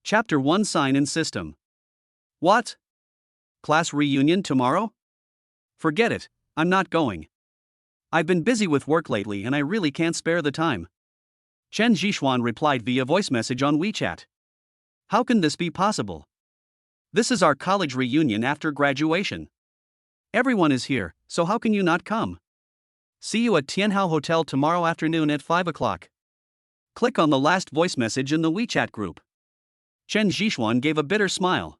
Chapter 1 Sign-in System. What? Class reunion tomorrow? Forget it, I'm not going. I've been busy with work lately and I really can't spare the time. Chen Zhixuan replied via voice message on WeChat. How can this be possible? This is our college reunion after graduation. Everyone is here, so how can you not come? See you at Tianhao Hotel tomorrow afternoon at 5 o'clock. Click on the last voice message in the WeChat group. Chen Zhixuan gave a bitter smile.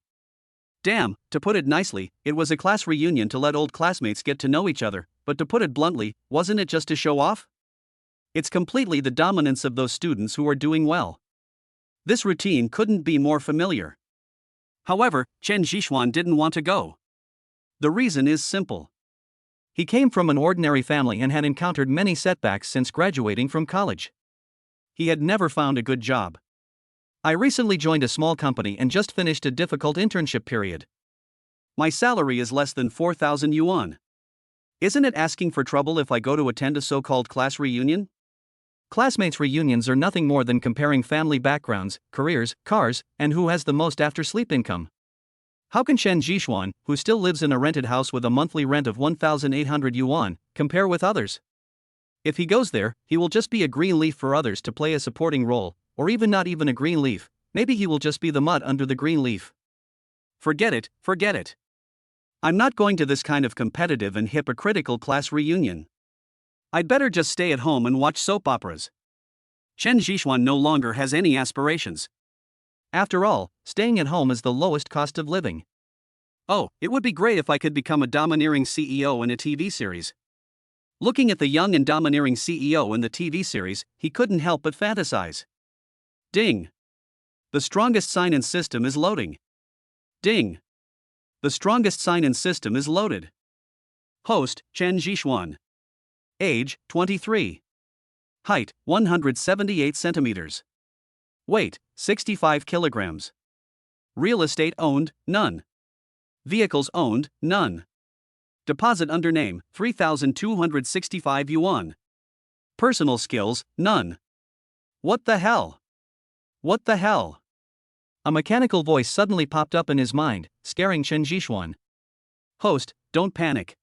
Damn, to put it nicely, it was a class reunion to let old classmates get to know each other, but to put it bluntly, wasn't it just to show off? It's completely the dominance of those students who are doing well. This routine couldn't be more familiar. However, Chen Zhixuan didn't want to go. The reason is simple. He came from an ordinary family and had encountered many setbacks since graduating from college. He had never found a good job. I recently joined a small company and just finished a difficult internship period. My salary is less than 4,000 yuan. Isn't it asking for trouble if I go to attend a so-called class reunion? Classmates' reunions are nothing more than comparing family backgrounds, careers, cars, and who has the most after-sleep income. How can Chen Zhixuan, who still lives in a rented house with a monthly rent of 1,800 yuan, compare with others? If he goes there, he will just be a green leaf for others to play a supporting role, or even not even a green leaf, maybe he will just be the mud under the green leaf. Forget it, forget it. I'm not going to this kind of competitive and hypocritical class reunion. I'd better just stay at home and watch soap operas. Chen Zhixuan no longer has any aspirations. After all, staying at home is the lowest cost of living. Oh, it would be great if I could become a domineering CEO in a TV series. Looking at the young and domineering CEO in the TV series, he couldn't help but fantasize. Ding. The strongest sign-in system is loading. Ding. The strongest sign-in system is loaded. Host, Chen Zhixuan. Age, 23. Height, 178 centimeters. Weight, 65 kilograms. Real estate owned, none. Vehicles owned, none. Deposit under name, 3,265 yuan. Personal skills, none. What the hell? What the hell? A mechanical voice suddenly popped up in his mind, scaring Chen Zhixuan. Host, don't panic.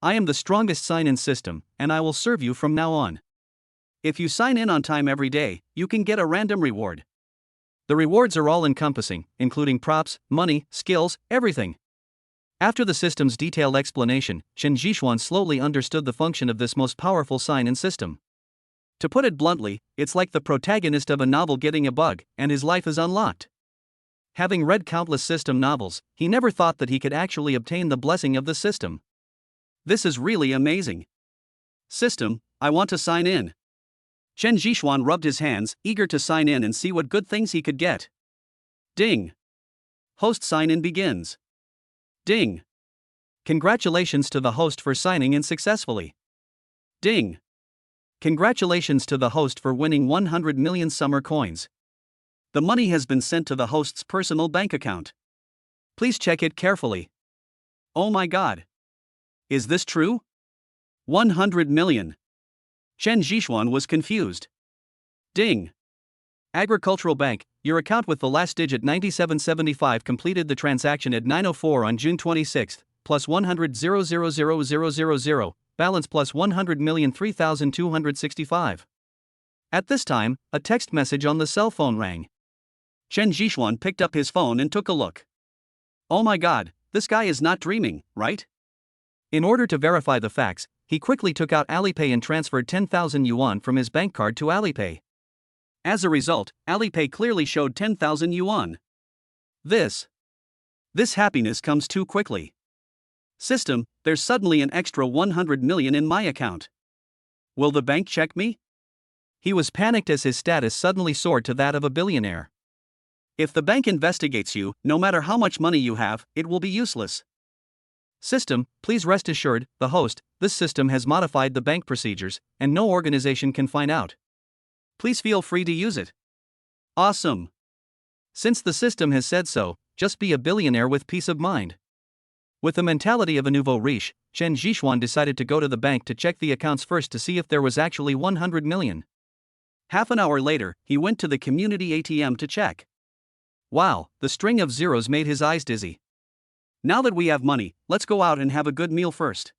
I am the strongest sign-in system, and I will serve you from now on. If you sign in on time every day, you can get a random reward. The rewards are all-encompassing, including props, money, skills, everything. After the system's detailed explanation, Chen Zhixuan slowly understood the function of this most powerful sign-in system. To put it bluntly, it's like the protagonist of a novel getting a bug, and his life is unlocked. Having read countless system novels, he never thought that he could actually obtain the blessing of the system. This is really amazing. System, I want to sign in. Chen Zhixuan rubbed his hands, eager to sign in and see what good things he could get. Ding. Host sign-in begins. Ding. Congratulations to the host for signing in successfully. Ding. Congratulations to the host for winning 100 million summer coins. The money has been sent to the host's personal bank account. Please check it carefully. Oh my god. Is this true? 100 million. Chen Zhixuan was confused. Ding. Agricultural Bank, your account with the last digit 9775 completed the transaction at 9:04 on June 26, plus 100,000,000, balance plus 100,003,265. At this time, a text message on the cell phone rang. Chen Zhixuan picked up his phone and took a look. Oh my god, this guy is not dreaming, right? In order to verify the facts, he quickly took out Alipay and transferred 10,000 yuan from his bank card to Alipay. As a result, Alipay clearly showed 10,000 yuan. This happiness comes too quickly. System, there's suddenly an extra 100 million in my account. Will the bank check me? He was panicked as his status suddenly soared to that of a billionaire. If the bank investigates you, no matter how much money you have, it will be useless. System, please rest assured, the host, this system has modified the bank procedures, and no organization can find out. Please feel free to use it. Awesome. Since the system has said so, just be a billionaire with peace of mind. With the mentality of a nouveau riche, Chen Zhixuan decided to go to the bank to check the accounts first to see if there was actually 100 million. Half an hour later, he went to the community ATM to check. Wow, the string of zeros made his eyes dizzy. Now that we have money, let's go out and have a good meal first.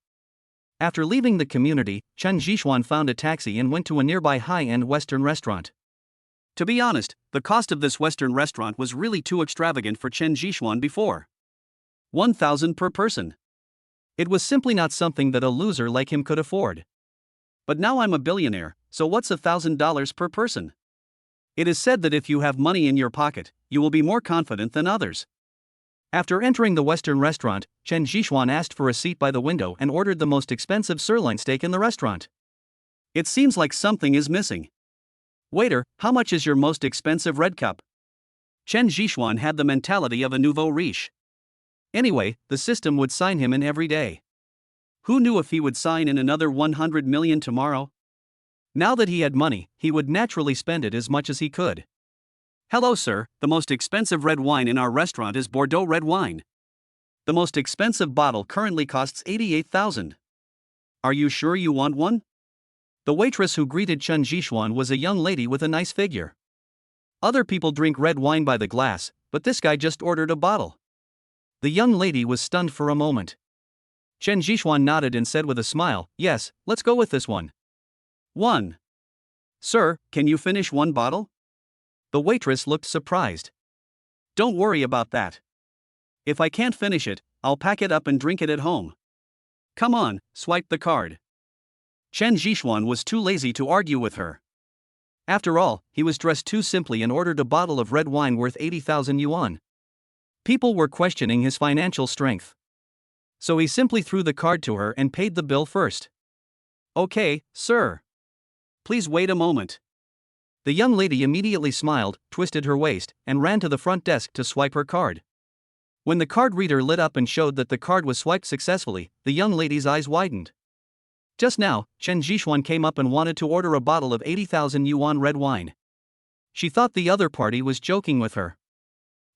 After leaving the community, Chen Zhishuan found a taxi and went to a nearby high-end Western restaurant. To be honest, the cost of this Western restaurant was really too extravagant for Chen Zhishuan before. 1,000 per person. It was simply not something that a loser like him could afford. But now I'm a billionaire, so what's $1,000 per person? It is said that if you have money in your pocket, you will be more confident than others. After entering the Western restaurant, Chen Zhishuan asked for a seat by the window and ordered the most expensive sirloin steak in the restaurant. It seems like something is missing. Waiter, how much is your most expensive red cup? Chen Zhishuan had the mentality of a nouveau riche. Anyway, the system would sign him in every day. Who knew if he would sign in another 100 million tomorrow? Now that he had money, he would naturally spend it as much as he could. Hello sir, the most expensive red wine in our restaurant is Bordeaux red wine. The most expensive bottle currently costs 88,000. Are you sure you want one? The waitress who greeted Chen Zhishuan was a young lady with a nice figure. Other people drink red wine by the glass, but this guy just ordered a bottle. The young lady was stunned for a moment. Chen Zhishuan nodded and said with a smile, yes, let's go with this one. 1. Sir, can you finish one bottle? The waitress looked surprised. Don't worry about that. If I can't finish it, I'll pack it up and drink it at home. Come on, swipe the card. Chen Zhishuan was too lazy to argue with her. After all, he was dressed too simply and ordered a bottle of red wine worth 80,000 yuan. People were questioning his financial strength. So he simply threw the card to her and paid the bill first. Okay, sir. Please wait a moment. The young lady immediately smiled, twisted her waist, and ran to the front desk to swipe her card. When the card reader lit up and showed that the card was swiped successfully, the young lady's eyes widened. Just now, Chen Zhishuan came up and wanted to order a bottle of 80,000 yuan red wine. She thought the other party was joking with her.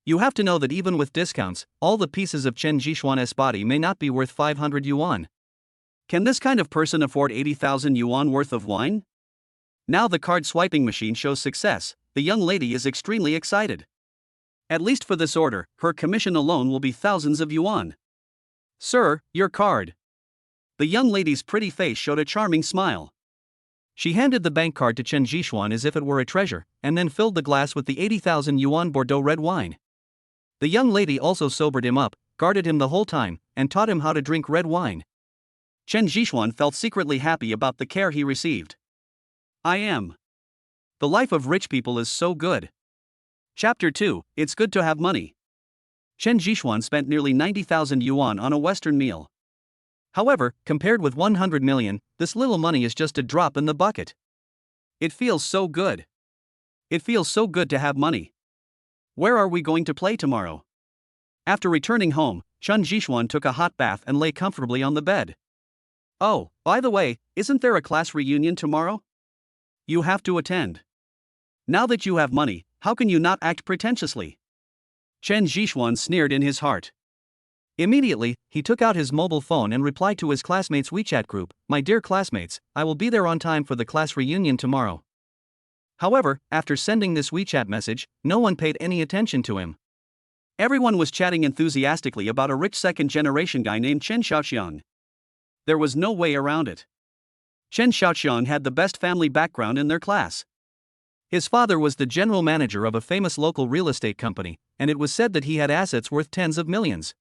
You have to know that even with discounts, all the pieces of Chen Zhishuan's body may not be worth 500 yuan. Can this kind of person afford 80,000 yuan worth of wine? Now the card swiping machine shows success, the young lady is extremely excited. At least for this order, her commission alone will be thousands of yuan. Sir, your card. The young lady's pretty face showed a charming smile. She handed the bank card to Chen Zhishuan as if it were a treasure, and then filled the glass with the 80,000 yuan Bordeaux red wine. The young lady also sobered him up, guarded him the whole time, and taught him how to drink red wine. Chen Zhishuan felt secretly happy about the care he received. I am. The life of rich people is so good. Chapter 2, It's good to have money. Chen Zhishuan spent nearly 90,000 yuan on a Western meal. However, compared with 100 million, this little money is just a drop in the bucket. It feels so good. It feels so good to have money. Where are we going to play tomorrow? After returning home, Chen Zhishuan took a hot bath and lay comfortably on the bed. Oh, by the way, isn't there a class reunion tomorrow? You have to attend. Now that you have money, how can you not act pretentiously? Chen Zhishuan sneered in his heart. Immediately, he took out his mobile phone and replied to his classmates' WeChat group, My dear classmates, I will be there on time for the class reunion tomorrow. However, after sending this WeChat message, no one paid any attention to him. Everyone was chatting enthusiastically about a rich second-generation guy named Chen Xiaoxiang. There was no way around it. Chen Xiaoxiang had the best family background in their class. His father was the general manager of a famous local real estate company, and it was said that he had assets worth tens of millions.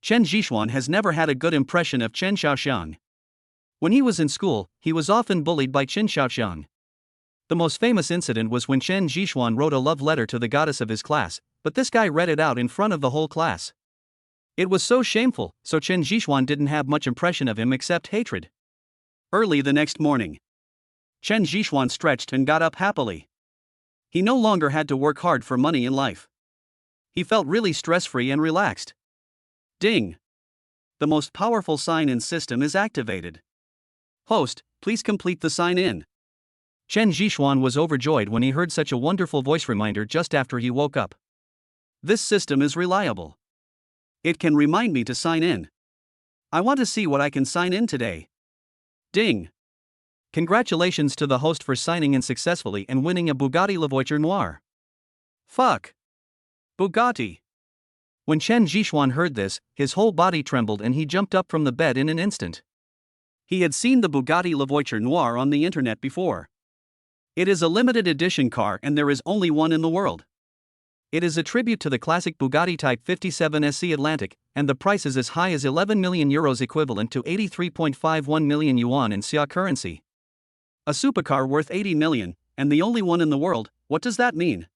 Chen Zhishuan has never had a good impression of Chen Xiaoxiang. When he was in school, he was often bullied by Chen Xiaoxiang. The most famous incident was when Chen Zhishuan wrote a love letter to the goddess of his class, but this guy read it out in front of the whole class. It was so shameful, so Chen Zhishuan didn't have much impression of him except hatred. Early the next morning, Chen Zhishuan stretched and got up happily. He no longer had to work hard for money in life. He felt really stress-free and relaxed. Ding! The most powerful sign-in system is activated. Host, please complete the sign-in. Chen Zhishuan was overjoyed when he heard such a wonderful voice reminder just after he woke up. This system is reliable. It can remind me to sign in. I want to see what I can sign in today. Ding! Congratulations to the host for signing in successfully and winning a Bugatti La Voiture Noire. Fuck! Bugatti. When Chen Zhixuan heard this, his whole body trembled and he jumped up from the bed in an instant. He had seen the Bugatti La Voiture Noire on the internet before. It is a limited edition car and there is only one in the world. It is a tribute to the classic Bugatti Type 57 SC Atlantic, and the price is as high as 11 million euros, equivalent to 83.51 million yuan in Xia currency. A supercar worth 80 million, and the only one in the world. What does that mean?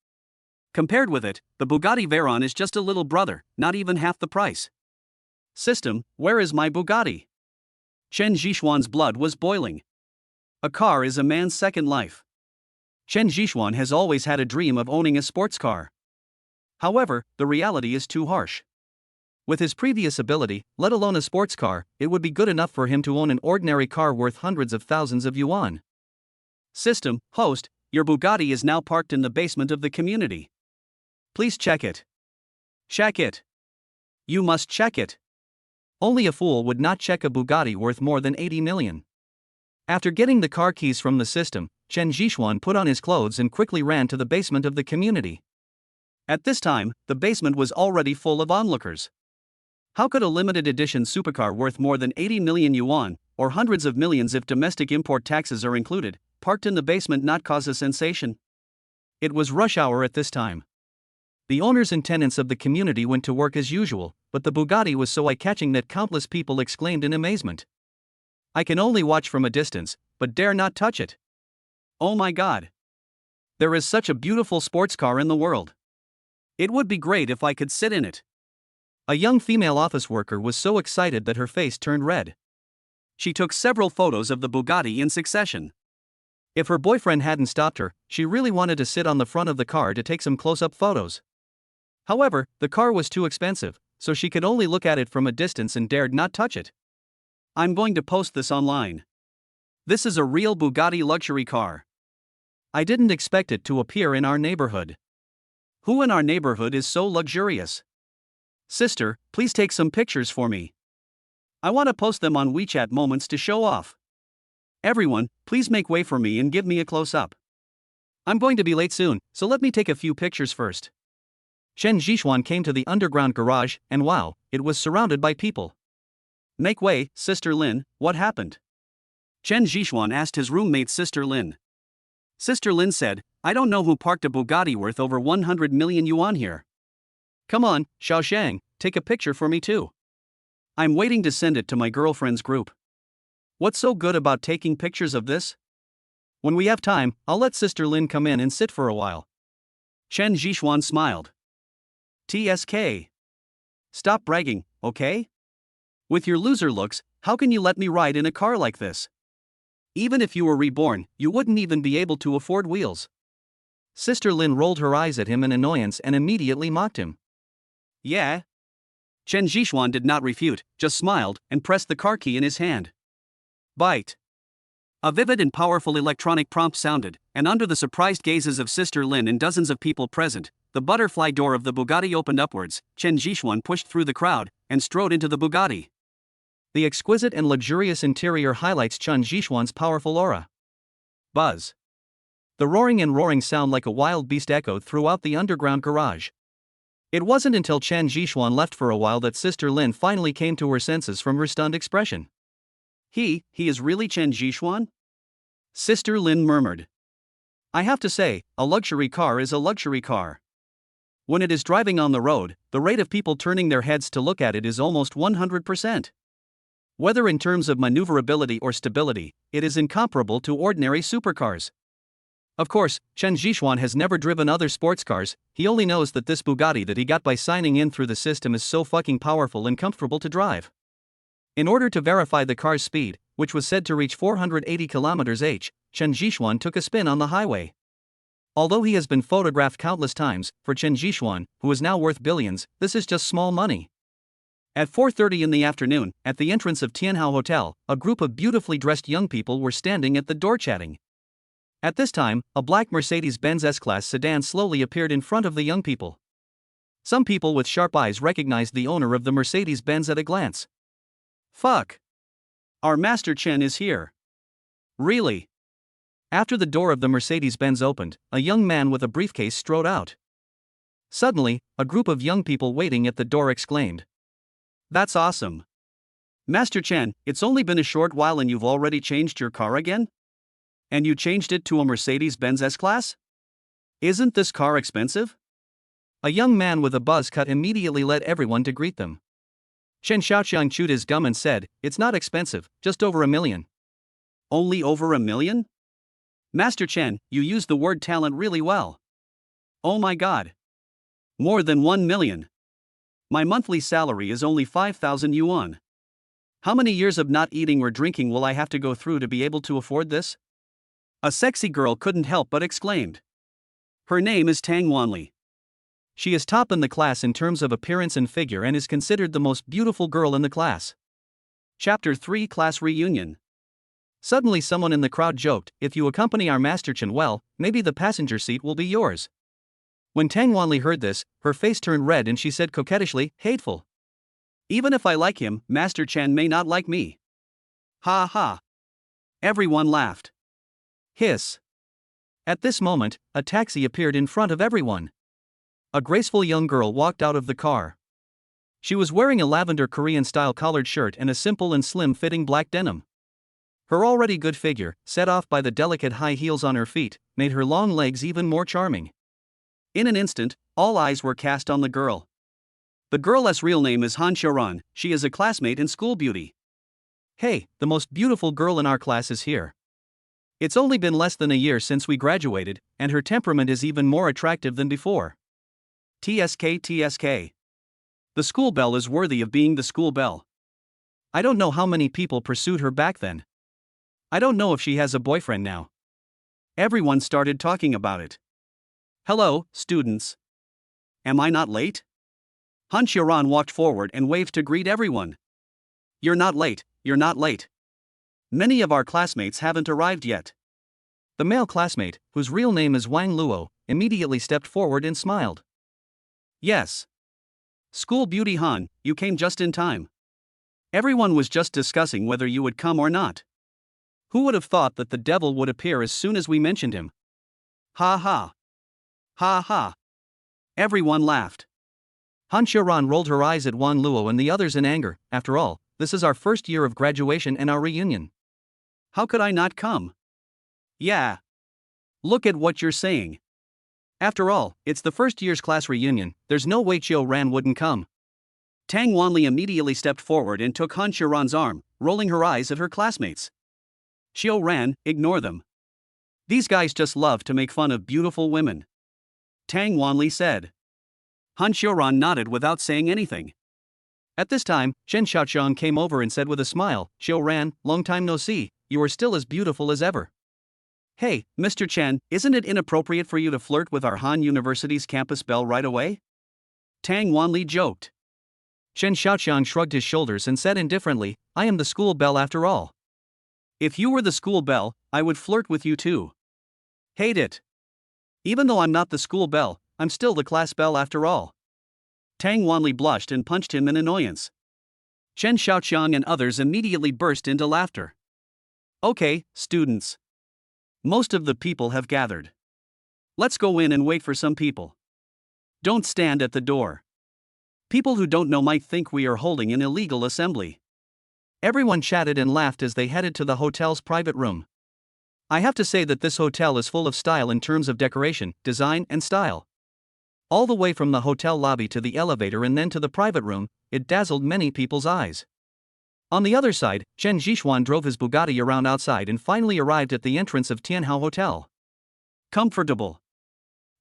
Compared with it, the Bugatti Veyron is just a little brother, not even half the price. System, where is my Bugatti? Chen Zhixuan's blood was boiling. A car is a man's second life. Chen Zhixuan has always had a dream of owning a sports car. However, the reality is too harsh. With his previous ability, let alone a sports car, it would be good enough for him to own an ordinary car worth hundreds of thousands of yuan. System, host, your Bugatti is now parked in the basement of the community. Please check it. Check it. You must check it. Only a fool would not check a Bugatti worth more than 80 million. After getting the car keys from the system, Chen Zhixuan put on his clothes and quickly ran to the basement of the community. At this time, the basement was already full of onlookers. How could a limited edition supercar worth more than 80 million yuan, or hundreds of millions if domestic import taxes are included, parked in the basement not cause a sensation? It was rush hour at this time. The owners and tenants of the community went to work as usual, but the Bugatti was so eye-catching that countless people exclaimed in amazement. I can only watch from a distance, but dare not touch it. Oh my God! There is such a beautiful sports car in the world. It would be great if I could sit in it. A young female office worker was so excited that her face turned red. She took several photos of the Bugatti in succession. If her boyfriend hadn't stopped her, she really wanted to sit on the front of the car to take some close-up photos. However, the car was too expensive, so she could only look at it from a distance and dared not touch it. I'm going to post this online. This is a real Bugatti luxury car. I didn't expect it to appear in our neighborhood. Who in our neighborhood is so luxurious? Sister, please take some pictures for me. I want to post them on WeChat Moments to show off. Everyone, please make way for me and give me a close-up. I'm going to be late soon, so let me take a few pictures first. Chen Zhixuan came to the underground garage, and wow, it was surrounded by people. Make way, Sister Lin, what happened? Chen Zhixuan asked his roommate Sister Lin. Sister Lin said, I don't know who parked a Bugatti worth over 100 million yuan here. Come on, Xiaoshang, take a picture for me too. I'm waiting to send it to my girlfriend's group. What's so good about taking pictures of this? When we have time, I'll let Sister Lin come in and sit for a while. Chen Zhixuan smiled. TSK. Stop bragging, okay? With your loser looks, how can you let me ride in a car like this? Even if you were reborn, you wouldn't even be able to afford wheels. Sister Lin rolled her eyes at him in annoyance and immediately mocked him. Yeah? Chen Zhixuan did not refute, just smiled and pressed the car key in his hand. Bite. A vivid and powerful electronic prompt sounded, and under the surprised gazes of Sister Lin and dozens of people present, the butterfly door of the Bugatti opened upwards. Chen Zhixuan pushed through the crowd and strode into the Bugatti. The exquisite and luxurious interior highlights Chen Zhixuan's powerful aura. Buzz. The roaring and roaring sound like a wild beast echoed throughout the underground garage. It wasn't until Chen Zhixuan left for a while that Sister Lin finally came to her senses from her stunned expression. He is really Chen Zhixuan? Sister Lin murmured. I have to say, a luxury car is a luxury car. When it is driving on the road, the rate of people turning their heads to look at it is almost 100%. Whether in terms of maneuverability or stability, it is incomparable to ordinary supercars. Of course, Chen Zhixuan has never driven other sports cars, he only knows that this Bugatti that he got by signing in through the system is so fucking powerful and comfortable to drive. In order to verify the car's speed, which was said to reach 480 km/h, Chen Zhixuan took a spin on the highway. Although he has been photographed countless times, for Chen Zhixuan, who is now worth billions, this is just small money. At 4:30 in the afternoon, at the entrance of Tianhao Hotel, a group of beautifully dressed young people were standing at the door chatting. At this time, a black Mercedes-Benz S-Class sedan slowly appeared in front of the young people. Some people with sharp eyes recognized the owner of the Mercedes-Benz at a glance. Fuck! Our Master Chen is here. Really? After the door of the Mercedes-Benz opened, a young man with a briefcase strode out. Suddenly, a group of young people waiting at the door exclaimed. That's awesome. Master Chen, it's only been a short while and you've already changed your car again? And you changed it to a Mercedes-Benz S-Class? Isn't this car expensive? A young man with a buzz cut immediately led everyone to greet them. Chen Xiaoqiang chewed his gum and said, "It's not expensive, just over $1 million. Only over $1 million? Master Chen, you use the word talent really well. Oh my god. More than 1 million. My monthly salary is only 5,000 yuan. How many years of not eating or drinking will I have to go through to be able to afford this?" A sexy girl couldn't help but exclaimed. Her name is Tang Wanli. She is top in the class in terms of appearance and figure and is considered the most beautiful girl in the class. Chapter 3 Class Reunion. Suddenly someone in the crowd joked, "If you accompany our Master Chen well, maybe the passenger seat will be yours." When Tang Wanli heard this, her face turned red and she said coquettishly, "Hateful. Even if I like him, Master Chen may not like me." Ha ha. Everyone laughed. Hiss. At this moment, a taxi appeared in front of everyone. A graceful young girl walked out of the car. She was wearing a lavender Korean-style collared shirt and a simple and slim-fitting black denim. Her already good figure, set off by the delicate high heels on her feet, made her long legs even more charming. In an instant, all eyes were cast on the girl. The girl's real name is Han Xiaoran. She is a classmate and school beauty. Hey, the most beautiful girl in our class is here. It's only been less than a year since we graduated, and her temperament is even more attractive than before. TSK TSK. The school belle is worthy of being the school belle. I don't know how many people pursued her back then. I don't know if she has a boyfriend now. Everyone started talking about it. Hello, students. Am I not late? Han Xiaoran walked forward and waved to greet everyone. You're not late, you're not late. Many of our classmates haven't arrived yet. The male classmate, whose real name is Wang Luo, immediately stepped forward and smiled. Yes. School beauty Han, you came just in time. Everyone was just discussing whether you would come or not. Who would have thought that the devil would appear as soon as we mentioned him? Ha ha. Ha ha. Everyone laughed. Han Xiaoran rolled her eyes at Wang Luo and the others in anger. After all, this is our first year of graduation and our reunion. How could I not come? Yeah. Look at what you're saying. After all, it's the first year's class reunion, there's no way Xiaoran wouldn't come. Tang Wanli immediately stepped forward and took Han Xiaoran's arm, rolling her eyes at her classmates. Xiaoran, ignore them. These guys just love to make fun of beautiful women. Tang Wanli said. Han Xiaoran nodded without saying anything. At this time, Chen Xiaoqiang came over and said with a smile, "Xiaoran, long time no see, you are still as beautiful as ever." Hey, Mr. Chen, isn't it inappropriate for you to flirt with our Han University's campus belle right away? Tang Wanli joked. Chen Xiaoqiang shrugged his shoulders and said indifferently, "I am the school belle after all." If you were the school belle, I would flirt with you too. Hate it. Even though I'm not the school belle, I'm still the class belle after all. Tang Wanli blushed and punched him in annoyance. Chen Xiaoqiang and others immediately burst into laughter. Okay, students. Most of the people have gathered. Let's go in and wait for some people. Don't stand at the door. People who don't know might think we are holding an illegal assembly. Everyone chatted and laughed as they headed to the hotel's private room. I have to say that this hotel is full of style in terms of decoration, design, and style. All the way from the hotel lobby to the elevator and then to the private room, it dazzled many people's eyes. On the other side, Chen Zhixuan drove his Bugatti around outside and finally arrived at the entrance of Tianhao Hotel. Comfortable.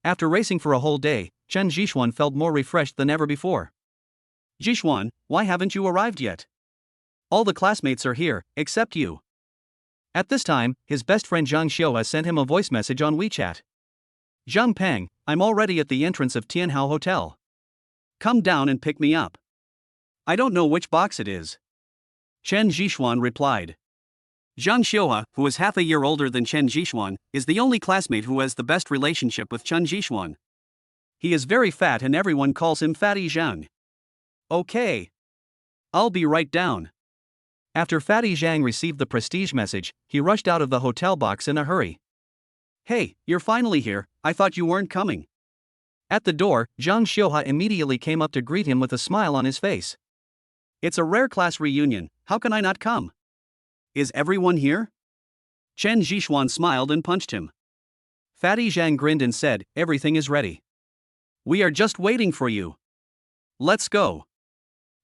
After racing for a whole day, Chen Zhixuan felt more refreshed than ever before. Zhixuan, why haven't you arrived yet? All the classmates are here, except you. At this time, his best friend Zhang Xiaoa sent him a voice message on WeChat. Zhang Peng, I'm already at the entrance of Tianhao Hotel. Come down and pick me up. I don't know which box it is. Chen Zhixuan replied. Zhang Xiaoa, who is half a year older than Chen Zhixuan, is the only classmate who has the best relationship with Chen Zhixuan. He is very fat and everyone calls him Fatty Zhang. Okay. I'll be right down. After Fatty Zhang received the prestige message, he rushed out of the hotel box in a hurry. Hey, you're finally here, I thought you weren't coming. At the door, Zhang Xiuhua immediately came up to greet him with a smile on his face. It's a rare class reunion, how can I not come? Is everyone here? Chen Zhishuan smiled and punched him. Fatty Zhang grinned and said, everything is ready. We are just waiting for you. Let's go.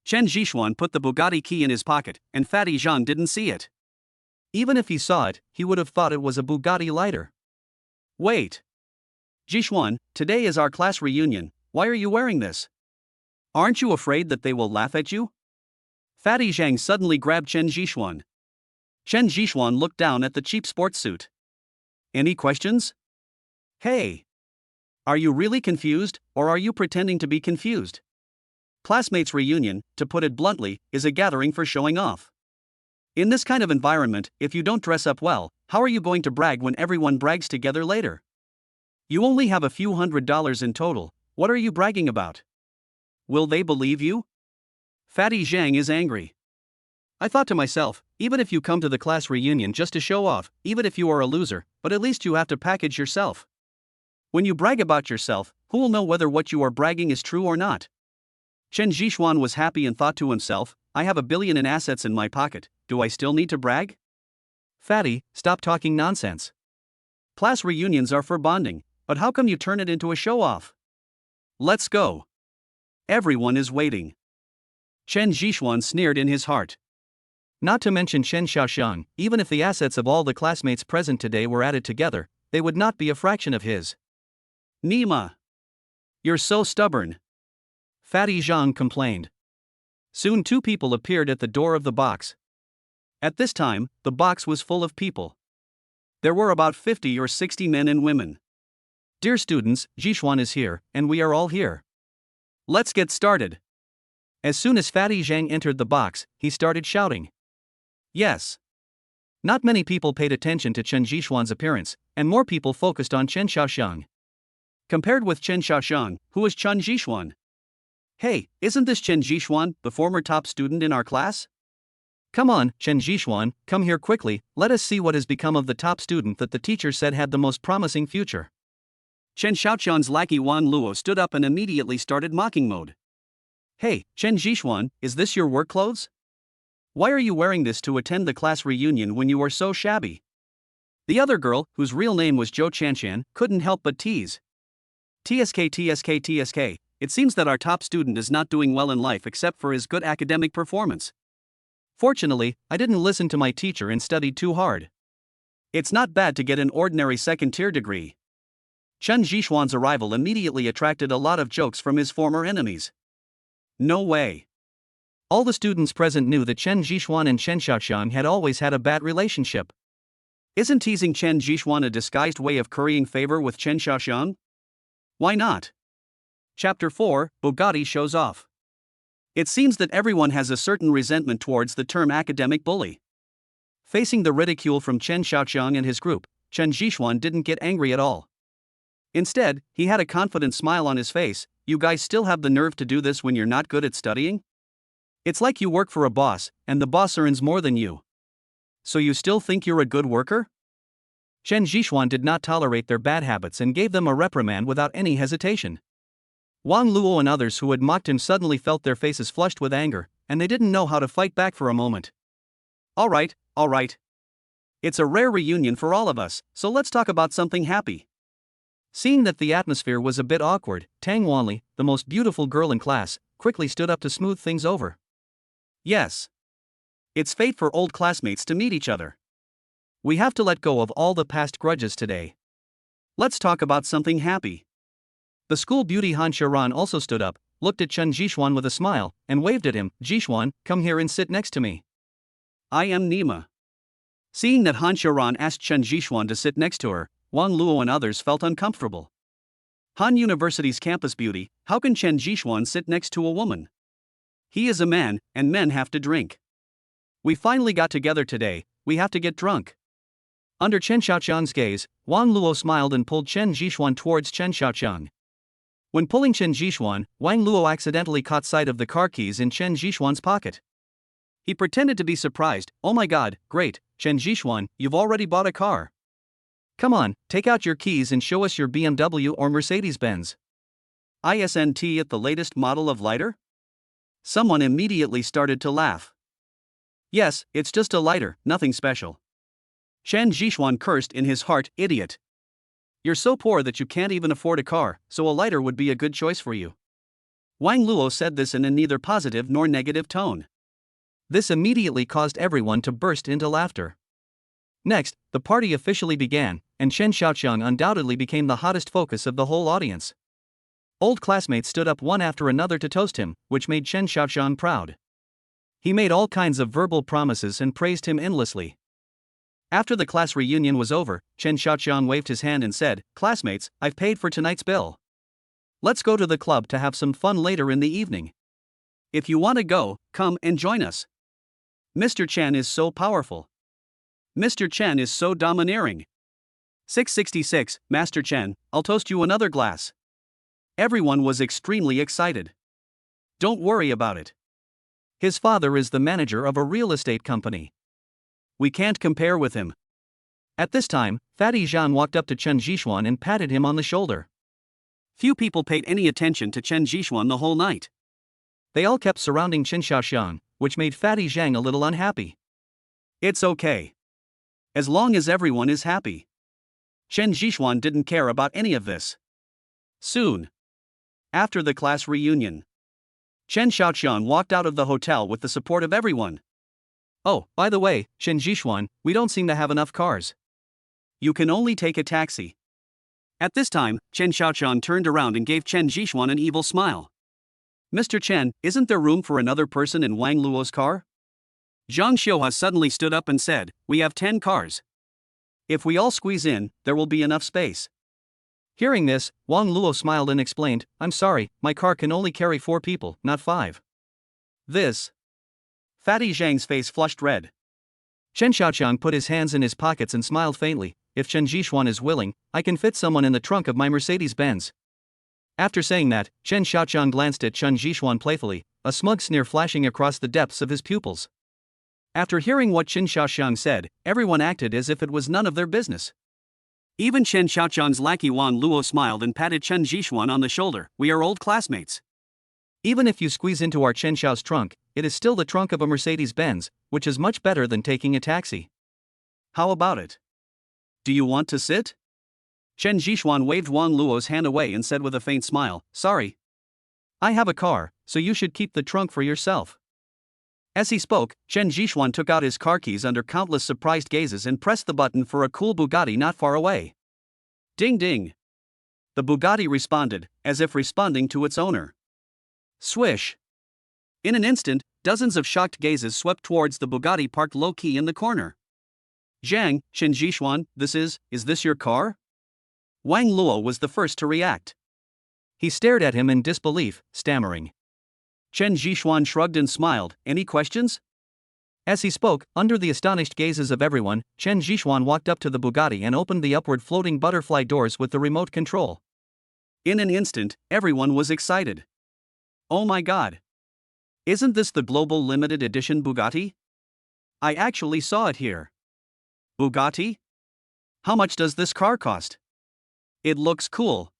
Chen Zhishuan put the Bugatti key in his pocket, and Fatty Zhang didn't see it. Even if he saw it, he would have thought it was a Bugatti lighter. Wait. Zhishuan, today is our class reunion, why are you wearing this? Aren't you afraid that they will laugh at you? Fatty Zhang suddenly grabbed Chen Zhishuan. Chen Zhishuan looked down at the cheap sports suit. Any questions? Hey! Are you really confused, or are you pretending to be confused? Classmates' reunion, to put it bluntly, is a gathering for showing off. In this kind of environment, if you don't dress up well, how are you going to brag when everyone brags together later? You only have a few $100s in total, what are you bragging about? Will they believe you? Fatty Zhang is angry. I thought to myself, even if you come to the class reunion just to show off, even if you are a loser, but at least you have to package yourself. When you brag about yourself, who will know whether what you are bragging is true or not? Chen Zhishuan was happy and thought to himself, I have $1 billion in assets in my pocket, do I still need to brag? Fatty, stop talking nonsense. Class reunions are for bonding, but how come you turn it into a show-off? Let's go. Everyone is waiting. Chen Zhishuan sneered in his heart. Not to mention Chen Xiaoxiang, even if the assets of all the classmates present today were added together, they would not be a fraction of his. Nima. You're so stubborn. Fatty Zhang complained. Soon 2 people appeared at the door of the box. At this time, the box was full of people. There were about 50 or 60 men and women. Dear students, Zhishuan is here, and we are all here. Let's get started. As soon as Fatty Zhang entered the box, he started shouting. Yes. Not many people paid attention to Chen Zhishuan's appearance, and more people focused on Chen Xiaoxiang. Compared with Chen Xiaoxiang, who is Chen Zhishuan? Hey, isn't this Chen Zhishuan, the former top student in our class? Come on, Chen Zhishuan, come here quickly, let us see what has become of the top student that the teacher said had the most promising future. Chen Xiaoxiang's lackey Wan Luo stood up and immediately started mocking mode. Hey, Chen Zhishuan, is this your work clothes? Why are you wearing this to attend the class reunion when you are so shabby? The other girl, whose real name was Zhou Chanshan, couldn't help but tease. TSK, it seems that our top student is not doing well in life except for his good academic performance. Fortunately, I didn't listen to my teacher and studied too hard. It's not bad to get an ordinary second-tier degree. Chen Zhishuan's arrival immediately attracted a lot of jokes from his former enemies. No way. All the students present knew that Chen Zhishuan and Chen Xiaoxiang had always had a bad relationship. Isn't teasing Chen Zhishuan a disguised way of currying favor with Chen Xiaoxiang? Why not? Chapter 4, Bugatti shows off. It seems that everyone has a certain resentment towards the term academic bully. Facing the ridicule from Chen Xiaoxiang and his group, Chen Zhishuan didn't get angry at all. Instead, he had a confident smile on his face. You guys still have the nerve to do this when you're not good at studying? It's like you work for a boss, and the boss earns more than you. So you still think you're a good worker? Chen Zhishuan did not tolerate their bad habits and gave them a reprimand without any hesitation. Wang Luo and others who had mocked him suddenly felt their faces flushed with anger, and they didn't know how to fight back for a moment. All right. It's a rare reunion for all of us, so let's talk about something happy. Seeing that the atmosphere was a bit awkward, Tang Wanli, the most beautiful girl in class, quickly stood up to smooth things over. Yes. It's fate for old classmates to meet each other. We have to let go of all the past grudges today. Let's talk about something happy. The school beauty Han Xiaoran also stood up, looked at Chen Zhishuan with a smile, and waved at him. Zhishuan, come here and sit next to me. I am Nima. Seeing that Han Xiaoran asked Chen Zhishuan to sit next to her, Wang Luo and others felt uncomfortable. Han University's campus beauty, how can Chen Zhishuan sit next to a woman? He is a man, and men have to drink. We finally got together today, we have to get drunk. Under Chen Xiaoxiang's gaze, Wang Luo smiled and pulled Chen Zhishuan towards Chen Xiaoxiang. When pulling Chen Zhishuan, Wang Luo accidentally caught sight of the car keys in Chen Zhishuan's pocket. He pretended to be surprised. Oh my god, great, Chen Zhishuan, you've already bought a car. Come on, take out your keys and show us your BMW or Mercedes-Benz. Isn't it the latest model of lighter? Someone immediately started to laugh. Yes, it's just a lighter, nothing special. Chen Zhishuan cursed in his heart, idiot. You're so poor that you can't even afford a car, so a lighter would be a good choice for you. Wang Luo said this in a neither positive nor negative tone. This immediately caused everyone to burst into laughter. Next, the party officially began, and Chen Xiaoqiang undoubtedly became the hottest focus of the whole audience. Old classmates stood up one after another to toast him, which made Chen Xiaoqiang proud. He made all kinds of verbal promises and praised him endlessly. After the class reunion was over, Chen Xiaoqiang waved his hand and said, "Classmates, I've paid for tonight's bill. Let's go to the club to have some fun later in the evening. If you want to go, come and join us. Mr. Chen is so powerful. Mr. Chen is so domineering. 666, Master Chen, I'll toast you another glass." Everyone was extremely excited. Don't worry about it. His father is the manager of a real estate company. We can't compare with him. At this time, Fatty Zhang walked up to Chen Zhishuan and patted him on the shoulder. Few people paid any attention to Chen Zhishuan the whole night. They all kept surrounding Chen Xiaoxiang, which made Fatty Zhang a little unhappy. It's okay. As long as everyone is happy. Chen Zhishuan didn't care about any of this. Soon after the class reunion, Chen Xiaoqiang walked out of the hotel with the support of everyone. Oh, by the way, Chen Zhishuan, we don't seem to have enough cars. You can only take a taxi. At this time, Chen Xiaoqiang turned around and gave Chen Zhishuan an evil smile. Mr. Chen, isn't there room for another person in Wang Luo's car? Zhang Xiuhua suddenly stood up and said, "We have 10 cars. If we all squeeze in, there will be enough space." Hearing this, Wang Luo smiled and explained, "I'm sorry, my car can only carry 4 people, not 5. This. Fatty Zhang's face flushed red. Chen Xiaoqiang put his hands in his pockets and smiled faintly. If Chen Zhishuan is willing, I can fit someone in the trunk of my Mercedes-Benz. After saying that, Chen Xiaoqiang glanced at Chen Zhishuan playfully, a smug sneer flashing across the depths of his pupils. After hearing what Chen Xiaoqiang said, everyone acted as if it was none of their business. Even Chen Xiaoqiang's lackey Wang Luo smiled and patted Chen Zhishuan on the shoulder. "We are old classmates. Even if you squeeze into our Chen Xiao's trunk, it is still the trunk of a Mercedes-Benz, which is much better than taking a taxi. How about it? Do you want to sit?" Chen Zhishuan waved Wang Luo's hand away and said with a faint smile, "Sorry. I have a car, so you should keep the trunk for yourself." As he spoke, Chen Zhishuan took out his car keys under countless surprised gazes and pressed the button for a cool Bugatti not far away. Ding ding. The Bugatti responded, as if responding to its owner. Swish. In an instant, dozens of shocked gazes swept towards the Bugatti parked low-key in the corner. "Zhang, Chen Zhishuan, is this your car?" Wang Luo was the first to react. He stared at him in disbelief, stammering. Chen Zhishuan shrugged and smiled. "Any questions?" As he spoke, under the astonished gazes of everyone, Chen Zhishuan walked up to the Bugatti and opened the upward floating butterfly doors with the remote control. In an instant, everyone was excited. Oh my god! Isn't this the global limited edition Bugatti? I actually saw it here. Bugatti? How much does this car cost? It looks cool.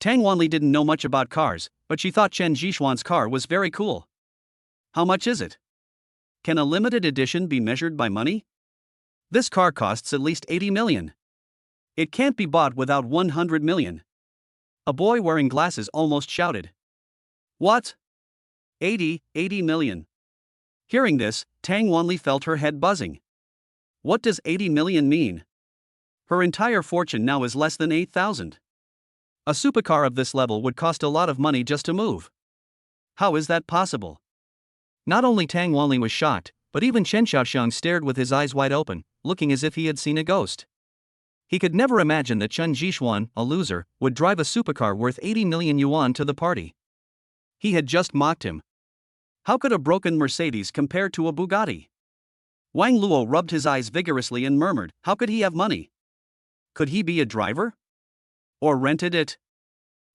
Tang Wanli didn't know much about cars, but she thought Chen Zhishuan's car was very cool. How much is it? Can a limited edition be measured by money? This car costs at least 80 million. It can't be bought without 100 million. A boy wearing glasses almost shouted. What? 80 million. Hearing this, Tang Wanli felt her head buzzing. What does 80 million mean? Her entire fortune now is less than 8,000. A supercar of this level would cost a lot of money just to move. How is that possible? Not only Tang Wanli was shocked, but even Chen Xiaoxiang stared with his eyes wide open, looking as if he had seen a ghost. He could never imagine that Chen Zhishuan, a loser, would drive a supercar worth 80 million yuan to the party. He had just mocked him. How could a broken Mercedes compare to a Bugatti? Wang Luo rubbed his eyes vigorously and murmured, how could he have money? Could he be a driver? Or rented it?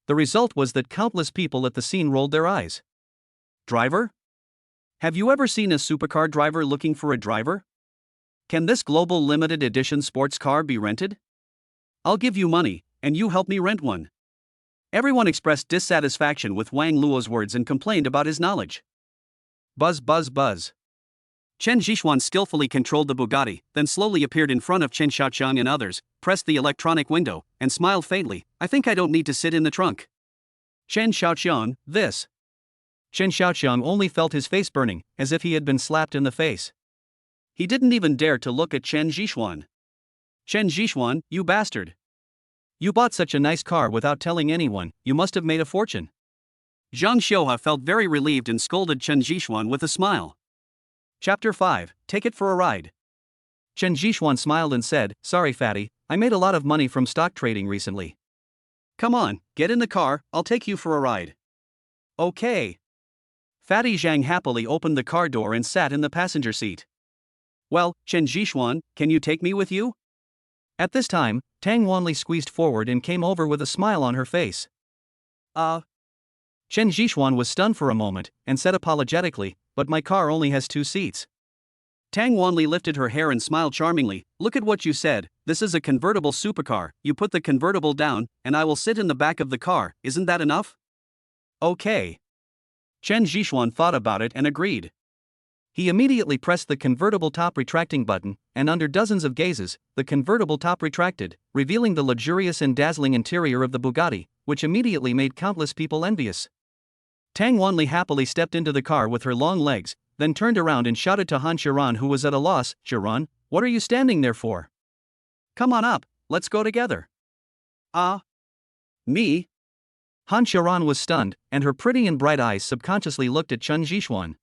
The result was that countless people at the scene rolled their eyes. Driver? Have you ever seen a supercar driver looking for a driver? Can this global limited edition sports car be rented? I'll give you money, and you help me rent one. Everyone expressed dissatisfaction with Wang Luo's words and complained about his knowledge. Buzz buzz buzz. Chen Zhixuan skillfully controlled the Bugatti, then slowly appeared in front of Chen Xiaoqiang and others, pressed the electronic window, and smiled faintly. I think I don't need to sit in the trunk. Chen Xiaoqiang, this. Chen Xiaoqiang only felt his face burning, as if he had been slapped in the face. He didn't even dare to look at Chen Zhixuan. Chen Zhixuan, you bastard. You bought such a nice car without telling anyone, you must have made a fortune. Zhang Xiuha felt very relieved and scolded Chen Zhixuan with a smile. Chapter 5, Take It for a Ride. Chen Zhixuan smiled and said, Sorry fatty, I made a lot of money from stock trading recently. Come on, get in the car, I'll take you for a ride. Okay. Fatty Zhang happily opened the car door and sat in the passenger seat. Well, Chen Zhixuan, can you take me with you? At this time, Tang Wanli squeezed forward and came over with a smile on her face. Chen Zhixuan was stunned for a moment, and said apologetically, but my car only has 2 seats. Tang Wanli lifted her hair and smiled charmingly. Look at what you said, this is a convertible supercar, you put the convertible down, and I will sit in the back of the car, isn't that enough? Okay. Chen Zhixuan thought about it and agreed. He immediately pressed the convertible top retracting button, and under dozens of gazes, the convertible top retracted, revealing the luxurious and dazzling interior of the Bugatti, which immediately made countless people envious. Tang Wanli happily stepped into the car with her long legs, then turned around and shouted to Han Xiran, who was at a loss, Xiran, what are you standing there for? Come on up, let's go together. Me? Han Xiran was stunned, and her pretty and bright eyes subconsciously looked at Chen Zhixuan.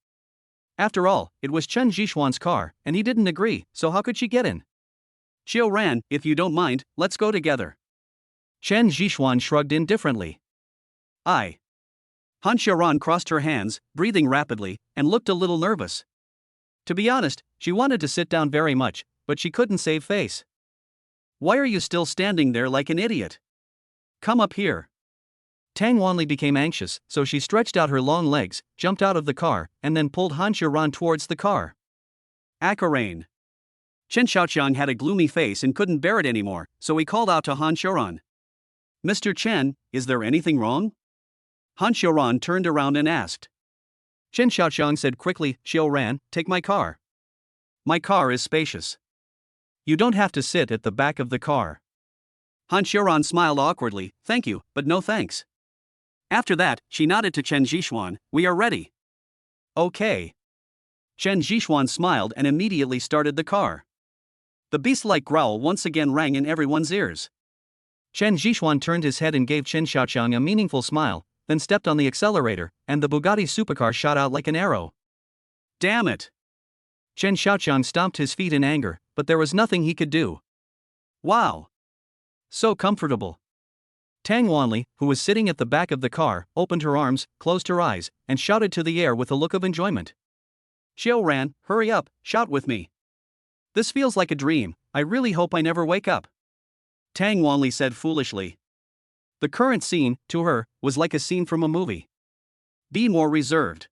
After all, it was Chen Zhixuan's car, and he didn't agree, so how could she get in? Xiaoran, if you don't mind, let's go together. Chen Zhixuan shrugged indifferently. Han Xiaoran crossed her hands, breathing rapidly, and looked a little nervous. To be honest, she wanted to sit down very much, but she couldn't save face. Why are you still standing there like an idiot? Come up here. Tang Wanli became anxious, so she stretched out her long legs, jumped out of the car, and then pulled Han Xiaoran towards the car. Accarain. Chen Xiaoqiang had a gloomy face and couldn't bear it anymore, so he called out to Han Xiaoran. Mr. Chen, is there anything wrong? Han Xiaoran turned around and asked. Chen Xiaoqiang said quickly, Xiaoran, take my car. My car is spacious. You don't have to sit at the back of the car. Han Xiaoran smiled awkwardly, thank you, but no thanks. After that, she nodded to Chen Zhixuan, we are ready. Okay. Chen Zhixuan smiled and immediately started the car. The beast-like growl once again rang in everyone's ears. Chen Zhixuan turned his head and gave Chen Xiaoqiang a meaningful smile, then stepped on the accelerator, and the Bugatti supercar shot out like an arrow. Damn it! Chen Xiaoqiang stomped his feet in anger, but there was nothing he could do. Wow! So comfortable. Tang Wanli, who was sitting at the back of the car, opened her arms, closed her eyes, and shouted to the air with a look of enjoyment. Xiaoran, hurry up, shout with me. This feels like a dream, I really hope I never wake up. Tang Wanli said foolishly. The current scene, to her, was like a scene from a movie. Be more reserved.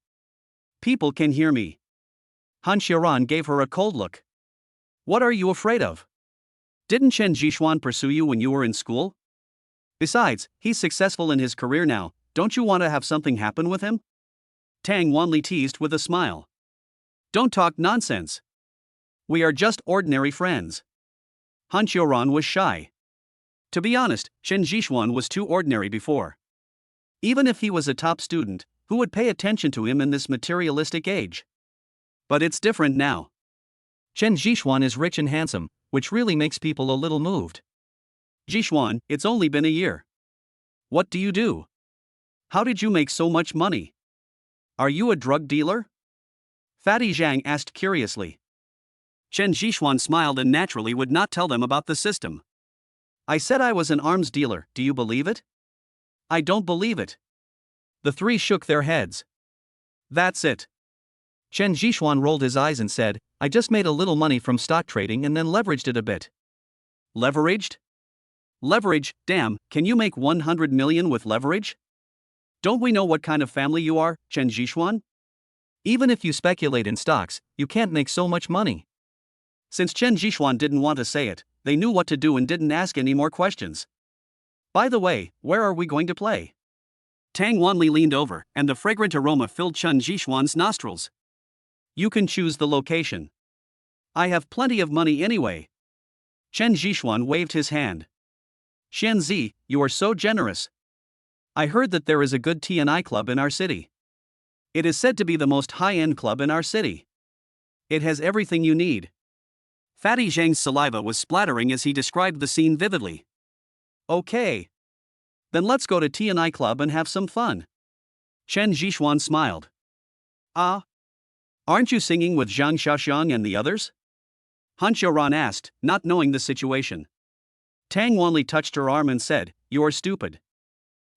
People can hear me. Han Xiaoran gave her a cold look. What are you afraid of? Didn't Chen Zhixuan pursue you when you were in school? Besides, he's successful in his career now, don't you want to have something happen with him? Tang Wanli teased with a smile. Don't talk nonsense. We are just ordinary friends. Han Xiaoran was shy. To be honest, Chen Zhixuan was too ordinary before. Even if he was a top student, who would pay attention to him in this materialistic age? But it's different now. Chen Zhixuan is rich and handsome, which really makes people a little moved. Zhixuan, it's only been a year. What do you do? How did you make so much money? Are you a drug dealer? Fatty Zhang asked curiously. Chen Zhixuan smiled and naturally would not tell them about the system. I said I was an arms dealer, do you believe it? I don't believe it. The three shook their heads. That's it. Chen Zhixuan rolled his eyes and said, I just made a little money from stock trading and then leveraged it a bit. Leveraged? Leverage, damn, can you make 100 million with leverage? Don't we know what kind of family you are, Chen Zhixuan? Even if you speculate in stocks, you can't make so much money. Since Chen Zhixuan didn't want to say it, they knew what to do and didn't ask any more questions. By the way, where are we going to play? Tang Wanli leaned over, and the fragrant aroma filled Chen Jishuan's nostrils. You can choose the location. I have plenty of money anyway. Chen Jishuan waved his hand. Xianzi, you are so generous. I heard that there is a good TNI club in our city. It is said to be the most high-end club in our city. It has everything you need. Fatty Zhang's saliva was splattering as he described the scene vividly. Okay. Then let's go to TNI club and have some fun. Chen Jishuan smiled. Ah? Aren't you singing with Zhang Xiaoxiang and the others? Han Xiaoran asked, not knowing the situation. Tang Wanli touched her arm and said, You're stupid.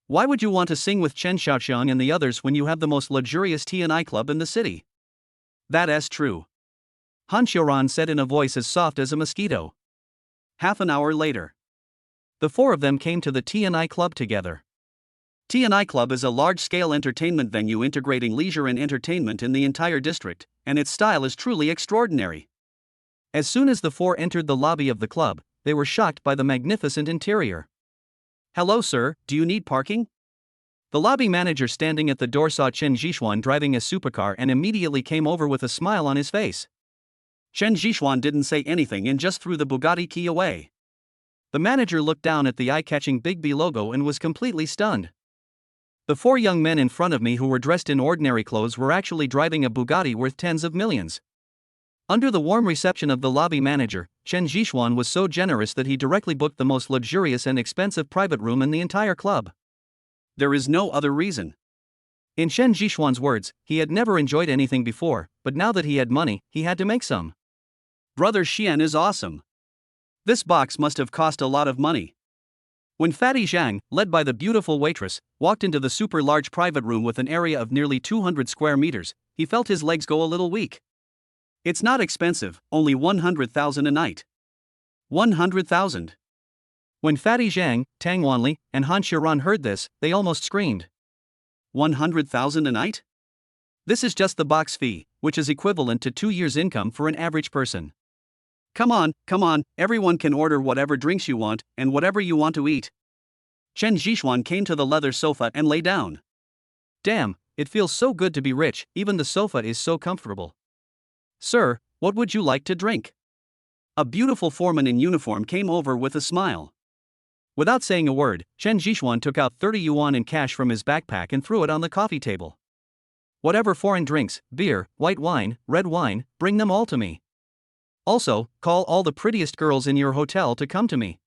Why would you want to sing with Chen Xiaoxiang and the others when you have the most luxurious TNI club in the city? That's true. Han Xiaoran said in a voice as soft as a mosquito. Half an hour later, the four of them came to the TNI club together. TNI Club is a large-scale entertainment venue integrating leisure and entertainment in the entire district, and its style is truly extraordinary. As soon as the four entered the lobby of the club, they were shocked by the magnificent interior. Hello sir, do you need parking? The lobby manager standing at the door saw Chen Jishuan driving a supercar and immediately came over with a smile on his face. Chen Jishuan didn't say anything and just threw the Bugatti key away. The manager looked down at the eye-catching Big B logo and was completely stunned. The four young men in front of me who were dressed in ordinary clothes were actually driving a Bugatti worth tens of millions. Under the warm reception of the lobby manager, Chen Jishuan was so generous that he directly booked the most luxurious and expensive private room in the entire club. There is no other reason. In Chen Jishuan's words, he had never enjoyed anything before, but now that he had money, he had to make some. Brother Xian is awesome. This box must have cost a lot of money. When Fatty Zhang, led by the beautiful waitress, walked into the super large private room with an area of nearly 200 square meters, he felt his legs go a little weak. It's not expensive, only 100,000 a night. 100,000. When Fatty Zhang, Tang Wanli, and Han Xiaoran heard this, they almost screamed. 100,000 a night? This is just the box fee, which is equivalent to 2 years' income for an average person. Come on, everyone can order whatever drinks you want, and whatever you want to eat. Chen Jishuan came to the leather sofa and lay down. Damn, it feels so good to be rich, even the sofa is so comfortable. Sir, what would you like to drink? A beautiful foreman in uniform came over with a smile. Without saying a word, Chen Jishuan took out 30 yuan in cash from his backpack and threw it on the coffee table. Whatever foreign drinks, beer, white wine, red wine, bring them all to me. Also, call all the prettiest girls in your hotel to come to me.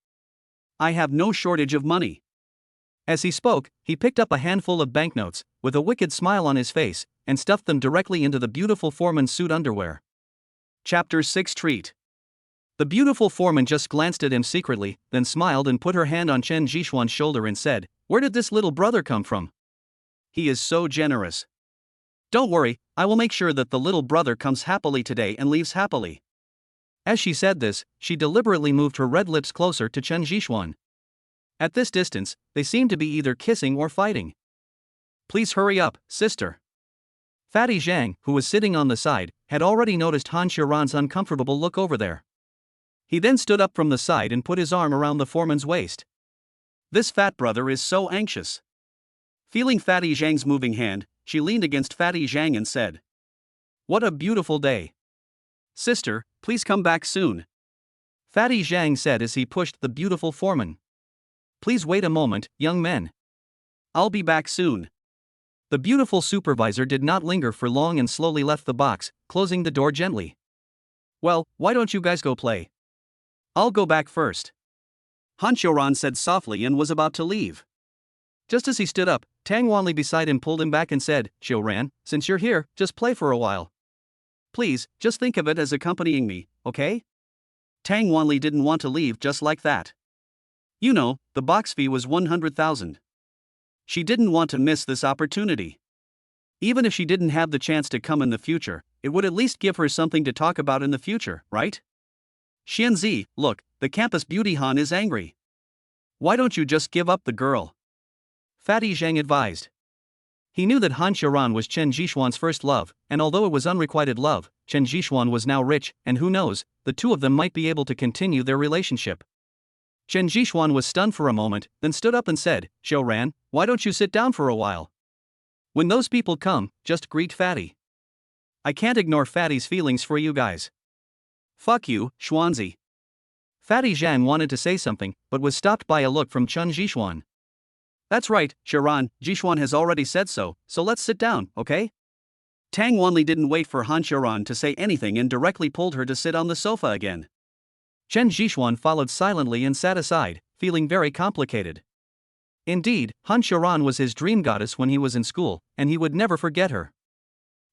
I have no shortage of money. As he spoke, he picked up a handful of banknotes, with a wicked smile on his face, and stuffed them directly into the beautiful foreman's suit underwear. Chapter 6 Treat. The beautiful foreman just glanced at him secretly, then smiled and put her hand on Chen Jishuan's shoulder and said, Where did this little brother come from? He is so generous. Don't worry, I will make sure that the little brother comes happily today and leaves happily. As she said this, she deliberately moved her red lips closer to Chen Jishuan. At this distance, they seemed to be either kissing or fighting. Please hurry up, sister. Fatty Zhang, who was sitting on the side, had already noticed Han Xiaoran's uncomfortable look over there. He then stood up from the side and put his arm around the foreman's waist. This fat brother is so anxious. Feeling Fatty Zhang's moving hand, she leaned against Fatty Zhang and said, What a beautiful day. Sister, please come back soon. Fatty Zhang said as he pushed the beautiful foreman. Please wait a moment, young men. I'll be back soon. The beautiful supervisor did not linger for long and slowly left the box, closing the door gently. Well, why don't you guys go play? I'll go back first. Han Xiaoran said softly and was about to leave. Just as he stood up, Tang Wanli beside him pulled him back and said, Xiaoran, since you're here, just play for a while. Please, just think of it as accompanying me, okay? Tang Wanli didn't want to leave just like that. You know, the box fee was 100,000. She didn't want to miss this opportunity. Even if she didn't have the chance to come in the future, it would at least give her something to talk about in the future, right? Xianzi, look, the campus beauty Han is angry. Why don't you just give up the girl? Fatty Zhang advised. He knew that Han Xiaoran was Chen Jishuan's first love, and although it was unrequited love, Chen Jishuan was now rich, and who knows, the two of them might be able to continue their relationship. Chen Jishuan was stunned for a moment, then stood up and said, "Ran, why don't you sit down for a while? When those people come, just greet Fatty. I can't ignore Fatty's feelings for you guys." Fuck you, Xuanzi. Fatty Zhang wanted to say something, but was stopped by a look from Chen Jishuan. That's right, Sharan, Jishuan has already said so let's sit down, okay? Tang Wanli didn't wait for Han Sharan to say anything and directly pulled her to sit on the sofa again. Chen Jishuan followed silently and sat aside, feeling very complicated. Indeed, Han Sharan was his dream goddess when he was in school, and he would never forget her.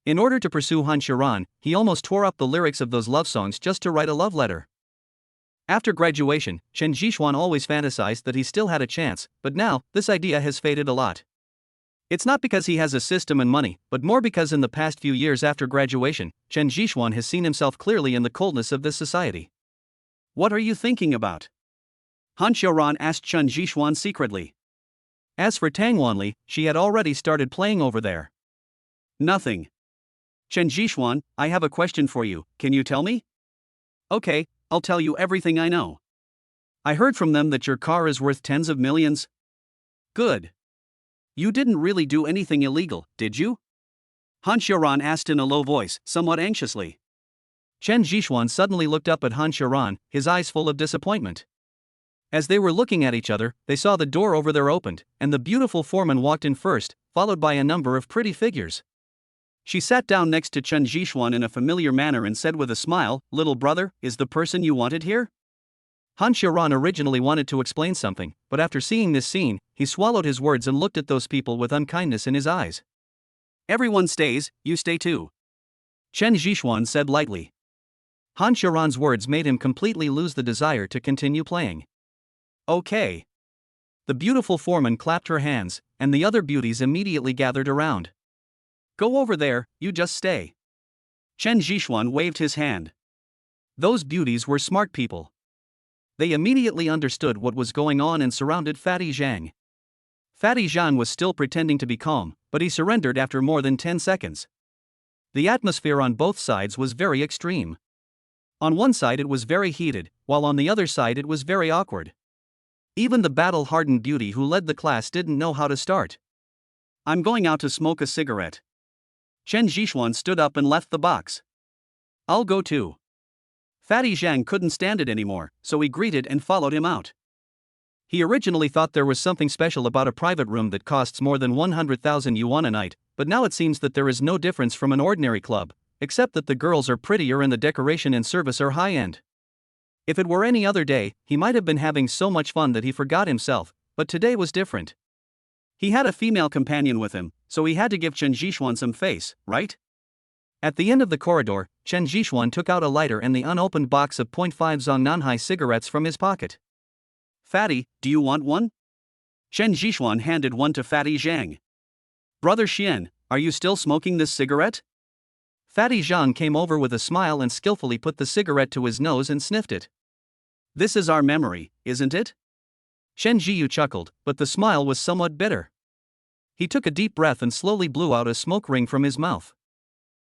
In order to pursue Han Sharan, he almost tore up the lyrics of those love songs just to write a love letter. After graduation, Chen Jishuan always fantasized that he still had a chance, but now, this idea has faded a lot. It's not because he has a system and money, but more because in the past few years after graduation, Chen Jishuan has seen himself clearly in the coldness of this society. What are you thinking about? Han Xiaoran asked Chen Jishuan secretly. As for Tang Wanli, she had already started playing over there. Nothing. Chen Jishuan, I have a question for you, can you tell me? Okay, I'll tell you everything I know. I heard from them that your car is worth tens of millions. Good. You didn't really do anything illegal, did you? Han Xiaoran asked in a low voice, somewhat anxiously. Chen Jishuan suddenly looked up at Han Xiaoran, his eyes full of disappointment. As they were looking at each other, they saw the door over there opened, and the beautiful foreman walked in first, followed by a number of pretty figures. She sat down next to Chen Jishuan in a familiar manner and said with a smile, "Little brother, is the person you wanted here?" Han Xiaoran originally wanted to explain something, but after seeing this scene, he swallowed his words and looked at those people with unkindness in his eyes. Everyone stays, you stay too. Chen Jishuan said lightly. Han Xiaoran's words made him completely lose the desire to continue playing. Okay. The beautiful foreman clapped her hands, and the other beauties immediately gathered around. Go over there, you just stay. Chen Jishuan waved his hand. Those beauties were smart people. They immediately understood what was going on and surrounded Fatty Zhang. Fatty Zhang was still pretending to be calm, but he surrendered after more than 10 seconds. The atmosphere on both sides was very extreme. On one side it was very heated, while on the other side it was very awkward. Even the battle-hardened beauty who led the class didn't know how to start. I'm going out to smoke a cigarette. Chen Jishuan stood up and left the box. I'll go too. Fatty Zhang couldn't stand it anymore, so he greeted and followed him out. He originally thought there was something special about a private room that costs more than 100,000 yuan a night, but now it seems that there is no difference from an ordinary club, except that the girls are prettier and the decoration and service are high-end. If it were any other day, he might have been having so much fun that he forgot himself, but today was different. He had a female companion with him, so he had to give Chen Jishuan some face, right? At the end of the corridor, Chen Jishuan took out a lighter and the unopened box of .5 Zongnanhai cigarettes from his pocket. Fatty, do you want one? Chen Jishuan handed one to Fatty Zhang. Brother Xian, are you still smoking this cigarette? Fatty Zhang came over with a smile and skillfully put the cigarette to his nose and sniffed it. This is our memory, isn't it? Shen Jiyu chuckled, but the smile was somewhat bitter. He took a deep breath and slowly blew out a smoke ring from his mouth.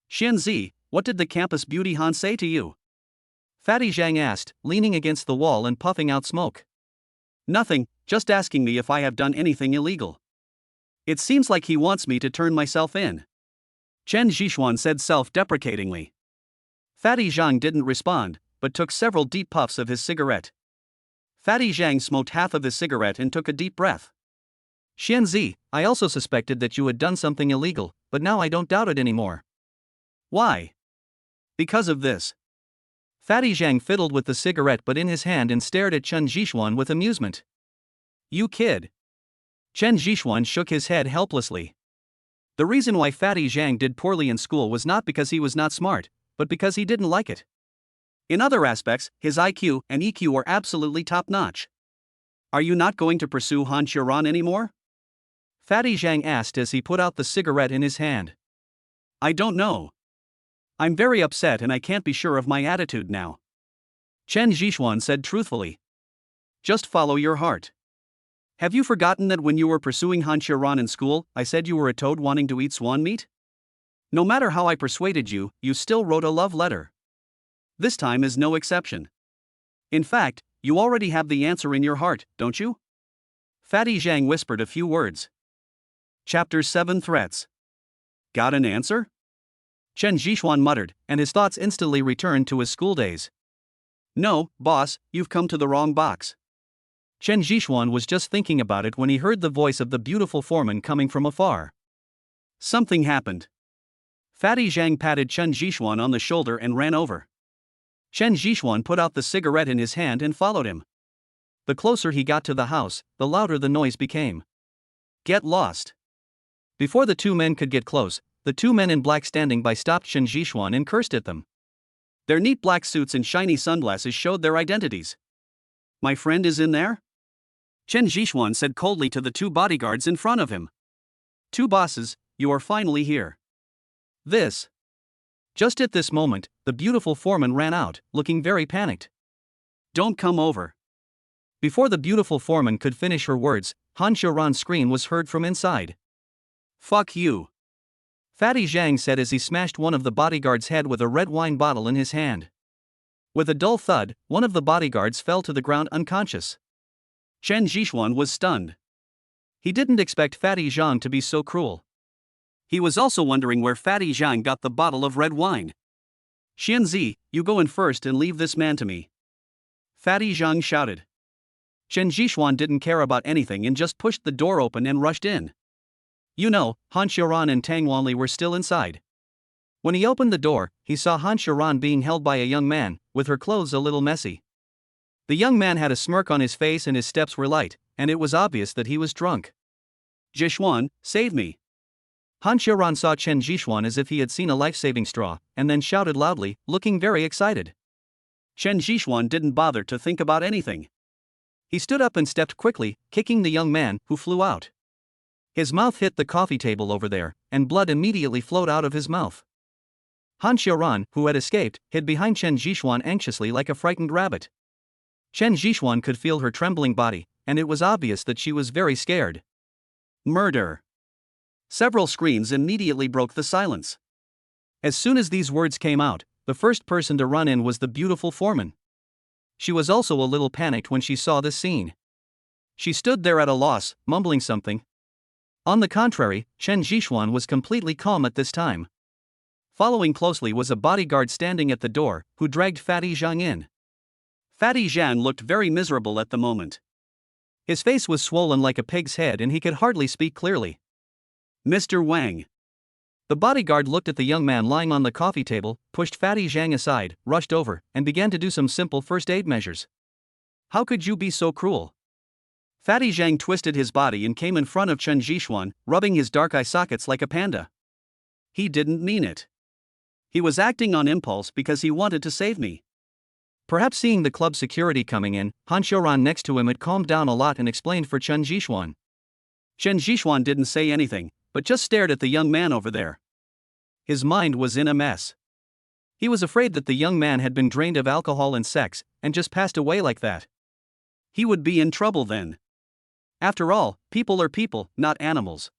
Xianzi, what did the campus beauty Han say to you? Fatty Zhang asked, leaning against the wall and puffing out smoke. Nothing, just asking me if I have done anything illegal. It seems like he wants me to turn myself in. Chen Jishuan said self-deprecatingly. Fatty Zhang didn't respond, but took several deep puffs of his cigarette. Fatty Zhang smoked half of his cigarette and took a deep breath. Xianzi, I also suspected that you had done something illegal, but now I don't doubt it anymore. Why? Because of this. Fatty Zhang fiddled with the cigarette but in his hand and stared at Chen Jishuan with amusement. You kid. Chen Jishuan shook his head helplessly. The reason why Fatty Zhang did poorly in school was not because he was not smart, but because he didn't like it. In other aspects, his IQ and EQ were absolutely top-notch. Are you not going to pursue Han Xiaoran anymore? Fatty Zhang asked as he put out the cigarette in his hand. I don't know. I'm very upset and I can't be sure of my attitude now. Chen Jishuan said truthfully. Just follow your heart. Have you forgotten that when you were pursuing Han Xiaoran in school, I said you were a toad wanting to eat swan meat? No matter how I persuaded you, you still wrote a love letter. This time is no exception. In fact, You already have the answer in your heart, don't you? Fatty Zhang whispered a few words. Chapter 7 Threats. Got an answer? Chen Zhishuan muttered, and his thoughts instantly returned to his school days. No, boss, you've come to the wrong box. Chen Zhishuan was just thinking about it when he heard the voice of the beautiful foreman coming from afar. Something happened. Fatty Zhang patted Chen Zhishuan on the shoulder and ran over. Chen Zhishuan put out the cigarette in his hand and followed him. The closer he got to the house, the louder the noise became. Get lost. Before the two men could get close, the two men in black standing by stopped Chen Zhishuan and cursed at them. Their neat black suits and shiny sunglasses showed their identities. My friend is in there? Chen Zhishuan said coldly to the two bodyguards in front of him. Two bosses, you are finally here. Just at this moment, the beautiful foreman ran out, looking very panicked. Don't come over. Before the beautiful foreman could finish her words, Han Xiaoran's scream was heard from inside. Fuck you. Fatty Zhang said as he smashed one of the bodyguards' head with a red wine bottle in his hand. With a dull thud, one of the bodyguards fell to the ground unconscious. Chen Zhishuan was stunned. He didn't expect Fatty Zhang to be so cruel. He was also wondering where Fatty Zhang got the bottle of red wine. Xianzi, you go in first and leave this man to me. Fatty Zhang shouted. Chen Zhishuan didn't care about anything and just pushed the door open and rushed in. You know, Han Xiaoran and Tang Wanli were still inside. When he opened the door, he saw Han Xiaoran being held by a young man, with her clothes a little messy. The young man had a smirk on his face and his steps were light, and it was obvious that he was drunk. Zhishuan, save me. Han Xiaoran saw Chen Zhishuan as if he had seen a life-saving straw, and then shouted loudly, looking very excited. Chen Zhishuan didn't bother to think about anything. He stood up and stepped quickly, kicking the young man, who flew out. His mouth hit the coffee table over there, and blood immediately flowed out of his mouth. Han Xiaoran, who had escaped, hid behind Chen Zhishuan anxiously like a frightened rabbit. Chen Zhishuan could feel her trembling body, and it was obvious that she was very scared. Murder. Several screams immediately broke the silence. As soon as these words came out, the first person to run in was the beautiful foreman. She was also a little panicked when she saw this scene. She stood there at a loss, mumbling something. On the contrary, Chen Zhishuan was completely calm at this time. Following closely was a bodyguard standing at the door, who dragged Fatty Zhang in. Fatty Zhang looked very miserable at the moment. His face was swollen like a pig's head and he could hardly speak clearly. Mr. Wang. The bodyguard looked at the young man lying on the coffee table, pushed Fatty Zhang aside, rushed over, and began to do some simple first aid measures. How could you be so cruel? Fatty Zhang twisted his body and came in front of Chen Zhishuan, rubbing his dark eye sockets like a panda. He didn't mean it. He was acting on impulse because he wanted to save me. Perhaps seeing the club security coming in, Han Xiaoran next to him had calmed down a lot and explained for Chen Zhishuan. Chen Zhishuan didn't say anything, but just stared at the young man over there. His mind was in a mess. He was afraid that the young man had been drained of alcohol and sex, and just passed away like that. He would be in trouble then. After all, people are people, not animals.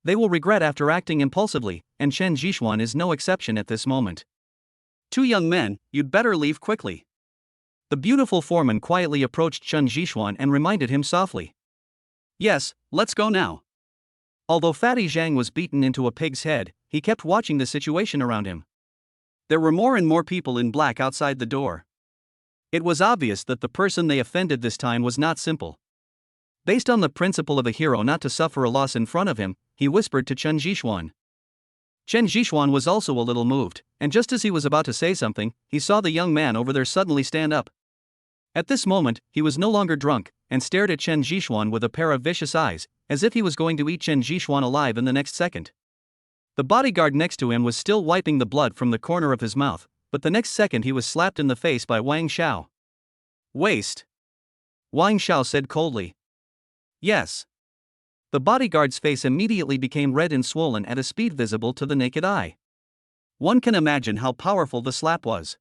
They will regret after acting impulsively, and Chen Zhishuan is no exception at this moment. Two young men, you'd better leave quickly. The beautiful foreman quietly approached Chen Zhishuan and reminded him softly. Yes, let's go now. Although Fatty Zhang was beaten into a pig's head, he kept watching the situation around him. There were more and more people in black outside the door. It was obvious that the person they offended this time was not simple. Based on the principle of a hero not to suffer a loss in front of him, he whispered to Chen Zhishuan. Chen Zhishuan was also a little moved, and just as he was about to say something, he saw the young man over there suddenly stand up. At this moment, he was no longer drunk, and stared at Chen Zhishuan with a pair of vicious eyes, as if he was going to eat Chen Zhishuan alive in the next second. The bodyguard next to him was still wiping the blood from the corner of his mouth, but the next second he was slapped in the face by Wang Xiao. Waste. Wang Xiao said coldly. Yes. The bodyguard's face immediately became red and swollen at a speed visible to the naked eye. One can imagine how powerful the slap was.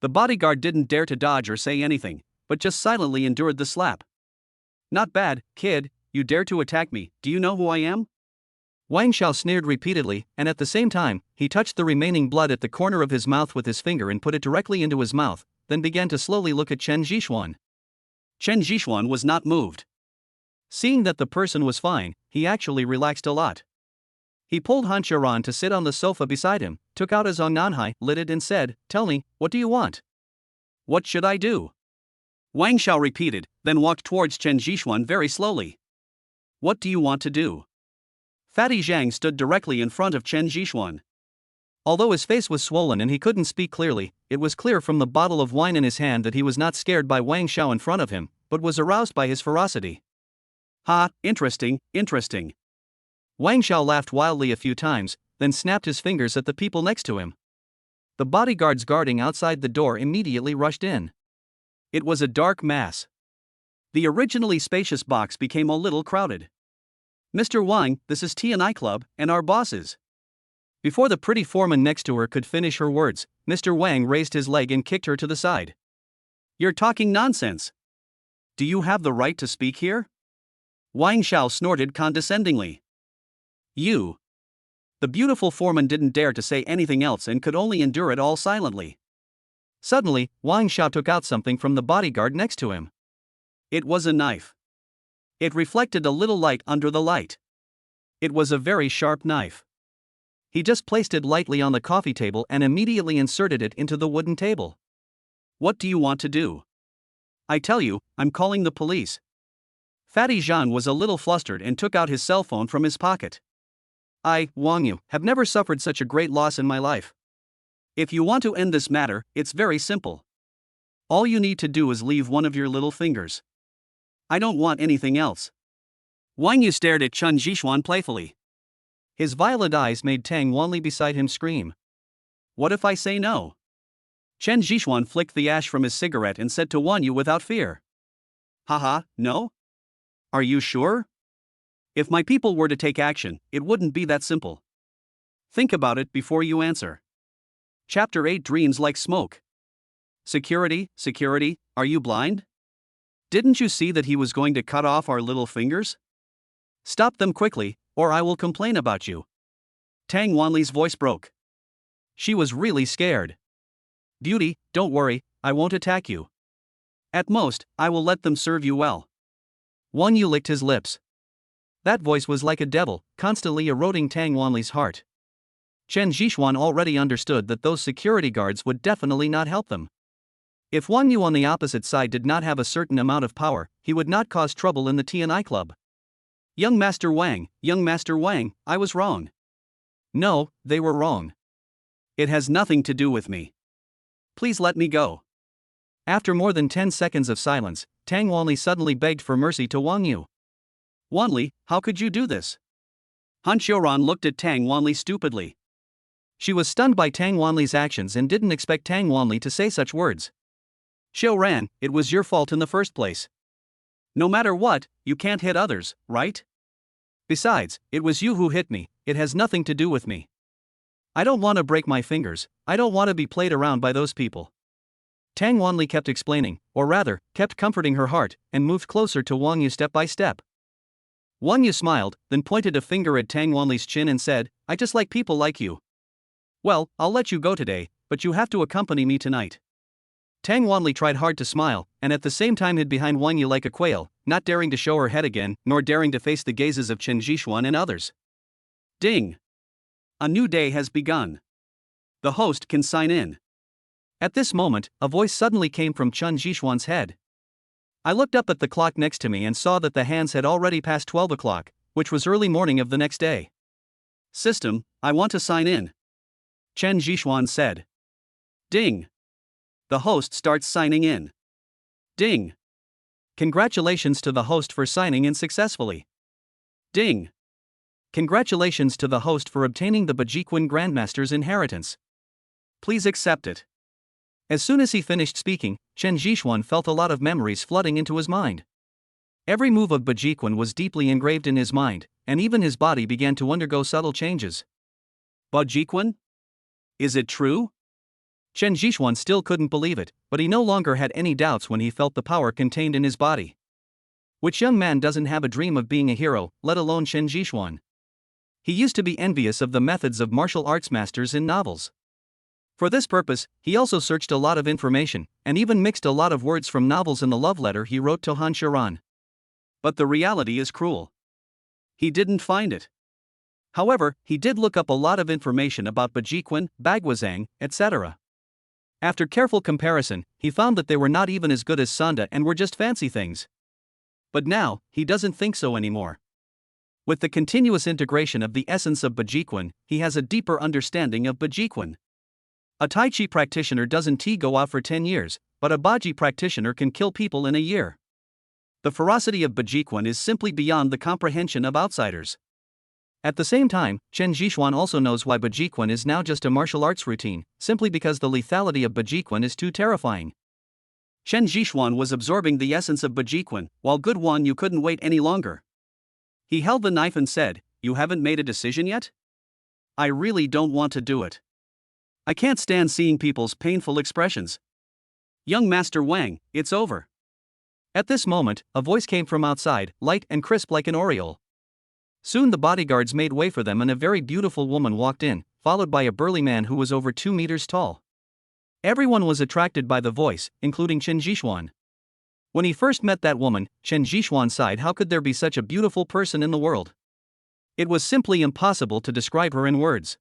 The bodyguard didn't dare to dodge or say anything, but just silently endured the slap. Not bad, kid, you dare to attack me, do you know who I am? Wang Xiao sneered repeatedly, and at the same time, he touched the remaining blood at the corner of his mouth with his finger and put it directly into his mouth, then began to slowly look at Chen Zhishuan. Chen Zhishuan was not moved. Seeing that the person was fine, he actually relaxed a lot. He pulled Han Xiaoran to sit on the sofa beside him, took out a Zongnanhai, lit it and said, "Tell me, what do you want?" What should I do? Wang Xiao repeated, then walked towards Chen Zhishuan very slowly. What do you want to do? Fatty Zhang stood directly in front of Chen Zhishuan. Although his face was swollen and he couldn't speak clearly, it was clear from the bottle of wine in his hand that he was not scared by Wang Xiao in front of him, but was aroused by his ferocity. Ha, interesting, interesting. Wang Xiao laughed wildly a few times, then snapped his fingers at the people next to him. The bodyguards guarding outside the door immediately rushed in. It was a dark mass. The originally spacious box became a little crowded. Mr. Wang, this is T&I Club, and our bosses. Before the pretty foreman next to her could finish her words, Mr. Wang raised his leg and kicked her to the side. You're talking nonsense. Do you have the right to speak here? Wang Xiao snorted condescendingly. You. The beautiful foreman didn't dare to say anything else and could only endure it all silently. Suddenly, Wang Xiao took out something from the bodyguard next to him. It was a knife. It reflected a little light under the light. It was a very sharp knife. He just placed it lightly on the coffee table and immediately inserted it into the wooden table. What do you want to do? I tell you, I'm calling the police. Fatty Zhang was a little flustered and took out his cell phone from his pocket. I, Wang Yu, have never suffered such a great loss in my life. If you want to end this matter, it's very simple. All you need to do is leave one of your little fingers. I don't want anything else. Wang Yu stared at Chen Zhishuan playfully. His violet eyes made Tang Wanli beside him scream. What if I say no? Chen Zhishuan flicked the ash from his cigarette and said to Wang Yu without fear. Haha, no? Are you sure? If my people were to take action, it wouldn't be that simple. Think about it before you answer. Chapter 8 Dreams Like Smoke. Security, security, are you blind? Didn't you see that he was going to cut off our little fingers? Stop them quickly, or I will complain about you. Tang Wanli's voice broke. She was really scared. Beauty, don't worry, I won't attack you. At most, I will let them serve you well. Wang Yu licked his lips. That voice was like a devil, constantly eroding Tang Wanli's heart. Chen Zhishuan already understood that those security guards would definitely not help them. If Wang Yu on the opposite side did not have a certain amount of power, he would not cause trouble in the T&I Club. Young Master Wang, I was wrong. No, they were wrong. It has nothing to do with me. Please let me go. After more than 10 seconds of silence, Tang Wanli suddenly begged for mercy to Wang Yu. Wanli, how could you do this? Han Xiaoran looked at Tang Wanli stupidly. She was stunned by Tang Wanli's actions and didn't expect Tang Wanli to say such words. Xiaoran, it was your fault in the first place. No matter what, you can't hit others, right? Besides, it was you who hit me, it has nothing to do with me. I don't want to break my fingers, I don't want to be played around by those people. Tang Wanli kept explaining, or rather, kept comforting her heart, and moved closer to Wang Yu step by step. Wang Yu smiled, then pointed a finger at Tang Wanli's chin and said, I just like people like you. Well, I'll let you go today, but you have to accompany me tonight. Tang Wanli tried hard to smile, and at the same time hid behind Wang Yu like a quail, not daring to show her head again, nor daring to face the gazes of Chen Zhishuan and others. Ding! A new day has begun. The host can sign in. At this moment, a voice suddenly came from Chen Zhishuan's head. I looked up at the clock next to me and saw that the hands had already passed 12 o'clock, which was early morning of the next day. System, I want to sign in. Chen Zhishuan said. Ding! The host starts signing in. Ding! Congratulations to the host for signing in successfully. Ding! Congratulations to the host for obtaining the Bajiquan Grandmaster's inheritance. Please accept it. As soon as he finished speaking, Chen Zhishuan felt a lot of memories flooding into his mind. Every move of Bajiquan was deeply engraved in his mind, and even his body began to undergo subtle changes. Bajiquan? Is it true? Chen Zhishuan still couldn't believe it, but he no longer had any doubts when he felt the power contained in his body. Which young man doesn't have a dream of being a hero, let alone Chen Zhishuan? He used to be envious of the methods of martial arts masters in novels. For this purpose, he also searched a lot of information, and even mixed a lot of words from novels in the love letter he wrote to Han Sharan. But the reality is cruel. He didn't find it. However, he did look up a lot of information about Bajiquan, Bagwazang, etc. After careful comparison, he found that they were not even as good as Sanda and were just fancy things. But now, he doesn't think so anymore. With the continuous integration of the essence of Bajiquan, he has a deeper understanding of Bajiquan. A Tai Chi practitioner doesn't go out for 10 years, but a Baji practitioner can kill people in a year. The ferocity of Bajiquan is simply beyond the comprehension of outsiders. At the same time, Chen Jixuan also knows why Bajiquan is now just a martial arts routine, simply because the lethality of Bajiquan is too terrifying. Chen Jixuan was absorbing the essence of Bajiquan, while Good Wan Yu couldn't wait any longer. He held the knife and said, "You haven't made a decision yet? I really don't want to do it. I can't stand seeing people's painful expressions. Young Master Wang, it's over." At this moment, a voice came from outside, light and crisp like an oriole. Soon the bodyguards made way for them and a very beautiful woman walked in, followed by a burly man who was over 2 meters tall. Everyone was attracted by the voice, including Chen Jixuan. When he first met that woman, Chen Jixuan sighed, how could there be such a beautiful person in the world? It was simply impossible to describe her in words.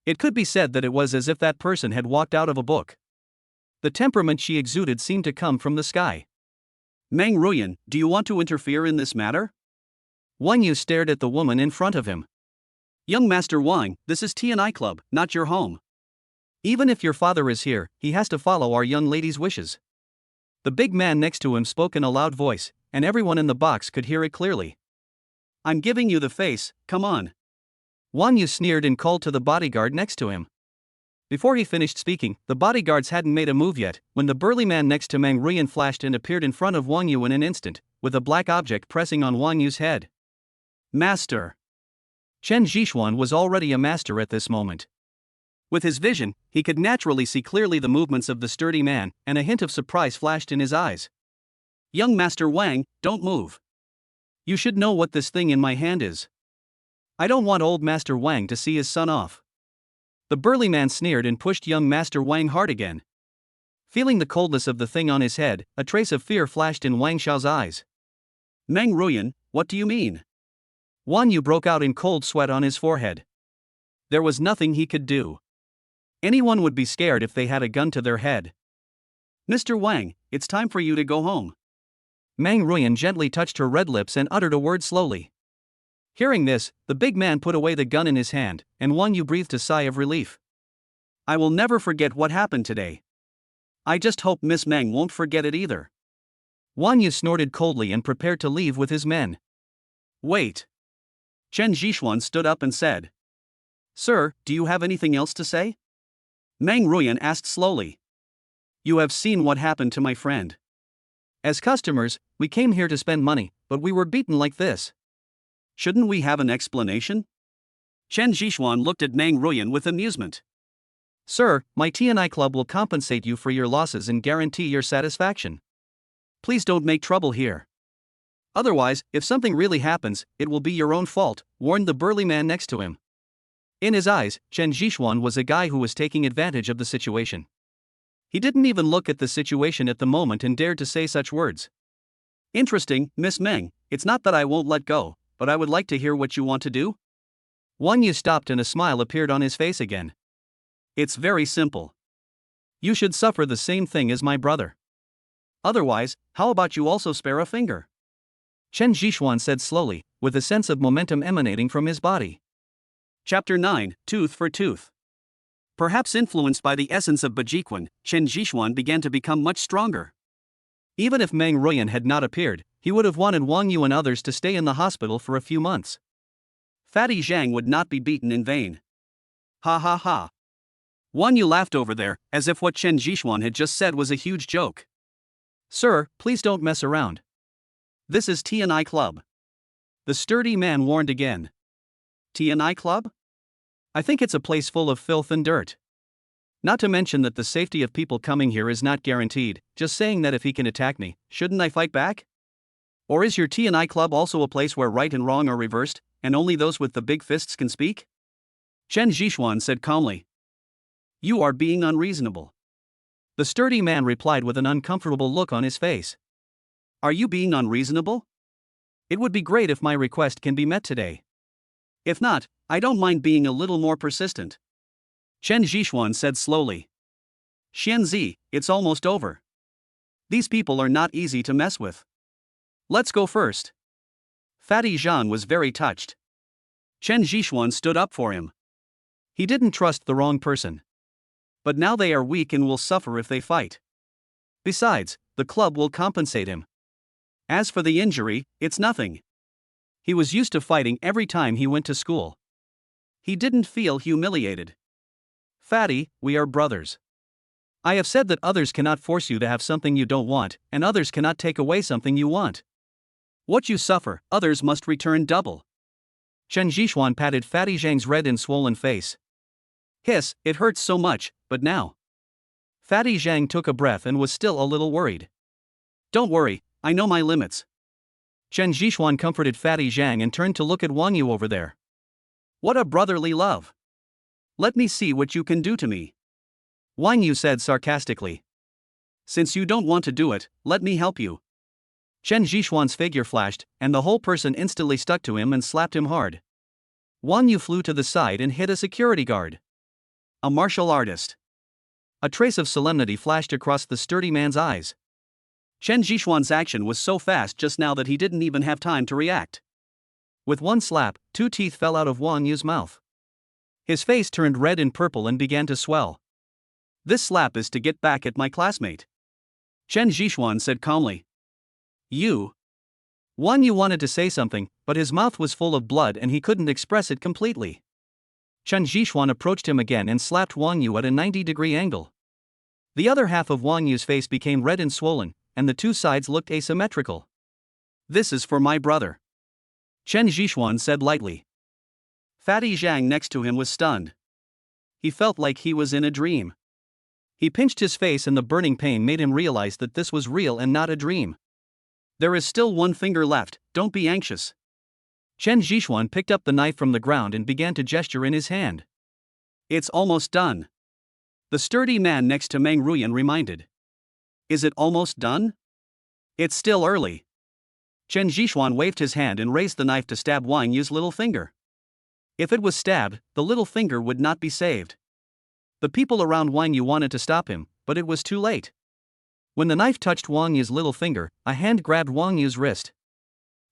It could be said that it was as if that person had walked out of a book. The temperament she exuded seemed to come from the sky. "Meng Ruyan, do you want to interfere in this matter?" Wang Yu stared at the woman in front of him. "Young Master Wang, this is T&I Club, not your home. Even if your father is here, he has to follow our young lady's wishes." The big man next to him spoke in a loud voice, and everyone in the box could hear it clearly. "I'm giving you the face, come on." Wang Yu sneered and called to the bodyguard next to him. Before he finished speaking, the bodyguards hadn't made a move yet, when the burly man next to Meng Ruyan flashed and appeared in front of Wang Yu in an instant, with a black object pressing on Wang Yu's head. "Master." Chen Jixuan was already a master at this moment. With his vision, he could naturally see clearly the movements of the sturdy man, and a hint of surprise flashed in his eyes. "Young Master Wang, don't move. You should know what this thing in my hand is. I don't want old Master Wang to see his son off." The burly man sneered and pushed young Master Wang hard again. Feeling the coldness of the thing on his head, a trace of fear flashed in Wang Xiao's eyes. "Meng Ruyan, what do you mean?" Wang Yu broke out in cold sweat on his forehead. There was nothing he could do. Anyone would be scared if they had a gun to their head. "Mr. Wang, it's time for you to go home." Meng Ruyan gently touched her red lips and uttered a word slowly. Hearing this, the big man put away the gun in his hand, and Wang Yu breathed a sigh of relief. "I will never forget what happened today. I just hope Miss Meng won't forget it either." Wang Yu snorted coldly and prepared to leave with his men. "Wait." Chen Jixuan stood up and said, "Sir, do you have anything else to say?" Meng Ruyan asked slowly. "You have seen what happened to my friend. As customers, we came here to spend money, but we were beaten like this. Shouldn't we have an explanation?" Chen Jixuan looked at Meng Ruyan with amusement. "Sir, my T&I Club will compensate you for your losses and guarantee your satisfaction. Please don't make trouble here. Otherwise, if something really happens, it will be your own fault," warned the burly man next to him. In his eyes, Chen Jixuan was a guy who was taking advantage of the situation. He didn't even look at the situation at the moment and dared to say such words. "Interesting, Miss Meng, it's not that I won't let go, but I would like to hear what you want to do." Wang Yu stopped and a smile appeared on his face again. "It's very simple. You should suffer the same thing as my brother. Otherwise, how about you also spare a finger?" Chen Jixuan said slowly, with a sense of momentum emanating from his body. Chapter 9, Tooth for Tooth. Perhaps influenced by the essence of Bajiquan, Chen Jixuan began to become much stronger. Even if Meng Ruyan had not appeared, he would have wanted Wang Yu and others to stay in the hospital for a few months. Fatty Zhang would not be beaten in vain. Ha ha ha. Wang Yu laughed over there, as if what Chen Jixuan had just said was a huge joke. "Sir, please don't mess around. This is T&I Club." The sturdy man warned again. "T&I Club? I think it's a place full of filth and dirt. Not to mention that the safety of people coming here is not guaranteed, just saying that if he can attack me, shouldn't I fight back? Or is your T&I Club also a place where right and wrong are reversed, and only those with the big fists can speak?" Chen Jixuan said calmly. You are being unreasonable. The sturdy man replied with an uncomfortable look on his face. Are you being unreasonable? It would be great if my request can be met today. If not, I don't mind being a little more persistent. Chen Zhishuan said slowly. Xianzi, it's almost over. These people are not easy to mess with. Let's go first. Fatty Zhang was very touched. Chen Zhishuan stood up for him. He didn't trust the wrong person. But now they are weak and will suffer if they fight. Besides, the club will compensate him. As for the injury, it's nothing. He was used to fighting every time he went to school. He didn't feel humiliated. Fatty, we are brothers. I have said that others cannot force you to have something you don't want, and others cannot take away something you want. What you suffer, others must return double. Chen Zhishuan patted Fatty Zhang's red and swollen face. Hiss, it hurts so much, but now. Fatty Zhang took a breath and was still a little worried. Don't worry, I know my limits. Chen Zhishuan comforted Fatty Zhang and turned to look at Wang Yu over there. What a brotherly love. Let me see what you can do to me. Wang Yu said sarcastically. Since you don't want to do it, let me help you. Chen Zhishuan's figure flashed, and the whole person instantly stuck to him and slapped him hard. Wang Yu flew to the side and hit a security guard. A martial artist. A trace of solemnity flashed across the sturdy man's eyes. Chen Zhishuan's action was so fast just now that he didn't even have time to react. With one slap, 2 teeth fell out of Wang Yu's mouth. His face turned red and purple and began to swell. This slap is to get back at my classmate. Chen Zhishuan said calmly. You. Wang Yu wanted to say something, but his mouth was full of blood and he couldn't express it completely. Chen Zhishuan approached him again and slapped Wang Yu at a 90-degree angle. The other half of Wang Yu's face became red and swollen, and the two sides looked asymmetrical. This is for my brother. Chen Zhishuan said lightly. Fatty Zhang next to him was stunned. He felt like he was in a dream. He pinched his face and the burning pain made him realize that this was real and not a dream. There is still one finger left, don't be anxious. Chen Zhishuan picked up the knife from the ground and began to gesture in his hand. It's almost done. The sturdy man next to Meng Ruyan reminded. Is it almost done? It's still early. Chen Zhishuan waved his hand and raised the knife to stab Wang Yu's little finger. If it was stabbed, the little finger would not be saved. The people around Wang Yu wanted to stop him, but it was too late. When the knife touched Wang Yu's little finger, a hand grabbed Wang Yu's wrist.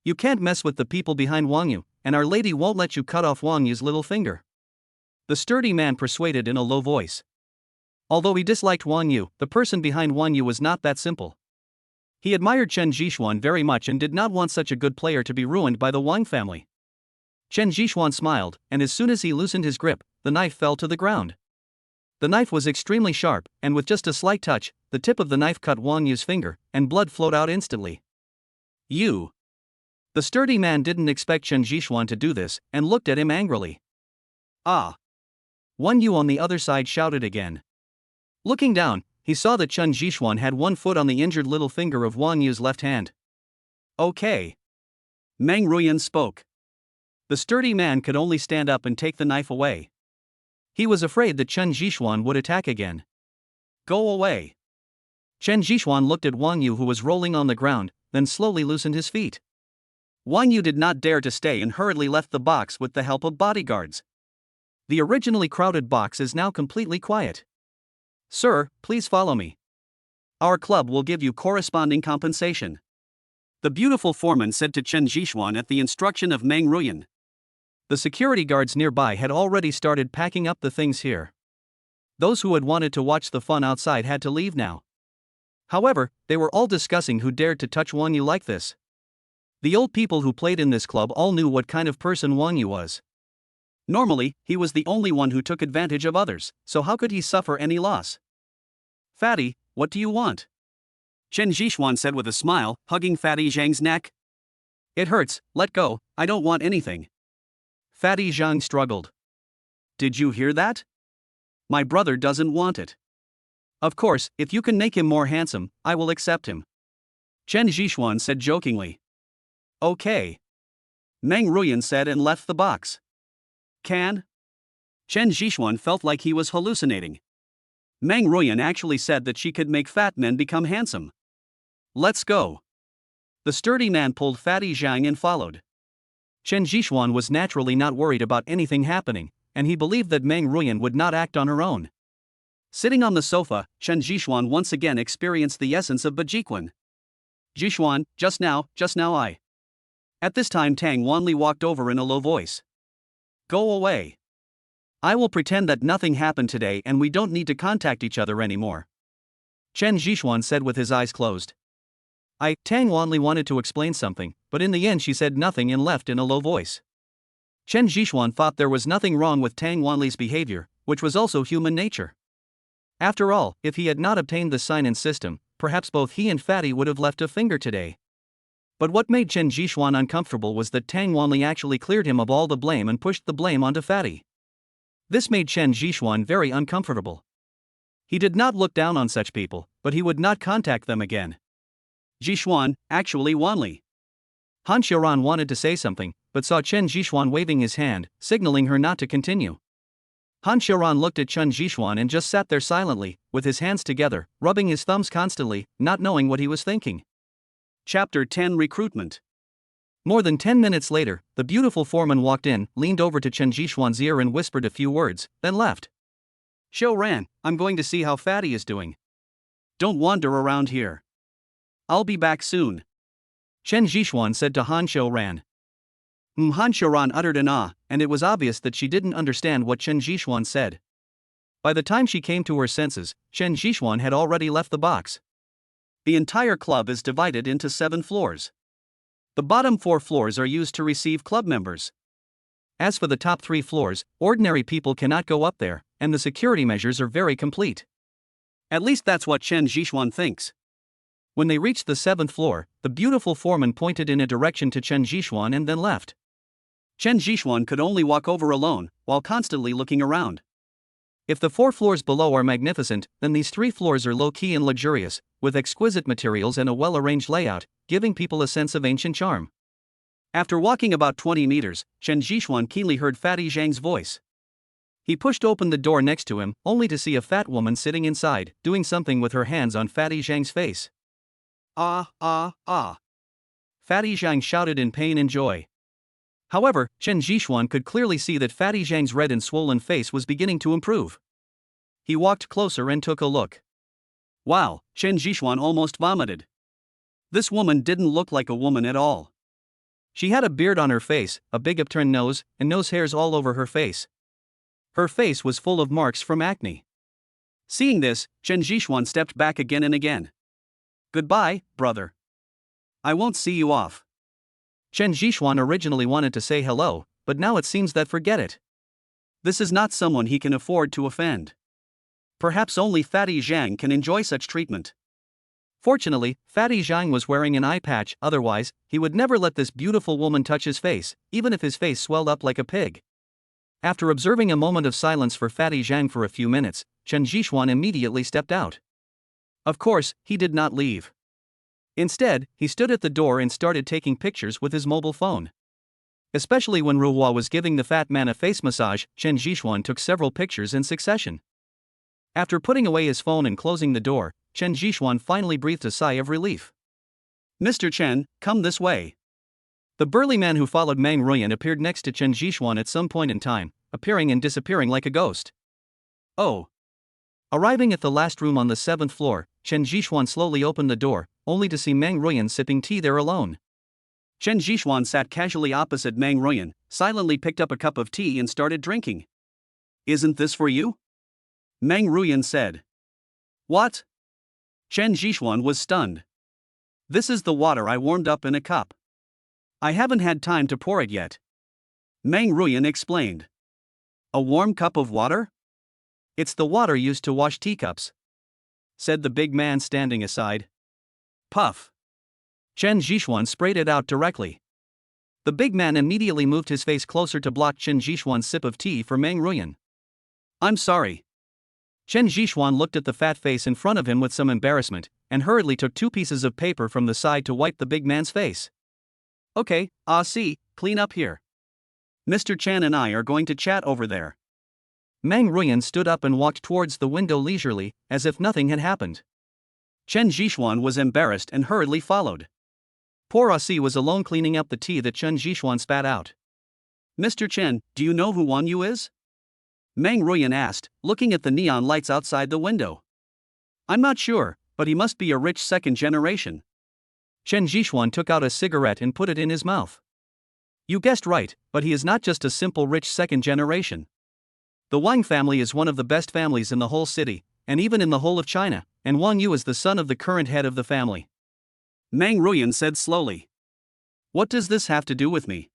You can't mess with the people behind Wang Yu, and Our Lady won't let you cut off Wang Yu's little finger. The sturdy man persuaded in a low voice. Although he disliked Wang Yu, the person behind Wang Yu was not that simple. He admired Chen Zhishuan very much and did not want such a good player to be ruined by the Wang family. Chen Zhishuan smiled, and as soon as he loosened his grip, the knife fell to the ground. The knife was extremely sharp, and with just a slight touch, the tip of the knife cut Wang Yu's finger, and blood flowed out instantly. You. The sturdy man didn't expect Chen Zhishuan to do this, and looked at him angrily. Ah! Wang Yu on the other side shouted again. Looking down, he saw that Chen Zhishuan had one foot on the injured little finger of Wang Yu's left hand. Okay. Meng Ruyan spoke. The sturdy man could only stand up and take the knife away. He was afraid that Chen Zhishuan would attack again. Go away. Chen Zhishuan looked at Wang Yu, who was rolling on the ground, then slowly loosened his feet. Wang Yu did not dare to stay and hurriedly left the box with the help of bodyguards. The originally crowded box is now completely quiet. Sir, please follow me. Our club will give you corresponding compensation. The beautiful foreman said to Chen Zhishuan at the instruction of Meng Ruyan. The security guards nearby had already started packing up the things here. Those who had wanted to watch the fun outside had to leave now. However, they were all discussing who dared to touch Wang Yu like this. The old people who played in this club all knew what kind of person Wang Yu was. Normally, he was the only one who took advantage of others, so how could he suffer any loss? Fatty, what do you want? Chen Zhishuan said with a smile, hugging Fatty Zhang's neck. It hurts, let go, I don't want anything. Fatty Zhang struggled. Did you hear that? My brother doesn't want it. Of course, if you can make him more handsome, I will accept him. Chen Zhishuan said jokingly. Okay. Meng Ruyan said and left the box. Can? Chen Zhishuan felt like he was hallucinating. Meng Ruyan actually said that she could make fat men become handsome. Let's go. The sturdy man pulled Fatty Zhang and followed. Chen Zhishuan was naturally not worried about anything happening, and he believed that Meng Ruyan would not act on her own. Sitting on the sofa, Chen Zhishuan once again experienced the essence of Bajiquan. Zhishuan, just now I. At this time Tang Wanli walked over in a low voice. Go away. I will pretend that nothing happened today and we don't need to contact each other anymore. Chen Zhishuan said with his eyes closed. Tang Wanli wanted to explain something, but in the end she said nothing and left in a low voice. Chen Zhishuan thought there was nothing wrong with Tang Wanli's behavior, which was also human nature. After all, if he had not obtained the sign-in system, perhaps both he and Fatty would have left a finger today. But what made Chen Zhishuan uncomfortable was that Tang Wanli actually cleared him of all the blame and pushed the blame onto Fatty. This made Chen Zhishuan very uncomfortable. He did not look down on such people, but he would not contact them again. Zhishuan, actually Wanli. Han Xiaoran wanted to say something, but saw Chen Zhishuan waving his hand, signaling her not to continue. Han Xiaoran looked at Chen Zhishuan and just sat there silently, with his hands together, rubbing his thumbs constantly, not knowing what he was thinking. Chapter 10 Recruitment. More than 10 minutes later, the beautiful foreman walked in, leaned over to Chen Zhishuan's ear and whispered a few words, then left. Xiaoran, I'm going to see how Fatty is doing. Don't wander around here. I'll be back soon. Chen Zhishuan said to Han Xiaoran. Han Xiaoran uttered an ah, and it was obvious that she didn't understand what Chen Zhishuan said. By the time she came to her senses, Chen Zhishuan had already left the box. The entire club is divided into 7 floors. The bottom 4 floors are used to receive club members. As for the top 3 floors, ordinary people cannot go up there, and the security measures are very complete. At least that's what Chen Zhishuan thinks. When they reached the 7th floor, the beautiful foreman pointed in a direction to Chen Zhishuan and then left. Chen Zhishuan could only walk over alone, while constantly looking around. If the 4 floors below are magnificent, then these 3 floors are low-key and luxurious, with exquisite materials and a well-arranged layout, giving people a sense of ancient charm. After walking about 20 meters, Chen Zhishuan keenly heard Fatty Zhang's voice. He pushed open the door next to him, only to see a fat woman sitting inside, doing something with her hands on Fatty Zhang's face. Ah, ah, ah. Fatty Zhang shouted in pain and joy. However, Chen Zhishuan could clearly see that Fatty Zhang's red and swollen face was beginning to improve. He walked closer and took a look. Wow, Chen Zhishuan almost vomited. This woman didn't look like a woman at all. She had a beard on her face, a big upturned nose, and nose hairs all over her face. Her face was full of marks from acne. Seeing this, Chen Zhishuan stepped back again and again. Goodbye, brother. I won't see you off. Chen Zhishuan originally wanted to say hello, but now it seems that forget it. This is not someone he can afford to offend. Perhaps only Fatty Zhang can enjoy such treatment. Fortunately, Fatty Zhang was wearing an eye patch, otherwise, he would never let this beautiful woman touch his face, even if his face swelled up like a pig. After observing a moment of silence for Fatty Zhang for a few minutes, Chen Zhishuan immediately stepped out. Of course, he did not leave. Instead, he stood at the door and started taking pictures with his mobile phone. Especially when Ruhua was giving the fat man a face massage, Chen Zhishuan took several pictures in succession. After putting away his phone and closing the door, Chen Zhishuan finally breathed a sigh of relief. Mr. Chen, come this way. The burly man who followed Meng Ruyan appeared next to Chen Zhishuan at some point in time, appearing and disappearing like a ghost. Oh. Arriving at the last room on the 7th floor, Chen Zhishuan slowly opened the door, only to see Meng Ruyan sipping tea there alone. Chen Zhishuan sat casually opposite Meng Ruyan, silently picked up a cup of tea and started drinking. Isn't this for you? Meng Ruyan said. What? Chen Zhishuan was stunned. This is the water I warmed up in a cup. I haven't had time to pour it yet. Meng Ruyan explained. A warm cup of water? It's the water used to wash teacups, said the big man standing aside. Puff. Chen Zhishuan sprayed it out directly. The big man immediately moved his face closer to block Chen Zhishuan's sip of tea for Meng Ruyan. I'm sorry. Chen Zhishuan looked at the fat face in front of him with some embarrassment, and hurriedly took 2 pieces of paper from the side to wipe the big man's face. Okay, see, clean up here. Mr. Chan and I are going to chat over there. Meng Ruyan stood up and walked towards the window leisurely, as if nothing had happened. Chen Jixuan was embarrassed and hurriedly followed. Poor Aussie was alone cleaning up the tea that Chen Jixuan spat out. Mr. Chen, do you know who Wang Yu is? Meng Ruyan asked, looking at the neon lights outside the window. I'm not sure, but he must be a rich second generation. Chen Jixuan took out a cigarette and put it in his mouth. You guessed right, but he is not just a simple rich second generation. The Wang family is one of the best families in the whole city, and even in the whole of China, and Wang Yu is the son of the current head of the family. Meng Ruyan said slowly. What does this have to do with me?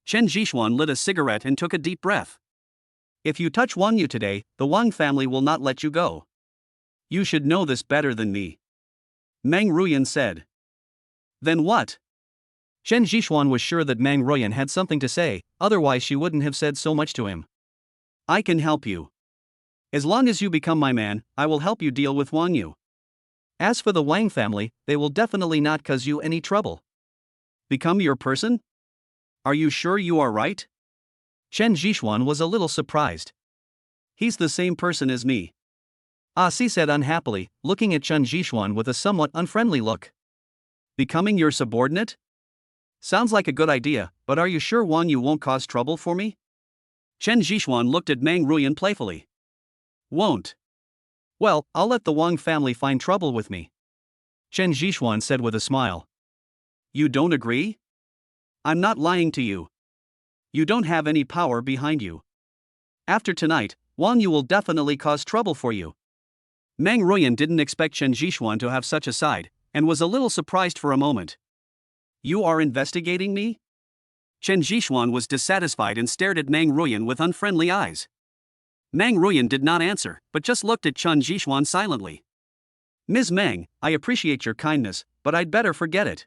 Chen Jixuan lit a cigarette and took a deep breath. If you touch Wang Yu today, the Wang family will not let you go. You should know this better than me. Meng Ruyan said. Then what? Chen Jixuan was sure that Meng Ruyan had something to say, otherwise she wouldn't have said so much to him. I can help you. As long as you become my man, I will help you deal with Wang Yu. As for the Wang family, they will definitely not cause you any trouble. Become your person? Are you sure you are right? Chen Jixuan was a little surprised. He's the same person as me. Si said unhappily, looking at Chen Jixuan with a somewhat unfriendly look. Becoming your subordinate? Sounds like a good idea, but are you sure Wang Yu won't cause trouble for me? Chen Jixuan looked at Meng Ruyan playfully. Won't. Well, I'll let the Wang family find trouble with me. Chen Jixuan said with a smile. You don't agree? I'm not lying to you. You don't have any power behind you. After tonight, Wang Yu will definitely cause trouble for you. Meng Ruyan didn't expect Chen Jixuan to have such a side, and was a little surprised for a moment. You are investigating me? Chen Jixuan was dissatisfied and stared at Meng Ruyan with unfriendly eyes. Meng Ruyan did not answer, but just looked at Chen Jixuan silently. Ms. Meng, I appreciate your kindness, but I'd better forget it.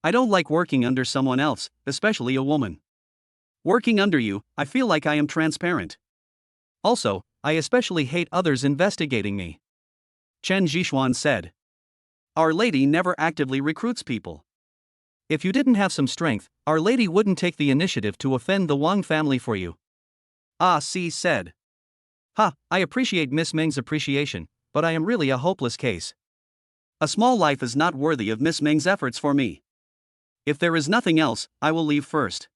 I don't like working under someone else, especially a woman. Working under you, I feel like I am transparent. Also, I especially hate others investigating me. Chen Jixuan said. Our Lady never actively recruits people. If you didn't have some strength, Our Lady wouldn't take the initiative to offend the Wang family for you. Si said. I appreciate Miss Meng's appreciation, but I am really a hopeless case. A small life is not worthy of Miss Meng's efforts for me. If there is nothing else, I will leave first.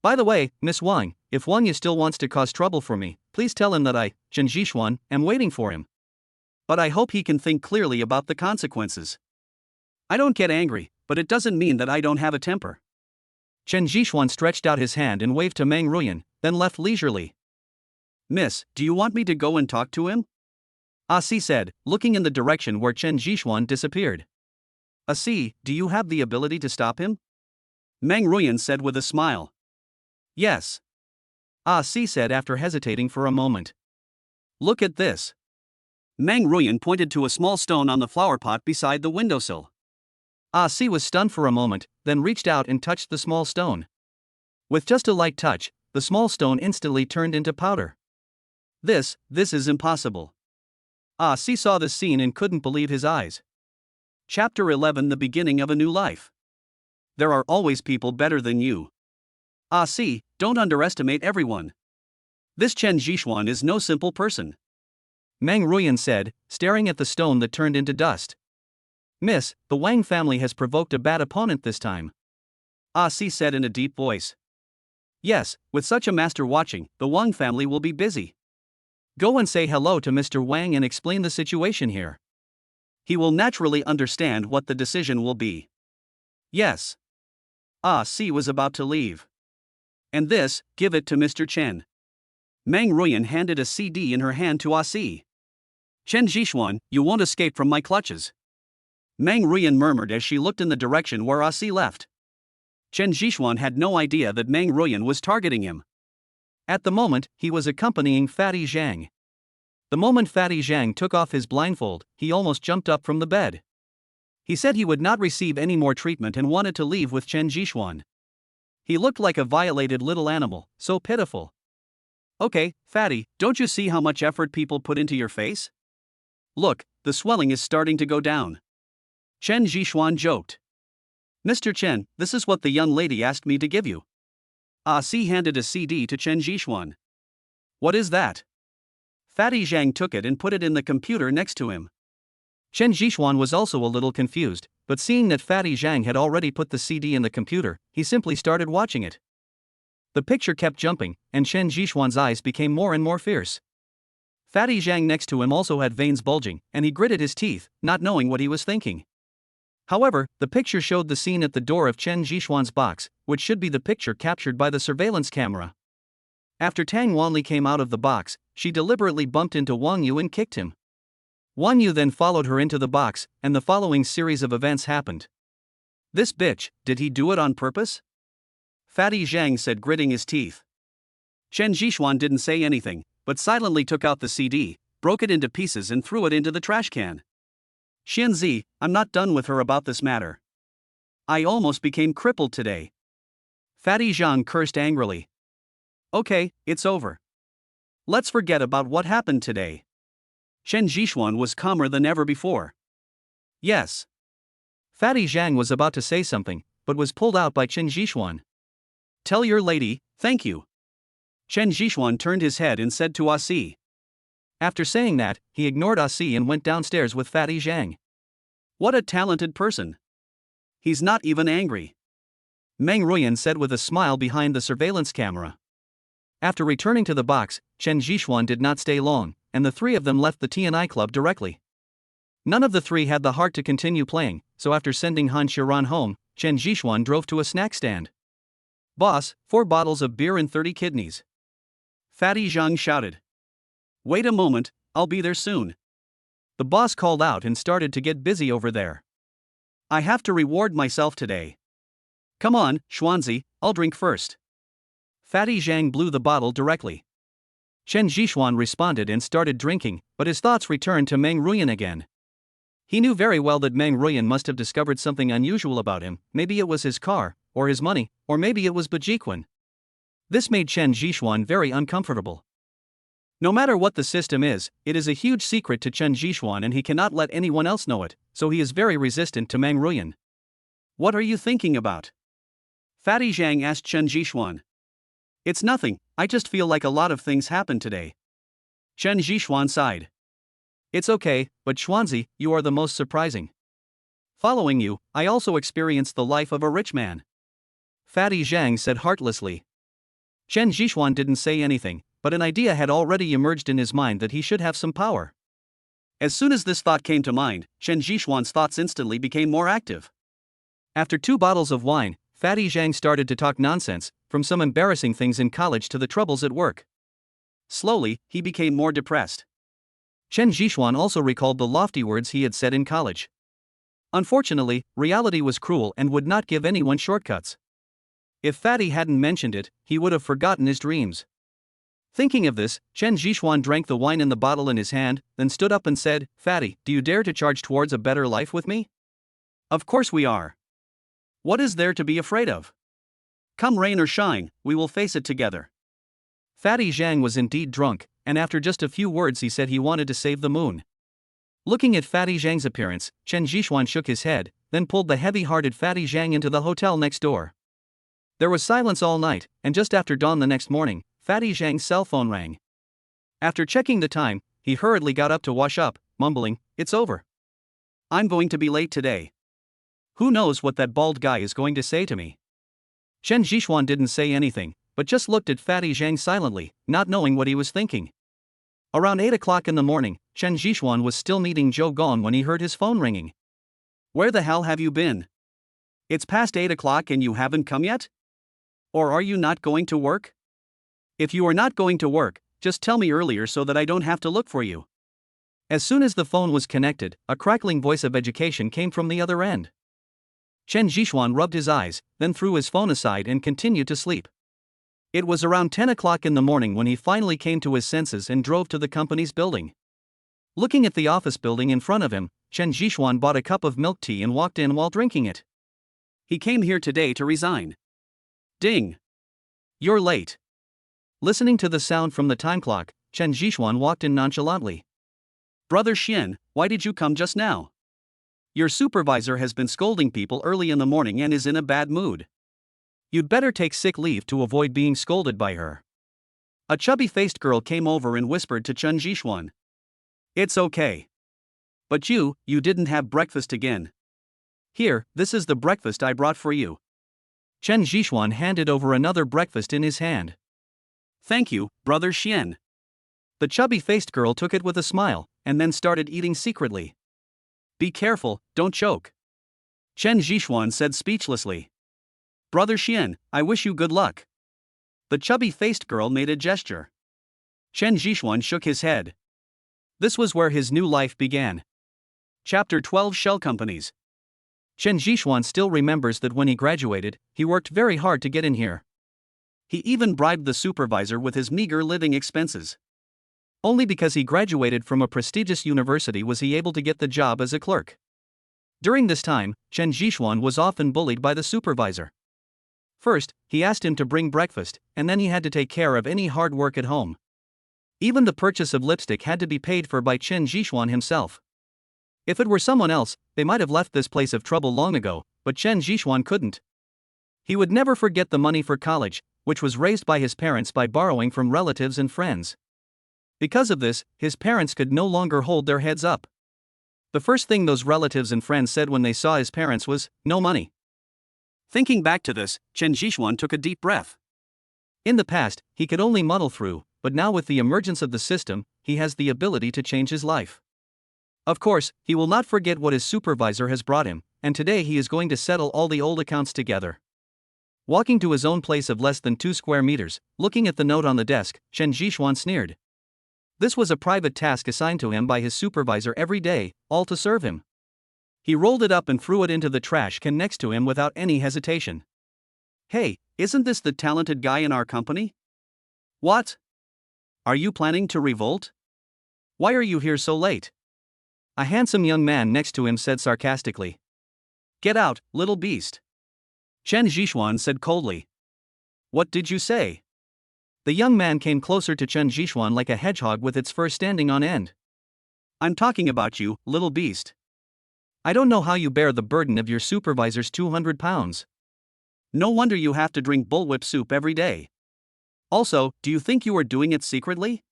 By the way, Miss Wang, if Wang Yu still wants to cause trouble for me, please tell him that I, Chen Jixuan, am waiting for him. But I hope he can think clearly about the consequences. I don't get angry, but it doesn't mean that I don't have a temper. Chen Jixuan stretched out his hand and waved to Meng Ruyan, then left leisurely. Miss, do you want me to go and talk to him? Si said, looking in the direction where Chen Jixuan disappeared. Si, do you have the ability to stop him? Meng Ruyan said with a smile. Yes. Si said after hesitating for a moment. Look at this. Meng Ruyan pointed to a small stone on the flower pot beside the windowsill. Si was stunned for a moment, then reached out and touched the small stone. With just a light touch, the small stone instantly turned into powder. This is impossible. Si saw the scene and couldn't believe his eyes. Chapter 11: The Beginning of a New Life. There are always people better than you. Si, don't underestimate everyone. This Chen Jixuan is no simple person. Meng Ruyan said, staring at the stone that turned into dust. Miss, the Wang family has provoked a bad opponent this time. Si said in a deep voice. Yes, with such a master watching, the Wang family will be busy. Go and say hello to Mr. Wang and explain the situation here. He will naturally understand what the decision will be. Yes. Si was about to leave. And this, give it to Mr. Chen. Meng Ruyan handed a CD in her hand to Si. Chen Jixuan, you won't escape from my clutches. Meng Ruyan murmured as she looked in the direction where Si left. Chen Jixuan had no idea that Meng Ruyan was targeting him. At the moment, he was accompanying Fatty Zhang. The moment Fatty Zhang took off his blindfold, he almost jumped up from the bed. He said he would not receive any more treatment and wanted to leave with Chen Jixuan. He looked like a violated little animal, so pitiful. Okay, Fatty, don't you see how much effort people put into your face? Look, the swelling is starting to go down. Chen Jixuan joked. Mr. Chen, this is what the young lady asked me to give you. Si handed a CD to Chen Jixuan. What is that? Fatty Zhang took it and put it in the computer next to him. Chen Zhishuan was also a little confused, but seeing that Fatty Zhang had already put the CD in the computer, he simply started watching it. The picture kept jumping, and Chen Zhishuan's eyes became more and more fierce. Fatty Zhang next to him also had veins bulging, and he gritted his teeth, not knowing what he was thinking. However, the picture showed the scene at the door of Chen Zhishuan's box, which should be the picture captured by the surveillance camera. After Tang Wanli came out of the box, she deliberately bumped into Wang Yu and kicked him. Wang Yu then followed her into the box, and the following series of events happened. This bitch, did he do it on purpose? Fatty Zhang said, gritting his teeth. Chen Zhishuan didn't say anything, but silently took out the CD, broke it into pieces and threw it into the trash can. Xianzi, I'm not done with her about this matter. I almost became crippled today. Fatty Zhang cursed angrily. Okay, it's over. Let's forget about what happened today. Chen Zhishuan was calmer than ever before. Yes. Fatty Zhang was about to say something, but was pulled out by Chen Zhishuan. Tell your lady, thank you. Chen Zhishuan turned his head and said to Asi. After saying that, he ignored Asi and went downstairs with Fatty Zhang. What a talented person. He's not even angry. Meng Ruyan said with a smile behind the surveillance camera. After returning to the box, Chen Zhishuan did not stay long, and the three of them left the TNI club directly. None of the three had the heart to continue playing, so after sending Han Xiran home, Chen Zhishuan drove to a snack stand. Boss, 4 bottles of beer and 30 kidneys. Fatty Zhang shouted. Wait a moment, I'll be there soon. The boss called out and started to get busy over there. I have to reward myself today. Come on, Xuanzi, I'll drink first. Fatty Zhang blew the bottle directly. Chen Zhishuan responded and started drinking, but his thoughts returned to Meng Ruyan again. He knew very well that Meng Ruyan must have discovered something unusual about him. Maybe it was his car, or his money, or maybe it was Bajiquan. This made Chen Zhishuan very uncomfortable. No matter what the system is, it is a huge secret to Chen Zhishuan and he cannot let anyone else know it, so he is very resistant to Meng Ruyan. What are you thinking about? Fatty Zhang asked Chen Zhishuan. It's nothing, I just feel like a lot of things happened today. Chen Zhishuan sighed. It's okay, but Xuanzi, you are the most surprising. Following you, I also experienced the life of a rich man. Fatty Zhang said heartlessly. Chen Zhishuan didn't say anything, but an idea had already emerged in his mind that he should have some power. As soon as this thought came to mind, Chen Zhishuan's thoughts instantly became more active. After 2 bottles of wine, Fatty Zhang started to talk nonsense, from some embarrassing things in college to the troubles at work. Slowly, he became more depressed. Chen Zhishuan also recalled the lofty words he had said in college. Unfortunately, reality was cruel and would not give anyone shortcuts. If Fatty hadn't mentioned it, he would have forgotten his dreams. Thinking of this, Chen Zhishuan drank the wine in the bottle in his hand, then stood up and said, Fatty, do you dare to charge towards a better life with me? Of course we are. What is there to be afraid of? Come rain or shine, we will face it together. Fatty Zhang was indeed drunk, and after just a few words he said he wanted to save the moon. Looking at Fatty Zhang's appearance, Chen Zhishuan shook his head, then pulled the heavy-hearted Fatty Zhang into the hotel next door. There was silence all night, and just after dawn the next morning, Fatty Zhang's cell phone rang. After checking the time, he hurriedly got up to wash up, mumbling, "It's over. I'm going to be late today. Who knows what that bald guy is going to say to me?" Chen Zhishuan didn't say anything, but just looked at Fatty Zhang silently, not knowing what he was thinking. Around 8 o'clock in the morning, Chen Zhishuan was still meeting Zhou Gong when he heard his phone ringing. Where the hell have you been? It's past 8 o'clock and you haven't come yet? Or are you not going to work? If you are not going to work, just tell me earlier so that I don't have to look for you. As soon as the phone was connected, a crackling voice of education came from the other end. Chen Zhishuan rubbed his eyes, then threw his phone aside and continued to sleep. It was around 10 o'clock in the morning when he finally came to his senses and drove to the company's building. Looking at the office building in front of him, Chen Zhishuan bought a cup of milk tea and walked in while drinking it. He came here today to resign. Ding. You're late. Listening to the sound from the time clock, Chen Zhishuan walked in nonchalantly. Brother Xian, why did you come just now? Your supervisor has been scolding people early in the morning and is in a bad mood. You'd better take sick leave to avoid being scolded by her. A chubby-faced girl came over and whispered to Chen Jishuan. It's okay. But you didn't have breakfast again. Here, this is the breakfast I brought for you. Chen Jishuan handed over another breakfast in his hand. Thank you, Brother Xian. The chubby-faced girl took it with a smile, and then started eating secretly. Be careful, don't choke. Chen Jishuan said speechlessly. Brother Xian, I wish you good luck. The chubby-faced girl made a gesture. Chen Jishuan shook his head. This was where his new life began. Chapter 12 Shell Companies. Chen Jishuan still remembers that when he graduated, he worked very hard to get in here. He even bribed the supervisor with his meager living expenses. Only because he graduated from a prestigious university was he able to get the job as a clerk. During this time, Chen Jishuan was often bullied by the supervisor. First, he asked him to bring breakfast, and then he had to take care of any hard work at home. Even the purchase of lipstick had to be paid for by Chen Jishuan himself. If it were someone else, they might have left this place of trouble long ago, but Chen Jishuan couldn't. He would never forget the money for college, which was raised by his parents by borrowing from relatives and friends. Because of this, his parents could no longer hold their heads up. The first thing those relatives and friends said when they saw his parents was, "No money." Thinking back to this, Chen Jishuan took a deep breath. In the past, he could only muddle through, but now with the emergence of the system, he has the ability to change his life. Of course, he will not forget what his supervisor has brought him, and today he is going to settle all the old accounts together. Walking to his own place of less than 2 square meters, looking at the note on the desk, Chen Jishuan sneered. This was a private task assigned to him by his supervisor every day, all to serve him. He rolled it up and threw it into the trash can next to him without any hesitation. Hey, isn't this the talented guy in our company? What? Are you planning to revolt? Why are you here so late? A handsome young man next to him said sarcastically. Get out, little beast. Chen Jishuan said coldly. What did you say? The young man came closer to Chen Jishuan like a hedgehog with its fur standing on end. I'm talking about you, little beast. I don't know how you bear the burden of your supervisor's 200 pounds. No wonder you have to drink bullwhip soup every day. Also, do you think you are doing it secretly?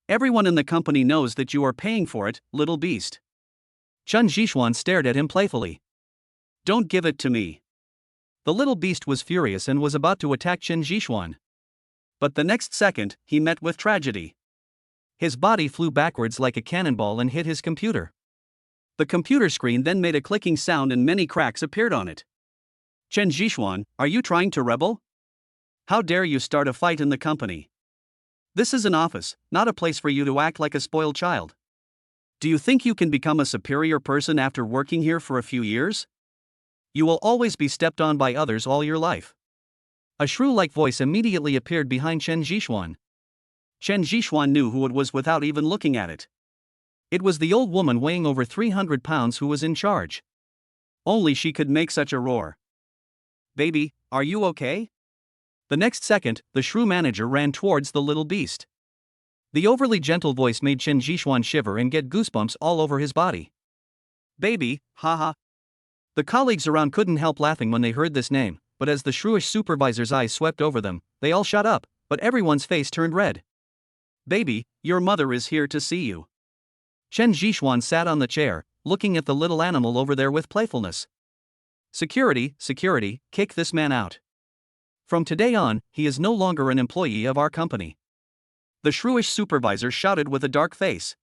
Everyone in the company knows that you are paying for it, little beast. Chen Jishuan stared at him playfully. Don't give it to me. The little beast was furious and was about to attack Chen Jishuan. But the next second, he met with tragedy. His body flew backwards like a cannonball and hit his computer. The computer screen then made a clicking sound and many cracks appeared on it. Chen Jishuan, are you trying to rebel? How dare you start a fight in the company? This is an office, not a place for you to act like a spoiled child. Do you think you can become a superior person after working here for a few years? You will always be stepped on by others all your life. A shrew-like voice immediately appeared behind Chen Jishuan. Chen Jishuan knew who it was without even looking at it. It was the old woman weighing over 300 pounds who was in charge. Only she could make such a roar. Baby, are you okay? The next second, the shrew manager ran towards the little beast. The overly gentle voice made Chen Jishuan shiver and get goosebumps all over his body. Baby, haha. The colleagues around couldn't help laughing when they heard this name, but as the shrewish supervisor's eyes swept over them, they all shut up, but everyone's face turned red. Baby, your mother is here to see you. Chen Jishuan sat on the chair, looking at the little animal over there with playfulness. Security, security, kick this man out. From today on, he is no longer an employee of our company. The shrewish supervisor shouted with a dark face.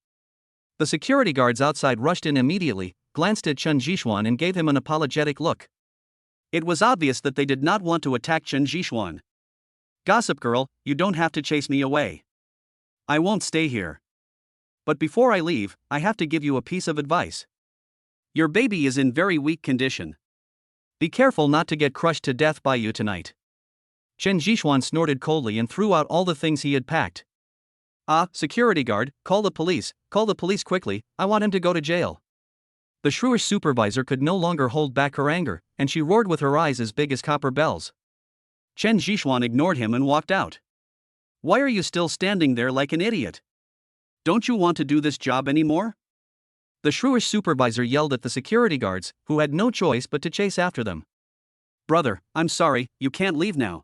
The security guards outside rushed in immediately, glanced at Chen Jishuan and gave him an apologetic look. It was obvious that they did not want to attack Chen Jishuan. Gossip girl, you don't have to chase me away. I won't stay here. But before I leave, I have to give you a piece of advice. Your baby is in very weak condition. Be careful not to get crushed to death by you tonight. Chen Jishuan snorted coldly and threw out all the things he had packed. Security guard, call the police quickly, I want him to go to jail. The shrewish supervisor could no longer hold back her anger, and she roared with her eyes as big as copper bells. Chen Jishuan ignored him and walked out. Why are you still standing there like an idiot? Don't you want to do this job anymore? The shrewish supervisor yelled at the security guards, who had no choice but to chase after them. Brother, I'm sorry, you can't leave now.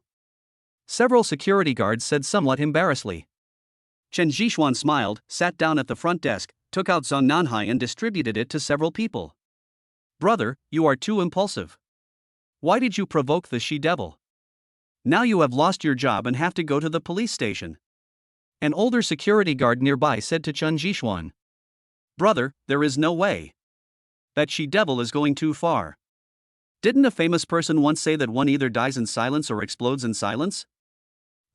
Several security guards said somewhat embarrassedly. Chen Zhishuan smiled, sat down at the front desk, took out Zhong Nanhai and distributed it to several people. Brother, you are too impulsive. Why did you provoke the she-devil? Now you have lost your job and have to go to the police station. An older security guard nearby said to Chen Zhishuan. Brother, there is no way. That she-devil is going too far. Didn't a famous person once say that one either dies in silence or explodes in silence?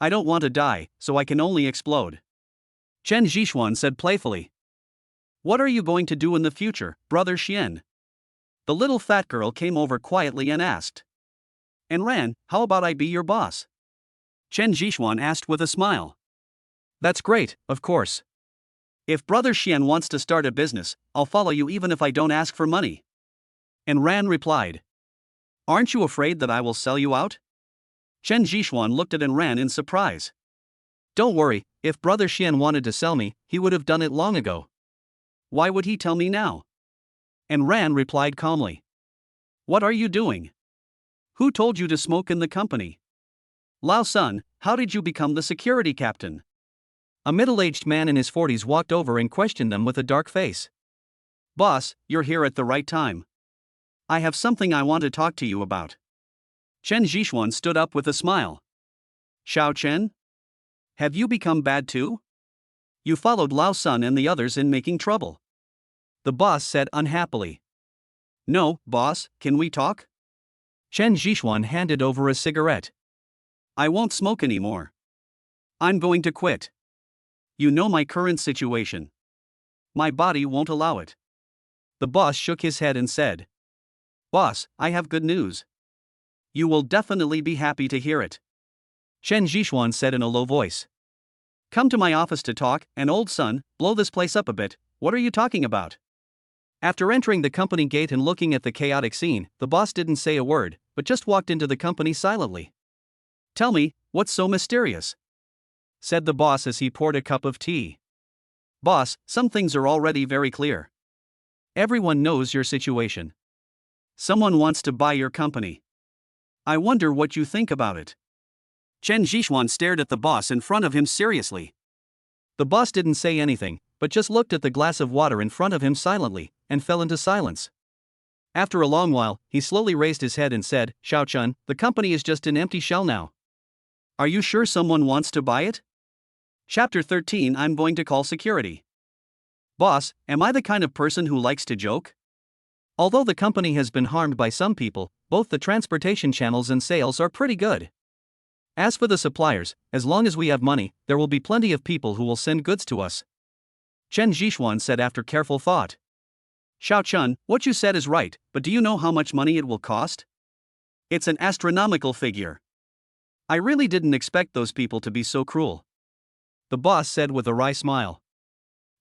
I don't want to die, so I can only explode. Chen Zhishuan said playfully. What are you going to do in the future, Brother Xian? The little fat girl came over quietly and asked. And Ran, how about I be your boss? Chen Zhishuan asked with a smile. That's great, of course. If Brother Xian wants to start a business, I'll follow you even if I don't ask for money. And Ran replied. Aren't you afraid that I will sell you out? Chen Zhishuan looked at Ran in surprise. Don't worry, if Brother Xian wanted to sell me, he would have done it long ago. Why would he tell me now? And Ran replied calmly. What are you doing? Who told you to smoke in the company? Lao Sun, how did you become the security captain? A middle-aged man in his 40s walked over and questioned them with a dark face. Boss, you're here at the right time. I have something I want to talk to you about. Chen Zhishuan stood up with a smile. Xiao Chen? Have you become bad too? You followed Lao Sun and the others in making trouble. The boss said unhappily. No, boss, can we talk? Chen Zhishuan handed over a cigarette. I won't smoke anymore. I'm going to quit. You know my current situation. My body won't allow it. The boss shook his head and said. Boss, I have good news. You will definitely be happy to hear it. Chen Zhishuan said in a low voice. Come to my office to talk, and old son, blow this place up a bit. What are you talking about? After entering the company gate and looking at the chaotic scene, the boss didn't say a word, but just walked into the company silently. Tell me, what's so mysterious? Said the boss as he poured a cup of tea. Boss, some things are already very clear. Everyone knows your situation. Someone wants to buy your company. I wonder what you think about it. Chen Zhishuan stared at the boss in front of him seriously. The boss didn't say anything, but just looked at the glass of water in front of him silently, and fell into silence. After a long while, he slowly raised his head and said, Xiao Chun, the company is just an empty shell now. Are you sure someone wants to buy it? Chapter 13 I'm going to call security. Boss, am I the kind of person who likes to joke? Although the company has been harmed by some people, both the transportation channels and sales are pretty good. As for the suppliers, as long as we have money, there will be plenty of people who will send goods to us. Chen Zhishuan said after careful thought. Xiao Chun, what you said is right, but do you know how much money it will cost? It's an astronomical figure. I really didn't expect those people to be so cruel. The boss said with a wry smile.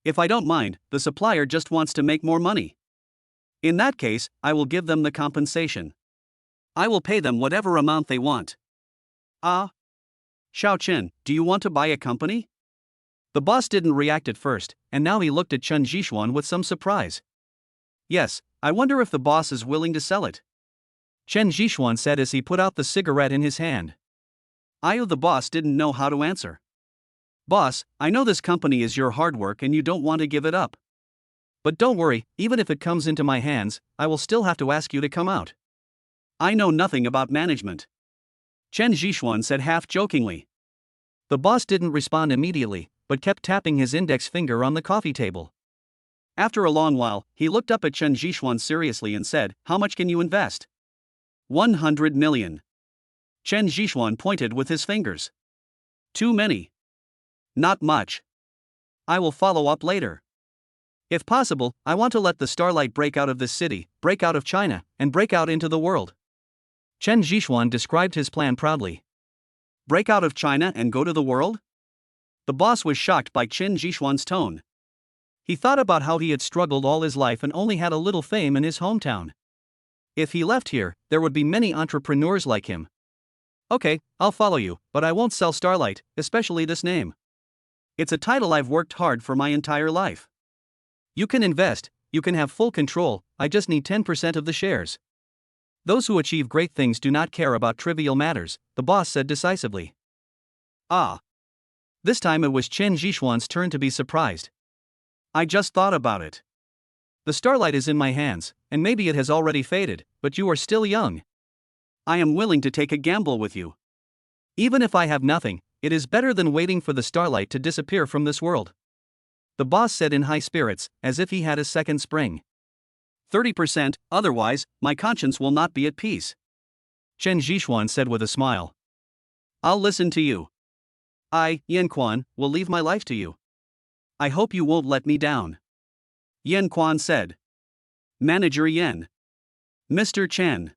If I don't mind, the supplier just wants to make more money. In that case, I will give them the compensation. I will pay them whatever amount they want. Xiao Chen, do you want to buy a company? The boss didn't react at first, and now he looked at Chen Zhishuan with some surprise. Yes, I wonder if the boss is willing to sell it. Chen Zhishuan said as he put out the cigarette in his hand. The boss didn't know how to answer. Boss, I know this company is your hard work and you don't want to give it up. But don't worry, even if it comes into my hands, I will still have to ask you to come out. I know nothing about management. Chen Zhishuan said half-jokingly. The boss didn't respond immediately, but kept tapping his index finger on the coffee table. After a long while, he looked up at Chen Zhishuan seriously and said, How much can you invest? 100 million. Chen Zhishuan pointed with his fingers. Too many. Not much. I will follow up later. If possible, I want to let the starlight break out of this city, break out of China, and break out into the world. Chen Zhishuan described his plan proudly. Break out of China and go to the world? The boss was shocked by Chen Zhishuan's tone. He thought about how he had struggled all his life and only had a little fame in his hometown. If he left here, there would be many entrepreneurs like him. Okay, I'll follow you, but I won't sell Starlight, especially this name. It's a title I've worked hard for my entire life. You can invest, you can have full control, I just need 10% of the shares. Those who achieve great things do not care about trivial matters, the boss said decisively. Ah. This time it was Chen Zhishuan's turn to be surprised. I just thought about it. The starlight is in my hands, and maybe it has already faded, but you are still young. I am willing to take a gamble with you. Even if I have nothing, it is better than waiting for the starlight to disappear from this world. The boss said in high spirits, as if he had a second spring. 30%, otherwise, my conscience will not be at peace. Chen Zhishuan said with a smile. I'll listen to you. I, Yan Quan, will leave my life to you. I hope you won't let me down. Yan Quan said. Manager Yan. Mr. Chen.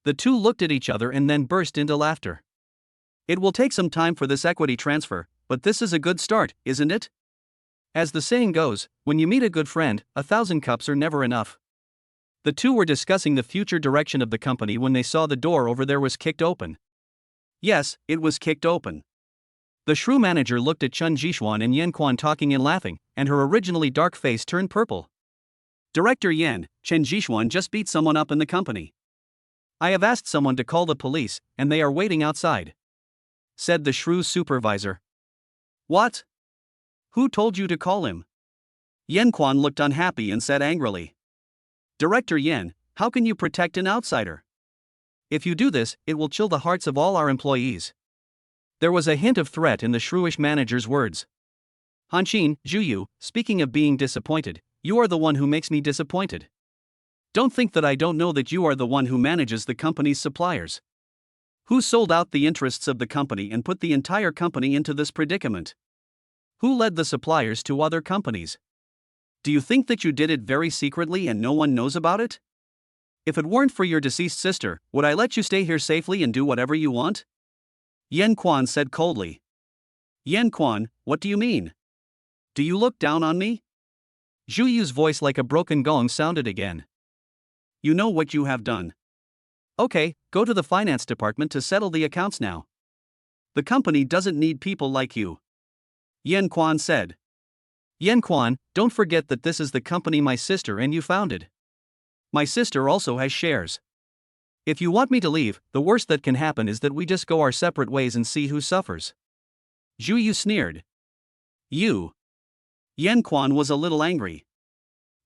The two looked at each other and then burst into laughter. It will take some time for this equity transfer, but this is a good start, isn't it? As the saying goes, when you meet a good friend, 1,000 cups are never enough. The two were discussing the future direction of the company when they saw the door over there was kicked open. Yes, it was kicked open. The shrew manager looked at Chen Zhishuan and Yan Quan talking and laughing, and her originally dark face turned purple. Director Yan, Chen Zhishuan just beat someone up in the company. I have asked someone to call the police, and they are waiting outside, said the shrew's supervisor. What? Who told you to call him? Yan Quan looked unhappy and said angrily. Director Yan, how can you protect an outsider? If you do this, it will chill the hearts of all our employees. There was a hint of threat in the shrewish manager's words. Hanqin, Zhu, speaking of being disappointed, you are the one who makes me disappointed. Don't think that I don't know that you are the one who manages the company's suppliers. Who sold out the interests of the company and put the entire company into this predicament? Who led the suppliers to other companies? Do you think that you did it very secretly and no one knows about it? If it weren't for your deceased sister, would I let you stay here safely and do whatever you want? Yan Quan said coldly. Yan Quan, what do you mean? Do you look down on me? Zhu Yu's voice like a broken gong sounded again. You know what you have done. Okay, go to the finance department to settle the accounts now. The company doesn't need people like you. Yan Quan said. Yan Quan, don't forget that this is the company my sister and you founded. My sister also has shares. If you want me to leave, the worst that can happen is that we just go our separate ways and see who suffers. Zhu Yu sneered. You. Yan Quan was a little angry.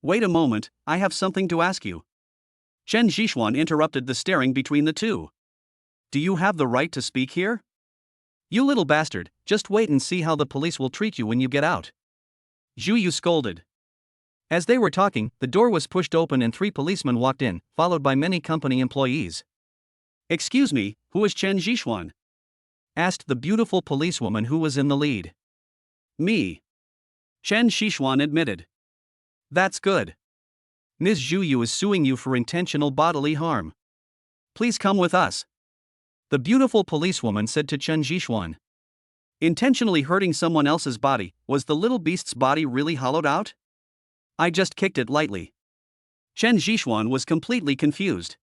Wait a moment, I have something to ask you. Chen Zhishuan interrupted the staring between the two. Do you have the right to speak here? You little bastard, just wait and see how the police will treat you when you get out. Zhu Yu scolded. As they were talking, the door was pushed open and 3 policemen walked in, followed by many company employees. Excuse me, who is Chen Zhishuan? Asked the beautiful policewoman who was in the lead. Me. Chen Zhishuan admitted. That's good. Ms. Zhu Yu is suing you for intentional bodily harm. Please come with us. The beautiful policewoman said to Chen Zhishuan. Intentionally hurting someone else's body, was the little beast's body really hollowed out? I just kicked it lightly. Chen Zhishuan was completely confused.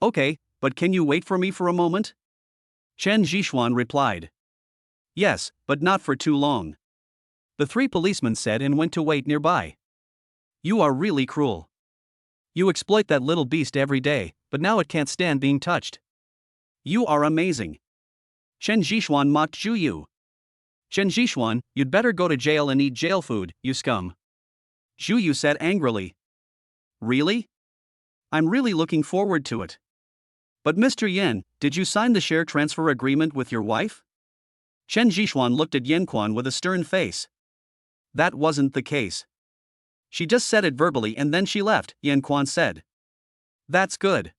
Okay, but can you wait for me for a moment? Chen Zhishuan replied. Yes, but not for too long. The 3 policemen said and went to wait nearby. You are really cruel. You exploit that little beast every day, but now it can't stand being touched. You are amazing. Chen Zhishuan mocked Zhu Yu. Chen Zhishuan, you'd better go to jail and eat jail food, you scum. Zhu Yu said angrily. Really? I'm really looking forward to it. But Mr. Yan, did you sign the share transfer agreement with your wife? Chen Zhishuan looked at Yan Quan with a stern face. That wasn't the case. She just said it verbally and then she left, Yan Quan said. That's good.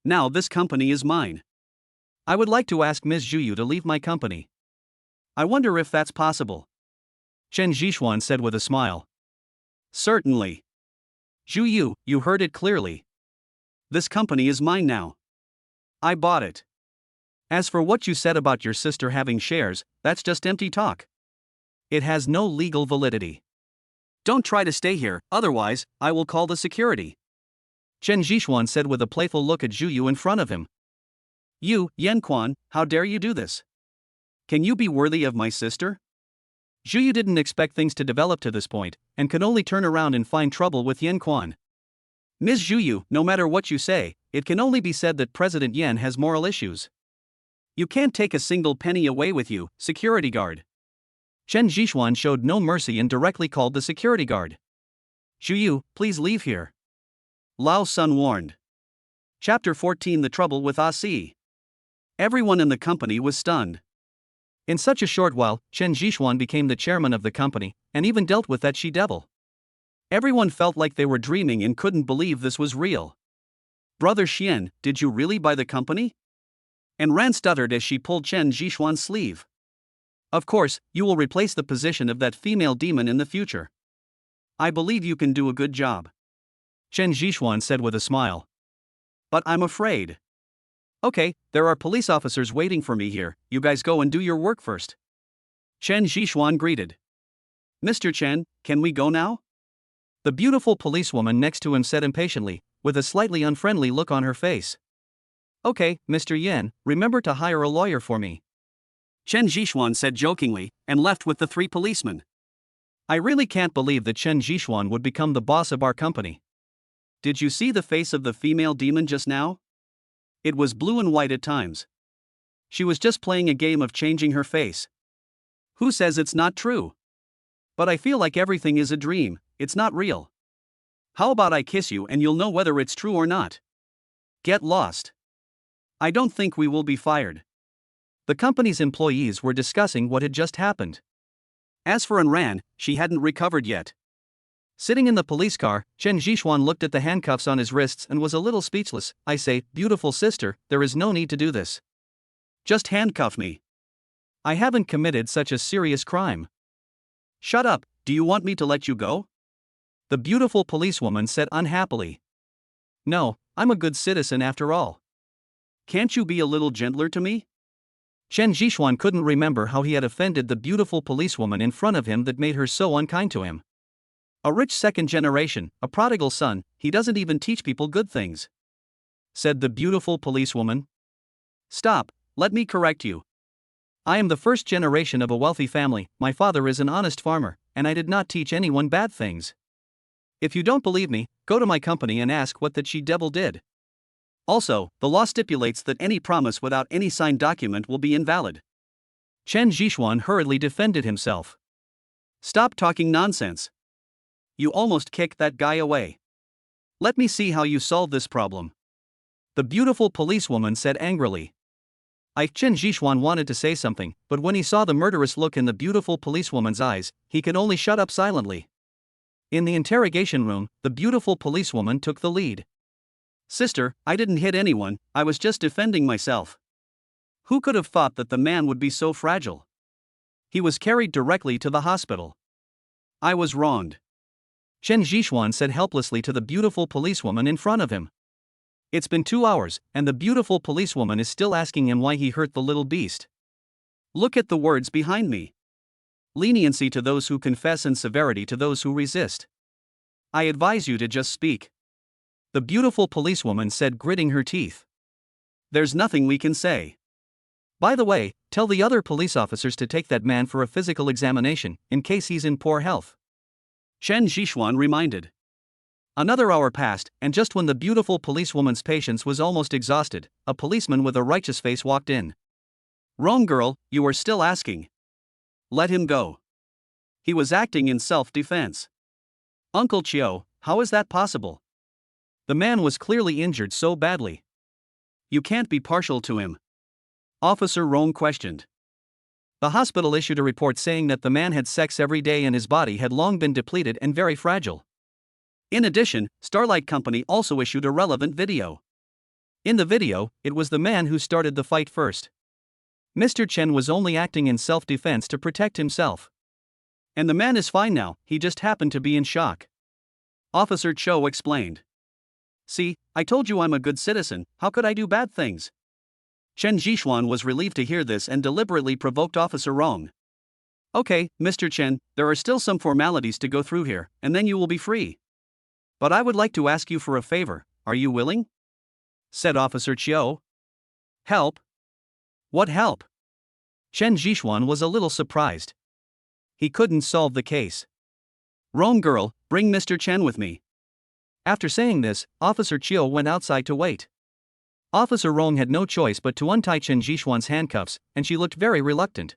Now this company is mine. I would like to ask Ms. Zhu Yu to leave my company. I wonder if that's possible. Chen Zhishuan said with a smile. Certainly. Zhu Yu, you heard it clearly. This company is mine now. I bought it. As for what you said about your sister having shares, that's just empty talk. It has no legal validity. Don't try to stay here, otherwise, I will call the security. Chen Zhishuan said with a playful look at Zhu Yu in front of him. You, Yan Quan, how dare you do this? Can you be worthy of my sister? Zhu Yu didn't expect things to develop to this point, and could only turn around and find trouble with Yan Quan. Ms. Zhu Yu, no matter what you say, it can only be said that President Yan has moral issues. You can't take a single penny away with you, security guard. Chen Zhishuan showed no mercy and directly called the security guard. Zhu Yu, please leave here. Lao Sun warned. Chapter 14 The Trouble with Asi. Everyone in the company was stunned. In such a short while, Chen Zhishuan became the chairman of the company, and even dealt with that she-devil. Everyone felt like they were dreaming and couldn't believe this was real. Brother Xian, did you really buy the company? And Ran stuttered as she pulled Chen Zhishuan's sleeve. Of course, you will replace the position of that female demon in the future. I believe you can do a good job. Chen Zhishuan said with a smile. But I'm afraid. Okay, there are police officers waiting for me here, you guys go and do your work first. Chen Zhishuan greeted. Mr. Chen, can we go now? The beautiful policewoman next to him said impatiently, with a slightly unfriendly look on her face. Okay, Mr. Yan, remember to hire a lawyer for me. Chen Zhishuan said jokingly, and left with the 3 policemen. I really can't believe that Chen Zhishuan would become the boss of our company. Did you see the face of the female demon just now? It was blue and white at times. She was just playing a game of changing her face. Who says it's not true? But I feel like everything is a dream, it's not real. How about I kiss you and you'll know whether it's true or not? Get lost. I don't think we will be fired. The company's employees were discussing what had just happened. As for Ran, she hadn't recovered yet. Sitting in the police car, Chen Zhishuan looked at the handcuffs on his wrists and was a little speechless. I say, beautiful sister, there is no need to do this. Just handcuff me. I haven't committed such a serious crime. Shut up, do you want me to let you go? The beautiful policewoman said unhappily. No, I'm a good citizen after all. Can't you be a little gentler to me? Chen Zhishuan couldn't remember how he had offended the beautiful policewoman in front of him that made her so unkind to him. A rich second generation, a prodigal son, he doesn't even teach people good things, said the beautiful policewoman. Stop, let me correct you. I am the first generation of a wealthy family, my father is an honest farmer, and I did not teach anyone bad things. If you don't believe me, go to my company and ask what that she-devil did. Also, the law stipulates that any promise without any signed document will be invalid. Chen Zhishuan hurriedly defended himself. Stop talking nonsense. You almost kicked that guy away. Let me see how you solve this problem. The beautiful policewoman said angrily. Chen Zhishuan wanted to say something, but when he saw the murderous look in the beautiful policewoman's eyes, he could only shut up silently. In the interrogation room, the beautiful policewoman took the lead. Sister, I didn't hit anyone, I was just defending myself. Who could have thought that the man would be so fragile? He was carried directly to the hospital. I was wronged. Chen Zhishuan said helplessly to the beautiful policewoman in front of him. It's been 2 hours, and the beautiful policewoman is still asking him why he hurt the little beast. Look at the words behind me. Leniency to those who confess and severity to those who resist. I advise you to just speak. The beautiful policewoman said, gritting her teeth. There's nothing we can say. By the way, tell the other police officers to take that man for a physical examination, in case he's in poor health. Chen Zhishuan reminded. Another hour passed, and just when the beautiful policewoman's patience was almost exhausted, a policeman with a righteous face walked in. Wrong girl, you are still asking. Let him go. He was acting in self-defense. Uncle Chiu, how is that possible? The man was clearly injured so badly. You can't be partial to him. Officer Rong questioned. The hospital issued a report saying that the man had sex every day and his body had long been depleted and very fragile. In addition, Starlight Company also issued a relevant video. In the video, it was the man who started the fight first. Mr. Chen was only acting in self-defense to protect himself. And the man is fine now, he just happened to be in shock. Officer Cho explained. See, I told you I'm a good citizen, how could I do bad things? Chen Zhishuan was relieved to hear this and deliberately provoked Officer Rong. Okay, Mr. Chen, there are still some formalities to go through here, and then you will be free. But I would like to ask you for a favor, are you willing? Said Officer Chiu. Help? What help? Chen Zhishuan was a little surprised. He couldn't solve the case. Wrong girl, bring Mr. Chen with me. After saying this, Officer Chiu went outside to wait. Officer Rong had no choice but to untie Chen Jixuan's handcuffs, and she looked very reluctant.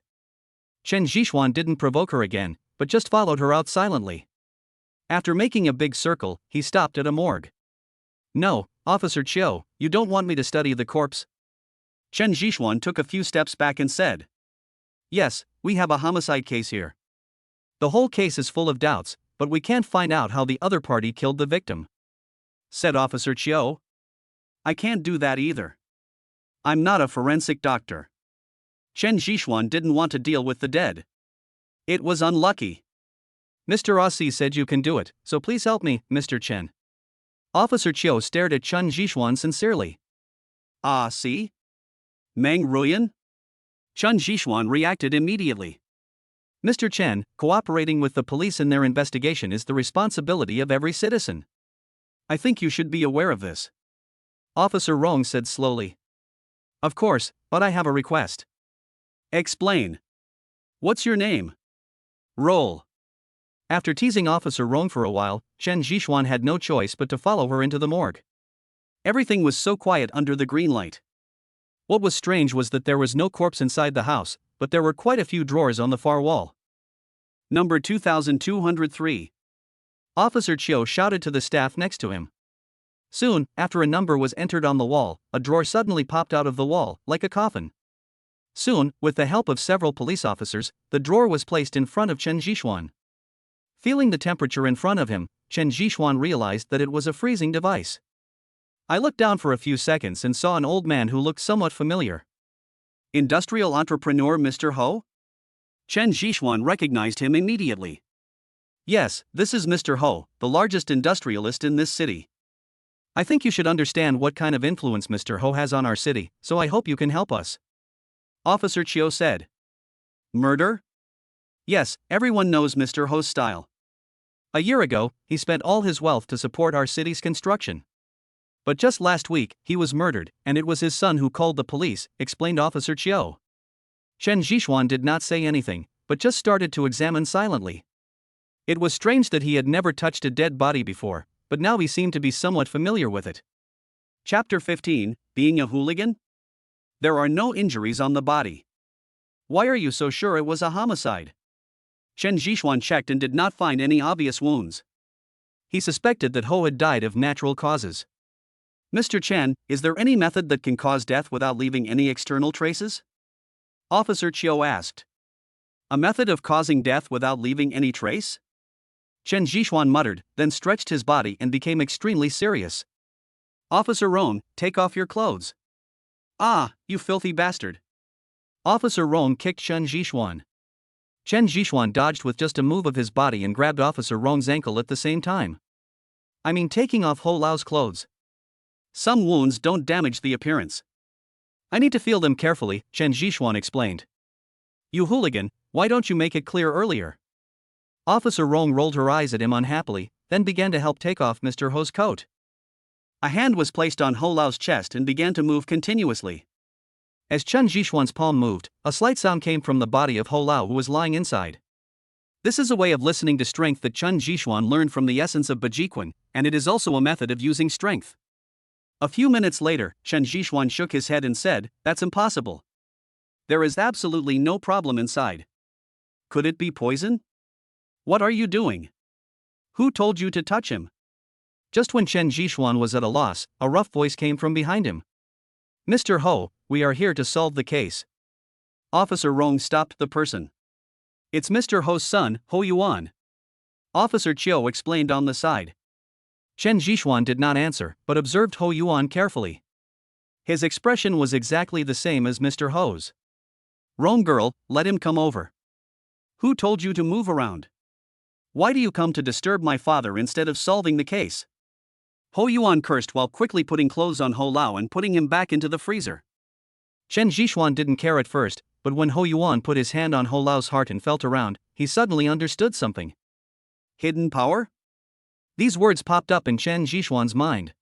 Chen Jixuan didn't provoke her again, but just followed her out silently. After making a big circle, he stopped at a morgue. "No, Officer Chiu, you don't want me to study the corpse?" Chen Jixuan took a few steps back and said. "Yes, we have a homicide case here. The whole case is full of doubts, but we can't find out how the other party killed the victim," said Officer Chiu. "I can't do that either. I'm not a forensic doctor." Chen Jixuan didn't want to deal with the dead. It was unlucky. "Mr. Aussie said you can do it, so please help me, Mr. Chen." Officer Chiu stared at Chen Jixuan sincerely. "Ah, see? Meng Ruyan?" Chen Jixuan reacted immediately. "Mr. Chen, cooperating with the police in their investigation is the responsibility of every citizen. I think you should be aware of this," Officer Rong said slowly. "Of course, but I have a request." "Explain. What's your name?" "Roll." After teasing Officer Rong for a while, Chen Jixuan had no choice but to follow her into the morgue. Everything was so quiet under the green light. What was strange was that there was no corpse inside the house, but there were quite a few drawers on the far wall. Number 2203. Officer Chiu shouted to the staff next to him. Soon, after a number was entered on the wall, a drawer suddenly popped out of the wall, like a coffin. Soon, with the help of several police officers, the drawer was placed in front of Chen Jixuan. Feeling the temperature in front of him, Chen Jixuan realized that it was a freezing device. I looked down for a few seconds and saw an old man who looked somewhat familiar. Industrial entrepreneur Mr. Ho? Chen Jixuan recognized him immediately. Yes, this is Mr. Ho, the largest industrialist in this city. I think you should understand what kind of influence Mr. Ho has on our city, so I hope you can help us," Officer Chiu said. "Murder?" "Yes, everyone knows Mr. Ho's style. A year ago, he spent all his wealth to support our city's construction. But just last week, he was murdered, and it was his son who called the police," explained Officer Chiu. Chen Jixuan did not say anything, but just started to examine silently. It was strange that he had never touched a dead body before, but now he seemed to be somewhat familiar with it. Chapter 15, Being a Hooligan? There are no injuries on the body. Why are you so sure it was a homicide? Chen Jixuan checked and did not find any obvious wounds. He suspected that Ho had died of natural causes. "Mr. Chen, is there any method that can cause death without leaving any external traces?" Officer Chiu asked. "A method of causing death without leaving any trace?" Chen Jixuan muttered, then stretched his body and became extremely serious. "Officer Rong, take off your clothes." "Ah, you filthy bastard." Officer Rong kicked Chen Jixuan. Chen Jixuan dodged with just a move of his body and grabbed Officer Rong's ankle at the same time. "I mean taking off Ho Lao's clothes. Some wounds don't damage the appearance. I need to feel them carefully," Chen Jixuan explained. "You hooligan, why don't you make it clear earlier?" Officer Rong rolled her eyes at him unhappily, then began to help take off Mr. Ho's coat. A hand was placed on Ho Lao's chest and began to move continuously. As Chen Jixuan's palm moved, a slight sound came from the body of Ho Lao who was lying inside. This is a way of listening to strength that Chen Jixuan learned from the essence of Bejiquan, and it is also a method of using strength. A few minutes later, Chen Jixuan shook his head and said, "That's impossible. There is absolutely no problem inside. Could it be poison? What are you doing? Who told you to touch him?" Just when Chen Jixuan was at a loss, a rough voice came from behind him. "Mr. Ho, we are here to solve the case." Officer Rong stopped the person. "It's Mr. Ho's son, Ho Yuan." Officer Chiu explained on the side. Chen Jixuan did not answer, but observed Ho Yuan carefully. His expression was exactly the same as Mr. Ho's. "Rong girl, let him come over." "Who told you to move around? Why do you come to disturb my father instead of solving the case?" Ho Yuan cursed while quickly putting clothes on Ho Lao and putting him back into the freezer. Chen Jixuan didn't care at first, but when Ho Yuan put his hand on Ho Lao's heart and felt around, he suddenly understood something. Hidden power? These words popped up in Chen Jixuan's mind.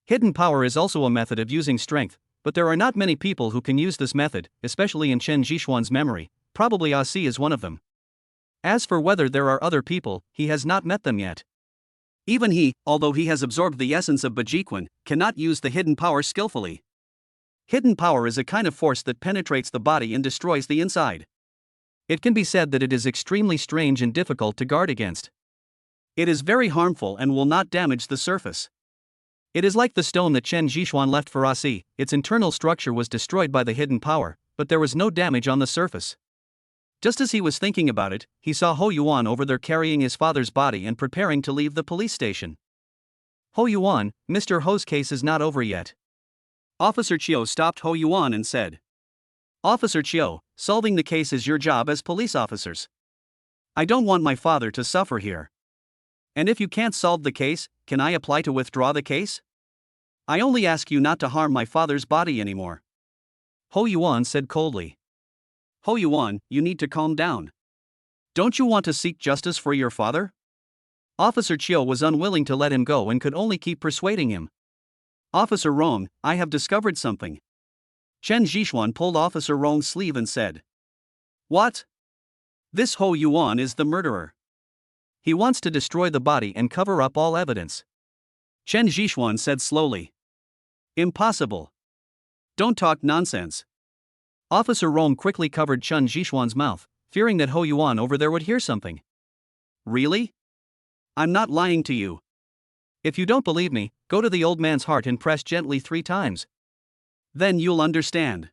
Hidden power is also a method of using strength, but there are not many people who can use this method, especially in Chen Jixuan's memory. Probably Asi is one of them. As for whether there are other people, he has not met them yet. Even he, although he has absorbed the essence of Bejiquan, cannot use the hidden power skillfully. Hidden power is a kind of force that penetrates the body and destroys the inside. It can be said that it is extremely strange and difficult to guard against. It is very harmful and will not damage the surface. It is like the stone that Chen Zhishuan left for Asi. Its internal structure was destroyed by the hidden power, but there was no damage on the surface. Just as he was thinking about it, he saw Ho Yuan over there carrying his father's body and preparing to leave the police station. Ho Yuan, Mr. Ho's case is not over yet. Officer Chiu stopped Ho Yuan and said, Officer Chiu, solving the case is your job as police officers. I don't want my father to suffer here. And if you can't solve the case, can I apply to withdraw the case? I only ask you not to harm my father's body anymore. Ho Yuan said coldly. Ho Yuan, you need to calm down. Don't you want to seek justice for your father? Officer Chiu was unwilling to let him go and could only keep persuading him. Officer Rong, I have discovered something. Chen Zhishuan pulled Officer Rong's sleeve and said, What? This Ho Yuan is the murderer. He wants to destroy the body and cover up all evidence. Chen Zhishuan said slowly. Impossible. Don't talk nonsense. Officer Rong quickly covered Chen Zhishuan's mouth, fearing that Ho Yuan over there would hear something. Really? I'm not lying to you. If you don't believe me, go to the old man's heart and press gently 3 times. Then you'll understand.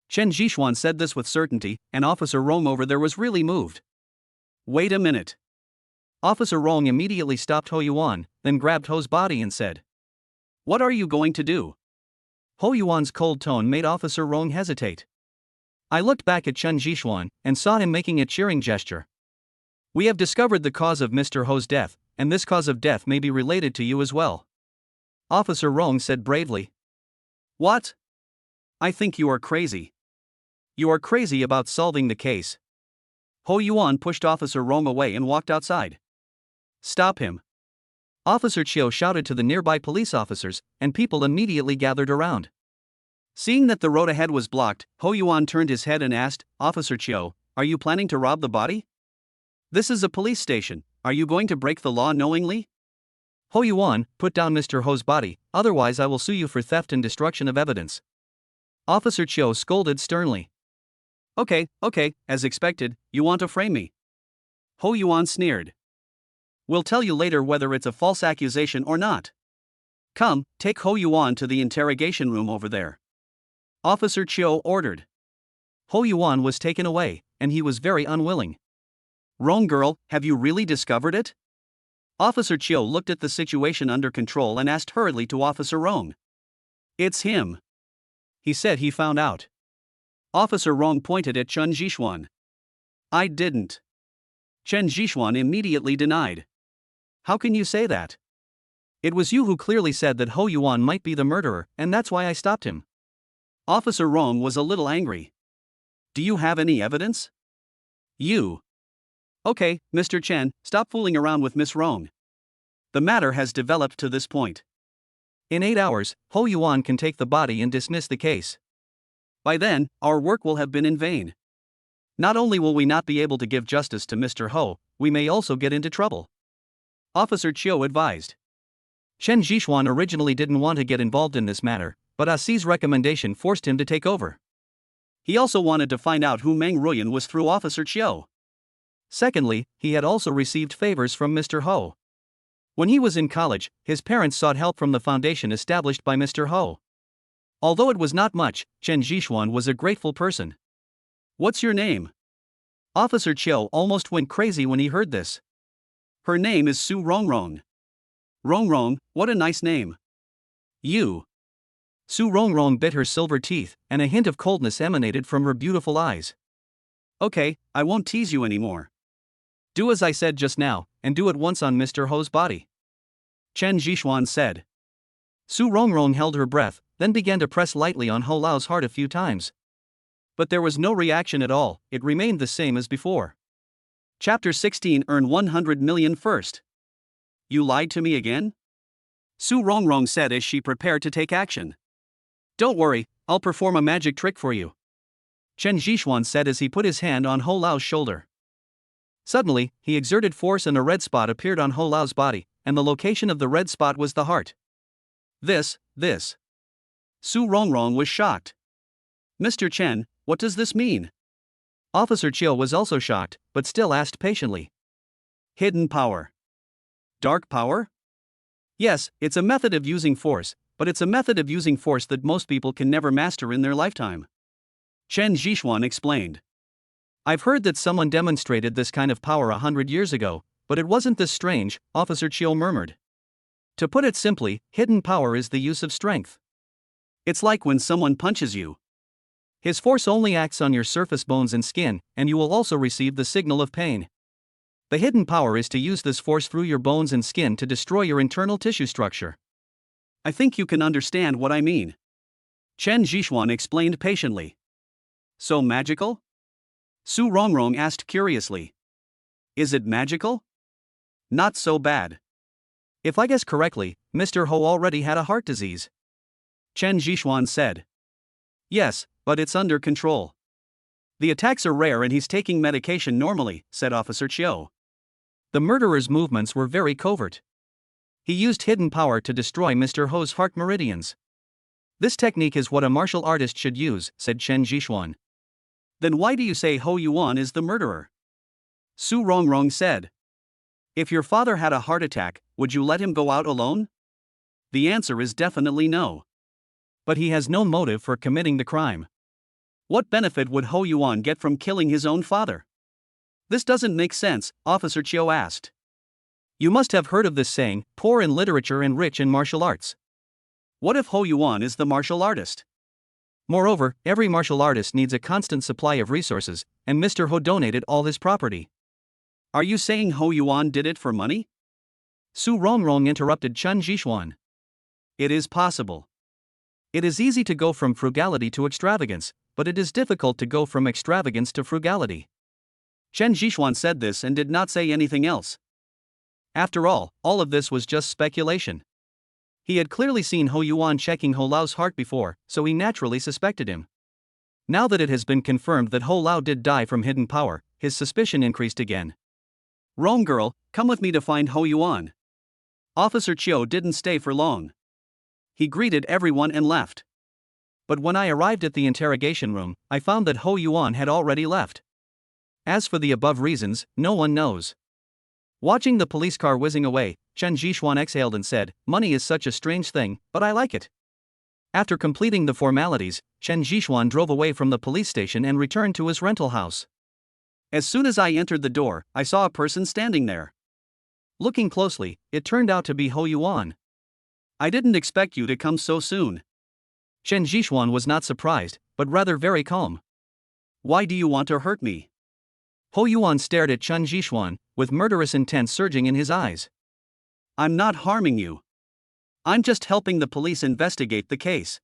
Chen Zhishuan said this with certainty, and Officer Rong over there was really moved. Wait a minute. Officer Rong immediately stopped Ho Yuan, then grabbed Ho's body and said, What are you going to do? Ho Yuan's cold tone made Officer Rong hesitate. I looked back at Chen Zhishuan and saw him making a cheering gesture. We have discovered the cause of Mr. Ho's death, and this cause of death may be related to you as well. Officer Rong said bravely. What? I think you are crazy. You are crazy about solving the case. Ho Yuan pushed Officer Rong away and walked outside. Stop him. Officer Chiu shouted to the nearby police officers, and people immediately gathered around. Seeing that the road ahead was blocked, Ho Yuan turned his head and asked, Officer Chiu, are you planning to rob the body? This is a police station, are you going to break the law knowingly? Ho Yuan, put down Mr. Ho's body, otherwise I will sue you for theft and destruction of evidence. Officer Chiu scolded sternly. Okay, as expected, you want to frame me. Ho Yuan sneered. We'll tell you later whether it's a false accusation or not. Come, take Ho Yuan to the interrogation room over there. Officer Chiu ordered. Ho Yuan was taken away, and he was very unwilling. Rong girl, have you really discovered it? Officer Chiu looked at the situation under control and asked hurriedly to Officer Rong. It's him. He said he found out. Officer Rong pointed at Chen Zhishuan. I didn't. Chen Zhishuan immediately denied. How can you say that? It was you who clearly said that Ho Yuan might be the murderer, and that's why I stopped him. Officer Rong was a little angry. Do you have any evidence? You. Okay, Mr. Chen, stop fooling around with Miss Rong. The matter has developed to this point. In 8 hours, Ho Yuan can take the body and dismiss the case. By then, our work will have been in vain. Not only will we not be able to give justice to Mr. Ho, we may also get into trouble. Officer Chiu advised. Chen Zhishuan originally didn't want to get involved in this matter, but Asi's recommendation forced him to take over. He also wanted to find out who Meng Ruyan was through Officer Chiu. Secondly, he had also received favors from Mr. Ho. When he was in college, his parents sought help from the foundation established by Mr. Ho. Although it was not much, Chen Zhishuan was a grateful person. What's your name? Officer Chiu almost went crazy when he heard this. Her name is Su Rongrong. Rongrong, what a nice name. You. Su Rongrong bit her silver teeth, and a hint of coldness emanated from her beautiful eyes. Okay, I won't tease you anymore. Do as I said just now, and do it once on Mr. Ho's body. Chen Zhishuan said. Su Rongrong held her breath, then began to press lightly on Ho Lao's heart a few times. But there was no reaction at all, it remained the same as before. Chapter 16 Earn 100 million first. You lied to me again? Su Rongrong said as she prepared to take action. Don't worry, I'll perform a magic trick for you. Chen Zhishuan said as he put his hand on Ho Lao's shoulder. Suddenly, he exerted force and a red spot appeared on Ho Lao's body, and the location of the red spot was the heart. This. Su Rongrong was shocked. Mr. Chen, what does this mean? Officer Chiu was also shocked, but still asked patiently. Hidden power. Dark power? Yes, it's a method of using force, but it's a method of using force that most people can never master in their lifetime. Chen Zhixuan explained. I've heard that someone demonstrated this kind of power 100 years ago, but it wasn't this strange, Officer Chiu murmured. To put it simply, hidden power is the use of strength. It's like when someone punches you. His force only acts on your surface bones and skin, and you will also receive the signal of pain. The hidden power is to use this force through your bones and skin to destroy your internal tissue structure. I think you can understand what I mean. Chen Zhixuan explained patiently. So magical? Su Rongrong asked curiously. Is it magical? Not so bad. If I guess correctly, Mr. Ho already had a heart disease. Chen Zhixuan said. Yes, but it's under control. The attacks are rare and he's taking medication normally, said Officer Chiu. The murderer's movements were very covert. He used hidden power to destroy Mr. Ho's heart meridians. This technique is what a martial artist should use, said Chen Zhixuan. Then why do you say Ho Yuan is the murderer? Su Rongrong said. If your father had a heart attack, would you let him go out alone? The answer is definitely no. But he has no motive for committing the crime. What benefit would Ho Yuan get from killing his own father? This doesn't make sense, Officer Chiu asked. You must have heard of this saying, poor in literature and rich in martial arts. What if Ho Yuan is the martial artist? Moreover, every martial artist needs a constant supply of resources, and Mr. Ho donated all his property. Are you saying Ho Yuan did it for money? Su Rongrong interrupted Chen Zhixuan. It is possible. It is easy to go from frugality to extravagance, but it is difficult to go from extravagance to frugality. Chen Zhixuan said this and did not say anything else. After all of this was just speculation. He had clearly seen Ho Yuan checking Ho Lao's heart before, so he naturally suspected him. Now that it has been confirmed that Ho Lao did die from hidden power, his suspicion increased again. Rome girl, come with me to find Ho Yuan. Officer Chiu didn't stay for long. He greeted everyone and left. But when I arrived at the interrogation room, I found that Ho Yuan had already left. As for the above reasons, no one knows. Watching the police car whizzing away, Chen Zhixuan exhaled and said, money is such a strange thing, but I like it. After completing the formalities, Chen Zhixuan drove away from the police station and returned to his rental house. As soon as I entered the door, I saw a person standing there. Looking closely, it turned out to be Ho Yuan. I didn't expect you to come so soon. Chen Zhixuan was not surprised, but rather very calm. Why do you want to hurt me? Ho Yuan stared at Chen Zhixuan, with murderous intent surging in his eyes. I'm not harming you. I'm just helping the police investigate the case.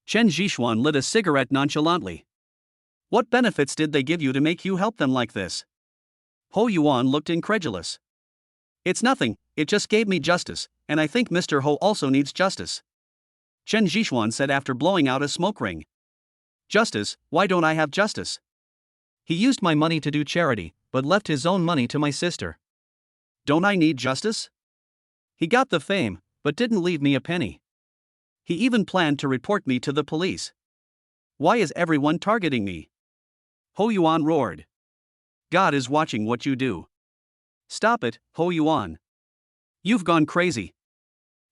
Chen Zhixuan lit a cigarette nonchalantly. What benefits did they give you to make you help them like this? Ho Yuan looked incredulous. It's nothing, it just gave me justice, and I think Mr. Ho also needs justice. Chen Zhixuan said after blowing out a smoke ring. Justice, why don't I have justice? He used my money to do charity, but left his own money to my sister. Don't I need justice? He got the fame, but didn't leave me a penny. He even planned to report me to the police. Why is everyone targeting me? Ho Yuan roared. God is watching what you do. Stop it, Ho Yuan. You've gone crazy.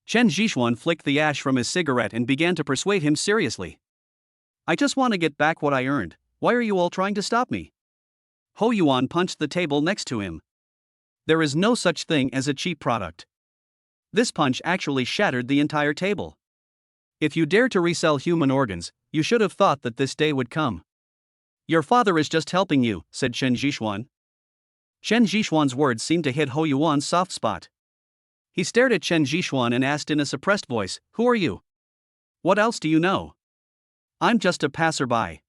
Chen Zhixuan flicked the ash from his cigarette and began to persuade him seriously. I just want to get back what I earned, why are you all trying to stop me? Ho Yuan punched the table next to him. There is no such thing as a cheap product. This punch actually shattered the entire table. If you dare to resell human organs, you should have thought that this day would come. Your father is just helping you, said Chen Zhixuan. Chen Zhixuan's words seemed to hit Ho Yuan's soft spot. He stared at Chen Zhixuan and asked in a suppressed voice, who are you? What else do you know? I'm just a passerby.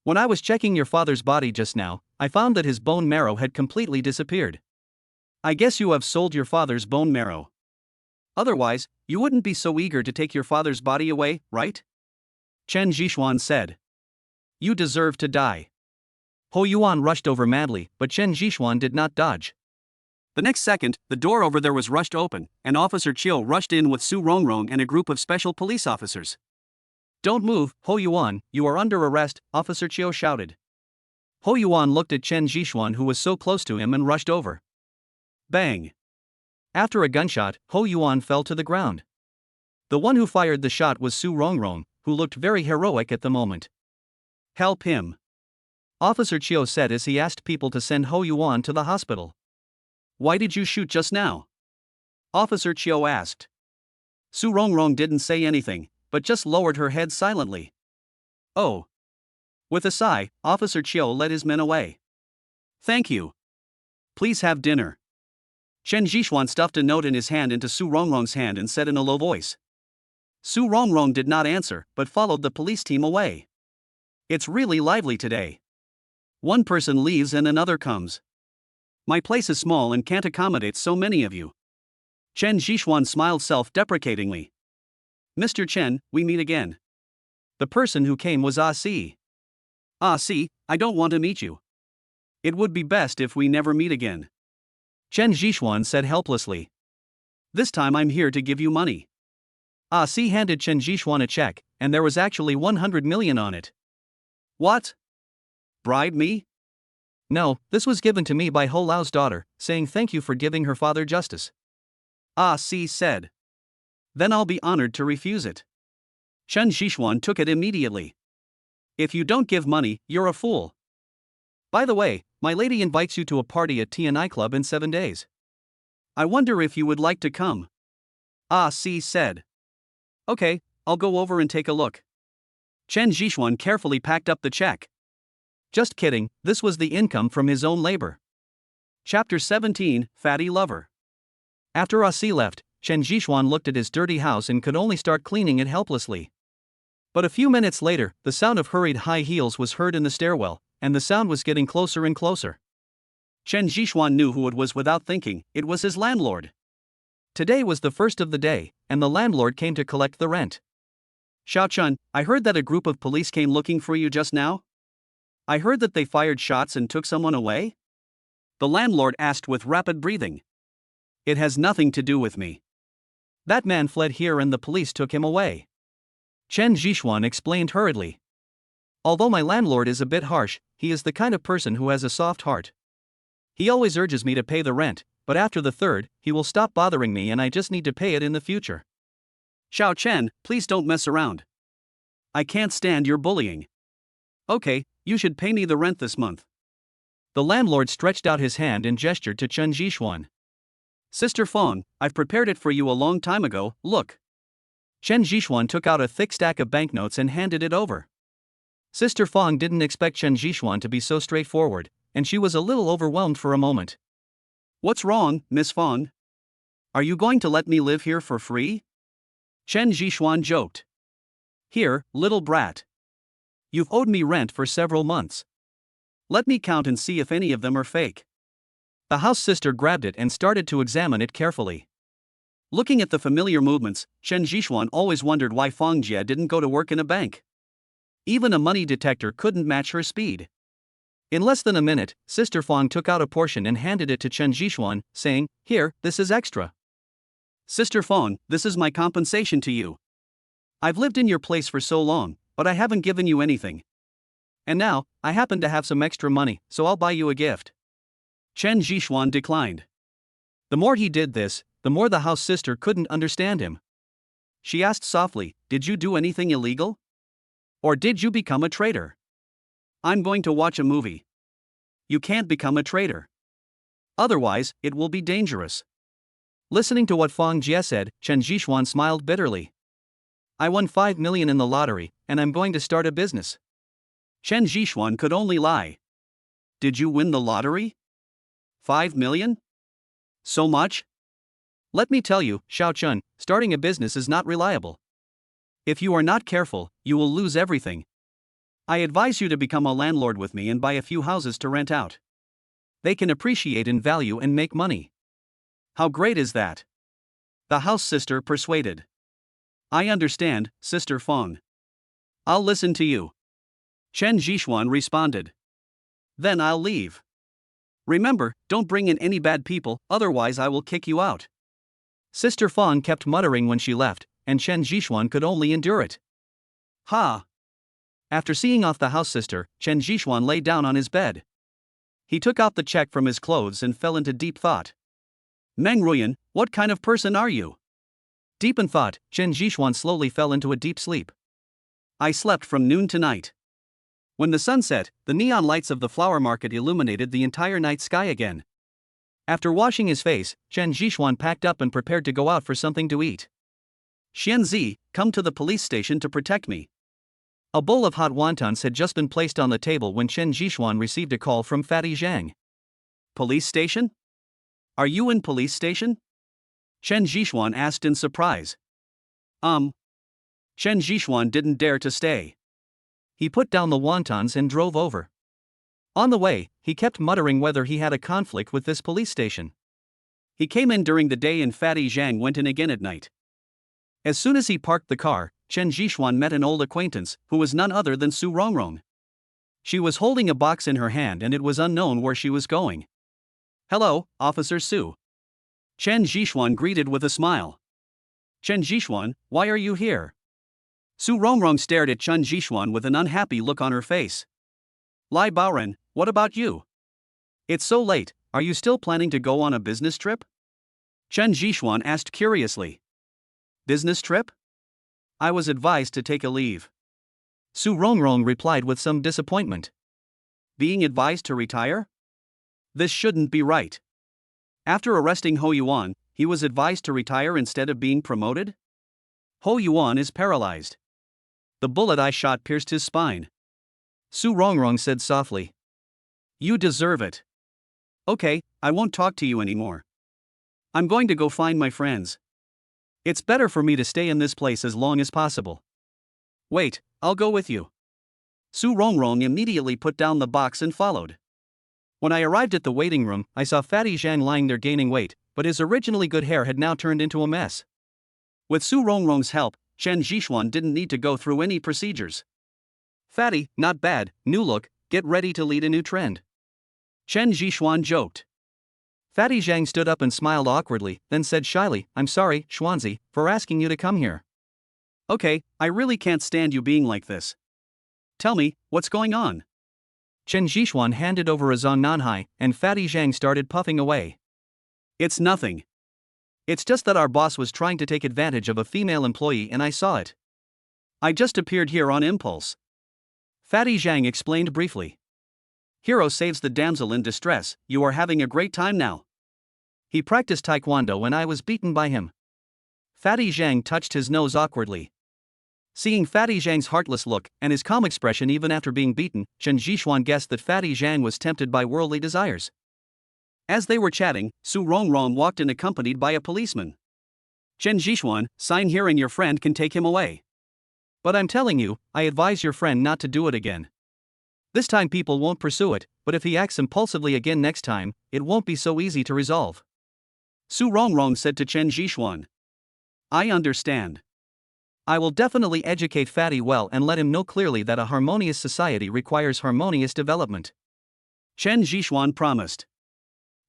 When I was checking your father's body just now, I found that his bone marrow had completely disappeared. I guess you have sold your father's bone marrow. Otherwise, you wouldn't be so eager to take your father's body away, right? Chen Zhixuan said. You deserve to die. Ho Yuan rushed over madly, but Chen Zhixuan did not dodge. The next second, the door over there was rushed open, and Officer Chiu rushed in with Su Rongrong and a group of special police officers. Don't move, Ho Yuan, you are under arrest, Officer Chiu shouted. Ho Yuan looked at Chen Jishuan, who was so close to him, and rushed over. Bang! After a gunshot, Ho Yuan fell to the ground. The one who fired the shot was Su Rongrong, who looked very heroic at the moment. Help him, Officer Chiu said as he asked people to send Ho Yuan to the hospital. Why did you shoot just now? Officer Chiu asked. Su Rongrong didn't say anything, but just lowered her head silently. Oh. With a sigh, Officer Chiu led his men away. Thank you. Please have dinner. Chen Jishuan stuffed a note in his hand into Su Rongrong's hand and said in a low voice. Su Rongrong did not answer, but followed the police team away. It's really lively today. One person leaves and another comes. My place is small and can't accommodate so many of you. Chen Jishuan smiled self-deprecatingly. Mr. Chen, we meet again. The person who came was Ah Si. Ah Si, I don't want to meet you. It would be best if we never meet again. Chen Jishuan said helplessly. This time I'm here to give you money. Ah Si handed Chen Jishuan a check, and there was actually 100 million on it. What? Bribe me? No, this was given to me by Ho Lao's daughter, saying thank you for giving her father justice. Ah Si said. Then I'll be honored to refuse it. Chen Jishuan took it immediately. If you don't give money, you're a fool. By the way, my lady invites you to a party at TNI Club in 7 days. I wonder if you would like to come. Ah Si said. Okay, I'll go over and take a look. Chen Jishuan carefully packed up the check. Just kidding, this was the income from his own labor. Chapter 17, Fatty Lover. After Ah Si left, Chen Jishuan looked at his dirty house and could only start cleaning it helplessly. But a few minutes later, the sound of hurried high heels was heard in the stairwell, and the sound was getting closer and closer. Chen Jishuan knew who it was without thinking. It was his landlord. Today was the first of the day, and the landlord came to collect the rent. Xiao Chun, I heard that a group of police came looking for you just now. I heard that they fired shots and took someone away? The landlord asked with rapid breathing. It has nothing to do with me. That man fled here and the police took him away. Chen Jishuan explained hurriedly. Although my landlord is a bit harsh, he is the kind of person who has a soft heart. He always urges me to pay the rent, but after the third, he will stop bothering me and I just need to pay it in the future. Xiao Chen, please don't mess around. I can't stand your bullying. Okay, you should pay me the rent this month. The landlord stretched out his hand and gestured to Chen Jishuan. Sister Fong, I've prepared it for you a long time ago, look. Chen Jishuan took out a thick stack of banknotes and handed it over. Sister Fong didn't expect Chen Jishuan to be so straightforward, and she was a little overwhelmed for a moment. What's wrong, Miss Fong? Are you going to let me live here for free? Chen Jishuan joked. Here, little brat. You've owed me rent for several months. Let me count and see if any of them are fake. The house sister grabbed it and started to examine it carefully. Looking at the familiar movements, Chen Jishuan always wondered why Fong Jie didn't go to work in a bank. Even a money detector couldn't match her speed. In less than a minute, Sister Fong took out a portion and handed it to Chen Jishuan, saying, Here, this is extra. Sister Fong, this is my compensation to you. I've lived in your place for so long, but I haven't given you anything. And now, I happen to have some extra money, so I'll buy you a gift. Chen Jishuan declined. The more he did this, the more the house sister couldn't understand him. She asked softly, Did you do anything illegal? Or did you become a traitor? I'm going to watch a movie. You can't become a traitor. Otherwise, it will be dangerous. Listening to what Fong Jie said, Chen Jishuan smiled bitterly. I won 5 million in the lottery, and I'm going to start a business. Chen Jishuan could only lie. Did you win the lottery? 5 million? So much? Let me tell you, Xiao Chun, starting a business is not reliable. If you are not careful, you will lose everything. I advise you to become a landlord with me and buy a few houses to rent out. They can appreciate in value and make money. How great is that? The house sister persuaded. I understand, Sister Fong. I'll listen to you. Chen Jishuan responded. Then I'll leave. Remember, don't bring in any bad people, otherwise I will kick you out. Sister Fong kept muttering when she left, and Chen Jishuan could only endure it. Ha! After seeing off the house sister, Chen Jishuan lay down on his bed. He took out the check from his clothes and fell into deep thought. Meng Ruyan, what kind of person are you? Deep in thought, Chen Jishuan slowly fell into a deep sleep. I slept from noon to night. When the sun set, the neon lights of the flower market illuminated the entire night sky again. After washing his face, Chen Jishuan packed up and prepared to go out for something to eat. Xianzi, come to the police station to protect me. A bowl of hot wontons had just been placed on the table when Chen Jishuan received a call from Fatty Zhang. Police station? Are you in police station? Chen Jishuan asked in surprise. Chen Jishuan didn't dare to stay. He put down the wontons and drove over. On the way, he kept muttering whether he had a conflict with this police station. He came in during the day and Fatty Zhang went in again at night. As soon as he parked the car, Chen Jishuan met an old acquaintance, who was none other than Su Rongrong. She was holding a box in her hand and it was unknown where she was going. Hello, Officer Su. Chen Jishuan greeted with a smile. Chen Jishuan, why are you here? Su Rongrong stared at Chen Jishuan with an unhappy look on her face. Lai Baoren, what about you? It's so late, are you still planning to go on a business trip? Chen Jishuan asked curiously. Business trip? I was advised to take a leave. Su Rongrong replied with some disappointment. Being advised to retire? This shouldn't be right. After arresting Ho Yuan, he was advised to retire instead of being promoted? Ho Yuan is paralyzed. The bullet I shot pierced his spine. Su Rongrong said softly. You deserve it. Okay, I won't talk to you anymore. I'm going to go find my friends. It's better for me to stay in this place as long as possible. Wait, I'll go with you. Su Rongrong immediately put down the box and followed. When I arrived at the waiting room, I saw Fatty Zhang lying there gaining weight, but his originally good hair had now turned into a mess. With Su Rongrong's help, Chen Jishuan didn't need to go through any procedures. Fatty, not bad, new look, get ready to lead a new trend. Chen Jishuan joked. Fatty Zhang stood up and smiled awkwardly, then said shyly, I'm sorry, Xuanzi, for asking you to come here. Okay, I really can't stand you being like this. Tell me, what's going on? Chen Jishuan handed over a Zong Nanhai, and Fatty Zhang started puffing away. It's nothing. It's just that our boss was trying to take advantage of a female employee and I saw it. I just appeared here on impulse. Fatty Zhang explained briefly. Hero saves the damsel in distress, you are having a great time now. He practiced taekwondo and I was beaten by him. Fatty Zhang touched his nose awkwardly. Seeing Fatty Zhang's heartless look, and his calm expression even after being beaten, Chen Jishuan guessed that Fatty Zhang was tempted by worldly desires. As they were chatting, Su Rongrong walked in accompanied by a policeman. Chen Jishuan, sign here and your friend can take him away. But I'm telling you, I advise your friend not to do it again. This time people won't pursue it, but if he acts impulsively again next time, it won't be so easy to resolve. Su Rongrong said to Chen Jishuan. I understand. I will definitely educate Fatty well and let him know clearly that a harmonious society requires harmonious development. Chen Jishuan promised.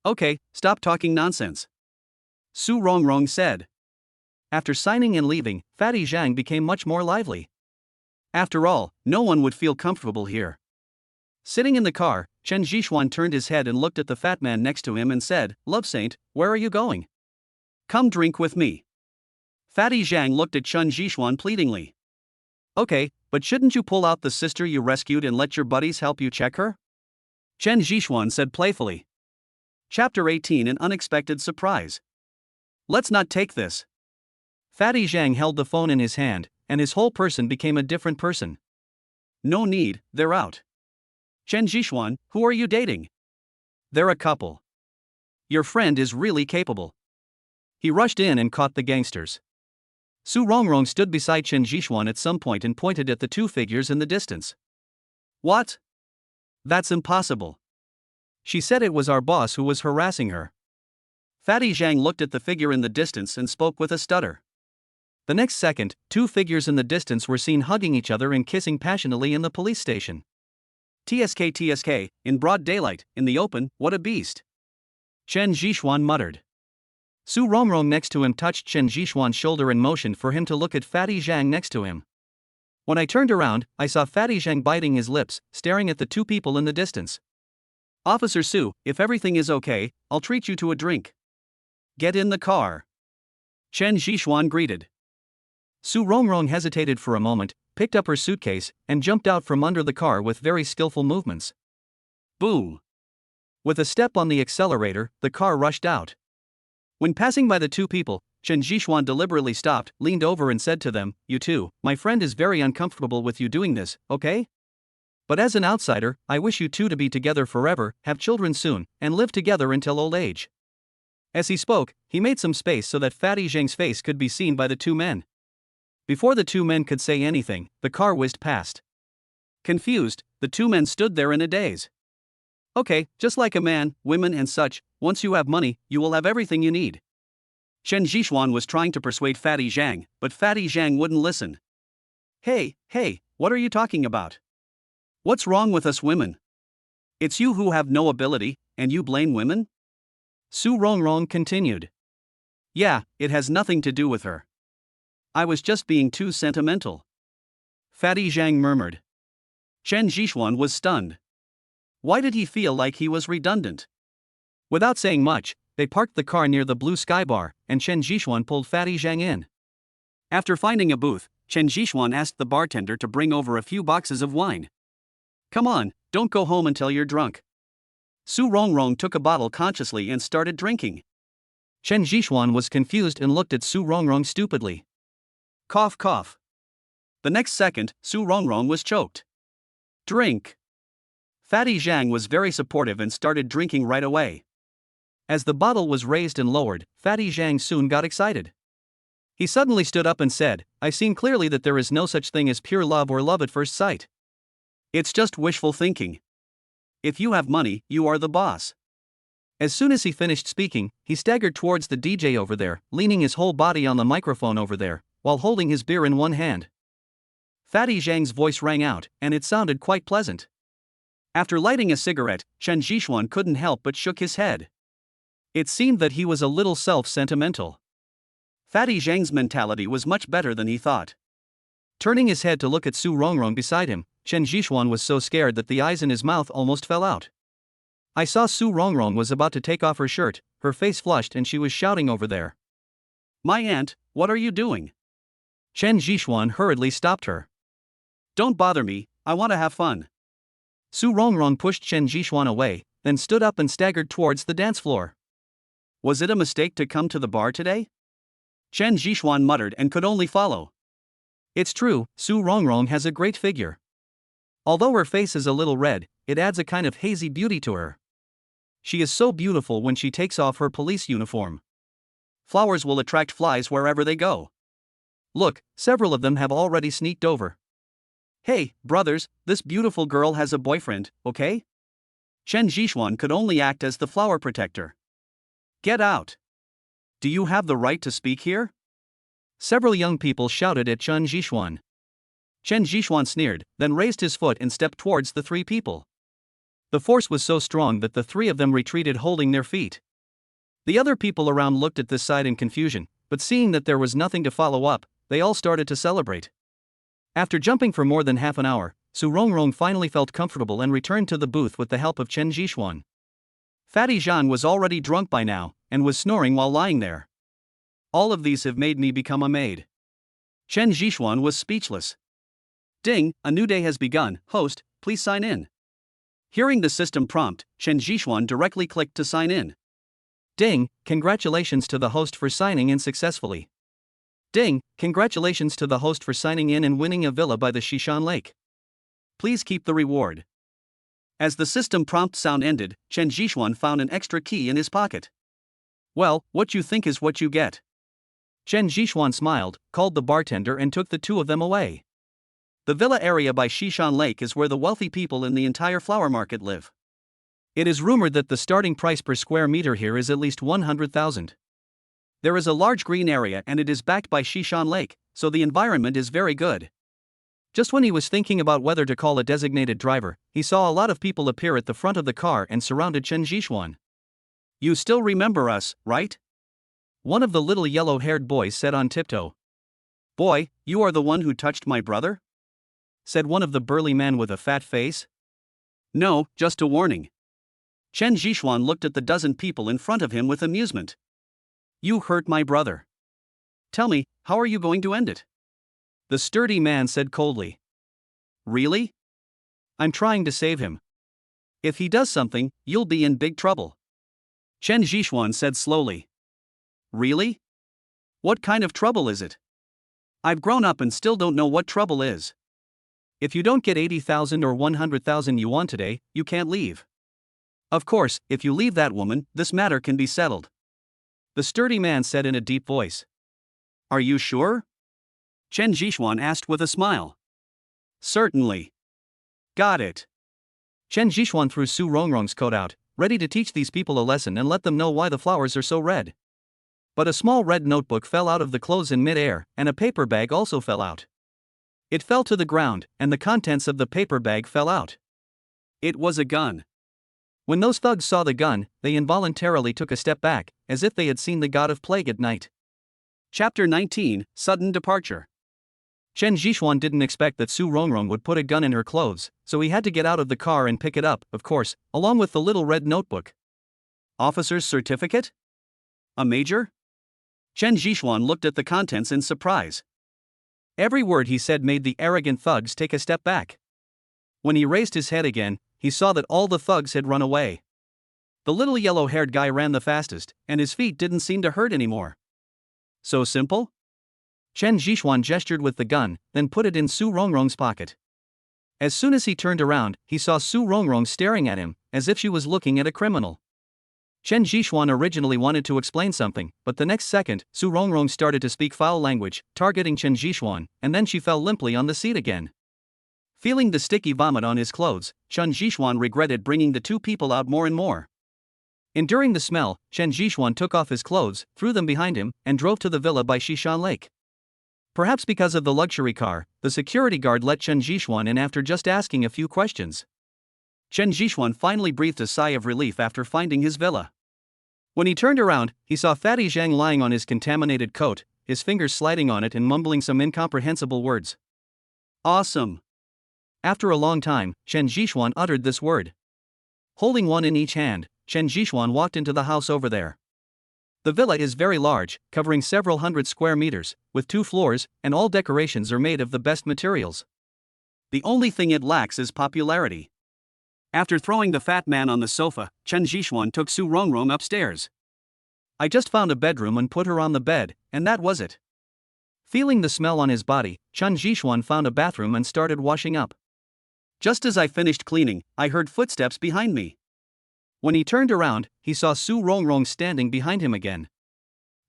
Okay, stop talking nonsense. Su Rongrong said. After signing and leaving, Fatty Zhang became much more lively. After all, no one would feel comfortable here. Sitting in the car, Chen Jishuan turned his head and looked at the fat man next to him and said, Love Saint, where are you going? Come drink with me. Fatty Zhang looked at Chen Jishuan pleadingly. Okay, but shouldn't you pull out the sister you rescued and let your buddies help you check her? Chen Jishuan said playfully. Chapter 18 An Unexpected Surprise. Let's not take this. Fatty Zhang held the phone in his hand, and his whole person became a different person. No need, they're out. Chen Jishuan, who are you dating? They're a couple. Your friend is really capable. He rushed in and caught the gangsters. Su Rongrong stood beside Chen Jishuan at some point and pointed at the two figures in the distance. What? That's impossible. She said it was our boss who was harassing her. Fatty Zhang looked at the figure in the distance and spoke with a stutter. The next second, two figures in the distance were seen hugging each other and kissing passionately in the police station. TSK, in broad daylight, in the open, what a beast. Chen Jishuan muttered. Su Rongrong next to him touched Chen Jishuan's shoulder and motioned for him to look at Fatty Zhang next to him. When I turned around, I saw Fatty Zhang biting his lips, staring at the two people in the distance. Officer Su, if everything is okay, I'll treat you to a drink. Get in the car. Chen Zhishuan greeted. Su Rongrong hesitated for a moment, picked up her suitcase, and jumped out from under the car with very skillful movements. Boom. With a step on the accelerator, the car rushed out. When passing by the two people, Chen Zhishuan deliberately stopped, leaned over and said to them, "You two, my friend is very uncomfortable with you doing this, okay? But as an outsider, I wish you two to be together forever, have children soon, and live together until old age." As he spoke, he made some space so that Fatty Zhang's face could be seen by the two men. Before the two men could say anything, the car whizzed past. Confused, the two men stood there in a daze. Okay, just like a man, women and such, once you have money, you will have everything you need. Chen Zhishuan was trying to persuade Fatty Zhang, but Fatty Zhang wouldn't listen. Hey, what are you talking about? What's wrong with us women? It's you who have no ability, and you blame women? Su Rongrong continued. Yeah, it has nothing to do with her. I was just being too sentimental. Fatty Zhang murmured. Chen Zhishuan was stunned. Why did he feel like he was redundant? Without saying much, they parked the car near the Blue Sky Bar, and Chen Zhishuan pulled Fatty Zhang in. After finding a booth, Chen Zhishuan asked the bartender to bring over a few boxes of wine. Come on, don't go home until you're drunk. Su Rongrong took a bottle consciously and started drinking. Chen Zhishuan was confused and looked at Su Rongrong stupidly. Cough, cough. The next second, Su Rongrong was choked. Drink. Fatty Zhang was very supportive and started drinking right away. As the bottle was raised and lowered, Fatty Zhang soon got excited. He suddenly stood up and said, "I've seen clearly that there is no such thing as pure love or love at first sight. It's just wishful thinking. If you have money, you are the boss." As soon as he finished speaking, he staggered towards the DJ over there, leaning his whole body on the microphone over there, while holding his beer in one hand. Fatty Zhang's voice rang out, and it sounded quite pleasant. After lighting a cigarette, Chen Zhishuan couldn't help but shook his head. It seemed that he was a little self-sentimental. Fatty Zhang's mentality was much better than he thought. Turning his head to look at Su Rongrong beside him, Chen Zhishuan was so scared that the eyes in his mouth almost fell out. I saw Su Rongrong was about to take off her shirt, her face flushed, and she was shouting over there. "My aunt, what are you doing?" Chen Zhishuan hurriedly stopped her. "Don't bother me, I want to have fun." Su Rongrong pushed Chen Zhishuan away, then stood up and staggered towards the dance floor. Was it a mistake to come to the bar today? Chen Zhishuan muttered and could only follow. It's true, Su Rongrong has a great figure. Although her face is a little red, it adds a kind of hazy beauty to her. She is so beautiful when she takes off her police uniform. Flowers will attract flies wherever they go. Look, several of them have already sneaked over. Hey, brothers, this beautiful girl has a boyfriend, okay? Chen Zhishuan could only act as the flower protector. Get out. Do you have the right to speak here? Several young people shouted at Chen Zhishuan. Chen Zhishuan sneered, then raised his foot and stepped towards the three people. The force was so strong that the three of them retreated holding their feet. The other people around looked at this sight in confusion, but seeing that there was nothing to follow up, they all started to celebrate. After jumping for more than half an hour, Su Rongrong finally felt comfortable and returned to the booth with the help of Chen Zhishuan. Fatty Zhang was already drunk by now, and was snoring while lying there. All of these have made me become a maid. Chen Zhishuan was speechless. Ding, a new day has begun, host, please sign in. Hearing the system prompt, Chen Zhishuan directly clicked to sign in. Ding, congratulations to the host for signing in successfully. Ding, congratulations to the host for signing in and winning a villa by the Shishan Lake. Please keep the reward. As the system prompt sound ended, Chen Zhishuan found an extra key in his pocket. Well, what you think is what you get. Chen Zhishuan smiled, called the bartender and took the two of them away. The villa area by Shishan Lake is where the wealthy people in the entire flower market live. It is rumored that the starting price per square meter here is at least 100,000. There is a large green area and it is backed by Shishan Lake, so the environment is very good. Just when he was thinking about whether to call a designated driver, he saw a lot of people appear at the front of the car and surrounded Chen Zhishuan. You still remember us, right? One of the little yellow-haired boys said on tiptoe. Boy, you are the one who touched my brother? said one of the burly men with a fat face. No, just a warning. Chen Zhishuan looked at the dozen people in front of him with amusement. You hurt my brother. Tell me, how are you going to end it? The sturdy man said coldly. Really? I'm trying to save him. If he does something, you'll be in big trouble. Chen Zhishuan said slowly. Really? What kind of trouble is it? I've grown up and still don't know what trouble is. If you don't get 80,000 or 100,000 yuan today, you can't leave. Of course, if you leave that woman, this matter can be settled. The sturdy man said in a deep voice. Are you sure? Chen Zhishuan asked with a smile. Certainly. Got it. Chen Zhishuan threw Su Rongrong's coat out, ready to teach these people a lesson and let them know why the flowers are so red. But a small red notebook fell out of the clothes in mid-air, and a paper bag also fell out. It fell to the ground, and the contents of the paper bag fell out. It was a gun. When those thugs saw the gun, they involuntarily took a step back, as if they had seen the god of plague at night. Chapter 19, Sudden Departure. Chen Zhishuan didn't expect that Su Rongrong would put a gun in her clothes, so he had to get out of the car and pick it up, of course, along with the little red notebook. Officer's certificate? A major? Chen Zhishuan looked at the contents in surprise. Every word he said made the arrogant thugs take a step back. When he raised his head again, he saw that all the thugs had run away. The little yellow-haired guy ran the fastest, and his feet didn't seem to hurt anymore. So simple? Chen Zhishuan gestured with the gun, then put it in Su Rongrong's pocket. As soon as he turned around, he saw Su Rongrong staring at him, as if she was looking at a criminal. Chen Zhishuan originally wanted to explain something, but the next second, Su Rongrong started to speak foul language, targeting Chen Zhishuan, and then she fell limply on the seat again. Feeling the sticky vomit on his clothes, Chen Zhishuan regretted bringing the two people out more and more. Enduring the smell, Chen Zhishuan took off his clothes, threw them behind him, and drove to the villa by Xishan Lake. Perhaps because of the luxury car, the security guard let Chen Zhishuan in after just asking a few questions. Chen Zhishuan finally breathed a sigh of relief after finding his villa. When he turned around, he saw Fatty Zhang lying on his contaminated coat, his fingers sliding on it and mumbling some incomprehensible words. Awesome. After a long time, Chen Zhishuan uttered this word. Holding one in each hand, Chen Zhishuan walked into the house over there. The villa is very large, covering several hundred square meters, with 2 floors, and all decorations are made of the best materials. The only thing it lacks is popularity. After throwing the fat man on the sofa, Chen Zhishuan took Su Rongrong upstairs. I just found a bedroom and put her on the bed, and that was it. Feeling the smell on his body, Chen Zhishuan found a bathroom and started washing up. Just as I finished cleaning, I heard footsteps behind me. When he turned around, he saw Su Rongrong standing behind him again.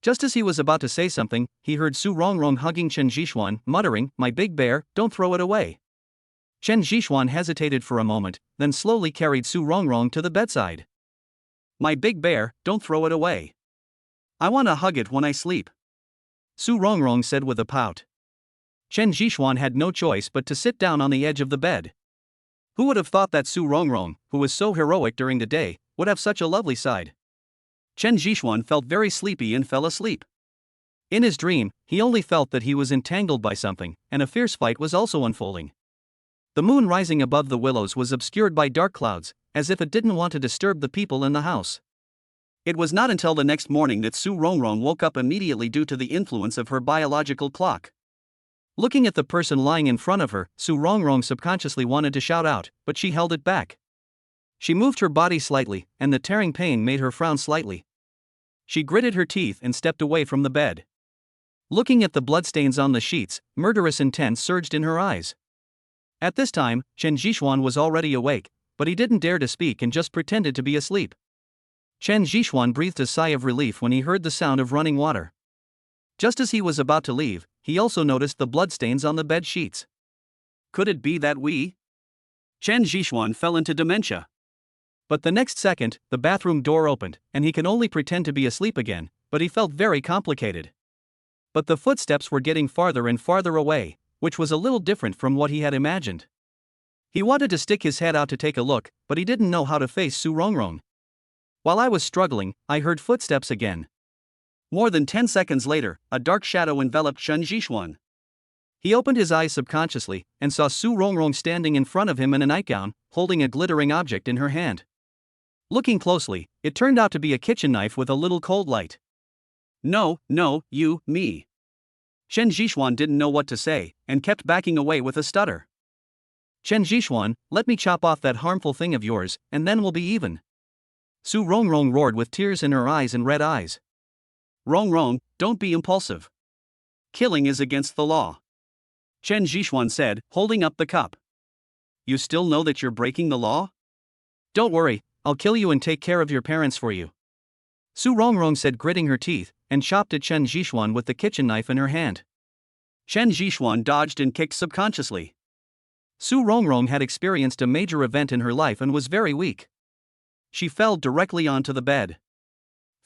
Just as he was about to say something, he heard Su Rongrong hugging Chen Zhishuan, muttering, "My big bear, don't throw it away." Chen Zhishuan hesitated for a moment, then slowly carried Su Rongrong to the bedside. My big bear, don't throw it away. I want to hug it when I sleep. Su Rongrong said with a pout. Chen Zhishuan had no choice but to sit down on the edge of the bed. Who would have thought that Su Rongrong, who was so heroic during the day, would have such a lovely side? Chen Zhishuan felt very sleepy and fell asleep. In his dream, he only felt that he was entangled by something, and a fierce fight was also unfolding. The moon rising above the willows was obscured by dark clouds, as if it didn't want to disturb the people in the house. It was not until the next morning that Su Rongrong woke up immediately due to the influence of her biological clock. Looking at the person lying in front of her, Su Rongrong subconsciously wanted to shout out, but she held it back. She moved her body slightly, and the tearing pain made her frown slightly. She gritted her teeth and stepped away from the bed. Looking at the bloodstains on the sheets, murderous intent surged in her eyes. At this time, Chen Zhishuan was already awake, but he didn't dare to speak and just pretended to be asleep. Chen Zhishuan breathed a sigh of relief when he heard the sound of running water. Just as he was about to leave, he also noticed the bloodstains on the bed sheets. Could it be that Chen Zhishuan fell into dementia? But the next second, the bathroom door opened, and he could only pretend to be asleep again, but he felt very complicated. But the footsteps were getting farther and farther away, which was a little different from what he had imagined. He wanted to stick his head out to take a look, but he didn't know how to face Su Rongrong. While I was struggling, I heard footsteps again. More than 10 seconds later, a dark shadow enveloped Chen Zhishuan. He opened his eyes subconsciously and saw Su Rongrong standing in front of him in a nightgown, holding a glittering object in her hand. Looking closely, it turned out to be a kitchen knife with a little cold light. No, me. Chen Zhishuan didn't know what to say, and kept backing away with a stutter. Chen Zhishuan, let me chop off that harmful thing of yours, and then we'll be even. Su Rongrong roared with tears in her eyes and red eyes. Rongrong, don't be impulsive. Killing is against the law. Chen Zhishuan said, holding up the cup. You still know that you're breaking the law? Don't worry, I'll kill you and take care of your parents for you. Su Rongrong said, gritting her teeth, and chopped at Chen Zhishuan with the kitchen knife in her hand. Chen Zhishuan dodged and kicked subconsciously. Su Rongrong had experienced a major event in her life and was very weak. She fell directly onto the bed.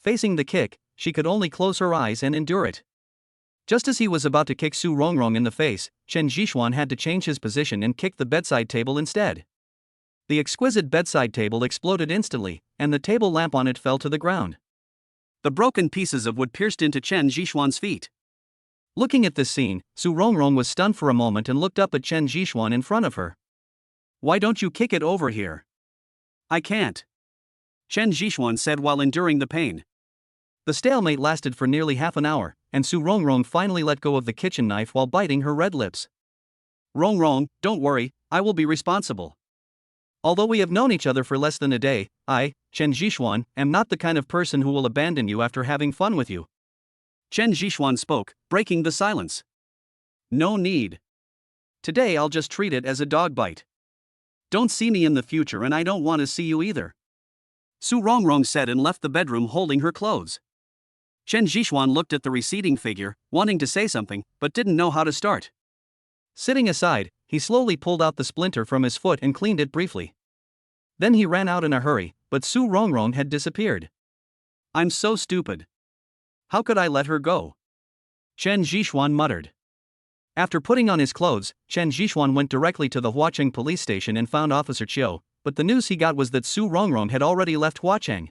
Facing the kick, she could only close her eyes and endure it. Just as he was about to kick Su Rongrong in the face, Chen Zhishuan had to change his position and kick the bedside table instead. The exquisite bedside table exploded instantly, and the table lamp on it fell to the ground. The broken pieces of wood pierced into Chen Zhishuan's feet. Looking at this scene, Su Rongrong was stunned for a moment and looked up at Chen Zhishuan in front of her. Why don't you kick it over here? I can't. Chen Zhishuan said while enduring the pain. The stalemate lasted for nearly half an hour, and Su Rongrong finally let go of the kitchen knife while biting her red lips. Rongrong, don't worry, I will be responsible. Although we have known each other for less than a day, I, Chen Zhishuan, am not the kind of person who will abandon you after having fun with you. Chen Zhishuan spoke, breaking the silence. No need. Today I'll just treat it as a dog bite. Don't see me in the future and I don't want to see you either. Su Rongrong said and left the bedroom holding her clothes. Chen Zhishuan looked at the receding figure, wanting to say something, but didn't know how to start. Sitting aside, he slowly pulled out the splinter from his foot and cleaned it briefly. Then he ran out in a hurry, but Su Rongrong had disappeared. I'm so stupid. How could I let her go? Chen Zhishuan muttered. After putting on his clothes, Chen Zhishuan went directly to the Huacheng police station and found Officer Chiu, but the news he got was that Su Rongrong had already left Huacheng.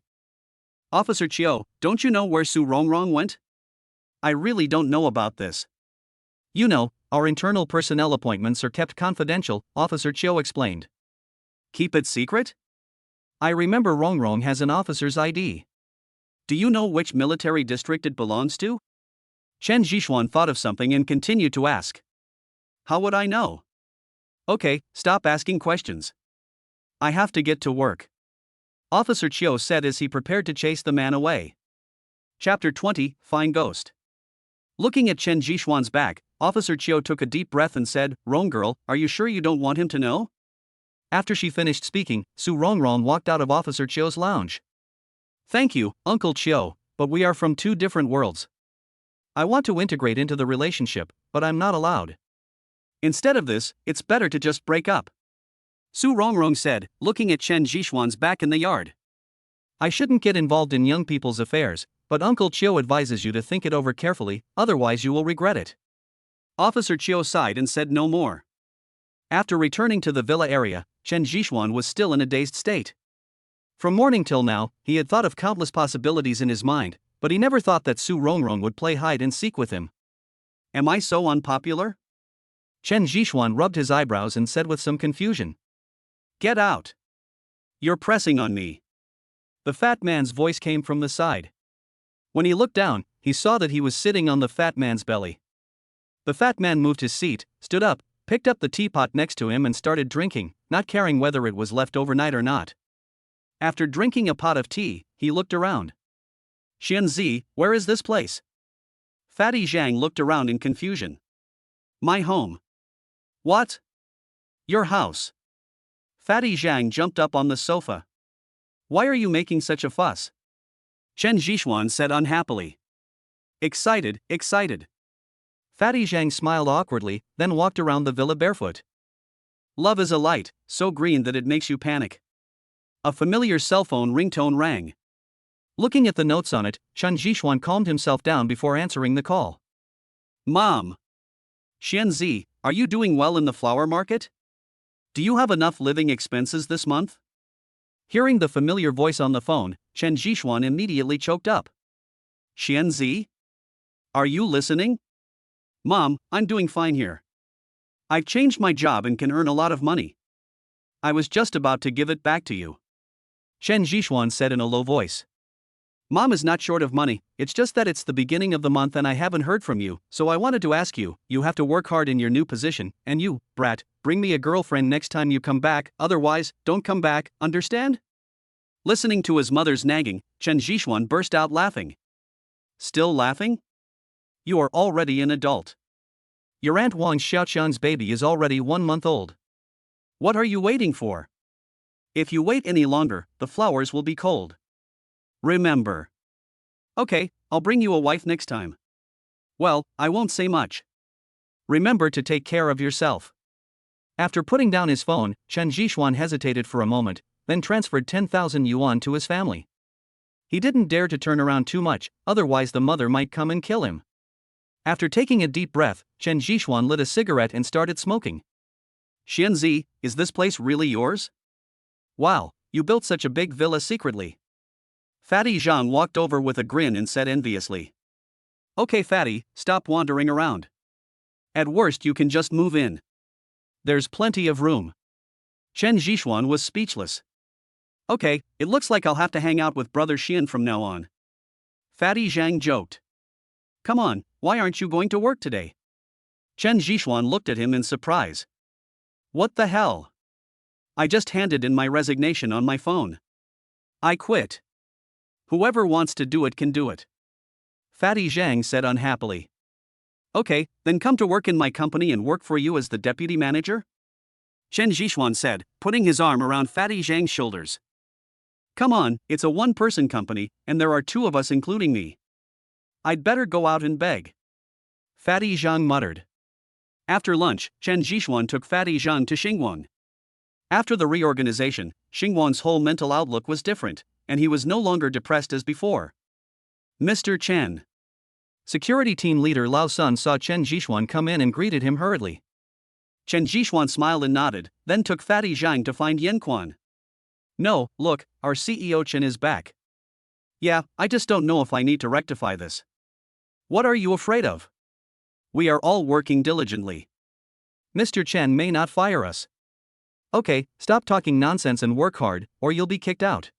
Officer Chiu, don't you know where Su Rongrong went? I really don't know about this. You know, our internal personnel appointments are kept confidential, Officer Chiu explained. Keep it secret? I remember Rongrong has an officer's ID. Do you know which military district it belongs to? Chen Zhishuan thought of something and continued to ask. How would I know? Okay, stop asking questions. I have to get to work. Officer Chiu said as he prepared to chase the man away. Chapter 20, Fine Ghost. Looking at Chen Zhishuan's back, Officer Chiu took a deep breath and said, "Rong girl, are you sure you don't want him to know?" After she finished speaking, Su Rongrong walked out of Officer Chiu's lounge. Thank you, Uncle Chiu, but we are from two different worlds. I want to integrate into the relationship, but I'm not allowed. Instead of this, it's better to just break up. Su Rongrong said, looking at Chen Zhishuan's back in the yard. I shouldn't get involved in young people's affairs, but Uncle Chiu advises you to think it over carefully, otherwise you will regret it. Officer Chiu sighed and said no more. After returning to the villa area, Chen Zhishuan was still in a dazed state. From morning till now, he had thought of countless possibilities in his mind, but he never thought that Su Rongrong would play hide and seek with him. Am I so unpopular? Chen Zhishuan rubbed his eyebrows and said with some confusion. Get out. You're pressing on me. The fat man's voice came from the side. When he looked down, he saw that he was sitting on the fat man's belly. The fat man moved his seat, stood up, picked up the teapot next to him and started drinking, not caring whether it was left overnight or not. After drinking a pot of tea, he looked around. Xianzi, where is this place? Fatty Zhang looked around in confusion. My home. What? Your house. Fatty Zhang jumped up on the sofa. Why are you making such a fuss? Chen Zhishuan said unhappily. Excited. Fatty Zhang smiled awkwardly, then walked around the villa barefoot. Love is a light, so green that it makes you panic. A familiar cell phone ringtone rang. Looking at the notes on it, Chen Zhishuan calmed himself down before answering the call. Mom. Xianzi, are you doing well in the flower market? Do you have enough living expenses this month? Hearing the familiar voice on the phone, Chen Zhishuan immediately choked up. Xianzi? Are you listening? Mom, I'm doing fine here. I've changed my job and can earn a lot of money. I was just about to give it back to you. Chen Zhishuan said in a low voice. Mom is not short of money, it's just that it's the beginning of the month and I haven't heard from you, so I wanted to ask you. You have to work hard in your new position, and you, brat, bring me a girlfriend next time you come back, otherwise, don't come back, understand? Listening to his mother's nagging, Chen Zhishuan burst out laughing. Still laughing? You are already an adult. Your Aunt Wang Xiaoqian's baby is already 1 month old. What are you waiting for? If you wait any longer, the flowers will be cold. Remember. Okay, I'll bring you a wife next time. Well, I won't say much. Remember to take care of yourself. After putting down his phone, Chen Zhishuan hesitated for a moment, then transferred 10,000 yuan to his family. He didn't dare to turn around too much, otherwise the mother might come and kill him. After taking a deep breath, Chen Zhishuan lit a cigarette and started smoking. Xianzi, is this place really yours? Wow, you built such a big villa secretly. Fatty Zhang walked over with a grin and said enviously. Okay Fatty, stop wandering around. At worst you can just move in. There's plenty of room. Chen Zhishuan was speechless. Okay, it looks like I'll have to hang out with brother Xian from now on. Fatty Zhang joked. Come on, why aren't you going to work today? Chen Zhishuan looked at him in surprise. What the hell? I just handed in my resignation on my phone. I quit. Whoever wants to do it can do it. Fatty Zhang said unhappily. Okay, then come to work in my company and work for you as the deputy manager? Chen Zhishuan said, putting his arm around Fatty Zhang's shoulders. Come on, it's a one-person company, and there are 2 of us including me. I'd better go out and beg. Fatty Zhang muttered. After lunch, Chen Zhishuan took Fatty Zhang to Xingguang. After the reorganization, Xingguang's whole mental outlook was different, and he was no longer depressed as before. Mr. Chen. Security team leader Lao Sun saw Chen Zhishuan come in and greeted him hurriedly. Chen Zhishuan smiled and nodded, then took Fatty Zhang to find Yan Quan. No, look, our CEO Chen is back. Yeah, I just don't know if I need to rectify this. What are you afraid of? We are all working diligently. Mr. Chen may not fire us. Okay, stop talking nonsense and work hard, or you'll be kicked out.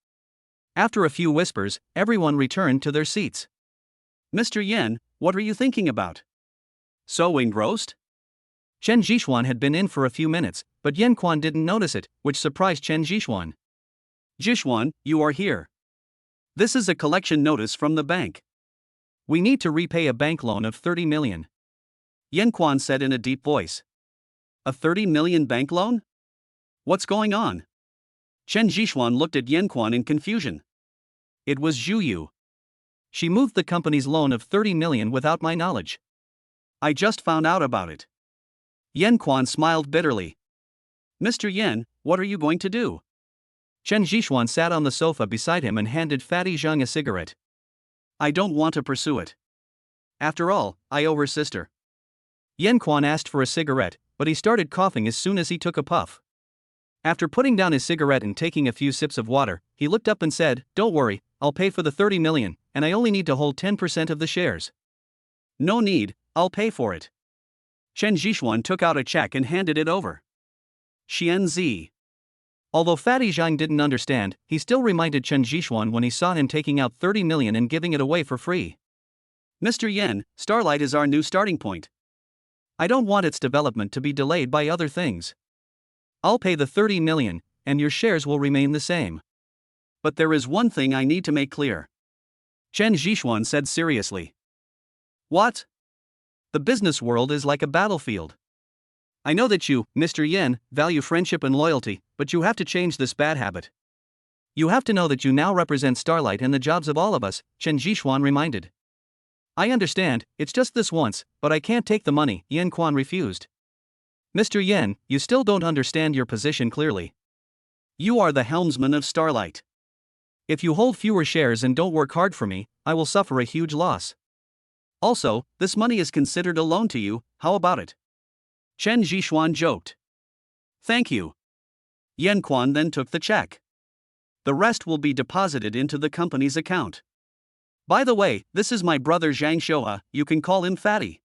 After a few whispers, everyone returned to their seats. Mr. Yan, what are you thinking about? So engrossed? Chen Zhishuan had been in for a few minutes, but Yan Quan didn't notice it, which surprised Chen Zhishuan. Zhishuan, you are here. This is a collection notice from the bank. We need to repay a bank loan of 30 million. Yan Quan said in a deep voice. A 30 million bank loan? What's going on? Chen Zhishuan looked at Yan Quan in confusion. It was Zhu Yu. She moved the company's loan of 30 million without my knowledge. I just found out about it. Yan Quan smiled bitterly. Mr. Yan, what are you going to do? Chen Zhishuan sat on the sofa beside him and handed Fatty Zhang a cigarette. I don't want to pursue it. After all, I owe her sister. Yan Quan asked for a cigarette, but he started coughing as soon as he took a puff. After putting down his cigarette and taking a few sips of water, he looked up and said, Don't worry, I'll pay for the 30 million, and I only need to hold 10% of the shares. No need, I'll pay for it. Chen Zhishuan took out a check and handed it over. Xianzi. Although Fatty Zhang didn't understand, he still reminded Chen Zhishuan when he saw him taking out 30 million and giving it away for free. Mr. Yan, Starlight is our new starting point. I don't want its development to be delayed by other things. I'll pay the 30 million, and your shares will remain the same. But there is one thing I need to make clear. Chen Zhishuan said seriously. What? The business world is like a battlefield. I know that you, Mr. Yan, value friendship and loyalty, but you have to change this bad habit. You have to know that you now represent Starlight and the jobs of all of us, Chen Zhishuan reminded. I understand, it's just this once, but I can't take the money, Yan Quan refused. Mr. Yan, you still don't understand your position clearly. You are the helmsman of Starlight. If you hold fewer shares and don't work hard for me, I will suffer a huge loss. Also, this money is considered a loan to you, how about it? Chen Zhishuan joked. Thank you. Yan Quan then took the check. The rest will be deposited into the company's account. By the way, this is my brother Zhang Shoa, you can call him Fatty.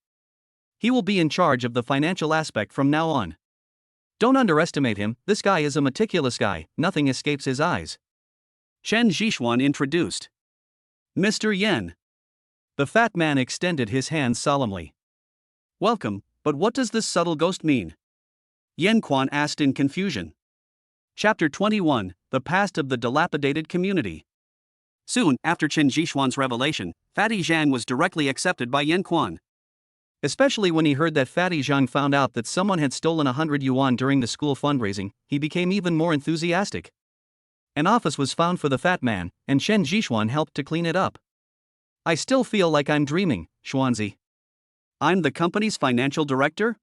He will be in charge of the financial aspect from now on. Don't underestimate him, this guy is a meticulous guy, nothing escapes his eyes. Chen Zhishuan introduced. Mr. Yen. The fat man extended his hands solemnly. Welcome, but what does this subtle ghost mean? Yen Quan asked in confusion. Chapter 21, The Past of the Dilapidated Community. Soon after Chen Zhishuan's revelation, Fatty Zhang was directly accepted by Yen Quan. Especially when he heard that Fatty Zhang found out that someone had stolen 100 yuan during the school fundraising, he became even more enthusiastic. An office was found for the fat man, and Chen Zhishuan helped to clean it up. I still feel like I'm dreaming, Xuanzi. I'm the company's financial director?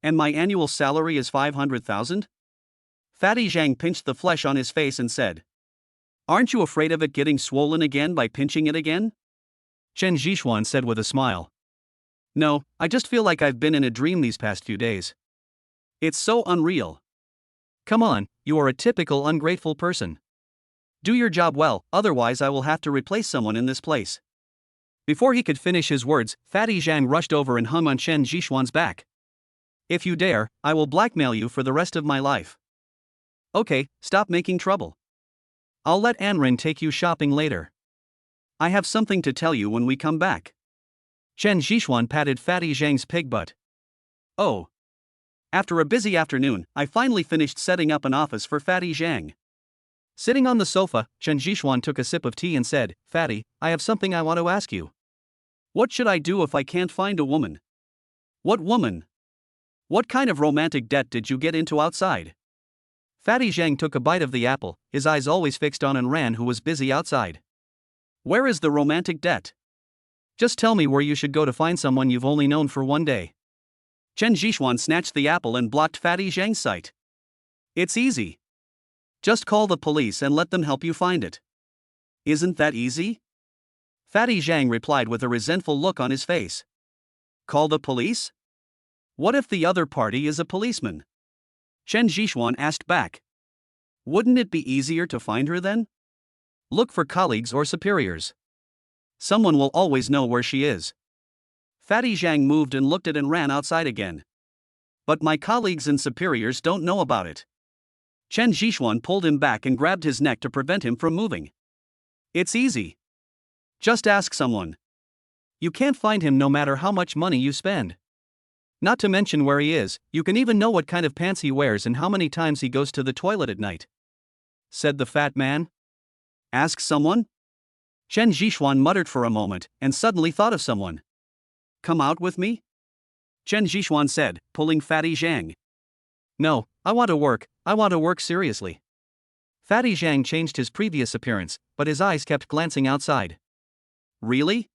And my annual salary is 500,000? Fatty Zhang pinched the flesh on his face and said. Aren't you afraid of it getting swollen again by pinching it again? Chen Zhishuan said with a smile. No, I just feel like I've been in a dream these past few days. It's so unreal. Come on, you are a typical ungrateful person. Do your job well, otherwise I will have to replace someone in this place. Before he could finish his words, Fatty Zhang rushed over and hung on Chen Zhishuan's back. If you dare, I will blackmail you for the rest of my life. Okay, stop making trouble. I'll let Anrin take you shopping later. I have something to tell you when we come back. Chen Zhishuan patted Fatty Zhang's pig butt. Oh. After a busy afternoon, I finally finished setting up an office for Fatty Zhang. Sitting on the sofa, Chen Zhishuan took a sip of tea and said, Fatty, I have something I want to ask you. What should I do if I can't find a woman? What woman? What kind of romantic debt did you get into outside? Fatty Zhang took a bite of the apple, his eyes always fixed on Anran who was busy outside. Where is the romantic debt? Just tell me where you should go to find someone you've only known for one day. Chen Zhishuan snatched the apple and blocked Fatty Zhang's sight. It's easy. Just call the police and let them help you find it. Isn't that easy? Fatty Zhang replied with a resentful look on his face. Call the police? What if the other party is a policeman? Chen Zhishuan asked back. Wouldn't it be easier to find her then? Look for colleagues or superiors. Someone will always know where she is. Fatty Zhang moved and looked at and ran outside again. But my colleagues and superiors don't know about it. Chen Zhishuan pulled him back and grabbed his neck to prevent him from moving. It's easy. Just ask someone. You can't find him no matter how much money you spend. Not to mention where he is, you can even know what kind of pants he wears and how many times he goes to the toilet at night. Said the fat man. Ask someone? Chen Zhishuan muttered for a moment and suddenly thought of someone. Come out with me? Chen Zhishuan said, pulling Fatty Zhang. No, I want to work seriously. Fatty Zhang changed his previous appearance, but his eyes kept glancing outside. Really?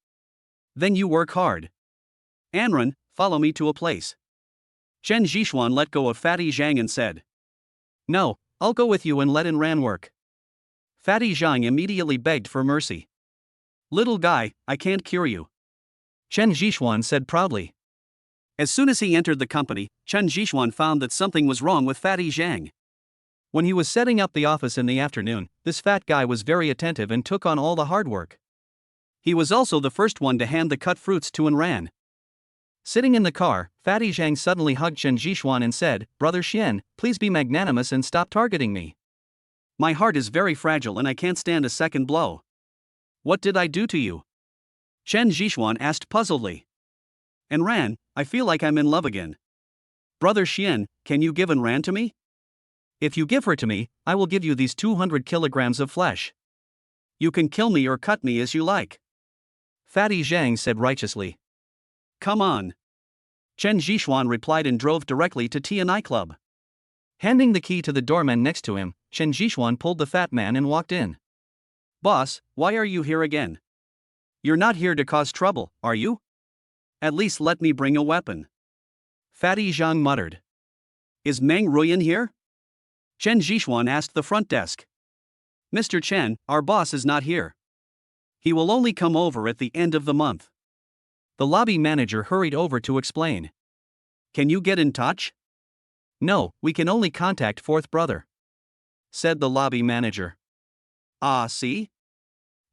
Then you work hard. Anran, follow me to a place. Chen Zhishuan let go of Fatty Zhang and said. No, I'll go with you and let Anran work. Fatty Zhang immediately begged for mercy. Little guy, I can't cure you. Chen Zhishuan said proudly. As soon as he entered the company, Chen Zhishuan found that something was wrong with Fatty Zhang. When he was setting up the office in the afternoon, this fat guy was very attentive and took on all the hard work. He was also the first one to hand the cut fruits to Anran. Sitting in the car, Fatty Zhang suddenly hugged Chen Zhishuan and said, Brother Xian, please be magnanimous and stop targeting me. My heart is very fragile and I can't stand a second blow. What did I do to you? Chen Zhishuan asked puzzledly. Anran, I feel like I'm in love again. Brother Xian, can you give Anran to me? If you give her to me, I will give you these 200 kilograms of flesh. You can kill me or cut me as you like. Fatty Zhang said righteously. Come on. Chen Zhishuan replied and drove directly to T&I Club. Handing the key to the doorman next to him, Chen Zhishuan pulled the fat man and walked in. Boss, why are you here again? You're not here to cause trouble, are you? At least let me bring a weapon. Fatty Zhang muttered. Is Meng Ruyan here? Chen Zhishuan asked the front desk. Mr. Chen, our boss is not here. He will only come over at the end of the month. The lobby manager hurried over to explain. Can you get in touch? No, we can only contact fourth brother, said the lobby manager. Ah, see?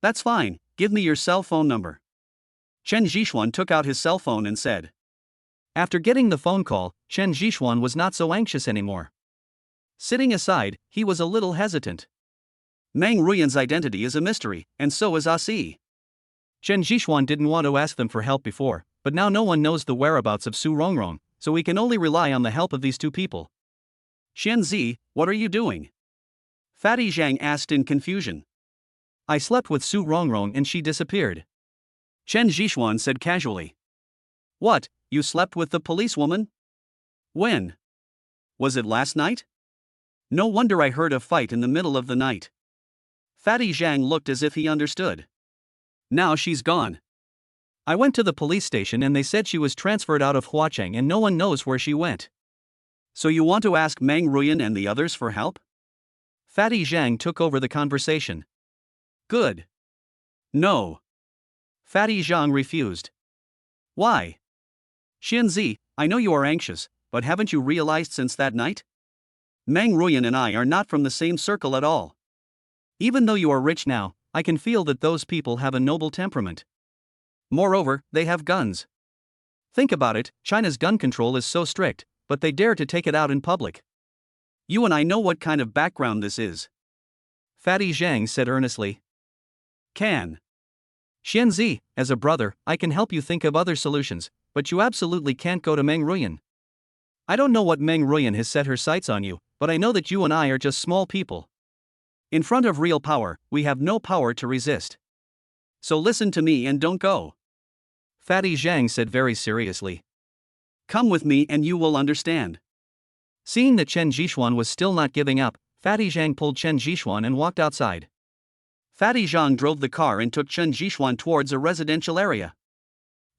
That's fine, give me your cell phone number. Chen Zhishuan took out his cell phone and said. After getting the phone call, Chen Zhishuan was not so anxious anymore. Sitting aside, he was a little hesitant. Meng Ruyan's identity is a mystery, and so is Asi. Chen Zhishuan didn't want to ask them for help before, but now no one knows the whereabouts of Su Rongrong, so we can only rely on the help of these two people. Xianzi, what are you doing? Fatty Zhang asked in confusion. I slept with Su Rongrong and she disappeared. Chen Zhishuan said casually. What, you slept with the policewoman? When? Was it last night? No wonder I heard a fight in the middle of the night. Fatty Zhang looked as if he understood. Now she's gone. I went to the police station and they said she was transferred out of Huacheng and no one knows where she went. So you want to ask Meng Ruyan and the others for help? Fatty Zhang took over the conversation. Good. No. Fatty Zhang refused. Why? Xianzi, I know you are anxious, but haven't you realized since that night? Meng Ruyan and I are not from the same circle at all. Even though you are rich now, I can feel that those people have a noble temperament. Moreover, they have guns. Think about it, China's gun control is so strict, but they dare to take it out in public. You and I know what kind of background this is. Fatty Zhang said earnestly. Can. Xianzi, as a brother, I can help you think of other solutions, but you absolutely can't go to Meng Ruyan. I don't know what Meng Ruyan has set her sights on you, but I know that you and I are just small people. In front of real power, we have no power to resist. So listen to me and don't go. Fatty Zhang said very seriously. Come with me and you will understand. Seeing that Chen Zhishuan was still not giving up, Fatty Zhang pulled Chen Zhishuan and walked outside. Fatty Zhang drove the car and took Chen Zhishuan towards a residential area.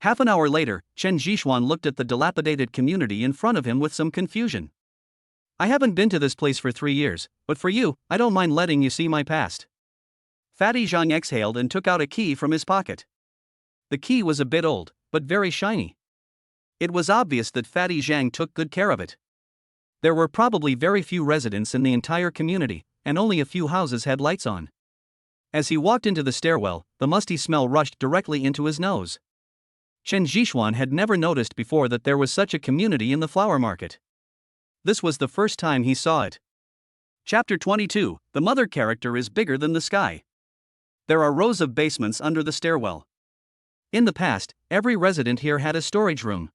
Half an hour later, Chen Zhishuan looked at the dilapidated community in front of him with some confusion. I haven't been to this place for 3 years, but for you, I don't mind letting you see my past. Fatty Zhang exhaled and took out a key from his pocket. The key was a bit old, but very shiny. It was obvious that Fatty Zhang took good care of it. There were probably very few residents in the entire community, and only a few houses had lights on. As he walked into the stairwell, the musty smell rushed directly into his nose. Chen Zhishuan had never noticed before that there was such a community in the flower market. This was the first time he saw it. Chapter 22, the mother character is bigger than the sky. There are rows of basements under the stairwell. In the past, every resident here had a storage room.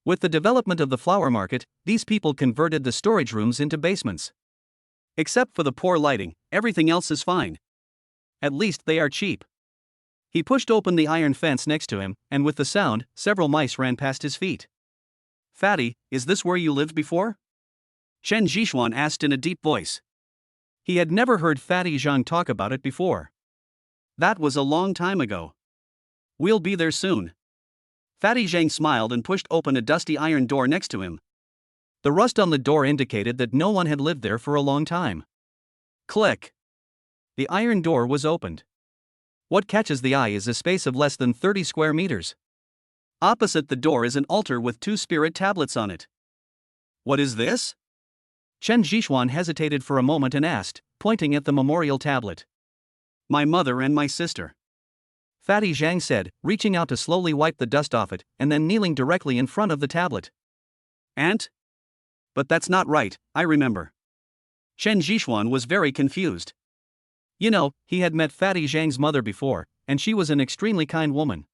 With the development of the flower market, these people converted the storage rooms into basements. Except for the poor lighting, everything else is fine. At least they are cheap. He pushed open the iron fence next to him, and with the sound, several mice ran past his feet. Fatty, is this where you lived before? Chen Zhishuan asked in a deep voice. He had never heard Fatty Zhang talk about it before. That was a long time ago. We'll be there soon. Fatty Zhang smiled and pushed open a dusty iron door next to him. The rust on the door indicated that no one had lived there for a long time. Click. The iron door was opened. What catches the eye is a space of less than 30 square meters. Opposite the door is an altar with 2 spirit tablets on it. What is this? Chen Zhishuan hesitated for a moment and asked, pointing at the memorial tablet. My mother and my sister. Fatty Zhang said, reaching out to slowly wipe the dust off it, and then kneeling directly in front of the tablet. Aunt? But that's not right, I remember. Chen Zhishuan was very confused. You know, he had met Fatty Zhang's mother before, and she was an extremely kind woman.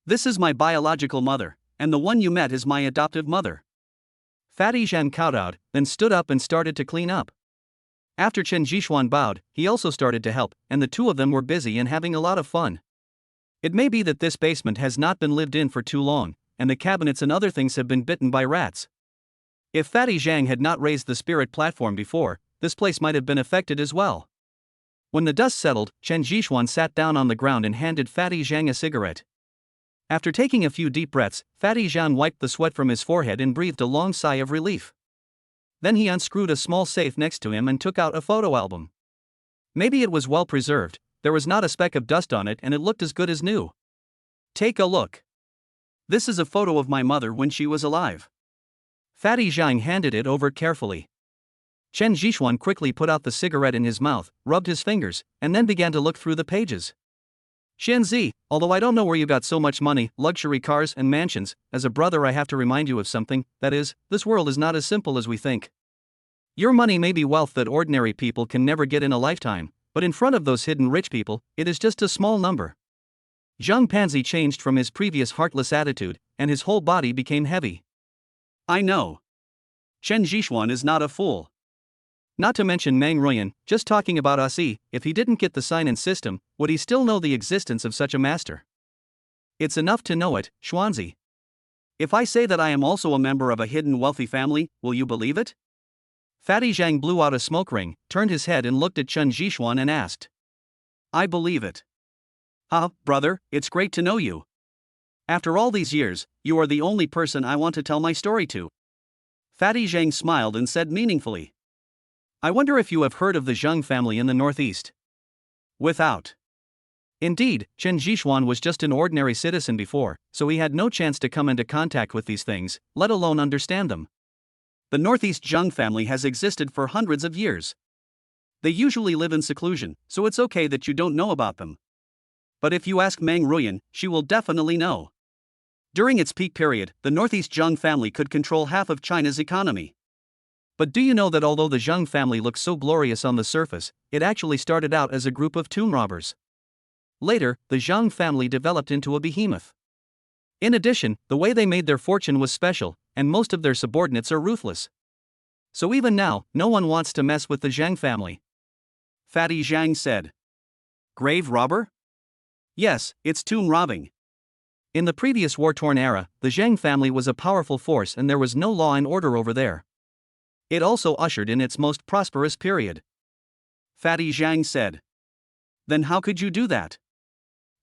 This is my biological mother, and the one you met is my adoptive mother. Fatty Zhang kowtowed, then stood up and started to clean up. After Chen Zhishuan bowed, he also started to help, and the two of them were busy and having a lot of fun. It may be that this basement has not been lived in for too long, and the cabinets and other things have been bitten by rats. If Fatty Zhang had not raised the spirit platform before, this place might have been affected as well. When the dust settled, Chen Zhishuan sat down on the ground and handed Fatty Zhang a cigarette. After taking a few deep breaths, Fatty Zhang wiped the sweat from his forehead and breathed a long sigh of relief. Then he unscrewed a small safe next to him and took out a photo album. Maybe it was well preserved, there was not a speck of dust on it and it looked as good as new. Take a look. This is a photo of my mother when she was alive. Fatty Zhang handed it over carefully. Chen Zhishuan quickly put out the cigarette in his mouth, rubbed his fingers, and then began to look through the pages. Shenzi, although I don't know where you got so much money, luxury cars, and mansions, as a brother I have to remind you of something, that is, this world is not as simple as we think. Your money may be wealth that ordinary people can never get in a lifetime, but in front of those hidden rich people, it is just a small number. Zhang Panzi changed from his previous heartless attitude, and his whole body became heavy. I know. Chen Zhishuan is not a fool. Not to mention Meng Ruyan, just talking about Asi, if he didn't get the sign-in system, would he still know the existence of such a master? It's enough to know it, Xuanzi. If I say that I am also a member of a hidden wealthy family, will you believe it? Fatty Zhang blew out a smoke ring, turned his head and looked at Chen Zhishuan and asked. I believe it. Brother, it's great to know you. After all these years, you are the only person I want to tell my story to. Fatty Zhang smiled and said meaningfully. I wonder if you have heard of the Zhang family in the northeast. Without. Indeed, Chen Zhishuan was just an ordinary citizen before, so he had no chance to come into contact with these things, let alone understand them. The Northeast Zhang family has existed for hundreds of years. They usually live in seclusion, so it's okay that you don't know about them. But if you ask Meng Ruyan, she will definitely know. During its peak period, the Northeast Zhang family could control half of China's economy. But do you know that although the Zhang family looks so glorious on the surface, it actually started out as a group of tomb robbers? Later, the Zhang family developed into a behemoth. In addition, the way they made their fortune was special, and most of their subordinates are ruthless. So even now, no one wants to mess with the Zhang family. Fatty Zhang said. Grave robber? Yes, it's tomb robbing. In the previous war-torn era, the Zhang family was a powerful force and there was no law and order over there. It also ushered in its most prosperous period. Fatty Zhang said. Then how could you do that?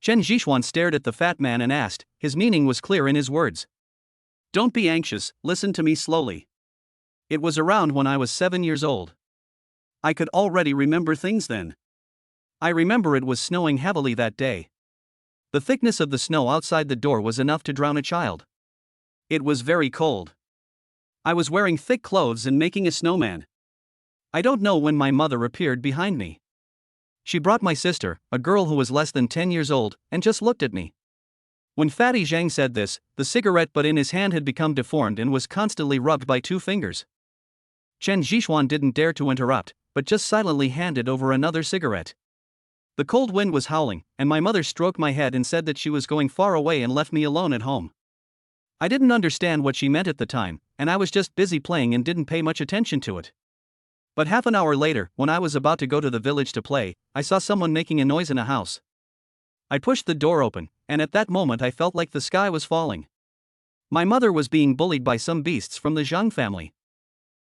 Chen Zhishuan stared at the fat man and asked, his meaning was clear in his words. Don't be anxious, listen to me slowly. It was around when I was 7 years old. I could already remember things then. I remember it was snowing heavily that day. The thickness of the snow outside the door was enough to drown a child. It was very cold. I was wearing thick clothes and making a snowman. I don't know when my mother appeared behind me. She brought my sister, a girl who was less than 10 years old, and just looked at me. When Fatty Zhang said this, the cigarette butt in his hand had become deformed and was constantly rubbed by 2 fingers. Chen Zhishuan didn't dare to interrupt, but just silently handed over another cigarette. The cold wind was howling, and my mother stroked my head and said that she was going far away and left me alone at home. I didn't understand what she meant at the time, and I was just busy playing and didn't pay much attention to it. But half an hour later, when I was about to go to the village to play, I saw someone making a noise in a house. I pushed the door open, and at that moment I felt like the sky was falling. My mother was being bullied by some beasts from the Zhang family.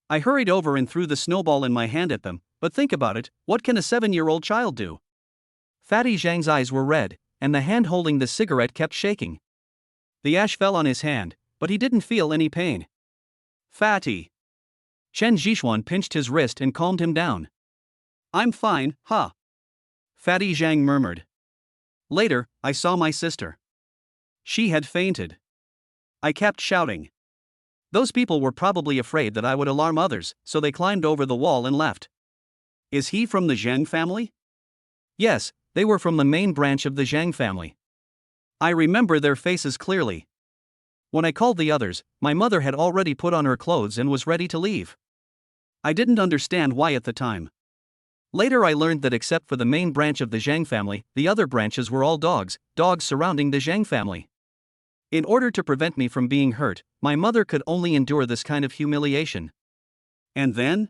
I hurried over and threw the snowball in my hand at them, but think about it, what can a 7-year-old child do? Fatty Zhang's eyes were red, and the hand holding the cigarette kept shaking. The ash fell on his hand, but he didn't feel any pain. Fatty. Chen Zhishuan pinched his wrist and calmed him down. I'm fine, huh? Fatty Zhang murmured. Later, I saw my sister. She had fainted. I kept shouting. Those people were probably afraid that I would alarm others, so they climbed over the wall and left. Is he from the Zhang family? Yes, they were from the main branch of the Zhang family. I remember their faces clearly. When I called the others, my mother had already put on her clothes and was ready to leave. I didn't understand why at the time. Later I learned that except for the main branch of the Zhang family, the other branches were all dogs surrounding the Zhang family. In order to prevent me from being hurt, my mother could only endure this kind of humiliation. And then?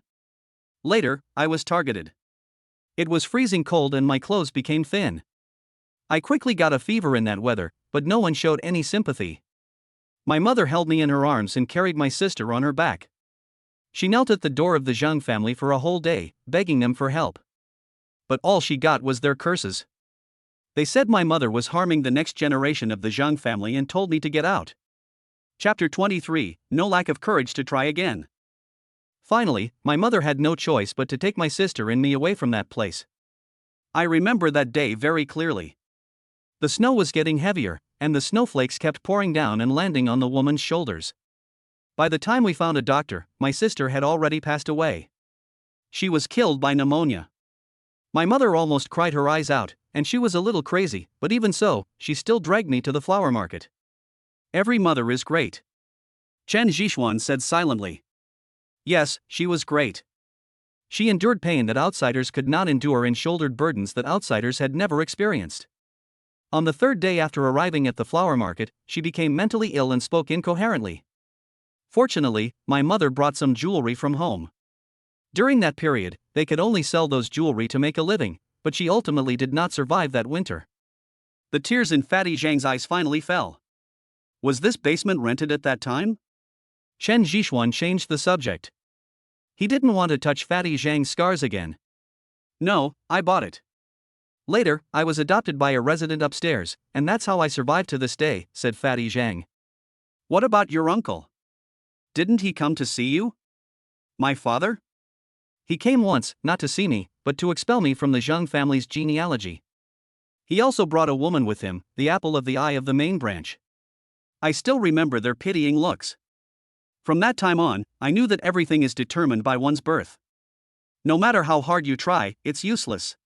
Later, I was targeted. It was freezing cold and my clothes became thin. I quickly got a fever in that weather, but no one showed any sympathy. My mother held me in her arms and carried my sister on her back. She knelt at the door of the Zhang family for a whole day, begging them for help. But all she got was their curses. They said my mother was harming the next generation of the Zhang family and told me to get out. Chapter 23, No Lack of Courage to Try Again. Finally, my mother had no choice but to take my sister and me away from that place. I remember that day very clearly. The snow was getting heavier, and the snowflakes kept pouring down and landing on the woman's shoulders. By the time we found a doctor, my sister had already passed away. She was killed by pneumonia. My mother almost cried her eyes out, and she was a little crazy, but even so, she still dragged me to the flower market. Every mother is great. Chen Zhishuan said silently. Yes, she was great. She endured pain that outsiders could not endure and shouldered burdens that outsiders had never experienced. On the third day after arriving at the flower market, she became mentally ill and spoke incoherently. Fortunately, my mother brought some jewelry from home. During that period, they could only sell those jewelry to make a living, but she ultimately did not survive that winter. The tears in Fatty Zhang's eyes finally fell. Was this basement rented at that time? Chen Zhishuan changed the subject. He didn't want to touch Fatty Zhang's scars again. No, I bought it. Later, I was adopted by a resident upstairs, and that's how I survived to this day, said Fatty Zhang. What about your uncle? Didn't he come to see you? My father? He came once, not to see me, but to expel me from the Zhang family's genealogy. He also brought a woman with him, the apple of the eye of the main branch. I still remember their pitying looks. From that time on, I knew that everything is determined by one's birth. No matter how hard you try, it's useless.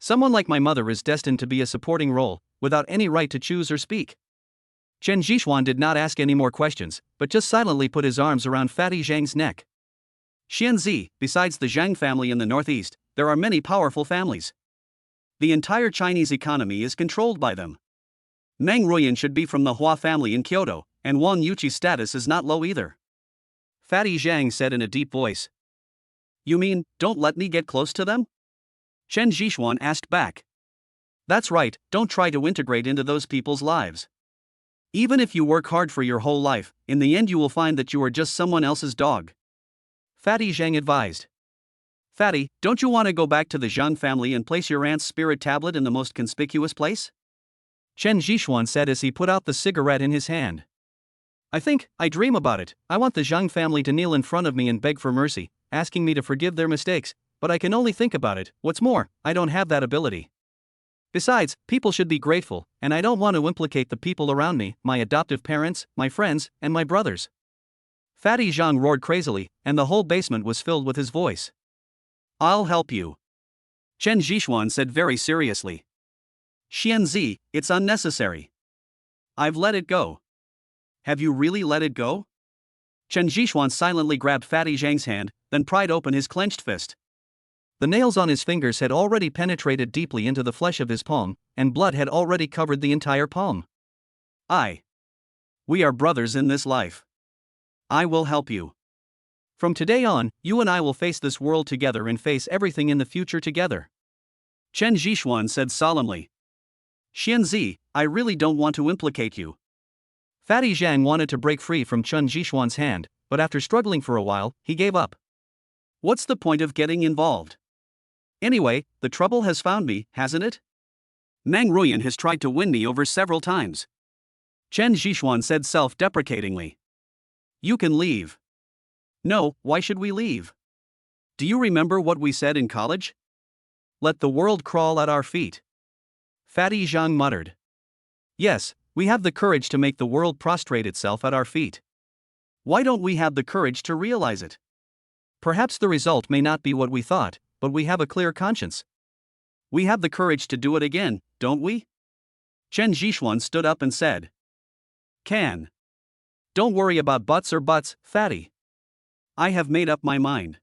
Someone like my mother is destined to be a supporting role, without any right to choose or speak. Chen Zhishuan did not ask any more questions, but just silently put his arms around Fatty Zhang's neck. Xianzi, besides the Zhang family in the northeast, there are many powerful families. The entire Chinese economy is controlled by them. Meng Ruoyan should be from the Hua family in Kyoto, and Wang Yuqi's status is not low either. Fatty Zhang said in a deep voice. You mean, don't let me get close to them? Chen Zhishuan asked back. That's right, don't try to integrate into those people's lives. Even if you work hard for your whole life, in the end you will find that you are just someone else's dog. Fatty Zhang advised. Fatty, don't you want to go back to the Zhang family and place your aunt's spirit tablet in the most conspicuous place? Chen Zhishuan said as he put out the cigarette in his hand. I dream about it. I want the Zhang family to kneel in front of me and beg for mercy, asking me to forgive their mistakes, but I can only think about it. What's more, I don't have that ability. Besides, people should be grateful, and I don't want to implicate the people around me, my adoptive parents, my friends, and my brothers. Fatty Zhang roared crazily, and the whole basement was filled with his voice. I'll help you. Chen Zhishuan said very seriously. Xianzi, it's unnecessary. I've let it go. Have you really let it go? Chen Zhishuan silently grabbed Fatty Zhang's hand, then pried open his clenched fist. The nails on his fingers had already penetrated deeply into the flesh of his palm, and blood had already covered the entire palm. We are brothers in this life. I will help you. From today on, you and I will face this world together and face everything in the future together. Chen Zhishuan said solemnly. Xianzi, I really don't want to implicate you. Fatty Zhang wanted to break free from Chen Zhishuan's hand, but after struggling for a while, he gave up. What's the point of getting involved? Anyway, the trouble has found me, hasn't it? Meng Ruoyan has tried to win me over several times. Chen Zhishuan said self-deprecatingly. You can leave. No, why should we leave? Do you remember what we said in college? Let the world crawl at our feet. Fatty Zhang muttered. Yes, we have the courage to make the world prostrate itself at our feet. Why don't we have the courage to realize it? Perhaps the result may not be what we thought, but we have a clear conscience. We have the courage to do it again, don't we? Chen Zhishuan stood up and said. Can. Don't worry about buts or buts, Fatty. I have made up my mind.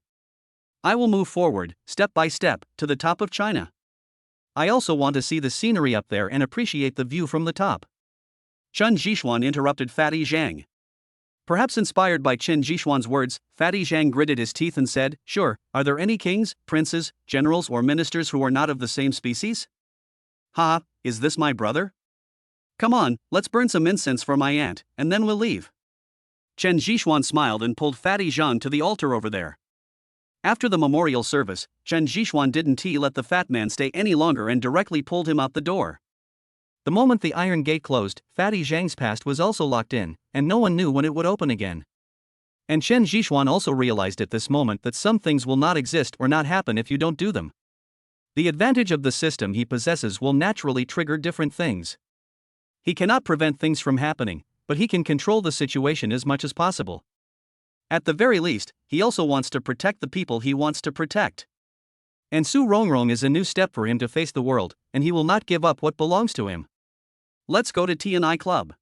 I will move forward, step by step, to the top of China. I also want to see the scenery up there and appreciate the view from the top. Chen Zhishuan interrupted Fatty Zhang. Perhaps inspired by Chen Zhishuan's words, Fatty Zhang gritted his teeth and said, Sure, are there any kings, princes, generals or ministers who are not of the same species? Ha, is this my brother? Come on, let's burn some incense for my aunt, and then we'll leave. Chen Zhishuan smiled and pulled Fatty Zhang to the altar over there. After the memorial service, Chen Zhishuan didn't let the fat man stay any longer and directly pulled him out the door. The moment the iron gate closed, Fatty Zhang's past was also locked in, and no one knew when it would open again. And Chen Zhishuan also realized at this moment that some things will not exist or not happen if you don't do them. The advantage of the system he possesses will naturally trigger different things. He cannot prevent things from happening, but he can control the situation as much as possible. At the very least, he also wants to protect the people he wants to protect. And Su Rongrong is a new step for him to face the world, and he will not give up what belongs to him. Let's go to T&I Club.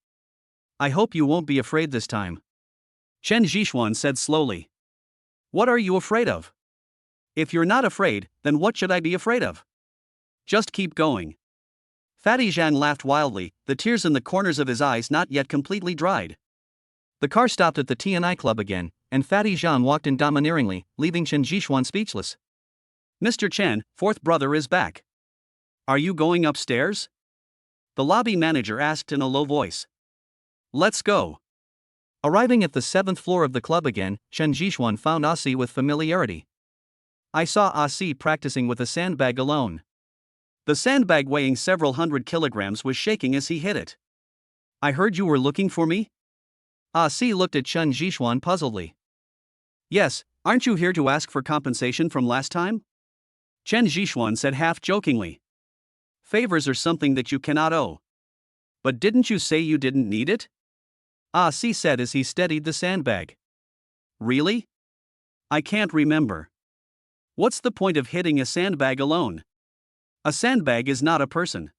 I hope you won't be afraid this time. Chen Zhixuan said slowly. What are you afraid of? If you're not afraid, then what should I be afraid of? Just keep going. Fatty Zhang laughed wildly, the tears in the corners of his eyes not yet completely dried. The car stopped at the T&I Club again, and Fatty Zhang walked in domineeringly, leaving Chen Zhixuan speechless. Mr. Chen, fourth brother is back. Are you going upstairs? The lobby manager asked in a low voice. Let's go. Arriving at the 7th floor of the club again, Chen Zhixuan found Ah-Si with familiarity. I saw Ah-Si practicing with a sandbag alone. The sandbag weighing several hundred kilograms was shaking as he hit it. I heard you were looking for me? Ah-Si looked at Chen Zhixuan puzzledly. Yes, aren't you here to ask for compensation from last time? Chen Zhixuan said half-jokingly. Favors are something that you cannot owe. But didn't you say you didn't need it? Ah-Si said as he steadied the sandbag. Really? I can't remember. What's the point of hitting a sandbag alone? A sandbag is not a person.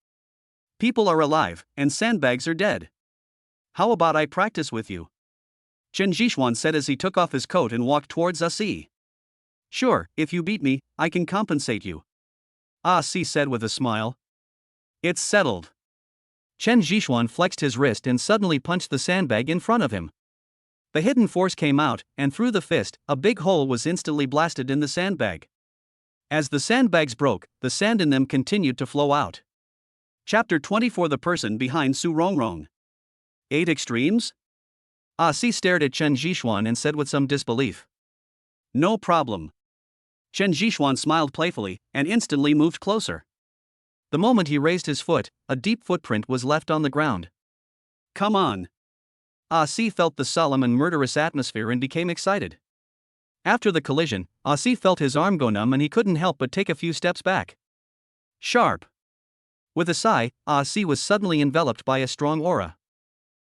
People are alive, and sandbags are dead. How about I practice with you? Chen Zhixuan said as he took off his coat and walked towards Ah-Si. Sure, if you beat me, I can compensate you. Ah-Si said with a smile. It's settled. Chen Zhixuan flexed his wrist and suddenly punched the sandbag in front of him. The hidden force came out, and through the fist, a big hole was instantly blasted in the sandbag. As the sandbags broke, the sand in them continued to flow out. Chapter 24. The person behind Su Rongrong. 8 extremes? Ah-Si stared at Chen Zhixuan and said with some disbelief. No problem. Chen Zhixuan smiled playfully, and instantly moved closer. The moment he raised his foot, a deep footprint was left on the ground. Come on. Ah-Si felt the solemn and murderous atmosphere and became excited. After the collision, Ah-Si felt his arm go numb and he couldn't help but take a few steps back. Sharp. With a sigh, Ah-Si was suddenly enveloped by a strong aura.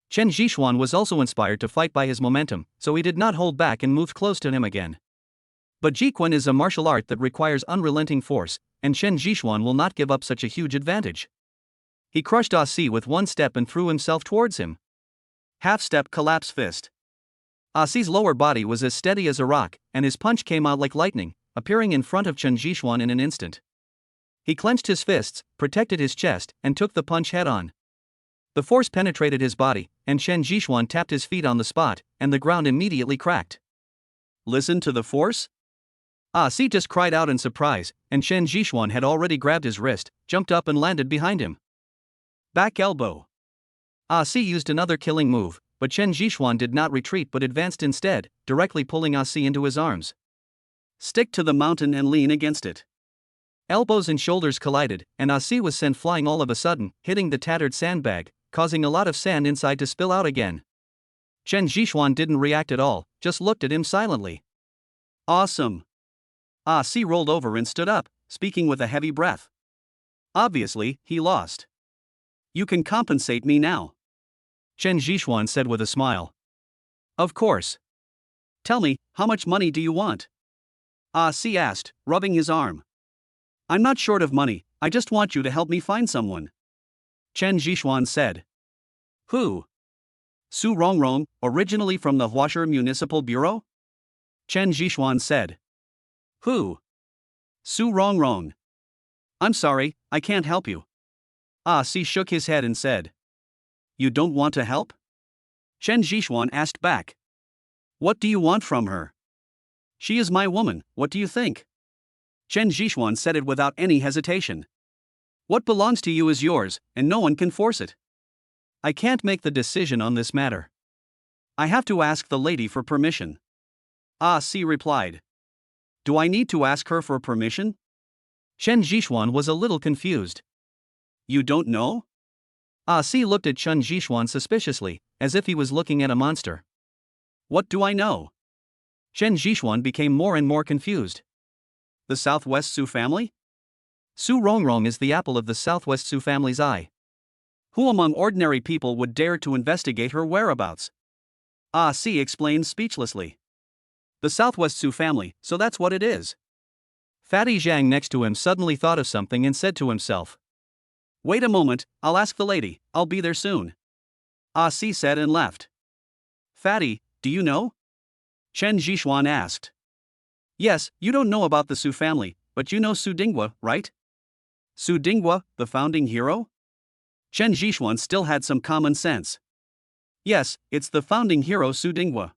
Chen Zhixuan was also inspired to fight by his momentum, so he did not hold back and moved close to him again. But Jiquan is a martial art that requires unrelenting force, and Chen Zhixuan will not give up such a huge advantage. He crushed Ah-Si with one step and threw himself towards him. Half-step collapse fist. Ah-Si's lower body was as steady as a rock, and his punch came out like lightning, appearing in front of Chen Zhixuan in an instant. He clenched his fists, protected his chest, and took the punch head-on. The force penetrated his body, and Chen Zhixuan tapped his feet on the spot, and the ground immediately cracked. Listen to the force? Ah-Si just cried out in surprise, and Chen Zhixuan had already grabbed his wrist, jumped up and landed behind him. Back elbow. Ah-Si used another killing move, but Chen Zhixuan did not retreat but advanced instead, directly pulling Ah-Si into his arms. Stick to the mountain and lean against it. Elbows and shoulders collided, and Ah-Si was sent flying all of a sudden, hitting the tattered sandbag, causing a lot of sand inside to spill out again. Chen Zhixuan didn't react at all, just looked at him silently. Awesome. Ah-Si rolled over and stood up, speaking with a heavy breath. Obviously, he lost. You can compensate me now. Chen Zhixuan said with a smile. Of course. Tell me, how much money do you want? Ah-Si asked, rubbing his arm. I'm not short of money, I just want you to help me find someone. Chen Zhixuan said. Who? Su Rongrong, originally from the Huasher Municipal Bureau? Chen Zhixuan said. Who? Su Rongrong. I'm sorry, I can't help you. Ah-Si shook his head and said. You don't want to help? Chen Zhixuan asked back. What do you want from her? She is my woman, what do you think? Chen Zhixuan said it without any hesitation. What belongs to you is yours, and no one can force it. I can't make the decision on this matter. I have to ask the lady for permission. Ah-Si replied. Do I need to ask her for permission? Chen Zhixuan was a little confused. You don't know? Ah-Si looked at Chen Zhixuan suspiciously, as if he was looking at a monster. What do I know? Chen Zhixuan became more and more confused. The Southwest Su family? Su Rongrong is the apple of the Southwest Su family's eye. Who among ordinary people would dare to investigate her whereabouts? Ah-Si explained speechlessly. The Southwest Su family, so that's what it is. Fatty Zhang next to him suddenly thought of something and said to himself. Wait a moment, I'll ask the lady, I'll be there soon. Ah Si said and left. Fatty, do you know? Chen Zhishuan asked. Yes, you don't know about the Su family, but you know Su Dinghua, right? Su Dinghua, the founding hero? Chen Zhishuan still had some common sense. Yes, it's the founding hero Su Dinghua.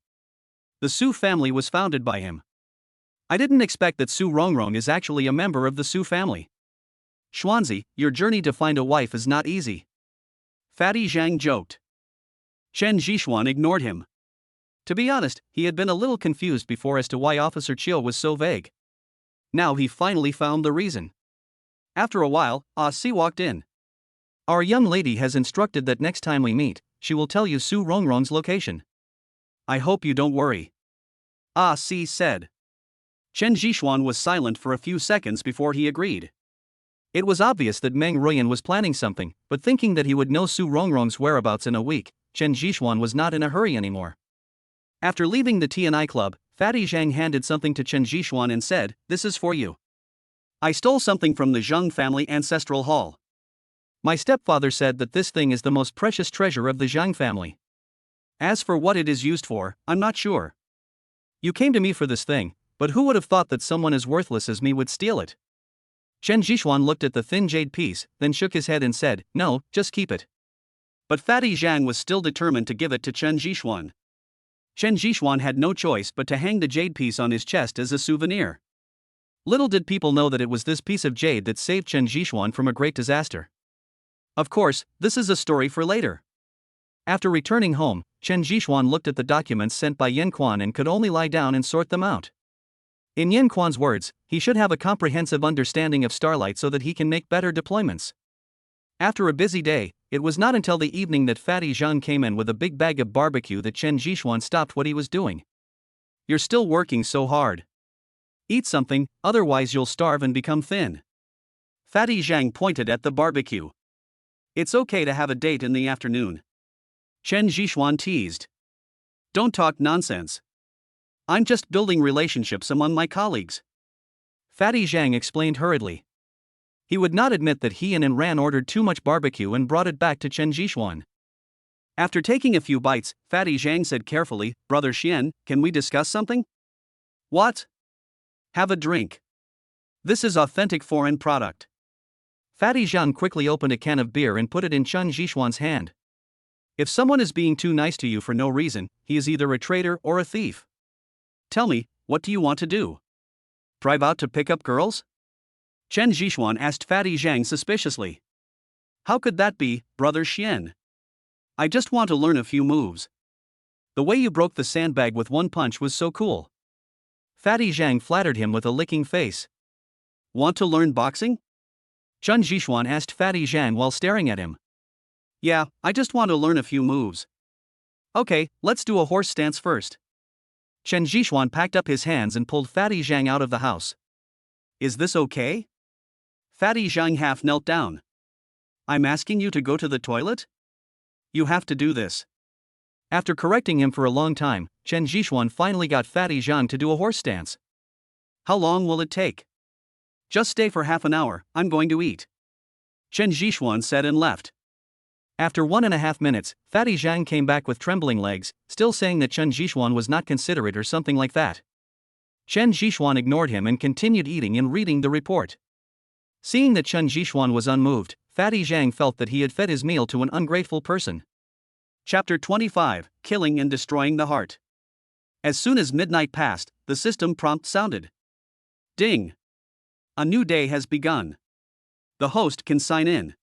The Su family was founded by him. I didn't expect that Su Rongrong is actually a member of the Su family. Xuanzi, your journey to find a wife is not easy. Fatty Zhang joked. Chen Zhishuan ignored him. To be honest, he had been a little confused before as to why Officer Chiu was so vague. Now he finally found the reason. After a while, Ah Si walked in. Our young lady has instructed that next time we meet, she will tell you Su Rongrong's location. I hope you don't worry. Ah Si said. Chen Zhishuan was silent for a few seconds before he agreed. It was obvious that Meng Ruyan was planning something, but thinking that he would know Su Rongrong's whereabouts in a week, Chen Zhishuan was not in a hurry anymore. After leaving the TNI club, Fatty Zhang handed something to Chen Zhishuan and said, "This is for you. I stole something from the Zheng family ancestral hall. My stepfather said that this thing is the most precious treasure of the Zhang family. As for what it is used for, I'm not sure. You came to me for this thing, but who would have thought that someone as worthless as me would steal it?" Chen Zhishuan looked at the thin jade piece, then shook his head and said, "No, just keep it." But Fatty Zhang was still determined to give it to Chen Zhishuan. Chen Zhishuan had no choice but to hang the jade piece on his chest as a souvenir. Little did people know that it was this piece of jade that saved Chen Zhishuan from a great disaster. Of course, this is a story for later. After returning home, Chen Zhishuan looked at the documents sent by Yan Quan and could only lie down and sort them out. In Yan Quan's words, he should have a comprehensive understanding of Starlight so that he can make better deployments. After a busy day, it was not until the evening that Fatty Zhang came in with a big bag of barbecue that Chen Zhishuan stopped what he was doing. "You're still working so hard. Eat something, otherwise you'll starve and become thin." Fatty Zhang pointed at the barbecue. "It's okay to have a date in the afternoon." Chen Zhishuan teased. "Don't talk nonsense. I'm just building relationships among my colleagues." Fatty Zhang explained hurriedly. He would not admit that he and Ran ordered too much barbecue and brought it back to Chen Zhishuan. After taking a few bites, Fatty Zhang said carefully, "Brother Xian, can we discuss something?" "What?" "Have a drink. This is authentic foreign product." Fatty Zhang quickly opened a can of beer and put it in Chen Zhishuan's hand. If someone is being too nice to you for no reason, he is either a traitor or a thief. "Tell me, what do you want to do? Drive out to pick up girls?" Chen Zhishuan asked Fatty Zhang suspiciously. "How could that be, Brother Xian? I just want to learn a few moves. The way you broke the sandbag with one punch was so cool." Fatty Zhang flattered him with a licking face. "Want to learn boxing?" Chen Zhishuan asked Fatty Zhang while staring at him. "Yeah, I just want to learn a few moves." "Okay, let's do a horse stance first." Chen Zhishuan packed up his hands and pulled Fatty Zhang out of the house. "Is this okay?" Fatty Zhang half knelt down. "I'm asking you to go to the toilet? You have to do this." After correcting him for a long time, Chen Zhishuan finally got Fatty Zhang to do a horse stance. "How long will it take?" "Just stay for half an hour, I'm going to eat." Chen Zhishuan said and left. After 1.5 minutes, Fatty Zhang came back with trembling legs, still saying that Chen Zhishuan was not considerate or something like that. Chen Zhishuan ignored him and continued eating and reading the report. Seeing that Chen Zhishuan was unmoved, Fatty Zhang felt that he had fed his meal to an ungrateful person. Chapter 25, Killing and Destroying the Heart. As soon as midnight passed, the system prompt sounded. Ding! A new day has begun. The host can sign in.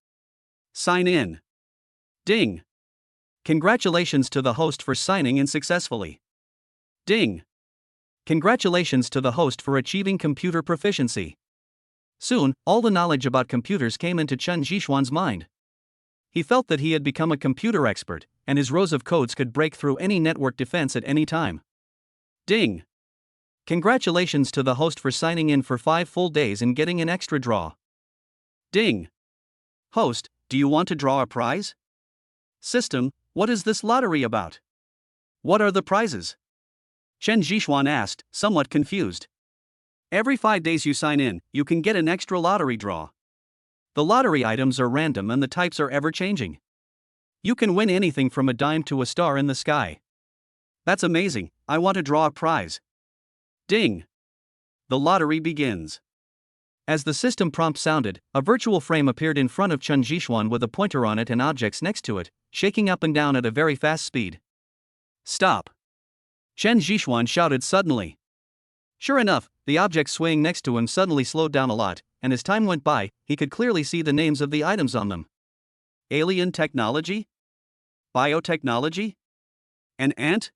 Sign in. Ding! Congratulations to the host for signing in successfully. Ding! Congratulations to the host for achieving computer proficiency. Soon, all the knowledge about computers came into Chen Zhishuan's mind. He felt that he had become a computer expert, and his rows of codes could break through any network defense at any time. Ding! Congratulations to the host for signing in for 5 full days and getting an extra draw. Ding! Host, do you want to draw a prize? System, what is this lottery about? What are the prizes? Chen Zhishuan asked, somewhat confused. Every 5 days you sign in, you can get an extra lottery draw. The lottery items are random and the types are ever-changing. You can win anything from a dime to a star in the sky. That's amazing, I want to draw a prize. Ding! The lottery begins. As the system prompt sounded, a virtual frame appeared in front of Chen Jishuan with a pointer on it and objects next to it, shaking up and down at a very fast speed. Stop! Chen Jishuan shouted suddenly. Sure enough, the object swaying next to him suddenly slowed down a lot, and as time went by, he could clearly see the names of the items on them. Alien technology? Biotechnology? An ant?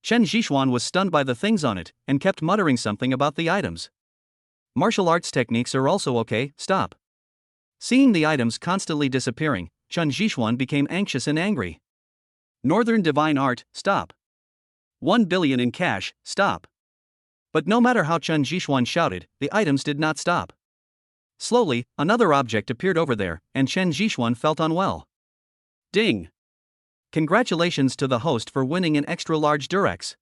Chen Jishuan was stunned by the things on it, and kept muttering something about the items. Martial arts techniques are also okay, stop. Seeing the items constantly disappearing, Chen Jishuan became anxious and angry. Northern divine art, stop. 1 billion in cash, stop. But no matter how Chen Jishuan shouted, the items did not stop. Slowly, another object appeared over there, and Chen Jishuan felt unwell. Ding! Congratulations to the host for winning an extra-large Durex.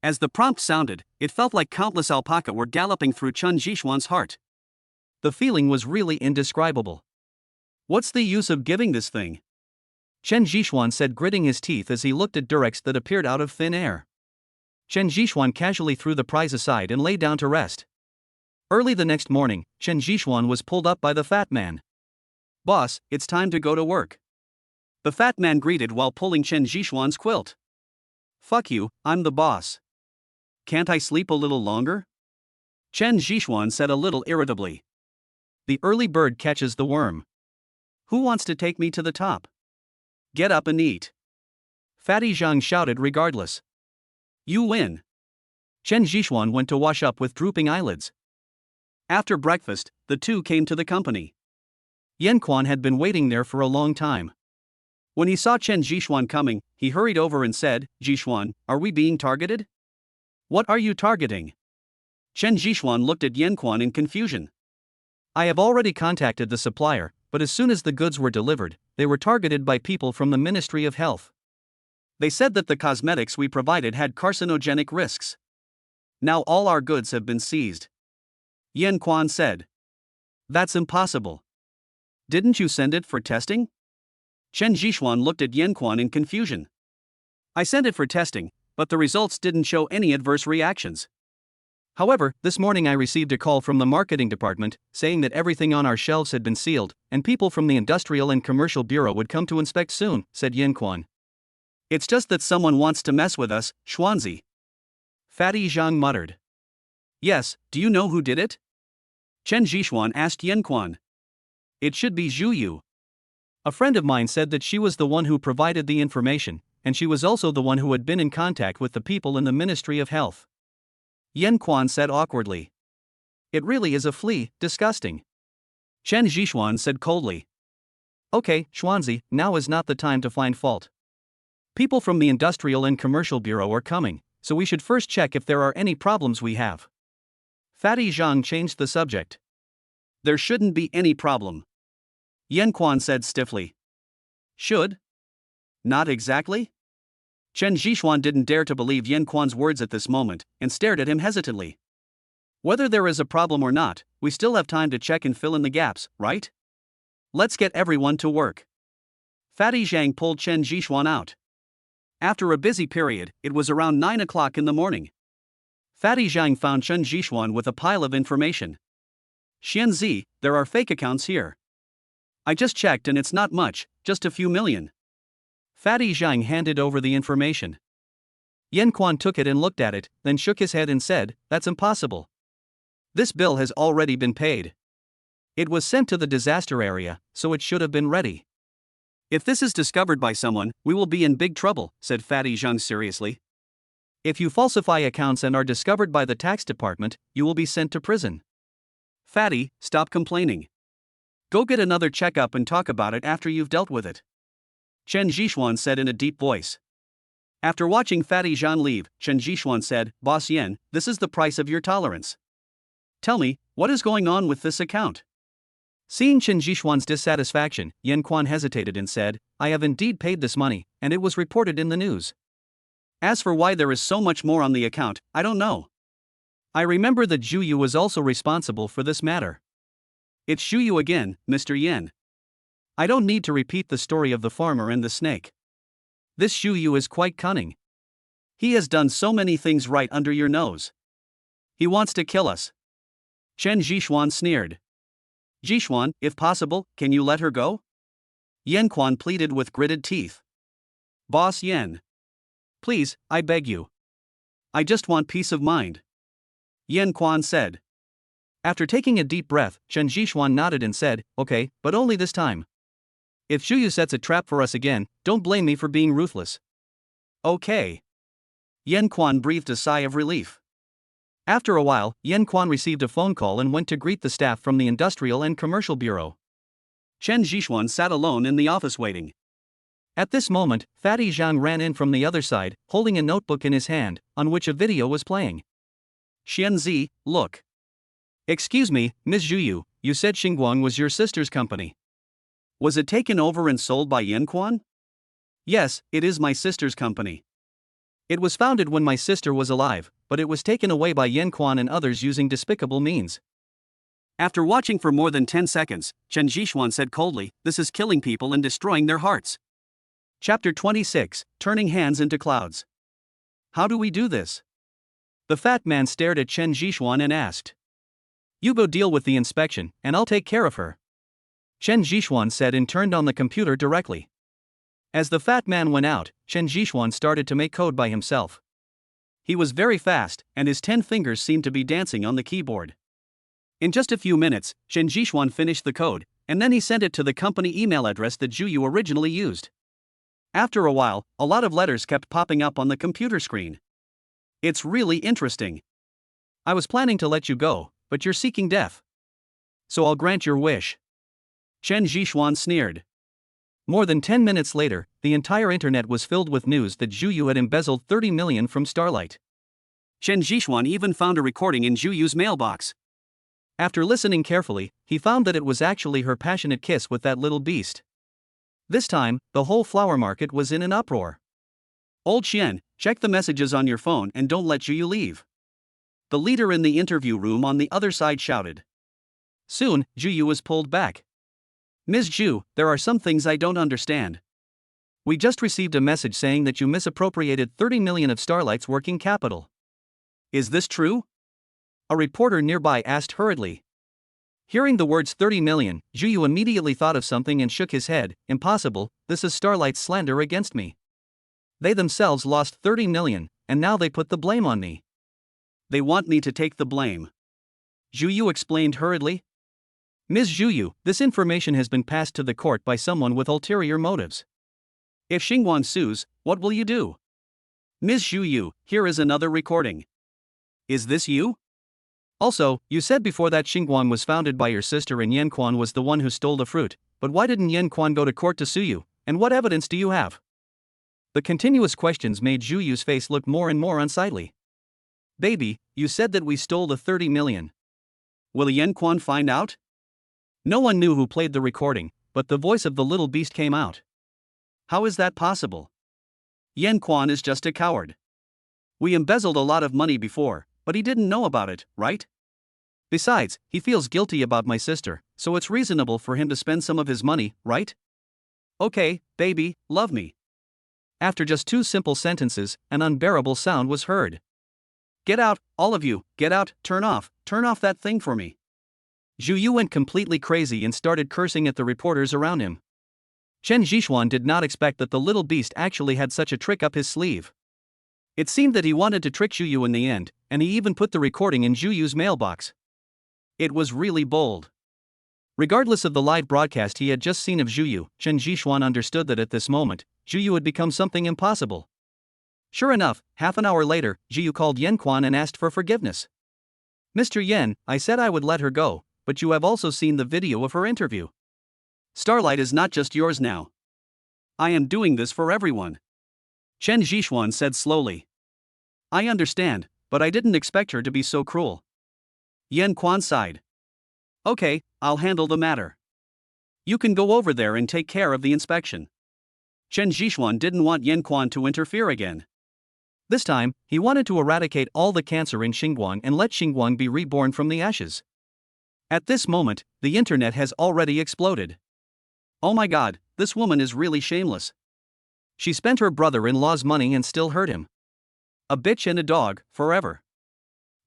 As the prompt sounded, it felt like countless alpaca were galloping through Chen Jishuan's heart. The feeling was really indescribable. What's the use of giving this thing? Chen Jishuan said, gritting his teeth as he looked at Durex that appeared out of thin air. Chen Jishuan casually threw the prize aside and lay down to rest. Early the next morning, Chen Jishuan was pulled up by the fat man. Boss, it's time to go to work. The fat man greeted while pulling Chen Jishuan's quilt. Fuck you, I'm the boss. Can't I sleep a little longer? Chen Jishuan said a little irritably. The early bird catches the worm. Who wants to take me to the top? Get up and eat. Fatty Zhang shouted regardless. You win. Chen Jishuan went to wash up with drooping eyelids. After breakfast, the two came to the company. Yan Quan had been waiting there for a long time. When he saw Chen Jishuan coming, he hurried over and said, Jishuan, are we being targeted? What are you targeting? Chen Jishuan looked at Yan Quan in confusion. I have already contacted the supplier, but as soon as the goods were delivered, they were targeted by people from the Ministry of Health. They said that the cosmetics we provided had carcinogenic risks. Now all our goods have been seized. Yan Quan said. That's impossible. Didn't you send it for testing? Chen Jishuan looked at Yan Quan in confusion. I sent it for testing, but the results didn't show any adverse reactions. However, this morning I received a call from the marketing department, saying that everything on our shelves had been sealed, and people from the Industrial and Commercial Bureau would come to inspect soon, said Yan Quan. It's just that someone wants to mess with us, Xuanzi. Fatty Zhang muttered. Yes, do you know who did it? Chen Jishuan asked Yan Quan. It should be Zhu Yu. A friend of mine said that she was the one who provided the information, and she was also the one who had been in contact with the people in the Ministry of Health. Yan Quan said awkwardly. It really is a flea, disgusting. Chen Jishuan said coldly. Okay, Xuanzi, now is not the time to find fault. People from the Industrial and Commercial Bureau are coming, so we should first check if there are any problems we have. Fatty Zhang changed the subject. There shouldn't be any problem. Yan Quan said stiffly. Should? Not exactly? Chen Jishuan didn't dare to believe Yan Quan's words at this moment, and stared at him hesitantly. Whether there is a problem or not, we still have time to check and fill in the gaps, right? Let's get everyone to work. Fatty Zhang pulled Chen Jishuan out. After a busy period, it was around 9 o'clock in the morning. Fatty Zhang found Chen Jishuan with a pile of information. Xianzi, there are fake accounts here. I just checked and it's not much, just a few million. Fatty Zhang handed over the information. Yan Quan took it and looked at it, then shook his head and said, that's impossible. This bill has already been paid. It was sent to the disaster area, so it should have been ready. If this is discovered by someone, we will be in big trouble, said Fatty Zhang seriously. If you falsify accounts and are discovered by the tax department, you will be sent to prison. Fatty, stop complaining. Go get another checkup and talk about it after you've dealt with it. Chen Jishuan said in a deep voice. After watching Fatty Zhang leave, Chen Jishuan said, Boss Yan, this is the price of your tolerance. Tell me, what is going on with this account? Seeing Chen Jishuan's dissatisfaction, Yan Quan hesitated and said, I have indeed paid this money, and it was reported in the news. As for why there is so much more on the account, I don't know. I remember that Zhu Yu was also responsible for this matter. It's Shuyu again, Mr. Yen. I don't need to repeat the story of the farmer and the snake. This Shuyu is quite cunning. He has done so many things right under your nose. He wants to kill us. Chen Zhishuan sneered. Zhishuan, if possible, can you let her go? Yen Quan pleaded with gritted teeth. Boss Yen. Please, I beg you. I just want peace of mind. Yen Quan said. After taking a deep breath, Chen Zhishuan nodded and said, okay, but only this time. If Shuyu sets a trap for us again, don't blame me for being ruthless. Okay. Yen Quan breathed a sigh of relief. After a while, Yen Quan received a phone call and went to greet the staff from the Industrial and Commercial Bureau. Chen Zhishuan sat alone in the office waiting. At this moment, Fatty Zhang ran in from the other side, holding a notebook in his hand, on which a video was playing. Xianzi, look. Excuse me, Ms. Zhuyu, you said Xingguang was your sister's company. Was it taken over and sold by Yen Quan? Yes, it is my sister's company. It was founded when my sister was alive, but it was taken away by Yen Quan and others using despicable means. After watching for more than 10 seconds, Chen Zhishuan said coldly, this is killing people and destroying their hearts. Chapter 26, Turning Hands into Clouds. How do we do this? The fat man stared at Chen Zhishuan and asked. You go deal with the inspection, and I'll take care of her. Chen Zhishuan said and turned on the computer directly. As the fat man went out, Chen Zhishuan started to make code by himself. He was very fast, and his 10 fingers seemed to be dancing on the keyboard. In just a few minutes, Chen Zhishuan finished the code, and then he sent it to the company email address that Zhuyu originally used. After a while, a lot of letters kept popping up on the computer screen. It's really interesting. I was planning to let you go, but you're seeking death. So I'll grant your wish. Chen Zhishuan sneered. More than 10 minutes later, the entire internet was filled with news that Zhuyu had embezzled 30 million from Starlight. Chen Zhishuan even found a recording in Zhuyu's mailbox. After listening carefully, he found that it was actually her passionate kiss with that little beast. This time, the whole flower market was in an uproar. Old Xian, check the messages on your phone and don't let Zhuyu leave. The leader in the interview room on the other side shouted. Soon, Zhuyu was pulled back. Ms. Zhu, there are some things I don't understand. We just received a message saying that you misappropriated 30 million of Starlight's working capital. Is this true? A reporter nearby asked hurriedly. Hearing the words 30 million, Zhuyu immediately thought of something and shook his head. Impossible, this is Starlight's slander against me. They themselves lost 30 million, and now they put the blame on me. They want me to take the blame. Zhuyu explained hurriedly. Ms. Zhuyu, this information has been passed to the court by someone with ulterior motives. If Xingguang sues, what will you do? Ms. Zhuyu, here is another recording. Is this you? Also, you said before that Xingguang was founded by your sister and Yen Quan was the one who stole the fruit, but why didn't Yen Quan go to court to sue you, and what evidence do you have? The continuous questions made Zhuyu's face look more and more unsightly. Baby, you said that we stole the 30 million. Will Yen Quan find out? No one knew who played the recording, but the voice of the little beast came out. How is that possible? Yen Quan is just a coward. We embezzled a lot of money before, but he didn't know about it, right? Besides, he feels guilty about my sister, so it's reasonable for him to spend some of his money, right? Okay, baby, love me. After just 2 simple sentences, an unbearable sound was heard. Get out, all of you, get out, turn off that thing for me. Zhuyu went completely crazy and started cursing at the reporters around him. Chen Zhishuan did not expect that the little beast actually had such a trick up his sleeve. It seemed that he wanted to trick Zhuyu in the end, and he even put the recording in Zhuyu's mailbox. It was really bold. Regardless of the live broadcast he had just seen of Zhuyu, Chen Zhishuan understood that at this moment, Zhuyu had become something impossible. Sure enough, half an hour later, Zhuyu called Yen Quan and asked for forgiveness. Mr. Yen, I said I would let her go, but you have also seen the video of her interview. Starlight is not just yours now. I am doing this for everyone. Chen Zhishuan said slowly. I understand, but I didn't expect her to be so cruel. Yen Quan sighed. Okay, I'll handle the matter. You can go over there and take care of the inspection. Chen Zhishuan didn't want Yen Quan to interfere again. This time, he wanted to eradicate all the cancer in Xingguang and let Xingguang be reborn from the ashes. At this moment, the internet has already exploded. Oh my god, this woman is really shameless. She spent her brother-in-law's money and still hurt him. A bitch and a dog, forever.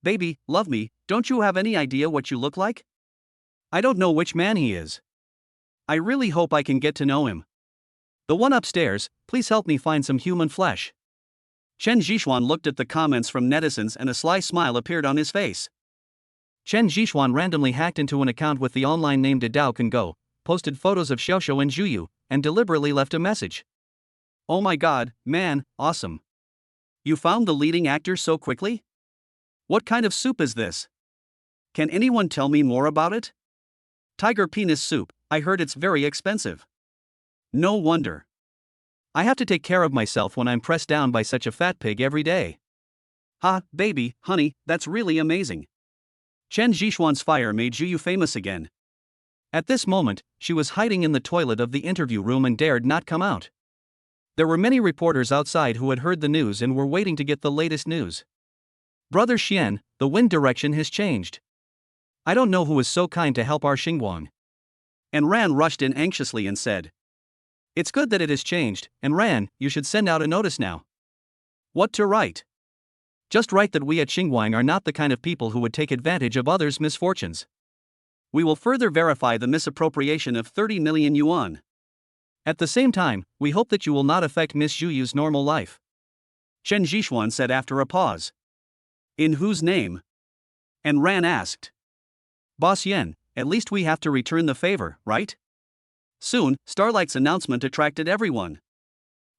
Baby, love me, don't you have any idea what you look like? I don't know which man he is. I really hope I can get to know him. The one upstairs, please help me find some human flesh. Chen Zhishuan looked at the comments from netizens and a sly smile appeared on his face. Chen Zhishuan randomly hacked into an account with the online name Dao Can Go, posted photos of Xiaoxiao and Zhuyu, and deliberately left a message. Oh my god, man, awesome. You found the leading actor so quickly? What kind of soup is this? Can anyone tell me more about it? Tiger penis soup, I heard it's very expensive. No wonder. I have to take care of myself when I'm pressed down by such a fat pig every day. Ha, baby, honey, that's really amazing. Chen Zhishuan's fire made Zhuyu famous again. At this moment, she was hiding in the toilet of the interview room and dared not come out. There were many reporters outside who had heard the news and were waiting to get the latest news. Brother Xian, the wind direction has changed. I don't know who is so kind to help our Xinguang. And Ran rushed in anxiously and said, It's good that it has changed, and Ran, you should send out a notice now. What to write? Just write that we at Xinguang are not the kind of people who would take advantage of others' misfortunes. We will further verify the misappropriation of 30 million yuan. At the same time, we hope that you will not affect Miss Zhuyu's normal life. Chen Zhishuan said after a pause. In whose name? And Ran asked. Boss Yen, at least we have to return the favor, right? Soon, Starlight's announcement attracted everyone.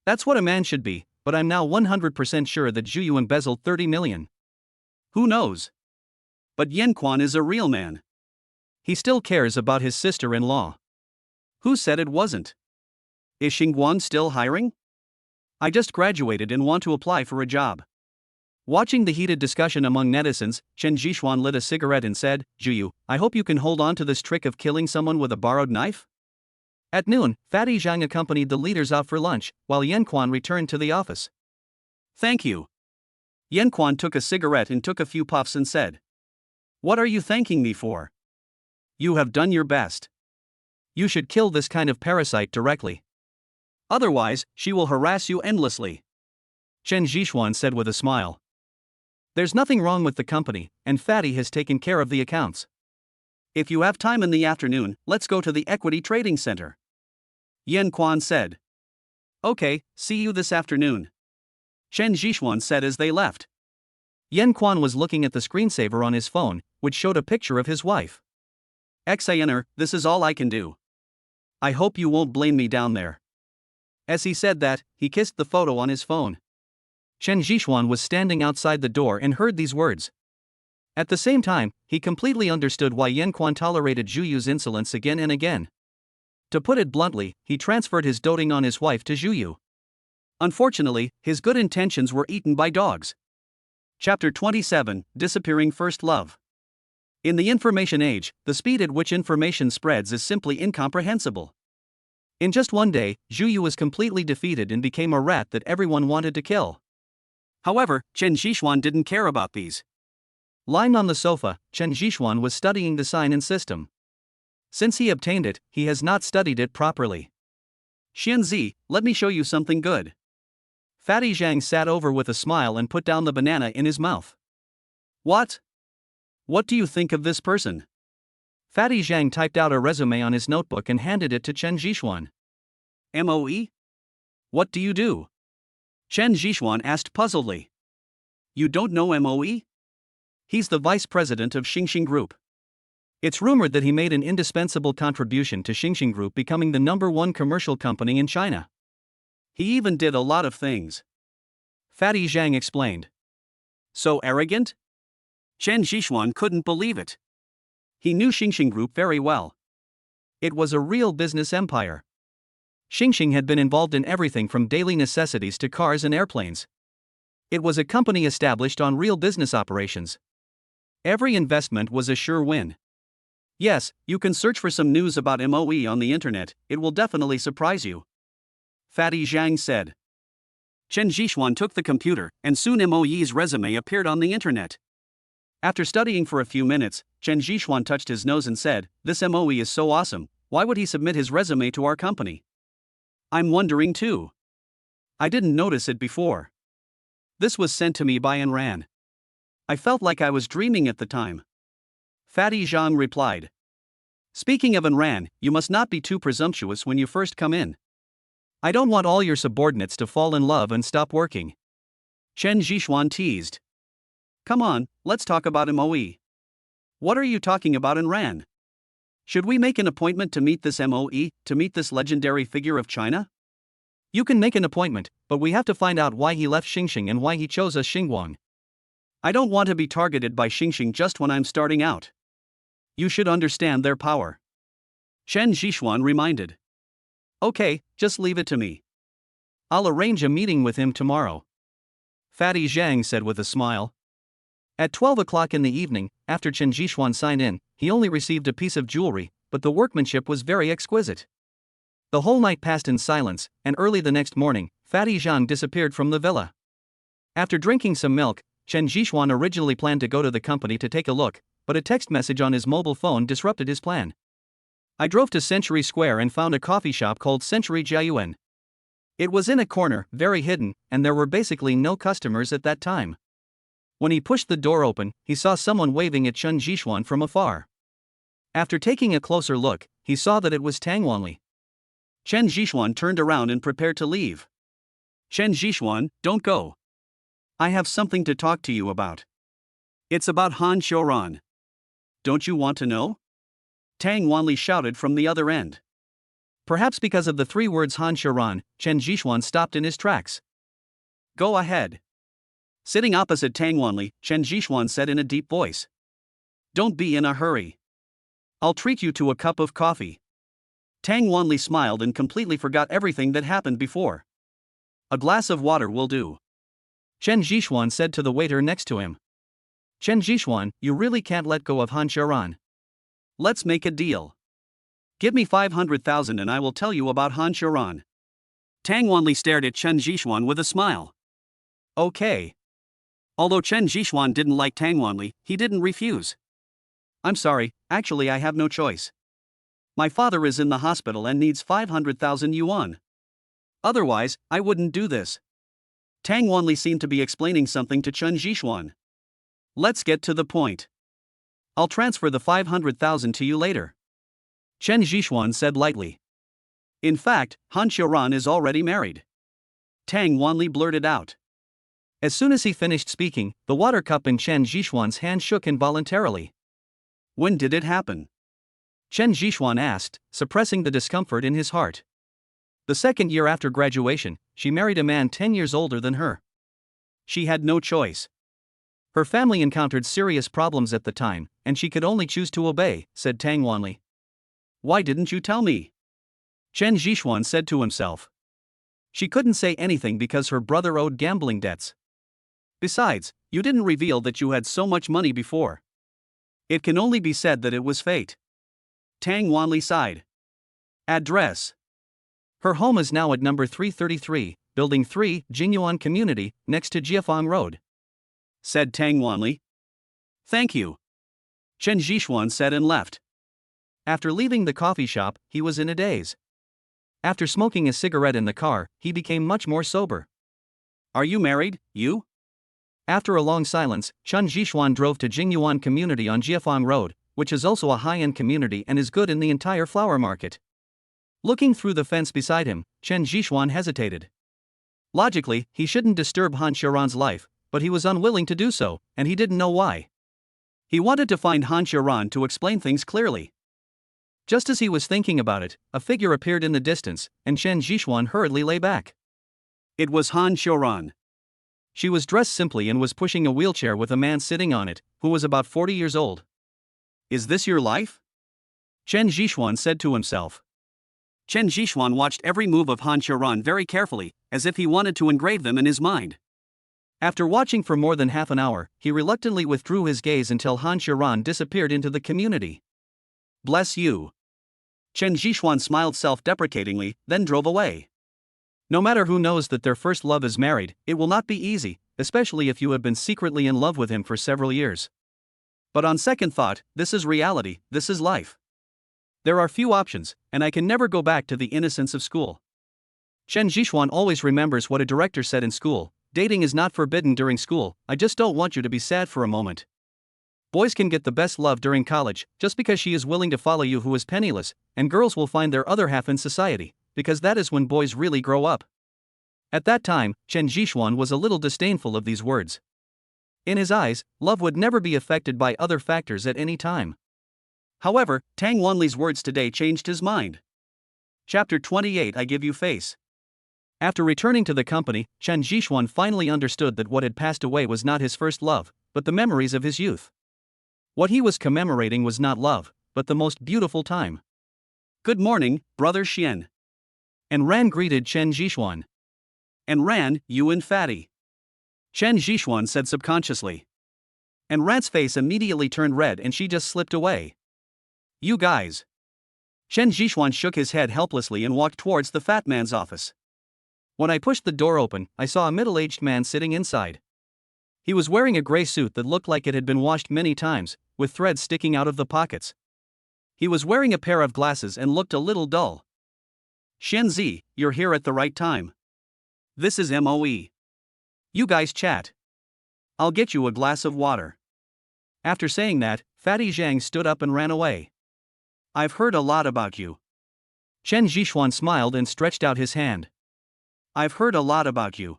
That's what a man should be, but I'm now 100% sure that Zhuyu embezzled 30 million. Who knows? But Yan Quan is a real man. He still cares about his sister-in-law. Who said it wasn't? Is Xinguang still hiring? I just graduated and want to apply for a job. Watching the heated discussion among netizens, Chen Zhishuan lit a cigarette and said, Zhuyu, I hope you can hold on to this trick of killing someone with a borrowed knife? At noon, Fatty Zhang accompanied the leaders out for lunch, while Yan Quan returned to the office. Thank you. Yan Quan took a cigarette and took a few puffs and said, What are you thanking me for? You have done your best. You should kill this kind of parasite directly. Otherwise, she will harass you endlessly. Chen Zhishuan said with a smile. There's nothing wrong with the company, and Fatty has taken care of the accounts. If you have time in the afternoon, let's go to the equity trading center. Yan Quan said. Okay, see you this afternoon. Chen Zhishuan said as they left. Yan Quan was looking at the screensaver on his phone, which showed a picture of his wife. XANR, this is all I can do. I hope you won't blame me down there. As he said that, he kissed the photo on his phone. Chen Zhishuan was standing outside the door and heard these words. At the same time, he completely understood why Yan Quan tolerated Zhuyu's insolence again and again. To put it bluntly, he transferred his doting on his wife to Zhuyu. Unfortunately, his good intentions were eaten by dogs. Chapter 27, Disappearing First Love. In the information age, the speed at which information spreads is simply incomprehensible. In just one day, Zhuyu was completely defeated and became a rat that everyone wanted to kill. However, Chen Zhishuan didn't care about these. Lying on the sofa, Chen Zhishuan was studying the sign-in system. Since he obtained it, he has not studied it properly. Xianzi, let me show you something good. Fatty Zhang sat over with a smile and put down the banana in his mouth. What? What do you think of this person? Fatty Zhang typed out a resume on his notebook and handed it to Chen Zhishuan. MOE? What do you do? Chen Zhishuan asked puzzledly. You don't know MOE? He's the vice president of Xingxing Group. It's rumored that he made an indispensable contribution to Xingxing Group becoming the #1 commercial company in China. He even did a lot of things. Fatty Zhang explained. So arrogant? Chen Zhishuan couldn't believe it. He knew Xingxing Group very well. It was a real business empire. Xingxing had been involved in everything from daily necessities to cars and airplanes. It was a company established on real business operations. Every investment was a sure win. Yes, you can search for some news about MOE on the internet, it will definitely surprise you. Fatty Zhang said. Chen Zhishuan took the computer, and soon MOE's resume appeared on the internet. After studying for a few minutes, Chen Zhixuan touched his nose and said, "This MOE is so awesome, why would he submit his resume to our company? I'm wondering too. I didn't notice it before. This was sent to me by Enran. I felt like I was dreaming at the time." Fatty Zhang replied. "Speaking of Enran, you must not be too presumptuous when you first come in. I don't want all your subordinates to fall in love and stop working." Chen Zhixuan teased. "Come on, let's talk about MOE. What are you talking about Enran? Should we make an appointment to meet this MOE, to meet this legendary figure of China?" "You can make an appointment, but we have to find out why he left Xingxing and why he chose us Xingguang." "I don't want to be targeted by Xingxing just when I'm starting out. You should understand their power," Chen Zhixuan reminded. "Okay, just leave it to me. I'll arrange a meeting with him tomorrow," Fatty Zhang said with a smile. At 12 o'clock in the evening, after Chen Zhixuan signed in, he only received a piece of jewelry, but the workmanship was very exquisite. The whole night passed in silence, and early the next morning, Fatty Zhang disappeared from the villa. After drinking some milk, Chen Zhixuan originally planned to go to the company to take a look, but a text message on his mobile phone disrupted his plan. "I drove to Century Square and found a coffee shop called Century Jiayuan. It was in a corner, very hidden, and there were basically no customers at that time." When he pushed the door open, he saw someone waving at Chen Zhixuan from afar. After taking a closer look, he saw that it was Tang Wanli. Chen Zhixuan turned around and prepared to leave. "Chen Zhixuan, don't go. I have something to talk to you about. It's about Han Xiuran. Don't you want to know?" Tang Wanli shouted from the other end. Perhaps because of the 3 words Han Xiuran, Chen Zhixuan stopped in his tracks. "Go ahead." Sitting opposite Tang Wanli, Chen Zhixuan said in a deep voice. "Don't be in a hurry. I'll treat you to a cup of coffee." Tang Wanli smiled and completely forgot everything that happened before. "A glass of water will do," Chen Zhixuan said to the waiter next to him. "Chen Zhixuan, you really can't let go of Han Xiuran. Let's make a deal. Give me 500,000 and I will tell you about Han Xiuran." Tang Wanli stared at Chen Zhixuan with a smile. "Okay." Although Chen Zhixuan didn't like Tang Wanli, he didn't refuse. "I'm sorry, actually I have no choice. My father is in the hospital and needs 500,000 yuan. Otherwise, I wouldn't do this." Tang Wanli seemed to be explaining something to Chen Zhixuan. "Let's get to the point. I'll transfer the 500,000 to you later," Chen Zhixuan said lightly. "In fact, Han Xiuran is already married," Tang Wanli blurted out. As soon as he finished speaking, the water cup in Chen Zhixuan's hand shook involuntarily. "When did it happen?" Chen Zhixuan asked, suppressing the discomfort in his heart. "The 2nd year after graduation, she married a man 10 years older than her. She had no choice. Her family encountered serious problems at the time, and she could only choose to obey," said Tang Wanli. "Why didn't you tell me?" Chen Zhixuan said to himself. She couldn't say anything because her brother owed gambling debts. Besides, you didn't reveal that you had so much money before. It can only be said that it was fate. Tang Wanli sighed. Address. Her home is now at number 333, Building 3, Jingyuan Community, next to Jiafang Road, said Tang Wanli. Thank you, Chen Zhixuan said and left. After leaving the coffee shop, he was in a daze. After smoking a cigarette in the car, he became much more sober. Are you married, you? After a long silence, Chen Zhixuan drove to Jingyuan Community on Jiafang Road, which is also a high-end community and is good in the entire flower market. Looking through the fence beside him, Chen Zhixuan hesitated. Logically, he shouldn't disturb Han Xiuran's life, but he was unwilling to do so, and he didn't know why. He wanted to find Han Xiuran to explain things clearly. Just as he was thinking about it, a figure appeared in the distance, and Chen Zhixuan hurriedly lay back. It was Han Xiuran. She was dressed simply and was pushing a wheelchair with a man sitting on it, who was about 40 years old. Is this your life? Chen Zhixuan said to himself. Chen Zhixuan watched every move of Han Xiuran very carefully, as if he wanted to engrave them in his mind. After watching for more than half an hour, he reluctantly withdrew his gaze until Han Xiuran disappeared into the community. Bless you. Chen Zhixuan smiled self-deprecatingly, then drove away. No matter who knows that their first love is married, it will not be easy, especially if you have been secretly in love with him for several years. But on second thought, this is reality, this is life. There are few options, and I can never go back to the innocence of school. Chen Zhishuan always remembers what a director said in school: dating is not forbidden during school, I just don't want you to be sad for a moment. Boys can get the best love during college, just because she is willing to follow you who is penniless, and girls will find their other half in society, because that is when boys really grow up. At that time, Chen Zhishuan was a little disdainful of these words. In his eyes, love would never be affected by other factors at any time. However, Tang Wanli's words today changed his mind. Chapter 28 I Give You Face. After returning to the company, Chen Zhishuan finally understood that what had passed away was not his first love, but the memories of his youth. What he was commemorating was not love, but the most beautiful time. Good morning, Brother Xian. And Ran greeted Chen Zhishuan. And Ran, you and Fatty. Chen Zhishuan said subconsciously. And Ran's face immediately turned red and she just slipped away. You guys. Chen Zhishuan shook his head helplessly and walked towards the fat man's office. When I pushed the door open, I saw a middle-aged man sitting inside. He was wearing a gray suit that looked like it had been washed many times, with threads sticking out of the pockets. He was wearing a pair of glasses and looked a little dull. Xianzi, you're here at the right time. This is MOE. You guys chat. I'll get you a glass of water. After saying that, Fatty Zhang stood up and ran away. I've heard a lot about you. Chen Zhishuan smiled and stretched out his hand. I've heard a lot about you.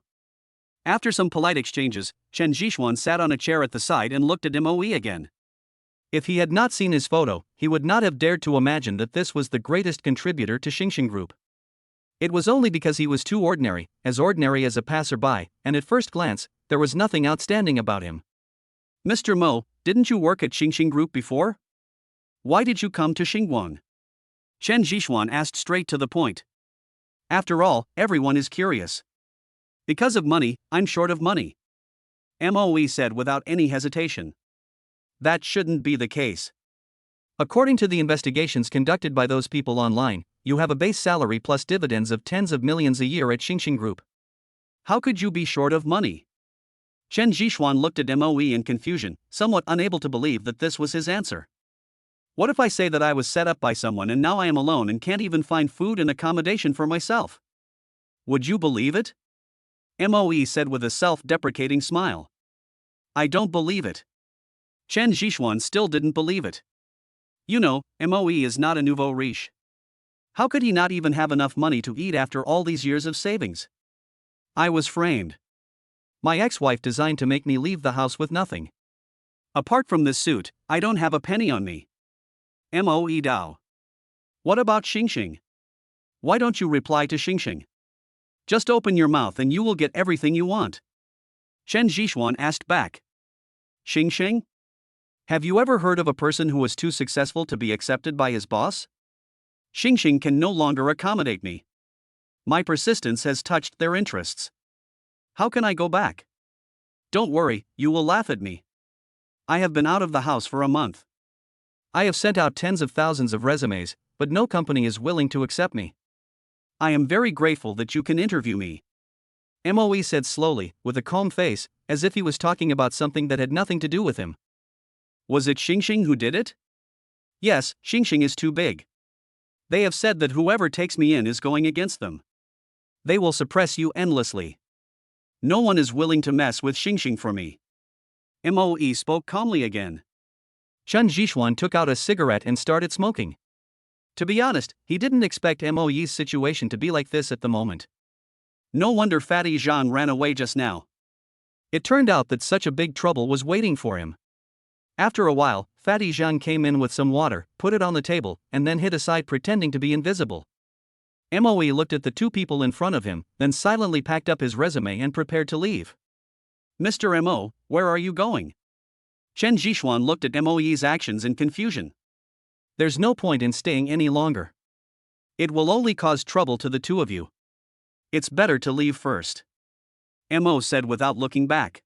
After some polite exchanges, Chen Zhishuan sat on a chair at the side and looked at MOE again. If he had not seen his photo, he would not have dared to imagine that this was the greatest contributor to Xingxing Group. It was only because he was too ordinary as a passerby, and at first glance, there was nothing outstanding about him. Mr. Mo, didn't you work at Xingxing Group before? Why did you come to Xingguang? Chen Zhishuan asked straight to the point. After all, everyone is curious. Because of money, I'm short of money. MOE said without any hesitation. That shouldn't be the case. According to the investigations conducted by those people online, you have a base salary plus dividends of tens of millions a year at Xingxing Group. How could you be short of money? Chen Zhishuan looked at MOE in confusion, somewhat unable to believe that this was his answer. What if I say that I was set up by someone and now I am alone and can't even find food and accommodation for myself? Would you believe it? MOE said with a self-deprecating smile. I don't believe it. Chen Zhishuan still didn't believe it. You know, MOE is not a nouveau riche. How could he not even have enough money to eat after all these years of savings? I was framed. My ex-wife designed to make me leave the house with nothing. Apart from this suit, I don't have a penny on me. MOE Dao. What about Xingxing? Why don't you reply to Xingxing? Just open your mouth and you will get everything you want. Chen Zhishuan asked back. Xingxing? Have you ever heard of a person who was too successful to be accepted by his boss? Xingxing can no longer accommodate me. My persistence has touched their interests. How can I go back? Don't worry, you will laugh at me. I have been out of the house for a month. I have sent out tens of thousands of resumes, but no company is willing to accept me. I am very grateful that you can interview me. MOE said slowly, with a calm face, as if he was talking about something that had nothing to do with him. Was it Xingxing who did it? Yes, Xingxing is too big. They have said that whoever takes me in is going against them. They will suppress you endlessly. No one is willing to mess with Xingxing for me. MOE spoke calmly again. Chen Zhishuan took out a cigarette and started smoking. To be honest, he didn't expect MOE's situation to be like this at the moment. No wonder Fatty Zhang ran away just now. It turned out that such a big trouble was waiting for him. After a while, Fatty Zhang came in with some water, put it on the table, and then hid aside pretending to be invisible. MOE looked at the two people in front of him, then silently packed up his resume and prepared to leave. Mr. MO, where are you going? Chen Zhishuan looked at MOE's actions in confusion. There's no point in staying any longer. It will only cause trouble to the two of you. It's better to leave first. MO said without looking back.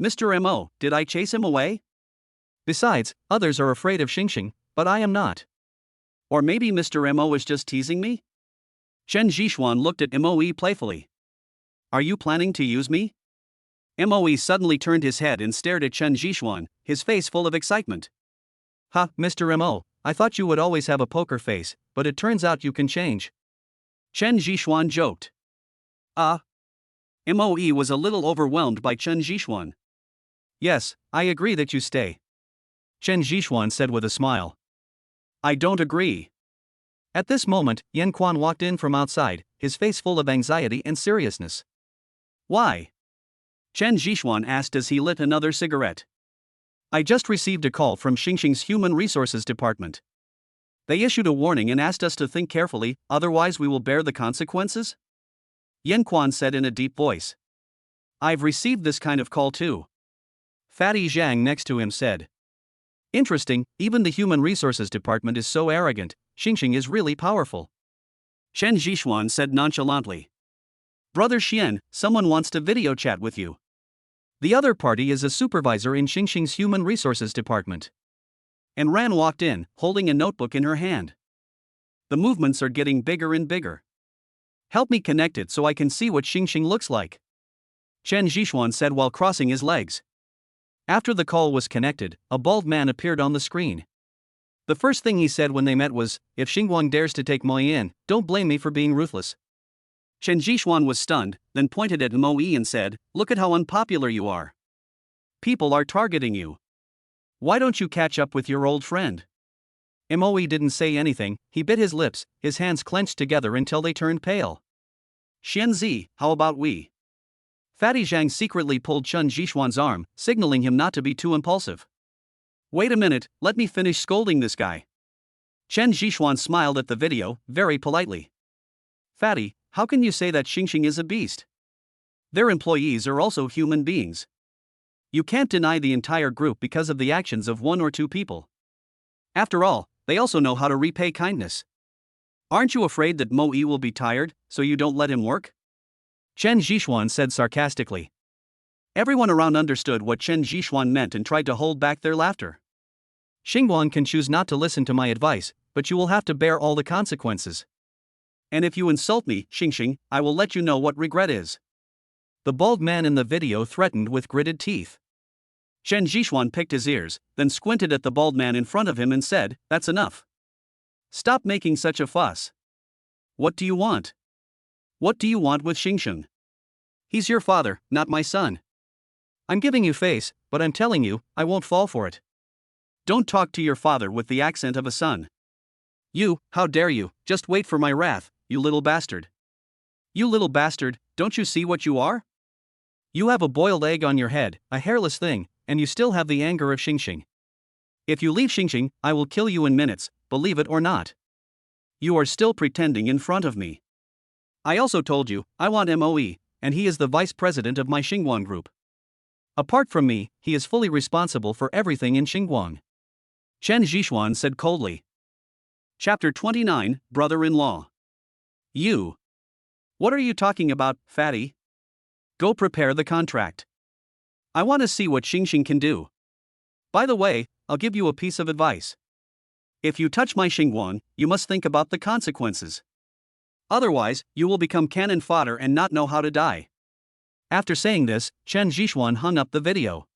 Mr. MO, did I chase him away? Besides, others are afraid of Xingxing, but I am not. Or maybe Mr. MO is just teasing me? Chen Zhishuan looked at MOE playfully. Are you planning to use me? Moe suddenly turned his head and stared at Chen Zhishuan, his face full of excitement. Ha, Mr. Mo, I thought you would always have a poker face, but it turns out you can change. Chen Zhishuan joked. Moe was a little overwhelmed by Chen Zhishuan. Yes, I agree that you stay. Chen Zhishuan said with a smile. I don't agree. At this moment, Yan Quan walked in from outside, his face full of anxiety and seriousness. Why? Chen Zhishuan asked as he lit another cigarette. I just received a call from Xingxing's Human Resources Department. They issued a warning and asked us to think carefully, otherwise we will bear the consequences? Yan Quan said in a deep voice. I've received this kind of call too. Fatty Zhang next to him said. Interesting, even the Human Resources Department is so arrogant. Xingxing is really powerful. Chen Zhishuan said nonchalantly. Brother Xian, someone wants to video chat with you. The other party is a supervisor in Xingxing's Human Resources Department. And Ran walked in, holding a notebook in her hand. The movements are getting bigger and bigger. Help me connect it so I can see what Xingxing looks like. Chen Zhishuan said while crossing his legs. After the call was connected, a bald man appeared on the screen. The first thing he said when they met was, if Xingguang dares to take Moe in, don't blame me for being ruthless. Chen Zhishuan was stunned, then pointed at Moe and said, look at how unpopular you are. People are targeting you. Why don't you catch up with your old friend? Moe didn't say anything, he bit his lips, his hands clenched together until they turned pale. Xianzi, how about we? Fatty Zhang secretly pulled Chen Zhishuan's arm, signaling him not to be too impulsive. Wait a minute, let me finish scolding this guy. Chen Zhishuan smiled at the video, very politely. Fatty, how can you say that Xingxing is a beast? Their employees are also human beings. You can't deny the entire group because of the actions of one or two people. After all, they also know how to repay kindness. Aren't you afraid that Moe will be tired, so you don't let him work? Chen Zhishuan said sarcastically. Everyone around understood what Chen Zhishuan meant and tried to hold back their laughter. Xingguang can choose not to listen to my advice, but you will have to bear all the consequences. And if you insult me, Xingxing, I will let you know what regret is. The bald man in the video threatened with gritted teeth. Chen Zhishuan picked his ears, then squinted at the bald man in front of him and said, that's enough. Stop making such a fuss. What do you want? What do you want with Xingxing? He's your father, not my son. I'm giving you face, but I'm telling you, I won't fall for it. Don't talk to your father with the accent of a son. You, how dare you, just wait for my wrath, you little bastard. You little bastard, don't you see what you are? You have a boiled egg on your head, a hairless thing, and you still have the anger of Xingxing. If you leave Xingxing, I will kill you in minutes, believe it or not. You are still pretending in front of me. I also told you, I want Moe, and he is the vice president of my Xingguang group. Apart from me, he is fully responsible for everything in Xingguang. Chen Zhishuan said coldly. Chapter 29, Brother-in-Law. You. What are you talking about, fatty? Go prepare the contract. I want to see what Xingxing can do. By the way, I'll give you a piece of advice. If you touch my Xingguang, you must think about the consequences. Otherwise, you will become cannon fodder and not know how to die. After saying this, Chen Zhishuan hung up the video.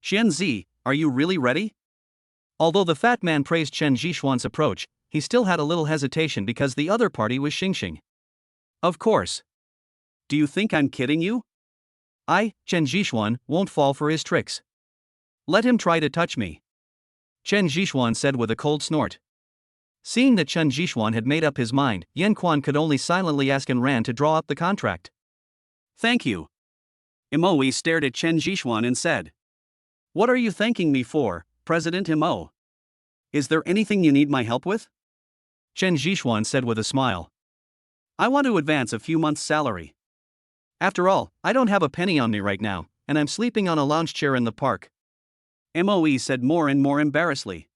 Xianzi, are you really ready? Although the fat man praised Chen Zhishuan's approach, he still had a little hesitation because the other party was Xingxing. Of course. Do you think I'm kidding you? Chen Zhishuan, won't fall for his tricks. Let him try to touch me. Chen Zhishuan said with a cold snort. Seeing that Chen Zhishuan had made up his mind, Yan Quan could only silently ask Ran to draw up the contract. Thank you. Moe stared at Chen Zhishuan and said. What are you thanking me for, President Mo? Is there anything you need my help with? Chen Zhishuan said with a smile. I want to advance a few months' salary. After all, I don't have a penny on me right now, and I'm sleeping on a lounge chair in the park. Moe said more and more embarrassedly.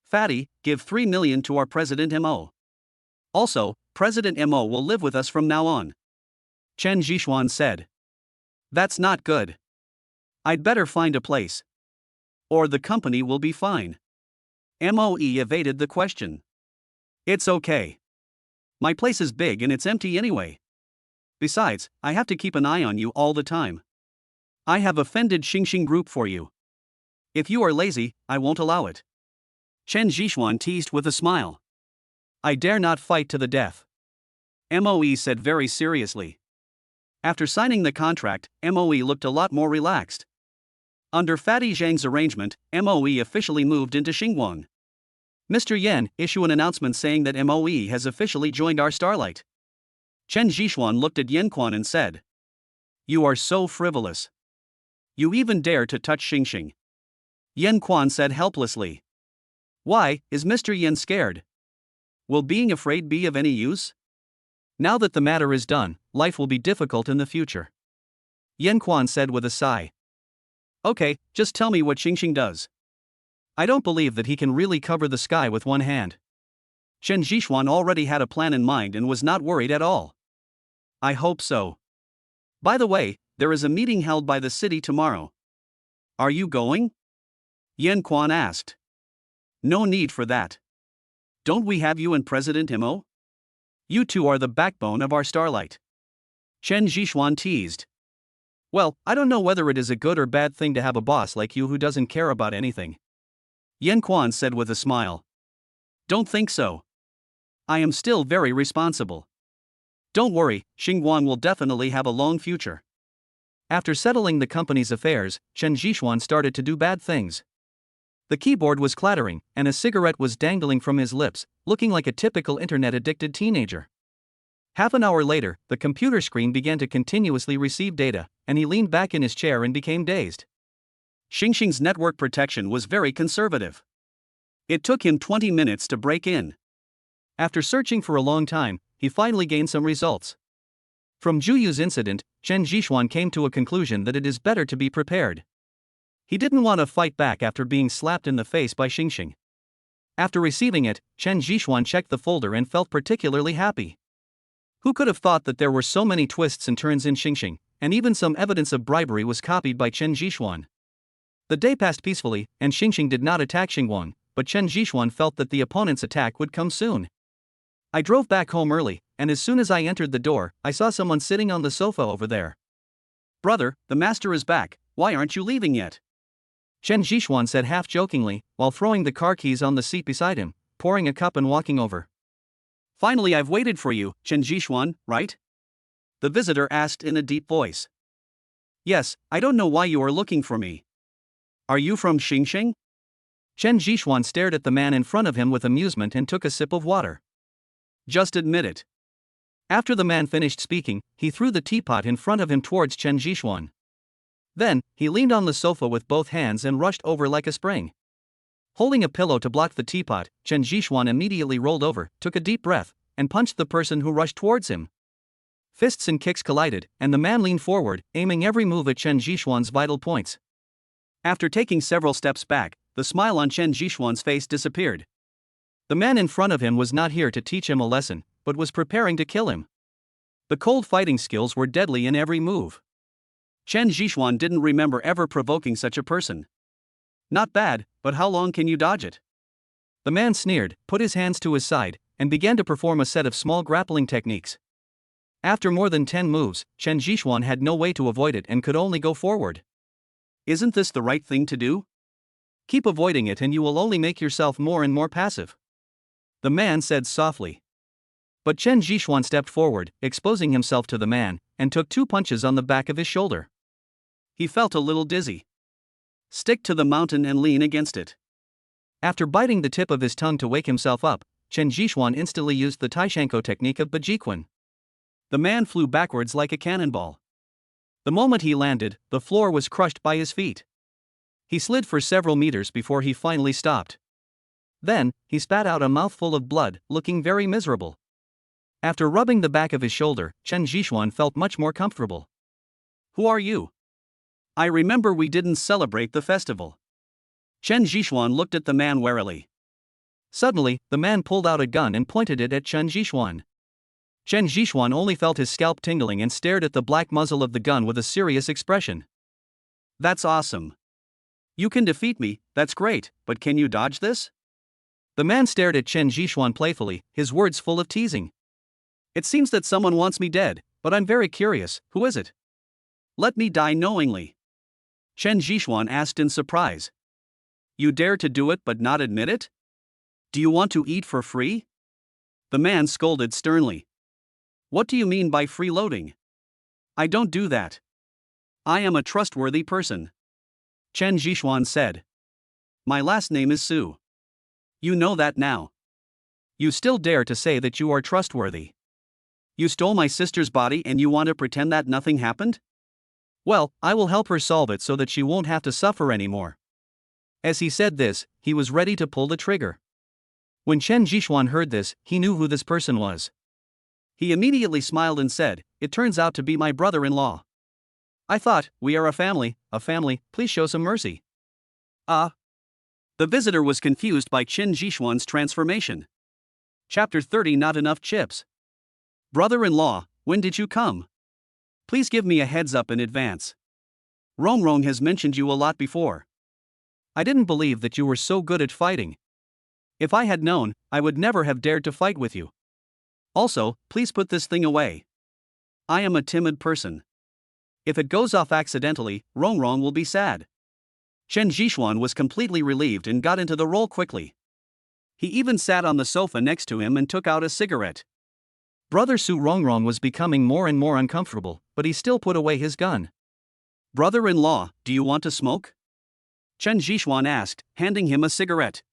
Fatty, give 3 million to our President Mo. Also, President Mo will live with us from now on. Chen Zhishuan said. That's not good. I'd better find a place. Or the company will be fine. Moe evaded the question. It's okay. My place is big and it's empty anyway. Besides, I have to keep an eye on you all the time. I have offended Xingxing group for you. If you are lazy, I won't allow it. Chen Zhishuan teased with a smile. I dare not fight to the death, MOE said very seriously. After signing the contract, MOE looked a lot more relaxed. Under Fatty Zhang's arrangement, MOE officially moved into Xingguang. Mr. Yan, issue an announcement saying that MOE has officially joined our Starlight. Chen Zhishuan looked at Yan Quan and said. You are so frivolous. You even dare to touch Xingxing. Yan Quan said helplessly. Why, is Mr. Yan scared? Will being afraid be of any use? Now that the matter is done, life will be difficult in the future. Yan Quan said with a sigh. Okay, just tell me what Xingxing does. I don't believe that he can really cover the sky with one hand. Chen Zhishuan already had a plan in mind and was not worried at all. I hope so. By the way, there is a meeting held by the city tomorrow. Are you going? Yan Quan asked. No need for that. Don't we have you and President Mo? You two are the backbone of our Starlight. Chen Zhishuan teased. Well, I don't know whether it is a good or bad thing to have a boss like you who doesn't care about anything. Yan Quan said with a smile. Don't think so. I am still very responsible. Don't worry, Xingguang will definitely have a long future. After settling the company's affairs, Chen Zhishuan started to do bad things. The keyboard was clattering, and a cigarette was dangling from his lips, looking like a typical internet-addicted teenager. Half an hour later, the computer screen began to continuously receive data, and he leaned back in his chair and became dazed. Xingxing's network protection was very conservative. It took him 20 minutes to break in. After searching for a long time, he finally gained some results. From Zhuyu's incident, Chen Zhishuan came to a conclusion that it is better to be prepared. He didn't want to fight back after being slapped in the face by Xingxing. After receiving it, Chen Zhishuan checked the folder and felt particularly happy. Who could have thought that there were so many twists and turns in Xingxing, and even some evidence of bribery was copied by Chen Zhishuan. The day passed peacefully, and Xingxing did not attack Xingguang, but Chen Zhishuan felt that the opponent's attack would come soon. I drove back home early, and as soon as I entered the door, I saw someone sitting on the sofa over there. Brother, the master is back, why aren't you leaving yet? Chen Zhishuan said half-jokingly, while throwing the car keys on the seat beside him, pouring a cup and walking over. Finally I've waited for you, Chen Zhishuan, right? The visitor asked in a deep voice. Yes, I don't know why you are looking for me. Are you from Xingxing? Chen Zhishuan stared at the man in front of him with amusement and took a sip of water. Just admit it. After the man finished speaking, he threw the teapot in front of him towards Chen Zhishuan. Then, he leaned on the sofa with both hands and rushed over like a spring. Holding a pillow to block the teapot, Chen Zhishuan immediately rolled over, took a deep breath, and punched the person who rushed towards him. Fists and kicks collided, and the man leaned forward, aiming every move at Chen Zhishuan's vital points. After taking several steps back, the smile on Chen Zhishuan's face disappeared. The man in front of him was not here to teach him a lesson, but was preparing to kill him. The cold fighting skills were deadly in every move. Chen Zhishuan didn't remember ever provoking such a person. Not bad, but how long can you dodge it? The man sneered, put his hands to his side, and began to perform a set of small grappling techniques. After more than 10 moves, Chen Zhishuan had no way to avoid it and could only go forward. Isn't this the right thing to do? Keep avoiding it and you will only make yourself more and more passive. The man said softly. But Chen Zhishuan stepped forward, exposing himself to the man, and took 2 punches on the back of his shoulder. He felt a little dizzy. Stick to the mountain and lean against it. After biting the tip of his tongue to wake himself up, Chen Zhishuan instantly used the Taishanko technique of Bajiquan. The man flew backwards like a cannonball. The moment he landed, the floor was crushed by his feet. He slid for several meters before he finally stopped. Then, he spat out a mouthful of blood, looking very miserable. After rubbing the back of his shoulder, Chen Zhishuan felt much more comfortable. Who are you? I remember we didn't celebrate the festival. Chen Zhishuan looked at the man warily. Suddenly, the man pulled out a gun and pointed it at Chen Zhishuan. Chen Zhishuan only felt his scalp tingling and stared at the black muzzle of the gun with a serious expression. That's awesome. You can defeat me, that's great, but can you dodge this? The man stared at Chen Zhishuan playfully, his words full of teasing. It seems that someone wants me dead, but I'm very curious, who is it? Let me die knowingly. Chen Zhishuan asked in surprise. You dare to do it but not admit it? Do you want to eat for free? The man scolded sternly. What do you mean by freeloading? I don't do that. I am a trustworthy person. Chen Zhishuan said. My last name is Su. You know that now. You still dare to say that you are trustworthy. You stole my sister's body and you want to pretend that nothing happened? Well, I will help her solve it so that she won't have to suffer anymore. As he said this, he was ready to pull the trigger. When Chen Zhishuan heard this, he knew who this person was. He immediately smiled and said, It turns out to be my brother-in-law. I thought, we are a family, please show some mercy. The visitor was confused by Chen Zhishuan's transformation. Chapter 30 Not enough chips. Brother-in-law, when did you come? Please give me a heads up in advance. Rongrong has mentioned you a lot before. I didn't believe that you were so good at fighting. If I had known, I would never have dared to fight with you. Also, please put this thing away. I am a timid person. If it goes off accidentally, Rongrong will be sad. Chen Zhishuan was completely relieved and got into the role quickly. He even sat on the sofa next to him and took out a cigarette. Brother Su Rongrong was becoming more and more uncomfortable, but he still put away his gun. Brother-in-law, do you want to smoke? Chen Zhishuan asked, handing him a cigarette.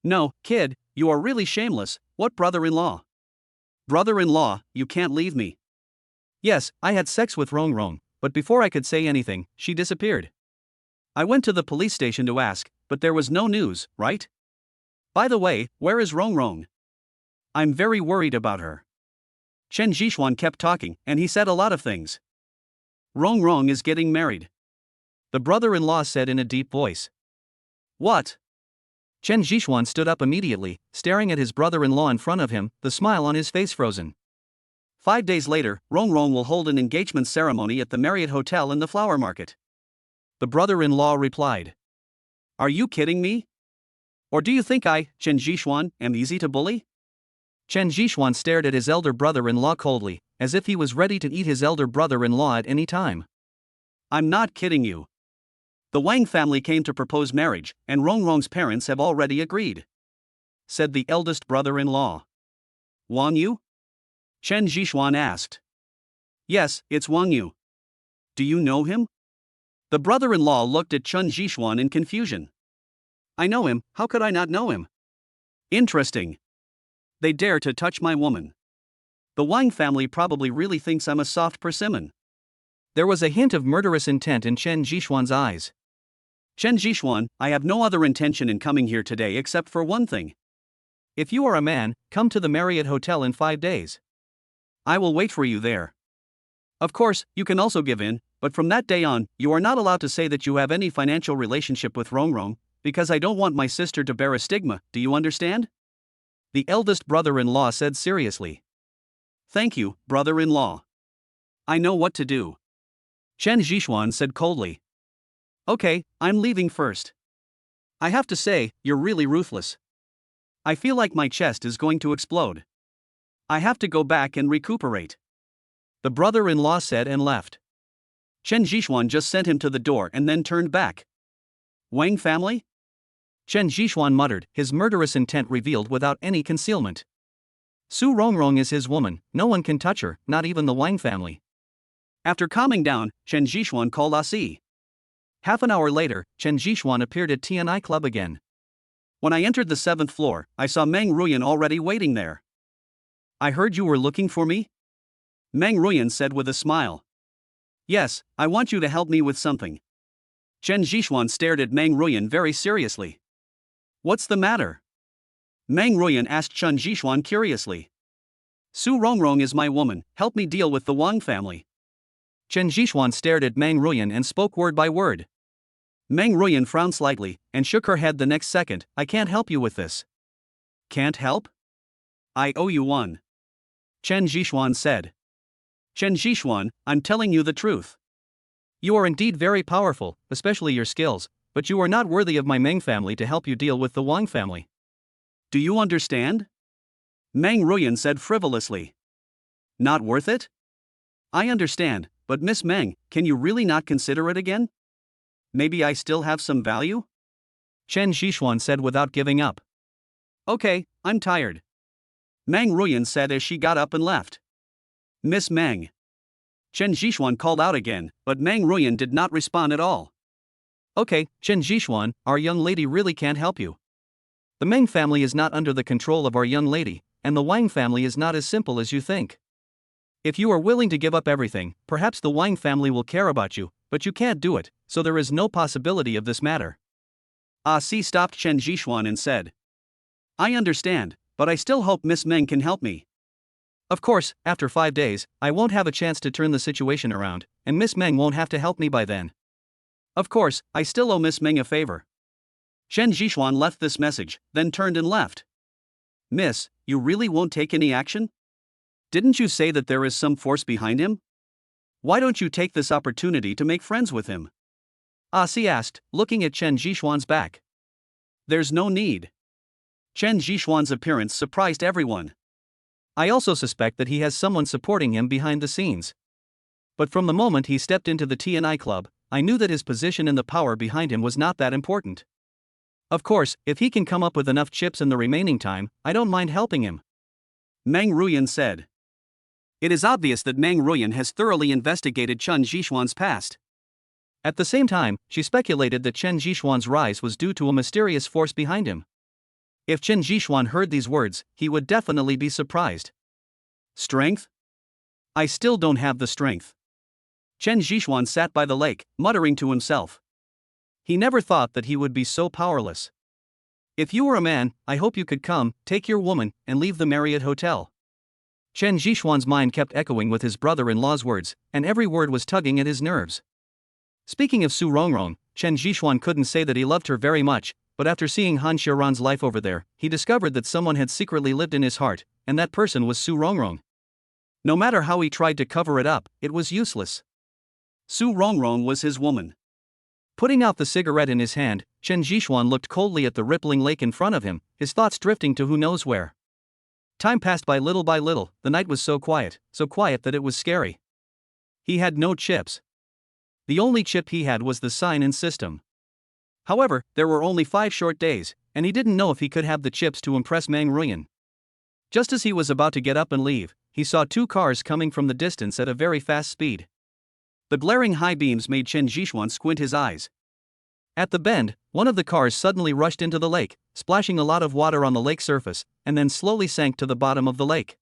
No, kid, you are really shameless. What brother-in-law? Brother-in-law, you can't leave me. Yes, I had sex with Rongrong, but before I could say anything, she disappeared. I went to the police station to ask, but there was no news, right? By the way, where is Rongrong? I'm very worried about her. Chen Zhishuan kept talking, and he said a lot of things. Rongrong is getting married. The brother-in-law said in a deep voice. What? Chen Zhishuan stood up immediately, staring at his brother-in-law in front of him, the smile on his face frozen. 5 days later, Rongrong will hold an engagement ceremony at the Marriott Hotel in the Flower Market. The brother-in-law replied. Are you kidding me? Or do you think I, Chen Zhishuan, am easy to bully? Chen Zhishuan stared at his elder brother-in-law coldly, as if he was ready to eat his elder brother-in-law at any time. I'm not kidding you. The Wang family came to propose marriage, and Rongrong's parents have already agreed, said the eldest brother-in-law. Wang Yu? Chen Zhishuan asked. Yes, it's Wang Yu. Do you know him? The brother-in-law looked at Chen Zhishuan in confusion. I know him, how could I not know him? Interesting. They dare to touch my woman. The Wang family probably really thinks I'm a soft persimmon. There was a hint of murderous intent in Chen Zhishuan's eyes. Chen Zhishuan, I have no other intention in coming here today except for one thing. If you are a man, come to the Marriott Hotel in 5 days. I will wait for you there. Of course, you can also give in, but from that day on, you are not allowed to say that you have any financial relationship with Rongrong, because I don't want my sister to bear a stigma, do you understand? The eldest brother-in-law said seriously. Thank you, brother-in-law. I know what to do. Chen Zhishuan said coldly. Okay, I'm leaving first. I have to say, you're really ruthless. I feel like my chest is going to explode. I have to go back and recuperate. The brother-in-law said and left. Chen Zhishuan just sent him to the door and then turned back. Wang family? Chen Zhishuan muttered, his murderous intent revealed without any concealment. Su Rongrong is his woman, no one can touch her, not even the Wang family. After calming down, Chen Zhishuan called Asi. Half an hour later, Chen Zhishuan appeared at TNI Club again. When I entered the 7th floor, I saw Meng Ruyan already waiting there. I heard you were looking for me? Meng Ruyan said with a smile. Yes, I want you to help me with something. Chen Zhishuan stared at Meng Ruyan very seriously. What's the matter? Meng Ruyan asked Chen Zhishuan curiously. Su Rongrong is my woman, help me deal with the Wang family. Chen Zhishuan stared at Meng Ruyan and spoke word by word. Meng Ruyan frowned slightly, and shook her head the next second. I can't help you with this. Can't help? I owe you one. Chen Zhishuan said. Chen Zhishuan, I'm telling you the truth. You are indeed very powerful, especially your skills, but you are not worthy of my Meng family to help you deal with the Wang family. Do you understand? Meng Ruyan said frivolously. Not worth it? I understand, but Miss Meng, can you really not consider it again? Maybe I still have some value? Chen Zhishuan said without giving up. Okay, I'm tired. Meng Ruyan said as she got up and left. Miss Meng. Chen Zhishuan called out again, but Meng Ruyan did not respond at all. Okay, Chen Zhishuan, our young lady really can't help you. The Meng family is not under the control of our young lady, and the Wang family is not as simple as you think. If you are willing to give up everything, perhaps the Wang family will care about you, but you can't do it, so there is no possibility of this matter. Si stopped Chen Zhishuan and said, I understand, but I still hope Miss Meng can help me. Of course, after 5 days, I won't have a chance to turn the situation around, and Miss Meng won't have to help me by then. Of course, I still owe Miss Meng a favor. Chen Zhishuan left this message, then turned and left. Miss, you really won't take any action? Didn't you say that there is some force behind him? Why don't you take this opportunity to make friends with him? Si asked, looking at Chen Zhishuan's back. There's no need. Chen Zhishuan's appearance surprised everyone. I also suspect that he has someone supporting him behind the scenes. But from the moment he stepped into the TNI club, I knew that his position and the power behind him was not that important. Of course, if he can come up with enough chips in the remaining time, I don't mind helping him. Meng Ruyan said. It is obvious that Meng Ruyan has thoroughly investigated Chen Zhishuan's past. At the same time, she speculated that Chen Zhishuan's rise was due to a mysterious force behind him. If Chen Zhishuan heard these words, he would definitely be surprised. Strength? I still don't have the strength. Chen Zhishuan sat by the lake, muttering to himself. He never thought that he would be so powerless. If you were a man, I hope you could come, take your woman, and leave the Marriott Hotel. Chen Zhishuan's mind kept echoing with his brother-in-law's words, and every word was tugging at his nerves. Speaking of Su Rongrong, Chen Zhishuan couldn't say that he loved her very much, but after seeing Han Xiaoran's life over there, he discovered that someone had secretly lived in his heart, and that person was Su Rongrong. No matter how he tried to cover it up, it was useless. Su Rongrong was his woman. Putting out the cigarette in his hand, Chen Zhishuan looked coldly at the rippling lake in front of him, his thoughts drifting to who knows where. Time passed by little, the night was so quiet that it was scary. He had no chips. The only chip he had was the sign-in system. However, there were only 5 short days, and he didn't know if he could have the chips to impress Meng Ruyan. Just as he was about to get up and leave, he saw 2 cars coming from the distance at a very fast speed. The glaring high beams made Chen Zhishuan squint his eyes. At the bend, one of the cars suddenly rushed into the lake, splashing a lot of water on the lake surface, and then slowly sank to the bottom of the lake.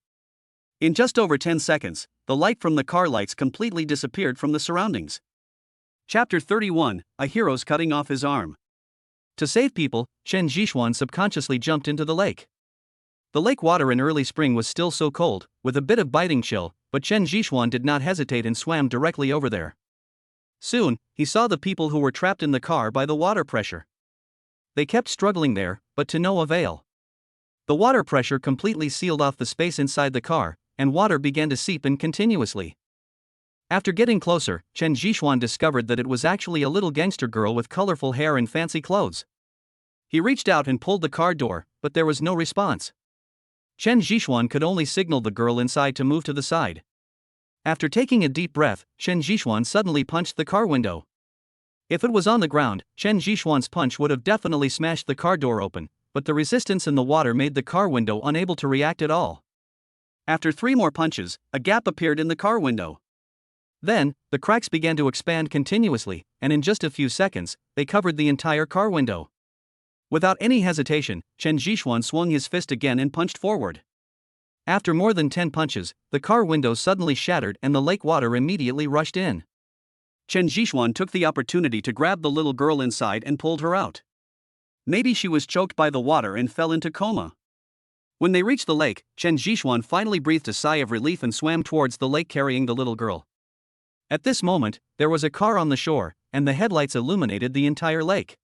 In just over 10 seconds, the light from the car lights completely disappeared from the surroundings. Chapter 31, A Hero's Cutting Off His Arm. To save people, Chen Zhishuan subconsciously jumped into the lake. The lake water in early spring was still so cold, with a bit of biting chill, but Chen Zhishuan did not hesitate and swam directly over there. Soon, he saw the people who were trapped in the car by the water pressure. They kept struggling there, but to no avail. The water pressure completely sealed off the space inside the car, and water began to seep in continuously. After getting closer, Chen Zhishuan discovered that it was actually a little gangster girl with colorful hair and fancy clothes. He reached out and pulled the car door, but there was no response. Chen Zhishuan could only signal the girl inside to move to the side. After taking a deep breath, Chen Zhishuan suddenly punched the car window. If it was on the ground, Chen Zhishuan's punch would have definitely smashed the car door open, but the resistance in the water made the car window unable to react at all. After 3 more punches, a gap appeared in the car window. Then, the cracks began to expand continuously, and in just a few seconds, they covered the entire car window. Without any hesitation, Chen Zhishuan swung his fist again and punched forward. After more than 10 punches, the car window suddenly shattered and the lake water immediately rushed in. Chen Zhishuan took the opportunity to grab the little girl inside and pulled her out. Maybe she was choked by the water and fell into coma. When they reached the lake, Chen Zhishuan finally breathed a sigh of relief and swam towards the lake carrying the little girl. At this moment, there was a car on the shore, and the headlights illuminated the entire lake.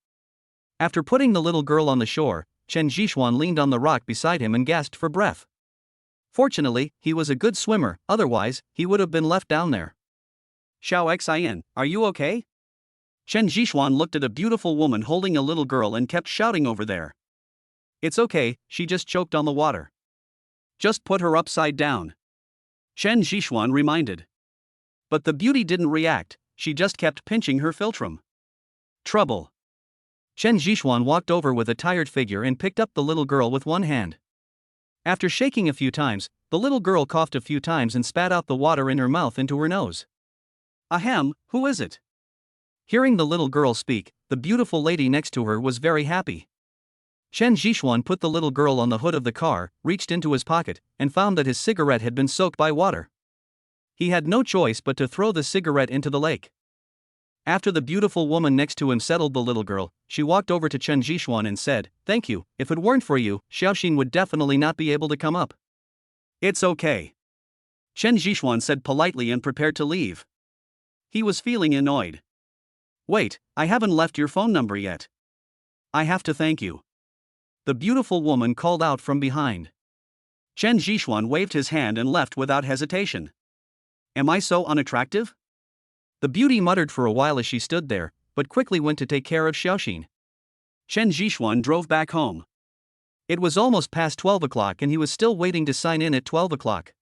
After putting the little girl on the shore, Chen Zhishuan leaned on the rock beside him and gasped for breath. Fortunately, he was a good swimmer, otherwise, he would have been left down there. Xiao Xian, are you okay? Chen Zhishuan looked at a beautiful woman holding a little girl and kept shouting over there. It's okay, she just choked on the water. Just put her upside down. Chen Zhishuan reminded. But the beauty didn't react, she just kept pinching her philtrum. Trouble. Chen Zhishuan walked over with a tired figure and picked up the little girl with one hand. After shaking a few times, the little girl coughed a few times and spat out the water in her mouth into her nose. Ahem, who is it? Hearing the little girl speak, the beautiful lady next to her was very happy. Chen Zhishuan put the little girl on the hood of the car, reached into his pocket, and found that his cigarette had been soaked by water. He had no choice but to throw the cigarette into the lake. After the beautiful woman next to him settled the little girl, she walked over to Chen Zhishuan and said, "Thank you, if it weren't for you, Xiaoxin would definitely not be able to come up." It's okay. Chen Zhishuan said politely and prepared to leave. He was feeling annoyed. Wait, I haven't left your phone number yet. I have to thank you. The beautiful woman called out from behind. Chen Zhishuan waved his hand and left without hesitation. Am I so unattractive? The beauty muttered for a while as she stood there, but quickly went to take care of Xiaoxin. Chen Zhishuan drove back home. It was almost past 12 o'clock and he was still waiting to sign in at 12 o'clock.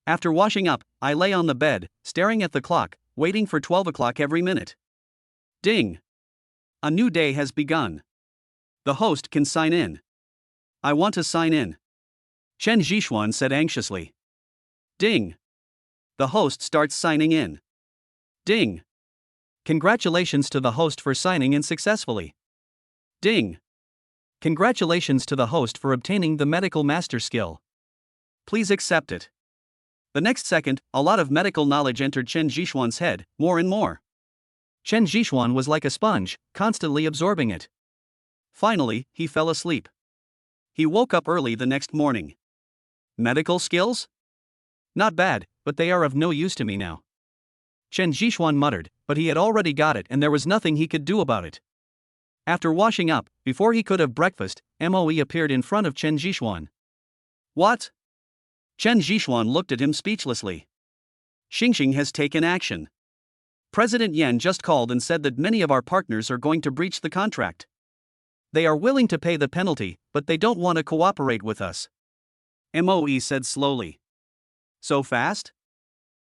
After washing up, I lay on the bed, staring at the clock, waiting for 12 o'clock every minute. Ding! A new day has begun. The host can sign in. I want to sign in. Chen Zhishuan said anxiously. Ding! The host starts signing in. Ding! Congratulations to the host for signing in successfully. Ding! Congratulations to the host for obtaining the medical master skill. Please accept it. The next second, a lot of medical knowledge entered Chen Zhishuan's head, more and more. Chen Zhishuan was like a sponge, constantly absorbing it. Finally, he fell asleep. He woke up early the next morning. Medical skills? Not bad, but they are of no use to me now. Chen Zhishuan muttered, but he had already got it and there was nothing he could do about it. After washing up, before he could have breakfast, Moe appeared in front of Chen Zhishuan. What? Chen Zhishuan looked at him speechlessly. Xingxing has taken action. President Yan just called and said that many of our partners are going to breach the contract. They are willing to pay the penalty, but they don't want to cooperate with us. Moe said slowly. So fast?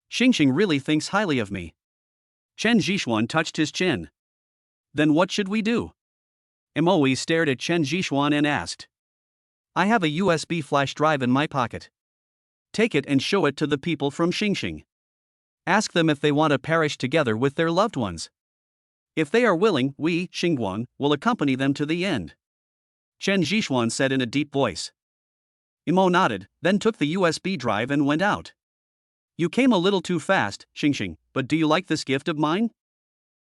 Xingxing really thinks highly of me. Chen Zhishuan touched his chin. Then what should we do? Moe stared at Chen Zhishuan and asked. I have a USB flash drive in my pocket. Take it and show it to the people from Xingxing. Ask them if they want to perish together with their loved ones. If they are willing, we, Xingguan, will accompany them to the end. Chen Zhishuan said in a deep voice. Mo nodded, then took the USB drive and went out. You came a little too fast, Xingxing, but do you like this gift of mine?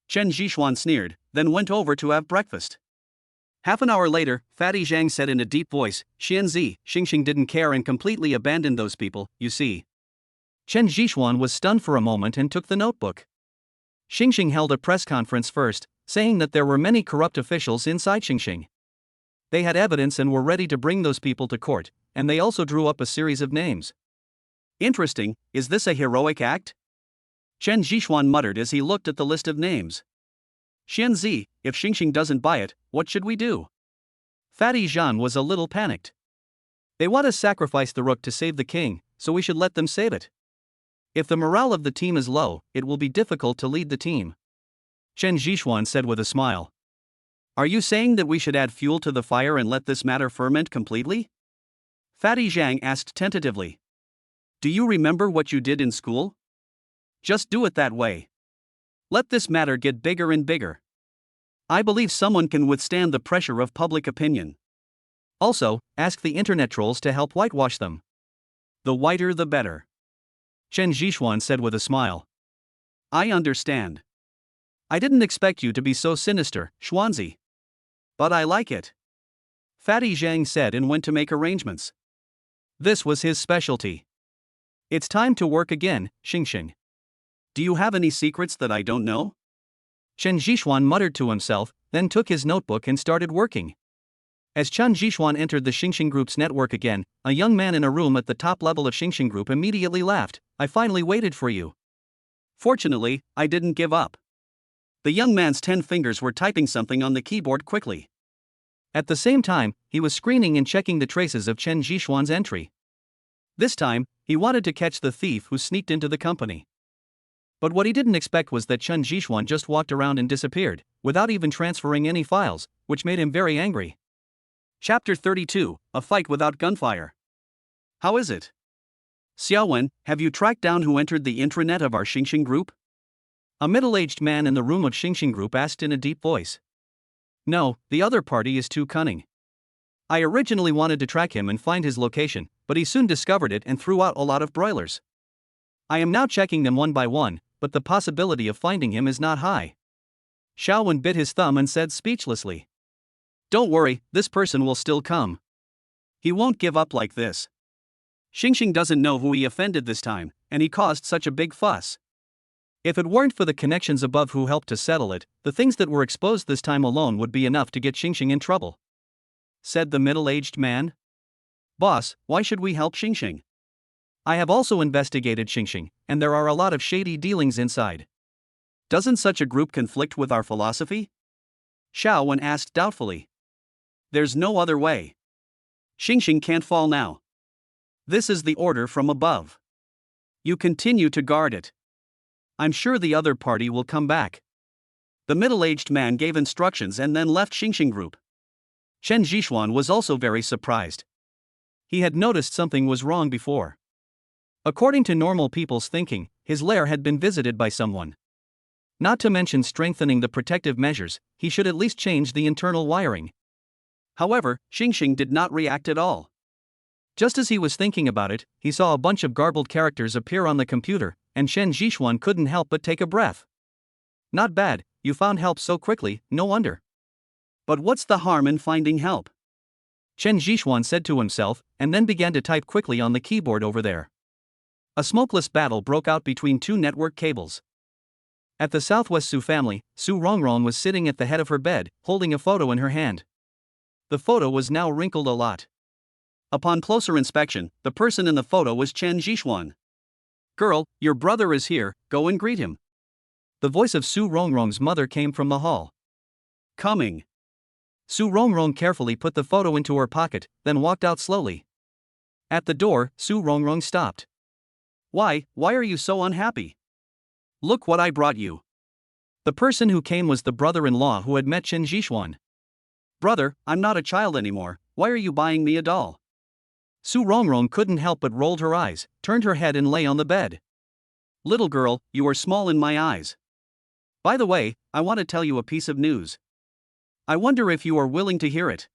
Chen Zhishuan sneered, then went over to have breakfast. Half an hour later, Fatty Zhang said in a deep voice, Xianzi, Xingxing didn't care and completely abandoned those people, you see. Chen Zhishuan was stunned for a moment and took the notebook. Xingxing held a press conference first, saying that there were many corrupt officials inside Xingxing. They had evidence and were ready to bring those people to court, and they also drew up a series of names. Interesting, is this a heroic act? Chen Zhishuan muttered as he looked at the list of names. Xianzi, if Xingxing doesn't buy it, what should we do? Fatty Zhan was a little panicked. They want to sacrifice the rook to save the king, so we should let them save it. If the morale of the team is low, it will be difficult to lead the team. Chen Zhishuan said with a smile. Are you saying that we should add fuel to the fire and let this matter ferment completely? Fatty Zhang asked tentatively. Do you remember what you did in school? Just do it that way. Let this matter get bigger and bigger. I believe someone can withstand the pressure of public opinion. Also, ask the internet trolls to help whitewash them. The whiter the better. Chen Zhishuan said with a smile. I understand. I didn't expect you to be so sinister, Xuanzi. But I like it. Fatty Zhang said and went to make arrangements. This was his specialty. It's time to work again, Xingxing. Do you have any secrets that I don't know? Chen Zhishuan muttered to himself, then took his notebook and started working. As Chen Zhishuan entered the Xingxing Group's network again, a young man in a room at the top level of Xingxing Group immediately laughed. I finally waited for you. Fortunately, I didn't give up. The young man's 10 fingers were typing something on the keyboard quickly. At the same time, he was screening and checking the traces of Chen Zhishuan's entry. This time, he wanted to catch the thief who sneaked into the company. But what he didn't expect was that Chen Jixuan just walked around and disappeared, without even transferring any files, which made him very angry. Chapter 32, A Fight Without Gunfire. How is it? Xiaowen, have you tracked down who entered the intranet of our Xingxing group? A middle-aged man in the room of Xingxing group asked in a deep voice. No, the other party is too cunning. I originally wanted to track him and find his location, but he soon discovered it and threw out a lot of broilers. I am now checking them one by one, but the possibility of finding him is not high. Xiaowen bit his thumb and said speechlessly. Don't worry, this person will still come. He won't give up like this. Xingxing doesn't know who he offended this time, and he caused such a big fuss. If it weren't for the connections above who helped to settle it, the things that were exposed this time alone would be enough to get Xingxing in trouble, said the middle-aged man. Boss, why should we help Xingxing? I have also investigated Xingxing, and there are a lot of shady dealings inside. Doesn't such a group conflict with our philosophy? Xiaowen asked doubtfully. There's no other way. Xingxing can't fall now. This is the order from above. You continue to guard it. I'm sure the other party will come back. The middle-aged man gave instructions and then left Xingxing group. Chen Jixuan was also very surprised. He had noticed something was wrong before. According to normal people's thinking, his lair had been visited by someone. Not to mention strengthening the protective measures, he should at least change the internal wiring. However, Xingxing did not react at all. Just as he was thinking about it, he saw a bunch of garbled characters appear on the computer, and Chen Jixuan couldn't help but take a breath. Not bad, you found help so quickly, no wonder. But what's the harm in finding help? Chen Jixuan said to himself, and then began to type quickly on the keyboard over there. A smokeless battle broke out between two network cables. At the Southwest Su family, Su Rongrong was sitting at the head of her bed, holding a photo in her hand. The photo was now wrinkled a lot. Upon closer inspection, the person in the photo was Chen Jixuan. Girl, your brother is here, go and greet him. The voice of Su Rongrong's mother came from the hall. Coming. Su Rongrong carefully put the photo into her pocket, then walked out slowly. At the door, Su Rongrong stopped. Why are you so unhappy? Look what I brought you. The person who came was the brother-in-law who had met Chen Jixuan. Brother, I'm not a child anymore, why are you buying me a doll? Su Rongrong couldn't help but rolled her eyes, turned her head and lay on the bed. Little girl, you are small in my eyes. By the way, I want to tell you a piece of news. I wonder if you are willing to hear it,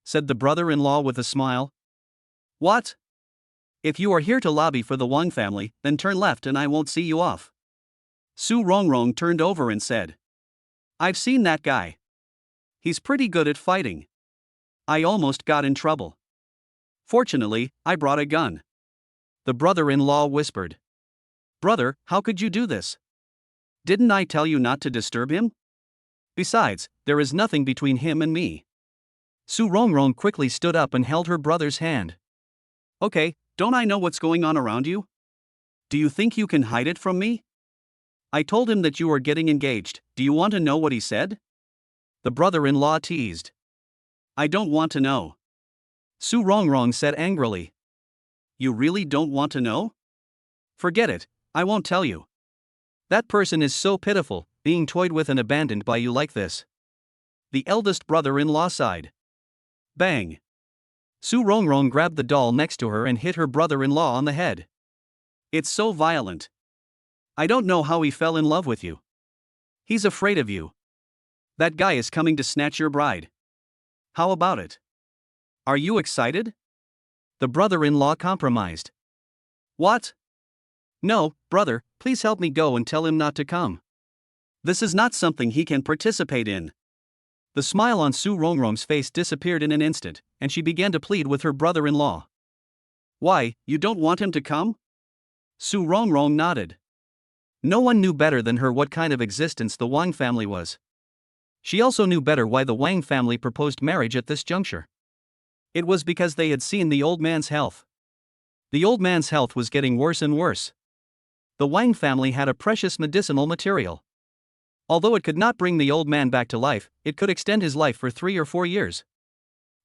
said the brother-in-law with a smile. What? If you are here to lobby for the Wang family, then turn left and I won't see you off. Su Rongrong turned over and said. I've seen that guy. He's pretty good at fighting. I almost got in trouble. Fortunately, I brought a gun. The brother-in-law whispered. Brother, how could you do this? Didn't I tell you not to disturb him? Besides, there is nothing between him and me. Su Rongrong quickly stood up and held her brother's hand. Okay, don't I know what's going on around you? Do you think you can hide it from me? I told him that you were getting engaged, do you want to know what he said? The brother-in-law teased. I don't want to know. Su Rongrong said angrily. You really don't want to know? Forget it, I won't tell you. That person is so pitiful, being toyed with and abandoned by you like this. The eldest brother-in-law sighed. Bang. Su Rongrong grabbed the doll next to her and hit her brother-in-law on the head. It's so violent. I don't know how he fell in love with you. He's afraid of you. That guy is coming to snatch your bride. How about it? Are you excited? The brother-in-law compromised. What? No, brother, please help me go and tell him not to come. This is not something he can participate in. The smile on Su Rongrong's face disappeared in an instant, and she began to plead with her brother-in-law. Why, you don't want him to come? Su Rongrong nodded. No one knew better than her what kind of existence the Wang family was. She also knew better why the Wang family proposed marriage at this juncture. It was because they had seen the old man's health. The old man's health was getting worse and worse. The Wang family had a precious medicinal material. Although it could not bring the old man back to life, it could extend his life for 3 or 4 years.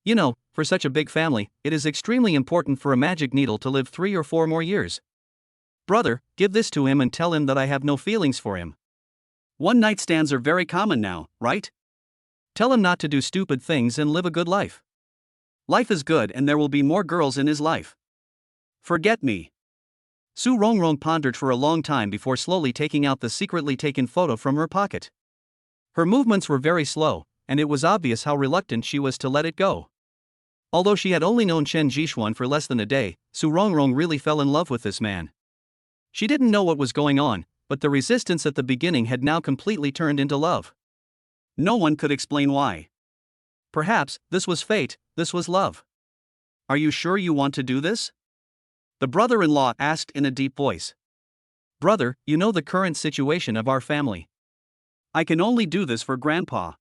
You know, for such a big family, it is extremely important for a magic needle to live 3 or 4 more years. Brother, give this to him and tell him that I have no feelings for him. One-night stands are very common now, right? Tell him not to do stupid things and live a good life. Life is good and there will be more girls in his life. Forget me. Su Rongrong pondered for a long time before slowly taking out the secretly taken photo from her pocket. Her movements were very slow, and it was obvious how reluctant she was to let it go. Although she had only known Chen Jixuan for less than a day, Su Rongrong really fell in love with this man. She didn't know what was going on, but the resistance at the beginning had now completely turned into love. No one could explain why. Perhaps, this was fate, this was love. Are you sure you want to do this? The brother-in-law asked in a deep voice. Brother, you know the current situation of our family. I can only do this for Grandpa.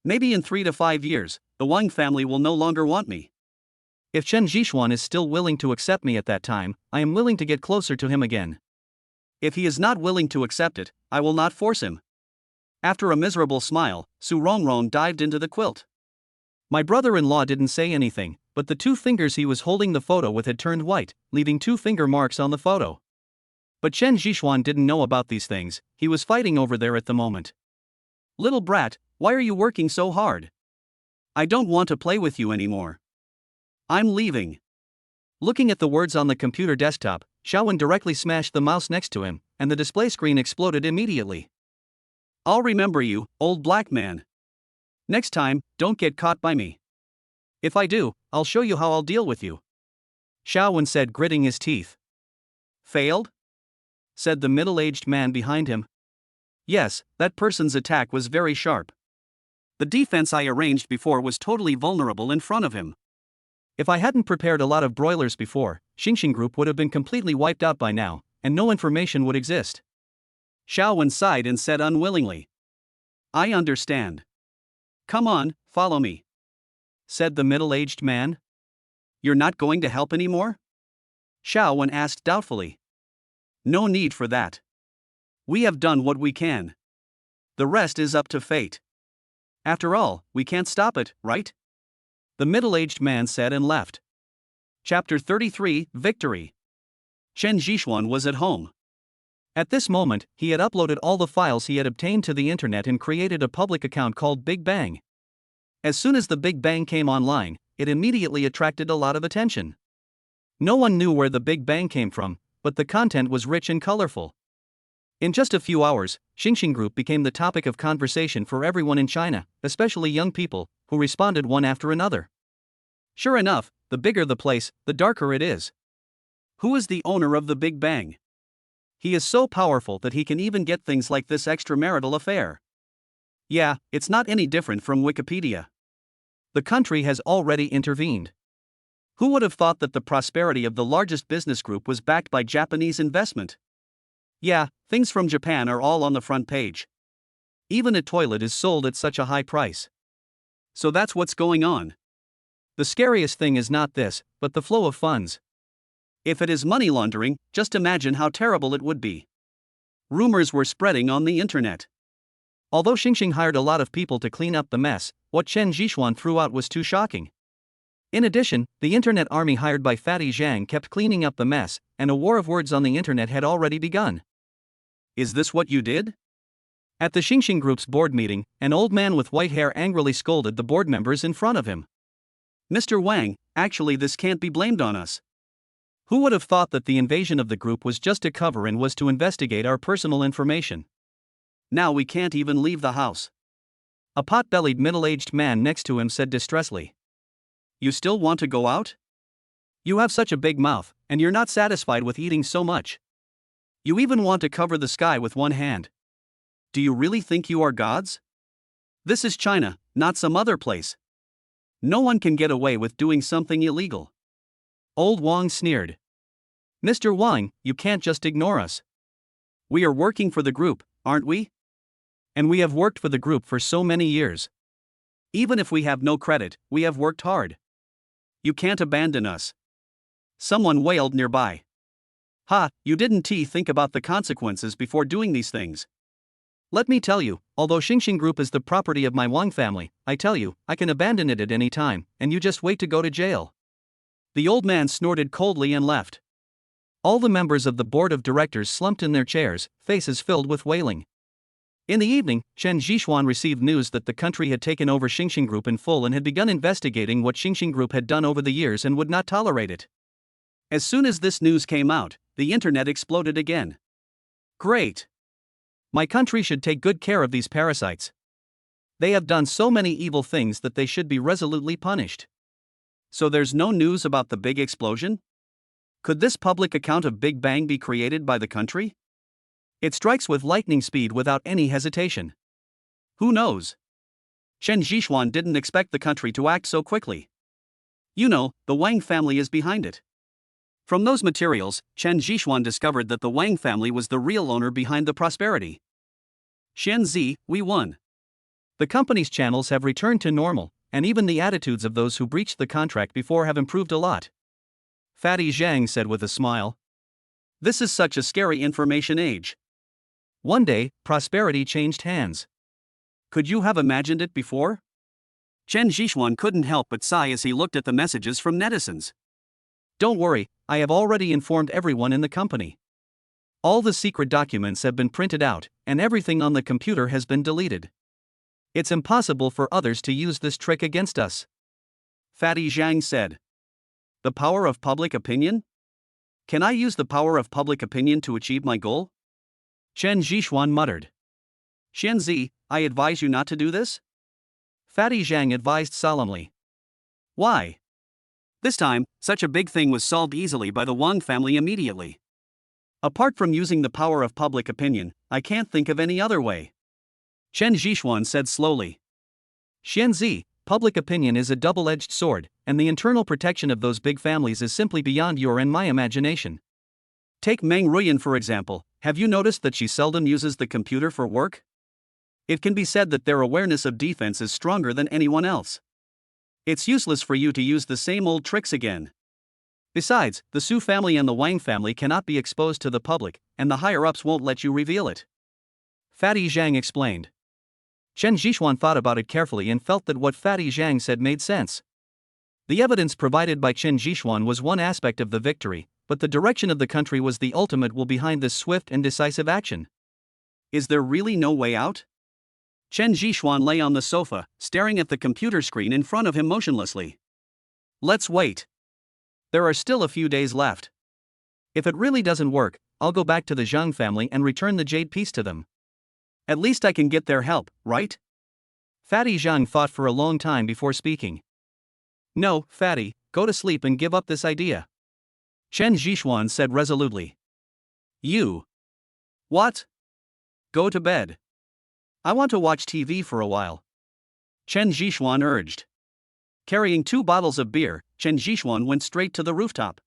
Maybe in 3 to 5 years, the Wang family will no longer want me. If Chen Jixuan is still willing to accept me at that time, I am willing to get closer to him again. If he is not willing to accept it, I will not force him. After a miserable smile, Su Rongrong dived into the quilt. My brother-in-law didn't say anything, but the 2 fingers he was holding the photo with had turned white, leaving 2 finger marks on the photo. But Chen Jixuan didn't know about these things, he was fighting over there at the moment. Little brat, why are you working so hard? I don't want to play with you anymore. I'm leaving. Looking at the words on the computer desktop, Xiaowen directly smashed the mouse next to him, and the display screen exploded immediately. I'll remember you, old black man. Next time, don't get caught by me. If I do, I'll show you how I'll deal with you. Xiaowen said, gritting his teeth. Failed? Said the middle-aged man behind him. Yes, that person's attack was very sharp. The defense I arranged before was totally vulnerable in front of him. If I hadn't prepared a lot of broilers before, Xingxing Group would have been completely wiped out by now, and no information would exist. Xiaowen sighed and said unwillingly. I understand. Come on, follow me. Said the middle-aged man. You're not going to help anymore? Xiaowen asked doubtfully. No need for that. We have done what we can. The rest is up to fate. After all, we can't stop it, right? The middle-aged man said and left. Chapter 33, Victory. Chen Jixuan was at home. At this moment, he had uploaded all the files he had obtained to the internet and created a public account called Big Bang. As soon as the Big Bang came online, it immediately attracted a lot of attention. No one knew where the Big Bang came from, but the content was rich and colorful. In just a few hours, Xingxing Group became the topic of conversation for everyone in China, especially young people, who responded one after another. Sure enough, the bigger the place, the darker it is. Who is the owner of the Big Bang? He is so powerful that he can even get things like this extramarital affair. Yeah, it's not any different from Wikipedia. The country has already intervened. Who would have thought that the prosperity of the largest business group was backed by Japanese investment? Yeah, things from Japan are all on the front page. Even a toilet is sold at such a high price. So that's what's going on. The scariest thing is not this, but the flow of funds. If it is money laundering, just imagine how terrible it would be. Rumors were spreading on the internet. Although Xingxing hired a lot of people to clean up the mess, what Chen Jixuan threw out was too shocking. In addition, the internet army hired by Fatty Zhang kept cleaning up the mess, and a war of words on the internet had already begun. Is this what you did? At the Xingxing Group's board meeting, an old man with white hair angrily scolded the board members in front of him. Mr. Wang, actually this can't be blamed on us. Who would have thought that the invasion of the group was just a cover and was to investigate our personal information? Now we can't even leave the house. A pot-bellied middle-aged man next to him said distressfully. You still want to go out? You have such a big mouth, and you're not satisfied with eating so much. You even want to cover the sky with one hand. Do you really think you are gods? This is China, not some other place. No one can get away with doing something illegal. Old Wang sneered. Mr. Wang, you can't just ignore us. We are working for the group, aren't we? And we have worked for the group for so many years. Even if we have no credit, we have worked hard. You can't abandon us. Someone wailed nearby. Ha, you didn't think about the consequences before doing these things. Let me tell you, although Xingxing Group is the property of my Wang family, I tell you, I can abandon it at any time, and you just wait to go to jail. The old man snorted coldly and left. All the members of the board of directors slumped in their chairs, faces filled with wailing. In the evening, Chen Zhishuan received news that the country had taken over Xingxing Group in full and had begun investigating what Xingxing Group had done over the years and would not tolerate it. As soon as this news came out, the internet exploded again. Great! My country should take good care of these parasites. They have done so many evil things that they should be resolutely punished. So there's no news about the big explosion? Could this public account of Big Bang be created by the country? It strikes with lightning speed without any hesitation. Who knows? Chen Zhishuan didn't expect the country to act so quickly. You know, the Wang family is behind it. From those materials, Chen Zhishuan discovered that the Wang family was the real owner behind the prosperity. Xianzi, we won. The company's channels have returned to normal, and even the attitudes of those who breached the contract before have improved a lot. Fatty Zhang said with a smile. This is such a scary information age. One day, prosperity changed hands. Could you have imagined it before? Chen Zhishuan couldn't help but sigh as he looked at the messages from netizens. Don't worry, I have already informed everyone in the company. All the secret documents have been printed out, and everything on the computer has been deleted. It's impossible for others to use this trick against us. Fatty Zhang said. The power of public opinion? Can I use the power of public opinion to achieve my goal? Chen Zhishuan muttered. Xianzi, I advise you not to do this? Fatty Zhang advised solemnly. Why? This time, such a big thing was solved easily by the Wang family immediately. Apart from using the power of public opinion, I can't think of any other way. Chen Zhishuan said slowly. Xianzi, public opinion is a double-edged sword, and the internal protection of those big families is simply beyond your and my imagination. Take Meng Ruyan for example. Have you noticed that she seldom uses the computer for work? It can be said that their awareness of defense is stronger than anyone else. It's useless for you to use the same old tricks again. Besides, the Su family and the Wang family cannot be exposed to the public, and the higher-ups won't let you reveal it. Fatty Zhang explained. Chen Zhishuan thought about it carefully and felt that what Fatty Zhang said made sense. The evidence provided by Chen Zhishuan was one aspect of the victory, but the direction of the country was the ultimate will behind this swift and decisive action. Is there really no way out? Chen Zhishuan lay on the sofa, staring at the computer screen in front of him motionlessly. Let's wait. There are still a few days left. If it really doesn't work, I'll go back to the Zhang family and return the jade piece to them. At least I can get their help, right? Fatty Zhang thought for a long time before speaking. No, Fatty, go to sleep and give up this idea. Chen Zhishuan said resolutely. You. What? Go to bed. I want to watch TV for a while. Chen Zhishuan urged. Carrying 2 bottles of beer, Chen Zhishuan went straight to the rooftop.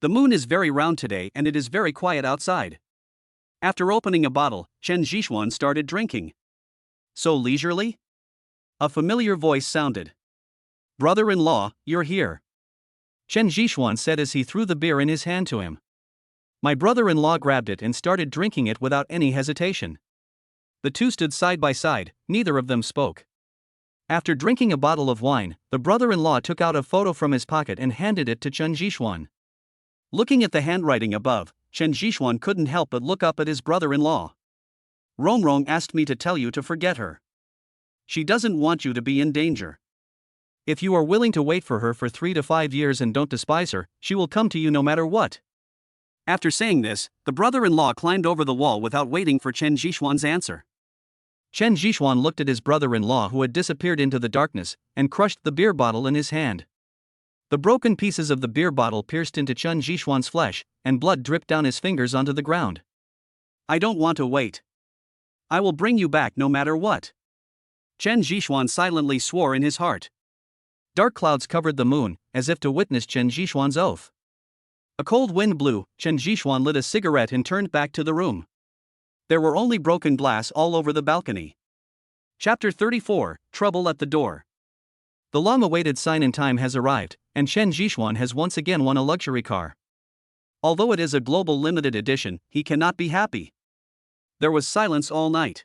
The moon is very round today and it is very quiet outside. After opening a bottle, Chen Zhishuan started drinking. So leisurely? A familiar voice sounded. Brother-in-law, you're here. Chen Zhishuan said as he threw the beer in his hand to him. My brother-in-law grabbed it and started drinking it without any hesitation. The two stood side by side, neither of them spoke. After drinking a bottle of wine, the brother-in-law took out a photo from his pocket and handed it to Chen Zhishuan. Looking at the handwriting above, Chen Zhishuan couldn't help but look up at his brother-in-law. Rong asked me to tell you to forget her. She doesn't want you to be in danger. If you are willing to wait for her for 3 to 5 years and don't despise her, she will come to you no matter what. After saying this, the brother-in-law climbed over the wall without waiting for Chen Zhishuan's answer. Chen Zhishuan looked at his brother-in-law who had disappeared into the darkness, and crushed the beer bottle in his hand. The broken pieces of the beer bottle pierced into Chen Zhishuan's flesh, and blood dripped down his fingers onto the ground. I don't want to wait. I will bring you back no matter what. Chen Zhishuan silently swore in his heart. Dark clouds covered the moon, as if to witness Chen Zhishuan's oath. A cold wind blew, Chen Zhishuan lit a cigarette and turned back to the room. There were only broken glass all over the balcony. Chapter 34, Trouble at the Door. The long-awaited sign in time has arrived, and Chen Zhishuan has once again won a luxury car. Although it is a global limited edition, he cannot be happy. There was silence all night.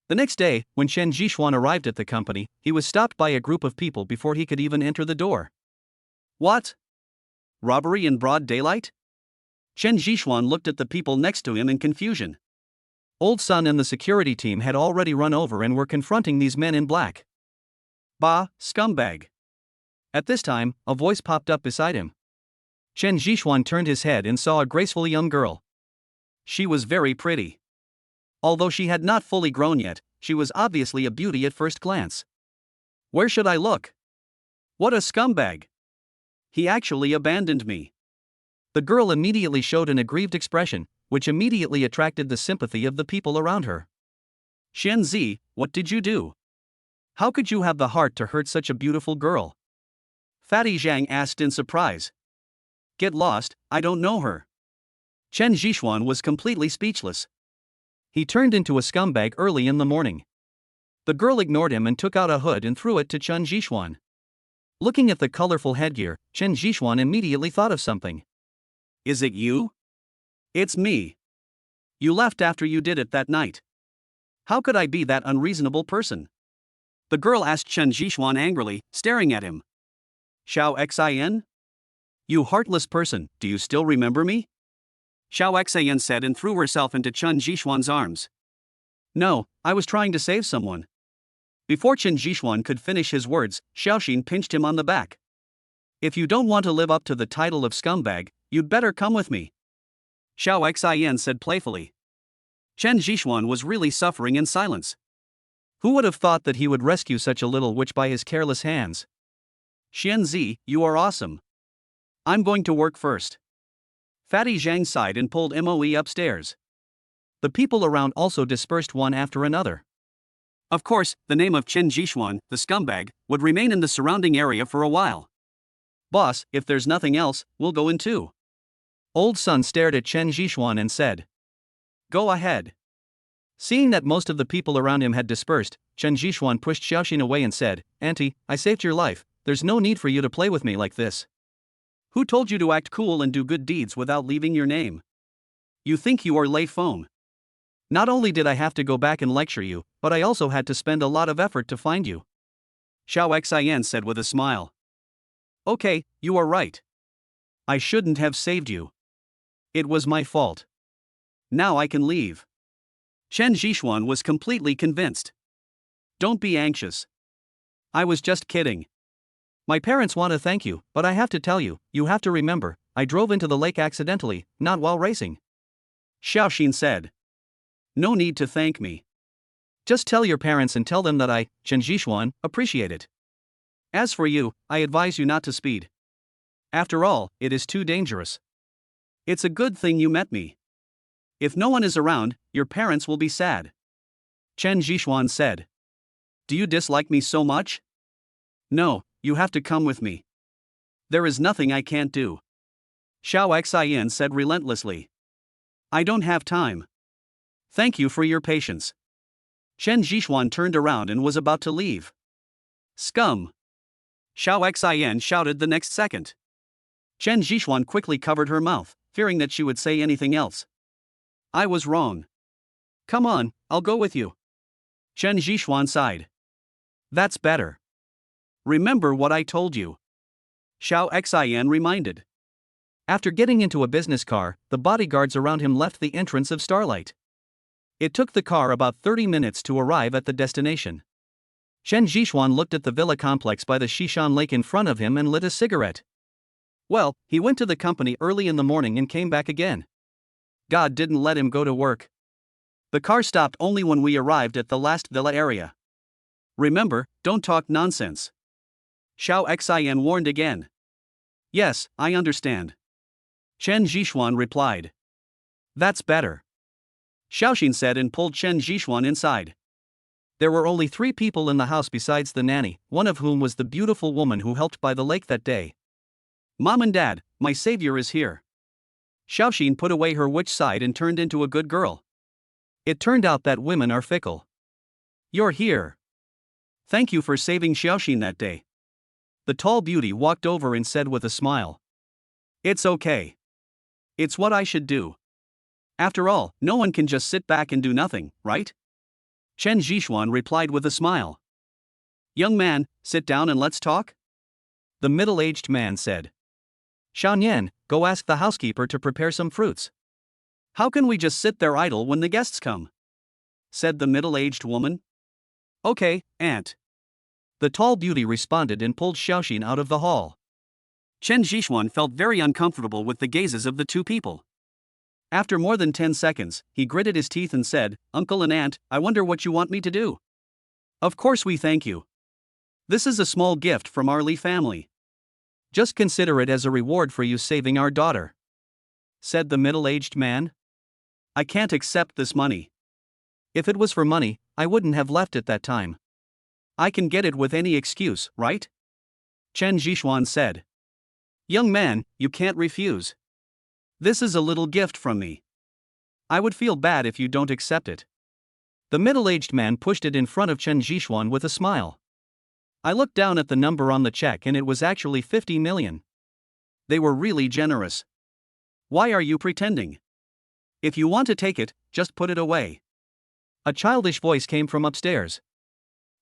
The next day, when Chen Zhishuan arrived at the company, he was stopped by a group of people before he could even enter the door. What? Robbery in broad daylight? Chen Zhishuan looked at the people next to him in confusion. Old Sun and the security team had already run over and were confronting these men in black. Bah, scumbag. At this time, a voice popped up beside him. Chen Zhishuan turned his head and saw a graceful young girl. She was very pretty. Although she had not fully grown yet, she was obviously a beauty at first glance. Where should I look? What a scumbag! He actually abandoned me. The girl immediately showed an aggrieved expression, which immediately attracted the sympathy of the people around her. Xian Zi, what did you do? How could you have the heart to hurt such a beautiful girl? Fatty Zhang asked in surprise. Get lost, I don't know her. Chen Zhishuan was completely speechless. He turned into a scumbag early in the morning. The girl ignored him and took out a hood and threw it to Chen Zhishuan. Looking at the colorful headgear, Chen Zhishuan immediately thought of something. Is it you? It's me. You left after you did it that night. How could I be that unreasonable person? The girl asked Chen Zhishuan angrily, staring at him. Xiao Xin? You heartless person, do you still remember me? Xiao Xin said and threw herself into Chen Zhishuan's arms. No, I was trying to save someone. Before Chen Zhishuan could finish his words, Xiaoxin pinched him on the back. If you don't want to live up to the title of scumbag, you'd better come with me. Xiao Xin said playfully. Chen Zhishuan was really suffering in silence. Who would have thought that he would rescue such a little witch by his careless hands? Xian Zi, you are awesome. I'm going to work first. Fatty Zhang sighed and pulled Moe upstairs. The people around also dispersed one after another. Of course, the name of Chen Zhishuan, the scumbag, would remain in the surrounding area for a while. Boss, if there's nothing else, we'll go in too. Old Sun stared at Chen Zhishuan and said. Go ahead. Seeing that most of the people around him had dispersed, Chen Zhishuan pushed Xiaoxin away and said, Auntie, I saved your life, there's no need for you to play with me like this. Who told you to act cool and do good deeds without leaving your name? You think you are Lei Feng. Not only did I have to go back and lecture you, but I also had to spend a lot of effort to find you. Xiao Xin said with a smile. Okay, you are right. I shouldn't have saved you. It was my fault. Now I can leave. Chen Zhishuan was completely convinced. Don't be anxious. I was just kidding. My parents want to thank you, but I have to tell you, you have to remember, I drove into the lake accidentally, not while racing. Xiaoxin said. No need to thank me. Just tell your parents and tell them that I, Chen Zhishuan, appreciate it. As for you, I advise you not to speed. After all, it is too dangerous. It's a good thing you met me. If no one is around, your parents will be sad. Chen Zhishuan said. Do you dislike me so much? No, you have to come with me. There is nothing I can't do. Xiao Xin said relentlessly. I don't have time. Thank you for your patience. Chen Zhishuan turned around and was about to leave. Scum! Xiao Xin shouted the next second. Chen Zhishuan quickly covered her mouth, fearing that she would say anything else. I was wrong. Come on, I'll go with you. Chen Zhishuan sighed. That's better. Remember what I told you. Xiao Xin reminded. After getting into a business car, the bodyguards around him left the entrance of Starlight. It took the car about 30 minutes to arrive at the destination. Chen Zhishuan looked at the villa complex by the Xishan Lake in front of him and lit a cigarette. Well, he went to the company early in the morning and came back again. God didn't let him go to work. The car stopped only when we arrived at the last villa area. Remember, don't talk nonsense. Xiao Xin warned again. Yes, I understand. Chen Zhishuan replied. That's better. Xiaoxin said and pulled Chen Zhishuan inside. There were only 3 people in the house besides the nanny, one of whom was the beautiful woman who helped by the lake that day. Mom and Dad, my savior is here. Xiaoxin put away her witch side and turned into a good girl. It turned out that women are fickle. You're here. Thank you for saving Xiaoxin that day. The tall beauty walked over and said with a smile. It's okay. It's what I should do. After all, no one can just sit back and do nothing, right? Chen Zhishuan replied with a smile. Young man, sit down and let's talk. The middle-aged man said. Xiaonian, go ask the housekeeper to prepare some fruits. How can we just sit there idle when the guests come? Said the middle-aged woman. Okay, aunt. The tall beauty responded and pulled Xiaoxin out of the hall. Chen Zhishuan felt very uncomfortable with the gazes of the two people. After more than 10 seconds, he gritted his teeth and said, Uncle and Aunt, I wonder what you want me to do. Of course we thank you. This is a small gift from our Li family. Just consider it as a reward for you saving our daughter, said the middle-aged man. I can't accept this money. If it was for money, I wouldn't have left at that time. I can get it with any excuse, right? Chen Zhishuan said. Young man, you can't refuse. This is a little gift from me. I would feel bad if you don't accept it. The middle-aged man pushed it in front of Chen Zhishuan with a smile. I looked down at the number on the check and it was actually 50 million. They were really generous. Why are you pretending? If you want to take it, just put it away. A childish voice came from upstairs.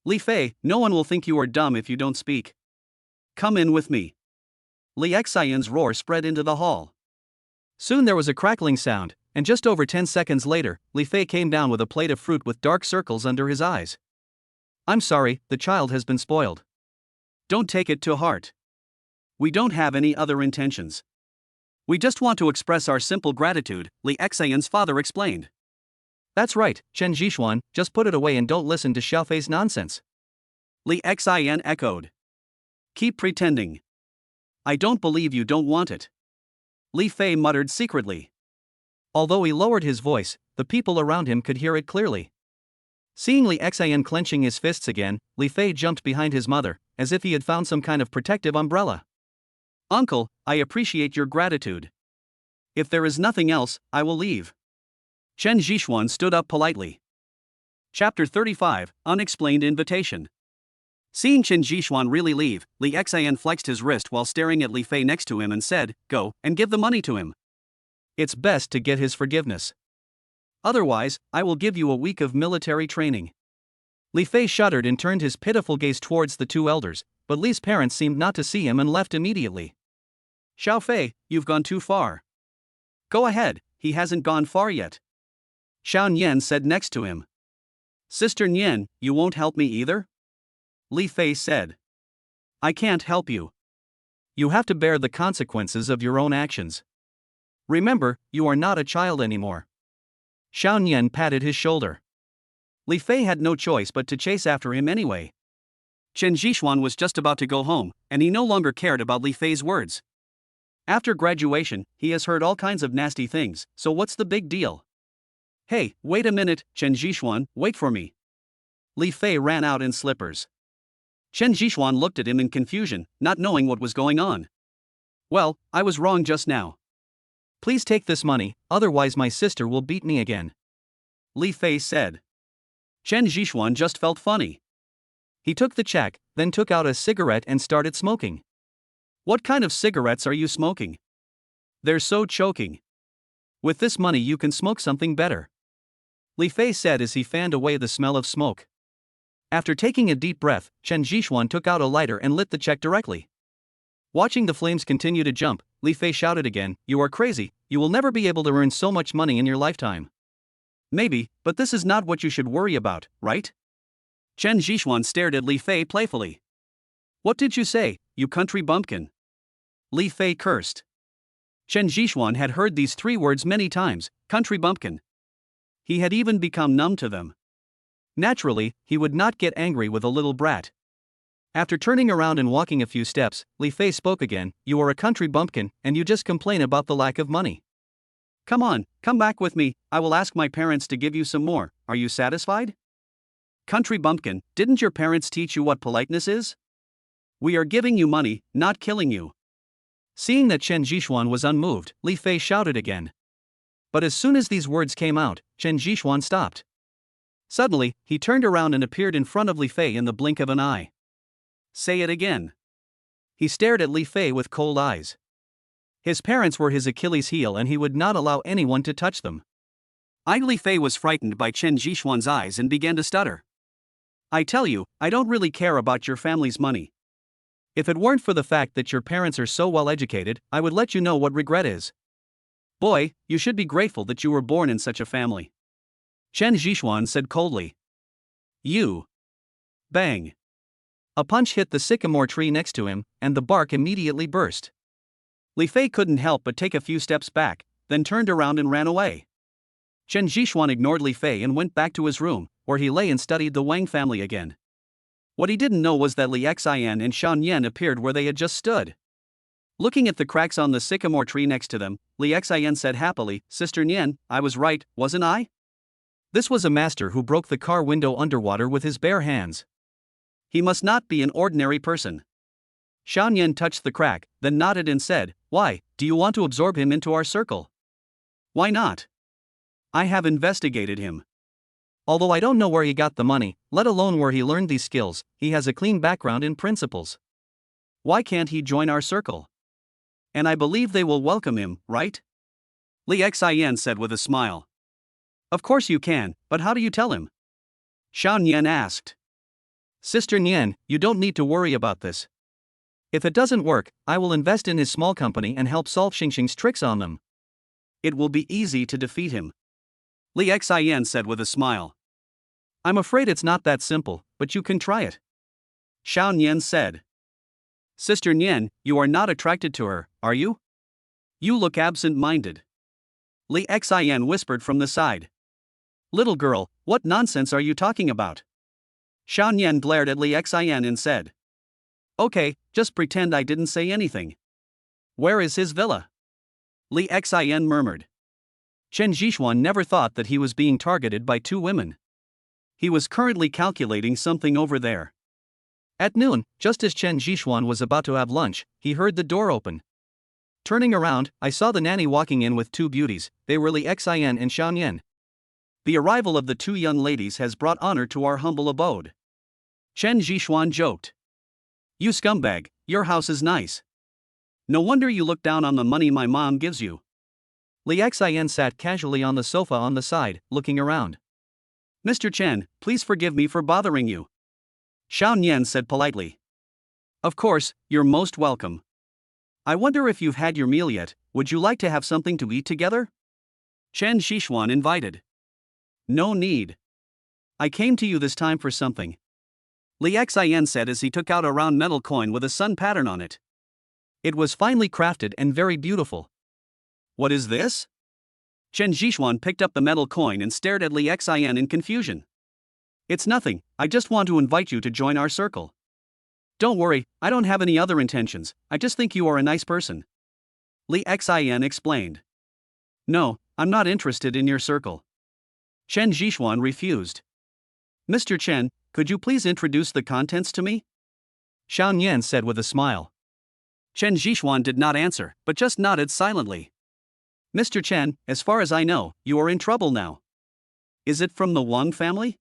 Li Fei, no one will think you are dumb if you don't speak. Come in with me. Li Xian's roar spread into the hall. Soon there was a crackling sound, and just over 10 seconds later, Li Fei came down with a plate of fruit with dark circles under his eyes. I'm sorry, the child has been spoiled. Don't take it to heart. We don't have any other intentions. We just want to express our simple gratitude, Li Xian's father explained. That's right, Chen Zhishuan, just put it away and don't listen to Xiaofei's nonsense. Li Xian echoed. Keep pretending. I don't believe you don't want it. Li Fei muttered secretly. Although he lowered his voice, the people around him could hear it clearly. Seeing Li Xian clenching his fists again, Li Fei jumped behind his mother, as if he had found some kind of protective umbrella. Uncle, I appreciate your gratitude. If there is nothing else, I will leave. Chen Zhishuan stood up politely. Chapter 35, Unexplained Invitation. Seeing Chen Zhishuan really leave, Li Xian flexed his wrist while staring at Li Fei next to him and said, Go, and give the money to him. It's best to get his forgiveness. Otherwise, I will give you a week of military training. Li Fei shuddered and turned his pitiful gaze towards the two elders, but Li's parents seemed not to see him and left immediately. Xiao Fei, you've gone too far. Go ahead, he hasn't gone far yet. Xiao Nian said next to him. Sister Nian, you won't help me either? Li Fei said. I can't help you. You have to bear the consequences of your own actions. Remember, you are not a child anymore. Xiao Nian patted his shoulder. Li Fei had no choice but to chase after him anyway. Chen Zhishuan was just about to go home, and he no longer cared about Li Fei's words. After graduation, he has heard all kinds of nasty things, so what's the big deal? Hey, wait a minute, Chen Zhishuan, wait for me. Li Fei ran out in slippers. Chen Zhishuan looked at him in confusion, not knowing what was going on. Well, I was wrong just now. Please take this money, otherwise my sister will beat me again. Li Fei said. Chen Zhishuan just felt funny. He took the check, then took out a cigarette and started smoking. What kind of cigarettes are you smoking? They're so choking. With this money you can smoke something better, Li Fei said as he fanned away the smell of smoke. After taking a deep breath, Chen Zhishuan took out a lighter and lit the check directly. Watching the flames continue to jump, Li Fei shouted again, You are crazy, you will never be able to earn so much money in your lifetime. Maybe, but this is not what you should worry about, right? Chen Zhishuan stared at Li Fei playfully. What did you say, you country bumpkin? Li Fei cursed. Chen Zhishuan had heard these three words many times, country bumpkin. He had even become numb to them. Naturally, he would not get angry with a little brat. After turning around and walking a few steps, Li Fei spoke again, You are a country bumpkin, and you just complain about the lack of money. Come on, come back with me, I will ask my parents to give you some more, are you satisfied? Country bumpkin, didn't your parents teach you what politeness is? We are giving you money, not killing you. Seeing that Chen Zhishuan was unmoved, Li Fei shouted again. But as soon as these words came out, Chen Zhishuan stopped. Suddenly, he turned around and appeared in front of Li Fei in the blink of an eye. Say it again. He stared at Li Fei with cold eyes. His parents were his Achilles heel and he would not allow anyone to touch them. Li Fei was frightened by Chen Zhishuan's eyes and began to stutter. I tell you, I don't really care about your family's money. If it weren't for the fact that your parents are so well educated, I would let you know what regret is. Boy, you should be grateful that you were born in such a family. Chen Zhishuan said coldly. You. Bang. A punch hit the sycamore tree next to him, and the bark immediately burst. Li Fei couldn't help but take a few steps back, then turned around and ran away. Chen Zhishuan ignored Li Fei and went back to his room, where he lay and studied the Wang family again. What he didn't know was that Li Xian and Shan Yan appeared where they had just stood. Looking at the cracks on the sycamore tree next to them, Li Xian said happily, Sister Nian, I was right, wasn't I? This was a master who broke the car window underwater with his bare hands. He must not be an ordinary person. Shan Yan touched the crack, then nodded and said, Why, do you want to absorb him into our circle? Why not? I have investigated him. Although I don't know where he got the money, let alone where he learned these skills, he has a clean background in principles. Why can't he join our circle? And I believe they will welcome him, right? Li Xian said with a smile. Of course you can, but how do you tell him? Shan Yan asked. Sister Nian, you don't need to worry about this. If it doesn't work, I will invest in his small company and help solve Xingxing's tricks on them. It will be easy to defeat him. Li Xian said with a smile. I'm afraid it's not that simple, but you can try it. Shan Yan said. Sister Nian, you are not attracted to her, are you? You look absent-minded. Li Xian whispered from the side. Little girl, what nonsense are you talking about? Shan Yan glared at Li Xian and said. Okay, just pretend I didn't say anything. Where is his villa? Li Xian murmured. Chen Zhishuan never thought that he was being targeted by two women. He was currently calculating something over there. At noon, just as Chen Zhishuan was about to have lunch, he heard the door open. Turning around, I saw the nanny walking in with two beauties. They were Li Xian and Shan Yan. The arrival of the two young ladies has brought honor to our humble abode. Chen Zhishuan joked. You scumbag, your house is nice. No wonder you look down on the money my mom gives you. Li Xian sat casually on the sofa on the side, looking around. Mr. Chen, please forgive me for bothering you. Shan Yan said politely. Of course, you're most welcome. I wonder if you've had your meal yet, would you like to have something to eat together? Chen Zhishuan invited. No need. I came to you this time for something. Li Xian said as he took out a round metal coin with a sun pattern on it. It was finely crafted and very beautiful. What is this? Chen Zhishuan picked up the metal coin and stared at Li Xian in confusion. It's nothing, I just want to invite you to join our circle. Don't worry, I don't have any other intentions, I just think you are a nice person. Li Xian explained. No, I'm not interested in your circle. Chen Zhishuan refused. Mr. Chen, could you please introduce the contents to me? Shan Yan said with a smile. Chen Zhishuan did not answer, but just nodded silently. Mr. Chen, as far as I know, you are in trouble now. Is it from the Wang family?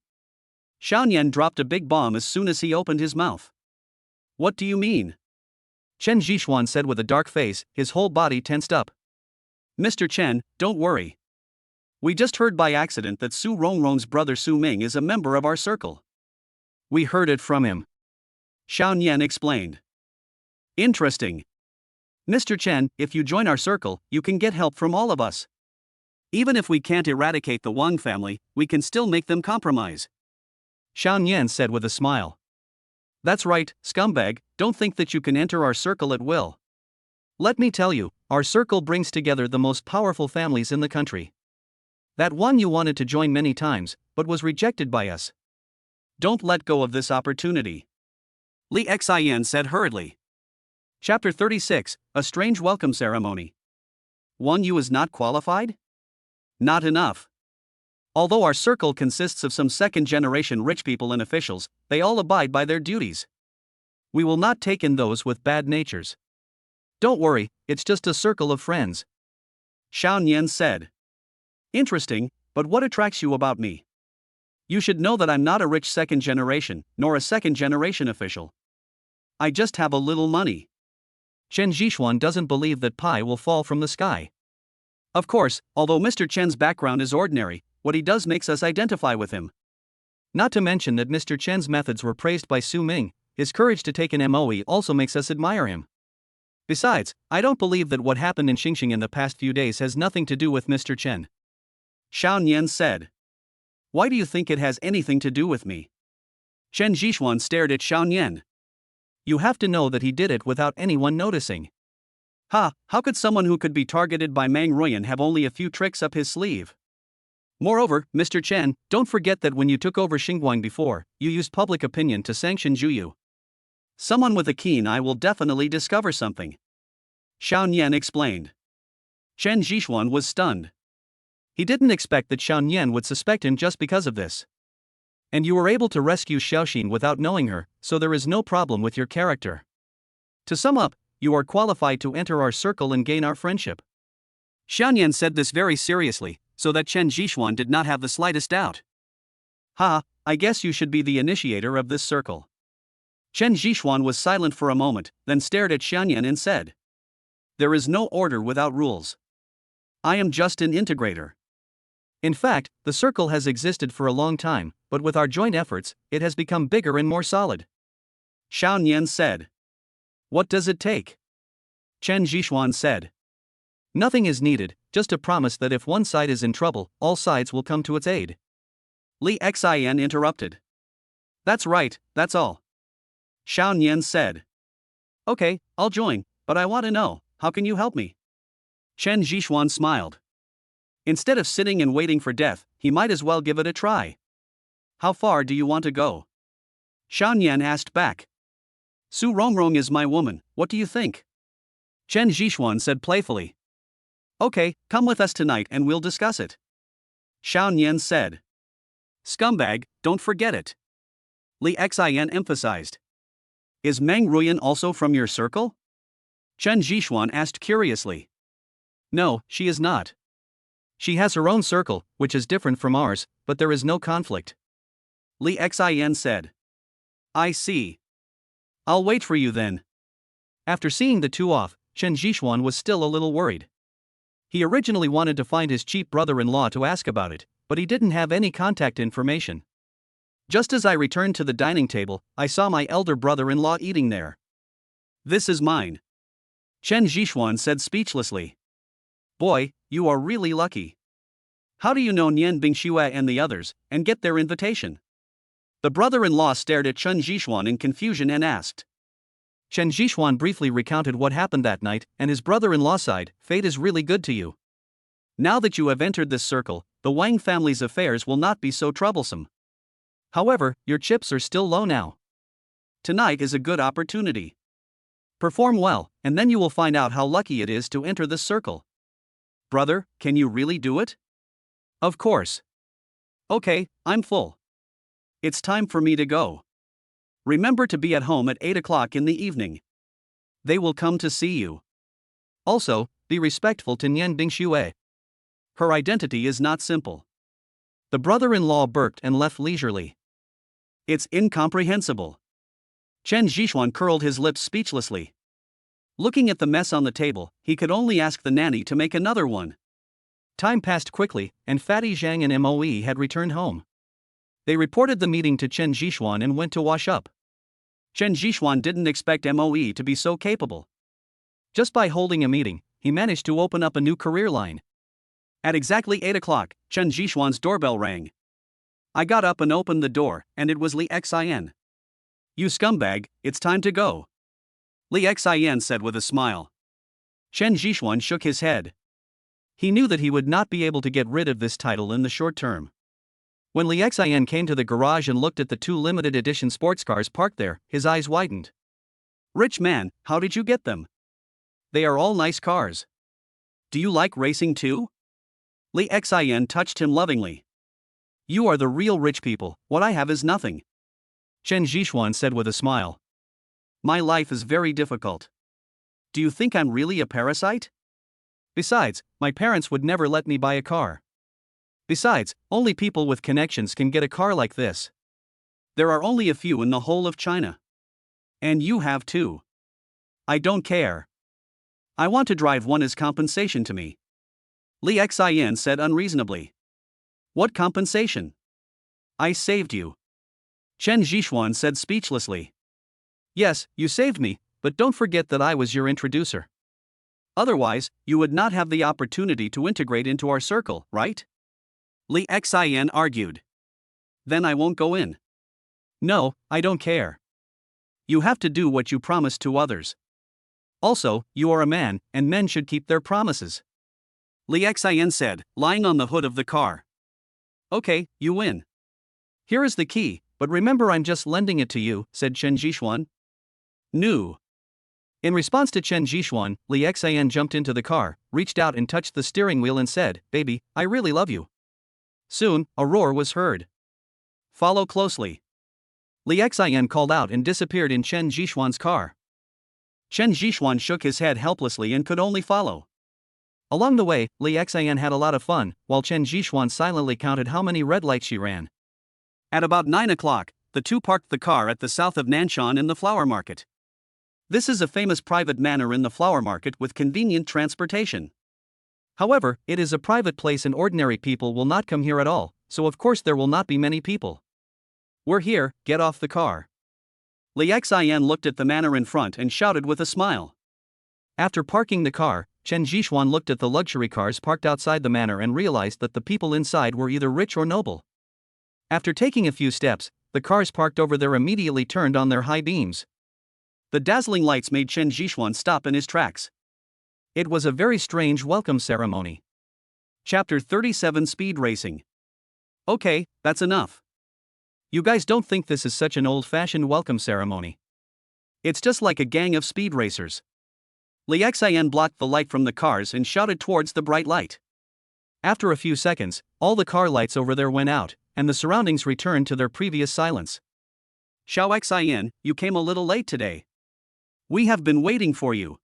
Shan Yan dropped a big bomb as soon as he opened his mouth. What do you mean? Chen Zhishuan said with a dark face, his whole body tensed up. Mr. Chen, don't worry. We just heard by accident that Su Rongrong's brother Su Ming is a member of our circle. We heard it from him. Shan Yan explained. Interesting. Mr. Chen, if you join our circle, you can get help from all of us. Even if we can't eradicate the Wang family, we can still make them compromise. Shan Yan said with a smile. That's right, scumbag, don't think that you can enter our circle at will. Let me tell you, our circle brings together the most powerful families in the country. That one you wanted to join many times, but was rejected by us. Don't let go of this opportunity. Li Xian said hurriedly. Chapter 36, A Strange Welcome Ceremony. One you is not qualified? Not enough. Although our circle consists of some second-generation rich people and officials, they all abide by their duties. We will not take in those with bad natures. Don't worry, it's just a circle of friends. Shan Yan said. Interesting, but what attracts you about me? You should know that I'm not a rich second generation, nor a second generation official. I just have a little money. Chen Zhishuan doesn't believe that pie will fall from the sky. Of course, although Mr. Chen's background is ordinary, what he does makes us identify with him. Not to mention that Mr. Chen's methods were praised by Su Ming, his courage to take an MOE also makes us admire him. Besides, I don't believe that what happened in Xingxing in the past few days has nothing to do with Mr. Chen. Xiao Nian said. Why do you think it has anything to do with me? Chen Zhishuan stared at Xiao Nian. You have to know that he did it without anyone noticing. Ha, how could someone who could be targeted by Meng Ruyan have only a few tricks up his sleeve? Moreover, Mr. Chen, don't forget that when you took over Xinguang before, you used public opinion to sanction Zhuyu. Someone with a keen eye will definitely discover something. Xiao Nian explained. Chen Zhishuan was stunned. He didn't expect that Xiao Nian would suspect him just because of this. And you were able to rescue Xiaoxin without knowing her, so there is no problem with your character. To sum up, you are qualified to enter our circle and gain our friendship. Xiao Nian said this very seriously, so that Chen Zhishuan did not have the slightest doubt. Ha, I guess you should be the initiator of this circle. Chen Zhishuan was silent for a moment, then stared at Xiao Nian and said. There is no order without rules. I am just an integrator. In fact, the circle has existed for a long time, but with our joint efforts, it has become bigger and more solid. Xiao Nian said. What does it take? Chen Zhishuan said. Nothing is needed, just a promise that if one side is in trouble, all sides will come to its aid. Li Xian interrupted. That's right, that's all. Xiao Nian said. Okay, I'll join, but I want to know, how can you help me? Chen Zhishuan smiled. Instead of sitting and waiting for death, he might as well give it a try. How far do you want to go? Xiao Nian asked back. Su Rongrong is my woman, what do you think? Chen Zhishuan said playfully. Okay, come with us tonight and we'll discuss it. Xiao Nian said. Scumbag, don't forget it. Li Xian emphasized. Is Meng Ruyan also from your circle? Chen Zhishuan asked curiously. No, she is not. She has her own circle, which is different from ours, but there is no conflict. Li Xian said. I see. I'll wait for you then. After seeing the two off, Chen Zhishuan was still a little worried. He originally wanted to find his cheap brother-in-law to ask about it, but he didn't have any contact information. Just as I returned to the dining table, I saw my elder brother-in-law eating there. This is mine. Chen Zhishuan said speechlessly. Boy, you are really lucky. How do you know Nian Bingxue and the others, and get their invitation? The brother-in-law stared at Chen Zhishuan in confusion and asked. Chen Zhishuan briefly recounted what happened that night, and his brother-in-law sighed, fate is really good to you. Now that you have entered this circle, the Wang family's affairs will not be so troublesome. However, your chips are still low now. Tonight is a good opportunity. Perform well, and then you will find out how lucky it is to enter this circle. Brother, can you really do it? Of course. Okay, I'm full. It's time for me to go. Remember to be at home at 8 o'clock in the evening. They will come to see you. Also, be respectful to Nian Bingxue. Her identity is not simple. The brother-in-law burped and left leisurely. It's incomprehensible. Chen Zhishuan curled his lips speechlessly. Looking at the mess on the table, he could only ask the nanny to make another one. Time passed quickly, and Fatty Zhang and Moe had returned home. They reported the meeting to Chen Zhishuan and went to wash up. Chen Zhishuan didn't expect Moe to be so capable. Just by holding a meeting, he managed to open up a new career line. At exactly 8 o'clock, Chen Zhishuan's doorbell rang. I got up and opened the door, and it was Li Xian. You scumbag, it's time to go. Li Xian said with a smile. Chen Zhishuan shook his head. He knew that he would not be able to get rid of this title in the short term. When Li Xian came to the garage and looked at the two limited edition sports cars parked there, his eyes widened. Rich man, how did you get them? They are all nice cars. Do you like racing too? Li Xian touched him lovingly. You are the real rich people, what I have is nothing. Chen Zhishuan said with a smile. My life is very difficult. Do you think I'm really a parasite? Besides, my parents would never let me buy a car. Besides, only people with connections can get a car like this. There are only a few in the whole of China. And you have two. I don't care. I want to drive one as compensation to me. Li Xian said unreasonably. What compensation? I saved you. Chen Zhishuan said speechlessly. Yes, you saved me, but don't forget that I was your introducer. Otherwise, you would not have the opportunity to integrate into our circle, right? Li Xin argued. Then I won't go in. No, I don't care. You have to do what you promise to others. Also, you are a man, and men should keep their promises. Li Xin said, lying on the hood of the car. Okay, you win. Here is the key, but remember I'm just lending it to you, said Chen Jishuan. No. In response to Chen Jishuan, Li Xian jumped into the car, reached out and touched the steering wheel and said, "Baby, I really love you." Soon, a roar was heard. Follow closely. Li Xian called out and disappeared in Chen Jishuan's car. Chen Jishuan shook his head helplessly and could only follow. Along the way, Li Xian had a lot of fun, while Chen Jishuan silently counted how many red lights she ran. At about 9 o'clock, the two parked the car at the south of Nanshan in the flower market. This is a famous private manor in the flower market with convenient transportation. However, it is a private place and ordinary people will not come here at all, so of course there will not be many people. We're here, get off the car. Li Xian looked at the manor in front and shouted with a smile. After parking the car, Chen Jishuan looked at the luxury cars parked outside the manor and realized that the people inside were either rich or noble. After taking a few steps, the cars parked over there immediately turned on their high beams. The dazzling lights made Chen Jishuan stop in his tracks. It was a very strange welcome ceremony. Chapter 37 Speed Racing. Okay, that's enough. You guys don't think this is such an old-fashioned welcome ceremony? It's just like a gang of speed racers. Li Xian blocked the light from the cars and shouted towards the bright light. After a few seconds, all the car lights over there went out, and the surroundings returned to their previous silence. Xiao Xian, you came a little late today. We have been waiting for you.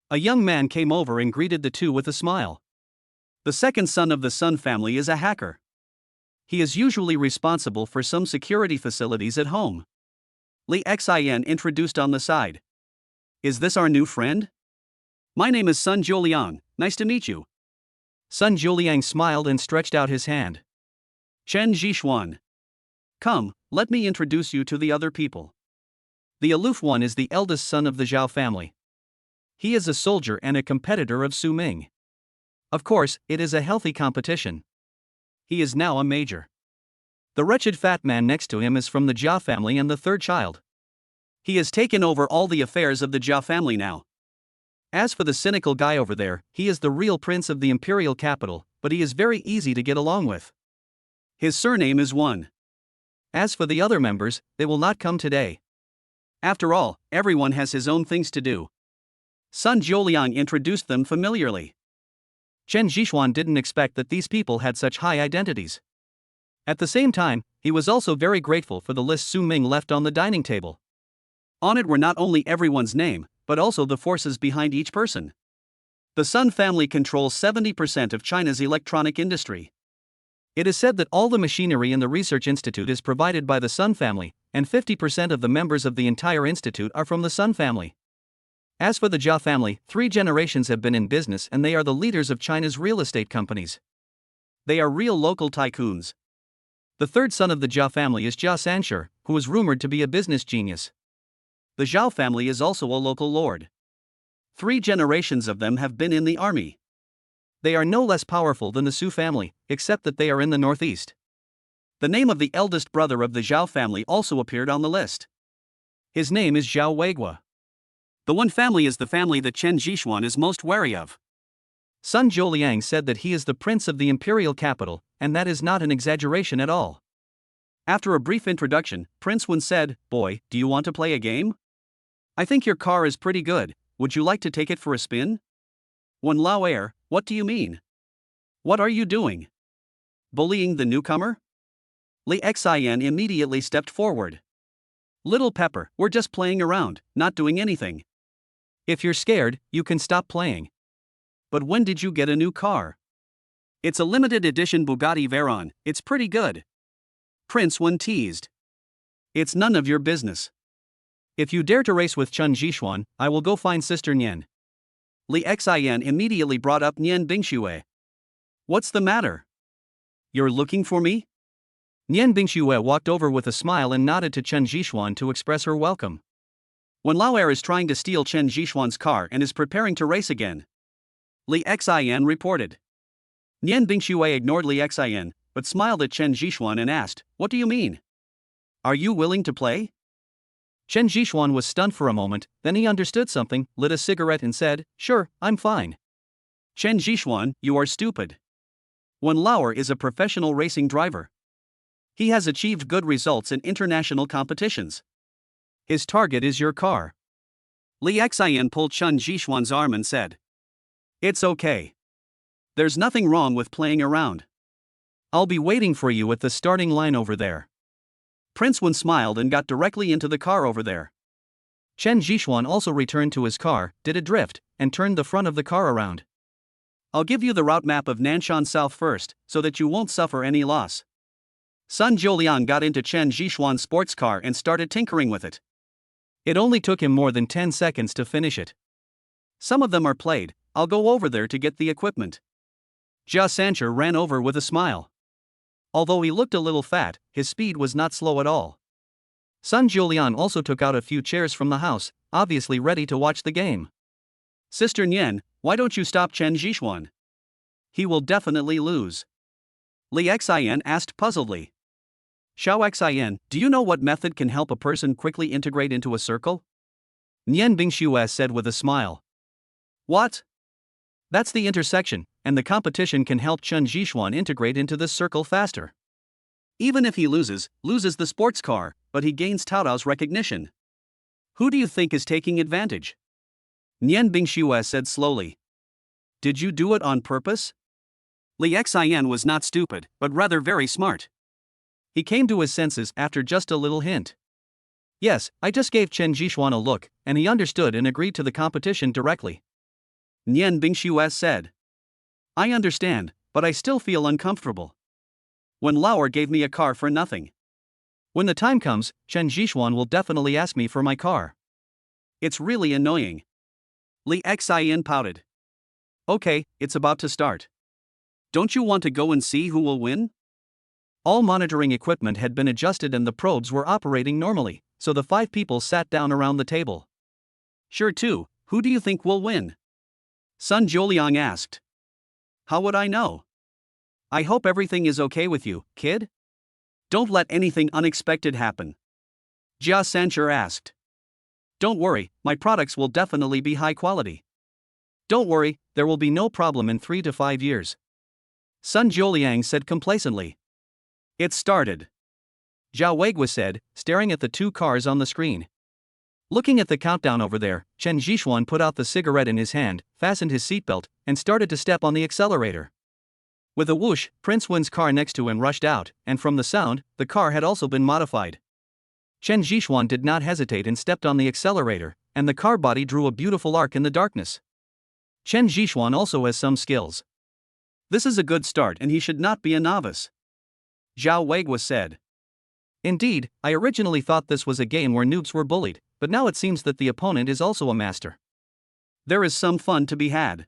A young man came over and greeted the two with a smile. The second son of the Sun family is a hacker. He is usually responsible for some security facilities at home. Li Xian introduced on the side. Is this our new friend? My name is Sun Jiuliang, nice to meet you. Sun Jiuliang smiled and stretched out his hand. Chen Jishuan. Come, let me introduce you to the other people. The aloof one is the eldest son of the Zhao family. He is a soldier and a competitor of Su Ming. Of course, it is a healthy competition. He is now a major. The wretched fat man next to him is from the Jia family and the third child. He has taken over all the affairs of the Jia family now. As for the cynical guy over there, he is the real prince of the imperial capital, but he is very easy to get along with. His surname is Yuan. As for the other members, they will not come today. After all, everyone has his own things to do. Sun Jiuliang introduced them familiarly. Chen Jishuan didn't expect that these people had such high identities. At the same time, he was also very grateful for the list Su Ming left on the dining table. On it were not only everyone's name, but also the forces behind each person. The Sun family controls 70% of China's electronic industry. It is said that all the machinery in the research institute is provided by the Sun family, and 50% of the members of the entire institute are from the Sun family. As for the Jia family, 3 generations have been in business and they are the leaders of China's real estate companies. They are real local tycoons. The third son of the Jia family is Jia Sanshur, who is rumored to be a business genius. The Zhao family is also a local lord. 3 generations of them have been in the army. They are no less powerful than the Su family, except that they are in the northeast. The name of the eldest brother of the Zhao family also appeared on the list. His name is Zhao Weigua. The one family is the family that Chen Jishuan is most wary of. Sun Jiuliang said that he is the prince of the imperial capital, and that is not an exaggeration at all. After a brief introduction, Prince Wen said, "Boy, do you want to play a game? I think your car is pretty good, would you like to take it for a spin?" Wen Lao Air, what do you mean? What are you doing? Bullying the newcomer? Li Xian immediately stepped forward. Little Pepper, we're just playing around, not doing anything. If you're scared, you can stop playing. But when did you get a new car? It's a limited edition Bugatti Veyron, it's pretty good. Prince Wen teased. It's none of your business. If you dare to race with Chen Jishuan, I will go find Sister Nian. Li Xian immediately brought up Nian Bingxue. What's the matter? You're looking for me? Nian Bingxue walked over with a smile and nodded to Chen Jishuan to express her welcome. When Lauer is trying to steal Chen Zhishuan's car and is preparing to race again. Li Xian reported. Nian Bingxue ignored Li Xian, but smiled at Chen Zhishuan and asked, "What do you mean? Are you willing to play?" Chen Zhishuan was stunned for a moment, then he understood something, lit a cigarette and said, "Sure, I'm fine." Chen Zhishuan, you are stupid. When Lauer is a professional racing driver. He has achieved good results in international competitions. His target is your car. Li Xian pulled Chen Zhishuan's arm and said, "It's okay. There's nothing wrong with playing around. I'll be waiting for you at the starting line over there." Prince Wen smiled and got directly into the car over there. Chen Zhishuan also returned to his car, did a drift, and turned the front of the car around. "I'll give you the route map of Nanshan South first, so that you won't suffer any loss." Sun Jiuliang got into Chen Zhishuan's sports car and started tinkering with it. It only took him more than 10 seconds to finish it. "Some of them are played, I'll go over there to get the equipment." Jia Sancher ran over with a smile. Although he looked a little fat, his speed was not slow at all. Sun Jiuliang also took out a few chairs from the house, obviously ready to watch the game. "Sister Nian, why don't you stop Chen Zhishuan? He will definitely lose." Li Xian asked puzzledly. "Xiao Xian, do you know what method can help a person quickly integrate into a circle?" Nian Bingxue said with a smile. "What?" "That's the intersection, and the competition can help Chen Zhishuan integrate into this circle faster. Even if he loses the sports car, but he gains Taodao's recognition. Who do you think is taking advantage?" Nian Bingxue said slowly. "Did you do it on purpose?" Li Xian was not stupid, but rather very smart. He came to his senses after just a little hint. "Yes, I just gave Chen Zhishuan a look, and he understood and agreed to the competition directly." Nian Bingxue said. "I understand, but I still feel uncomfortable. When Lauer gave me a car for nothing." "When the time comes, Chen Zhishuan will definitely ask me for my car." "It's really annoying." Li Xian pouted. "Okay, it's about to start. Don't you want to go and see who will win?" All monitoring equipment had been adjusted and the probes were operating normally, so the 5 people sat down around the table. "Sure too, who do you think will win?" Sun Jiuliang asked. "How would I know? I hope everything is okay with you, kid? Don't let anything unexpected happen." Jia Sancher asked. "Don't worry, my products will definitely be high quality. Don't worry, there will be no problem in 3 to 5 years." Sun Jiuliang said complacently. "It started." Zhao Weiguo said, staring at the 2 cars on the screen. Looking at the countdown over there, Chen Zhishuan put out the cigarette in his hand, fastened his seatbelt, and started to step on the accelerator. With a whoosh, Prince Wen's car next to him rushed out, and from the sound, the car had also been modified. Chen Zhishuan did not hesitate and stepped on the accelerator, and the car body drew a beautiful arc in the darkness. Chen Zhishuan also has some skills. "This is a good start and he should not be a novice," Zhao Weiguo said. "Indeed, I originally thought this was a game where noobs were bullied, but now it seems that the opponent is also a master. There is some fun to be had."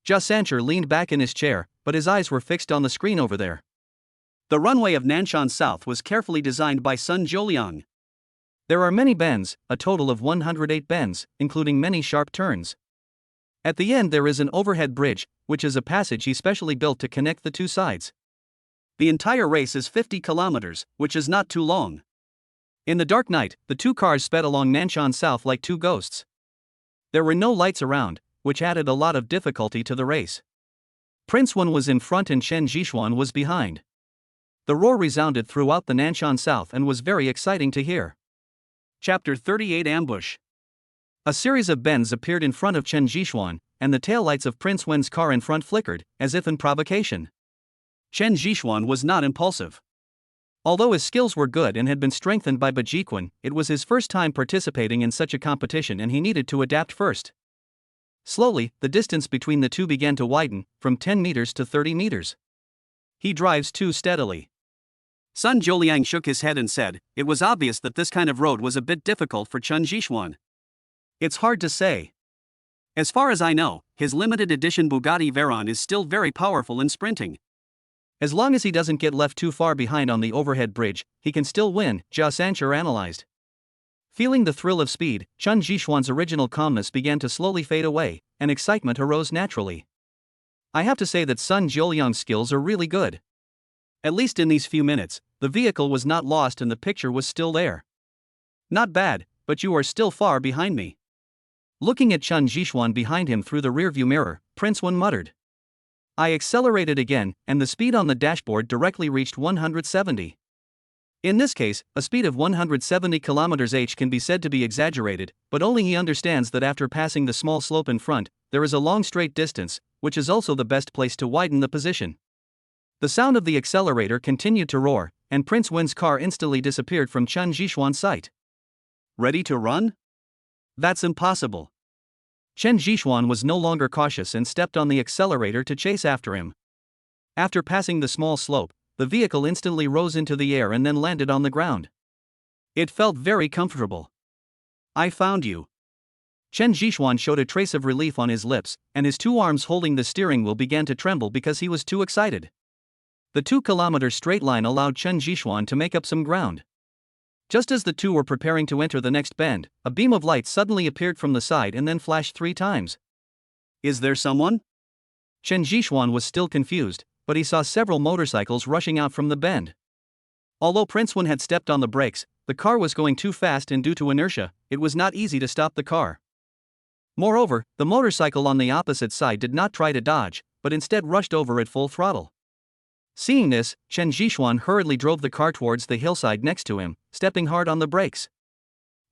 Jia Sancher leaned back in his chair, but his eyes were fixed on the screen over there. The runway of Nanshan South was carefully designed by Sun Jiuliang. There are many bends, a total of 108 bends, including many sharp turns. At the end there is an overhead bridge, which is a passage he specially built to connect the 2 sides. The entire race is 50 kilometers, which is not too long. In the dark night, the 2 cars sped along Nanshan South like 2 ghosts. There were no lights around, which added a lot of difficulty to the race. Prince Wen was in front and Chen Zhishuan was behind. The roar resounded throughout the Nanshan South and was very exciting to hear. Chapter 38 Ambush. A series of bends appeared in front of Chen Zhishuan, and the taillights of Prince Wen's car in front flickered, as if in provocation. Chen Zhishuan was not impulsive. Although his skills were good and had been strengthened by Bajiquan, it was his first time participating in such a competition and he needed to adapt first. Slowly, the distance between the 2 began to widen, from 10 meters to 30 meters. "He drives too steadily." Sun Jiuliang shook his head and said, "It was obvious that this kind of road was a bit difficult for Chen Zhishuan. It's hard to say. As far as I know, his limited edition Bugatti Veyron is still very powerful in sprinting. As long as he doesn't get left too far behind on the overhead bridge, he can still win," Jia Sancher analyzed. Feeling the thrill of speed, Chen Jixuan's original calmness began to slowly fade away, and excitement arose naturally. I have to say that Sun Jiuliang's skills are really good. At least in these few minutes, the vehicle was not lost and the picture was still there. Not bad, but you are still far behind me. Looking at Chen Jixuan behind him through the rearview mirror, Prince Wen muttered. I accelerated again, and the speed on the dashboard directly reached 170. In this case, a speed of 170 km/h can be said to be exaggerated, but only he understands that after passing the small slope in front, there is a long straight distance, which is also the best place to widen the position. The sound of the accelerator continued to roar, and Prince Wen's car instantly disappeared from Chen Jixuan's sight. Ready to run? That's impossible. Chen Jixuan was no longer cautious and stepped on the accelerator to chase after him. After passing the small slope, the vehicle instantly rose into the air and then landed on the ground. It felt very comfortable. I found you. Chen Jixuan showed a trace of relief on his lips, and his two arms holding the steering wheel began to tremble because he was too excited. The 2-kilometer straight line allowed Chen Jixuan to make up some ground. Just as the two were preparing to enter the next bend, a beam of light suddenly appeared from the side and then flashed 3 times. Is there someone? Chen Jixuan was still confused, but he saw several motorcycles rushing out from the bend. Although Prince Wen had stepped on the brakes, the car was going too fast and due to inertia, it was not easy to stop the car. Moreover, the motorcycle on the opposite side did not try to dodge, but instead rushed over at full throttle. Seeing this, Chen Jixuan hurriedly drove the car towards the hillside next to him, stepping hard on the brakes.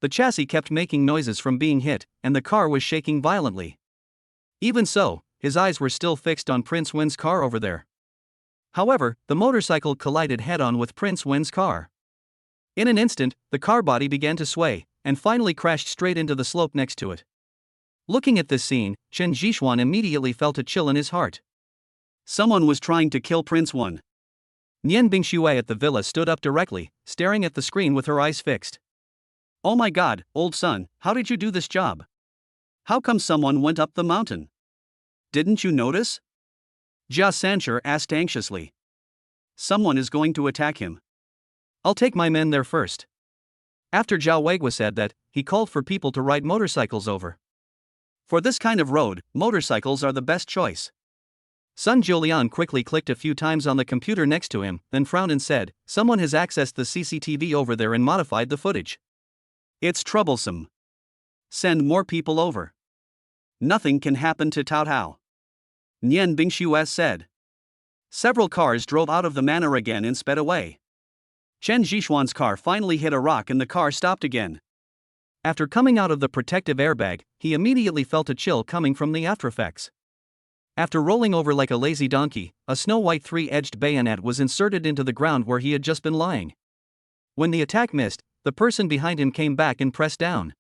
The chassis kept making noises from being hit, and the car was shaking violently. Even so, his eyes were still fixed on Prince Wen's car over there. However, the motorcycle collided head-on with Prince Wen's car. In an instant, the car body began to sway, and finally crashed straight into the slope next to it. Looking at this scene, Chen Jixuan immediately felt a chill in his heart. Someone was trying to kill Prince Wen. Nian Bingshui at the villa stood up directly, staring at the screen with her eyes fixed. Oh my god, old son, how did you do this job? How come someone went up the mountain? Didn't you notice? Jia Sancher asked anxiously. Someone is going to attack him. I'll take my men there first. After Zhao Weigua said that, he called for people to ride motorcycles over. For this kind of road, motorcycles are the best choice. Sun Jiuliang quickly clicked a few times on the computer next to him, then frowned and said, someone has accessed the CCTV over there and modified the footage. It's troublesome. Send more people over. Nothing can happen to Tao Hao. Nian Bingshui said. Several cars drove out of the manor again and sped away. Chen Jixuan's car finally hit a rock and the car stopped again. After coming out of the protective airbag, he immediately felt a chill coming from the aftereffects. After rolling over like a lazy donkey, a snow-white 3-edged bayonet was inserted into the ground where he had just been lying. When the attack missed, the person behind him came back and pressed down.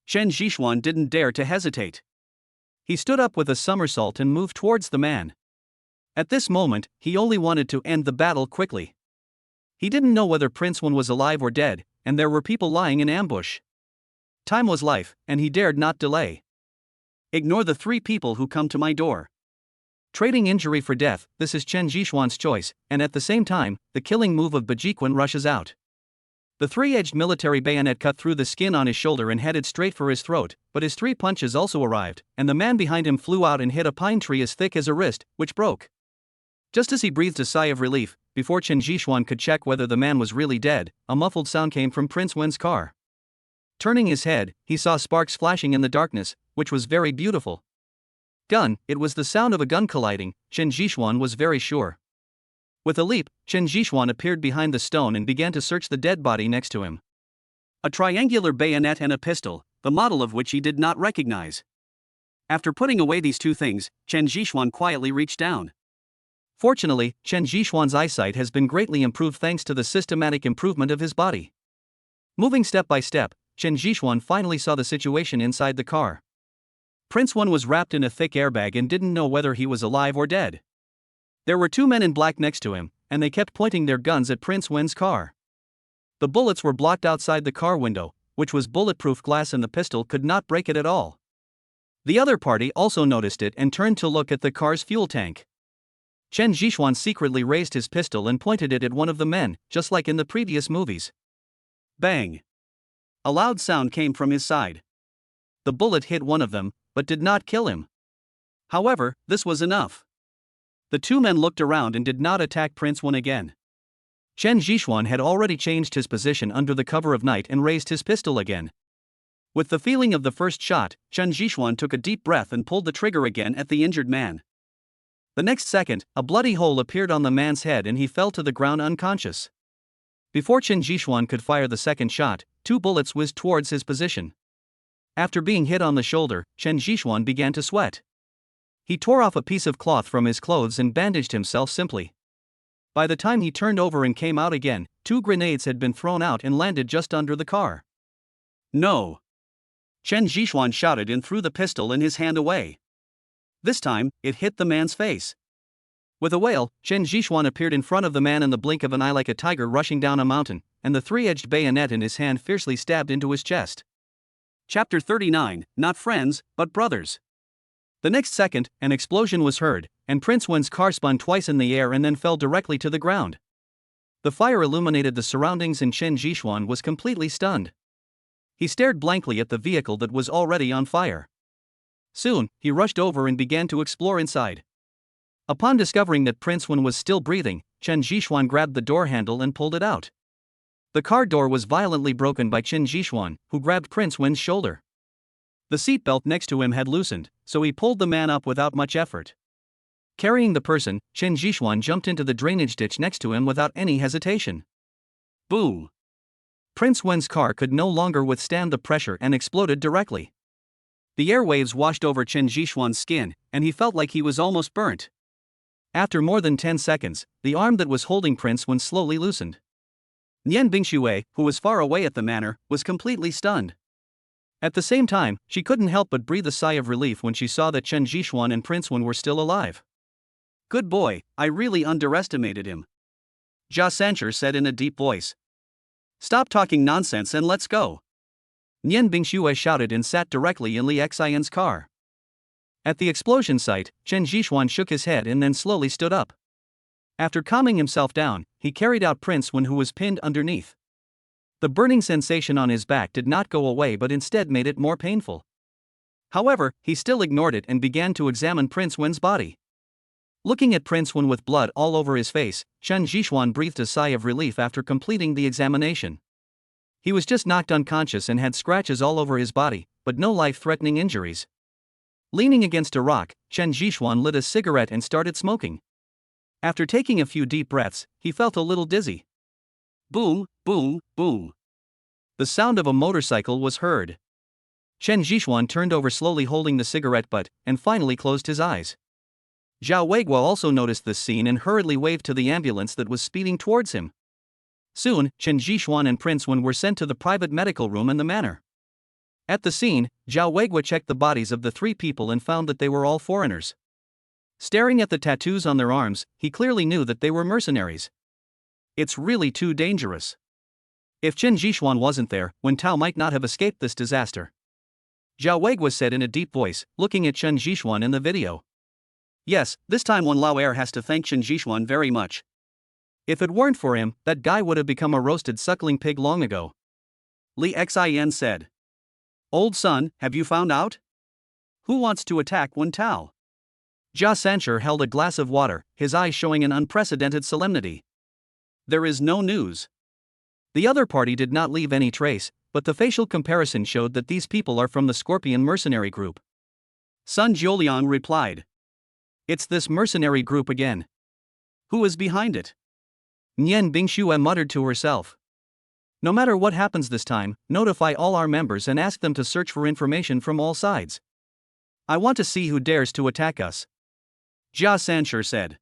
Chen Jixuan didn't dare to hesitate. He stood up with a somersault and moved towards the man. At this moment, he only wanted to end the battle quickly. He didn't know whether Prince Wen was alive or dead, and there were people lying in ambush. Time was life, and he dared not delay. Ignore the 3 people who come to my door. Trading injury for death, this is Chen Jixuan's choice, and at the same time, the killing move of Bajiquan rushes out. The 3-edged military bayonet cut through the skin on his shoulder and headed straight for his throat, but his 3 punches also arrived, and the man behind him flew out and hit a pine tree as thick as a wrist, which broke. Just as he breathed a sigh of relief, before Chen Jixuan could check whether the man was really dead, a muffled sound came from Prince Wen's car. Turning his head, he saw sparks flashing in the darkness, which was very beautiful. Gun, it was the sound of a gun colliding, Chen Jixuan was very sure. With a leap, Chen Jixuan appeared behind the stone and began to search the dead body next to him. A triangular bayonet and a pistol, the model of which he did not recognize. After putting away these 2 things, Chen Jixuan quietly reached down. Fortunately, Chen Jixuan's eyesight has been greatly improved thanks to the systematic improvement of his body. Moving step by step, Chen Jixuan finally saw the situation inside the car. Prince Wen was wrapped in a thick airbag and didn't know whether he was alive or dead. There were 2 men in black next to him, and they kept pointing their guns at Prince Wen's car. The bullets were blocked outside the car window, which was bulletproof glass, and the pistol could not break it at all. The other party also noticed it and turned to look at the car's fuel tank. Chen Jixuan secretly raised his pistol and pointed it at one of the men, just like in the previous movies. Bang! a loud sound came from his side. The bullet hit one of them, but did not kill him. However, this was enough. The two men looked around and did not attack Prince Wen again. Chen Zhishuan had already changed his position under the cover of night and raised his pistol again. With the feeling of the first shot, Chen Zhishuan took a deep breath and pulled the trigger again at the injured man. The next second, a bloody hole appeared on the man's head and he fell to the ground unconscious. Before Chen Zhishuan could fire the second shot, 2 bullets whizzed towards his position. After being hit on the shoulder, Chen Zhishuan began to sweat. He tore off a piece of cloth from his clothes and bandaged himself simply. By the time he turned over and came out again, 2 grenades had been thrown out and landed just under the car. No! Chen Zhishuan shouted and threw the pistol in his hand away. This time, it hit the man's face. With a wail, Chen Zhishuan appeared in front of the man in the blink of an eye like a tiger rushing down a mountain, and the 3-edged bayonet in his hand fiercely stabbed into his chest. Chapter 39, Not Friends, but Brothers. The next second, an explosion was heard, and Prince Wen's car spun twice in the air and then fell directly to the ground. The fire illuminated the surroundings and Chen Zhishuan was completely stunned. He stared blankly at the vehicle that was already on fire. Soon, he rushed over and began to explore inside. Upon discovering that Prince Wen was still breathing, Chen Zhishuan grabbed the door handle and pulled it out. The car door was violently broken by Chen Zhishuan, who grabbed Prince Wen's shoulder. The seatbelt next to him had loosened, so he pulled the man up without much effort. Carrying the person, Chen Zhishuan jumped into the drainage ditch next to him without any hesitation. Boom! Prince Wen's car could no longer withstand the pressure and exploded directly. The airwaves washed over Chen Zhishuan's skin, and he felt like he was almost burnt. After more than 10 seconds, the arm that was holding Prince Wen slowly loosened. Nian Bingxue, who was far away at the manor, was completely stunned. At the same time, she couldn't help but breathe a sigh of relief when she saw that Chen Zhishuan and Prince Wen were still alive. Good boy, I really underestimated him. Jia Sancher said in a deep voice. Stop talking nonsense and let's go. Nian Bingxue shouted and sat directly in Li Xian's car. At the explosion site, Chen Zhishuan shook his head and then slowly stood up. After calming himself down, he carried out Prince Wen, who was pinned underneath. The burning sensation on his back did not go away but instead made it more painful. However, he still ignored it and began to examine Prince Wen's body. Looking at Prince Wen with blood all over his face, Chen Zhishuan breathed a sigh of relief after completing the examination. He was just knocked unconscious and had scratches all over his body, but no life-threatening injuries. Leaning against a rock, Chen Zhishuan lit a cigarette and started smoking. After taking a few deep breaths, he felt a little dizzy. Boom, boom, boom. The sound of a motorcycle was heard. Chen Zhishuan turned over slowly holding the cigarette butt, and finally closed his eyes. Zhao Weiguo also noticed this scene and hurriedly waved to the ambulance that was speeding towards him. Soon, Chen Zhishuan and Prince Wen were sent to the private medical room in the manor. At the scene, Zhao Weiguo checked the bodies of the 3 people and found that they were all foreigners. Staring at the tattoos on their arms, he clearly knew that they were mercenaries. It's really too dangerous. If Chen Zhishuan wasn't there, Wen Tao might not have escaped this disaster. Zhao Weiguo said in a deep voice, looking at Chen Zhishuan in the video. Yes, this time Wen Lao has to thank Chen Zhishuan very much. If it weren't for him, that guy would have become a roasted suckling pig long ago. Li Xian said. Old son, have you found out? Who wants to attack Wen Tao? Jia Sancher held a glass of water, his eyes showing an unprecedented solemnity. There is no news. The other party did not leave any trace, but the facial comparison showed that these people are from the Scorpion mercenary group. Sun Jiuliang replied. It's this mercenary group again. Who is behind it? Nian Bingxue muttered to herself. No matter what happens this time, notify all our members and ask them to search for information from all sides. I want to see who dares to attack us. Jia Sancher said.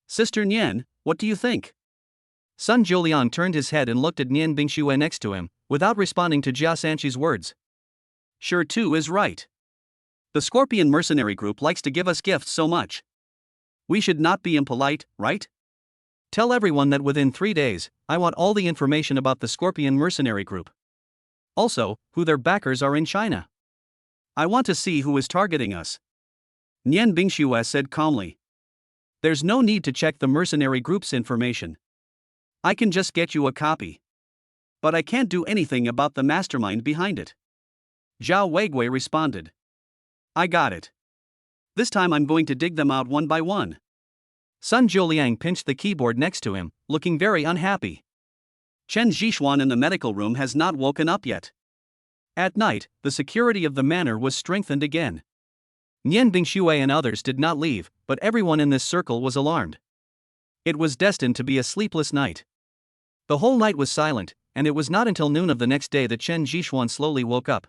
Sister Nian, what do you think? Sun Jiuliang turned his head and looked at Nian Bingxue next to him, without responding to Jia Sancher's words. Sure too is right. The Scorpion mercenary group likes to give us gifts so much. We should not be impolite, right? Tell everyone that within 3 days, I want all the information about the Scorpion mercenary group. Also, who their backers are in China. I want to see who is targeting us. Nian Bingxue said calmly. There's no need to check the mercenary group's information. I can just get you a copy. But I can't do anything about the mastermind behind it. Zhao Weigui responded. I got it. This time I'm going to dig them out one by one. Sun Jiuliang pinched the keyboard next to him, looking very unhappy. Chen Zhixuan in the medical room has not woken up yet. At night, the security of the manor was strengthened again. Nian Bingxue and others did not leave, but everyone in this circle was alarmed. It was destined to be a sleepless night. The whole night was silent, and it was not until noon of the next day that Chen Zhixuan slowly woke up.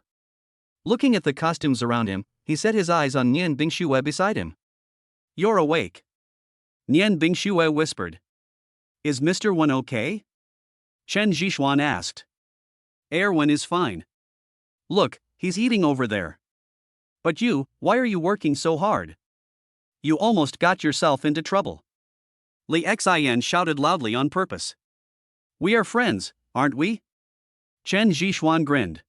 Looking at the costumes around him, he set his eyes on Nian Bingxue beside him. You're awake. Nian Bingxue whispered. Is Mr. Wen okay? Chen Zhixuan asked. Erwin is fine. Look, he's eating over there. But you, why are you working so hard? You almost got yourself into trouble. Li Xin shouted loudly on purpose. We are friends, aren't we? Chen Zhixuan grinned.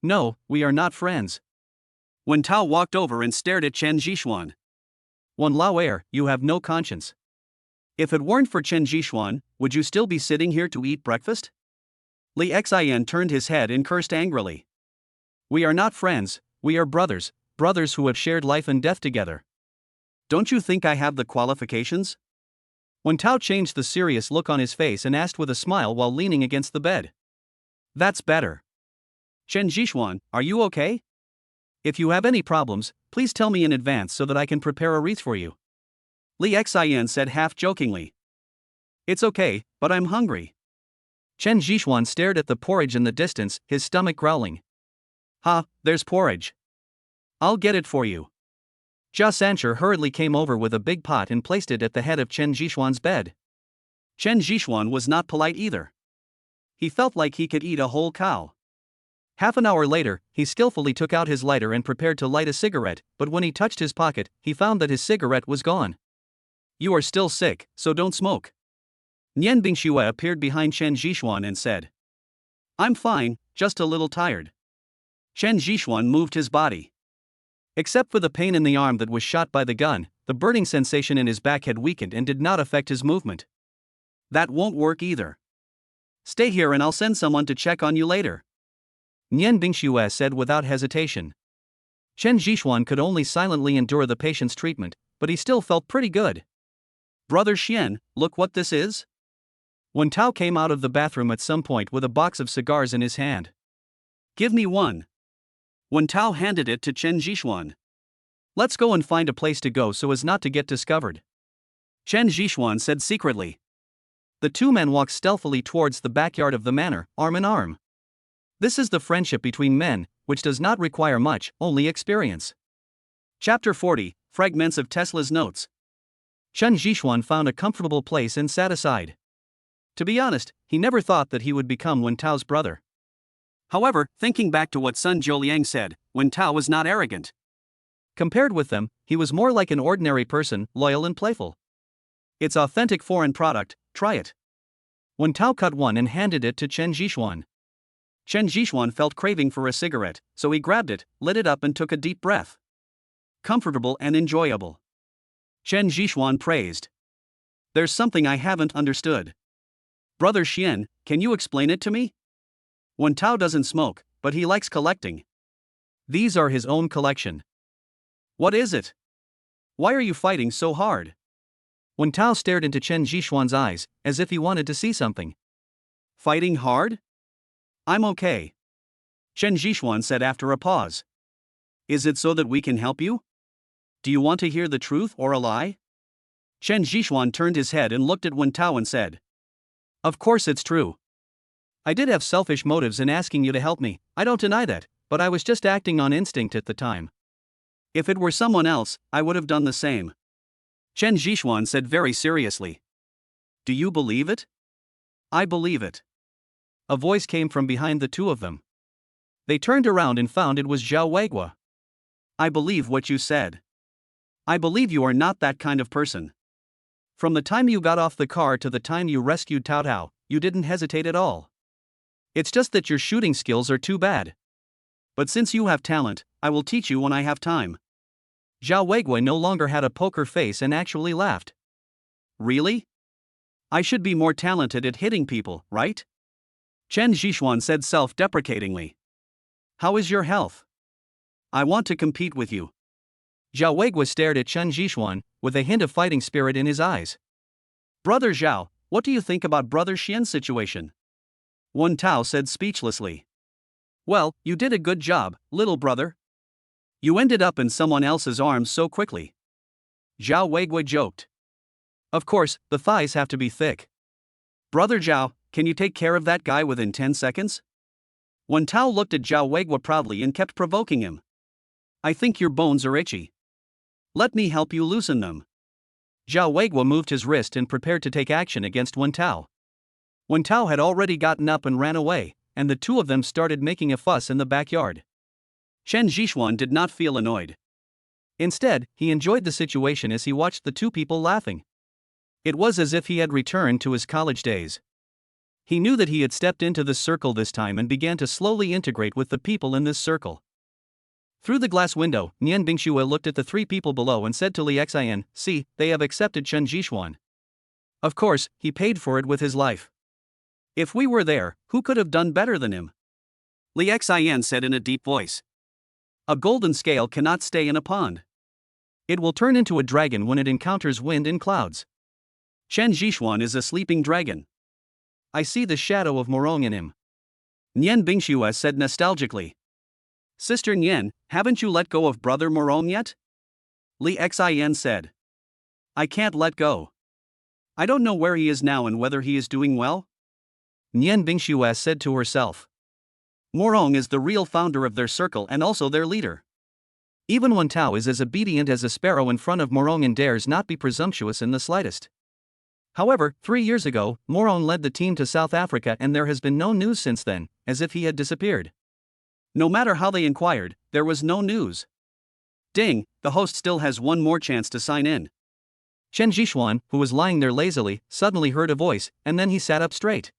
No, we are not friends. Wen Tao walked over and stared at Chen Zhixuan. Wen Lao, you have no conscience. If it weren't for Chen Zhixuan, would you still be sitting here to eat breakfast? Li Xin turned his head and cursed angrily. We are not friends, we are brothers, brothers who have shared life and death together. Don't you think I have the qualifications? Wen Tao changed the serious look on his face and asked with a smile while leaning against the bed. That's better. Chen Zhixuan, are you okay? If you have any problems, please tell me in advance so that I can prepare a wreath for you. Li Xin said half-jokingly. It's okay, but I'm hungry. Chen Zhixuan stared at the porridge in the distance, his stomach growling. Ha, there's porridge. I'll get it for you. Jia Sancher hurriedly came over with a big pot and placed it at the head of Chen Zhixuan's bed. Chen Zhixuan was not polite either. He felt like he could eat a whole cow. Half an hour later, he skillfully took out his lighter and prepared to light a cigarette, but when he touched his pocket, he found that his cigarette was gone. You are still sick, so don't smoke. Nian Bingxue appeared behind Chen Zhixuan and said. I'm fine, just a little tired. Chen Zhixuan moved his body. Except for the pain in the arm that was shot by the gun, the burning sensation in his back had weakened and did not affect his movement. That won't work either. Stay here and I'll send someone to check on you later. Nian Bingxue said without hesitation. Chen Zhixuan could only silently endure the patient's treatment, but he still felt pretty good. Brother Xian, look what this is. Wen Tao came out of the bathroom at some point with a box of cigars in his hand. Give me one. Wen Tao handed it to Chen Zhixuan. Let's go and find a place to go so as not to get discovered. Chen Zhixuan said secretly. The two men walked stealthily towards the backyard of the manor, arm in arm. This is the friendship between men, which does not require much, only experience. Chapter 40, Fragments of Tesla's Notes. Chen Zhixuan found a comfortable place and sat aside. To be honest, he never thought that he would become Wen Tao's brother. However, thinking back to what Sun Jiuliang said, Wen Tao was not arrogant. Compared with them, he was more like an ordinary person, loyal and playful. It's authentic foreign product, try it. Wen Tao cut one and handed it to Chen Zhixuan. Chen Zhixuan felt craving for a cigarette, so he grabbed it, lit it up and took a deep breath. Comfortable and enjoyable. Chen Zhixuan praised. There's something I haven't understood. Brother Xian, can you explain it to me? Wen Tao doesn't smoke, but he likes collecting. These are his own collection. What is it? Why are you fighting so hard? Wen Tao stared into Chen Zhixuan's eyes, as if he wanted to see something. Fighting hard? I'm okay. Chen Zhixuan said after a pause. Is it so that we can help you? Do you want to hear the truth or a lie? Chen Zhixuan turned his head and looked at Wen Tao and said. Of course it's true. I did have selfish motives in asking you to help me, I don't deny that, but I was just acting on instinct at the time. If it were someone else, I would have done the same. Chen Zhixuan said very seriously. Do you believe it? I believe it. A voice came from behind the two of them. They turned around and found it was Zhao Weigui. I believe what you said. I believe you are not that kind of person. From the time you got off the car to the time you rescued Tao Tao, you didn't hesitate at all. It's just that your shooting skills are too bad. But since you have talent, I will teach you when I have time. Zhao Weigui no longer had a poker face and actually laughed. Really? I should be more talented at hitting people, right? Chen Zhishuan said self-deprecatingly. How is your health? I want to compete with you. Zhao Weigua stared at Chen Zhishuan, with a hint of fighting spirit in his eyes. Brother Zhao, what do you think about Brother Xian's situation? Wen Tao said speechlessly. Well, you did a good job, little brother. You ended up in someone else's arms so quickly. Zhao Weigua joked. Of course, the thighs have to be thick. Brother Zhao, can you take care of that guy within 10 seconds? Wen Tao looked at Zhao Weigua proudly and kept provoking him. I think your bones are itchy. Let me help you loosen them. Zhao Weigua moved his wrist and prepared to take action against Wen Tao. Wen Tao had already gotten up and ran away, and the two of them started making a fuss in the backyard. Chen Zhishuan did not feel annoyed. Instead, he enjoyed the situation as he watched the two people laughing. It was as if he had returned to his college days. He knew that he had stepped into this circle this time and began to slowly integrate with the people in this circle. Through the glass window, Nian Bingxue looked at the three people below and said to Li Xian, "See, they have accepted Chen Zhishuan. Of course, he paid for it with his life. If we were there, who could have done better than him?" Li Xian said in a deep voice. A golden scale cannot stay in a pond. It will turn into a dragon when it encounters wind and clouds. Chen Zhishuan is a sleeping dragon. I see the shadow of Morong in him. Nian Bingxue said nostalgically. Sister Nian, haven't you let go of Brother Morong yet? Li Xian said. I can't let go. I don't know where he is now and whether he is doing well. Nian Bingxue said to herself. Morong is the real founder of their circle and also their leader. Even Wen Tao is as obedient as a sparrow in front of Morong and dares not be presumptuous in the slightest. However, 3 years ago, Morong led the team to South Africa and there has been no news since then, as if he had disappeared. No matter how they inquired, there was no news. Ding, the host still has one more chance to sign in. Chen Zhishuan, who was lying there lazily, suddenly heard a voice, and then he sat up straight.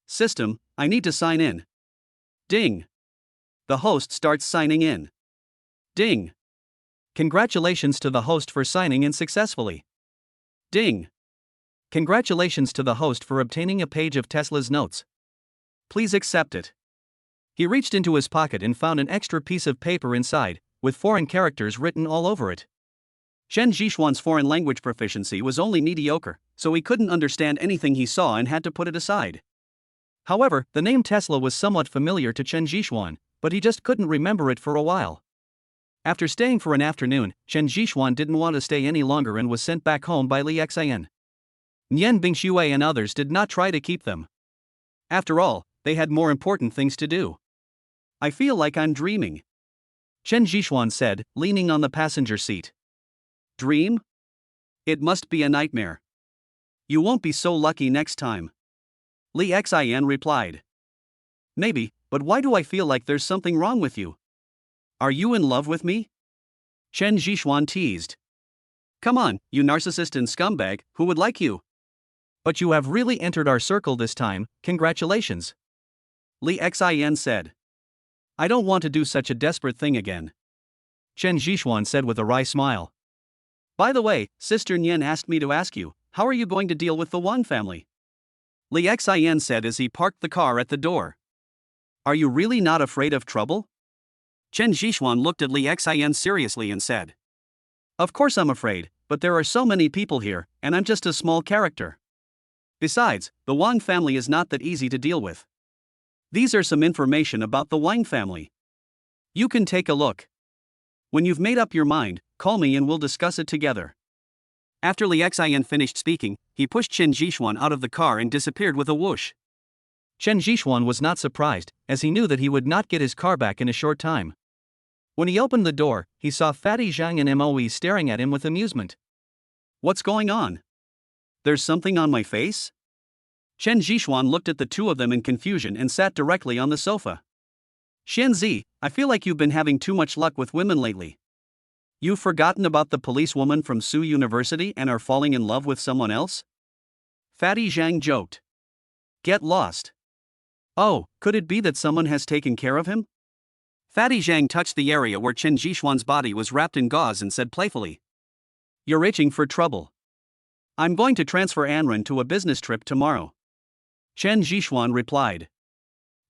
System, I need to sign in. Ding. The host starts signing in. Ding. Congratulations to the host for signing in successfully. Ding. Congratulations to the host for obtaining a page of Tesla's notes. Please accept it. He reached into his pocket and found an extra piece of paper inside, with foreign characters written all over it. Chen Zhishuan's foreign language proficiency was only mediocre, so he couldn't understand anything he saw and had to put it aside. However, the name Tesla was somewhat familiar to Chen Zhishuan, but he just couldn't remember it for a while. After staying for an afternoon, Chen Zhishuan didn't want to stay any longer and was sent back home by Li Xian. Nian Bingxue and others did not try to keep them. After all, they had more important things to do. I feel like I'm dreaming, Chen Zhishuan said, leaning on the passenger seat. Dream? It must be a nightmare. You won't be so lucky next time. Li Xian replied. Maybe, but why do I feel like there's something wrong with you? Are you in love with me? Chen Zhishuan teased. Come on, you narcissist and scumbag, who would like you? But you have really entered our circle this time, congratulations. Li Xian said. I don't want to do such a desperate thing again. Chen Zhishuan said with a wry smile. By the way, Sister Nian asked me to ask you, how are you going to deal with the Wang family? Li Xian said as he parked the car at the door. Are you really not afraid of trouble? Chen Zhishuan looked at Li Xian seriously and said. Of course I'm afraid, but there are so many people here, and I'm just a small character. Besides, the Wang family is not that easy to deal with. These are some information about the Wang family. You can take a look. When you've made up your mind, call me and we'll discuss it together. After Li Xian finished speaking, he pushed Chen Zhishuan out of the car and disappeared with a whoosh. Chen Zhishuan was not surprised, as he knew that he would not get his car back in a short time. When he opened the door, he saw Fatty Zhang and Moe staring at him with amusement. What's going on? There's something on my face? Chen Zhishuan looked at the two of them in confusion and sat directly on the sofa. Xianzi, I feel like you've been having too much luck with women lately. You've forgotten about the policewoman from Su University and are falling in love with someone else? Fatty Zhang joked. Get lost. Oh, could it be that someone has taken care of him? Fatty Zhang touched the area where Chen Zhishuan's body was wrapped in gauze and said playfully. You're itching for trouble. I'm going to transfer Anren to a business trip tomorrow. Chen Zhishuan replied.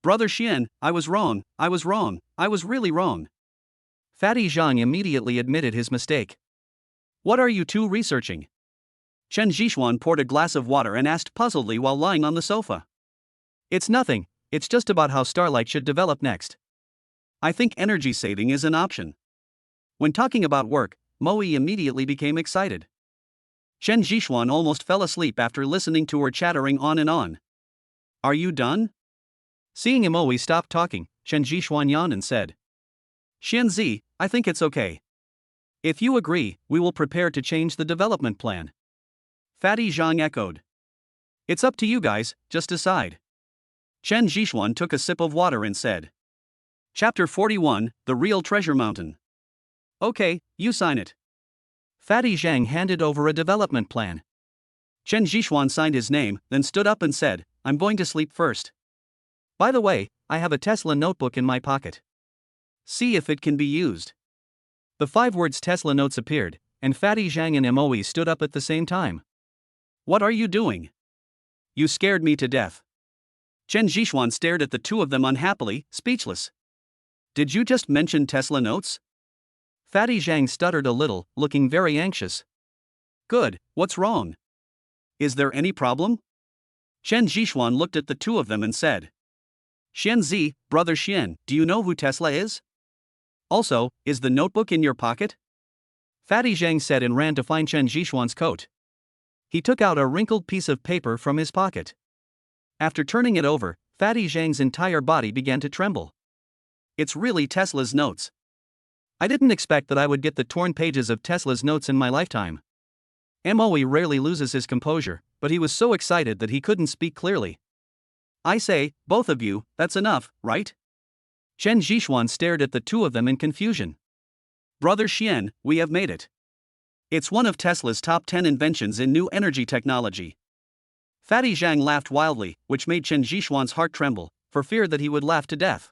Brother Xian, I was wrong, I was really wrong. Fatty Zhang immediately admitted his mistake. What are you two researching? Chen Zhishuan poured a glass of water and asked puzzledly while lying on the sofa. It's nothing, it's just about how Starlight should develop next. I think energy saving is an option. When talking about work, Moe immediately became excited. Chen Zhishuan almost fell asleep after listening to her chattering on and on. Are you done? Seeing Moe stop talking, Chen Zhishuan yawned and said, Xianzi, I think it's okay. If you agree, we will prepare to change the development plan. Fatty Zhang echoed. It's up to you guys, just decide. Chen Zhishuan took a sip of water and said. Chapter 41, The Real Treasure Mountain. Okay, you sign it. Fatty Zhang handed over a development plan. Chen Zhishuan signed his name, then stood up and said, I'm going to sleep first. By the way, I have a Tesla notebook in my pocket. See if it can be used. The 5 words Tesla notes appeared, and Fatty Zhang and Moe stood up at the same time. What are you doing? You scared me to death. Chen Zhishuan stared at the two of them unhappily, speechless. Did you just mention Tesla notes? Fatty Zhang stuttered a little, looking very anxious. Good, what's wrong? Is there any problem? Chen Zhishuan looked at the two of them and said. Xianzi, Brother Xian, do you know who Tesla is? Also, is the notebook in your pocket? Fatty Zhang said and ran to find Chen Zhishuan's coat. He took out a wrinkled piece of paper from his pocket. After turning it over, Fatty Zhang's entire body began to tremble. It's really Tesla's notes. I didn't expect that I would get the torn pages of Tesla's notes in my lifetime. Moe rarely loses his composure, but he was so excited that he couldn't speak clearly. I say, both of you, that's enough, right? Chen Zhishuan stared at the two of them in confusion. Brother Xian, we have made it. It's one of Tesla's top 10 inventions in new energy technology. Fatty Zhang laughed wildly, which made Chen Zhishuan's heart tremble, for fear that he would laugh to death.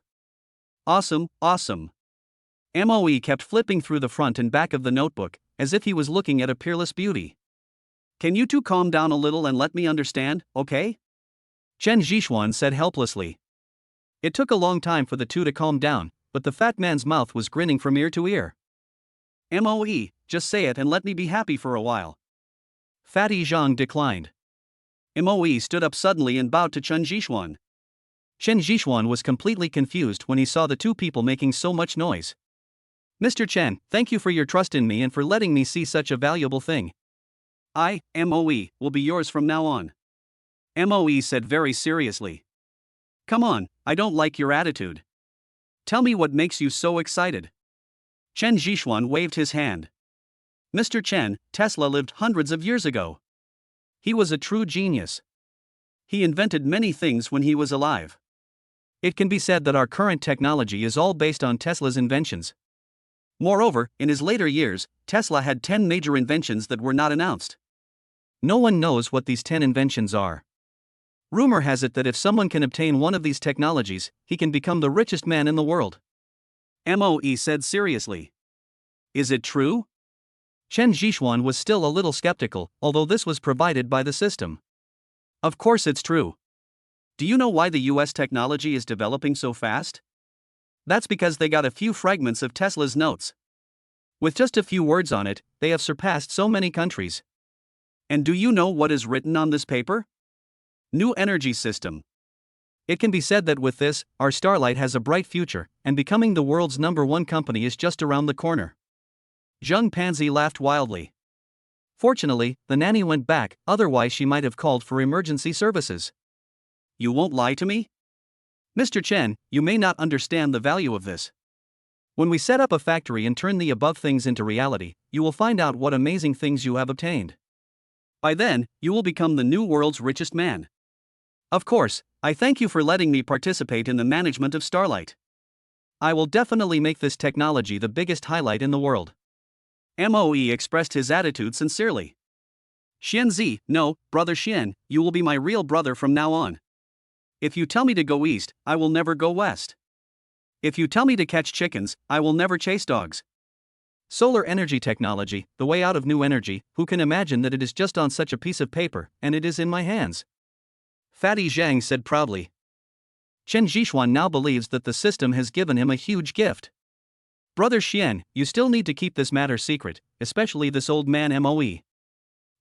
Awesome, awesome. Moe kept flipping through the front and back of the notebook, as if he was looking at a peerless beauty. Can you two calm down a little and let me understand, okay? Chen Zhishuan said helplessly. It took a long time for the two to calm down, but the fat man's mouth was grinning from ear to ear. Moe, just say it and let me be happy for a while. Fatty Zhang declined. Moe stood up suddenly and bowed to Chen Zhishuan. Chen Zhishuan was completely confused when he saw the two people making so much noise. Mr. Chen, thank you for your trust in me and for letting me see such a valuable thing. I, Moe, will be yours from now on. Moe said very seriously. Come on, I don't like your attitude. Tell me what makes you so excited. Chen Zhishuan waved his hand. Mr. Chen, Tesla lived hundreds of years ago. He was a true genius. He invented many things when he was alive. It can be said that our current technology is all based on Tesla's inventions. Moreover, in his later years, Tesla had 10 major inventions that were not announced. No one knows what these 10 inventions are. Rumor has it that if someone can obtain one of these technologies, he can become the richest man in the world. Moe said seriously. Is it true? Chen Zhishuan was still a little skeptical, although this was provided by the system. Of course it's true. Do you know why the US technology is developing so fast? That's because they got a few fragments of Tesla's notes. With just a few words on it, they have surpassed so many countries. And do you know what is written on this paper? New energy system. It can be said that with this, our Starlight has a bright future, and becoming the world's #1 company is just around the corner. Zheng Panzi laughed wildly. Fortunately, the nanny went back, otherwise she might have called for emergency services. You won't lie to me? Mr. Chen, you may not understand the value of this. When we set up a factory and turn the above things into reality, you will find out what amazing things you have obtained. By then, you will become the new world's richest man. Of course, I thank you for letting me participate in the management of Starlight. I will definitely make this technology the biggest highlight in the world. Moe expressed his attitude sincerely. Xianzi, no, Brother Xian, you will be my real brother from now on. If you tell me to go east, I will never go west. If you tell me to catch chickens, I will never chase dogs. Solar energy technology, the way out of new energy, who can imagine that it is just on such a piece of paper, and it is in my hands? Fatty Zhang said proudly. Chen Zhishuan now believes that the system has given him a huge gift. Brother Xian, you still need to keep this matter secret, especially this old man Moe.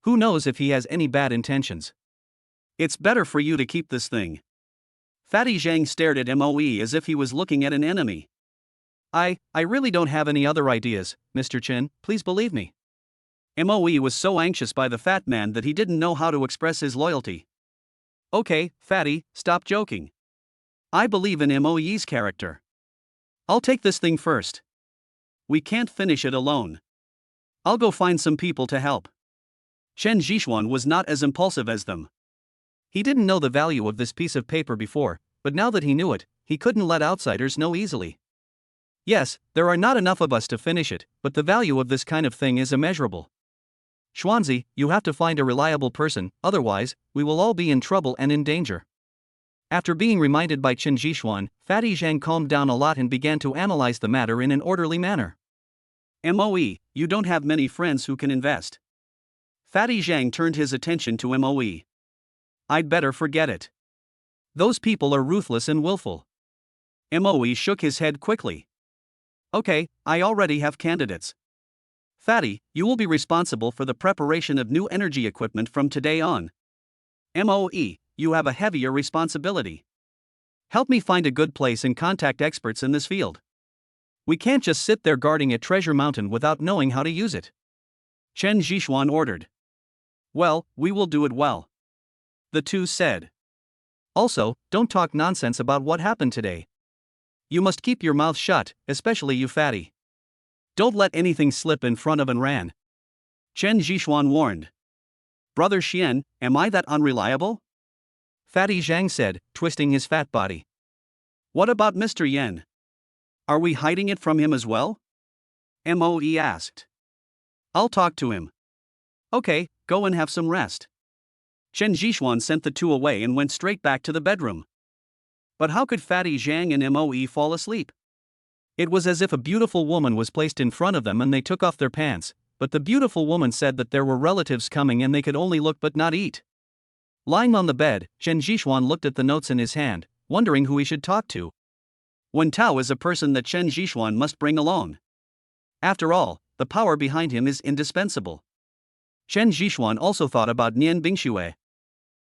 Who knows if he has any bad intentions? It's better for you to keep this thing. Fatty Zhang stared at Moe as if he was looking at an enemy. I really don't have any other ideas, Mr. Chen, please believe me. Moe was so anxious by the fat man that he didn't know how to express his loyalty. Okay, Fatty, stop joking. I believe in Moe's character. I'll take this thing first. We can't finish it alone. I'll go find some people to help. Chen Zhishuan was not as impulsive as them. He didn't know the value of this piece of paper before, but now that he knew it, he couldn't let outsiders know easily. Yes, there are not enough of us to finish it, but the value of this kind of thing is immeasurable. Xuanzi, you have to find a reliable person, otherwise, we will all be in trouble and in danger. After being reminded by Chen Zhishuan, Fatty Zhang calmed down a lot and began to analyze the matter in an orderly manner. Moe, you don't have many friends who can invest. Fatty Zhang turned his attention to Moe. I'd better forget it. Those people are ruthless and willful. Moe shook his head quickly. Okay, I already have candidates. Fatty, you will be responsible for the preparation of new energy equipment from today on. Moe, you have a heavier responsibility. Help me find a good place and contact experts in this field. We can't just sit there guarding a treasure mountain without knowing how to use it. Chen Zhishuan ordered. Well, we will do it well. The two said. Also, don't talk nonsense about what happened today. You must keep your mouth shut, especially you Fatty. Don't let anything slip in front of an Ran. Chen Zhishuan warned. Brother Xian, am I that unreliable? Fatty Zhang said, twisting his fat body. What about Mr. Yen? Are we hiding it from him as well? Moe asked. I'll talk to him. Okay, go and have some rest. Chen Zhishuan sent the two away and went straight back to the bedroom. But how could Fatty Zhang and Moe fall asleep? It was as if a beautiful woman was placed in front of them and they took off their pants, but the beautiful woman said that there were relatives coming and they could only look but not eat. Lying on the bed, Chen Zhishuan looked at the notes in his hand, wondering who he should talk to. Wen Tao is a person that Chen Zhishuan must bring along. After all, the power behind him is indispensable. Chen Zhishuan also thought about Nian Bingxue.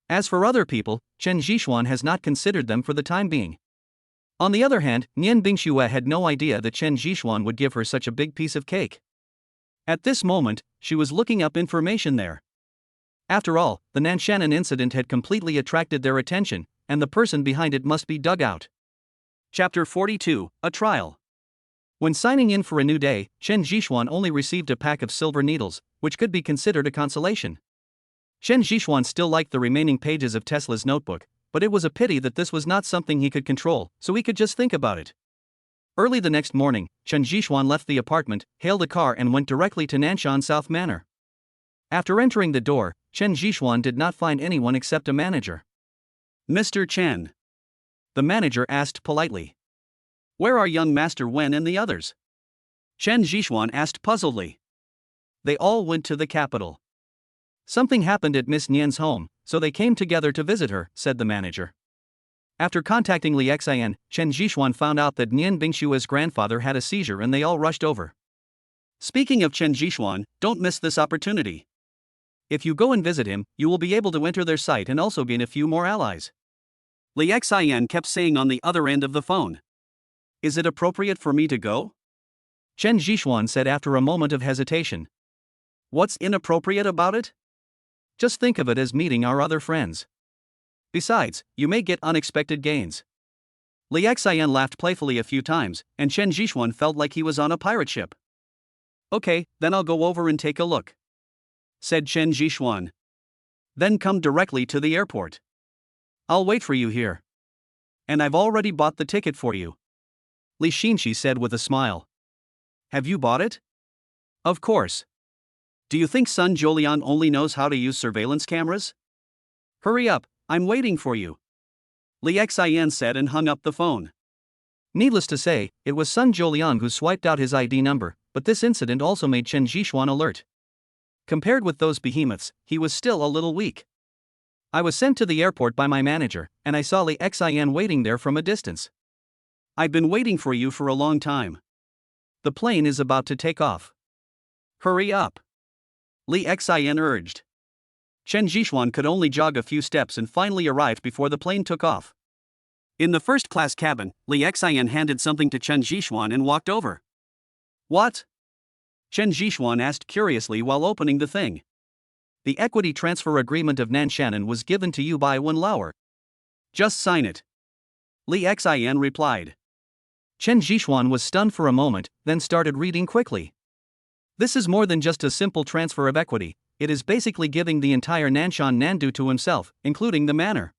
As for other people, Chen Zhishuan has not considered them for the time being. On the other hand, Nian Bingxue had no idea that Chen Zhishuan would give her such a big piece of cake. At this moment, she was looking up information there. After all, the Nanshannon incident had completely attracted their attention, and the person behind it must be dug out. Chapter 42, A Trial. When signing in for a new day, Chen Zhishuan only received a pack of silver needles, which could be considered a consolation. Chen Zhishuan still liked the remaining pages of Tesla's notebook, but it was a pity that this was not something he could control, so he could just think about it. Early the next morning, Chen Zhishuan left the apartment, hailed a car and went directly to Nanshan South Manor. After entering the door, Chen Zhishuan did not find anyone except a manager. Mr. Chen. The manager asked politely. Where are young Master Wen and the others? Chen Zhishuan asked puzzledly. They all went to the capital. Something happened at Miss Nian's home, so they came together to visit her, said the manager. After contacting Li Xian, Chen Zhishuan found out that Nian Bingshue's grandfather had a seizure and they all rushed over. Speaking of Chen Zhishuan, don't miss this opportunity. If you go and visit him, you will be able to enter their site and also gain a few more allies. Li Xian kept saying on the other end of the phone. Is it appropriate for me to go? Chen Zhishuan said after a moment of hesitation. What's inappropriate about it? Just think of it as meeting our other friends. Besides, you may get unexpected gains. Li Xian laughed playfully a few times, and Chen Zhishuan felt like he was on a pirate ship. Okay, then I'll go over and take a look, said Chen Zhishuan. Then come directly to the airport. I'll wait for you here. And I've already bought the ticket for you, Li Xinxi said with a smile. Have you bought it? Of course. Do you think Sun Zholian only knows how to use surveillance cameras? Hurry up, I'm waiting for you, Li Xian said and hung up the phone. Needless to say, it was Sun Zholian who swiped out his ID number, but this incident also made Chen Zhishuan alert. Compared with those behemoths, he was still a little weak. I was sent to the airport by my manager, and I saw Li Xin waiting there from a distance. I've been waiting for you for a long time. The plane is about to take off. Hurry up. Li Xin urged. Chen Zhixuan could only jog a few steps and finally arrived before the plane took off. In the first-class cabin, Li Xin handed something to Chen Zhixuan and walked over. What? Chen Zhixuan asked curiously while opening the thing. The equity transfer agreement of Nanshannon was given to you by Wen Lauer. Just sign it. Li Xin replied. Chen Zhixuan was stunned for a moment, then started reading quickly. This is more than just a simple transfer of equity, it is basically giving the entire Nanshan Nandu to himself, including the manor.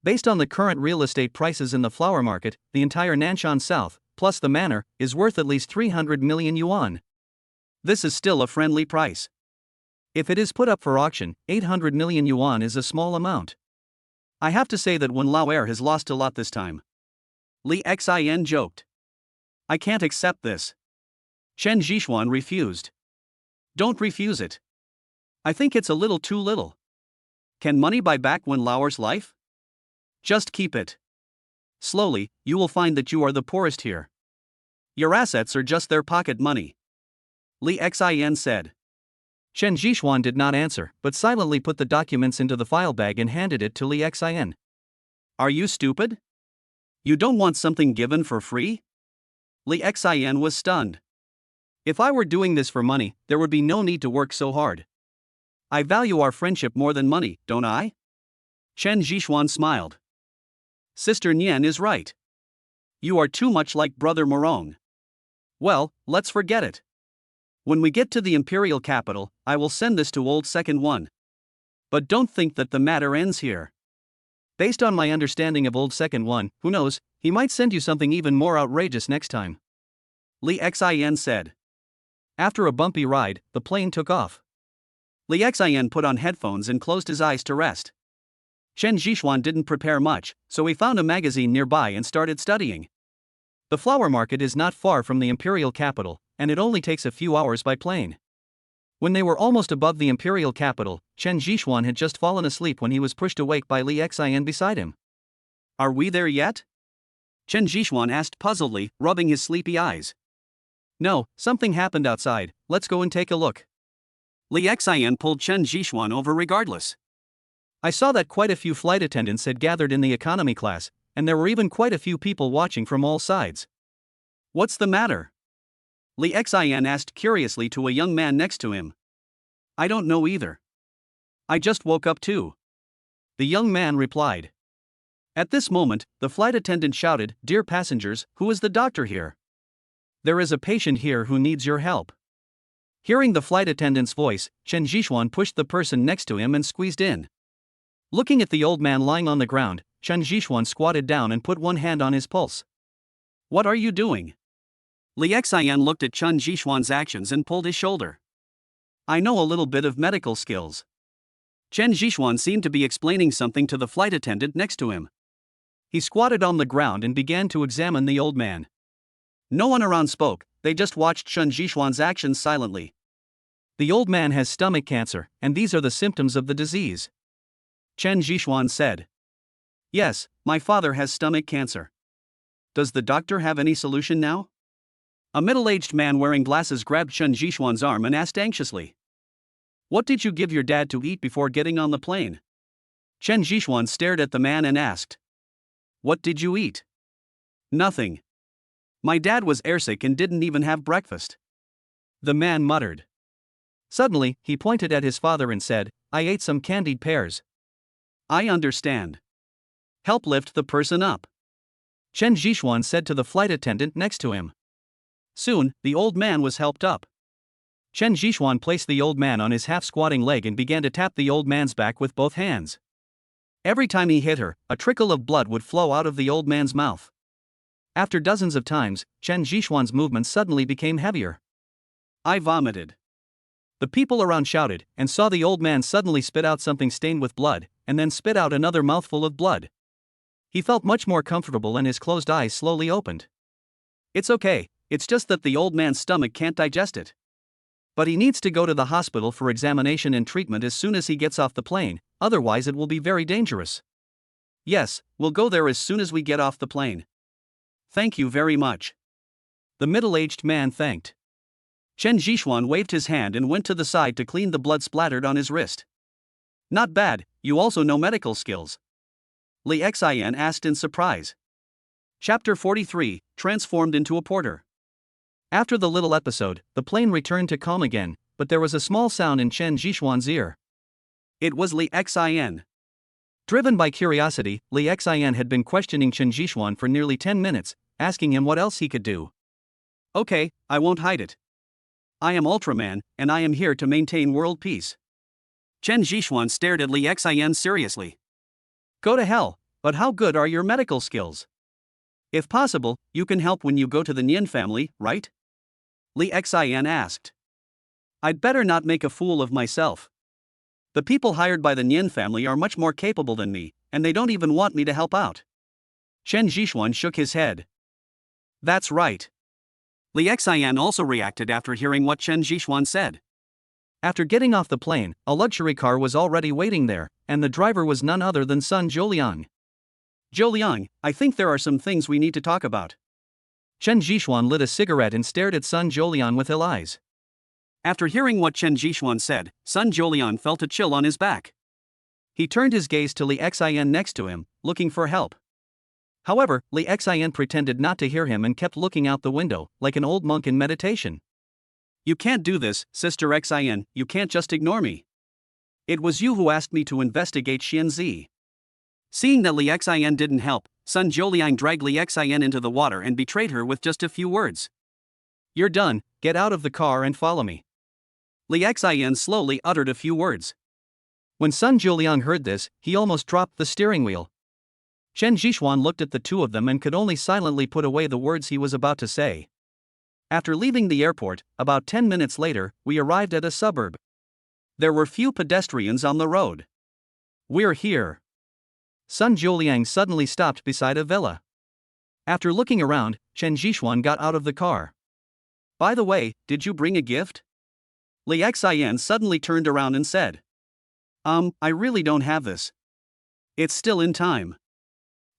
Based on the current real estate prices in the flower market, the entire Nanshan South, plus the manor, is worth at least 300 million yuan. This is still a friendly price. If it is put up for auction, 800 million yuan is a small amount. I have to say that Wen Lauer has lost a lot this time. Li Xin joked. I can't accept this. Chen Zhixuan refused. Don't refuse it. I think it's a little too little. Can money buy back Wen Lauer's life? Just keep it. Slowly, you will find that you are the poorest here. Your assets are just their pocket money. Li Xin said. Chen Zhixuan did not answer, but silently put the documents into the file bag and handed it to Li Xin. Are you stupid? You don't want something given for free? Li Xin was stunned. If I were doing this for money, there would be no need to work so hard. I value our friendship more than money, don't I? Chen Zhixuan smiled. Sister Nian is right. You are too much like Brother Morong. Well, let's forget it. When we get to the imperial capital, I will send this to Old Second One. But don't think that the matter ends here. Based on my understanding of Old Second One, who knows, he might send you something even more outrageous next time. Li Xin said. After a bumpy ride, the plane took off. Li Xin put on headphones and closed his eyes to rest. Chen Zhixuan didn't prepare much, so he found a magazine nearby and started studying. The flower market is not far from the imperial capital, and it only takes a few hours by plane. When they were almost above the imperial capital, Chen Zhixuan had just fallen asleep when he was pushed awake by Li Xin beside him. Are we there yet? Chen Zhixuan asked puzzledly, rubbing his sleepy eyes. No, something happened outside, let's go and take a look. Li Xin pulled Chen Zhixuan over regardless. I saw that quite a few flight attendants had gathered in the economy class, and there were even quite a few people watching from all sides. What's the matter? Li Xin asked curiously to a young man next to him. I don't know either. I just woke up too. The young man replied. At this moment, the flight attendant shouted, Dear passengers, who is the doctor here? There is a patient here who needs your help. Hearing the flight attendant's voice, Chen Zhixuan pushed the person next to him and squeezed in. Looking at the old man lying on the ground, Chen Zhixuan squatted down and put one hand on his pulse. What are you doing? Li Xin looked at Chen Zhixuan's actions and pulled his shoulder. I know a little bit of medical skills. Chen Zhixuan seemed to be explaining something to the flight attendant next to him. He squatted on the ground and began to examine the old man. No one around spoke, they just watched Chen Zhixuan's actions silently. The old man has stomach cancer, and these are the symptoms of the disease. Chen Zhixuan said. Yes, my father has stomach cancer. Does the doctor have any solution now? A middle-aged man wearing glasses grabbed Chen Zhixuan's arm and asked anxiously. What did you give your dad to eat before getting on the plane? Chen Zhixuan stared at the man and asked. What did you eat? Nothing. My dad was airsick and didn't even have breakfast. The man muttered. Suddenly, he pointed at his father and said, I ate some candied pears. I understand. Help lift the person up. Chen Zhixuan said to the flight attendant next to him. Soon, the old man was helped up. Chen Zhixuan placed the old man on his half-squatting leg and began to tap the old man's back with both hands. Every time he hit her, a trickle of blood would flow out of the old man's mouth. After dozens of times, Chen Zhixuan's movements suddenly became heavier. I vomited. The people around shouted, and saw the old man suddenly spit out something stained with blood, and then spit out another mouthful of blood. He felt much more comfortable and his closed eyes slowly opened. It's okay, it's just that the old man's stomach can't digest it. But he needs to go to the hospital for examination and treatment as soon as he gets off the plane, otherwise it will be very dangerous. Yes, we'll go there as soon as we get off the plane. Thank you very much. The middle-aged man thanked. Chen Zhishuan waved his hand and went to the side to clean the blood splattered on his wrist. Not bad, you also know medical skills. Li Xian asked in surprise. Chapter 43, Transformed into a Porter. After the little episode, the plane returned to calm again, but there was a small sound in Chen Zhishuan's ear. It was Li Xian. Driven by curiosity, Li Xian had been questioning Chen Zhishuan for nearly 10 minutes, asking him what else he could do. Okay, I won't hide it. I am Ultraman, and I am here to maintain world peace. Chen Zhishuan stared at Li Xian seriously. Go to hell, but how good are your medical skills? If possible, you can help when you go to the Nian family, right? Li Xian asked. I'd better not make a fool of myself. The people hired by the Nian family are much more capable than me, and they don't even want me to help out. Chen Zhishuan shook his head. That's right. Li Xian also reacted after hearing what Chen Zhishuan said. After getting off the plane, a luxury car was already waiting there, and the driver was none other than Sun Zhouliang. Zhouliang, I think there are some things we need to talk about. Chen Zhishuan lit a cigarette and stared at Sun Zhouliang with ill eyes. After hearing what Chen Zhishuan said, Sun Zhouliang felt a chill on his back. He turned his gaze to Li Xian next to him, looking for help. However, Li Xian pretended not to hear him and kept looking out the window, like an old monk in meditation. You can't do this, Sister Xian, you can't just ignore me. It was you who asked me to investigate Xianzi. Seeing that Li Xian didn't help, Sun Zhouliang dragged Li Xian into the water and betrayed her with just a few words. You're done, get out of the car and follow me. Li Xian slowly uttered a few words. When Sun Zhouliang heard this, he almost dropped the steering wheel. Chen Zhishuan looked at the two of them and could only silently put away the words he was about to say. After leaving the airport, about 10 minutes later, we arrived at a suburb. There were few pedestrians on the road. We're here. Sun Zhouliang suddenly stopped beside a villa. After looking around, Chen Zhishuan got out of the car. By the way, did you bring a gift? Li Xian suddenly turned around and said. I really don't have this. It's still in time.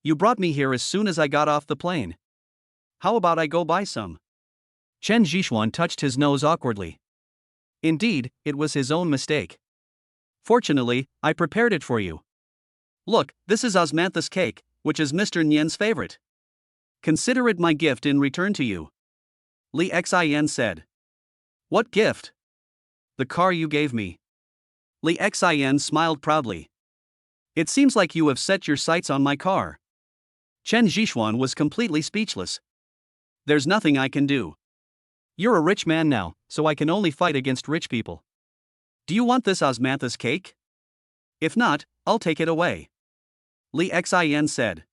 You brought me here as soon as I got off the plane. How about I go buy some? Chen Zhishuan touched his nose awkwardly. Indeed, it was his own mistake. Fortunately, I prepared it for you. Look, this is osmanthus cake, which is Mr. Nian's favorite. Consider it my gift in return to you. Li Xian said. What gift? The car you gave me. Li Xian smiled proudly. It seems like you have set your sights on my car. Chen Zhishuan was completely speechless. There's nothing I can do. You're a rich man now, so I can only fight against rich people. Do you want this osmanthus cake? If not, I'll take it away. Li Xian said.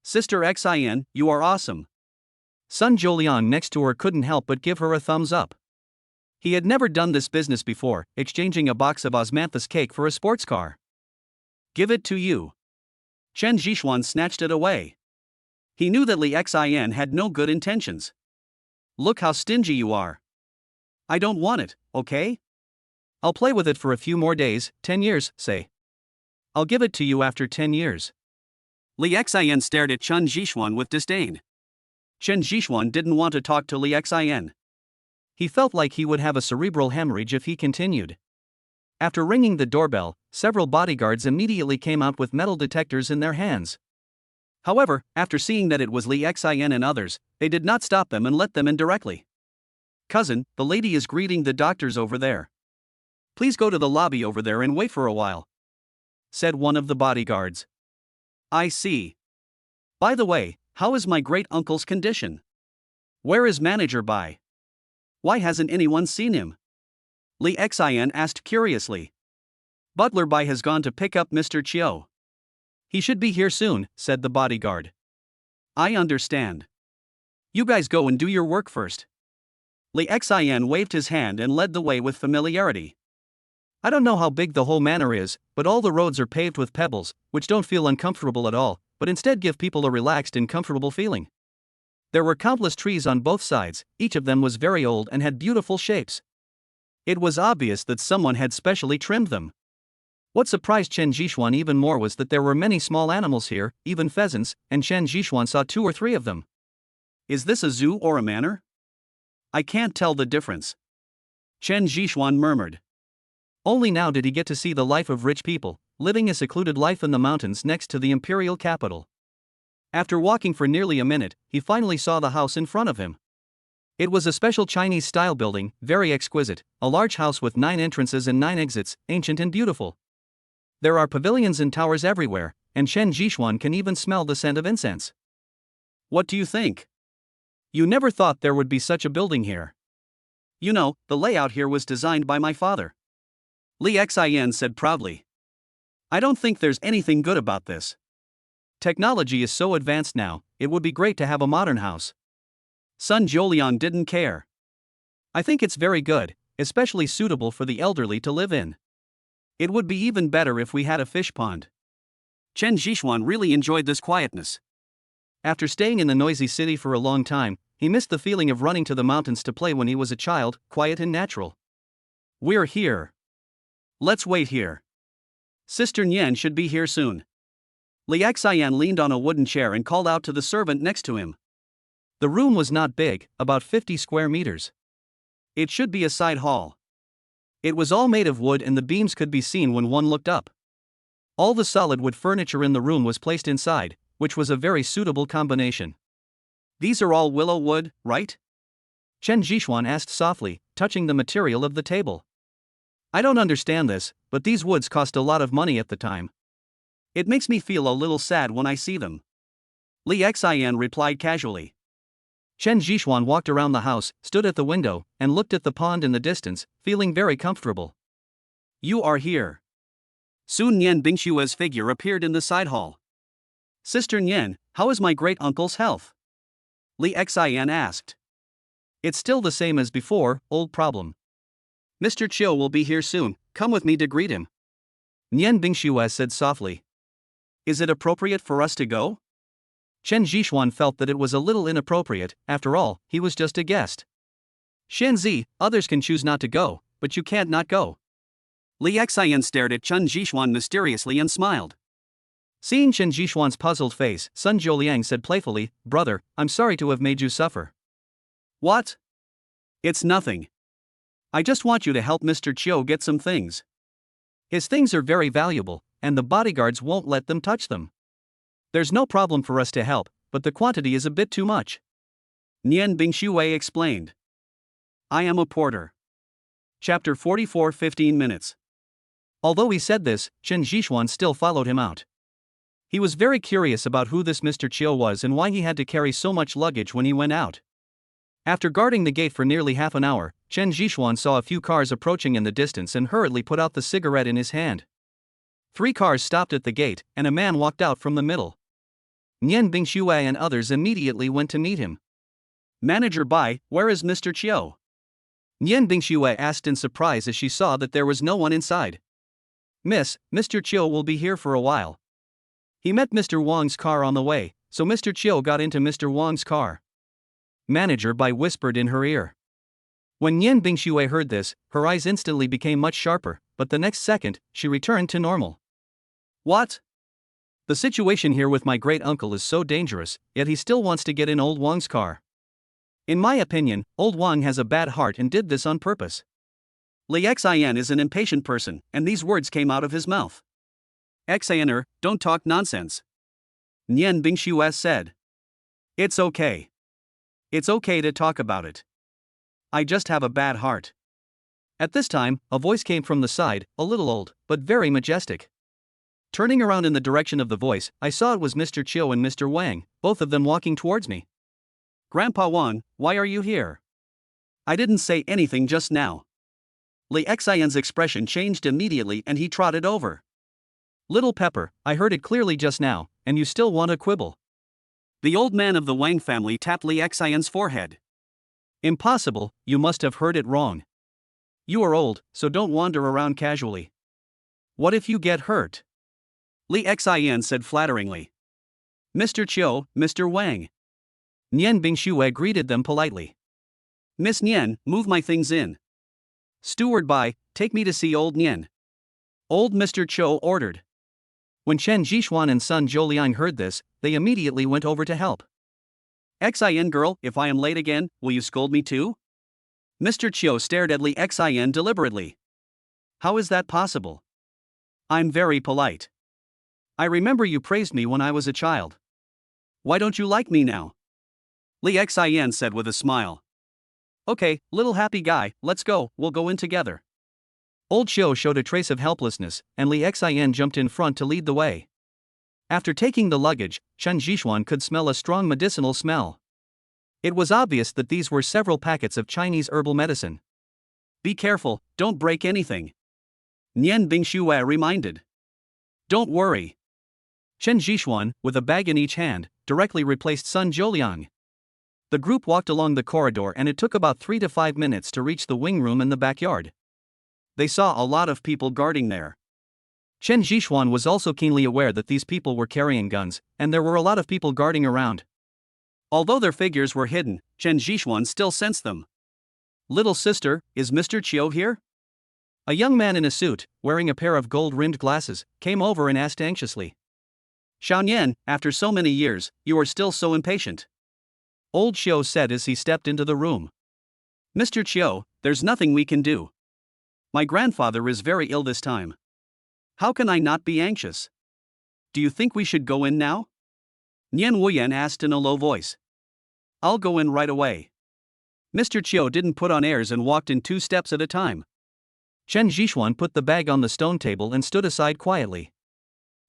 Sister Xian, you are awesome. Sun Zhouliang next to her couldn't help but give her a thumbs up. He had never done this business before, exchanging a box of osmanthus cake for a sports car. Give it to you. Chen Zhishuan snatched it away. He knew that Li Xian had no good intentions. Look how stingy you are. I don't want it, okay? I'll play with it for a few more days, 10 years, say. I'll give it to you after 10 years. Li Xian stared at Chen Zhishuan with disdain. Chen Zhishuan didn't want to talk to Li Xian. He felt like he would have a cerebral hemorrhage if he continued. After ringing the doorbell, several bodyguards immediately came out with metal detectors in their hands. However, after seeing that it was Li Xian and others, they did not stop them and let them in directly. Cousin, the lady is greeting the doctors over there. Please go to the lobby over there and wait for a while, said one of the bodyguards. I see. By the way, how is my great-uncle's condition? Where is Manager Bai? Why hasn't anyone seen him? Li Xian asked curiously. Butler Bai has gone to pick up Mr. Chiu. He should be here soon, said the bodyguard. I understand. You guys go and do your work first. Li Xian waved his hand and led the way with familiarity. I don't know how big the whole manor is, but all the roads are paved with pebbles, which don't feel uncomfortable at all, but instead give people a relaxed and comfortable feeling. There were countless trees on both sides, each of them was very old and had beautiful shapes. It was obvious that someone had specially trimmed them. What surprised Chen Jishuan even more was that there were many small animals here, even pheasants, and Chen Jishuan saw 2 or 3 of them. Is this a zoo or a manor? I can't tell the difference. Chen Jishuan murmured. Only now did he get to see the life of rich people, living a secluded life in the mountains next to the imperial capital. After walking for nearly a minute, he finally saw the house in front of him. It was a special Chinese-style building, very exquisite, a large house with 9 entrances and 9 exits, ancient and beautiful. There are pavilions and towers everywhere, and Chen Jishuan can even smell the scent of incense. What do you think? You never thought there would be such a building here. You know, the layout here was designed by my father. Li Xian said proudly. I don't think there's anything good about this. Technology is so advanced now, it would be great to have a modern house. Sun Jiuliang didn't care. I think it's very good, especially suitable for the elderly to live in. It would be even better if we had a fish pond. Chen Jishuan really enjoyed this quietness. After staying in the noisy city for a long time, he missed the feeling of running to the mountains to play when he was a child, quiet and natural. We're here. Let's wait here. Sister Nian should be here soon. Li Xian leaned on a wooden chair and called out to the servant next to him. The room was not big, about 50 square meters. It should be a side hall. It was all made of wood and the beams could be seen when one looked up. All the solid wood furniture in the room was placed inside, which was a very suitable combination. These are all willow wood, right? Chen Jishuan asked softly, touching the material of the table. I don't understand this, but these woods cost a lot of money at the time. It makes me feel a little sad when I see them. Li Xian replied casually. Chen Jishuan walked around the house, stood at the window, and looked at the pond in the distance, feeling very comfortable. You are here. Soon Nian Bingshua's figure appeared in the side hall. Sister Nian, how is my great-uncle's health? Li Xian asked. It's still the same as before, old problem. Mr. Chiu will be here soon, come with me to greet him. Nian Bingshue said softly. Is it appropriate for us to go? Chen Jishuan felt that it was a little inappropriate, after all, he was just a guest. Shenzi, others can choose not to go, but you can't not go. Li Xian stared at Chen Jishuan mysteriously and smiled. Seeing Chen Jishuan's puzzled face, Sun Jiuliang said playfully, Brother, I'm sorry to have made you suffer. What? It's nothing. I just want you to help Mr. Chiu get some things. His things are very valuable, and the bodyguards won't let them touch them. There's no problem for us to help, but the quantity is a bit too much. Nian Bingshue explained. I am a porter. Chapter 44 15 minutes. Although he said this, Chen Jishuan still followed him out. He was very curious about who this Mr. Chiu was and why he had to carry so much luggage when he went out. After guarding the gate for nearly half an hour, Chen Jishuan saw a few cars approaching in the distance and hurriedly put out the cigarette in his hand. 3 cars stopped at the gate, and a man walked out from the middle. Nian Bingshue and others immediately went to meet him. Manager Bai, where is Mr. Chiu? Nian Bingshue asked in surprise as she saw that there was no one inside. Miss, Mr. Chiu will be here for a while. He met Mr. Wang's car on the way, so Mr. Chiu got into Mr. Wang's car. Manager Bai whispered in her ear. When Nian Bingshue heard this, her eyes instantly became much sharper, but the next second, she returned to normal. What? The situation here with my great-uncle is so dangerous, yet he still wants to get in old Wang's car. In my opinion, old Wang has a bad heart and did this on purpose. Li Xian is an impatient person, and these words came out of his mouth. Xianer, don't talk nonsense. Nian Bingshue said. It's okay. It's okay to talk about it. I just have a bad heart. At this time, a voice came from the side, a little old, but very majestic. Turning around in the direction of the voice, I saw it was Mr. Chiu and Mr. Wang, both of them walking towards me. Grandpa Wang, why are you here? I didn't say anything just now. Li Xian's expression changed immediately and he trotted over. Little Pepper, I heard it clearly just now, and you still want to quibble. The old man of the Wang family tapped Li Xian's forehead. Impossible, you must have heard it wrong. You are old, so don't wander around casually. What if you get hurt? Li Xian said flatteringly. Mr. Chiu, Mr. Wang. Nian Bingshue greeted them politely. Miss Nian, move my things in. Steward Bai, take me to see old Nian. Old Mr. Cho ordered. When Chen Jixuan and son Zhou Liang heard this, they immediately went over to help. Xin girl, if I am late again, will you scold me too? Mr. Chiu stared at Li Xin deliberately. How is that possible? I'm very polite. I remember you praised me when I was a child. Why don't you like me now? Li Xin said with a smile. Okay, little happy guy, let's go, we'll go in together. Old Chiu showed a trace of helplessness, and Li Xin jumped in front to lead the way. After taking the luggage, Chen Jixuan could smell a strong medicinal smell. It was obvious that these were several packets of Chinese herbal medicine. Be careful, don't break anything. Nian Bingxue reminded. Don't worry. Chen Jixuan, with a bag in each hand, directly replaced son Zhouliang. The group walked along the corridor and it took about 3 to 5 minutes to reach the wing room in the backyard. They saw a lot of people guarding there. Chen Jixuan was also keenly aware that these people were carrying guns, and there were a lot of people guarding around. Although their figures were hidden, Chen Jixuan still sensed them. Little sister, is Mr. Chiu here? A young man in a suit, wearing a pair of gold-rimmed glasses, came over and asked anxiously. Xiaonian, after so many years, you are still so impatient. Old Chiu said as he stepped into the room. Mr. Chiu, there's nothing we can do. My grandfather is very ill this time. How can I not be anxious? Do you think we should go in now? Nian Wuyan asked in a low voice. I'll go in right away. Mr. Chiu didn't put on airs and walked in 2 steps at a time. Chen Jixuan put the bag on the stone table and stood aside quietly.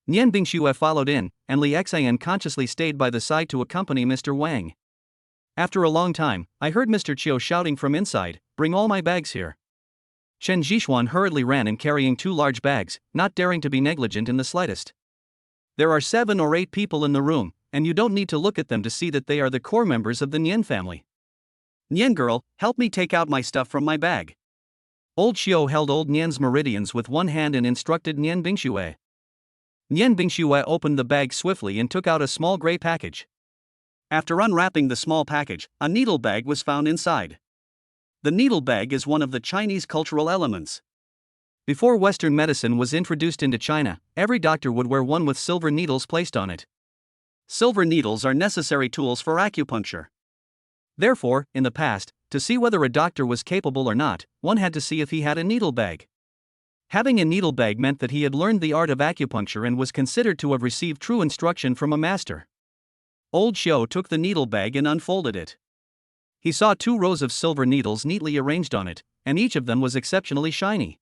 Nian Bingxue followed in, and Li Xian consciously stayed by the side to accompany Mr. Wang. After a long time, I heard Mr. Chiu shouting from inside, "Bring all my bags here." Chen Jixuan hurriedly ran in carrying 2 large bags, not daring to be negligent in the slightest. There are 7 or 8 people in the room, and you don't need to look at them to see that they are the core members of the Nian family. Nian girl, help me take out my stuff from my bag. Old Chiu held old Nian's meridians with one hand and instructed Nian Bingxue. Nian Bingxue opened the bag swiftly and took out a small gray package. After unwrapping the small package, a needle bag was found inside. The needle bag is one of the Chinese cultural elements. Before Western medicine was introduced into China, every doctor would wear one with silver needles placed on it. Silver needles are necessary tools for acupuncture. Therefore, in the past, to see whether a doctor was capable or not, one had to see if he had a needle bag. Having a needle bag meant that he had learned the art of acupuncture and was considered to have received true instruction from a master. Old Chiu took the needle bag and unfolded it. He saw 2 rows of silver needles neatly arranged on it, and each of them was exceptionally shiny.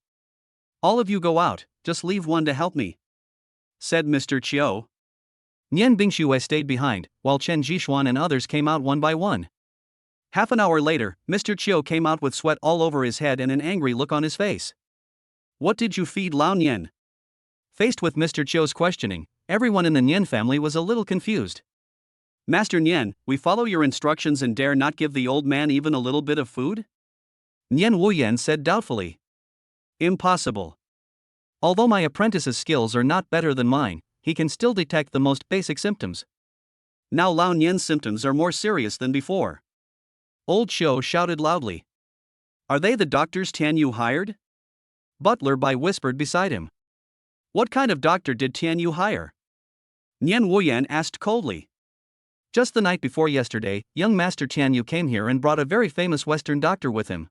All of you go out, just leave one to help me, said Mr. Chiu. Nian Bingxue stayed behind, while Chen Jixuan and others came out one by one. Half an hour later, Mr. Chiu came out with sweat all over his head and an angry look on his face. What did you feed Lao Nian? Faced with Mr. Chiu's questioning, everyone in the Nian family was a little confused. Master Nian, we follow your instructions and dare not give the old man even a little bit of food? Nian Wuyan said doubtfully. Impossible. Although my apprentice's skills are not better than mine, he can still detect the most basic symptoms. Now Lao Nian's symptoms are more serious than before. Old Chiu shouted loudly. Are they the doctors Tian Yu hired? Butler Bai whispered beside him. What kind of doctor did Tian Yu hire? Nian Wuyan asked coldly. Just the night before yesterday, young Master Tian Yu came here and brought a very famous Western doctor with him.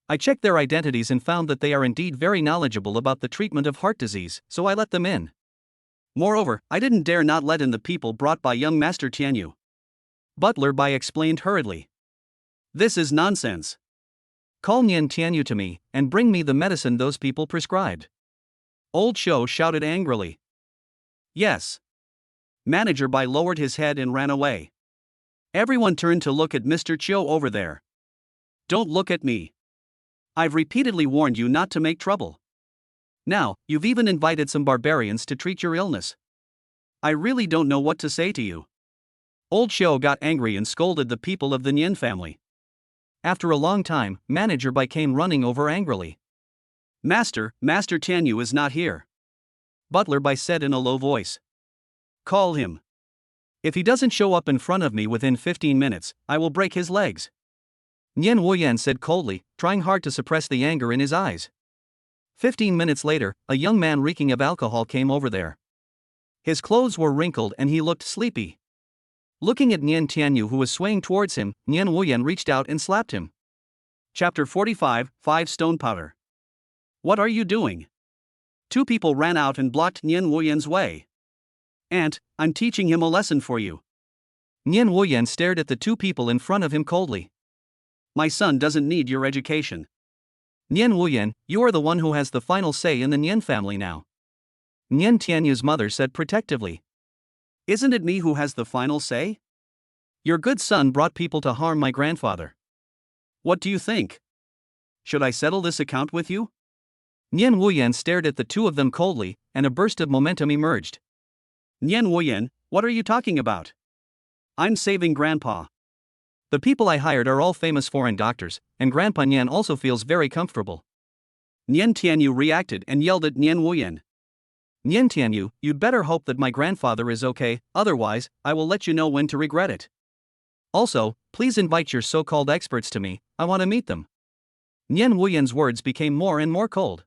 I checked their identities and found that they are indeed very knowledgeable about the treatment of heart disease, so I let them in. Moreover, I didn't dare not let in the people brought by young Master Tian Yu. Butler Bai explained hurriedly. This is nonsense. Call Nian Tianyu to me, and bring me the medicine those people prescribed. Old Chiu shouted angrily. Yes. Manager Bai lowered his head and ran away. Everyone turned to look at Mr. Chiu over there. Don't look at me. I've repeatedly warned you not to make trouble. Now, you've even invited some barbarians to treat your illness. I really don't know what to say to you. Old Chiu got angry and scolded the people of the Nian family. After a long time, Manager Bai came running over angrily. Master Tianyu is not here. Butler Bai said in a low voice. Call him. If he doesn't show up in front of me within 15 minutes, I will break his legs. Nian Wuyan said coldly, trying hard to suppress the anger in his eyes. 15 minutes later, a young man reeking of alcohol came over there. His clothes were wrinkled and he looked sleepy. Looking at Nian Tianyu, who was swaying towards him, Nian Wuyan reached out and slapped him. Chapter 45, 5 Stone Powder. What are you doing? Two people ran out and blocked Nian Wuyan's way. Aunt, I'm teaching him a lesson for you. Nian Wuyan stared at the two people in front of him coldly. My son doesn't need your education. Nian Wuyan, you are the one who has the final say in the Nian family now. Nian Tianyu's mother said protectively. Isn't it me who has the final say? Your good son brought people to harm my grandfather. What do you think? Should I settle this account with you? Nian Wuyan stared at the two of them coldly, and a burst of momentum emerged. Nian Wuyan, what are you talking about? I'm saving Grandpa. The people I hired are all famous foreign doctors, and Grandpa Nian also feels very comfortable. Nian Tianyu reacted and yelled at Nian Wuyan. Nian Tianyu, you'd better hope that my grandfather is okay, otherwise, I will let you know when to regret it. Also, please invite your so-called experts to me, I want to meet them. Nian Wuyan's words became more and more cold.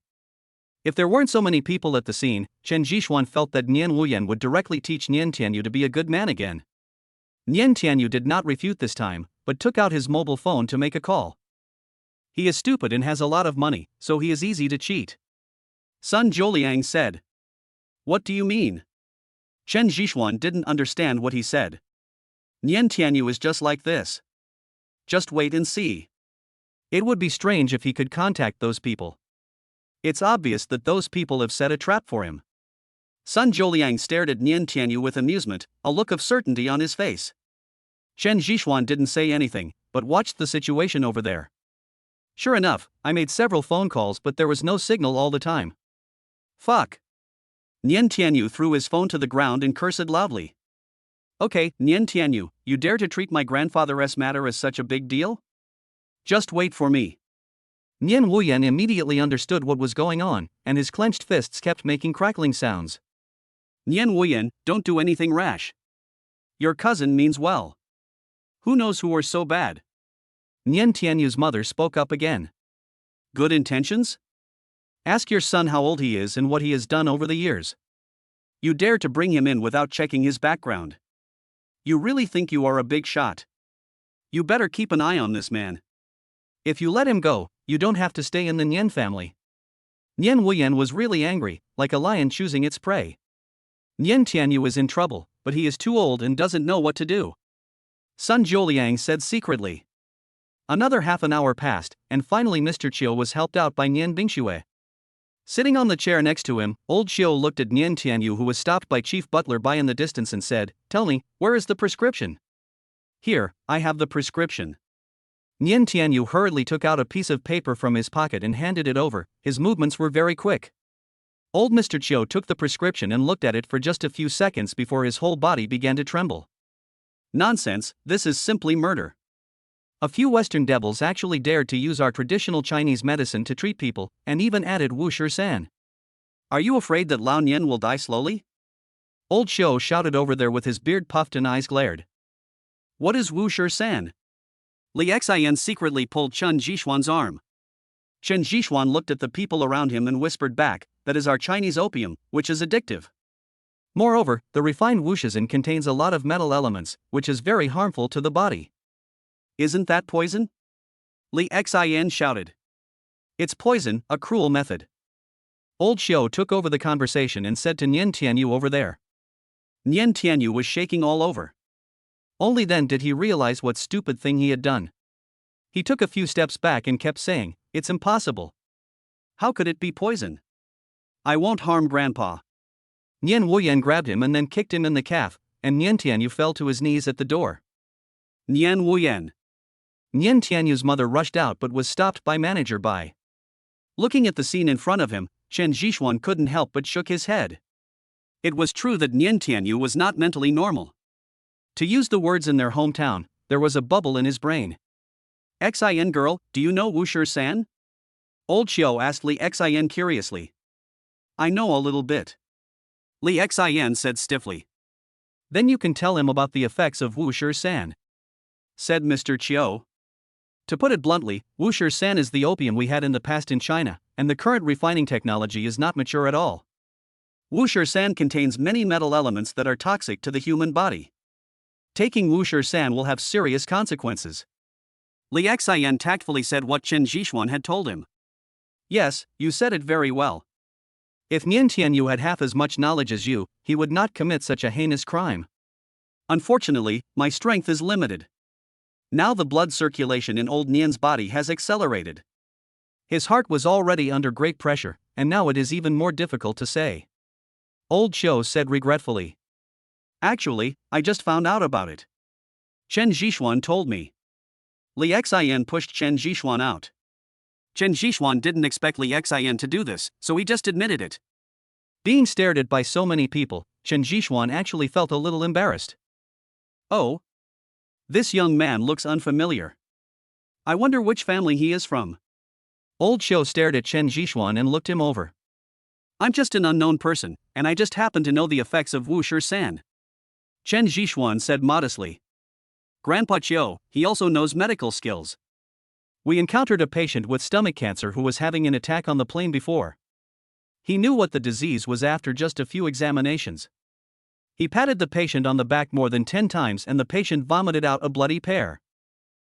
If there weren't so many people at the scene, Chen Jixuan felt that Nian Wuyan would directly teach Nian Tianyu to be a good man again. Nian Tianyu did not refute this time, but took out his mobile phone to make a call. He is stupid and has a lot of money, so he is easy to cheat. Sun Zholiang said. What do you mean? Chen Jixuan didn't understand what he said. Nian Tianyu is just like this. Just wait and see. It would be strange if he could contact those people. It's obvious that those people have set a trap for him. Sun Zholiang stared at Nian Tianyu with amusement, a look of certainty on his face. Chen Jixuan didn't say anything, but watched the situation over there. Sure enough, I made several phone calls but there was no signal all the time. Fuck. Nian Tianyu threw his phone to the ground and cursed loudly. Okay, Nian Tianyu, you dare to treat my grandfather's matter as such a big deal? Just wait for me. Nian Wuyan immediately understood what was going on, and his clenched fists kept making crackling sounds. Nian Wuyan, don't do anything rash. Your cousin means well. Who knows who are so bad? Nian Tianyu's mother spoke up again. Good intentions? Ask your son how old he is and what he has done over the years. You dare to bring him in without checking his background. You really think you are a big shot? You better keep an eye on this man. If you let him go, you don't have to stay in the Nian family. Nian Wuyan was really angry, like a lion choosing its prey. Nian Tianyu is in trouble, but he is too old and doesn't know what to do. Sun Zholiang said secretly. Another half an hour passed, and finally Mr. Chiu was helped out by Nian Bingxue. Sitting on the chair next to him, old Chiu looked at Nian Tianyu, who was stopped by Chief Butler Bai in the distance, and said, Tell me, where is the prescription? Here, I have the prescription. Nian Tianyu hurriedly took out a piece of paper from his pocket and handed it over. His movements were very quick. Old Mr. Chiu took the prescription and looked at it for just a few seconds before his whole body began to tremble. Nonsense, this is simply murder. A few Western devils actually dared to use our traditional Chinese medicine to treat people, and even added Wu Shi-san. Are you afraid that Lao Nian will die slowly? Old Xiu shouted over there with his beard puffed and eyes glared. What is Wu Shi-san? Li Xian secretly pulled Chen Jixuan's arm. Chen Jixuan looked at the people around him and whispered back, that is our Chinese opium, which is addictive. Moreover, the refined Wu Shi-san contains a lot of metal elements, which is very harmful to the body. Isn't that poison? Li Xian shouted. It's poison, a cruel method. Old Xiu took over the conversation and said to Nian Tianyu over there. Nian Tianyu was shaking all over. Only then did he realize what stupid thing he had done. He took a few steps back and kept saying, It's impossible. How could it be poison? I won't harm Grandpa. Nian Wuyan grabbed him and then kicked him in the calf, and Nian Tianyu fell to his knees at the door. Nian Wuyan. Nian Tianyu's mother rushed out but was stopped by Manager Bai. Looking at the scene in front of him, Chen Jixuan couldn't help but shook his head. It was true that Nian Tianyu was not mentally normal. To use the words in their hometown, there was a bubble in his brain. Xin girl, do you know Wu Shi-san? Old Xiu asked Li Xian curiously. I know a little bit. Li Xian said stiffly. Then you can tell him about the effects of Wu Shi-san, said Mr. Chiu. To put it bluntly, Wu Shi-san is the opium we had in the past in China, and the current refining technology is not mature at all. Wuxia sand contains many metal elements that are toxic to the human body. Taking Wuxia sand will have serious consequences. Li Xian tactfully said what Chen Zhixuan had told him. Yes, you said it very well. If Nian Tianyu had half as much knowledge as you, he would not commit such a heinous crime. Unfortunately, my strength is limited. Now the blood circulation in old Nian's body has accelerated. His heart was already under great pressure, and now it is even more difficult to say. Old Qiu said regretfully. Actually, I just found out about it. Chen Zhixuan told me. Li Xian pushed Chen Zhixuan out. Chen Zhixuan didn't expect Li Xian to do this, so he just admitted it. Being stared at by so many people, Chen Zhixuan actually felt a little embarrassed. Oh. This young man looks unfamiliar. I wonder which family he is from. Old Qiu stared at Chen Zhixuan and looked him over. I'm just an unknown person, and I just happen to know the effects of Wuxia San. Chen Zhixuan said modestly. Grandpa Qiu, he also knows medical skills. We encountered a patient with stomach cancer who was having an attack on the plane before. He knew what the disease was after just a few examinations. He patted the patient on the back more than 10 times and the patient vomited out a bloody pear.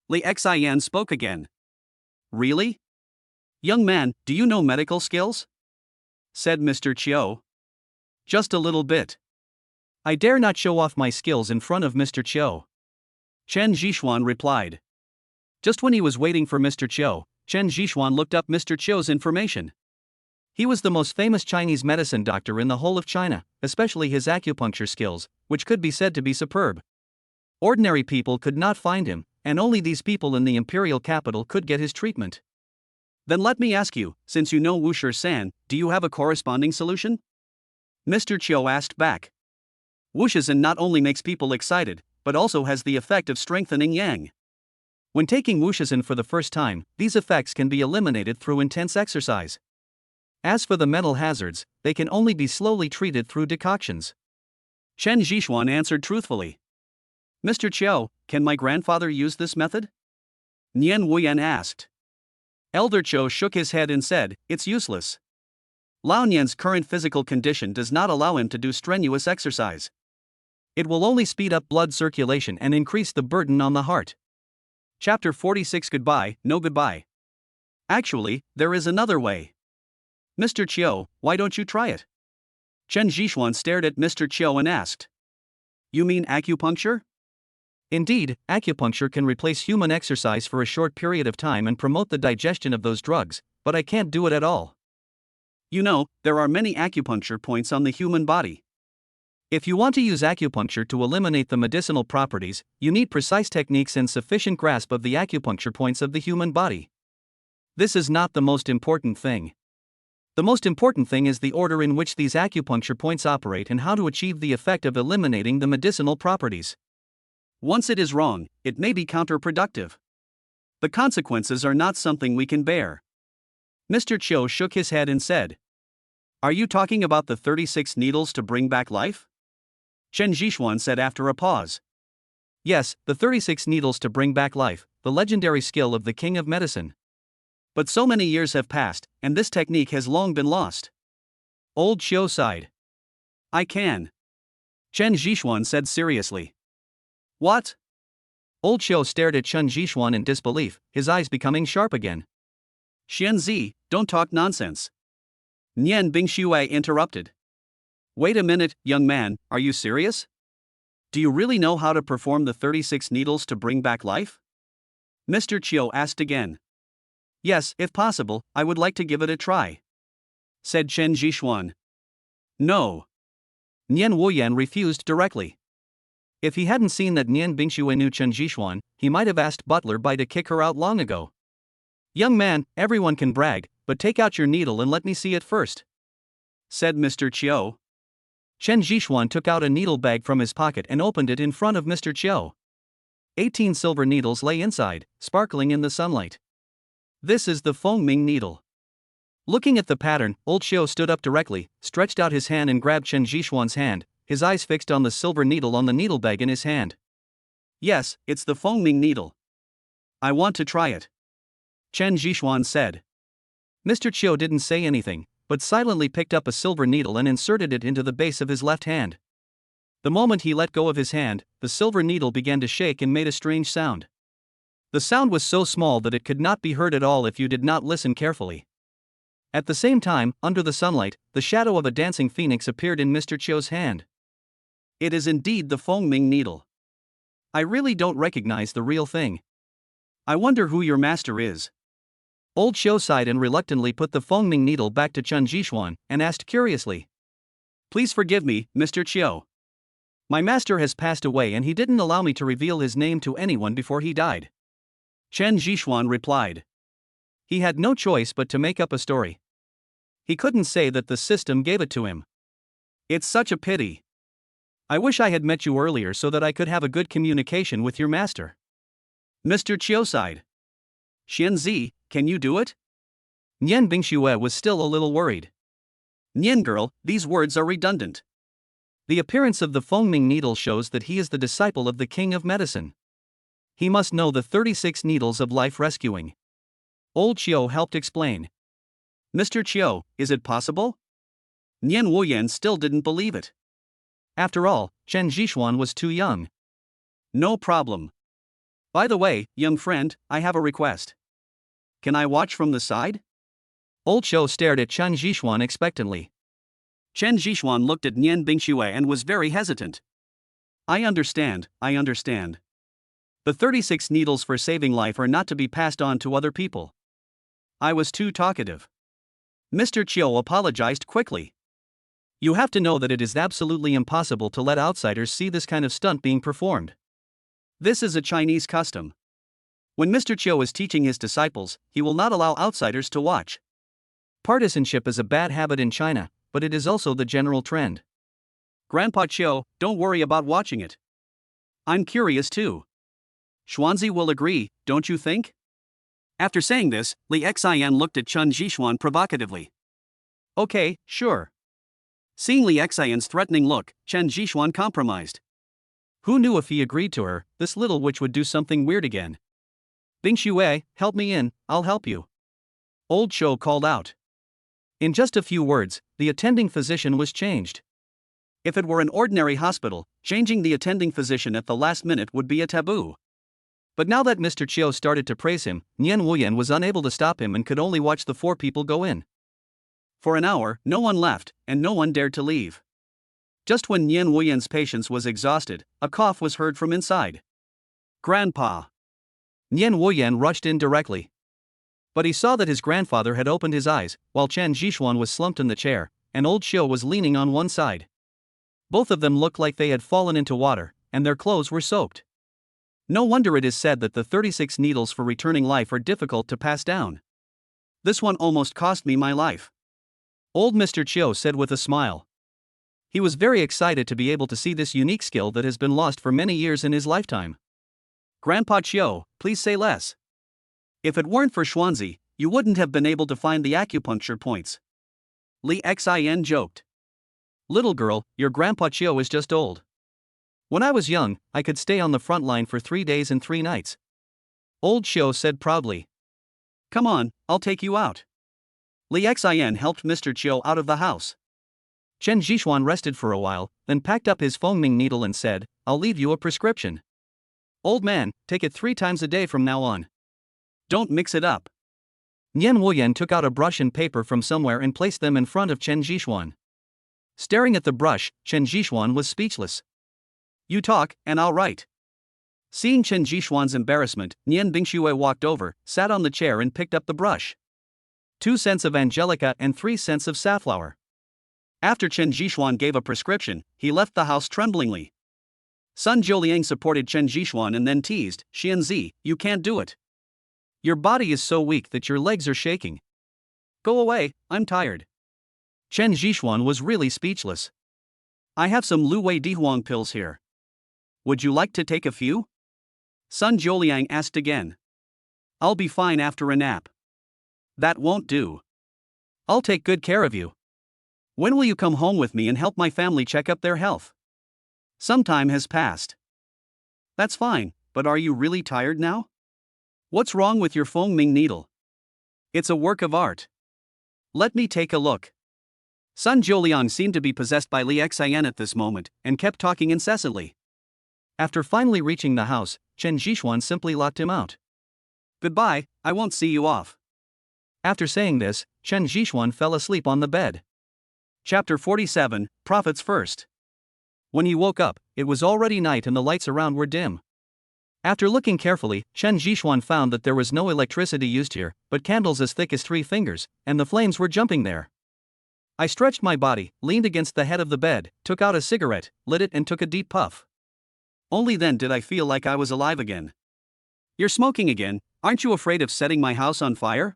Li Xian spoke again. Really? Young man, do you know medical skills? Said Mr. Qiu. Just a little bit. I dare not show off my skills in front of Mr. Qiu. Chen Zhixuan replied. Just when he was waiting for Mr. Qiu, Chen Zhixuan looked up Mr. Qiu's information. He was the most famous Chinese medicine doctor in the whole of China, especially his acupuncture skills, which could be said to be superb. Ordinary people could not find him, and only these people in the imperial capital could get his treatment. Then let me ask you, since you know Wuxia San, do you have a corresponding solution? Mr. Qiu asked back. Wuxia San not only makes people excited, but also has the effect of strengthening yang. When taking Wuxia San for the first time, these effects can be eliminated through intense exercise. As for the mental hazards, they can only be slowly treated through decoctions. Chen Zhixuan answered truthfully. Mr. Qiu, can my grandfather use this method? Nian Wuyan asked. Elder Qiu shook his head and said, it's useless. Lao Nian's current physical condition does not allow him to do strenuous exercise. It will only speed up blood circulation and increase the burden on the heart. Chapter 46 Goodbye, no goodbye. Actually, there is another way. Mr. Qiu, why don't you try it? Chen Zhixuan stared at Mr. Qiu and asked. You mean acupuncture? Indeed, acupuncture can replace human exercise for a short period of time and promote the digestion of those drugs, but I can't do it at all. You know, there are many acupuncture points on the human body. If you want to use acupuncture to eliminate the medicinal properties, you need precise techniques and sufficient grasp of the acupuncture points of the human body. This is not the most important thing. The most important thing is the order in which these acupuncture points operate and how to achieve the effect of eliminating the medicinal properties. Once it is wrong, it may be counterproductive. The consequences are not something we can bear. Mr. Qiu shook his head and said. Are you talking about the 36 needles to bring back life? Chen Zhixuan said after a pause. Yes, the 36 needles to bring back life, the legendary skill of the king of medicine. But so many years have passed, and this technique has long been lost. Old Qiu sighed. I can. Chen Zhixuan said seriously. What? Old Qiu stared at Chen Zhixuan in disbelief, his eyes becoming sharp again. Xianzi, don't talk nonsense. Nian Bingxue interrupted. Wait a minute, young man, are you serious? Do you really know how to perform the 36 needles to bring back life? Mr. Qiu asked again. Yes, if possible, I would like to give it a try. Said Chen Zhixuan. No. Nian Wuyan refused directly. If he hadn't seen that Nian Bingxue knew Chen Zhixuan, he might have asked Butler Bai to kick her out long ago. Young man, everyone can brag, but take out your needle and let me see it first. Said Mr. Qiu. Chen Zhixuan took out a needle bag from his pocket and opened it in front of Mr. Qiu. 18 silver needles lay inside, sparkling in the sunlight. This is the Fengming needle. Looking at the pattern, Old Qiu stood up directly, stretched out his hand and grabbed Chen Zhixuan's hand, his eyes fixed on the silver needle on the needle bag in his hand. Yes, it's the Fengming needle. I want to try it. Chen Zhixuan said. Mr. Chiu didn't say anything, but silently picked up a silver needle and inserted it into the base of his left hand. The moment he let go of his hand, the silver needle began to shake and made a strange sound. The sound was so small that it could not be heard at all if you did not listen carefully. At the same time, under the sunlight, the shadow of a dancing phoenix appeared in Mr. Chiu's hand. It is indeed the Fengming needle. I really don't recognize the real thing. I wonder who your master is. Old Chiu sighed and reluctantly put the Fengming needle back to Chen Jishuan and asked curiously. Please forgive me, Mr. Chiu. My master has passed away and he didn't allow me to reveal his name to anyone before he died. Chen Jishuan replied. He had no choice but to make up a story. He couldn't say that the system gave it to him. It's such a pity. I wish I had met you earlier so that I could have a good communication with your master. Mr. Chiu sighed. Xianzi, can you do it? Nian Bingxue was still a little worried. Nian girl, these words are redundant. The appearance of the Fengming needle shows that he is the disciple of the king of medicine. He must know the 36 needles of life rescuing. Old Chiu helped explain. Mr. Chiu, is it possible? Nian Wuyan still didn't believe it. After all, Chen Jishuan was too young. No problem. By the way, young friend, I have a request. Can I watch from the side? Old Chiu stared at Chen Jishuan expectantly. Chen Jishuan looked at Nian Bingxue and was very hesitant. I understand. The 36 needles for saving life are not to be passed on to other people. I was too talkative. Mr. Chiu apologized quickly. You have to know that it is absolutely impossible to let outsiders see this kind of stunt being performed. This is a Chinese custom. When Mr. Chiu is teaching his disciples, he will not allow outsiders to watch. Partisanship is a bad habit in China, but it is also the general trend. Grandpa Chiu, don't worry about watching it. I'm curious too. Xuanzi will agree, don't you think? After saying this, Li Xian looked at Chen Jishuan provocatively. Okay, sure. Seeing Li Xian's threatening look, Chen Jishuan compromised. Who knew if he agreed to her, this little witch would do something weird again. Bingxue, help me in, I'll help you. Old Chiu called out. In just a few words, the attending physician was changed. If it were an ordinary hospital, changing the attending physician at the last minute would be a taboo. But now that Mr. Chiu started to praise him, Nian Wuyan was unable to stop him and could only watch the 4 people go in. For an hour, no one left, and no one dared to leave. Just when Nian Wuyan's patience was exhausted, a cough was heard from inside. Grandpa. Nian Wuyan rushed in directly. But he saw that his grandfather had opened his eyes, while Chen Jishuan was slumped in the chair, and old Chiu was leaning on one side. Both of them looked like they had fallen into water, and their clothes were soaked. No wonder it is said that the 36 needles for returning life are difficult to pass down. This one almost cost me my life. Old Mr. Chiu said with a smile. He was very excited to be able to see this unique skill that has been lost for many years in his lifetime. Grandpa Chiu, please say less. If it weren't for Xuanzi, you wouldn't have been able to find the acupuncture points. Li Xian joked. Little girl, your Grandpa Chiu is just old. When I was young, I could stay on the front line for 3 days and 3 nights. Old Chiu said proudly. Come on, I'll take you out. Li Xian helped Mr. Chiu out of the house. Chen Jishuan rested for a while, then packed up his Fengming needle and said, I'll leave you a prescription. Old man, take it 3 times a day from now on. Don't mix it up. Nian Wuyan took out a brush and paper from somewhere and placed them in front of Chen Jishuan. Staring at the brush, Chen Jishuan was speechless. You talk, and I'll write. Seeing Chen Jishuan's embarrassment, Nian Bingxue walked over, sat on the chair and picked up the brush. 2 cents of angelica and 3 cents of safflower. After Chen Jishuan gave a prescription, he left the house tremblingly. Sun Jiuliang supported Chen Jishuan and then teased, Xianzi, you can't do it. Your body is so weak that your legs are shaking. Go away, I'm tired. Chen Jishuan was really speechless. I have some Lu Wei Dihuang pills here. Would you like to take a few? Sun Jiuliang asked again. I'll be fine after a nap. That won't do. I'll take good care of you. When will you come home with me and help my family check up their health? Some time has passed. That's fine, but are you really tired now? What's wrong with your Fengming needle? It's a work of art. Let me take a look. Sun Jiuliang seemed to be possessed by Li Xian at this moment, and kept talking incessantly. After finally reaching the house, Chen Zhixuan simply locked him out. Goodbye, I won't see you off. After saying this, Chen Zhixuan fell asleep on the bed. Chapter 47, Profits First. When he woke up, it was already night and the lights around were dim. After looking carefully, Chen Zhixuan found that there was no electricity used here, but candles as thick as 3 fingers, and the flames were jumping there. I stretched my body, leaned against the head of the bed, took out a cigarette, lit it and took a deep puff. Only then did I feel like I was alive again. You're smoking again, aren't you afraid of setting my house on fire?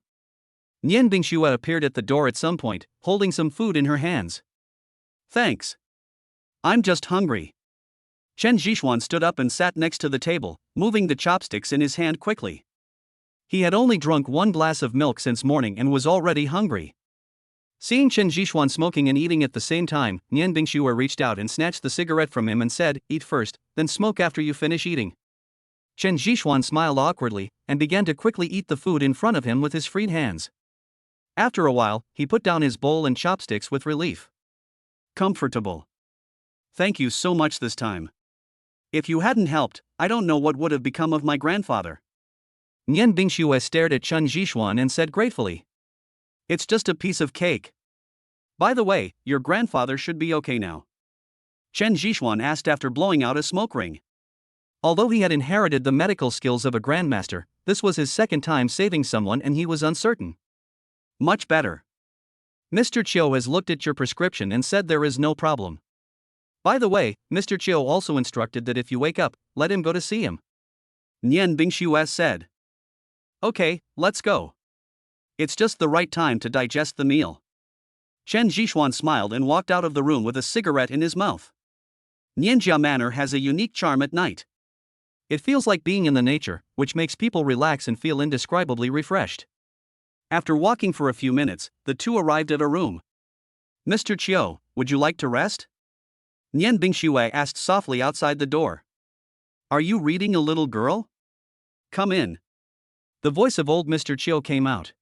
Nian Bingxue appeared at the door at some point, holding some food in her hands. Thanks. I'm just hungry. Chen Zhixuan stood up and sat next to the table, moving the chopsticks in his hand quickly. He had only drunk 1 glass of milk since morning and was already hungry. Seeing Chen Zhixuan smoking and eating at the same time, Nian Bingxue reached out and snatched the cigarette from him and said, "Eat first, then smoke after you finish eating." Chen Zhixuan smiled awkwardly, and began to quickly eat the food in front of him with his freed hands. After a while, he put down his bowl and chopsticks with relief. Comfortable. Thank you so much this time. If you hadn't helped, I don't know what would have become of my grandfather. Nian Bingxue stared at Chen Zhixuan and said gratefully, "It's just a piece of cake. By the way, your grandfather should be okay now." Chen Zhixuan asked after blowing out a smoke ring. Although he had inherited the medical skills of a grandmaster, this was his second time saving someone and he was uncertain. Much better. Mr. Chiu has looked at your prescription and said there is no problem. By the way, Mr. Chiu also instructed that if you wake up, let him go to see him. Nian Bingxue said. Okay, let's go. It's just the right time to digest the meal. Chen Zhixuan smiled and walked out of the room with a cigarette in his mouth. Nianjia Manor has a unique charm at night. It feels like being in the nature, which makes people relax and feel indescribably refreshed. After walking for a few minutes, the two arrived at a room. Mr. Chiu, would you like to rest? Nian Bingxue asked softly outside the door. Are you reading a little girl? Come in. The voice of old Mr. Chiu came out.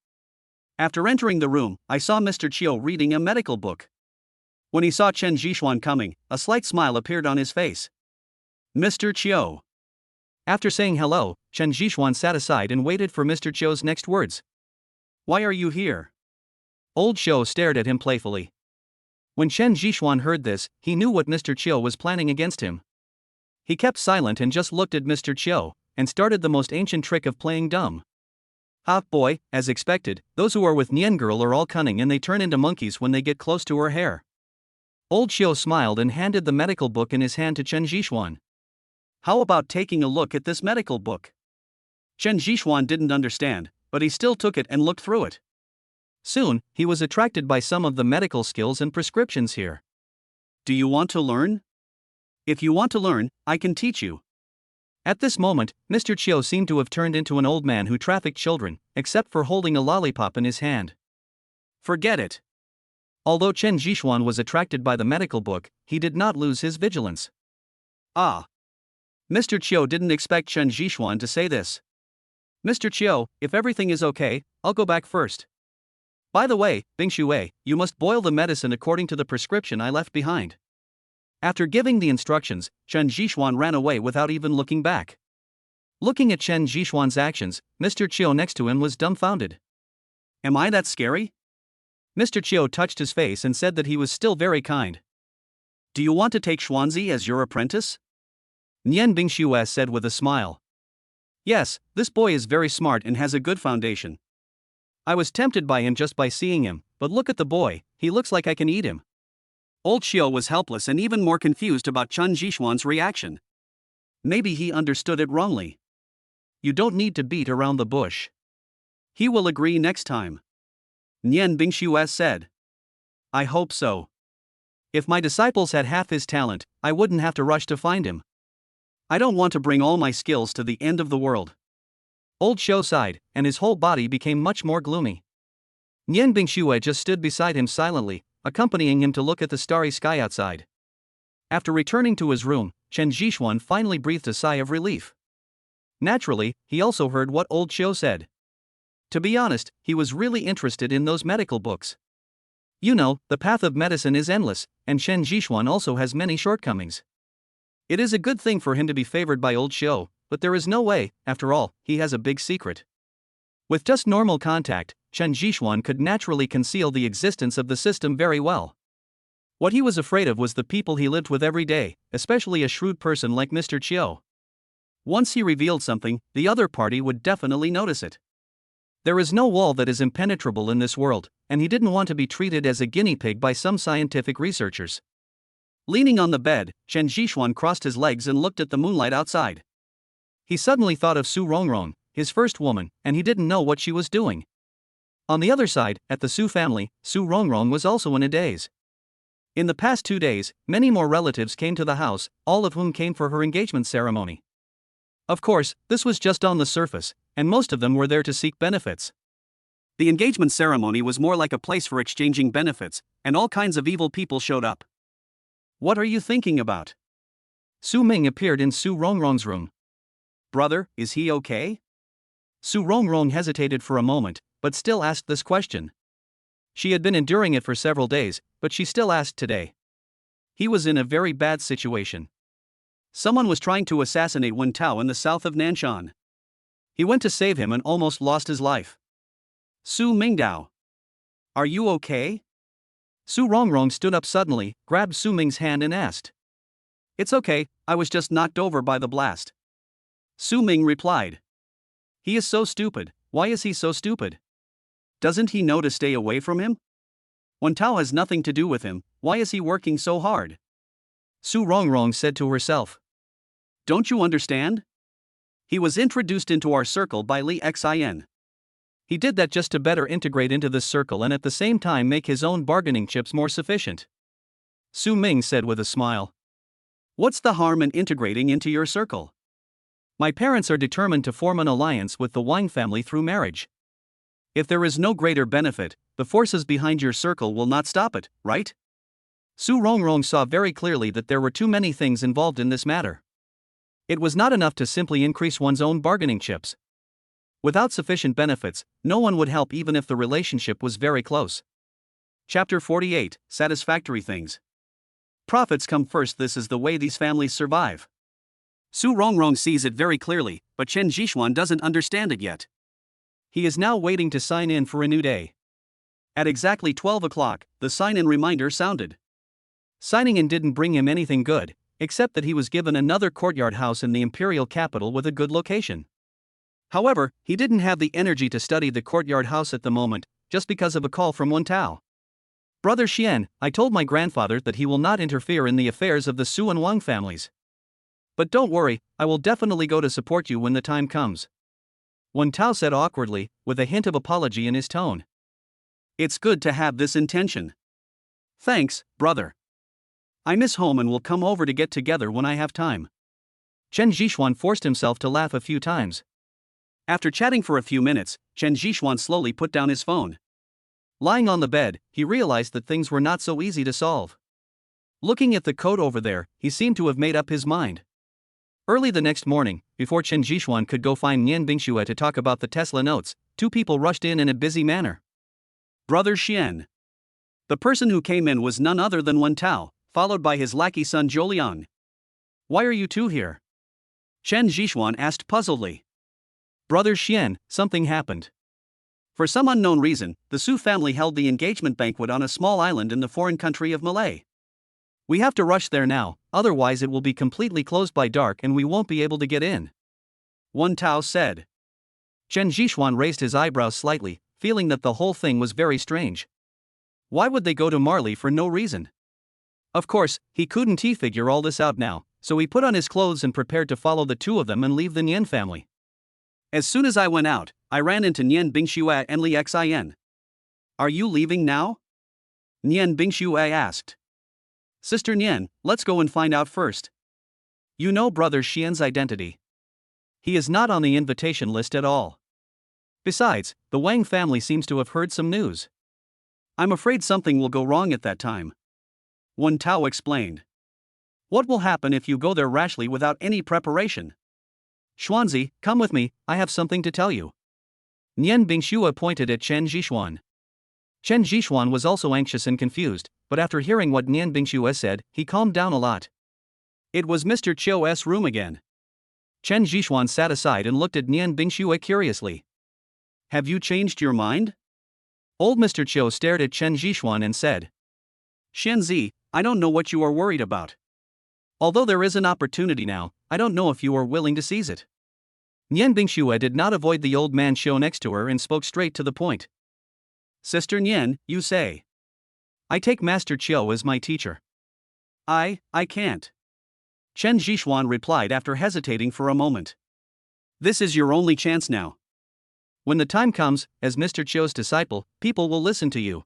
After entering the room, I saw Mr. Chiu reading a medical book. When he saw Chen Zhixuan coming, a slight smile appeared on his face. Mr. Chiu. After saying hello, Chen Zhixuan sat aside and waited for Mr. Chiu's next words. Why are you here? Old Chiu stared at him playfully. When Chen Zhixuan heard this, he knew what Mr. Chiu was planning against him. He kept silent and just looked at Mr. Chiu, and started the most ancient trick of playing dumb. Ah, boy, as expected, those who are with Nian girl are all cunning and they turn into monkeys when they get close to her hair. Old Chiu smiled and handed the medical book in his hand to Chen Zhixuan. How about taking a look at this medical book? Chen Zhixuan didn't understand, but he still took it and looked through it. Soon, he was attracted by some of the medical skills and prescriptions here. Do you want to learn? If you want to learn, I can teach you. At this moment, Mr. Chiu seemed to have turned into an old man who trafficked children, except for holding a lollipop in his hand. Forget it. Although Chen Zhixuan was attracted by the medical book, he did not lose his vigilance. Ah. Mr. Chiu didn't expect Chen Zhixuan to say this. Mr. Chiu, if everything is okay, I'll go back first. By the way, Bingxue, you must boil the medicine according to the prescription I left behind. After giving the instructions, Chen Zhixuan ran away without even looking back. Looking at Chen Zhixuan's actions, Mr. Chiu next to him was dumbfounded. Am I that scary? Mr. Chiu touched his face and said that he was still very kind. Do you want to take Xuanzi as your apprentice? Nian Bingxue said with a smile. Yes, this boy is very smart and has a good foundation. I was tempted by him just by seeing him, but look at the boy, he looks like I can eat him. Old Chiu was helpless and even more confused about Chen Zhixuan's reaction. Maybe he understood it wrongly. You don't need to beat around the bush. He will agree next time. Nian Bingxue said. I hope so. If my disciples had half his talent, I wouldn't have to rush to find him. I don't want to bring all my skills to the end of the world. Old Chiu sighed, and his whole body became much more gloomy. Nian Bingxue just stood beside him silently, accompanying him to look at the starry sky outside. After returning to his room, Chen Zhixuan finally breathed a sigh of relief. Naturally, he also heard what old Chiu said. To be honest, he was really interested in those medical books. You know, the path of medicine is endless, and Chen Jishuan also has many shortcomings. It is a good thing for him to be favored by old Xiu, but there is no way, after all, he has a big secret. With just normal contact, Chen Jishuan could naturally conceal the existence of the system very well. What he was afraid of was the people he lived with every day, especially a shrewd person like Mr. Chiu. Once he revealed something, the other party would definitely notice it. There is no wall that is impenetrable in this world, and he didn't want to be treated as a guinea pig by some scientific researchers. Leaning on the bed, Chen Jishuan crossed his legs and looked at the moonlight outside. He suddenly thought of Su Rongrong, his first woman, and he didn't know what she was doing. On the other side, at the Su family, Su Rongrong was also in a daze. In the past 2 days, many more relatives came to the house, all of whom came for her engagement ceremony. Of course, this was just on the surface, and most of them were there to seek benefits. The engagement ceremony was more like a place for exchanging benefits, and all kinds of evil people showed up. What are you thinking about? Su Ming appeared in Su Rongrong's room. Brother, is he okay? Su Rongrong hesitated for a moment, but still asked this question. She had been enduring it for several days, but she still asked today. He was in a very bad situation. Someone was trying to assassinate Wen Tao in the south of Nanshan. He went to save him and almost lost his life. Su Mingdao. Are you okay? Su Rongrong stood up suddenly, grabbed Su Ming's hand and asked. It's okay, I was just knocked over by the blast. Su Ming replied. He is so stupid, why is he so stupid? Doesn't he know to stay away from him? Wen Tao has nothing to do with him, why is he working so hard? Su Rongrong said to herself. Don't you understand? He was introduced into our circle by Li Xin. He did that just to better integrate into this circle and at the same time make his own bargaining chips more sufficient. Su Ming said with a smile. What's the harm in integrating into your circle? My parents are determined to form an alliance with the Wang family through marriage. If there is no greater benefit, the forces behind your circle will not stop it, right? Su Rongrong saw very clearly that there were too many things involved in this matter. It was not enough to simply increase one's own bargaining chips. Without sufficient benefits, no one would help even if the relationship was very close. Chapter 48, Satisfactory Things. Profits come first. This is the way these families survive. Su Rongrong sees it very clearly, but Chen Jishuan doesn't understand it yet. He is now waiting to sign in for a new day. At exactly 12 o'clock, the sign-in reminder sounded. Signing in didn't bring him anything good, except that he was given another courtyard house in the imperial capital with a good location. However, he didn't have the energy to study the courtyard house at the moment, just because of a call from Wen Tao. Brother Xian, I told my grandfather that he will not interfere in the affairs of the Su and Wang families. But don't worry, I will definitely go to support you when the time comes. Wen Tao said awkwardly, with a hint of apology in his tone. It's good to have this intention. Thanks, brother. I miss home and will come over to get together when I have time. Chen Jishuan forced himself to laugh a few times. After chatting for a few minutes, Chen Jishuan slowly put down his phone. Lying on the bed, he realized that things were not so easy to solve. Looking at the code over there, he seemed to have made up his mind. Early the next morning, before Chen Jishuan could go find Nian Bingxue to talk about the Tesla notes, two people rushed in a busy manner. Brother Xian. The person who came in was none other than Wen Tao, followed by his lackey son Zhouliang. Why are you two here? Chen Jishuan asked puzzledly. Brother Xian, something happened. For some unknown reason, the Su family held the engagement banquet on a small island in the foreign country of Malay. We have to rush there now, otherwise it will be completely closed by dark and we won't be able to get in. Wen Tao said. Chen Jishuan raised his eyebrows slightly, feeling that the whole thing was very strange. Why would they go to Marley for no reason? Of course, he couldn't figure all this out now, so he put on his clothes and prepared to follow the two of them and leave the Nian family. As soon as I went out, I ran into Nian Bingxue and Li Xin. Are you leaving now? Nian Bingxue asked. Sister Nian, let's go and find out first. You know Brother Xian's identity. He is not on the invitation list at all. Besides, the Wang family seems to have heard some news. I'm afraid something will go wrong at that time. Wen Tao explained. What will happen if you go there rashly without any preparation? Xuanzi, come with me, I have something to tell you. Nian Bingxue pointed at Chen Jishuan. Chen Zhishuan was also anxious and confused, but after hearing what Nian Bingxue said, he calmed down a lot. It was Mr. Chio's room again. Chen Zhishuan sat aside and looked at Nian Bingxue curiously. Have you changed your mind? Old Mr. Chiu stared at Chen Zhishuan and said, Shenzi, I don't know what you are worried about. Although there is an opportunity now, I don't know if you are willing to seize it. Nian Bingxue did not avoid the old man Xiu next to her and spoke straight to the point. Sister Nian, you say. I take Master Chiu as my teacher. I can't. Chen Zhishuan replied after hesitating for a moment. This is your only chance now. When the time comes, as Mr. Chiu's disciple, people will listen to you.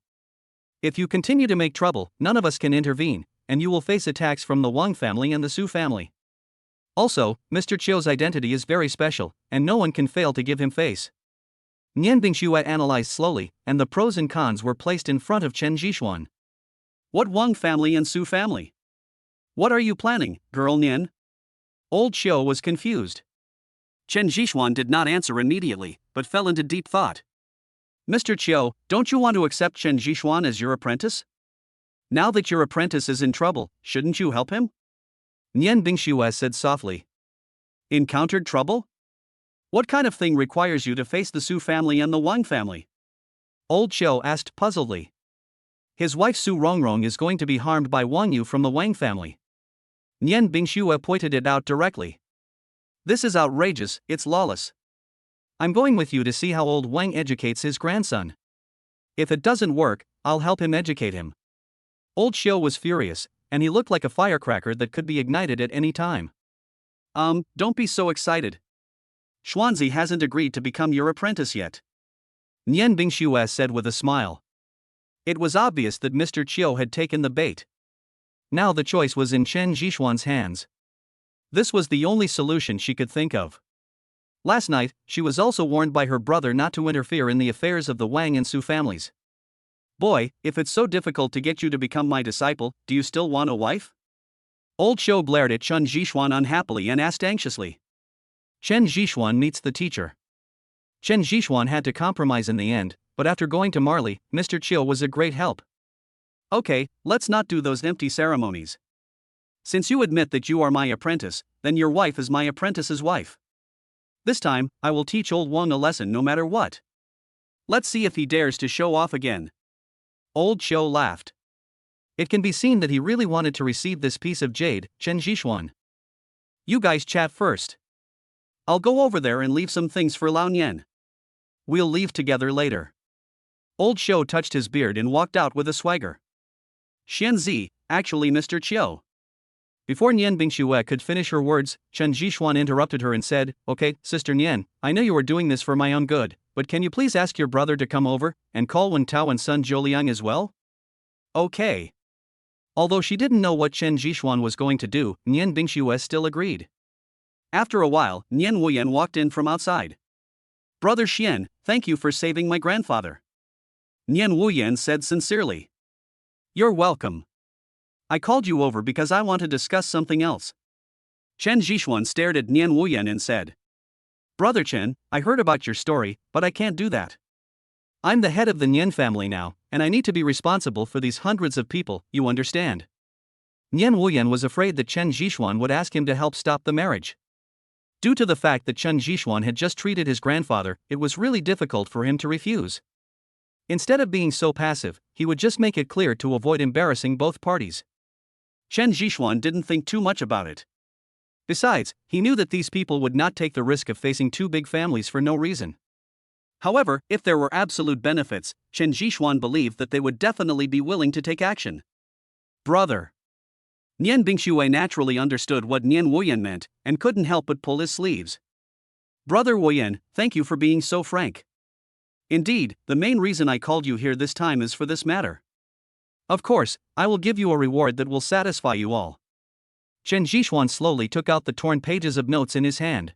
If you continue to make trouble, none of us can intervene, and you will face attacks from the Wang family and the Su family. Also, Mr. Chiu's identity is very special, and no one can fail to give him face. Nian Bingxue analyzed slowly, and the pros and cons were placed in front of Chen Zhishuan. What Wang family and Su family? What are you planning, girl Nian? Old Xiu was confused. Chen Zhishuan did not answer immediately, but fell into deep thought. Mr. Chiu, don't you want to accept Chen Zhishuan as your apprentice? Now that your apprentice is in trouble, shouldn't you help him? Nian Bingxue said softly. Encountered trouble? What kind of thing requires you to face the Su family and the Wang family? Old Xiu asked puzzledly. His wife Su Rongrong is going to be harmed by Wang Yu from the Wang family. Nian Bingxue pointed it out directly. This is outrageous, it's lawless. I'm going with you to see how old Wang educates his grandson. If it doesn't work, I'll help him educate him. Old Xiu was furious, and he looked like a firecracker that could be ignited at any time. Don't be so excited. Xuanzi hasn't agreed to become your apprentice yet. Nian Bingxue said with a smile. It was obvious that Mr. Chiu had taken the bait. Now the choice was in Chen Zhishuan's hands. This was the only solution she could think of. Last night, she was also warned by her brother not to interfere in the affairs of the Wang and Su families. Boy, if it's so difficult to get you to become my disciple, do you still want a wife? Old Xiu glared at Chen Zhishuan unhappily and asked anxiously. Chen Zhishuan meets the teacher. Chen Zhishuan had to compromise in the end, but after going to Marley, Mr. Chiu was a great help. Okay, let's not do those empty ceremonies. Since you admit that you are my apprentice, then your wife is my apprentice's wife. This time, I will teach old Wang a lesson no matter what. Let's see if he dares to show off again. Old Xiu laughed. It can be seen that he really wanted to receive this piece of jade, Chen Zhishuan. You guys chat first. I'll go over there and leave some things for Lao Nian. We'll leave together later. Old Xiu touched his beard and walked out with a swagger. Xianzi, actually Mr. Chiu. Before Nian Bingxue could finish her words, Chen Zhishuan interrupted her and said, Okay, Sister Nian, I know you are doing this for my own good, but can you please ask your brother to come over, and call Wen Tao and son Zhouliang as well? Okay. Although she didn't know what Chen Zhishuan was going to do, Nian Bingxue still agreed. After a while, Nian Wuyan walked in from outside. Brother Xian, thank you for saving my grandfather. Nian Wuyan said sincerely. You're welcome. I called you over because I want to discuss something else. Chen Zhishuan stared at Nian Wuyan and said. Brother Chen, I heard about your story, but I can't do that. I'm the head of the Nian family now, and I need to be responsible for these hundreds of people, you understand. Nian Wuyan was afraid that Chen Zhishuan would ask him to help stop the marriage. Due to the fact that Chen Zhishuan had just treated his grandfather, it was really difficult for him to refuse. Instead of being so passive, he would just make it clear to avoid embarrassing both parties. Chen Zhishuan didn't think too much about it. Besides, he knew that these people would not take the risk of facing two big families for no reason. However, if there were absolute benefits, Chen Zhishuan believed that they would definitely be willing to take action. Brother. Nian Bingxue naturally understood what Nian Wuyan meant, and couldn't help but pull his sleeves. Brother Wuyan, thank you for being so frank. Indeed, the main reason I called you here this time is for this matter. Of course, I will give you a reward that will satisfy you all. Chen Zhishuan slowly took out the torn pages of notes in his hand.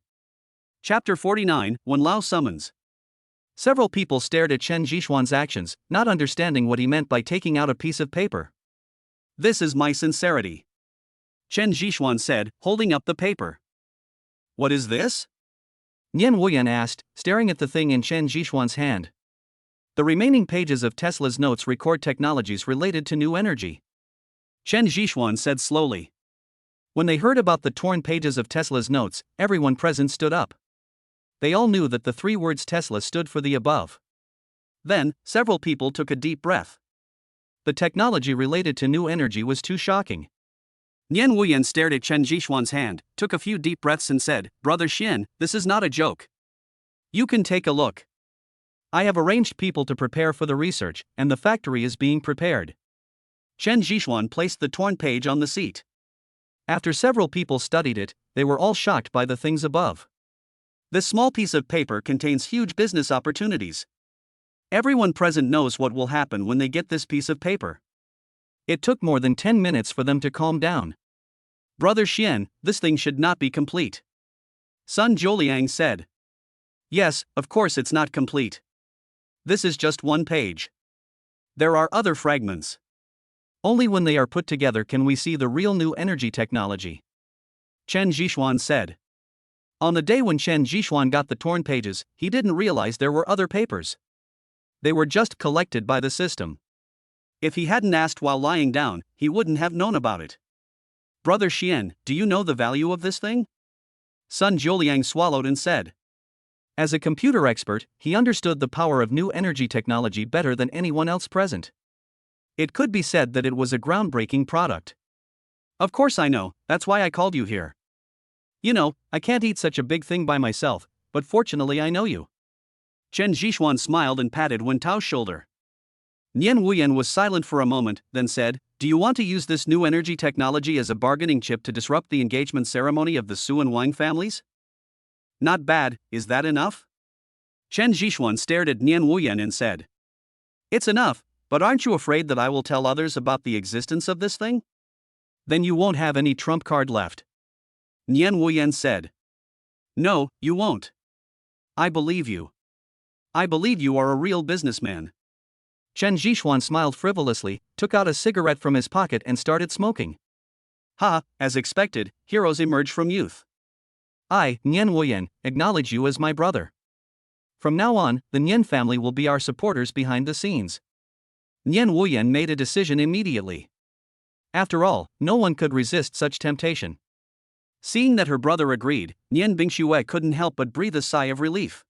Chapter 49, Wen Lao Summons. Several people stared at Chen Zhishuan's actions, not understanding what he meant by taking out a piece of paper. This is my sincerity. Chen Zhishuan said, holding up the paper. What is this? Nian Wuyan asked, staring at the thing in Chen Zhishuan's hand. The remaining pages of Tesla's notes record technologies related to new energy. Chen Zhishuan said slowly. When they heard about the torn pages of Tesla's notes, everyone present stood up. They all knew that the three words Tesla stood for the above. Then, several people took a deep breath. The technology related to new energy was too shocking. Nian Wuyan stared at Chen Zhishuan's hand, took a few deep breaths and said, "Brother Xian, this is not a joke. You can take a look. I have arranged people to prepare for the research, and the factory is being prepared." Chen Zhishuan placed the torn page on the seat. After several people studied it, they were all shocked by the things above. This small piece of paper contains huge business opportunities. Everyone present knows what will happen when they get this piece of paper. It took more than 10 minutes for them to calm down. "Brother Xian, this thing should not be complete." Sun Zholiang said. "Yes, of course it's not complete. This is just one page. There are other fragments. Only when they are put together can we see the real new energy technology," Chen Zhishuan said. On the day when Chen Zhishuan got the torn pages, he didn't realize there were other papers. They were just collected by the system. If he hadn't asked while lying down, he wouldn't have known about it. "Brother Xian, do you know the value of this thing?" Sun Zholiang swallowed and said. As a computer expert, he understood the power of new energy technology better than anyone else present. It could be said that it was a groundbreaking product. "Of course I know, that's why I called you here. You know, I can't eat such a big thing by myself, but fortunately I know you." Chen Zhishuan smiled and patted Wen Tao's shoulder. Nian Wuyan was silent for a moment, then said, "Do you want to use this new energy technology as a bargaining chip to disrupt the engagement ceremony of the Su and Wang families?" "Not bad, is that enough?" Chen Zhishuan stared at Nian Wuyan and said. "It's enough, but aren't you afraid that I will tell others about the existence of this thing?" "Then you won't have any trump card left," Nian Wuyan said. "No, you won't. I believe you. I believe you are a real businessman." Chen Zhishuan smiled frivolously, took out a cigarette from his pocket and started smoking. "Ha, as expected, heroes emerge from youth. I, Nian Wuyan, acknowledge you as my brother. From now on, the Nian family will be our supporters behind the scenes." Nian Wuyan made a decision immediately. After all, no one could resist such temptation. Seeing that her brother agreed, Nian Bingxue couldn't help but breathe a sigh of relief.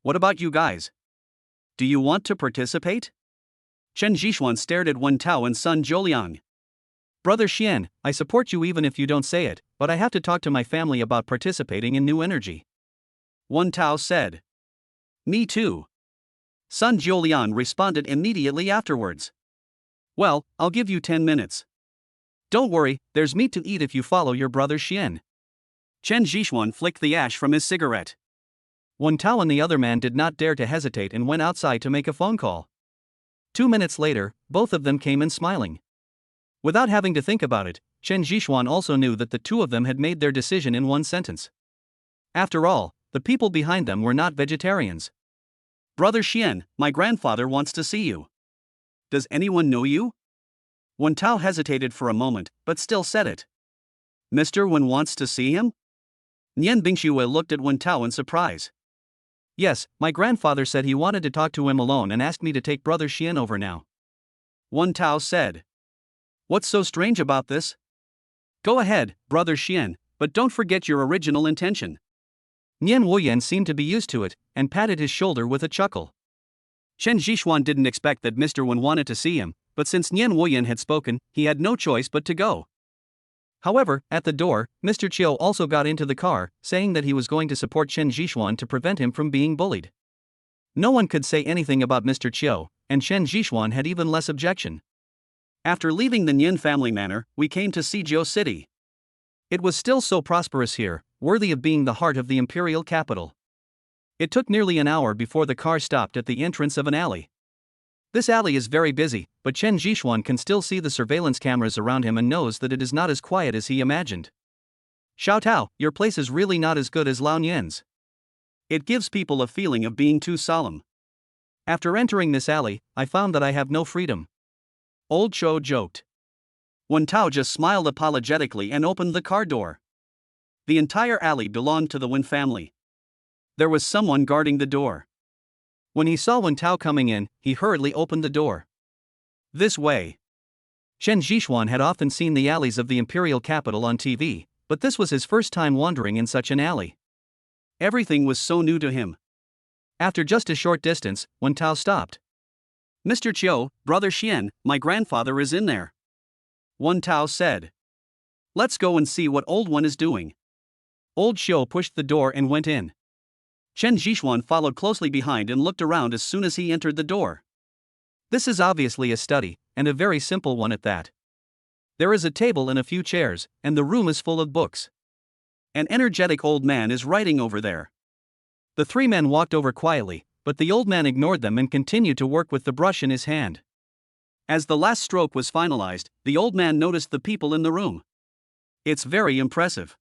"What about you guys? Do you want to participate?" Chen Zhishuan stared at Wen Tao and Sun Zholiang. "Brother Xian, I support you even if you don't say it, but I have to talk to my family about participating in new energy," Wen Tao said. "Me too." Sun Zholiang responded immediately afterwards. "Well, I'll give you 10 minutes. Don't worry, there's meat to eat if you follow your brother Xian." Chen Zhishuan flicked the ash from his cigarette. Wen Tao and the other man did not dare to hesitate and went outside to make a phone call. 2 minutes later, both of them came in smiling. Without having to think about it, Chen Zhishuan also knew that the two of them had made their decision in one sentence. After all, the people behind them were not vegetarians. "Brother Xian, my grandfather wants to see you. Does anyone know you?" Wen Tao hesitated for a moment, but still said it. "Mr. Wen wants to see him?" Nian Bingxue looked at Wen Tao in surprise. "Yes, my grandfather said he wanted to talk to him alone and asked me to take brother Xian over now," Wen Tao said. "What's so strange about this? Go ahead, brother Xian, but don't forget your original intention." Nian Wuyan seemed to be used to it, and patted his shoulder with a chuckle. Chen Zhishuan didn't expect that Mr. Wen wanted to see him, but since Nian Wuyan had spoken, he had no choice but to go. However, at the door, Mr. Chiu also got into the car, saying that he was going to support Chen Zhishuan to prevent him from being bullied. No one could say anything about Mr. Chiu, and Chen Zhishuan had even less objection. After leaving the Nian family manor, we came to Suzhou City. It was still so prosperous here, worthy of being the heart of the imperial capital. It took nearly an hour before the car stopped at the entrance of an alley. This alley is very busy, but Chen Zhishuan can still see the surveillance cameras around him and knows that it is not as quiet as he imagined. "Xiao Tao, your place is really not as good as Lao Nian's. It gives people a feeling of being too solemn. After entering this alley, I found that I have no freedom," Old Cho joked. Wen Tao just smiled apologetically and opened the car door. The entire alley belonged to the Wen family. There was someone guarding the door. When he saw Wen Tao coming in, he hurriedly opened the door. This way. Chen Zhishuan had often seen the alleys of the imperial capital on TV, but this was his first time wandering in such an alley. Everything was so new to him. After just a short distance, Wen Tao stopped. Mr. Chiu, Brother Xian, my grandfather is in there. Wen Tao said. Let's go and see what Old One is doing. Old Xiu pushed the door and went in. Chen Zhishuan followed closely behind and looked around as soon as he entered the door. This is obviously a study, and a very simple one at that. There is a table and a few chairs, and the room is full of books. An energetic old man is writing over there. The three men walked over quietly, but the old man ignored them and continued to work with the brush in his hand. As the last stroke was finalized, the old man noticed the people in the room. It's very impressive.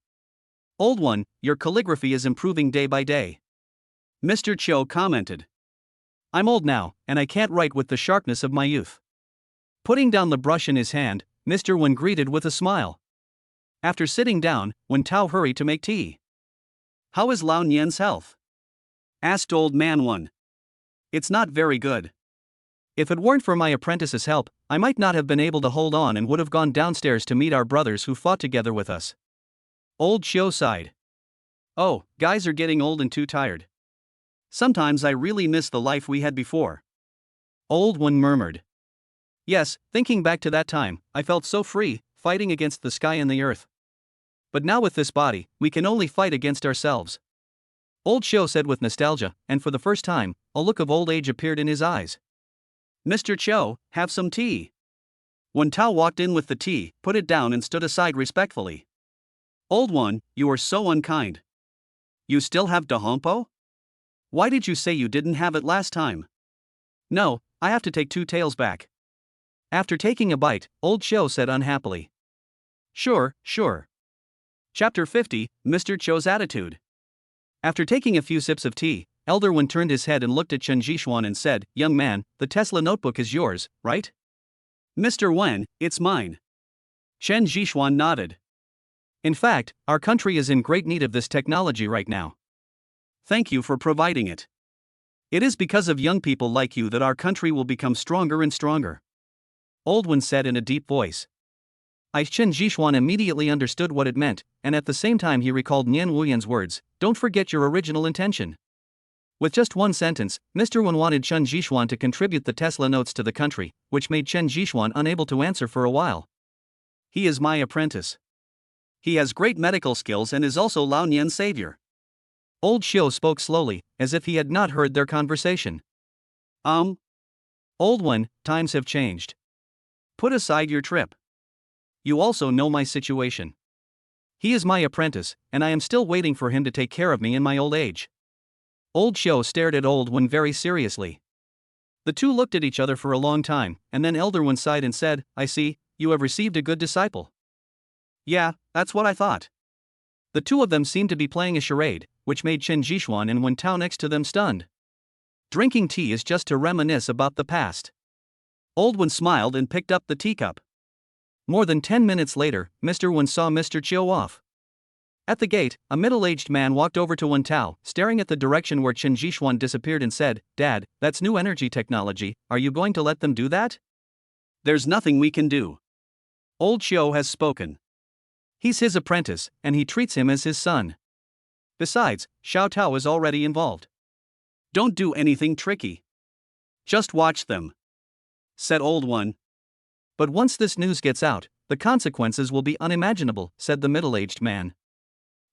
Old One, your calligraphy is improving day by day. Mr. Chiu commented. I'm old now, and I can't write with the sharpness of my youth. Putting down the brush in his hand, Mr. Wen greeted with a smile. After sitting down, Wen Tao hurried to make tea. How is Lao Nian's health? Asked Old Man Wen. It's not very good. If it weren't for my apprentice's help, I might not have been able to hold on and would have gone downstairs to meet our brothers who fought together with us. Old Xiu sighed. Oh, guys are getting old and too tired. Sometimes I really miss the life we had before. Old One murmured. Yes, thinking back to that time, I felt so free, fighting against the sky and the earth. But now with this body, we can only fight against ourselves. Old Xiu said with nostalgia, and for the first time, a look of old age appeared in his eyes. Mr. Chiu, have some tea. Wen Tao walked in with the tea, put it down and stood aside respectfully. Old One, you are so unkind. You still have Dahompo? Why did you say you didn't have it last time? No, I have to take 2 taels back. After taking a bite, Old Xiu said unhappily. Sure. Chapter 50, Mr. Chiu's attitude. After taking a few sips of tea, Elder Wen turned his head and looked at Chen Zhishuan and said, Young man, the Tesla notebook is yours, right? Mr. Wen, it's mine. Chen Zhishuan nodded. In fact, our country is in great need of this technology right now. Thank you for providing it. It is because of young people like you that our country will become stronger and stronger. Old Wen said in a deep voice. Chen Zhishuan immediately understood what it meant, and at the same time he recalled Nian Wuyan's words, don't forget your original intention. With just one sentence, Mr. Wen wanted Chen Zhishuan to contribute the Tesla notes to the country, which made Chen Zhishuan unable to answer for a while. He is my apprentice. He has great medical skills and is also Lao Nian's savior. Old Xiu spoke slowly, as if he had not heard their conversation. Old One, times have changed. Put aside your trip. You also know my situation. He is my apprentice, and I am still waiting for him to take care of me in my old age. Old Xiu stared at Old Wen very seriously. The two looked at each other for a long time, and then Elder Wen sighed and said, I see, you have received a good disciple. Yeah, that's what I thought. The two of them seemed to be playing a charade, which made Chen Zhishuan and Wen Tao next to them stunned. Drinking tea is just to reminisce about the past. Old Wen smiled and picked up the teacup. More than 10 minutes later, Mr. Wen saw Mr. Chiu off. At the gate, a middle-aged man walked over to Wen Tao, staring at the direction where Chen Zhishuan disappeared and said, Dad, that's new energy technology, are you going to let them do that? There's nothing we can do. Old Xiu has spoken. He's his apprentice, and he treats him as his son. Besides, Xiao Tao is already involved. Don't do anything tricky. Just watch them, said Old One. But once this news gets out, the consequences will be unimaginable, said the middle-aged man.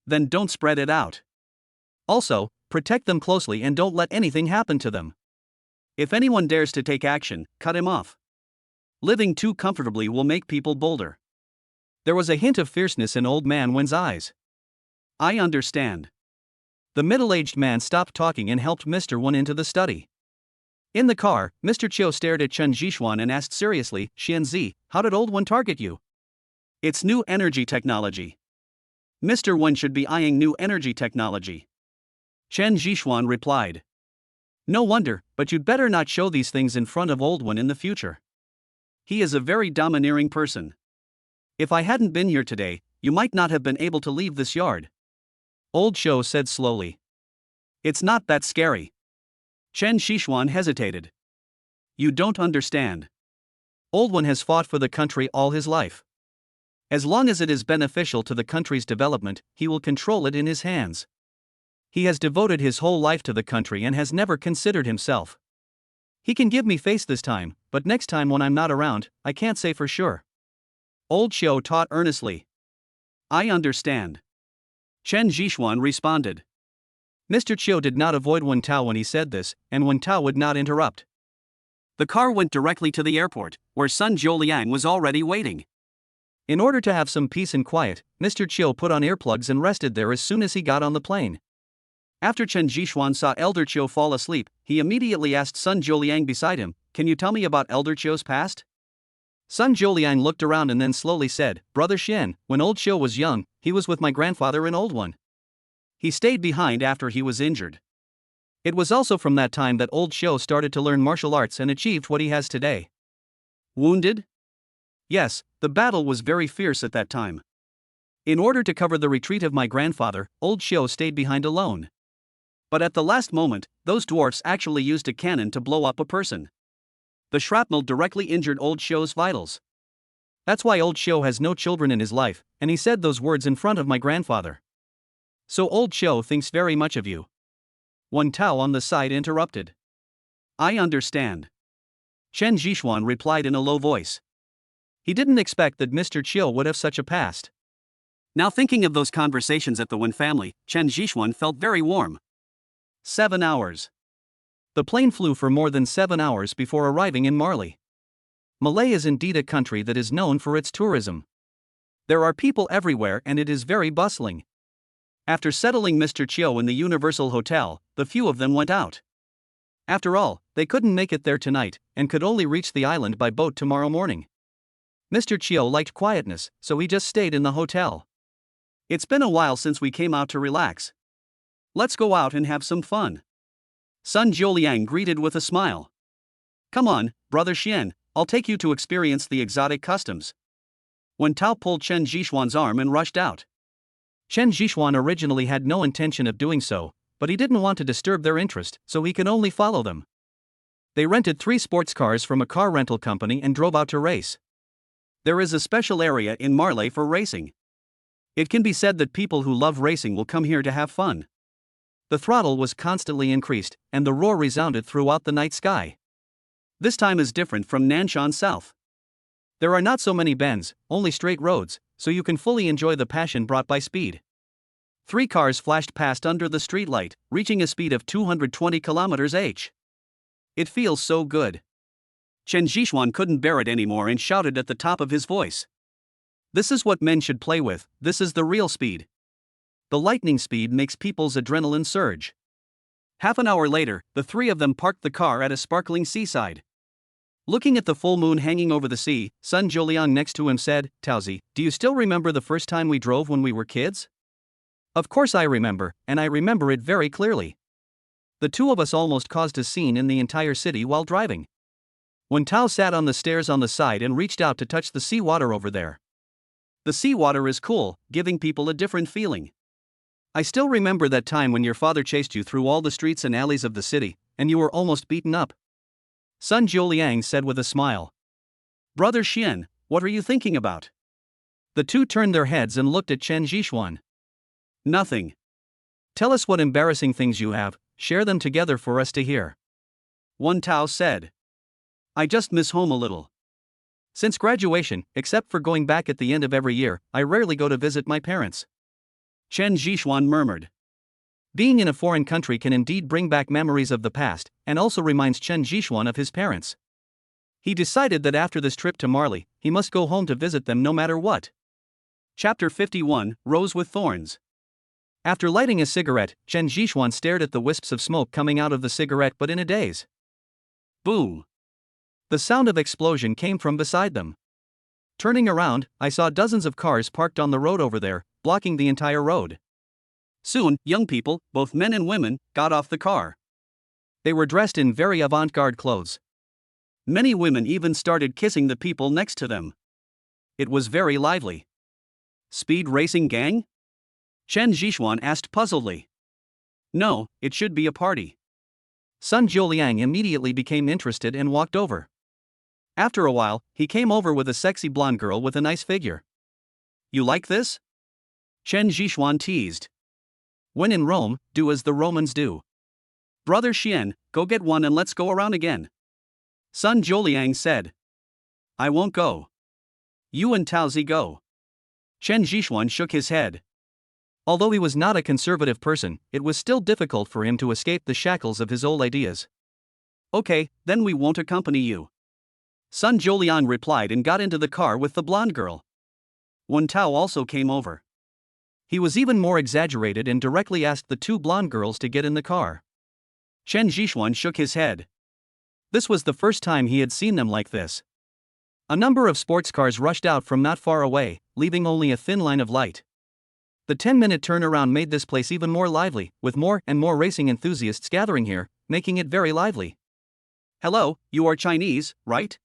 Then don't spread it out. Also, protect them closely and don't let anything happen to them. If anyone dares to take action, cut him off. Living too comfortably will make people bolder. There was a hint of fierceness in Old Man Wen's eyes. I understand. The middle-aged man stopped talking and helped Mr. Wen into the study. In the car, Mr. Chiu stared at Chen Zhishuan and asked seriously, Xianzi, how did Old Wen target you? It's new energy technology. Mr. Wen should be eyeing new energy technology. Chen Zhishuan replied. No wonder, but you'd better not show these things in front of Old Wen in the future. He is a very domineering person. If I hadn't been here today, you might not have been able to leave this yard. Old Xiu said slowly. It's not that scary. Chen Zhishuan hesitated. You don't understand. Old One has fought for the country all his life. As long as it is beneficial to the country's development, he will control it in his hands. He has devoted his whole life to the country and has never considered himself. He can give me face this time, but next time when I'm not around, I can't say for sure. Old Qiu taught earnestly. I understand. Chen Zhishuan responded. Mr. Qiu did not avoid Wen Tao when he said this, and Wen Tao would not interrupt. The car went directly to the airport, where Sun Zholiang was already waiting. In order to have some peace and quiet, Mr. Qiu put on earplugs and rested there as soon as he got on the plane. After Chen Zhishuan saw Elder Qiu fall asleep, he immediately asked Sun Zholiang beside him, Can you tell me about Elder Qiu's past? Sun Zholiang looked around and then slowly said, Brother Xian, when Old Qiu was young, he was with my grandfather and Old One. He stayed behind after he was injured. It was also from that time that Old Qiu started to learn martial arts and achieved what he has today. Wounded? Yes, the battle was very fierce at that time. In order to cover the retreat of my grandfather, Old Qiu stayed behind alone. But at the last moment, those dwarfs actually used a cannon to blow up a person. The shrapnel directly injured Old Qiu's vitals. That's why Old Qiu has no children in his life, and he said those words in front of my grandfather. So Old Qiu thinks very much of you. Wen Tao on the side interrupted. I understand. Chen Zhishuan replied in a low voice. He didn't expect that Mr. Qiu would have such a past. Now thinking of those conversations at the Wen family, Chen Zhishuan felt very warm. 7 hours. The plane flew for more than 7 hours before arriving in Marley. Malay is indeed a country that is known for its tourism. There are people everywhere and it is very bustling. After settling Mr. Qiu in the Universal Hotel, the few of them went out. After all, they couldn't make it there tonight, and could only reach the island by boat tomorrow morning. Mr. Qiu liked quietness, so he just stayed in the hotel. It's been a while since we came out to relax. Let's go out and have some fun. Sun Zholiang greeted with a smile. Come on, Brother Xian, I'll take you to experience the exotic customs. Wen Tao pulled Chen Zhishuan's arm and rushed out. Chen Zhishuan originally had no intention of doing so, but he didn't want to disturb their interest, so he could only follow them. They rented 3 sports cars from a car rental company and drove out to race. There is a special area in Marley for racing. It can be said that people who love racing will come here to have fun. The throttle was constantly increased, and the roar resounded throughout the night sky. This time is different from Nanshan South. There are not so many bends, only straight roads, so you can fully enjoy the passion brought by speed. 3 cars flashed past under the streetlight, reaching a speed of 220 km/h. It feels so good. Chen Zhishuan couldn't bear it anymore and shouted at the top of his voice. This is what men should play with, this is the real speed. The lightning speed makes people's adrenaline surge. Half an hour later, the 3 of them parked the car at a sparkling seaside. Looking at the full moon hanging over the sea, Sun Zholiang next to him said, Taozi, do you still remember the first time we drove when we were kids? Of course I remember, and I remember it very clearly. The 2 of us almost caused a scene in the entire city while driving. Wen Tao sat on the stairs on the side and reached out to touch the seawater over there. The seawater is cool, giving people a different feeling. I still remember that time when your father chased you through all the streets and alleys of the city, and you were almost beaten up. Sun Zholiang said with a smile. Brother Xian, what are you thinking about? The 2 turned their heads and looked at Chen Zhishuan. Nothing. Tell us what embarrassing things you have, share them together for us to hear. Wen Tao said. I just miss home a little. Since graduation, except for going back at the end of every year, I rarely go to visit my parents. Chen Zhishuan murmured. Being in a foreign country can indeed bring back memories of the past, and also reminds Chen Zhishuan of his parents. He decided that after this trip to Marley, he must go home to visit them no matter what. Chapter 51, Rose with Thorns. After lighting a cigarette, Chen Zhishuan stared at the wisps of smoke coming out of the cigarette but in a daze. Boom! The sound of explosion came from beside them. Turning around, I saw dozens of cars parked on the road over there, blocking the entire road. Soon, young people, both men and women, got off the car. They were dressed in very avant-garde clothes. Many women even started kissing the people next to them. It was very lively. Speed racing gang? Chen Zhishuan asked puzzledly. No, it should be a party. Sun Jiuliang immediately became interested and walked over. After a while, he came over with a sexy blonde girl with a nice figure. You like this? Chen Zhixuan teased. When in Rome, do as the Romans do. Brother Xian, go get one and let's go around again. Sun Jiuliang said. I won't go. You and Taozi go. Chen Zhixuan shook his head. Although he was not a conservative person, it was still difficult for him to escape the shackles of his old ideas. Okay, then we won't accompany you. Sun Jiuliang replied and got into the car with the blonde girl. Wen Tao also came over. He was even more exaggerated and directly asked the two blonde girls to get in the car. Chen Zhixuan shook his head. This was the first time he had seen them like this. A number of sports cars rushed out from not far away, leaving only a thin line of light. The 10-minute turnaround made this place even more lively, with more and more racing enthusiasts gathering here, making it very lively. Hello, you are Chinese, right?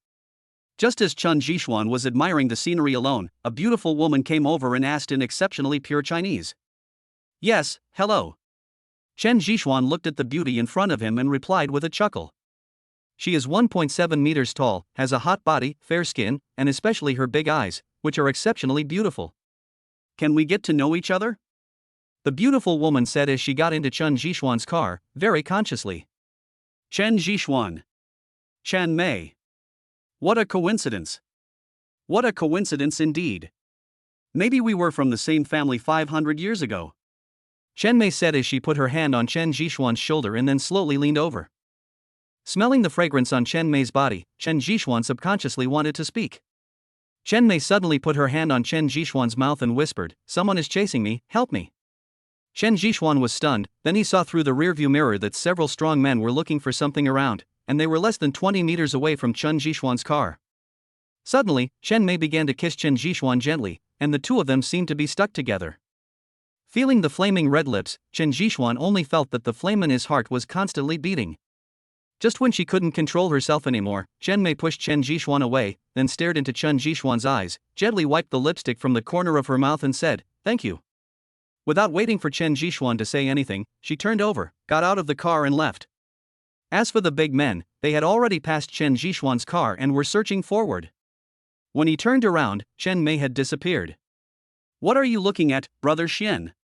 Just as Chen Zhixuan was admiring the scenery alone, a beautiful woman came over and asked in exceptionally pure Chinese. Yes, hello. Chen Zhixuan looked at the beauty in front of him and replied with a chuckle. She is 1.7 meters tall, has a hot body, fair skin, and especially her big eyes, which are exceptionally beautiful. Can we get to know each other? The beautiful woman said as she got into Chen Zhixuan's car, very consciously. Chen Zhixuan. Chen Mei. What a coincidence. What a coincidence indeed. Maybe we were from the same family 500 years ago. Chen Mei said as she put her hand on Chen Zhixuan's shoulder and then slowly leaned over. Smelling the fragrance on Chen Mei's body, Chen Zhixuan subconsciously wanted to speak. Chen Mei suddenly put her hand on Chen Zhixuan's mouth and whispered, "Someone is chasing me, help me." Chen Zhixuan was stunned, then he saw through the rearview mirror that several strong men were looking for something around, and they were less than 20 meters away from Chen Zhixuan's car. Suddenly, Chen Mei began to kiss Chen Zhixuan gently, and the two of them seemed to be stuck together. Feeling the flaming red lips, Chen Zhixuan only felt that the flame in his heart was constantly beating. Just when she couldn't control herself anymore, Chen Mei pushed Chen Zhixuan away, then stared into Chen Zhixuan's eyes, gently wiped the lipstick from the corner of her mouth and said, "Thank you." Without waiting for Chen Zhixuan to say anything, she turned over, got out of the car and left. As for the big men, they had already passed Chen Zhixuan's car and were searching forward. When he turned around, Chen Mei had disappeared. What are you looking at, Brother Xian?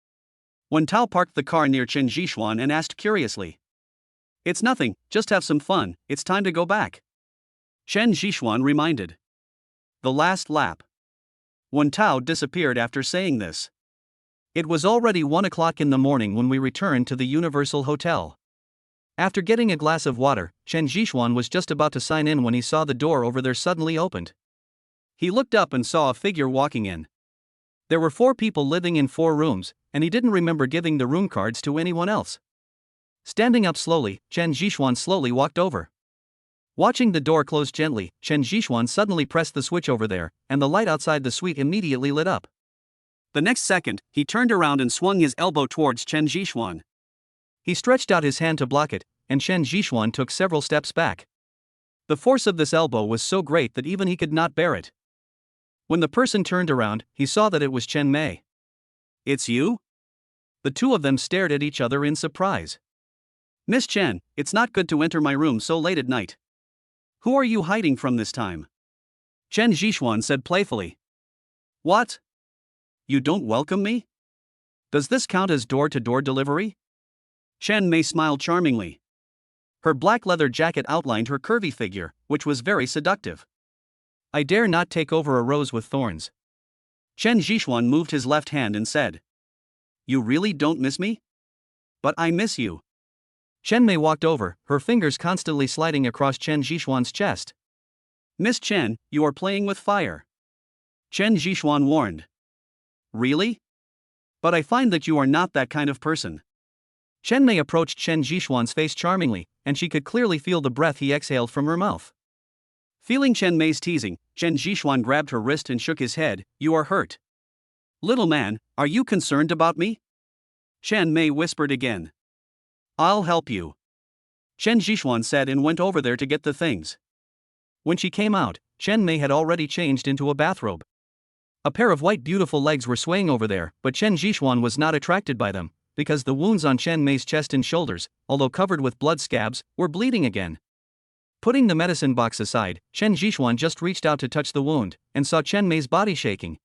Wen Tao parked the car near Chen Zhixuan and asked curiously. It's nothing, just have some fun, it's time to go back. Chen Zhixuan reminded. The last lap. Wen Tao disappeared after saying this. It was already 1 o'clock in the morning when we returned to the Universal Hotel. After getting a glass of water, Chen Zhixuan was just about to sign in when he saw the door over there suddenly opened. He looked up and saw a figure walking in. There were 4 people living in 4 rooms, and he didn't remember giving the room cards to anyone else. Standing up slowly, Chen Zhixuan slowly walked over. Watching the door close gently, Chen Zhixuan suddenly pressed the switch over there, and the light outside the suite immediately lit up. The next second, he turned around and swung his elbow towards Chen Zhixuan. He stretched out his hand to block it, and Chen Zhixuan took several steps back. The force of this elbow was so great that even he could not bear it. When the person turned around, he saw that it was Chen Mei. It's you? The two of them stared at each other in surprise. Miss Chen, it's not good to enter my room so late at night. Who are you hiding from this time? Chen Zhixuan said playfully. What? You don't welcome me? Does this count as door-to-door delivery? Chen Mei smiled charmingly. Her black leather jacket outlined her curvy figure, which was very seductive. I dare not take over a rose with thorns. Chen Zhixuan moved his left hand and said. You really don't miss me? But I miss you. Chen Mei walked over, her fingers constantly sliding across Chen Zhixuan's chest. Miss Chen, you are playing with fire. Chen Zhixuan warned. Really? But I find that you are not that kind of person. Chen Mei approached Chen Zhixuan's face charmingly, and she could clearly feel the breath he exhaled from her mouth. Feeling Chen Mei's teasing, Chen Zhixuan grabbed her wrist and shook his head. You are hurt. Little man, are you concerned about me? Chen Mei whispered again. I'll help you. Chen Zhixuan said and went over there to get the things. When she came out, Chen Mei had already changed into a bathrobe. A pair of white beautiful legs were swaying over there, but Chen Zhixuan was not attracted by them, because the wounds on Chen Mei's chest and shoulders, although covered with blood scabs, were bleeding again. Putting the medicine box aside, Chen Zhishuan just reached out to touch the wound, and saw Chen Mei's body shaking.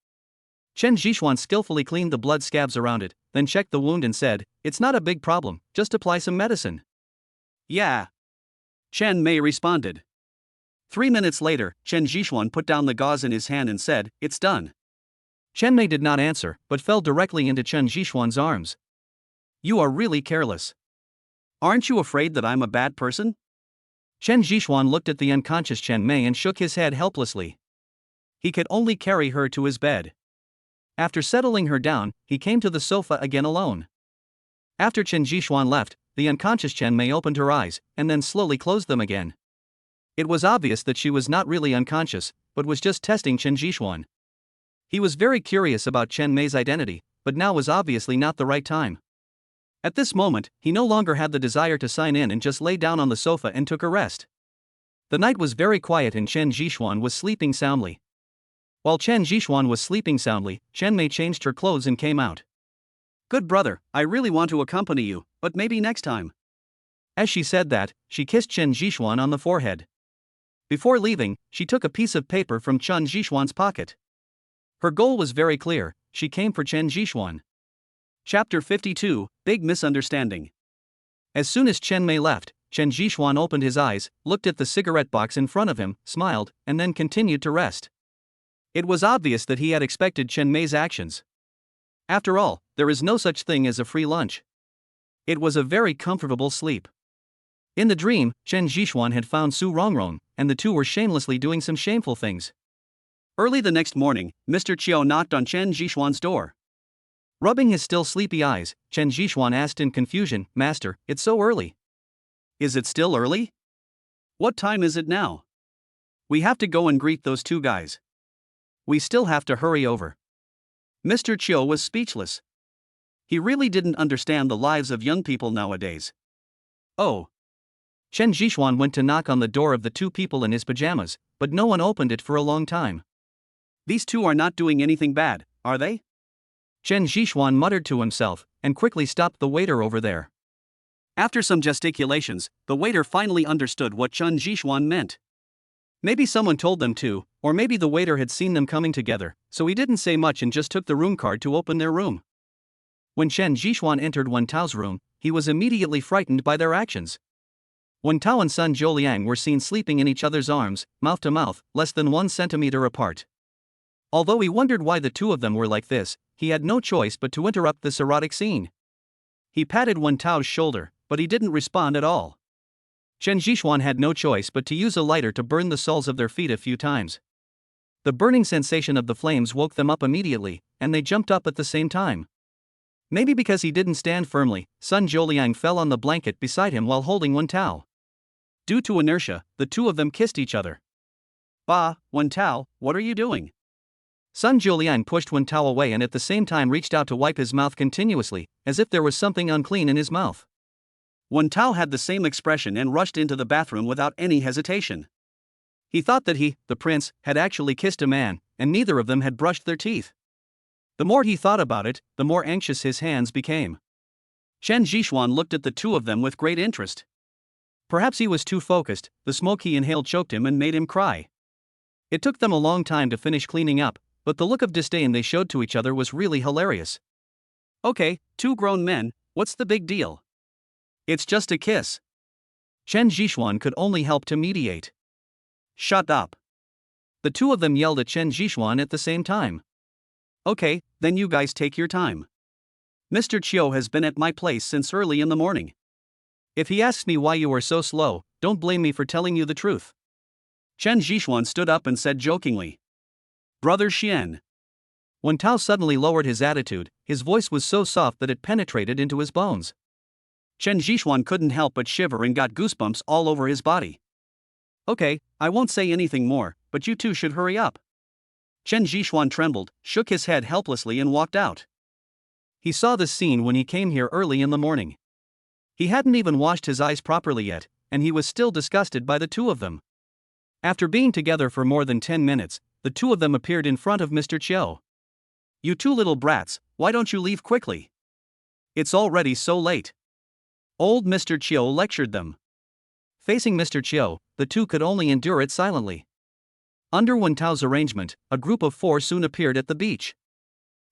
Chen Zhishuan skillfully cleaned the blood scabs around it, then checked the wound and said, "It's not a big problem, just apply some medicine." Yeah. Chen Mei responded. 3 minutes later, Chen Zhishuan put down the gauze in his hand and said, "It's done." Chen Mei did not answer, but fell directly into Chen Zhishuan's arms. You are really careless. Aren't you afraid that I'm a bad person? Chen Zhishuan looked at the unconscious Chen Mei and shook his head helplessly. He could only carry her to his bed. After settling her down, he came to the sofa again alone. After Chen Zhishuan left, the unconscious Chen Mei opened her eyes, and then slowly closed them again. It was obvious that she was not really unconscious, but was just testing Chen Zhishuan. He was very curious about Chen Mei's identity, but now was obviously not the right time. At this moment, he no longer had the desire to sign in and just lay down on the sofa and took a rest. The night was very quiet and Chen Zhishuan was sleeping soundly. While Chen Zhishuan was sleeping soundly, Chen Mei changed her clothes and came out. Good brother, I really want to accompany you, but maybe next time. As she said that, she kissed Chen Zhishuan on the forehead. Before leaving, she took a piece of paper from Chen Zhishuan's pocket. Her goal was very clear, she came for Chen Zhishuan. Chapter 52, Big Misunderstanding. As soon as Chen Mei left, Chen Zhishuan opened his eyes, looked at the cigarette box in front of him, smiled, and then continued to rest. It was obvious that he had expected Chen Mei's actions. After all, there is no such thing as a free lunch. It was a very comfortable sleep. In the dream, Chen Zhishuan had found Su Rongrong, and the two were shamelessly doing some shameful things. Early the next morning, Mr. Chiao knocked on Chen Zhishuan's door. Rubbing his still sleepy eyes, Chen Zhishuan asked in confusion, "Master, it's so early." Is it still early? What time is it now? We have to go and greet those two guys. We still have to hurry over. Mr. Chiao was speechless. He really didn't understand the lives of young people nowadays. Oh. Chen Zhishuan went to knock on the door of the two people in his pajamas, but no one opened it for a long time. These two are not doing anything bad, are they? Chen Zhishuan muttered to himself, and quickly stopped the waiter over there. After some gesticulations, the waiter finally understood what Chen Zhishuan meant. Maybe someone told them to, or maybe the waiter had seen them coming together, so he didn't say much and just took the room card to open their room. When Chen Zhishuan entered Wen Tao's room, he was immediately frightened by their actions. Wen Tao and Sun Zholiang were seen sleeping in each other's arms, mouth to mouth, less than 1 centimeter apart. Although he wondered why the two of them were like this, he had no choice but to interrupt this erotic scene. He patted Wen Tao's shoulder, but he didn't respond at all. Chen Zhishuan had no choice but to use a lighter to burn the soles of their feet a few times. The burning sensation of the flames woke them up immediately, and they jumped up at the same time. Maybe because he didn't stand firmly, Sun Zholiang fell on the blanket beside him while holding Wen Tao. Due to inertia, the two of them kissed each other. Bah, Wen Tao, what are you doing? Sun Zholiang pushed Wen Tao away and at the same time reached out to wipe his mouth continuously, as if there was something unclean in his mouth. Wen Tao had the same expression and rushed into the bathroom without any hesitation. He thought that he, the prince, had actually kissed a man, and neither of them had brushed their teeth. The more he thought about it, the more anxious his hands became. Chen Zhishuan looked at the two of them with great interest. Perhaps he was too focused, the smoke he inhaled choked him and made him cry. It took them a long time to finish cleaning up, but the look of disdain they showed to each other was really hilarious. Okay, two grown men, what's the big deal? It's just a kiss. Chen Zhishuan could only help to mediate. Shut up. The two of them yelled at Chen Zhishuan at the same time. Okay, then you guys take your time. Mr. Chiao has been at my place since early in the morning. If he asks me why you are so slow, don't blame me for telling you the truth. Chen Zhishuan stood up and said jokingly. Brother Xian. Wen Tao suddenly lowered his attitude, his voice was so soft that it penetrated into his bones. Chen Zhishuan couldn't help but shiver and got goosebumps all over his body. Okay, I won't say anything more, but you two should hurry up. Chen Zhishuan trembled, shook his head helplessly and walked out. He saw this scene when he came here early in the morning. He hadn't even washed his eyes properly yet, and he was still disgusted by the two of them. After being together for more than 10 minutes, the two of them appeared in front of Mr. Chiao. You two little brats, why don't you leave quickly? It's already so late. Old Mr. Chiu lectured them. Facing Mr. Chiu, the two could only endure it silently. Under Wen Tao's arrangement, a group of 4 soon appeared at the beach.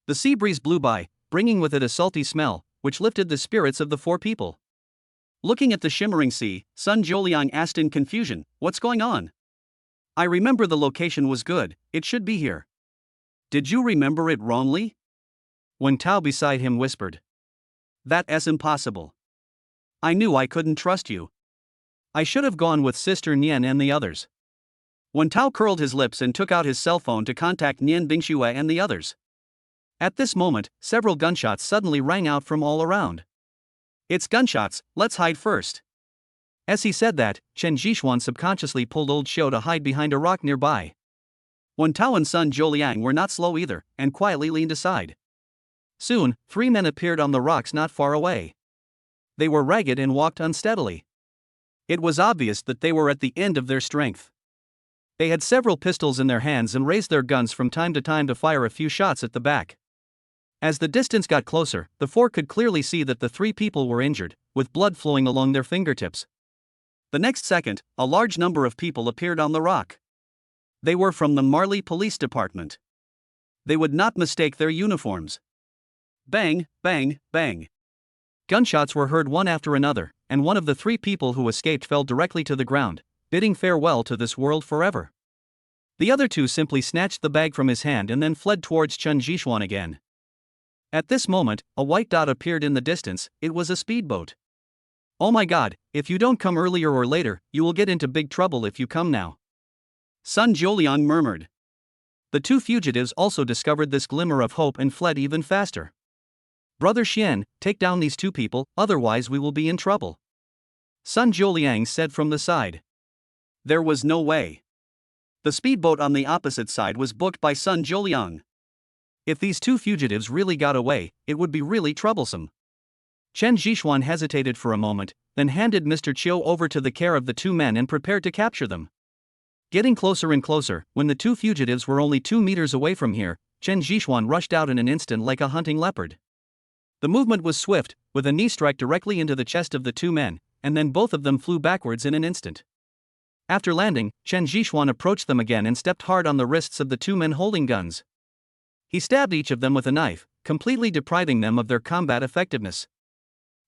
The sea breeze blew by, bringing with it a salty smell, which lifted the spirits of the 4 people. Looking at the shimmering sea, Sun Jiuliang asked in confusion, "What's going on? I remember the location was good, it should be here. Did you remember it wrongly?" Wen Tao beside him whispered. "That's impossible. I knew I couldn't trust you. I should have gone with Sister Nian and the others." Wen Tao curled his lips and took out his cell phone to contact Nian Bingxue and the others. At this moment, several gunshots suddenly rang out from all around. "It's gunshots, let's hide first." As he said that, Chen Zhixuan subconsciously pulled old Xiu to hide behind a rock nearby. Wen Tao and Sun Jiuliang were not slow either, and quietly leaned aside. Soon, 3 men appeared on the rocks not far away. They were ragged and walked unsteadily. It was obvious that they were at the end of their strength. They had several pistols in their hands and raised their guns from time to fire a few shots at the back. As the distance got closer, the 4 could clearly see that the 3 people were injured, with blood flowing along their fingertips. The next second, a large number of people appeared on the rock. They were from the Marley Police Department. They would not mistake their uniforms. Bang, bang, bang. Gunshots were heard one after another, and one of the 3 people who escaped fell directly to the ground, bidding farewell to this world forever. The other 2 simply snatched the bag from his hand and then fled towards Chen Zhixuan again. At this moment, a white dot appeared in the distance. It was a speedboat. "Oh my god, if you don't come earlier or later, you will get into big trouble if you come now," Sun Jiuliang murmured. The 2 fugitives also discovered this glimmer of hope and fled even faster. "Brother Xian, take down these 2 people, otherwise we will be in trouble," Sun Jiuliang said from the side. There was no way. The speedboat on the opposite side was booked by Sun Jiuliang. If these 2 fugitives really got away, it would be really troublesome. Chen Zhixuan hesitated for a moment, then handed Mr. Chiu over to the care of the 2 men and prepared to capture them. Getting closer and closer, when the 2 fugitives were only 2 meters away from here, Chen Zhixuan rushed out in an instant like a hunting leopard. The movement was swift, with a knee strike directly into the chest of the 2 men, and then both of them flew backwards in an instant. After landing, Chen Zhixuan approached them again and stepped hard on the wrists of the 2 men holding guns. He stabbed each of them with a knife, completely depriving them of their combat effectiveness.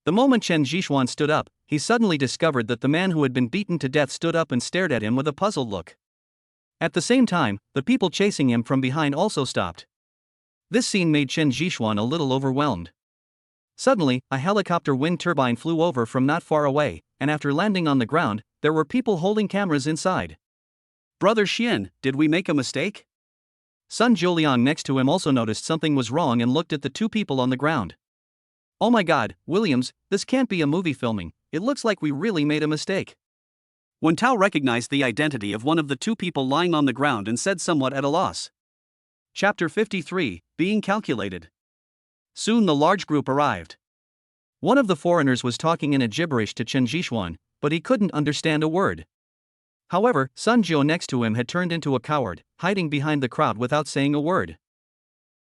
The moment Chen Zhixuan stood up, he suddenly discovered that the man who had been beaten to death stood up and stared at him with a puzzled look. At the same time, the people chasing him from behind also stopped. This scene made Chen Zhixuan a little overwhelmed. Suddenly, a helicopter wind turbine flew over from not far away, and after landing on the ground, there were people holding cameras inside. "Brother Xian, did we make a mistake?" Sun Jiuliang next to him also noticed something was wrong and looked at the 2 people on the ground. "Oh my god, Williams, this can't be a movie filming, it looks like we really made a mistake." Wen Tao recognized the identity of one of the 2 people lying on the ground and said somewhat at a loss. Chapter 53, Being Calculated. Soon the large group arrived. One of the foreigners was talking in a gibberish to Chen Zhixuan, but he couldn't understand a word. However, Sun Jiu next to him had turned into a coward, hiding behind the crowd without saying a word.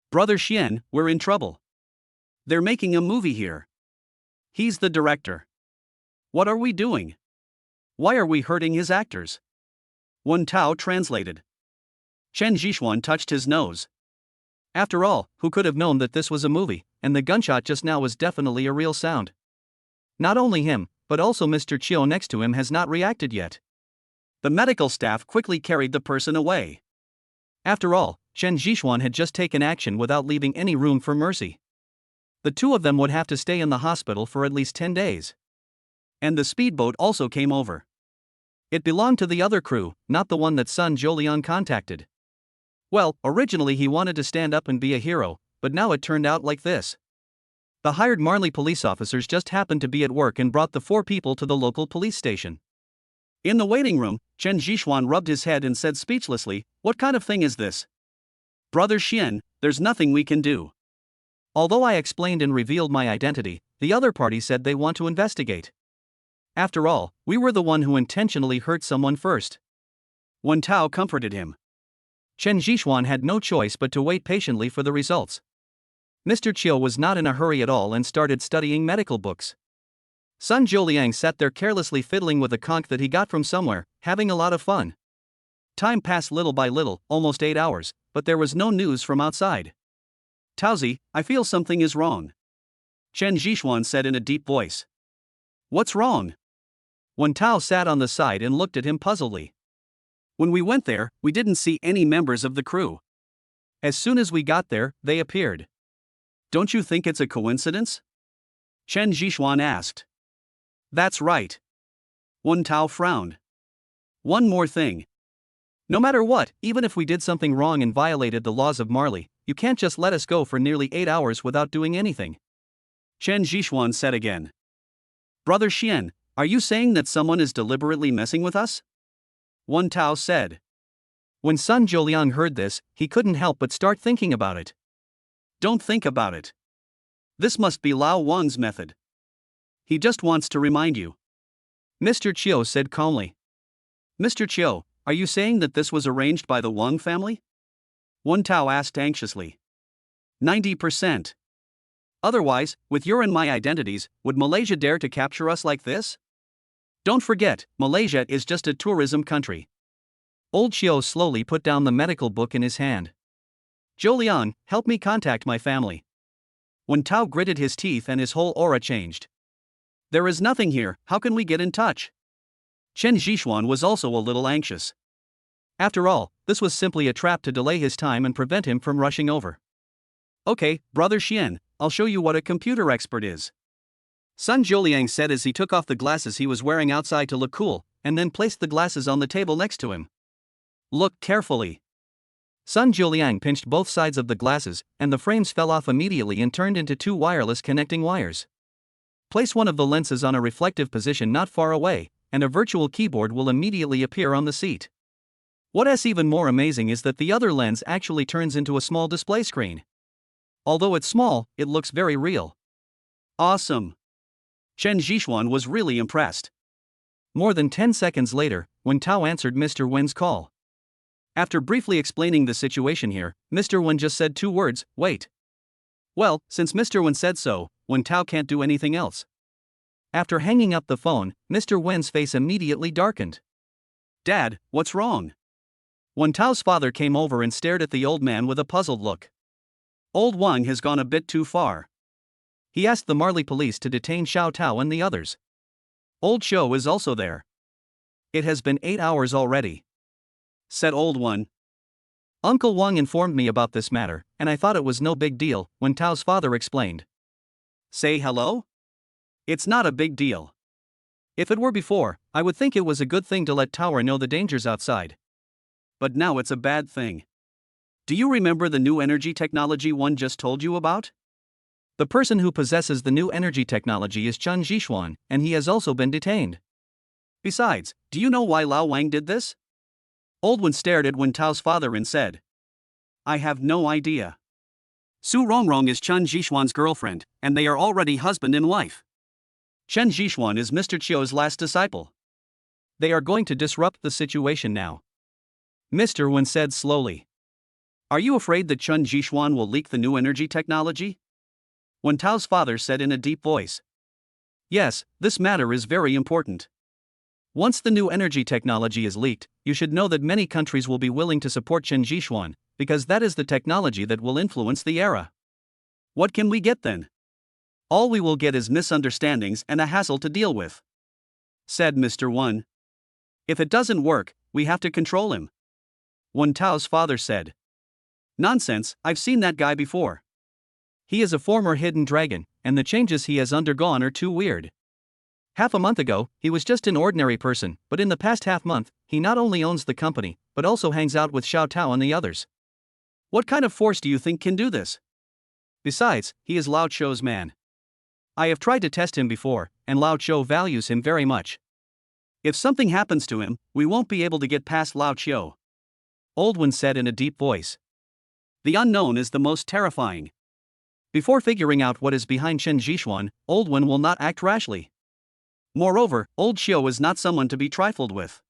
"Brother Xian, we're in trouble. They're making a movie here. He's the director. What are we doing? Why are we hurting his actors?" Wen Tao translated. Chen Zhixuan touched his nose. After all, who could have known that this was a movie, and the gunshot just now was definitely a real sound? Not only him, but also Mr. Chiu next to him has not reacted yet. The medical staff quickly carried the person away. After all, Chen Zhixuan had just taken action without leaving any room for mercy. The 2 of them would have to stay in the hospital for at least 10 days. And the speedboat also came over. It belonged to the other crew, not the one that Sun Jiuliang contacted. Well, originally he wanted to stand up and be a hero, but now it turned out like this. The hired Marley police officers just happened to be at work and brought the 4 people to the local police station. In the waiting room, Chen Zhixuan rubbed his head and said speechlessly, "What kind of thing is this? Brother Xian, there's nothing we can do." Although I explained and revealed my identity, the other party said they want to investigate. After all, we were the one who intentionally hurt someone first. Wen Tao comforted him. Chen Zhixuan had no choice but to wait patiently for the results. Mr. Chiu was not in a hurry at all and started studying medical books. Sun Jiuliang sat there carelessly fiddling with a conch that he got from somewhere, having a lot of fun. Time passed little by little, almost 8 hours, but there was no news from outside. Taozi, I feel something is wrong, Chen Zhixuan said in a deep voice. What's wrong? Wen Tao sat on the side and looked at him puzzledly. When we went there, we didn't see any members of the crew. As soon as we got there, they appeared. Don't you think it's a coincidence? Chen Zhixuan asked. That's right. Wen Tao frowned. One more thing. No matter what, even if we did something wrong and violated the laws of Marley, you can't just let us go for nearly 8 hours without doing anything. Chen Zhixuan said again. Brother Xian, are you saying that someone is deliberately messing with us? Wen Tao said. When Sun Jiuliang heard this, he couldn't help but start thinking about it. Don't think about it. This must be Lao Wang's method. He just wants to remind you. Mr. Chiu said calmly. Mr. Chiu, are you saying that this was arranged by the Wang family? Wen Tao asked anxiously. 90%. Otherwise, with your and my identities, would Malaysia dare to capture us like this? Don't forget, Malaysia is just a tourism country. Old Chiu slowly put down the medical book in his hand. Jiuliang, help me contact my family. Wen Tao gritted his teeth and his whole aura changed. There is nothing here, how can we get in touch? Chen Zhixuan was also a little anxious. After all, this was simply a trap to delay his time and prevent him from rushing over. Okay, Brother Xian, I'll show you what a computer expert is. Sun Jiuliang said as he took off the glasses he was wearing outside to look cool, and then placed the glasses on the table next to him. Look carefully. Sun Jiuliang pinched both sides of the glasses, and the frames fell off immediately and turned into 2 wireless connecting wires. Place one of the lenses on a reflective position not far away, and a virtual keyboard will immediately appear on the seat. What's even more amazing is that the other lens actually turns into a small display screen. Although it's small, it looks very real. Awesome. Chen Zhixuan was really impressed. More than 10 seconds later, Wen Tao answered Mr. Wen's call. After briefly explaining the situation here, Mr. Wen just said 2 words, wait. Well, since Mr. Wen said so, Wen Tao can't do anything else. After hanging up the phone, Mr. Wen's face immediately darkened. Dad, what's wrong? Wen Tao's father came over and stared at the old man with a puzzled look. Old Wang has gone a bit too far. He asked the Marley police to detain Xiao Tao and the others. Old Shou is also there. It has been 8 hours already, said Old One. Uncle Wang informed me about this matter, and I thought it was no big deal, Wen Tao's father explained. Say hello? It's not a big deal. If it were before, I would think it was a good thing to let Tower know the dangers outside. But now it's a bad thing. Do you remember the new energy technology one just told you about? The person who possesses the new energy technology is Chen Zhixuan, and he has also been detained. Besides, do you know why Lao Wang did this? Old One stared at Wen Tao's father and said. I have no idea. Su Rongrong is Chen Zhixuan's girlfriend, and they are already husband and wife. Chen Zhixuan is Mr. Chiu's last disciple. They are going to disrupt the situation now, Mr. Wen said slowly. Are you afraid that Chen Zhixuan will leak the new energy technology? Wen Tao's father said in a deep voice. Yes, this matter is very important. Once the new energy technology is leaked, you should know that many countries will be willing to support Chen Zhixuan, because that is the technology that will influence the era. What can we get then? All we will get is misunderstandings and a hassle to deal with, said Mr. Wen. If it doesn't work, we have to control him, Wen Tao's father said. Nonsense, I've seen that guy before. He is a former hidden dragon, and the changes he has undergone are too weird. Half a month ago, he was just an ordinary person, but in the past half month, he not only owns the company, but also hangs out with Xiao Tao and the others. What kind of force do you think can do this? Besides, he is Lao Chou's man. I have tried to test him before, and Lao Chou values him very much. If something happens to him, we won't be able to get past Lao Chou, Old One said in a deep voice. The unknown is the most terrifying. Before figuring out what is behind Chen Zhixuan, Old One will not act rashly. Moreover, Old Xiu is not someone to be trifled with.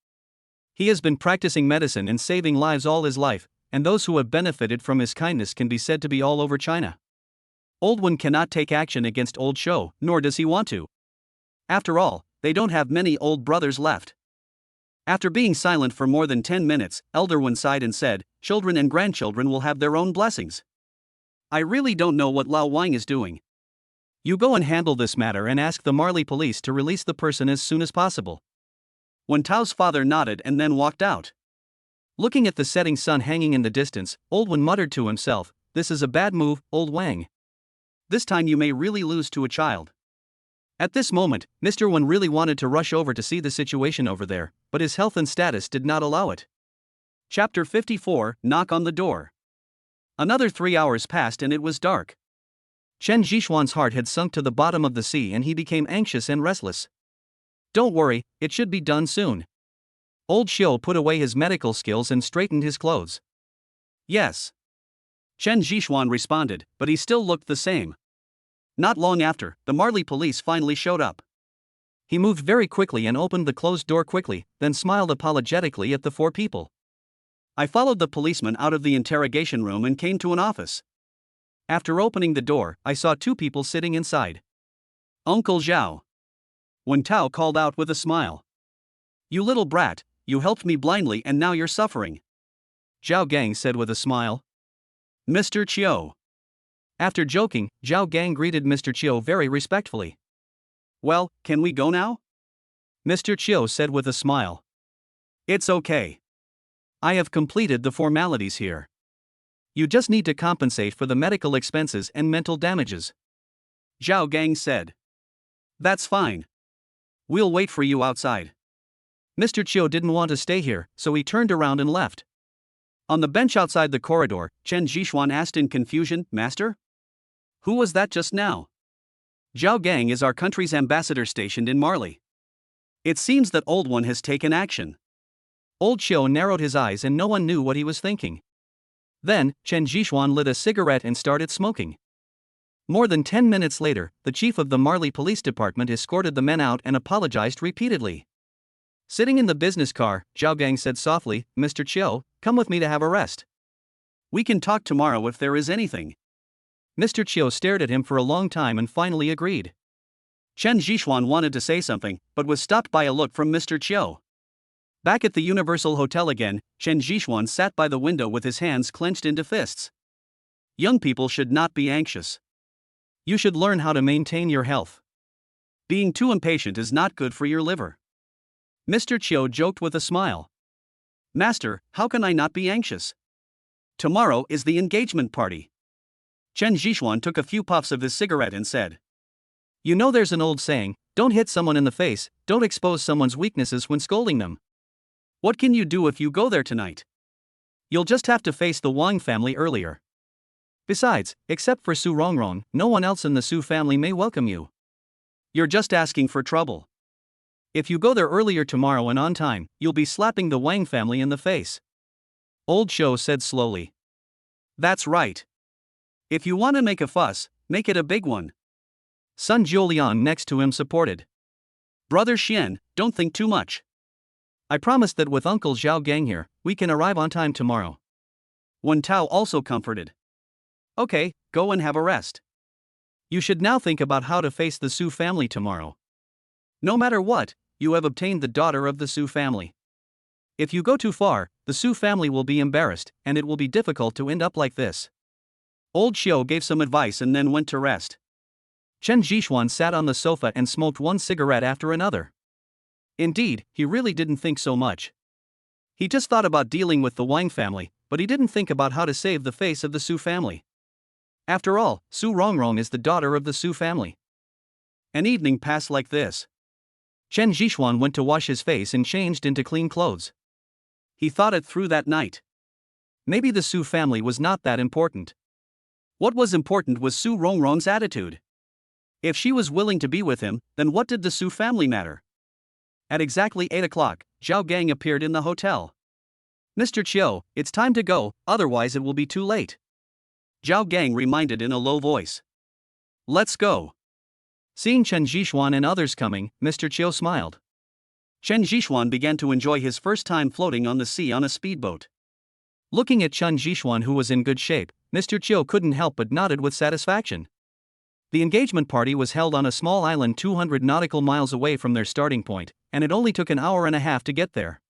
He has been practicing medicine and saving lives all his life, and those who have benefited from his kindness can be said to be all over China. Old One cannot take action against Old Show, nor does he want to. After all, they don't have many old brothers left. After being silent for more than 10 minutes, Elder One sighed and said, "Children and grandchildren will have their own blessings. I really don't know what Lao Wang is doing. You go and handle this matter and ask the Marley police to release the person as soon as possible." Wen Tao's father nodded and then walked out. Looking at the setting sun hanging in the distance, Old One muttered to himself, "This is a bad move, Old Wang. This time you may really lose to a child." At this moment, Mr. Wen really wanted to rush over to see the situation over there, but his health and status did not allow it. Chapter 54, Knock on the Door. Another 3 hours passed and it was dark. Chen Jishuan's heart had sunk to the bottom of the sea and he became anxious and restless. "Don't worry, it should be done soon." Old Xiu put away his medical skills and straightened his clothes. "Yes." Chen Jishuan responded, but he still looked the same. Not long after, the Marley police finally showed up. He moved very quickly and opened the closed door quickly, then smiled apologetically at the 4 people. "I followed the policeman out of the interrogation room and came to an office. After opening the door, I saw 2 people sitting inside. Uncle Zhao." Wen Tao called out with a smile. "You little brat, you helped me blindly and now you're suffering." Zhao Gang said with a smile. "Mr. Chiu." After joking, Zhao Gang greeted Mr. Chiu very respectfully. "Well, can we go now?" Mr. Chiu said with a smile. "It's okay. I have completed the formalities here. You just need to compensate for the medical expenses and mental damages." Zhao Gang said. "That's fine. We'll wait for you outside." Mr. Chiu didn't want to stay here, so he turned around and left. On the bench outside the corridor, Chen Jishuan asked in confusion, "Master? Who was that just now?" "Zhao Gang is our country's ambassador stationed in Marley. It seems that Old One has taken action." Old Xiu narrowed his eyes and no one knew what he was thinking. Then, Chen Jishuan lit a cigarette and started smoking. More than 10 minutes later, the chief of the Marley Police Department escorted the men out and apologized repeatedly. Sitting in the business car, Zhao Gang said softly, "Mr. Chiu, come with me to have a rest. We can talk tomorrow if there is anything." Mr. Chiu stared at him for a long time and finally agreed. Chen Jishuan wanted to say something, but was stopped by a look from Mr. Chiu. Back at the Universal Hotel again, Chen Jishuan sat by the window with his hands clenched into fists. Young people should not be anxious. You should learn how to maintain your health. Being too impatient is not good for your liver. Mr. Chiu joked with a smile. "Master, how can I not be anxious? Tomorrow is the engagement party." Chen Jishuan took a few puffs of his cigarette and said, "You know there's an old saying, don't hit someone in the face, don't expose someone's weaknesses when scolding them. What can you do if you go there tonight? You'll just have to face the Wang family earlier. Besides, except for Su Rongrong, no one else in the Su family may welcome you. You're just asking for trouble. If you go there earlier tomorrow and on time, you'll be slapping the Wang family in the face." Old Shou said slowly. "That's right. If you want to make a fuss, make it a big one." Sun Jiulian next to him supported. "Brother Xian, don't think too much. I promise that with Uncle Zhao Gang here, we can arrive on time tomorrow." Wen Tao also comforted. "Okay, go and have a rest. You should now think about how to face the Su family tomorrow. No matter what, you have obtained the daughter of the Su family. If you go too far, the Su family will be embarrassed, and it will be difficult to end up like this." Old Xiu gave some advice and then went to rest. Chen Jishuan sat on the sofa and smoked one cigarette after another. Indeed, he really didn't think so much. He just thought about dealing with the Wang family, but he didn't think about how to save the face of the Su family. After all, Su Rongrong is the daughter of the Su family. An evening passed like this. Chen Jishuan went to wash his face and changed into clean clothes. He thought it through that night. Maybe the Su family was not that important. What was important was Su Rongrong's attitude. If she was willing to be with him, then what did the Su family matter? At exactly 8 o'clock, Zhao Gang appeared in the hotel. "Mr. Chiu, it's time to go, otherwise it will be too late." Zhao Gang reminded in a low voice. "Let's go." Seeing Chen Jishuan and others coming, Mr. Chiu smiled. Chen Jishuan began to enjoy his first time floating on the sea on a speedboat. Looking at Chen Jishuan, who was in good shape, Mr. Chiu couldn't help but nodded with satisfaction. The engagement party was held on a small island 200 nautical miles away from their starting point, and it only took an hour and a half to get there.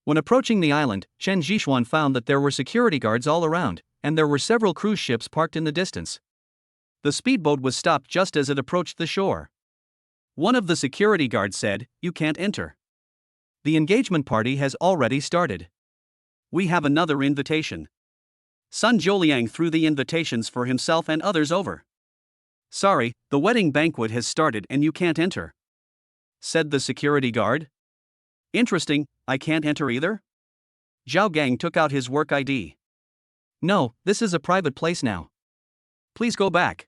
When approaching the island, Chen Zhishuan found that there were security guards all around, and there were several cruise ships parked in the distance. The speedboat was stopped just as it approached the shore. One of the security guards said, "You can't enter. The engagement party has already started. We have another invitation." Sun Zholiang threw the invitations for himself and others over. "Sorry, the wedding banquet has started and you can't enter," said the security guard. "Interesting, I can't enter either?" Zhao Gang took out his work ID. "No, this is a private place now. Please go back."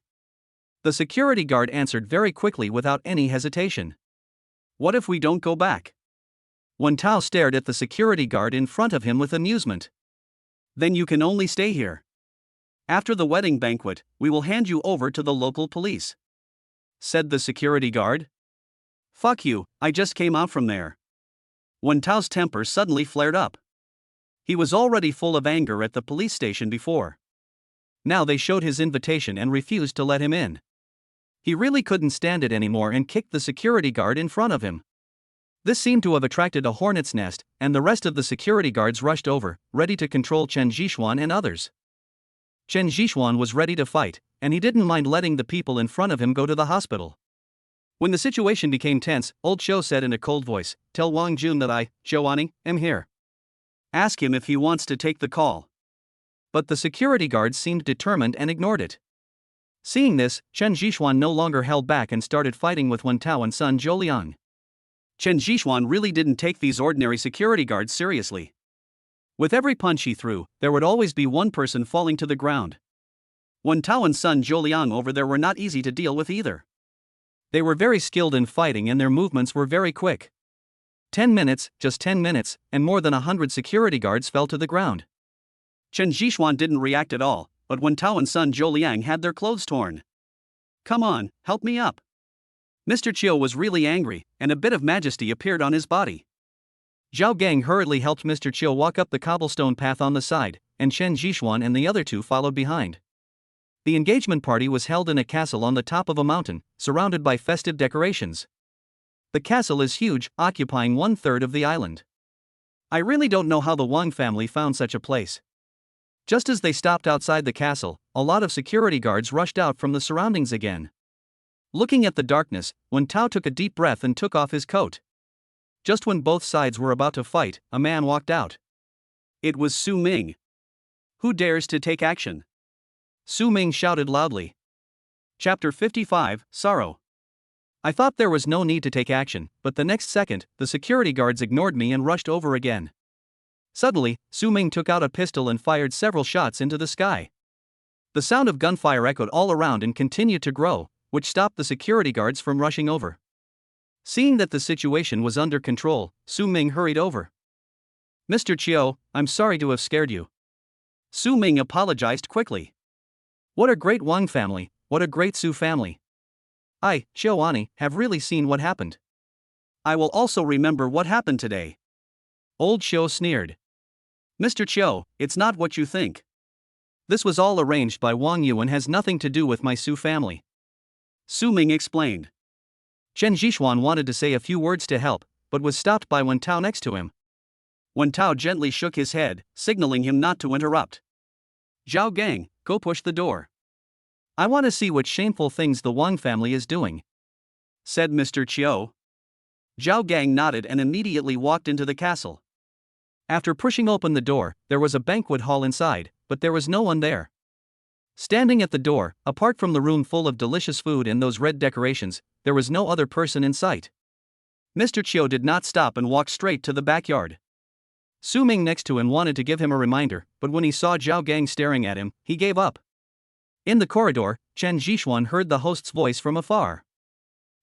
The security guard answered very quickly without any hesitation. "What if we don't go back?" Wen Tao stared at the security guard in front of him with amusement. "Then you can only stay here. After the wedding banquet, we will hand you over to the local police," said the security guard. "Fuck you, I just came out from there." Wen Tao's temper suddenly flared up. He was already full of anger at the police station before. Now they showed his invitation and refused to let him in. He really couldn't stand it anymore and kicked the security guard in front of him. This seemed to have attracted a hornet's nest, and the rest of the security guards rushed over, ready to control Chen Zhishuan and others. Chen Zhishuan was ready to fight, and he didn't mind letting the people in front of him go to the hospital. When the situation became tense, old Shou said in a cold voice, "Tell Wang Jun that I, Zhouani, am here. Ask him if he wants to take the call." But the security guards seemed determined and ignored it. Seeing this, Chen Zhishuan no longer held back and started fighting with Wen Tao and Sun Zholiang. Chen Zhishuan really didn't take these ordinary security guards seriously. With every punch he threw, there would always be one person falling to the ground. Wen Tao and Sun Zholiang over there were not easy to deal with either. They were very skilled in fighting and their movements were very quick. 10 minutes, just 10 minutes, and more than 100 security guards fell to the ground. Chen Zhishuan didn't react at all, but Wen Tao and Sun Zholiang had their clothes torn. "Come on, help me up." Mr. Chiu was really angry, and a bit of majesty appeared on his body. Zhao Gang hurriedly helped Mr. Chiu walk up the cobblestone path on the side, and Chen Zhishuan and the other two followed behind. The engagement party was held in a castle on the top of a mountain, surrounded by festive decorations. The castle is huge, occupying 1/3 of the island. I really don't know how the Wang family found such a place. Just as they stopped outside the castle, a lot of security guards rushed out from the surroundings again. Looking at the darkness, Wen Tao took a deep breath and took off his coat. Just when both sides were about to fight, a man walked out. It was Su Ming. "Who dares to take action?" Su Ming shouted loudly. Chapter 55, Sorrow. I thought there was no need to take action, but the next second, the security guards ignored me and rushed over again. Suddenly, Su Ming took out a pistol and fired several shots into the sky. The sound of gunfire echoed all around and continued to grow, which stopped the security guards from rushing over. Seeing that the situation was under control, Su Ming hurried over. "Mr. Chiu, I'm sorry to have scared you." Su Ming apologized quickly. "What a great Wang family, what a great Su family. I, Zhouani, have really seen what happened. I will also remember what happened today." Old Shou sneered. "Mr. Chiu, it's not what you think. This was all arranged by Wang Yu and has nothing to do with my Su family," Su Ming explained. Chen Zhishuan wanted to say a few words to help, but was stopped by Wen Tao next to him. Wen Tao gently shook his head, signaling him not to interrupt. "Zhao Gang, go push the door. I want to see what shameful things the Wang family is doing," said Mr. Chiu. Zhao Gang nodded and immediately walked into the castle. After pushing open the door, there was a banquet hall inside, but there was no one there. Standing at the door, apart from the room full of delicious food and those red decorations, there was no other person in sight. Mr. Chiu did not stop and walked straight to the backyard. Su Ming next to him wanted to give him a reminder, but when he saw Zhao Gang staring at him, he gave up. In the corridor, Chen Zhishuan heard the host's voice from afar.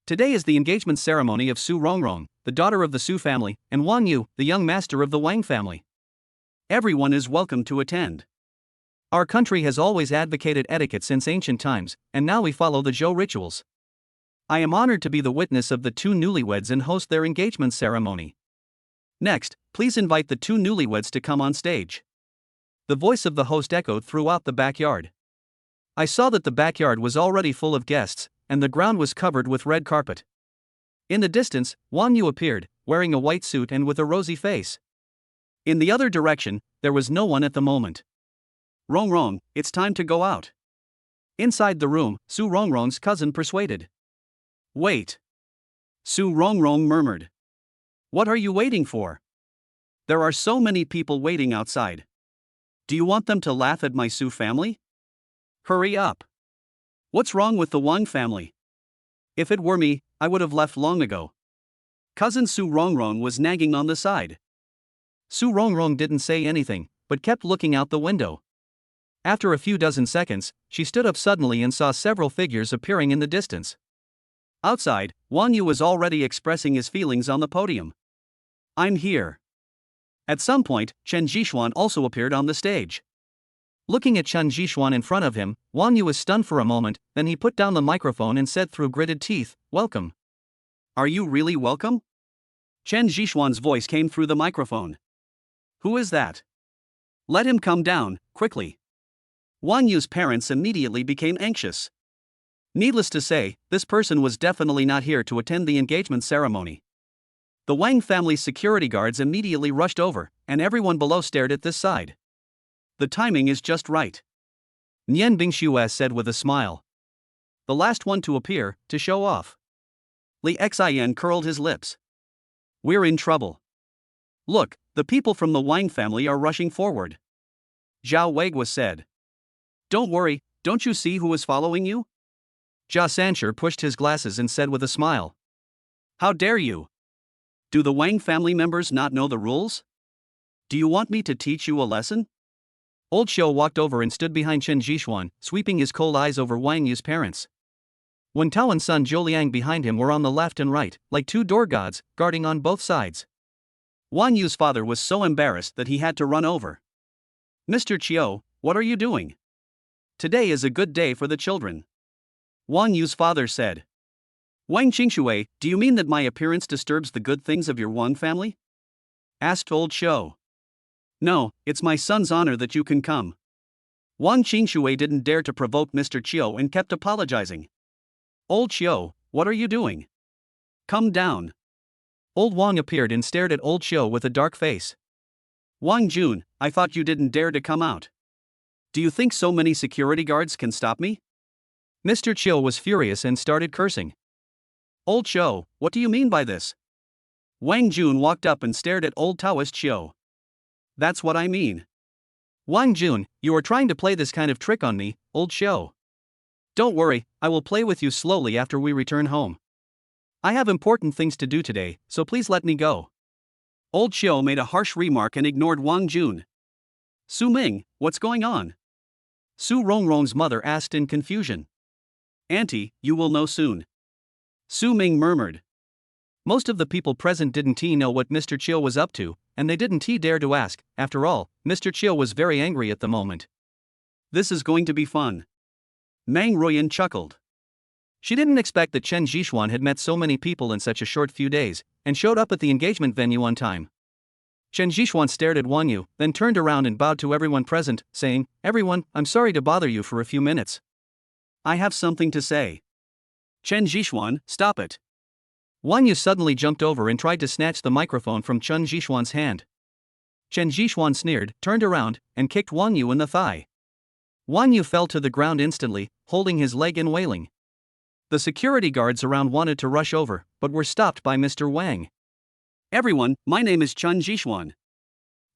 "Today is the engagement ceremony of Su Rongrong, the daughter of the Su family, and Wang Yu, the young master of the Wang family. Everyone is welcome to attend. Our country has always advocated etiquette since ancient times, and now we follow the Zhou rituals. I am honored to be the witness of the two newlyweds and host their engagement ceremony. Next, please invite the two newlyweds to come on stage." The voice of the host echoed throughout the backyard. I saw that the backyard was already full of guests, and the ground was covered with red carpet. In the distance, Wang Yu appeared, wearing a white suit and with a rosy face. In the other direction, there was no one at the moment. Rongrong, it's time to go out. Inside the room, Su Rongrong's cousin persuaded. Wait. Su Rongrong murmured. What are you waiting for? There are so many people waiting outside. Do you want them to laugh at my Su family? Hurry up. What's wrong with the Wang family? If it were me, I would have left long ago. Cousin Su Rongrong was nagging on the side. Su Rongrong didn't say anything, but kept looking out the window. After a few dozen seconds, she stood up suddenly and saw several figures appearing in the distance. Outside, Wang Yu was already expressing his feelings on the podium. I'm here. At some point, Chen Jixuan also appeared on the stage. Looking at Chen Jixuan in front of him, Wang Yu was stunned for a moment, then he put down the microphone and said through gritted teeth, "Welcome." Are you really welcome? Chen Jixuan's voice came through the microphone. Who is that? Let him come down, quickly. Wang Yu's parents immediately became anxious. Needless to say, this person was definitely not here to attend the engagement ceremony. The Wang family's security guards immediately rushed over, and everyone below stared at this side. The timing is just right. Nian Bingxue said with a smile. The last one to appear, to show off. Li Xian curled his lips. We're in trouble. Look, the people from the Wang family are rushing forward. Zhao Weiguo said. Don't worry, don't you see who is following you? Jia Sancher pushed his glasses and said with a smile. How dare you? Do the Wang family members not know the rules? Do you want me to teach you a lesson? Old Xiu walked over and stood behind Chen Jixuan, sweeping his cold eyes over Wang Yu's parents. Wen Tao and son Zhou Liang behind him were on the left and right, like two door gods, guarding on both sides. Wang Yu's father was so embarrassed that he had to run over. Mr. Qiu, what are you doing? Today is a good day for the children. Wang Yu's father said. Wang Qingxue, do you mean that my appearance disturbs the good things of your Wang family? Asked old Xiu. No, it's my son's honor that you can come. Wang Qingxue didn't dare to provoke Mr. Qiu and kept apologizing. Old Xiu, what are you doing? Come down. Old Wang appeared and stared at old Xiu with a dark face. Wang Jun, I thought you didn't dare to come out. Do you think so many security guards can stop me? Mr. Qiu was furious and started cursing. Old Xiu, what do you mean by this? Wang Jun walked up and stared at old Taoist Xiu. That's what I mean. Wang Jun, you are trying to play this kind of trick on me, old Xiu. Don't worry, I will play with you slowly after we return home. I have important things to do today, so please let me go. Old Xiu made a harsh remark and ignored Wang Jun. Su Ming, what's going on? Su Rongrong's mother asked in confusion. Auntie, you will know soon. Su Ming murmured. Most of the people present didn't know what Mr. Qiu was up to, and they didn't dare to ask. After all, Mr. Qiu was very angry at the moment. This is going to be fun. Meng Ruoyan chuckled. She didn't expect that Chen Jixuan had met so many people in such a short few days, and showed up at the engagement venue on time. Chen Jixuan stared at Wang Yu, then turned around and bowed to everyone present, saying, "Everyone, I'm sorry to bother you for a few minutes. I have something to say." Chen Jixuan, stop it. Wang Yu suddenly jumped over and tried to snatch the microphone from Chen Jixuan's hand. Chen Jixuan sneered, turned around, and kicked Wang Yu in the thigh. Wang Yu fell to the ground instantly, holding his leg and wailing. The security guards around wanted to rush over, but were stopped by Mr. Wang. Everyone, my name is Chen Jixuan.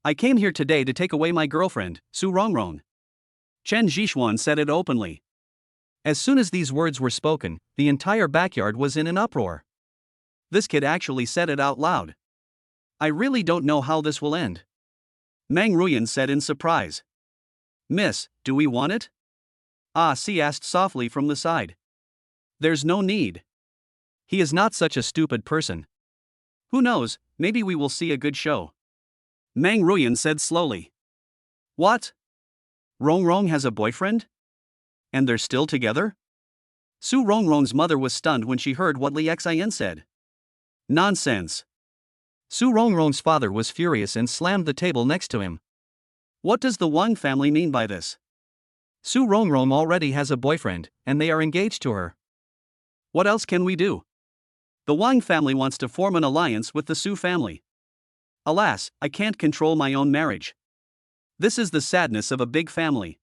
I came here today to take away my girlfriend, Su Rongrong. Chen Jixuan said it openly. As soon as these words were spoken, the entire backyard was in an uproar. This kid actually said it out loud. I really don't know how this will end. Meng Ruoyan said in surprise. Miss, do we want it? Ah, Si asked softly from the side. There's no need. He is not such a stupid person. Who knows, maybe we will see a good show. Meng Ruoyan said slowly. What? Rongrong has a boyfriend? And they're still together? Su Rongrong's mother was stunned when she heard what Li Xian said. Nonsense. Su Rongrong's father was furious and slammed the table next to him. What does the Wang family mean by this? Su Rongrong already has a boyfriend, and they are engaged to her. What else can we do? The Wang family wants to form an alliance with the Su family. Alas, I can't control my own marriage. This is the sadness of a big family.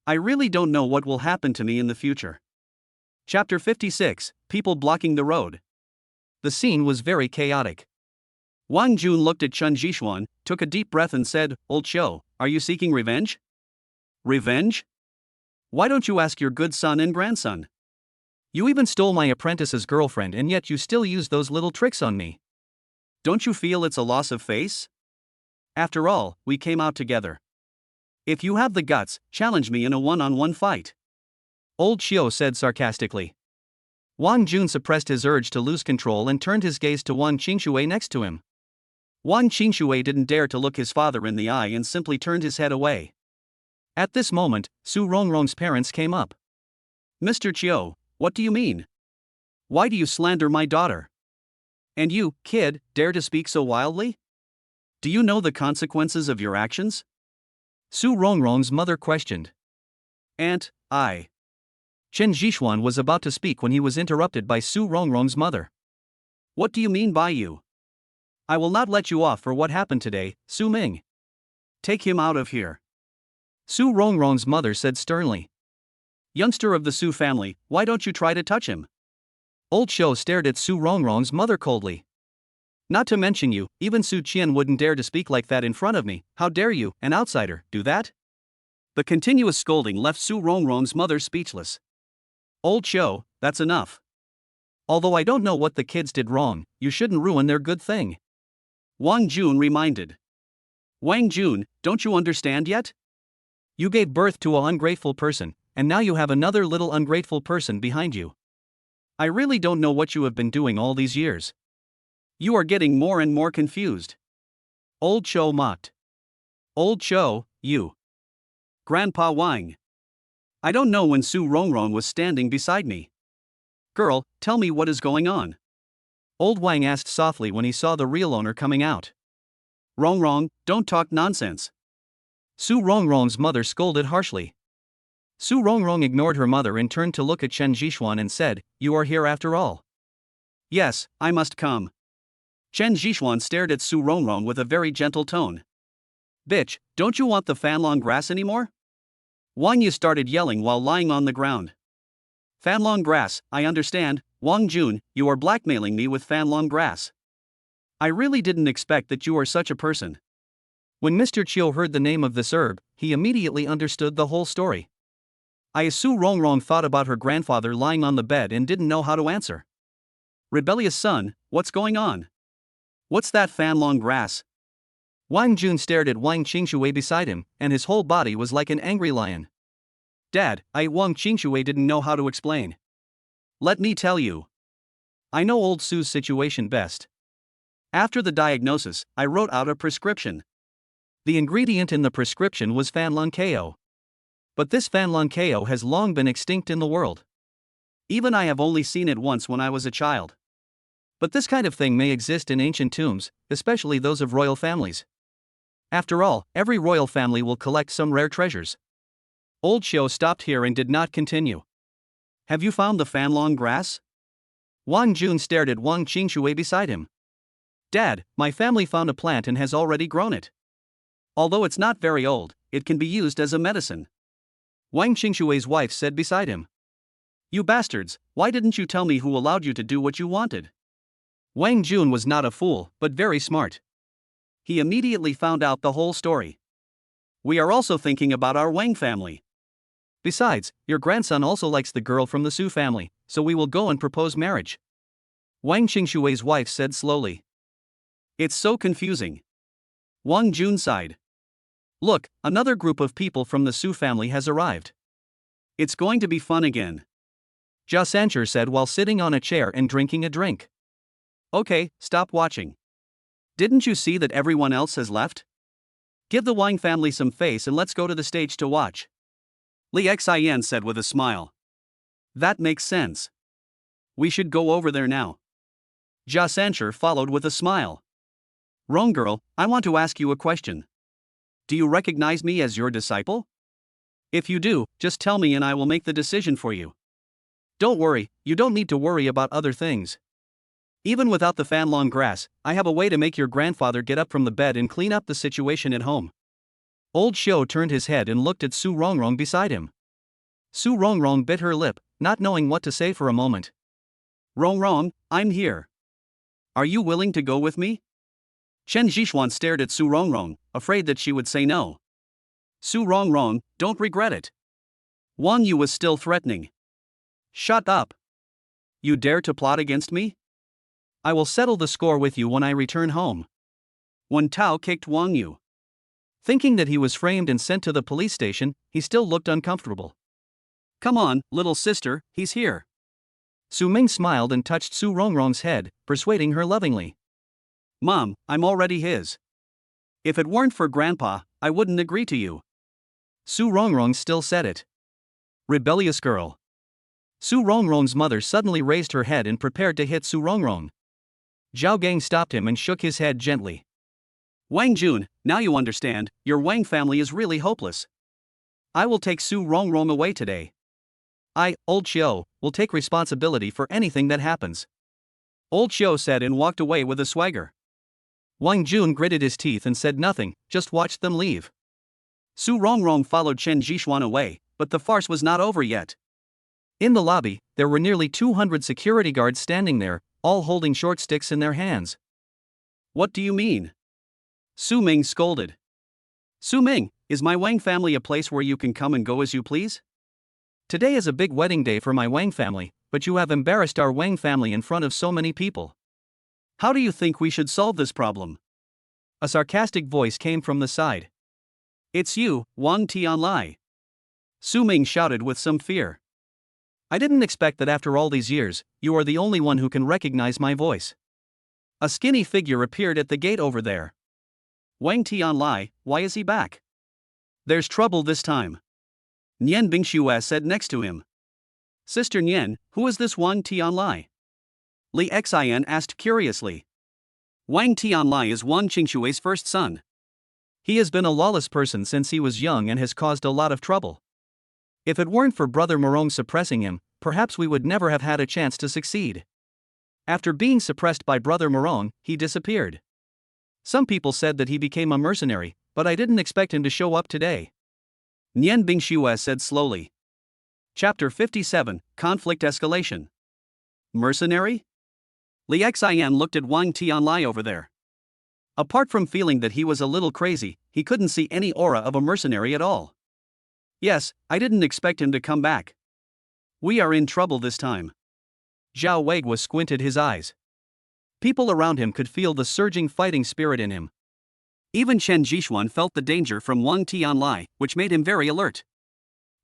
I really don't know what will happen to me in the future. Chapter 56, People Blocking the Road. The scene was very chaotic. Wang Jun looked at Chen Jishuan, took a deep breath and said, "Old Qiu, are you seeking revenge?" "Revenge? Why don't you ask your good son and grandson? You even stole my apprentice's girlfriend and yet you still use those little tricks on me. Don't you feel it's a loss of face? After all, we came out together. If you have the guts, challenge me in a one-on-one fight." Old Qiu said sarcastically. Wang Jun suppressed his urge to lose control and turned his gaze to Wang Qingshui next to him. Wang Qingshui didn't dare to look his father in the eye and simply turned his head away. At this moment, Su Rongrong's parents came up. "Mr. Qiu, what do you mean? Why do you slander my daughter? And you, kid, dare to speak so wildly? Do you know the consequences of your actions?" Su Rongrong's mother questioned. "Aunt, I." Chen Jishuan was about to speak when he was interrupted by Su Rongrong's mother. "What do you mean by you? I will not let you off for what happened today, Su Ming. Take him out of here." Su Rongrong's mother said sternly. "Youngster of the Su family, why don't you try to touch him?" Old Qiu stared at Su Rongrong's mother coldly. "Not to mention you, even Su Qian wouldn't dare to speak like that in front of me. How dare you, an outsider, do that?" The continuous scolding left Su Rongrong's mother speechless. "Old Qiu, that's enough. Although I don't know what the kids did wrong, you shouldn't ruin their good thing," Wang Jun reminded. "Wang Jun, don't you understand yet? You gave birth to an ungrateful person, and now you have another little ungrateful person behind you. I really don't know what you have been doing all these years. You are getting more and more confused." Old Qiu mocked. "Old Qiu, you. Grandpa Wang. I don't know when Su Rongrong was standing beside me. Girl, tell me what is going on." Old Wang asked softly when he saw the real owner coming out. "Rongrong, don't talk nonsense." Su Rongrong's mother scolded harshly. Su Rongrong ignored her mother and turned to look at Chen Jishuan and said, "You are here after all." "Yes, I must come." Chen Jishuan stared at Su Rongrong with a very gentle tone. "Bitch, don't you want the Fanlong grass anymore?" Wang Yu started yelling while lying on the ground. "Fanlong grass, I understand. Wang Jun, you are blackmailing me with Fanlong grass. I really didn't expect that you are such a person." When Mr. Qiu heard the name of this herb, he immediately understood the whole story. Su Rongrong thought about her grandfather lying on the bed and didn't know how to answer. "Rebellious son, what's going on? What's that Fanlong grass?" Wang Jun stared at Wang Qingshui beside him, and his whole body was like an angry lion. "Dad, Wang Qingshui didn't know how to explain. Let me tell you. I know old Su's situation best. After the diagnosis, I wrote out a prescription. The ingredient in the prescription was Fanlong KO. But this Fanlong KO has long been extinct in the world. Even I have only seen it once when I was a child. But this kind of thing may exist in ancient tombs, especially those of royal families. After all, every royal family will collect some rare treasures." Old Qiu stopped here and did not continue. "Have you found the Fanlong grass?" Wang Jun stared at Wang Qingshui beside him. "Dad, my family found a plant and has already grown it. Although it's not very old, it can be used as a medicine." Wang Qingshui's wife said beside him. "You bastards, why didn't you tell me who allowed you to do what you wanted?" Wang Jun was not a fool, but very smart. He immediately found out the whole story. "We are also thinking about our Wang family. Besides, your grandson also likes the girl from the Su family, so we will go and propose marriage," Wang Qingshui's wife said slowly. "It's so confusing." Wang Jun sighed. "Look, another group of people from the Su family has arrived. It's going to be fun again," Jia Sancher said while sitting on a chair and drinking a drink. "Okay, stop watching. Didn't you see that everyone else has left? Give the Wang family some face and let's go to the stage to watch," Li Xian said with a smile. "That makes sense. We should go over there now." Jia Sancher followed with a smile. "Rong girl, I want to ask you a question. Do you recognize me as your disciple?" If you do, just tell me and I will make the decision for you. Don't worry, you don't need to worry about other things. Even without the fan-lawn grass, I have a way to make your grandfather get up from the bed and clean up the situation at home. Old Xiao turned his head and looked at Su Rongrong beside him. Su Rongrong bit her lip, not knowing what to say for a moment. Rongrong, I'm here. Are you willing to go with me? Chen Zhixuan stared at Su Rongrong, afraid that she would say no. Su Rongrong, don't regret it. Wang Yu was still threatening. Shut up. You dare to plot against me? I will settle the score with you when I return home. Wen Tao kicked Wang Yu. Thinking that he was framed and sent to the police station, he still looked uncomfortable. Come on, little sister, he's here. Su Ming smiled and touched Su Rongrong's head, persuading her lovingly. Mom, I'm already his. If it weren't for Grandpa, I wouldn't agree to you. Su Rongrong still said it. Rebellious girl. Su Rongrong's mother suddenly raised her head and prepared to hit Su Rongrong. Zhao Gang stopped him and shook his head gently. Wang Jun, now you understand, your Wang family is really hopeless. I will take Su Rongrong away today. I, Old Xiao, will take responsibility for anything that happens. Old Xiao said and walked away with a swagger. Wang Jun gritted his teeth and said nothing, just watched them leave. Su Rongrong followed Chen Zhixuan away, but the farce was not over yet. In the lobby, there were nearly 200 security guards standing there, all holding short sticks in their hands. What do you mean? Su Ming scolded. Su Ming, is my Wang family a place where you can come and go as you please? Today is a big wedding day for my Wang family, but you have embarrassed our Wang family in front of so many people. How do you think we should solve this problem? A sarcastic voice came from the side. It's you, Wang Tianlai. Su Ming shouted with some fear. I didn't expect that after all these years, you are the only one who can recognize my voice. A skinny figure appeared at the gate over there. Wang Tianlai, why is he back? There's trouble this time. Nian Bingxue said next to him. Sister Nian, who is this Wang Tianlai? Li Xian asked curiously. Wang Tianlai is Wang Qingxue's first son. He has been a lawless person since he was young and has caused a lot of trouble. If it weren't for Brother Morong suppressing him, perhaps we would never have had a chance to succeed. After being suppressed by Brother Morong, he disappeared. Some people said that he became a mercenary, but I didn't expect him to show up today. Nian Bingxue said slowly. Chapter 57, Conflict Escalation. Mercenary? Li Xian looked at Wang Tianlai over there. Apart from feeling that he was a little crazy, he couldn't see any aura of a mercenary at all. Yes, I didn't expect him to come back. We are in trouble this time. Zhao Weiguo squinted his eyes. People around him could feel the surging fighting spirit in him. Even Chen Zhixuan felt the danger from Wang Tianlai, which made him very alert.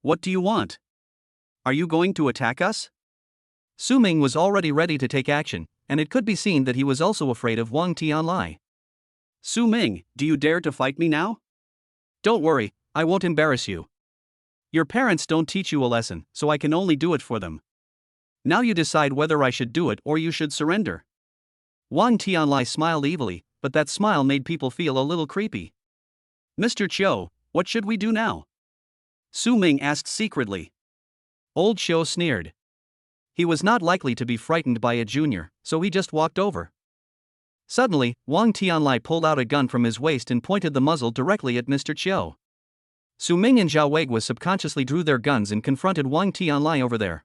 What do you want? Are you going to attack us? Su Ming was already ready to take action, and it could be seen that he was also afraid of Wang Tianlai. Su Ming, do you dare to fight me now? Don't worry, I won't embarrass you. Your parents don't teach you a lesson, so I can only do it for them. Now you decide whether I should do it or you should surrender. Wang Tianlai smiled evilly, but that smile made people feel a little creepy. Mr. Qiu, what should we do now? Su Ming asked secretly. Old Qiu sneered. He was not likely to be frightened by a junior, so he just walked over. Suddenly, Wang Tianlai pulled out a gun from his waist and pointed the muzzle directly at Mr. Qiu. Su Ming and Zhao Weiguo subconsciously drew their guns and confronted Wang Tianlai over there.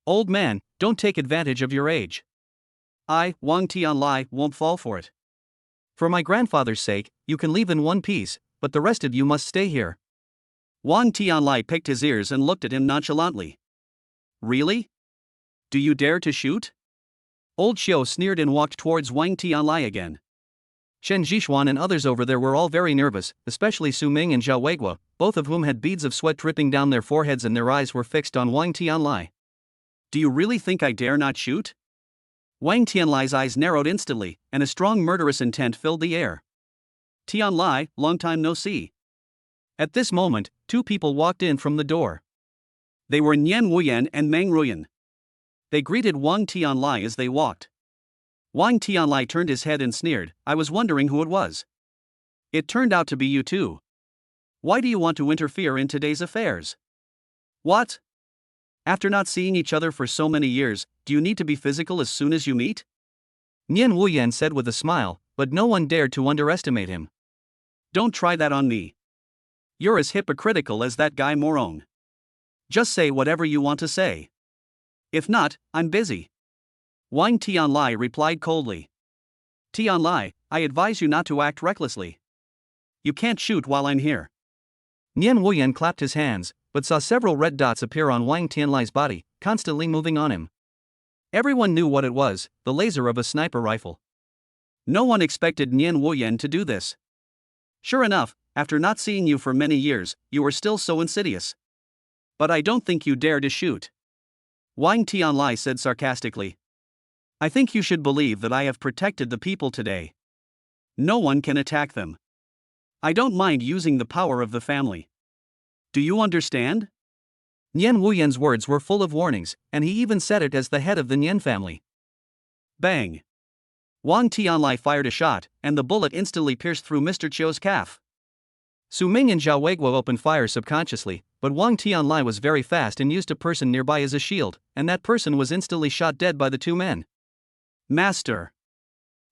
Old man, don't take advantage of your age. I, Wang Tianlai, won't fall for it. For my grandfather's sake, you can leave in one piece, but the rest of you must stay here. Wang Tianlai picked his ears and looked at him nonchalantly. Really? Do you dare to shoot? Old Xiao sneered and walked towards Wang Tianlai again. Chen Zhixuan and others over there were all very nervous, especially Su Ming and Zhao Weiguo, both of whom had beads of sweat dripping down their foreheads and their eyes were fixed on Wang Tianlai. Do you really think I dare not shoot? Wang Tianlai's eyes narrowed instantly, and a strong murderous intent filled the air. Tianlai, long time no see. At this moment, two people walked in from the door. They were Nian Wuyan and Meng Ruyan. They greeted Wang Tianlai as they walked. Wang Tianlai turned his head and sneered, I was wondering who it was. It turned out to be you too. Why do you want to interfere in today's affairs? What? After not seeing each other for so many years, do you need to be physical as soon as you meet? Nian Wuyan said with a smile, but no one dared to underestimate him. Don't try that on me. You're as hypocritical as that guy Morong. Just say whatever you want to say. If not, I'm busy. Wang Tianlai replied coldly. Tianlai, I advise you not to act recklessly. You can't shoot while I'm here. Nian Wuyan clapped his hands, but saw several red dots appear on Wang Tianlai's body, constantly moving on him. Everyone knew what it was, the laser of a sniper rifle. No one expected Nian Wuyan to do this. Sure enough, after not seeing you for many years, you were still so insidious. But I don't think you dare to shoot. Wang Tianlai said sarcastically. I think you should believe that I have protected the people today. No one can attack them. I don't mind using the power of the family. Do you understand? Nian Wuyan's words were full of warnings, and he even said it as the head of the Nian family. Bang! Wang Tianlai fired a shot, and the bullet instantly pierced through Mr. Chiu's calf. Su Ming and Zhao Weiguo opened fire subconsciously, but Wang Tianlai was very fast and used a person nearby as a shield, and that person was instantly shot dead by the two men. Master!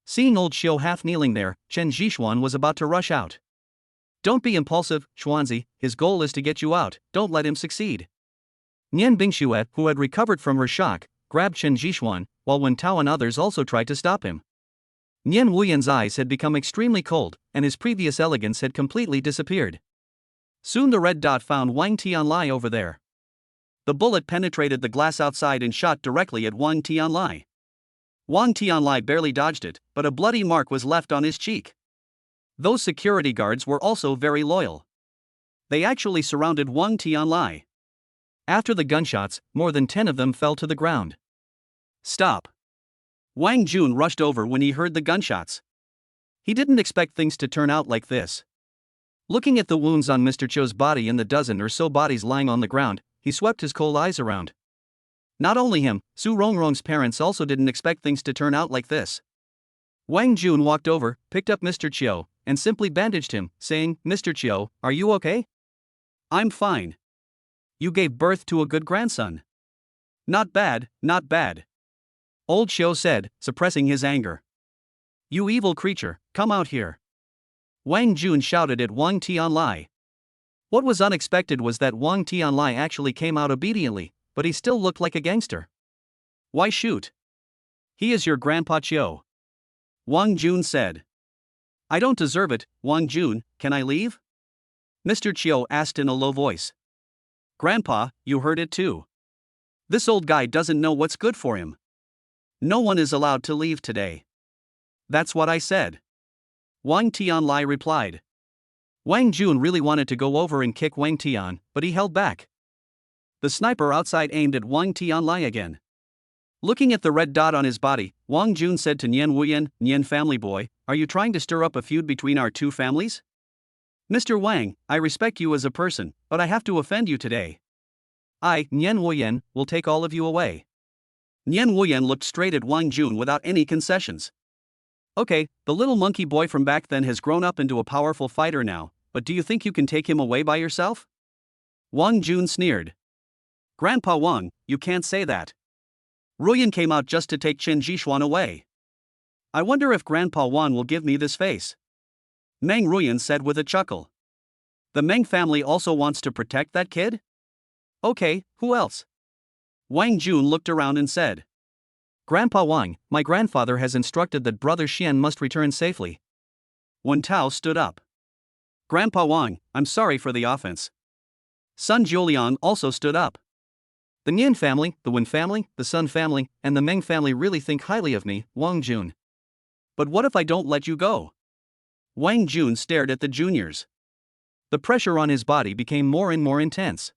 Seeing old Xiu half kneeling there, Chen Zhixuan was about to rush out. Don't be impulsive, Xuanzi, his goal is to get you out, don't let him succeed. Nian Bingxue, who had recovered from her shock, grabbed Chen Zhixuan, while Wen Tao and others also tried to stop him. Nian Wuyan's eyes had become extremely cold, and his previous elegance had completely disappeared. Soon the red dot found Wang Tianlai over there. The bullet penetrated the glass outside and shot directly at Wang Tianlai. Wang Tianlai barely dodged it, but a bloody mark was left on his cheek. Those security guards were also very loyal. They actually surrounded Wang Tianlai. After the gunshots, more than 10 of them fell to the ground. Stop! Wang Jun rushed over when he heard the gunshots. He didn't expect things to turn out like this. Looking at the wounds on Mr. Chiu's body and the dozen or so bodies lying on the ground, he swept his cold eyes around. Not only him, Su Rongrong's parents also didn't expect things to turn out like this. Wang Jun walked over, picked up Mr. Chiu, and simply bandaged him, saying, Mr. Chiu, are you okay? I'm fine. You gave birth to a good grandson. Not bad, not bad. Old Xiu said, suppressing his anger. You evil creature, come out here. Wang Jun shouted at Wang Tianlai. What was unexpected was that Wang Tianlai actually came out obediently, but he still looked like a gangster. Why shoot? He is your Grandpa Chiu. Wang Jun said. I don't deserve it, Wang Jun, can I leave? Mr. Chiu asked in a low voice. Grandpa, you heard it too. This old guy doesn't know what's good for him. No one is allowed to leave today. That's what I said. Wang Tianlai replied. Wang Jun really wanted to go over and kick Wang Tian, but he held back. The sniper outside aimed at Wang Tianlai again. Looking at the red dot on his body, Wang Jun said to Nian Wuyan, Nian family boy, are you trying to stir up a feud between our two families? Mr. Wang, I respect you as a person, but I have to offend you today. I, Nian Wuyan, will take all of you away. Nian Wuyan looked straight at Wang Jun without any concessions. Okay, the little monkey boy from back then has grown up into a powerful fighter now, but do you think you can take him away by yourself? Wang Jun sneered. Grandpa Wang, you can't say that. Ruyan came out just to take Chen Zhixuan away. I wonder if Grandpa Wan will give me this face. Meng Ruyan said with a chuckle. The Meng family also wants to protect that kid? Okay, who else? Wang Jun looked around and said. Grandpa Wang, my grandfather has instructed that Brother Xian must return safely. Wen Tao stood up. Grandpa Wang, I'm sorry for the offense. Sun Jiuliang also stood up. The Nian family, the Wen family, the Sun family, and the Meng family really think highly of me, Wang Jun. But what if I don't let you go? Wang Jun stared at the juniors. The pressure on his body became more and more intense.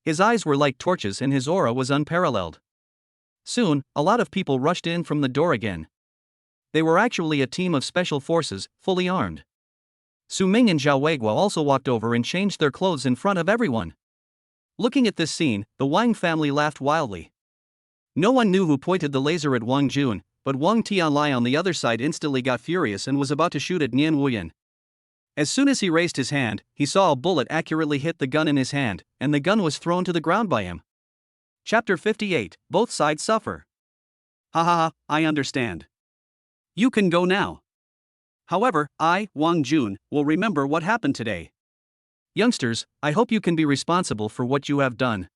His eyes were like torches and his aura was unparalleled. Soon, a lot of people rushed in from the door again. They were actually a team of special forces, fully armed. Su Ming and Zhao Weiguo also walked over and changed their clothes in front of everyone. Looking at this scene, the Wang family laughed wildly. No one knew who pointed the laser at Wang Jun, but Wang Tianlai on the other side instantly got furious and was about to shoot at Nian Wuyan. As soon as he raised his hand, he saw a bullet accurately hit the gun in his hand, and the gun was thrown to the ground by him. Chapter 58, Both Sides Suffer. Ha ha ha, I understand. You can go now. However, I, Wang Jun, will remember what happened today. Youngsters, I hope you can be responsible for what you have done.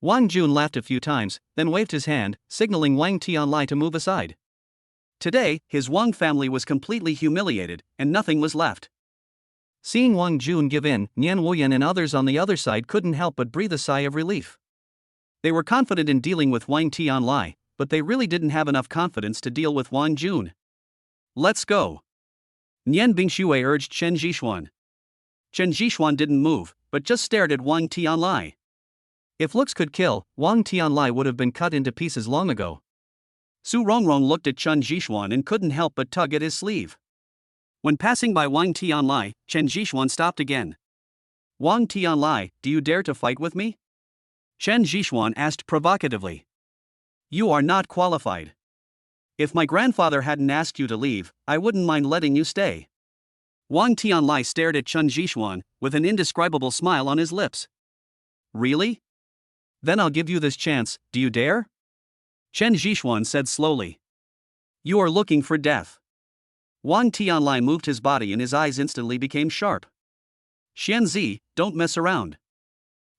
Wang Jun laughed a few times, then waved his hand, signaling Wang Tianlai to move aside. Today, his Wang family was completely humiliated, and nothing was left. Seeing Wang Jun give in, Nian Wuyan and others on the other side couldn't help but breathe a sigh of relief. They were confident in dealing with Wang Tianlai, but they really didn't have enough confidence to deal with Wang Jun. Let's go. Nian Bingshui urged Chen Jixuan. Chen Jixuan didn't move, but just stared at Wang Tianlai. If looks could kill, Wang Tianlai would have been cut into pieces long ago. Su Rongrong looked at Chen Jixuan and couldn't help but tug at his sleeve. When passing by Wang Tianlai, Chen Jixuan stopped again. Wang Tianlai, do you dare to fight with me? Chen Jixuan asked provocatively. You are not qualified. If my grandfather hadn't asked you to leave, I wouldn't mind letting you stay. Wang Tianlai stared at Chen Jixuan, with an indescribable smile on his lips. Really? Then I'll give you this chance, do you dare? Chen Jixuan said slowly. You are looking for death. Wang Tianlai moved his body and his eyes instantly became sharp. Xianzi, don't mess around.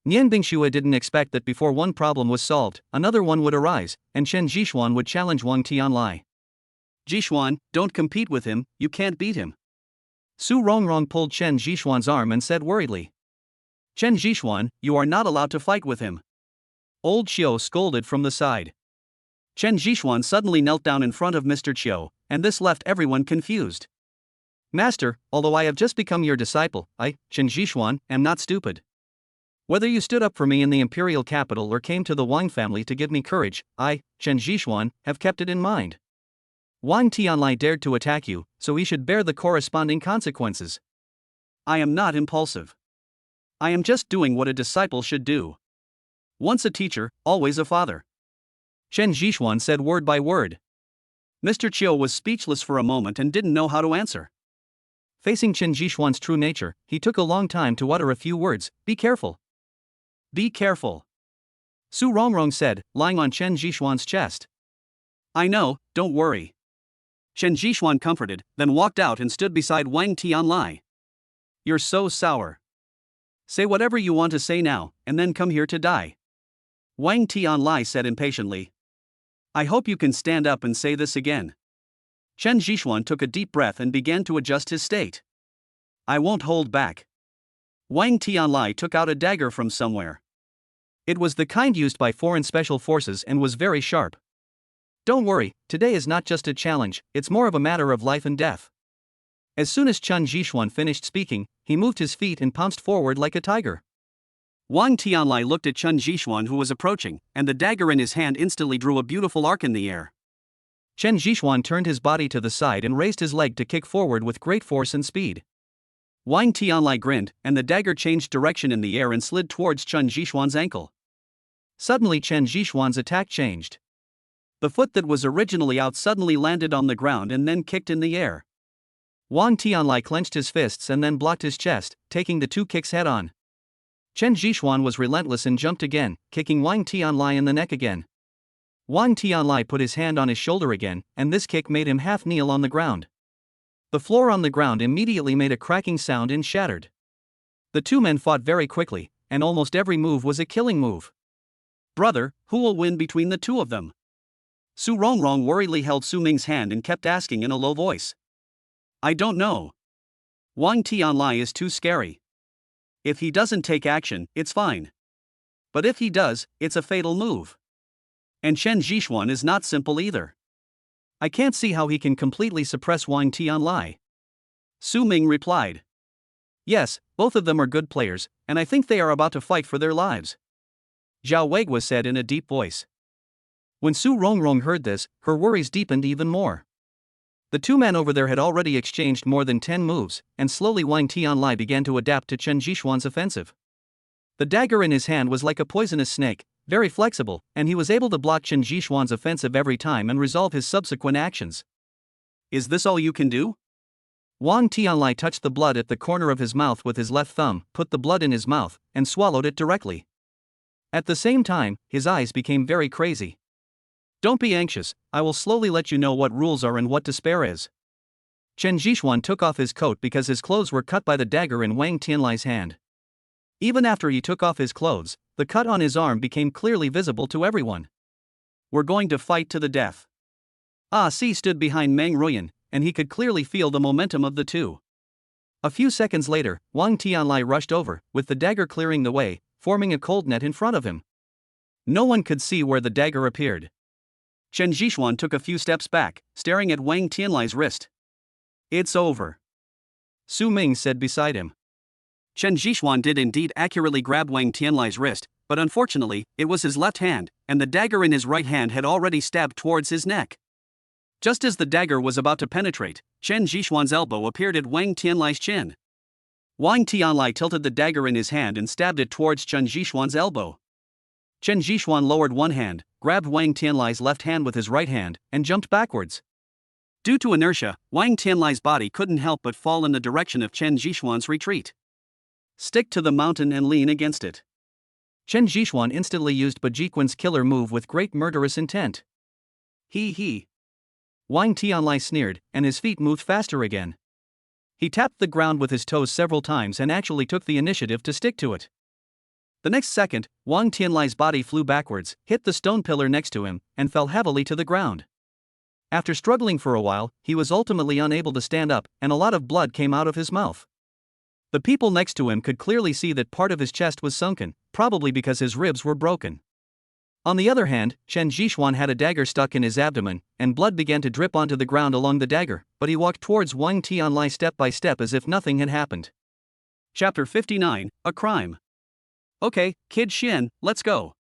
Nian Bingshui didn't expect that before one problem was solved, another one would arise, and Chen Jixuan would challenge Wang Tianlai. Jixuan, don't compete with him, you can't beat him. Su Rongrong pulled Chen Jixuan's arm and said worriedly. Chen Jixuan, you are not allowed to fight with him. Old Qiu scolded from the side. Chen Jixuan suddenly knelt down in front of Mr. Qiu, and this left everyone confused. Master, although I have just become your disciple, I, Chen Jixuan, am not stupid. Whether you stood up for me in the imperial capital or came to the Wang family to give me courage, I, Chen Jixuan, have kept it in mind. Wang Tianlai dared to attack you, so he should bear the corresponding consequences. I am not impulsive. I am just doing what a disciple should do. Once a teacher, always a father. Chen Jixuan said word by word. Mr. Qiu was speechless for a moment and didn't know how to answer. Facing Chen Jixuan's true nature, he took a long time to utter a few words, be careful. Be careful. Su Rongrong said, lying on Chen Jixuan's chest. I know, don't worry. Chen Jixuan comforted, then walked out and stood beside Wang Tianlai. You're so sour. Say whatever you want to say now, and then come here to die. Wang Tianlai said impatiently. I hope you can stand up and say this again. Chen Jixuan took a deep breath and began to adjust his state. I won't hold back. Wang Tianlai took out a dagger from somewhere. It was the kind used by foreign special forces and was very sharp. Don't worry, today is not just a challenge, it's more of a matter of life and death. As soon as Chen Jixuan finished speaking, he moved his feet and pounced forward like a tiger. Wang Tianlai looked at Chen Jixuan who was approaching, and the dagger in his hand instantly drew a beautiful arc in the air. Chen Jixuan turned his body to the side and raised his leg to kick forward with great force and speed. Wang Tianlai grinned, and the dagger changed direction in the air and slid towards Chen Jixuan's ankle. Suddenly Chen Jixuan's attack changed. The foot that was originally out suddenly landed on the ground and then kicked in the air. Wang Tianlai clenched his fists and then blocked his chest, taking the two kicks head-on. Chen Jixuan was relentless and jumped again, kicking Wang Tianlai in the neck again. Wang Tianlai put his hand on his shoulder again, and this kick made him half kneel on the ground. The floor on the ground immediately made a cracking sound and shattered. The two men fought very quickly, and almost every move was a killing move. Brother, who will win between the two of them? Su Rongrong worriedly held Su Ming's hand and kept asking in a low voice. I don't know. Wang Tianlai is too scary. If he doesn't take action, it's fine. But if he does, it's a fatal move. And Chen Jixuan is not simple either. I can't see how he can completely suppress Wang Tianlai. Su Ming replied. Yes, both of them are good players, and I think they are about to fight for their lives. Zhao Weigua said in a deep voice. When Su Rongrong heard this, her worries deepened even more. The two men over there had already exchanged more than 10 moves, and slowly Wang Tianlai began to adapt to Chen Jixuan's offensive. The dagger in his hand was like a poisonous snake, very flexible, and he was able to block Chen Jixuan's offensive every time and resolve his subsequent actions. Is this all you can do? Wang Tianlai touched the blood at the corner of his mouth with his left thumb, put the blood in his mouth, and swallowed it directly. At the same time, his eyes became very crazy. Don't be anxious, I will slowly let you know what rules are and what despair is. Chen Zhixuan took off his coat because his clothes were cut by the dagger in Wang Tianlai's hand. Even after he took off his clothes, the cut on his arm became clearly visible to everyone. We're going to fight to the death. Ah Si stood behind Meng Ruyan, and he could clearly feel the momentum of the two. A few seconds later, Wang Tianlai rushed over, with the dagger clearing the way, forming a cold net in front of him. No one could see where the dagger appeared. Chen Zhixuan took a few steps back, staring at Wang Tianlai's wrist. It's over, Su Ming said beside him. Chen Zhixuan did indeed accurately grab Wang Tianlai's wrist, but unfortunately, it was his left hand, and the dagger in his right hand had already stabbed towards his neck. Just as the dagger was about to penetrate, Chen Zhixuan's elbow appeared at Wang Tianlai's chin. Wang Tianlai tilted the dagger in his hand and stabbed it towards Chen Zhixuan's elbow. Chen Zhixuan lowered one hand, grabbed Wang Tianlai's left hand with his right hand, and jumped backwards. Due to inertia, Wang Tianlai's body couldn't help but fall in the direction of Chen Zhixuan's retreat. Stick to the mountain and lean against it. Chen Zhixuan instantly used Bajiquan's killer move with great murderous intent. He. Wang Tianlai sneered, and his feet moved faster again. He tapped the ground with his toes several times and actually took the initiative to stick to it. The next second, Wang Tianlai's body flew backwards, hit the stone pillar next to him, and fell heavily to the ground. After struggling for a while, he was ultimately unable to stand up, and a lot of blood came out of his mouth. The people next to him could clearly see that part of his chest was sunken, probably because his ribs were broken. On the other hand, Chen Zhixuan had a dagger stuck in his abdomen, and blood began to drip onto the ground along the dagger, but he walked towards Wang Tianlai step by step as if nothing had happened. Chapter 59, A Crime. Okay, Kid Xian, let's go.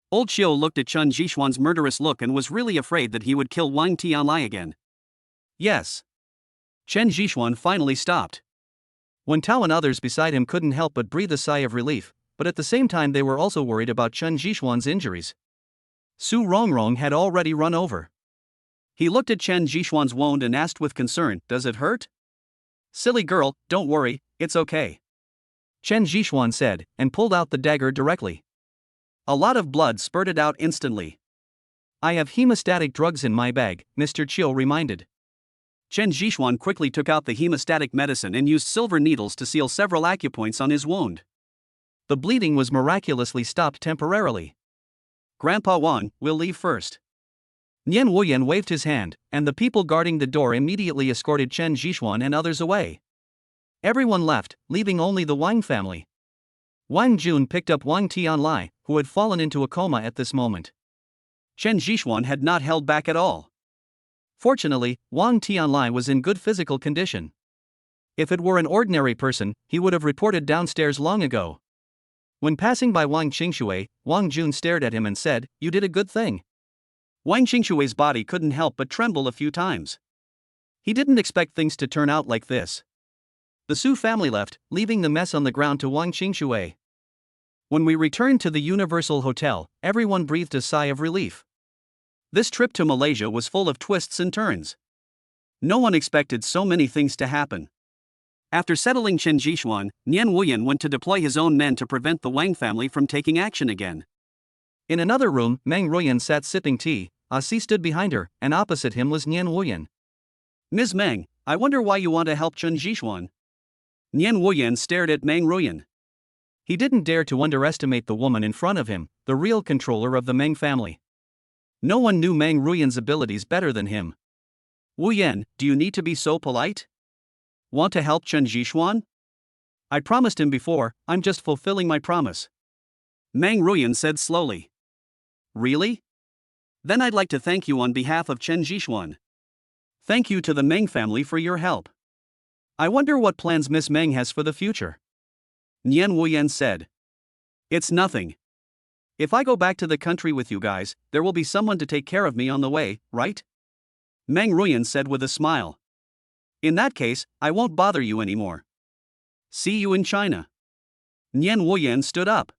Old Xiu looked at Chen Zhixuan's murderous look and was really afraid that he would kill Wang Tianlai again. Yes. Chen Zhixuan finally stopped. Wen Tao and others beside him couldn't help but breathe a sigh of relief, but at the same time they were also worried about Chen Zhixuan's injuries. Su Rongrong had already run over. He looked at Chen Zhixuan's wound and asked with concern, "Does it hurt?" "Silly girl, don't worry, it's okay," Chen Zhixuan said, and pulled out the dagger directly. A lot of blood spurted out instantly. "I have hemostatic drugs in my bag," Mr. Chiu reminded. Chen Zhixuan quickly took out the hemostatic medicine and used silver needles to seal several acupoints on his wound. The bleeding was miraculously stopped temporarily. "Grandpa Wang, we'll leave first." Nian Wuyan waved his hand, and the people guarding the door immediately escorted Chen Zhixuan and others away. Everyone left, leaving only the Wang family. Wang Jun picked up Wang Tianlai, who had fallen into a coma at this moment. Chen Zhixuan had not held back at all. Fortunately, Wang Tianlai was in good physical condition. If it were an ordinary person, he would have reported downstairs long ago. When passing by Wang Qingshui, Wang Jun stared at him and said, "You did a good thing." Wang Qingshui's body couldn't help but tremble a few times. He didn't expect things to turn out like this. The Su family left, leaving the mess on the ground to Wang Qingshui. When we returned to the Universal Hotel, everyone breathed a sigh of relief. This trip to Malaysia was full of twists and turns. No one expected so many things to happen. After settling Chen Zhixuan, Nian Wuyan went to deploy his own men to prevent the Wang family from taking action again. In another room, Meng Ruyan sat sipping tea. Si stood behind her, and opposite him was Nian Wuyan. "Ms. Meng, I wonder why you want to help Chen Zhixuan." Nian Wuyan stared at Meng Ruyan. He didn't dare to underestimate the woman in front of him, the real controller of the Meng family. No one knew Meng Ruyan's abilities better than him. "Wuyan, do you need to be so polite? Want to help Chen Zhixuan?" "I promised him before, I'm just fulfilling my promise," Meng Ruyan said slowly. "Really? Then I'd like to thank you on behalf of Chen Zhixuan. Thank you to the Meng family for your help. I wonder what plans Miss Meng has for the future," Nian Wuyan said. "It's nothing. If I go back to the country with you guys, there will be someone to take care of me on the way, right?" Meng Ruyan said with a smile. "In that case, I won't bother you anymore. See you in China." Nian Wuyan stood up.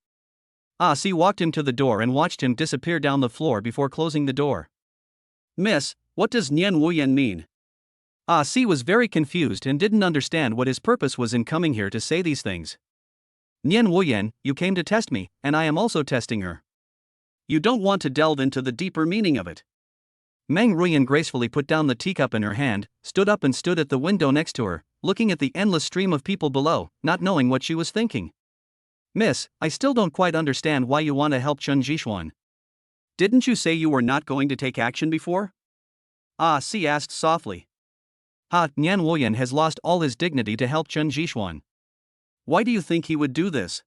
Si walked him to the door and watched him disappear down the floor before closing the door. "Miss, what does Nian Wuyan mean?" Ah Si was very confused and didn't understand what his purpose was in coming here to say these things. Nian Wuyan, you came to test me, and I am also testing her. You don't want to delve into the deeper meaning of it. Meng Ruyan gracefully put down the teacup in her hand, stood up and stood at the window next to her, looking at the endless stream of people below, not knowing what she was thinking. Miss, I still don't quite understand why you want to help Chen Jishuan. Didn't you say you were not going to take action before? Ah Si asked softly. Nian Wuyan has lost all his dignity to help Chen Jishuan. Why do you think he would do this?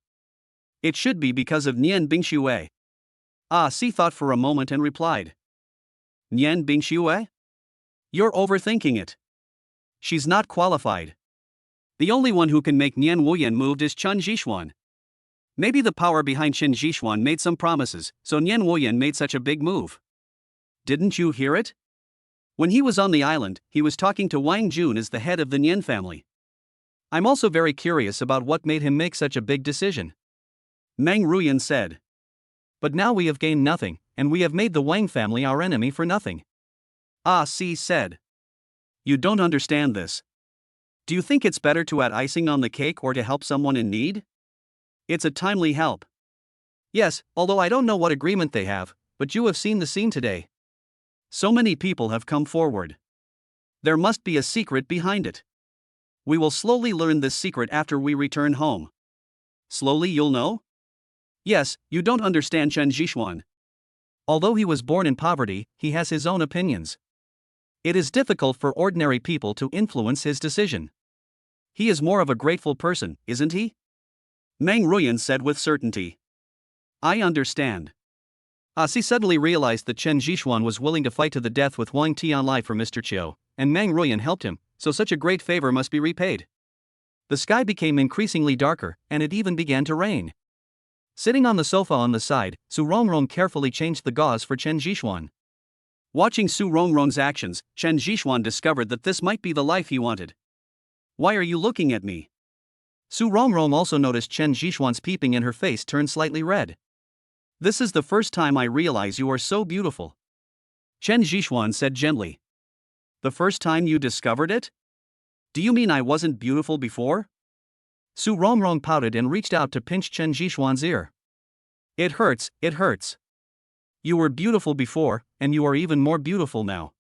It should be because of Nian Bingxue. Ah Si thought for a moment and replied. Nian Bingxue? You're overthinking it. She's not qualified. The only one who can make Nian Wuyan move is Chen Jishuan. Maybe the power behind Chen Jishuan made some promises, so Nian Wuyan made such a big move. Didn't you hear it? When he was on the island, he was talking to Wang Jun as the head of the Nian family. I'm also very curious about what made him make such a big decision. Meng Ruyan said. But now we have gained nothing, and we have made the Wang family our enemy for nothing. Ah Si said. You don't understand this. Do you think it's better to add icing on the cake or to help someone in need? It's a timely help. Yes, although I don't know what agreement they have, but you have seen the scene today. So many people have come forward. There must be a secret behind it. We will slowly learn this secret after we return home. Slowly you'll know? Yes, you don't understand Chen Jishuan. Although he was born in poverty, he has his own opinions. It is difficult for ordinary people to influence his decision. He is more of a grateful person, isn't he? Meng Ruyan said with certainty. I understand. Si suddenly realized that Chen Jishuan was willing to fight to the death with Wang Tianlai for Mr. Chiu, and Meng Ruyan helped him, so such a great favor must be repaid. The sky became increasingly darker, and it even began to rain. Sitting on the sofa on the side, Su Rongrong carefully changed the gauze for Chen Jishuan. Watching Su Rongrong's actions, Chen Jishuan discovered that this might be the life he wanted. Why are you looking at me? Su Rongrong also noticed Chen Jishuan's peeping in her face turned slightly red. This is the first time I realize you are so beautiful. Chen Jishuan said gently. The first time you discovered it? Do you mean I wasn't beautiful before? Su Rongrong pouted and reached out to pinch Chen Jishuan's ear. It hurts, it hurts. You were beautiful before, and you are even more beautiful now.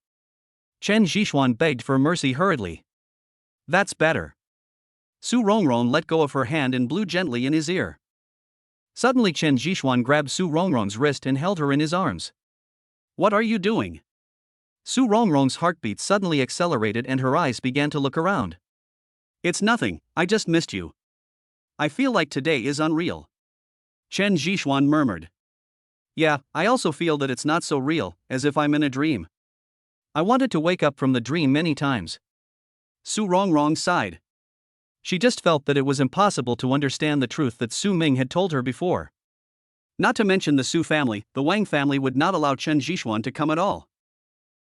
Chen Jishuan begged for mercy hurriedly. That's better. Su Rongrong let go of her hand and blew gently in his ear. Suddenly Chen Jishuan grabbed Su Rongrong's wrist and held her in his arms. What are you doing? Su Rongrong's heartbeat suddenly accelerated and her eyes began to look around. It's nothing, I just missed you. I feel like today is unreal. Chen Jishuan murmured. Yeah, I also feel that it's not so real, as if I'm in a dream. I wanted to wake up from the dream many times. Su Rongrong sighed. She just felt that it was impossible to understand the truth that Su Ming had told her before. Not to mention the Su family, the Wang family would not allow Chen Jishuan to come at all.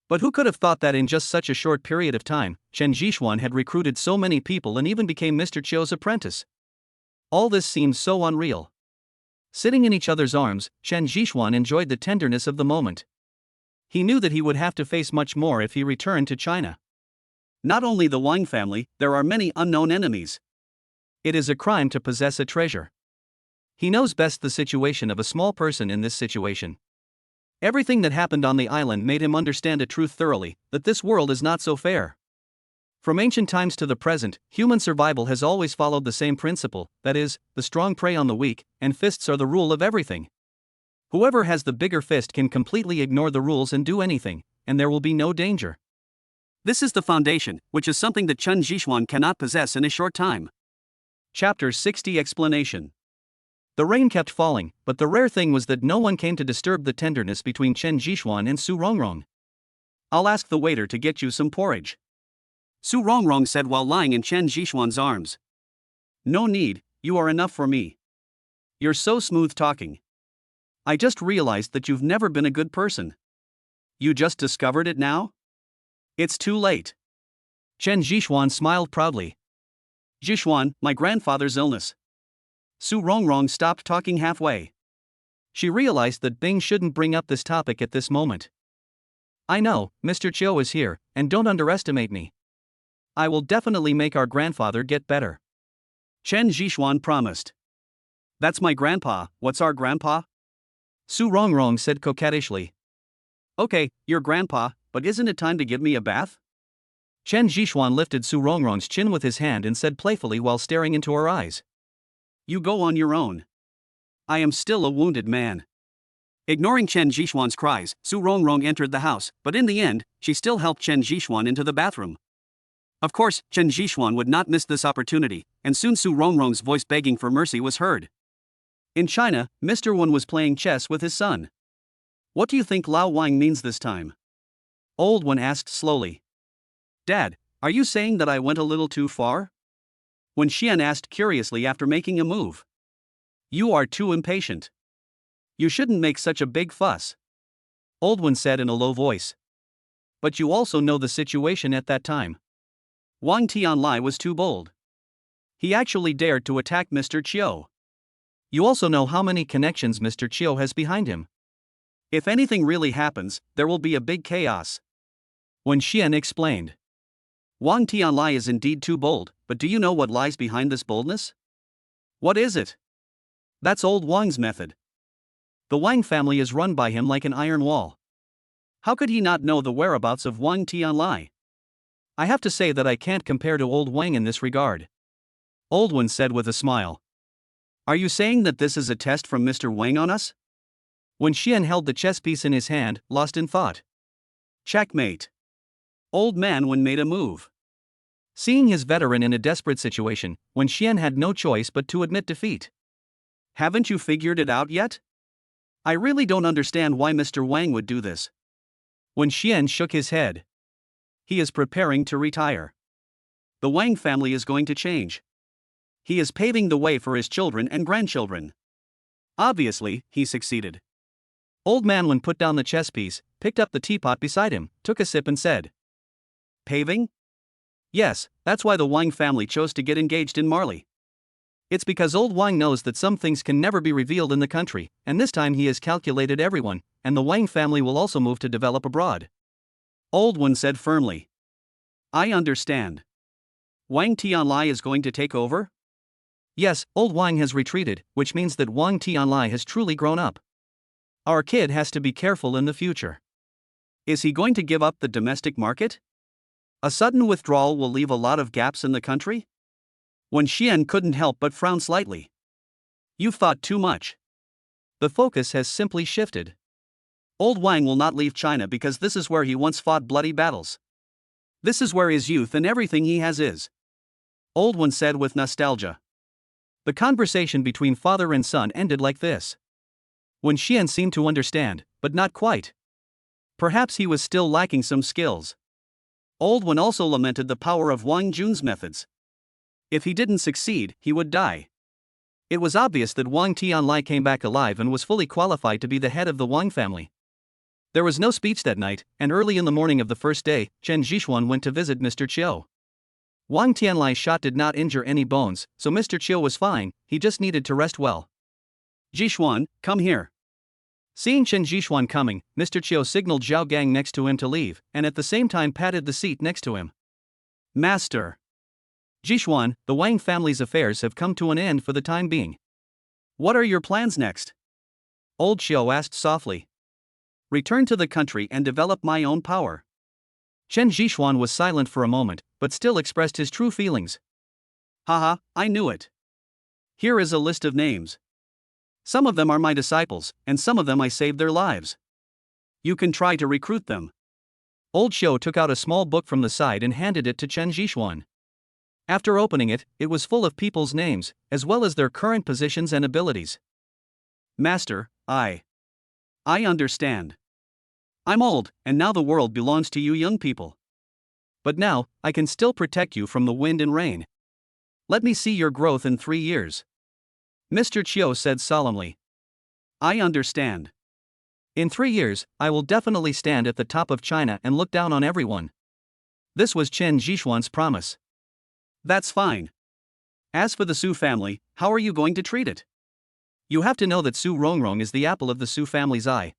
But who could have thought that in just such a short period of time, Chen Jishuan had recruited so many people and even became Mr. Chiu's apprentice? All this seemed so unreal. Sitting in each other's arms, Chen Jishuan enjoyed the tenderness of the moment. He knew that he would have to face much more if he returned to China. Not only the Wang family, there are many unknown enemies. It is a crime to possess a treasure. He knows best the situation of a small person in this situation. Everything that happened on the island made him understand a truth thoroughly, that this world is not so fair. From ancient times to the present, human survival has always followed the same principle, that is, the strong prey on the weak, and fists are the rule of everything. Whoever has the bigger fist can completely ignore the rules and do anything, and there will be no danger. This is the foundation, which is something that Chen Jishuan cannot possess in a short time. Chapter 60 Explanation. The rain kept falling, but the rare thing was that no one came to disturb the tenderness between Chen Jishuan and Su Rongrong. I'll ask the waiter to get you some porridge, Su Rongrong said while lying in Chen Jishuan's arms. No need, you are enough for me. You're so smooth talking. I just realized that you've never been a good person. You just discovered it now? It's too late. Chen Jishuan smiled proudly. Jishuan, my grandfather's illness. Su Rongrong stopped talking halfway. She realized that Bing shouldn't bring up this topic at this moment. I know, Mr. Chiu is here, and don't underestimate me. I will definitely make our grandfather get better. Chen Zhishuan promised. That's my grandpa, what's our grandpa? Su Rongrong said coquettishly. Okay, your grandpa, but isn't it time to give me a bath? Chen Zhishuan lifted Su Rongrong's chin with his hand and said playfully while staring into her eyes. You go on your own. I am still a wounded man. Ignoring Chen Zhishuan's cries, Su Rongrong entered the house, but in the end, she still helped Chen Zhishuan into the bathroom. Of course, Chen Zhishuan would not miss this opportunity, and soon Su Rongrong's voice begging for mercy was heard. In China, Mr. Wen was playing chess with his son. What do you think Lao Wang means this time? Old Wen asked slowly. Dad, are you saying that I went a little too far? Wen Xian asked curiously after making a move. You are too impatient. You shouldn't make such a big fuss. Old Wen said in a low voice. But you also know the situation at that time. Wang Tianlai was too bold. He actually dared to attack Mr. Chiu. You also know how many connections Mr. Chiu has behind him. If anything really happens, there will be a big chaos. Wen Xian explained. Wang Tianlai is indeed too bold, but do you know what lies behind this boldness? What is it? That's old Wang's method. The Wang family is run by him like an iron wall. How could he not know the whereabouts of Wang Tianlai? I have to say that I can't compare to old Wang in this regard. Old Wen said with a smile. Are you saying that this is a test from Mr. Wang on us? Wen Xian held the chess piece in his hand, lost in thought. Checkmate. Old man Wen made a move. Seeing his veteran in a desperate situation, Wen Xian had no choice but to admit defeat. Haven't you figured it out yet? I really don't understand why Mr. Wang would do this. Wen Xian shook his head. He is preparing to retire. The Wang family is going to change. He is paving the way for his children and grandchildren. Obviously, he succeeded. Old man Wen put down the chess piece, picked up the teapot beside him, took a sip and said. Paving? Yes, that's why the Wang family chose to get engaged in Marley. It's because old Wang knows that some things can never be revealed in the country, and this time he has calculated everyone, and the Wang family will also move to develop abroad. Old Wen said firmly. I understand. Wang Tianlai is going to take over? Yes, old Wang has retreated, which means that Wang Tianlai has truly grown up. Our kid has to be careful in the future. Is he going to give up the domestic market? A sudden withdrawal will leave a lot of gaps in the country? Wen Xian couldn't help but frown slightly. You've thought too much. The focus has simply shifted. Old Wang will not leave China because this is where he once fought bloody battles. This is where his youth and everything he has is. Old Wen said with nostalgia. The conversation between father and son ended like this. Wen Xian seemed to understand, but not quite. Perhaps he was still lacking some skills. Old Wen also lamented the power of Wang Jun's methods. If he didn't succeed, he would die. It was obvious that Wang Tianlai came back alive and was fully qualified to be the head of the Wang family. There was no speech that night, and early in the morning of the first day, Chen Zhishuan went to visit Mr. Chiu. Wang Tianlai's shot did not injure any bones, so Mr. Chiu was fine, he just needed to rest well. Zhishuan, come here. Seeing Chen Zhishuan coming, Mr. Chiu signaled Zhao Gang next to him to leave, and at the same time patted the seat next to him. Master. Zhishuan, the Wang family's affairs have come to an end for the time being. What are your plans next? Old Chiu asked softly. Return to the country and develop my own power. Chen Zhishuan was silent for a moment, but still expressed his true feelings. Haha, I knew it. Here is a list of names. Some of them are my disciples, and some of them I saved their lives. You can try to recruit them. Old Chiu took out a small book from the side and handed it to Chen Zhishuan. After opening it, it was full of people's names, as well as their current positions and abilities. Master, I understand. I'm old, and now the world belongs to you young people. But now, I can still protect you from the wind and rain. Let me see your growth in 3 years. Mr. Chiu said solemnly. I understand. In 3 years, I will definitely stand at the top of China and look down on everyone. This was Chen Zhishuan's promise. That's fine. As for the Su family, how are you going to treat it? You have to know that Su Rongrong is the apple of the Su family's eye.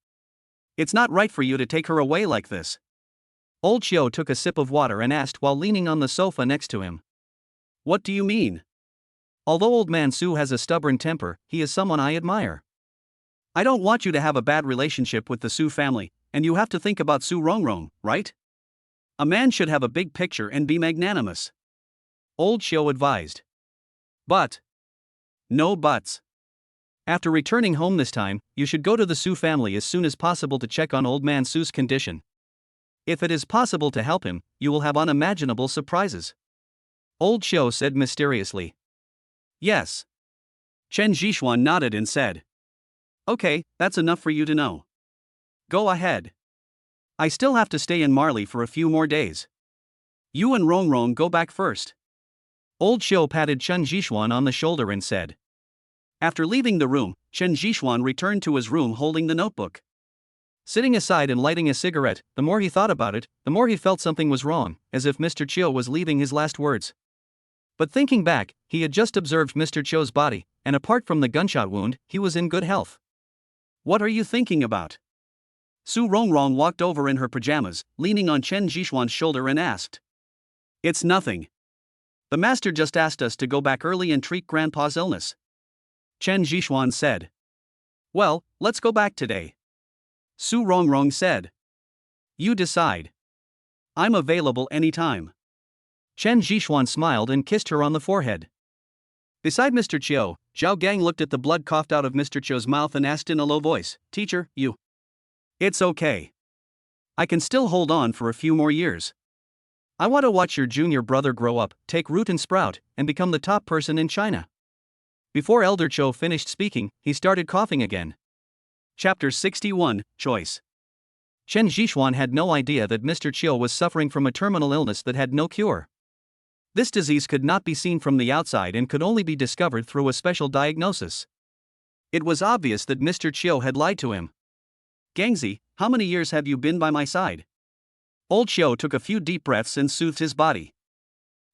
It's not right for you to take her away like this. Old Xiao took a sip of water and asked while leaning on the sofa next to him. What do you mean? Although Old Man Su has a stubborn temper, he is someone I admire. I don't want you to have a bad relationship with the Su family, and you have to think about Su Rongrong, right? A man should have a big picture and be magnanimous. Old Xiao advised. But. No buts. After returning home this time, you should go to the Su family as soon as possible to check on Old Man Su's condition. If it is possible to help him, you will have unimaginable surprises. Old Xiao said mysteriously. Yes. Chen Zhishuan nodded and said. Okay, that's enough for you to know. Go ahead. I still have to stay in Marley for a few more days. You and Rongrong go back first. Old Xiao patted Chen Zhishuan on the shoulder and said. After leaving the room, Chen Zhishuan returned to his room holding the notebook. Sitting aside and lighting a cigarette, the more he thought about it, the more he felt something was wrong, as if Mr. Chiu was leaving his last words. But thinking back, he had just observed Mr. Chiu's body, and apart from the gunshot wound, he was in good health. What are you thinking about? Su Rongrong walked over in her pajamas, leaning on Chen Zhishuan's shoulder and asked. It's nothing. The master just asked us to go back early and treat Grandpa's illness. Chen Zhishuan said. Well, let's go back today. Su Rongrong said. You decide. I'm available anytime. Chen Zhishuan smiled and kissed her on the forehead. Beside Mr. Chiu, Zhao Gang looked at the blood coughed out of Mr. Chiu's mouth and asked in a low voice, Teacher, you. It's okay. I can still hold on for a few more years. I want to watch your junior brother grow up, take root and sprout, and become the top person in China. Before Elder Chiu finished speaking, he started coughing again. Chapter 61, Choice. Chen Zhishuan had no idea that Mr. Chiu was suffering from a terminal illness that had no cure. This disease could not be seen from the outside and could only be discovered through a special diagnosis. It was obvious that Mr. Chiu had lied to him. Gangzi, how many years have you been by my side? Old Xiao took a few deep breaths and soothed his body.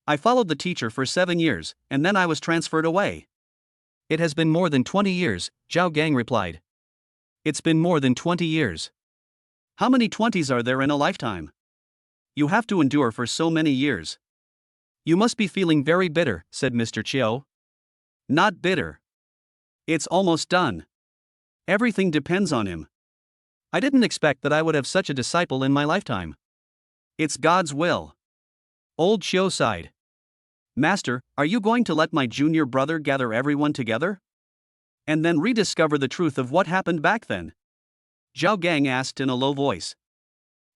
I followed the teacher for 7 years, and then I was transferred away. It has been more than 20 years, Zhao Gang replied. It's been more than 20 years. How many 20s are there in a lifetime? You have to endure for so many years. You must be feeling very bitter, said Mr. Chiu. Not bitter. It's almost done. Everything depends on him. I didn't expect that I would have such a disciple in my lifetime. It's God's will. Old Xiu sighed. Master, are you going to let my junior brother gather everyone together? And then rediscover the truth of what happened back then? Zhao Gang asked in a low voice.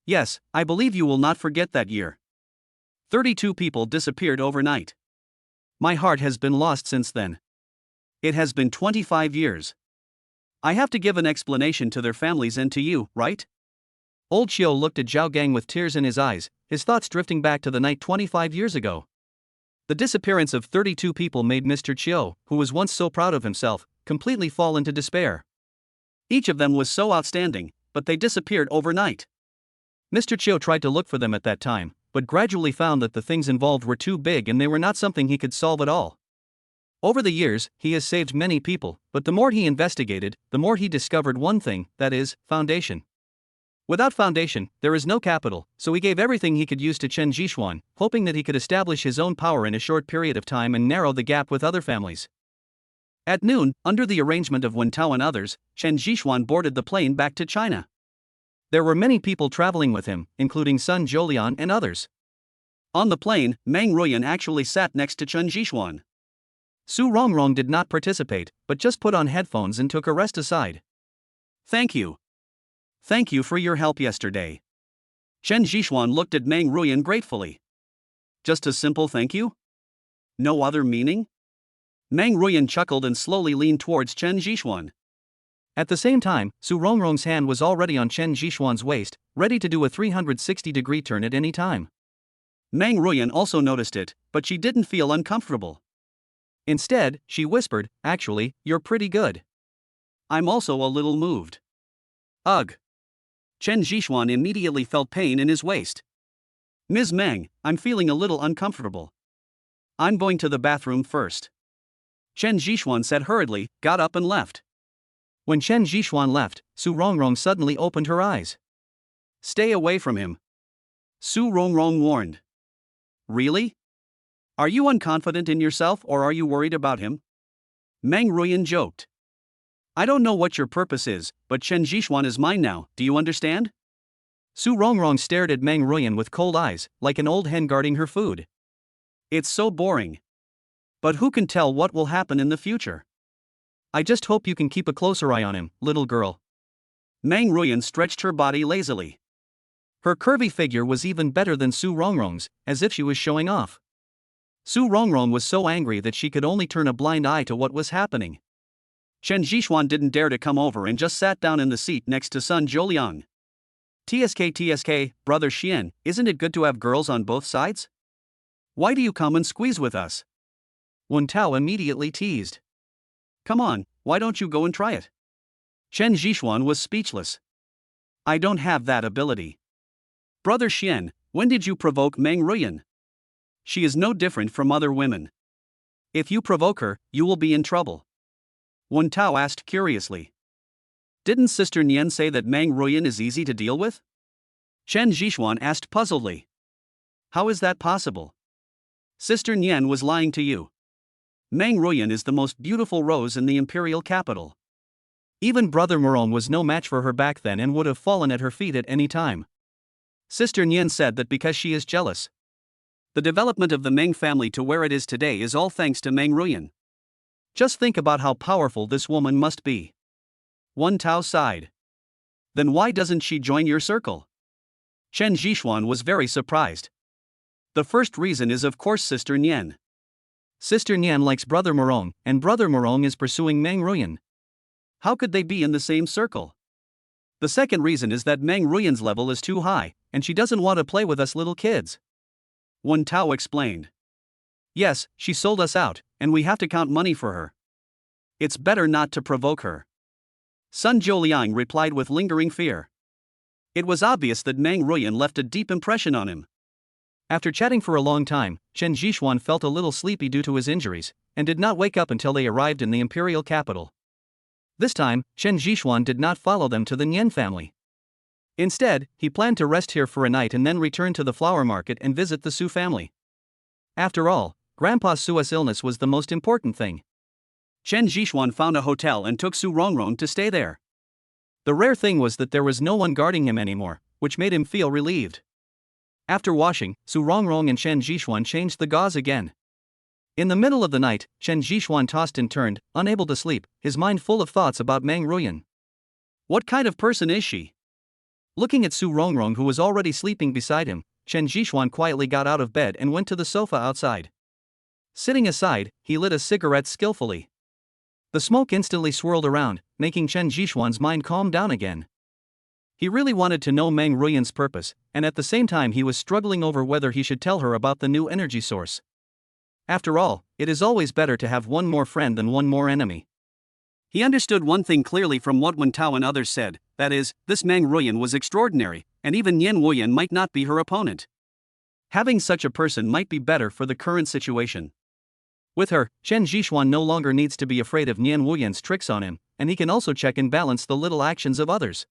Yes, I believe you will not forget that year. 32 people disappeared overnight. My heart has been lost since then. It has been 25 years. I have to give an explanation to their families and to you, right? Old Xiu looked at Zhao Gang with tears in his eyes, his thoughts drifting back to the night 25 years ago. The disappearance of 32 people made Mr. Chiu, who was once so proud of himself, completely fall into despair. Each of them was so outstanding, but they disappeared overnight. Mr. Chiu tried to look for them at that time, but gradually found that the things involved were too big and they were not something he could solve at all. Over the years, he has saved many people, but the more he investigated, the more he discovered one thing, that is, foundation. Without foundation, there is no capital, so he gave everything he could use to Chen Zhishuan, hoping that he could establish his own power in a short period of time and narrow the gap with other families. At noon, under the arrangement of Wen Tao and others, Chen Zhishuan boarded the plane back to China. There were many people traveling with him, including Sun Zholian and others. On the plane, Meng Ruyan actually sat next to Chen Zhishuan. Su Rongrong did not participate, but just put on headphones and took a rest aside. Thank you. Thank you for your help yesterday. Chen Zhishuan looked at Meng Ruyan gratefully. Just a simple thank you? No other meaning? Meng Ruyan chuckled and slowly leaned towards Chen Zhishuan. At the same time, Su Rongrong's hand was already on Chen Zhishuan's waist, ready to do a 360-degree turn at any time. Meng Ruyan also noticed it, but she didn't feel uncomfortable. Instead, she whispered, Actually, you're pretty good. I'm also a little moved. Ugh. Chen Zhishuan immediately felt pain in his waist. Ms. Meng, I'm feeling a little uncomfortable. I'm going to the bathroom first. Chen Zhishuan said hurriedly, got up and left. When Chen Zhishuan left, Su Rongrong suddenly opened her eyes. Stay away from him. Su Rongrong warned. Really? Are you unconfident in yourself or are you worried about him? Meng Ruyan joked. I don't know what your purpose is, but Chen Jishuan is mine now, do you understand? Su Rongrong stared at Meng Ruyan with cold eyes, like an old hen guarding her food. It's so boring. But who can tell what will happen in the future? I just hope you can keep a closer eye on him, little girl. Meng Ruyan stretched her body lazily. Her curvy figure was even better than Su Rongrong's, as if she was showing off. Su Rongrong was so angry that she could only turn a blind eye to what was happening. Chen Jishuan didn't dare to come over and just sat down in the seat next to Sun Zholiang. TSK, brother Xian, isn't it good to have girls on both sides? Why do you come and squeeze with us? Wen Tao immediately teased. Come on, why don't you go and try it? Chen Jishuan was speechless. I don't have that ability. Brother Xian, when did you provoke Meng Ruyan? She is no different from other women. If you provoke her, you will be in trouble. Wen Tao asked curiously. Didn't Sister Nian say that Meng Ruyan is easy to deal with? Chen Jishuan asked puzzledly. How is that possible? Sister Nian was lying to you. Meng Ruyan is the most beautiful rose in the imperial capital. Even Brother Morong was no match for her back then and would have fallen at her feet at any time. Sister Nian said that because she is jealous. The development of the Meng family to where it is today is all thanks to Meng Ruyan. Just think about how powerful this woman must be. Wen Tao sighed. Then why doesn't she join your circle? Chen Jishuan was very surprised. The first reason is of course Sister Nian. Sister Nian likes Brother Morong, and Brother Morong is pursuing Meng Ruyan. How could they be in the same circle? The second reason is that Meng Ruyan's level is too high, and she doesn't want to play with us little kids. Wen Tao explained. Yes, she sold us out, and we have to count money for her. It's better not to provoke her. Sun Zholiang replied with lingering fear. It was obvious that Meng Ruyan left a deep impression on him. After chatting for a long time, Chen Jishuan felt a little sleepy due to his injuries, and did not wake up until they arrived in the imperial capital. This time, Chen Jishuan did not follow them to the Nian family. Instead, he planned to rest here for a night and then return to the flower market and visit the Su family. After all, Grandpa Su's illness was the most important thing. Chen Jishuan found a hotel and took Su Rongrong to stay there. The rare thing was that there was no one guarding him anymore, which made him feel relieved. After washing, Su Rongrong and Chen Jishuan changed the gauze again. In the middle of the night, Chen Jishuan tossed and turned, unable to sleep, his mind full of thoughts about Meng Ruyan. What kind of person is she? Looking at Su Rongrong, who was already sleeping beside him, Chen Jishuan quietly got out of bed and went to the sofa outside. Sitting aside, he lit a cigarette skillfully. The smoke instantly swirled around, making Chen Jishuan's mind calm down again. He really wanted to know Meng Ruyan's purpose, and at the same time he was struggling over whether he should tell her about the new energy source. After all, it is always better to have one more friend than one more enemy. He understood one thing clearly from what Wen Tao and others said, that is, this Meng Ruyan was extraordinary, and even Nian Wuyan might not be her opponent. Having such a person might be better for the current situation. With her, Chen Jishuan no longer needs to be afraid of Nian Wuyan's tricks on him, and he can also check and balance the little actions of others.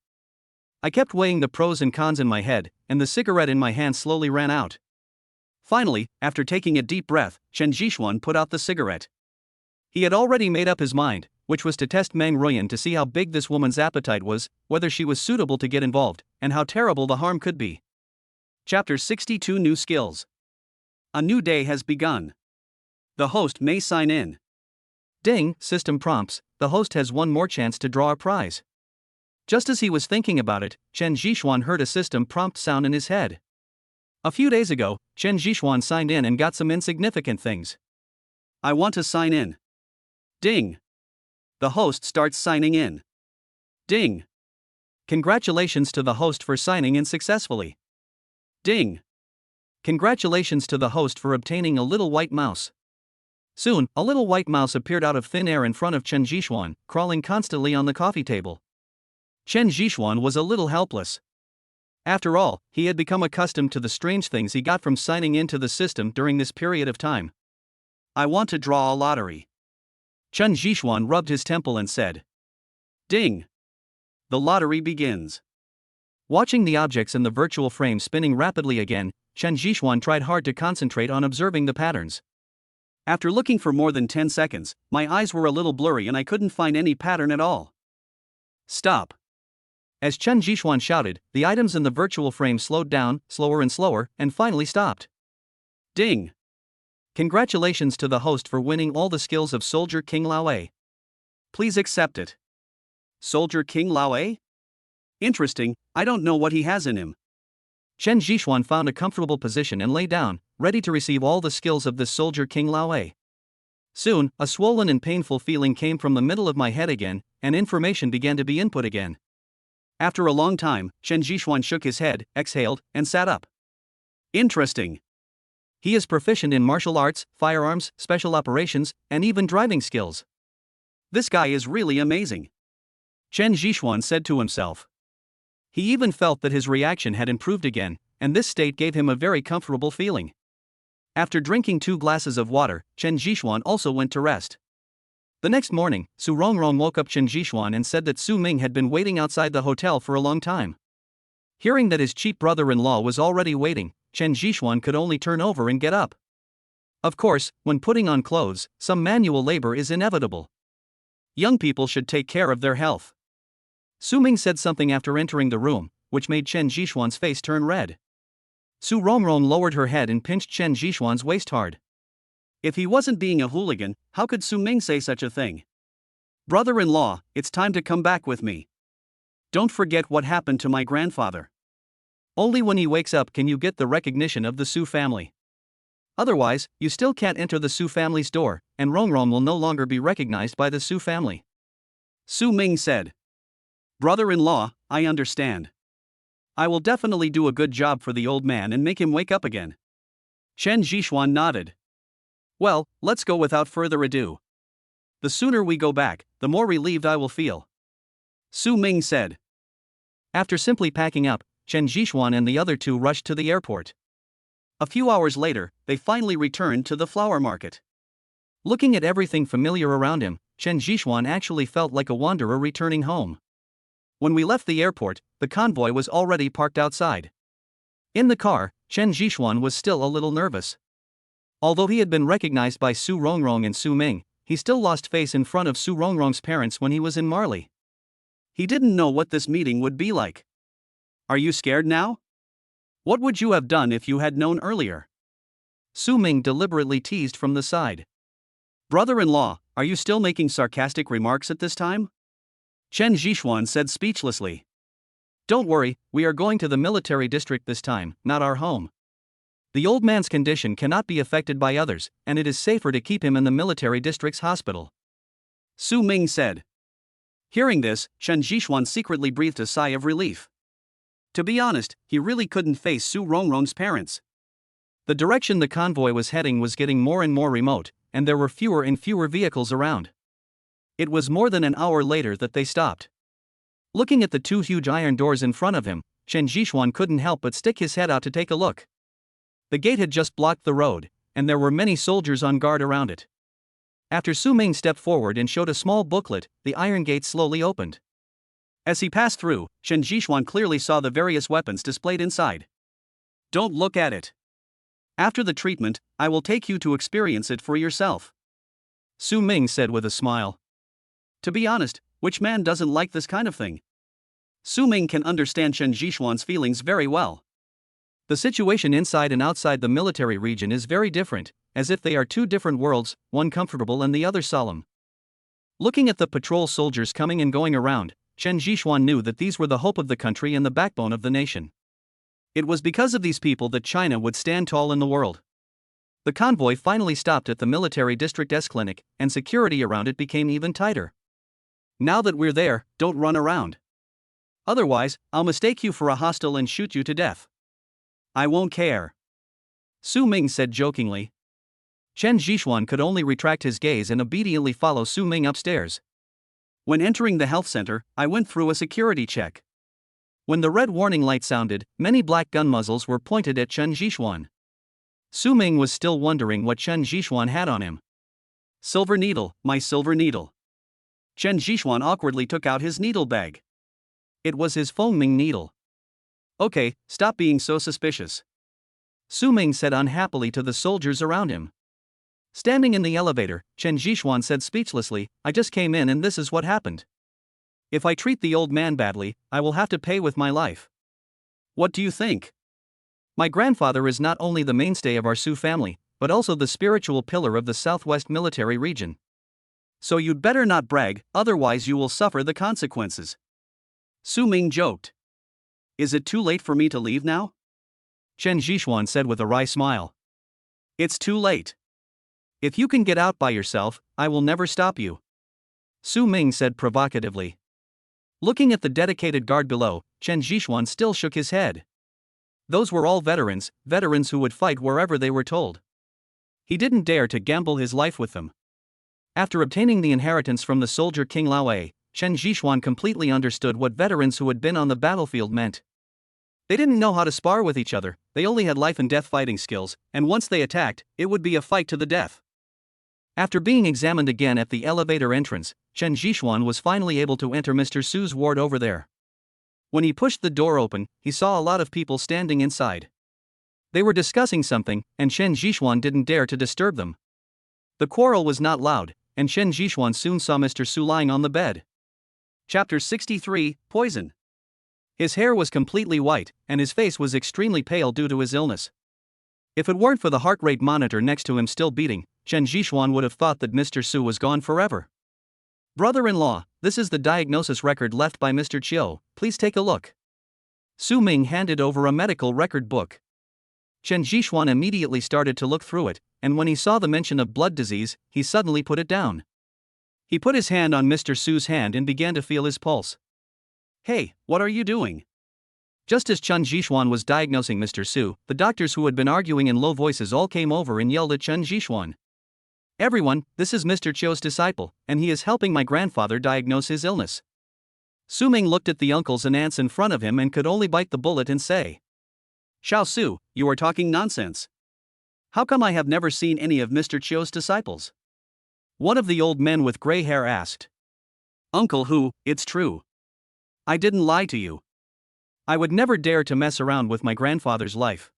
I kept weighing the pros and cons in my head, and the cigarette in my hand slowly ran out. Finally, after taking a deep breath, Chen Jishuan put out the cigarette. He had already made up his mind, which was to test Meng Ruyan to see how big this woman's appetite was, whether she was suitable to get involved, and how terrible the harm could be. Chapter 62 New Skills. A new day has begun. The host may sign in. Ding, system prompts, the host has one more chance to draw a prize. Just as he was thinking about it, Chen Jishuan heard a system prompt sound in his head. A few days ago, Chen Jishuan signed in and got some insignificant things. I want to sign in. Ding. The host starts signing in. Ding. Congratulations to the host for signing in successfully. Ding. Congratulations to the host for obtaining a little white mouse. Soon, a little white mouse appeared out of thin air in front of Chen Jishuan, crawling constantly on the coffee table. Chen Jishuan was a little helpless. After all, he had become accustomed to the strange things he got from signing into the system during this period of time. I want to draw a lottery. Chen Jishuan rubbed his temple and said. Ding. The lottery begins. Watching the objects in the virtual frame spinning rapidly again, Chen Zhixuan tried hard to concentrate on observing the patterns. After looking for more than 10 seconds, my eyes were a little blurry and I couldn't find any pattern at all. Stop. As Chen Zhixuan shouted, the items in the virtual frame slowed down, slower and slower, and finally stopped. Ding! Congratulations to the host for winning all the skills of Soldier King Laowei. Please accept it. Soldier King Laowei? Interesting, I don't know what he has in him. Chen Zhixuan found a comfortable position and lay down, ready to receive all the skills of this Soldier King Laowei. Soon, a swollen and painful feeling came from the middle of my head again, and information began to be input again. After a long time, Chen Zhixuan shook his head, exhaled, and sat up. Interesting. He is proficient in martial arts, firearms, special operations, and even driving skills. This guy is really amazing. Chen Zhixuan said to himself. He even felt that his reaction had improved again, and this state gave him a very comfortable feeling. After drinking 2 glasses of water, Chen Zhixuan also went to rest. The next morning, Su Rongrong woke up Chen Zhixuan and said that Su Ming had been waiting outside the hotel for a long time. Hearing that his cheap brother-in-law was already waiting, Chen Zhixuan could only turn over and get up. Of course, when putting on clothes, some manual labor is inevitable. Young people should take care of their health. Su Ming said something after entering the room, which made Chen Zhixuan's face turn red. Su Rongrong lowered her head and pinched Chen Zhixuan's waist hard. If he wasn't being a hooligan, how could Su Ming say such a thing? Brother-in-law, it's time to come back with me. Don't forget what happened to my grandfather. Only when he wakes up can you get the recognition of the Su family. Otherwise, you still can't enter the Su family's door, and Rongrong will no longer be recognized by the Su family. Su Ming said. Brother-in-law, I understand. I will definitely do a good job for the old man and make him wake up again. Chen Zhixuan nodded. Well, let's go without further ado. The sooner we go back, the more relieved I will feel. Su Ming said. After simply packing up, Chen Zhixuan and the other 2 rushed to the airport. A few hours later, they finally returned to the flower market. Looking at everything familiar around him, Chen Zhixuan actually felt like a wanderer returning home. When we left the airport, the convoy was already parked outside. In the car, Chen Zhixuan was still a little nervous. Although he had been recognized by Su Rongrong and Su Ming, he still lost face in front of Su Rongrong's parents when he was in Marley. He didn't know what this meeting would be like. Are you scared now? What would you have done if you had known earlier? Su Ming deliberately teased from the side. Brother-in-law, are you still making sarcastic remarks at this time? Chen Zhixuan said speechlessly. Don't worry, we are going to the military district this time, not our home. The old man's condition cannot be affected by others, and it is safer to keep him in the military district's hospital. Su Ming said. Hearing this, Chen Zhixuan secretly breathed a sigh of relief. To be honest, he really couldn't face Su Rongrong's parents. The direction the convoy was heading was getting more and more remote, and there were fewer and fewer vehicles around. It was more than an hour later that they stopped. Looking at the 2 huge iron doors in front of him, Chen Zhixuan couldn't help but stick his head out to take a look. The gate had just blocked the road, and there were many soldiers on guard around it. After Su Ming stepped forward and showed a small booklet, the iron gate slowly opened. As he passed through, Chen Zhixuan clearly saw the various weapons displayed inside. Don't look at it. After the treatment, I will take you to experience it for yourself. Su Ming said with a smile. To be honest, which man doesn't like this kind of thing? Su Ming can understand Chen Zhixuan's feelings very well. The situation inside and outside the military region is very different, as if they are 2 different worlds, one comfortable and the other solemn. Looking at the patrol soldiers coming and going around, Chen Zhixuan knew that these were the hope of the country and the backbone of the nation. It was because of these people that China would stand tall in the world. The convoy finally stopped at the military district S clinic, and security around it became even tighter. Now that we're there, don't run around. Otherwise, I'll mistake you for a hostile and shoot you to death. I won't care. Su Ming said jokingly. Chen Zhixuan could only retract his gaze and obediently follow Su Ming upstairs. When entering the health center, I went through a security check. When the red warning light sounded, many black gun muzzles were pointed at Chen Zhixuan. Su Ming was still wondering what Chen Zhixuan had on him. Silver needle, my silver needle. Chen Zhixuan awkwardly took out his needle bag. It was his foaming needle. Okay, stop being so suspicious, Su Ming said unhappily to the soldiers around him. Standing in the elevator, Chen Jixuan said speechlessly, I just came in and this is what happened. If I treat the old man badly, I will have to pay with my life. What do you think? My grandfather is not only the mainstay of our Su family, but also the spiritual pillar of the Southwest military region. So you'd better not brag, otherwise you will suffer the consequences, Su Ming joked. Is it too late for me to leave now? Chen Jixuan said with a wry smile. It's too late. If you can get out by yourself, I will never stop you, Su Ming said provocatively. Looking at the dedicated guard below, Chen Jixuan still shook his head. Those were all veterans who would fight wherever they were told. He didn't dare to gamble his life with them. After obtaining the inheritance from the soldier King Laowei, Chen Jixuan completely understood what veterans who had been on the battlefield meant. They didn't know how to spar with each other, they only had life and death fighting skills, and once they attacked, it would be a fight to the death. After being examined again at the elevator entrance, Chen Jixuan was finally able to enter Mr. Su's ward over there. When he pushed the door open, he saw a lot of people standing inside. They were discussing something, and Chen Jixuan didn't dare to disturb them. The quarrel was not loud, and Chen Jixuan soon saw Mr. Su lying on the bed. Chapter 63, Poison. His hair was completely white, and his face was extremely pale due to his illness. If it weren't for the heart rate monitor next to him still beating, Chen Jixuan would have thought that Mr. Su was gone forever. Brother-in-law, this is the diagnosis record left by Mr. Chiu, please take a look. Su Ming handed over a medical record book. Chen Jixuan immediately started to look through it, and when he saw the mention of blood disease, he suddenly put it down. He put his hand on Mr. Su's hand and began to feel his pulse. Hey, what are you doing? Just as Chen Jixuan was diagnosing Mr. Su, the doctors who had been arguing in low voices all came over and yelled at Chen Jixuan. Everyone, this is Mr. Chiu's disciple, and he is helping my grandfather diagnose his illness. Su Ming looked at the uncles and aunts in front of him and could only bite the bullet and say, Xiao Su, you are talking nonsense. How come I have never seen any of Mr. Chiu's disciples? One of the old men with gray hair asked. Uncle Hu, it's true. I didn't lie to you. I would never dare to mess around with my grandfather's life,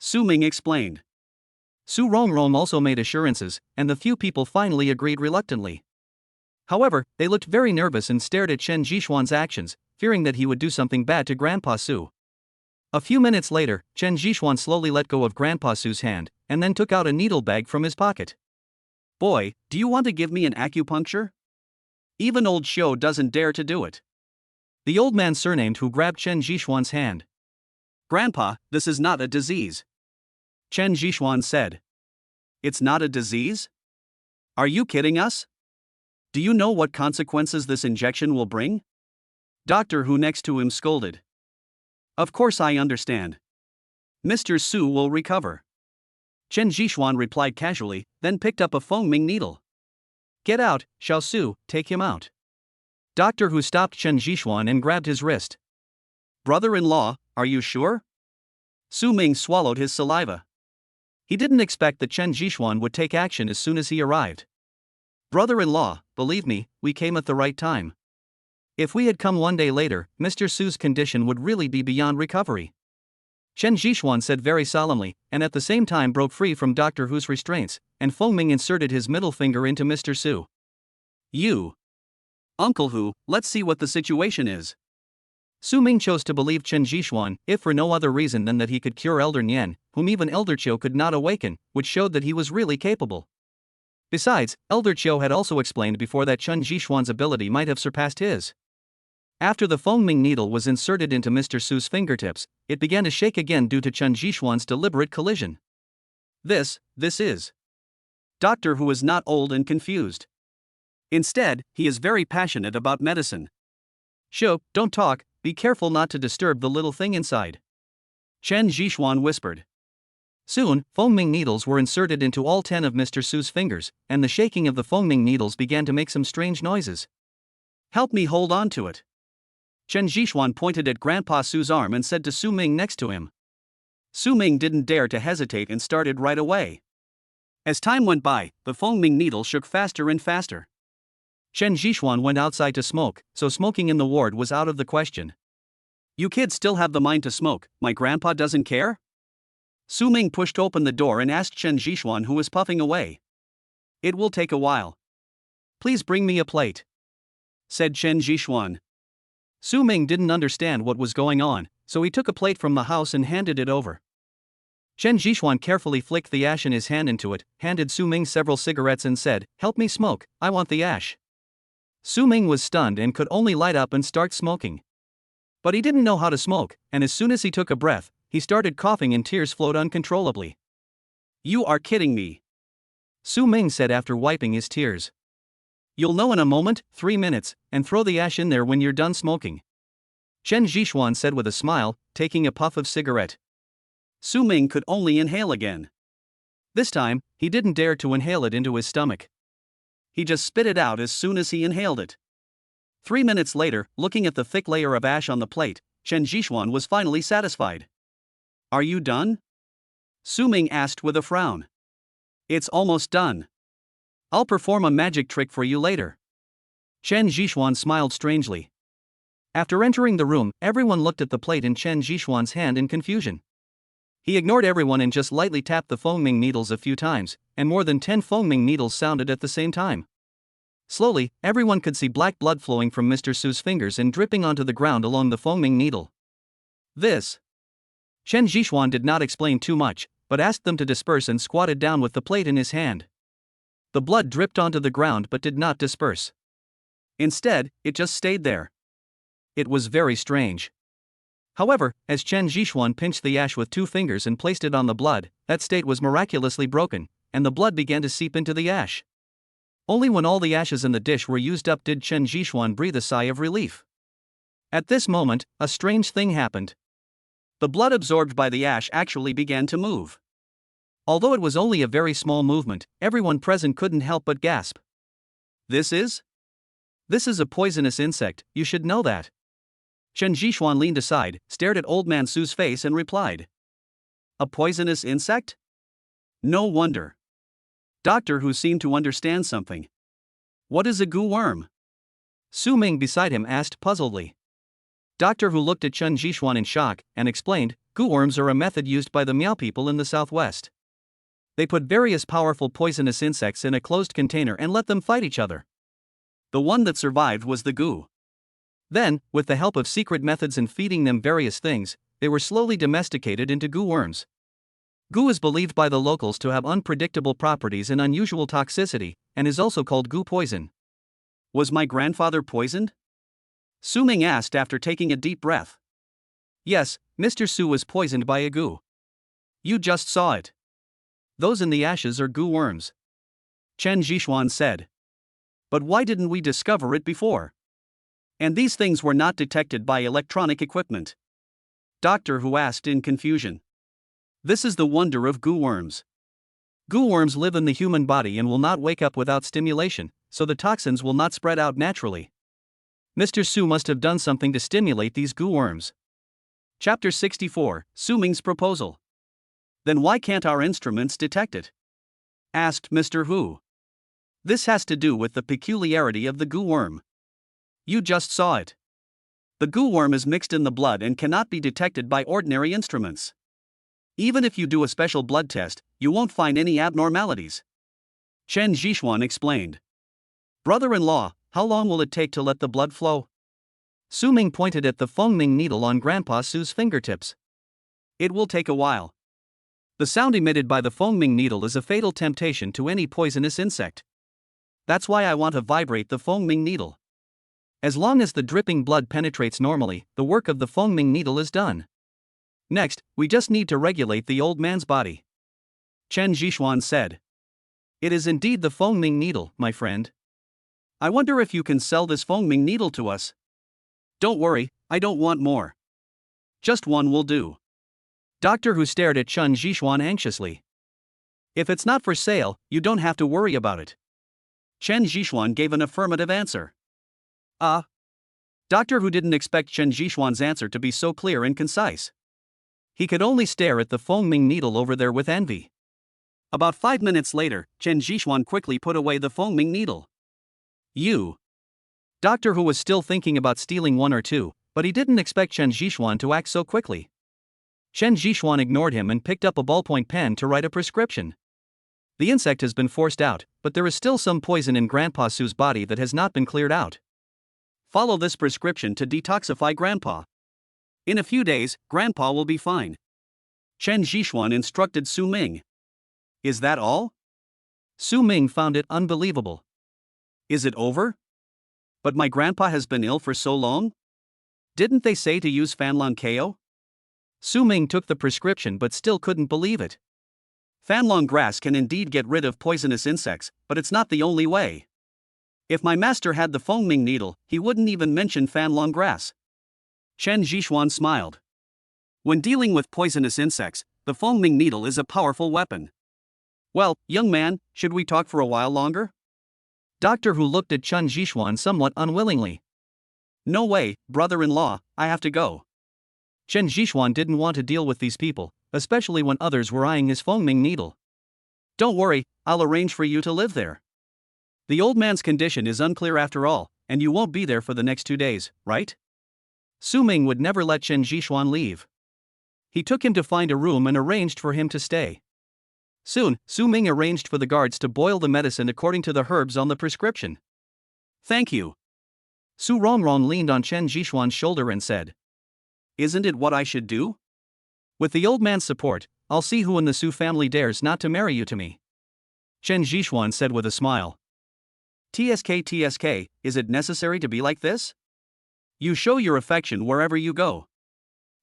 Su Ming explained. Su Rongrong also made assurances, and the few people finally agreed reluctantly. However, they looked very nervous and stared at Chen Jixuan's actions, fearing that he would do something bad to Grandpa Su. A few minutes later, Chen Jixuan slowly let go of Grandpa Su's hand, and then took out a needle bag from his pocket. Boy, do you want to give me an acupuncture? Even old Xiu doesn't dare to do it. The old man surnamed who grabbed Chen Jixuan's hand. Grandpa, this is not a disease, Chen Jixuan said. It's not a disease? Are you kidding us? Do you know what consequences this injection will bring? Doctor Hu next to him scolded. Of course I understand. Mr. Su will recover, Chen Jixuan replied casually, then picked up a foaming needle. Get out, Xiao Su, take him out. Doctor Hu stopped Chen Jixuan and grabbed his wrist. Brother-in-law, are you sure? Su Ming swallowed his saliva. He didn't expect that Chen Jixuan would take action as soon as he arrived. Brother-in-law, believe me, we came at the right time. If we had come one day later, Mr. Su's condition would really be beyond recovery, Chen Jixuan said very solemnly, and at the same time broke free from Dr. Hu's restraints, and Feng Ming inserted his middle finger into Mr. Su. You. Uncle Hu, let's see what the situation is. Su Ming chose to believe Chen Jixuan, if for no other reason than that he could cure Elder Nian, whom even Elder Chiu could not awaken, which showed that he was really capable. Besides, Elder Chiu had also explained before that Chen Jixuan's ability might have surpassed his. After the Feng Ming needle was inserted into Mr. Su's fingertips, it began to shake again due to Chen Jixuan's deliberate collision. This is. Doctor Hu is not old and confused. Instead, he is very passionate about medicine. Shoo, don't talk, be careful not to disturb the little thing inside, Chen Jixuan whispered. Soon, Feng Ming needles were inserted into all 10 of Mr. Su's fingers, and the shaking of the Feng Ming needles began to make some strange noises. Help me hold on to it. Chen Jixuan pointed at Grandpa Su's arm and said to Su Ming next to him. Su Ming didn't dare to hesitate and started right away. As time went by, the Feng Ming needle shook faster and faster. Chen Jixuan went outside to smoke, so smoking in the ward was out of the question. You kids still have the mind to smoke, my grandpa doesn't care? Su Ming pushed open the door and asked Chen Zhishuan, who was puffing away. It will take a while. Please bring me a plate, said Chen Zhishuan. Su Ming didn't understand what was going on, so he took a plate from the house and handed it over. Chen Zhishuan carefully flicked the ash in his hand into it, handed Su Ming several cigarettes and said, "Help me smoke, I want the ash." Su Ming was stunned and could only light up and start smoking. But he didn't know how to smoke, and as soon as he took a breath, he started coughing and tears flowed uncontrollably. You are kidding me, Su Ming said after wiping his tears. You'll know in a moment, 3 minutes, and throw the ash in there when you're done smoking, Chen Zhishuan said with a smile, taking a puff of cigarette. Su Ming could only inhale again. This time, he didn't dare to inhale it into his stomach. He just spit it out as soon as he inhaled it. 3 minutes later, looking at the thick layer of ash on the plate, Chen Zhishuan was finally satisfied. Are you done? Su Ming asked with a frown. It's almost done. I'll perform a magic trick for you later. Chen Zhishuan smiled strangely. After entering the room, everyone looked at the plate in Chen Zhishuan's hand in confusion. He ignored everyone and just lightly tapped the Fengming needles a few times, and more than 10 Fengming needles sounded at the same time. Slowly, everyone could see black blood flowing from Mr. Su's fingers and dripping onto the ground along the Fengming needle. This. Chen Zhishuan did not explain too much, but asked them to disperse and squatted down with the plate in his hand. The blood dripped onto the ground but did not disperse. Instead, it just stayed there. It was very strange. However, as Chen Zhishuan pinched the ash with 2 fingers and placed it on the blood, that state was miraculously broken, and the blood began to seep into the ash. Only when all the ashes in the dish were used up did Chen Zhishuan breathe a sigh of relief. At this moment, a strange thing happened. The blood absorbed by the ash actually began to move. Although it was only a very small movement, everyone present couldn't help but gasp. This is a poisonous insect, you should know that. Chen Zhishuan leaned aside, stared at Old Man Su's face and replied. A poisonous insect? No wonder. Doctor Who seemed to understand something. What is a goo worm? Su Ming beside him asked puzzledly. Doctor Who looked at Chen Zhishuan in shock and explained, goo worms are a method used by the Miao people in the southwest. They put various powerful poisonous insects in a closed container and let them fight each other. The one that survived was the goo. Then, with the help of secret methods and feeding them various things, they were slowly domesticated into goo worms. Goo is believed by the locals to have unpredictable properties and unusual toxicity, and is also called goo poison. Was my grandfather poisoned? Su Ming asked after taking a deep breath. Yes, Mr. Su was poisoned by a goo. You just saw it. Those in the ashes are goo worms, Chen Zhishuan said. But why didn't we discover it before? And these things were not detected by electronic equipment, Doctor Who asked in confusion. This is the wonder of goo worms. Goo worms live in the human body and will not wake up without stimulation, so the toxins will not spread out naturally. Mr. Su must have done something to stimulate these goo worms. Chapter 64, Su Ming's Proposal. Then why can't our instruments detect it? Asked Mr. Hu. This has to do with the peculiarity of the goo worm. You just saw it. The goo worm is mixed in the blood and cannot be detected by ordinary instruments. Even if you do a special blood test, you won't find any abnormalities, Chen Zhishuan explained. Brother-in-law, how long will it take to let the blood flow? Su Ming pointed at the Fengming needle on Grandpa Su's fingertips. It will take a while. The sound emitted by the Fengming needle is a fatal temptation to any poisonous insect. That's why I want to vibrate the Fengming needle. As long as the dripping blood penetrates normally, the work of the Fengming needle is done. Next, we just need to regulate the old man's body, Chen Zhishuan said. It is indeed the Fengming needle, my friend. I wonder if you can sell this Fengming needle to us. Don't worry, I don't want more. Just one will do. Doctor Who stared at Chen Zhishuan anxiously. If it's not for sale, you don't have to worry about it. Chen Zhishuan gave an affirmative answer. Doctor Who didn't expect Chen Zhishuan's answer to be so clear and concise. He could only stare at the Fengming needle over there with envy. About 5 minutes later, Chen Zhishuan quickly put away the Fengming needle. Doctor Who was still thinking about stealing one or two, but he didn't expect Chen Zhishuan to act so quickly. Chen Zhishuan ignored him and picked up a ballpoint pen to write a prescription. The insect has been forced out, but there is still some poison in Grandpa Su's body that has not been cleared out. Follow this prescription to detoxify Grandpa. In a few days, Grandpa will be fine. Chen Zhishuan instructed Su Ming. Is that all? Su Ming found it unbelievable. Is it over? But my grandpa has been ill for so long? Didn't they say to use Fanlong KO? Su Ming took the prescription but still couldn't believe it. Fanlong grass can indeed get rid of poisonous insects, but it's not the only way. If my master had the Fengming needle, he wouldn't even mention Fanlong grass. Chen Zhishuan smiled. When dealing with poisonous insects, the Fengming needle is a powerful weapon. Well, young man, should we talk for a while longer? Doctor Hu looked at Chen Zhishuan somewhat unwillingly. No way, brother-in-law, I have to go. Chen Zhishuan didn't want to deal with these people, especially when others were eyeing his Fengming needle. Don't worry, I'll arrange for you to live there. The old man's condition is unclear after all, and you won't be there for the next 2 days, right? Su Ming would never let Chen Zhishuan leave. He took him to find a room and arranged for him to stay. Soon, Su Ming arranged for the guards to boil the medicine according to the herbs on the prescription. Thank you. Su Rongrong leaned on Chen Zhishuan's shoulder and said, Isn't it what I should do? With the old man's support, I'll see who in the Su family dares not to marry you to me. Chen Zhishuan said with a smile. TSK, is it necessary to be like this? You show your affection wherever you go.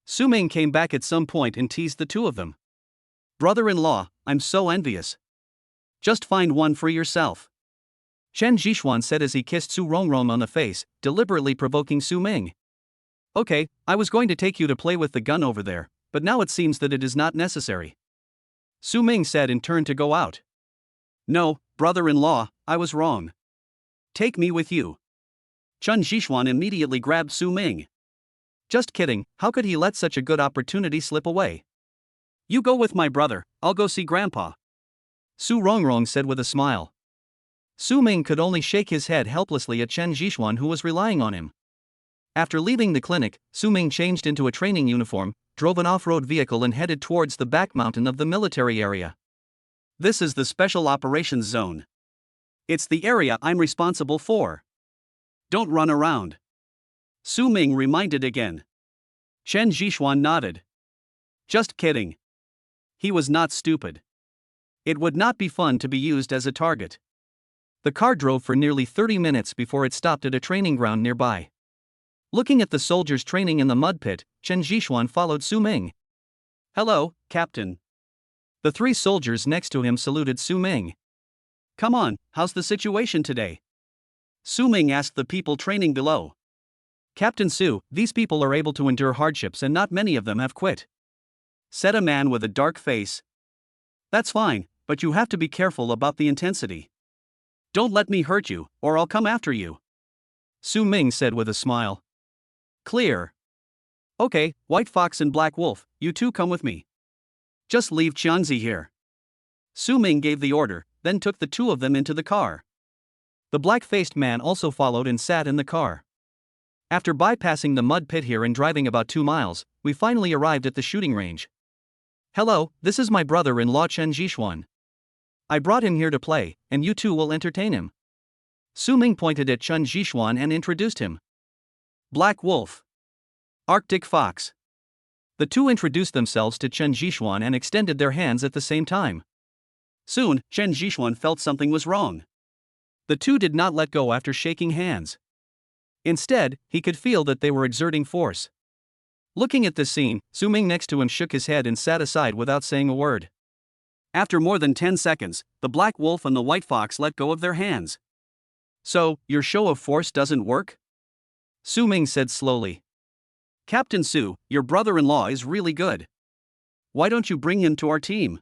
Su Ming came back at some point and teased the two of them. Brother-in-law, I'm so envious. Just find one for yourself. Chen Zhishuan said as he kissed Su Rongrong on the face, deliberately provoking Su Ming. Okay, I was going to take you to play with the gun over there, but now it seems that it is not necessary. Su Ming said and turned to go out. No, brother-in-law, I was wrong. Take me with you. Chen Zhishuan immediately grabbed Su Ming. Just kidding, how could he let such a good opportunity slip away? You go with my brother, I'll go see Grandpa. Su Rongrong said with a smile. Su Ming could only shake his head helplessly at Chen Zhishuan who was relying on him. After leaving the clinic, Su Ming changed into a training uniform, drove an off-road vehicle and headed towards the back mountain of the military area. This is the Special Operations Zone. It's the area I'm responsible for. Don't run around. Su Ming reminded again. Chen Zhishuan nodded. Just kidding. He was not stupid. It would not be fun to be used as a target. The car drove for nearly 30 minutes before it stopped at a training ground nearby. Looking at the soldiers training in the mud pit, Chen Zhishuan followed Su Ming. Hello, Captain. The 3 soldiers next to him saluted Su Ming. Come on, how's the situation today? Su Ming asked the people training below. Captain Su, these people are able to endure hardships and not many of them have quit, said a man with a dark face. That's fine, but you have to be careful about the intensity. Don't let me hurt you, or I'll come after you, Su Ming said with a smile. Clear. Okay, White Fox and Black Wolf, you two come with me. Just leave Qiangzi here. Su Ming gave the order, then took the 2 of them into the car. The black-faced man also followed and sat in the car. After bypassing the mud pit here and driving about 2 miles, we finally arrived at the shooting range. Hello, this is my brother-in-law Chen Zhishuan. I brought him here to play, and you two will entertain him. Su Ming pointed at Chen Zhishuan and introduced him. Black Wolf. Arctic Fox. The 2 introduced themselves to Chen Zhishuan and extended their hands at the same time. Soon, Chen Zhishuan felt something was wrong. The 2 did not let go after shaking hands. Instead, he could feel that they were exerting force. Looking at this scene, Su Ming next to him shook his head and sat aside without saying a word. After more than 10 seconds, the Black Wolf and the White Fox let go of their hands. So, your show of force doesn't work? Su Ming said slowly. Captain Su, your brother-in-law is really good. Why don't you bring him to our team?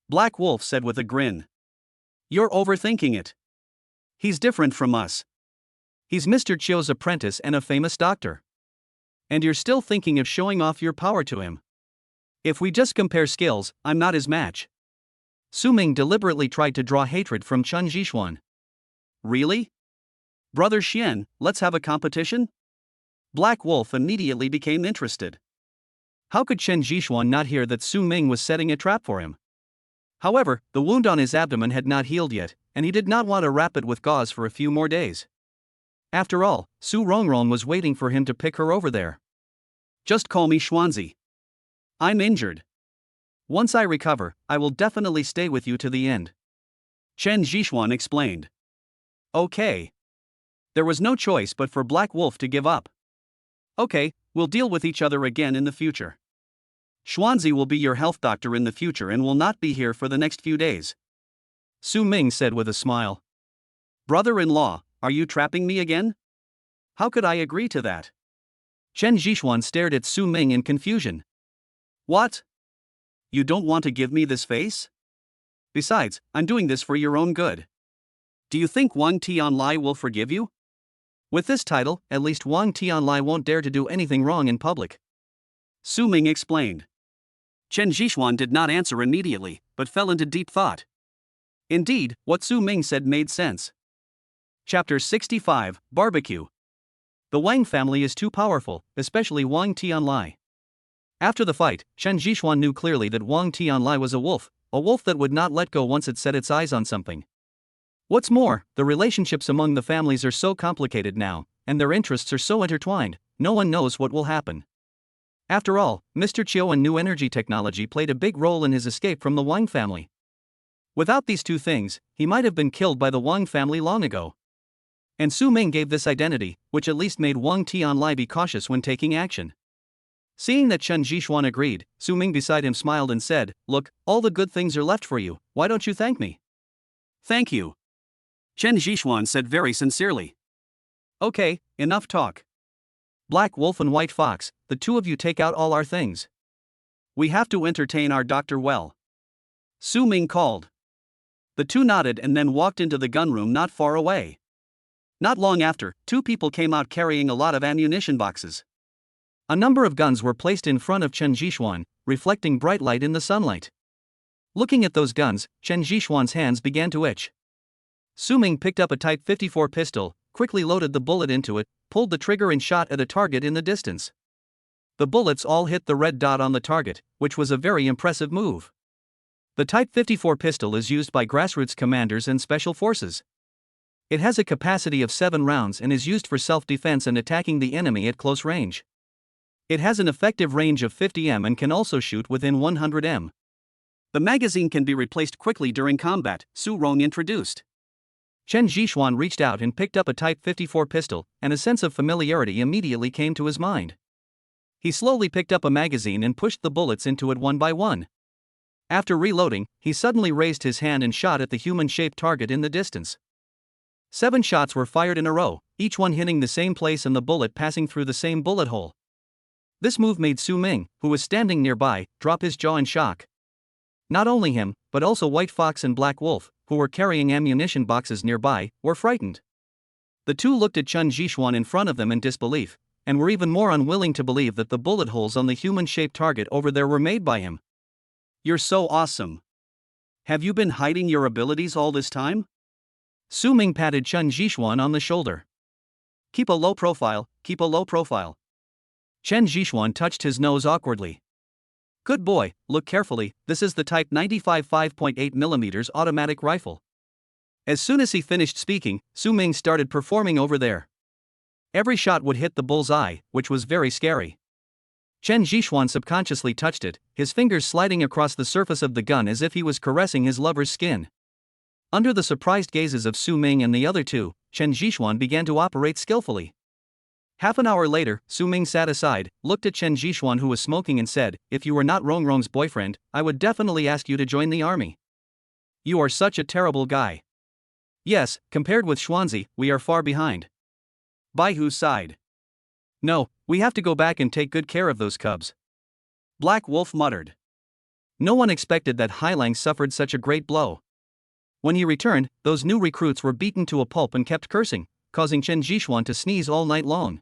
Black Wolf said with a grin. You're overthinking it. He's different from us. He's Mr. Chiu's apprentice and a famous doctor. And you're still thinking of showing off your power to him. If we just compare skills, I'm not his match. Su Ming deliberately tried to draw hatred from Chen Zhishuan. Really? Brother Xian, let's have a competition? Black Wolf immediately became interested. How could Chen Jixuan not hear that Su Ming was setting a trap for him? However, the wound on his abdomen had not healed yet, and he did not want to wrap it with gauze for a few more days. After all, Su Rongrong was waiting for him to pick her over there. Just call me Xuanzi. I'm injured. Once I recover, I will definitely stay with you to the end. Chen Jixuan explained. Okay. There was no choice but for Black Wolf to give up. Okay, we'll deal with each other again in the future. Xuanzi will be your health doctor in the future and will not be here for the next few days. Su Ming said with a smile. Brother-in-law, are you trapping me again? How could I agree to that? Chen Jixuan stared at Su Ming in confusion. What? You don't want to give me this face? Besides, I'm doing this for your own good. Do you think Wang Tianlai will forgive you? With this title, at least Wang Tianlai won't dare to do anything wrong in public. Su Ming explained. Chen Jixuan did not answer immediately, but fell into deep thought. Indeed, what Su Ming said made sense. Chapter 65, Barbecue. The Wang family is too powerful, especially Wang Tianlai. After the fight, Chen Jixuan knew clearly that Wang Tianlai was a wolf that would not let go once it set its eyes on something. What's more, the relationships among the families are so complicated now, and their interests are so intertwined, no one knows what will happen. After all, Mr. Chiu and new energy technology played a big role in his escape from the Wang family. Without these two things, he might have been killed by the Wang family long ago. And Su Ming gave this identity, which at least made Wang Tianlai be cautious when taking action. Seeing that Chen Jixuan agreed, Su Ming beside him smiled and said, "Look, all the good things are left for you, why don't you thank me?" Thank you. Chen Jixuan said very sincerely. Okay, enough talk. Black Wolf and White Fox, the two of you take out all our things. We have to entertain our doctor well. Su Ming called. The two nodded and then walked into the gunroom not far away. Not long after, two people came out carrying a lot of ammunition boxes. A number of guns were placed in front of Chen Jixuan, reflecting bright light in the sunlight. Looking at those guns, Chen Jixuan's hands began to itch. Su Ming picked up a Type 54 pistol, quickly loaded the bullet into it, pulled the trigger and shot at a target in the distance. The bullets all hit the red dot on the target, which was a very impressive move. The Type 54 pistol is used by grassroots commanders and special forces. It has a capacity of 7 rounds and is used for self-defense and attacking the enemy at close range. It has an effective range of 50 m and can also shoot within 100 m. The magazine can be replaced quickly during combat, Su Rong introduced. Chen Jixuan reached out and picked up a Type 54 pistol, and a sense of familiarity immediately came to his mind. He slowly picked up a magazine and pushed the bullets into it one by one. After reloading, he suddenly raised his hand and shot at the human-shaped target in the distance. 7 shots were fired in a row, each one hitting the same place and the bullet passing through the same bullet hole. This move made Su Ming, who was standing nearby, drop his jaw in shock. Not only him, but also White Fox and Black Wolf, who were carrying ammunition boxes nearby, were frightened. The two looked at Chen Jixuan in front of them in disbelief, and were even more unwilling to believe that the bullet holes on the human-shaped target over there were made by him. You're so awesome. Have you been hiding your abilities all this time? Su Ming patted Chen Jixuan on the shoulder. Keep a low profile, keep a low profile. Chen Jixuan touched his nose awkwardly. Good boy, look carefully, this is the Type 95 5.8mm automatic rifle. As soon as he finished speaking, Su Ming started performing over there. Every shot would hit the bull's eye, which was very scary. Chen Jixuan subconsciously touched it, his fingers sliding across the surface of the gun as if he was caressing his lover's skin. Under the surprised gazes of Su Ming and the other two, Chen Jixuan began to operate skillfully. Half an hour later, Su Ming sat aside, looked at Chen Jixuan who was smoking and said, "If you were not Rongrong's boyfriend, I would definitely ask you to join the army. You are such a terrible guy. Yes, compared with Xuanzi, we are far behind." Baihu sighed. "No, we have to go back and take good care of those cubs." Black Wolf muttered. No one expected that Hailang suffered such a great blow. When he returned, those new recruits were beaten to a pulp and kept cursing, causing Chen Jixuan to sneeze all night long.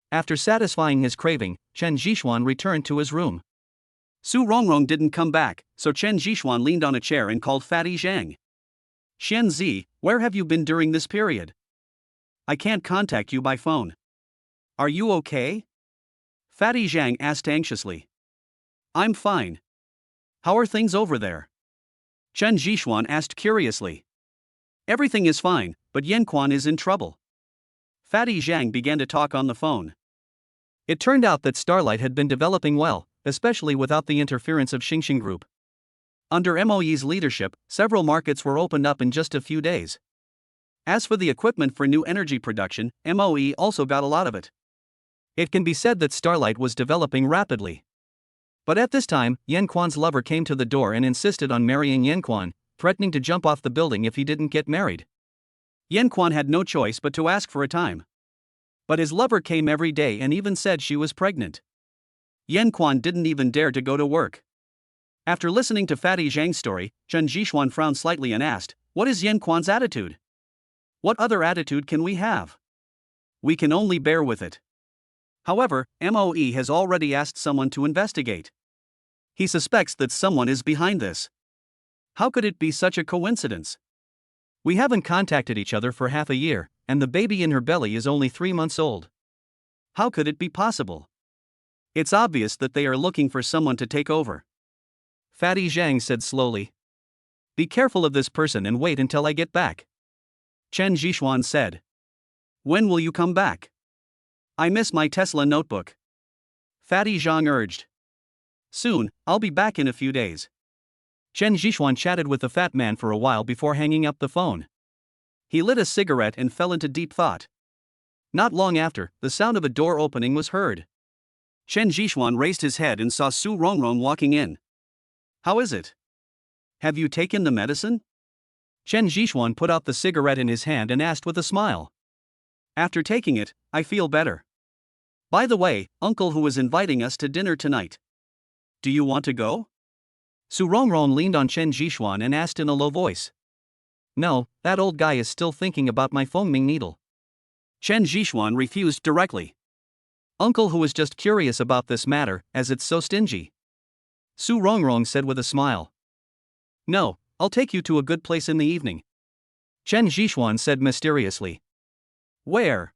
After satisfying his craving, Chen Jixuan returned to his room. Su Rongrong didn't come back, so Chen Jixuan leaned on a chair and called Fatty Zhang. "Xian Zi, where have you been during this period? I can't contact you by phone." Are you okay? Fatty Zhang asked anxiously. I'm fine. How are things over there? Chen Jixuan asked curiously. Everything is fine, but Yan Quan is in trouble. Fatty Zhang began to talk on the phone. It turned out that Starlight had been developing well, especially without the interference of Xingxing Group. Under MOE's leadership, several markets were opened up in just a few days. As for the equipment for new energy production, MOE also got a lot of it. It can be said that Starlight was developing rapidly. But at this time, Yan Quan's lover came to the door and insisted on marrying Yan Quan, threatening to jump off the building if he didn't get married. Yan Quan had no choice but to ask for a time. But his lover came every day and even said she was pregnant. Yan Quan didn't even dare to go to work. After listening to Fatty Zhang's story, Chen Jixuan frowned slightly and asked, "What is Yan Quan's attitude? What other attitude can we have? We can only bear with it." However, MOE has already asked someone to investigate. He suspects that someone is behind this. How could it be such a coincidence? We haven't contacted each other for half a year, and the baby in her belly is only 3 months old. How could it be possible? It's obvious that they are looking for someone to take over. Fatty Zhang said slowly. Be careful of this person and wait until I get back. Chen Jixuan said. When will you come back? I miss my Tesla notebook. Fatty Zhang urged. Soon, I'll be back in a few days. Chen Jixuan chatted with the fat man for a while before hanging up the phone. He lit a cigarette and fell into deep thought. Not long after, the sound of a door opening was heard. Chen Jixuan raised his head and saw Su Rongrong walking in. How is it? Have you taken the medicine? Chen Jixuan put out the cigarette in his hand and asked with a smile. After taking it, I feel better. By the way, Uncle who is inviting us to dinner tonight. Do you want to go? Su Rongrong leaned on Chen Jixuan and asked in a low voice. No, that old guy is still thinking about my Fengming needle. Chen Jixuan refused directly. Uncle who was just curious about this matter, as it's so stingy. Su Rongrong said with a smile. No, I'll take you to a good place in the evening. Chen Jixuan said mysteriously. Where?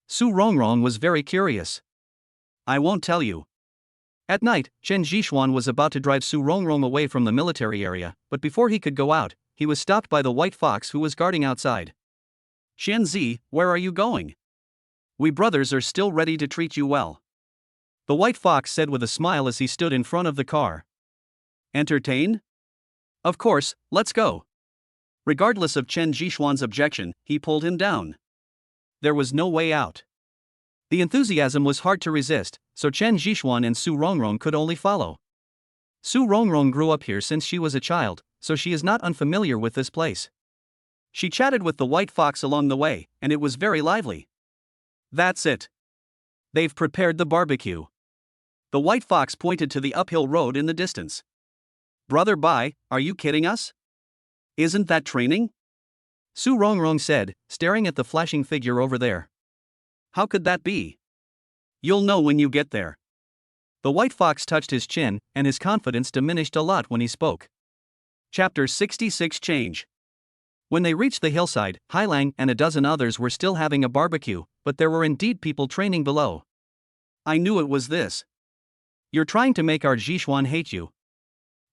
Su Rongrong was very curious. I won't tell you. At night, Chen Jixuan was about to drive Su Rongrong away from the military area, but before he could go out, he was stopped by the white fox who was guarding outside. Xianzi, where are you going? We brothers are still ready to treat you well. The white fox said with a smile as he stood in front of the car. Entertain? Of course, let's go. Regardless of Chen Jixuan's objection, he pulled him down. There was no way out. The enthusiasm was hard to resist, so Chen Jixuan and Su Rongrong could only follow. Su Rongrong grew up here since she was a child, so she is not unfamiliar with this place. She chatted with the white fox along the way, and it was very lively. That's it. They've prepared the barbecue. The white fox pointed to the uphill road in the distance. Brother Bai, are you kidding us? Isn't that training? Su Rongrong said, staring at the flashing figure over there. How could that be? You'll know when you get there. The white fox touched his chin, and his confidence diminished a lot when he spoke. Chapter 66 Change. When they reached the hillside, Hailang and a dozen others were still having a barbecue, but there were indeed people training below. I knew it was this. You're trying to make our Jixuan hate you.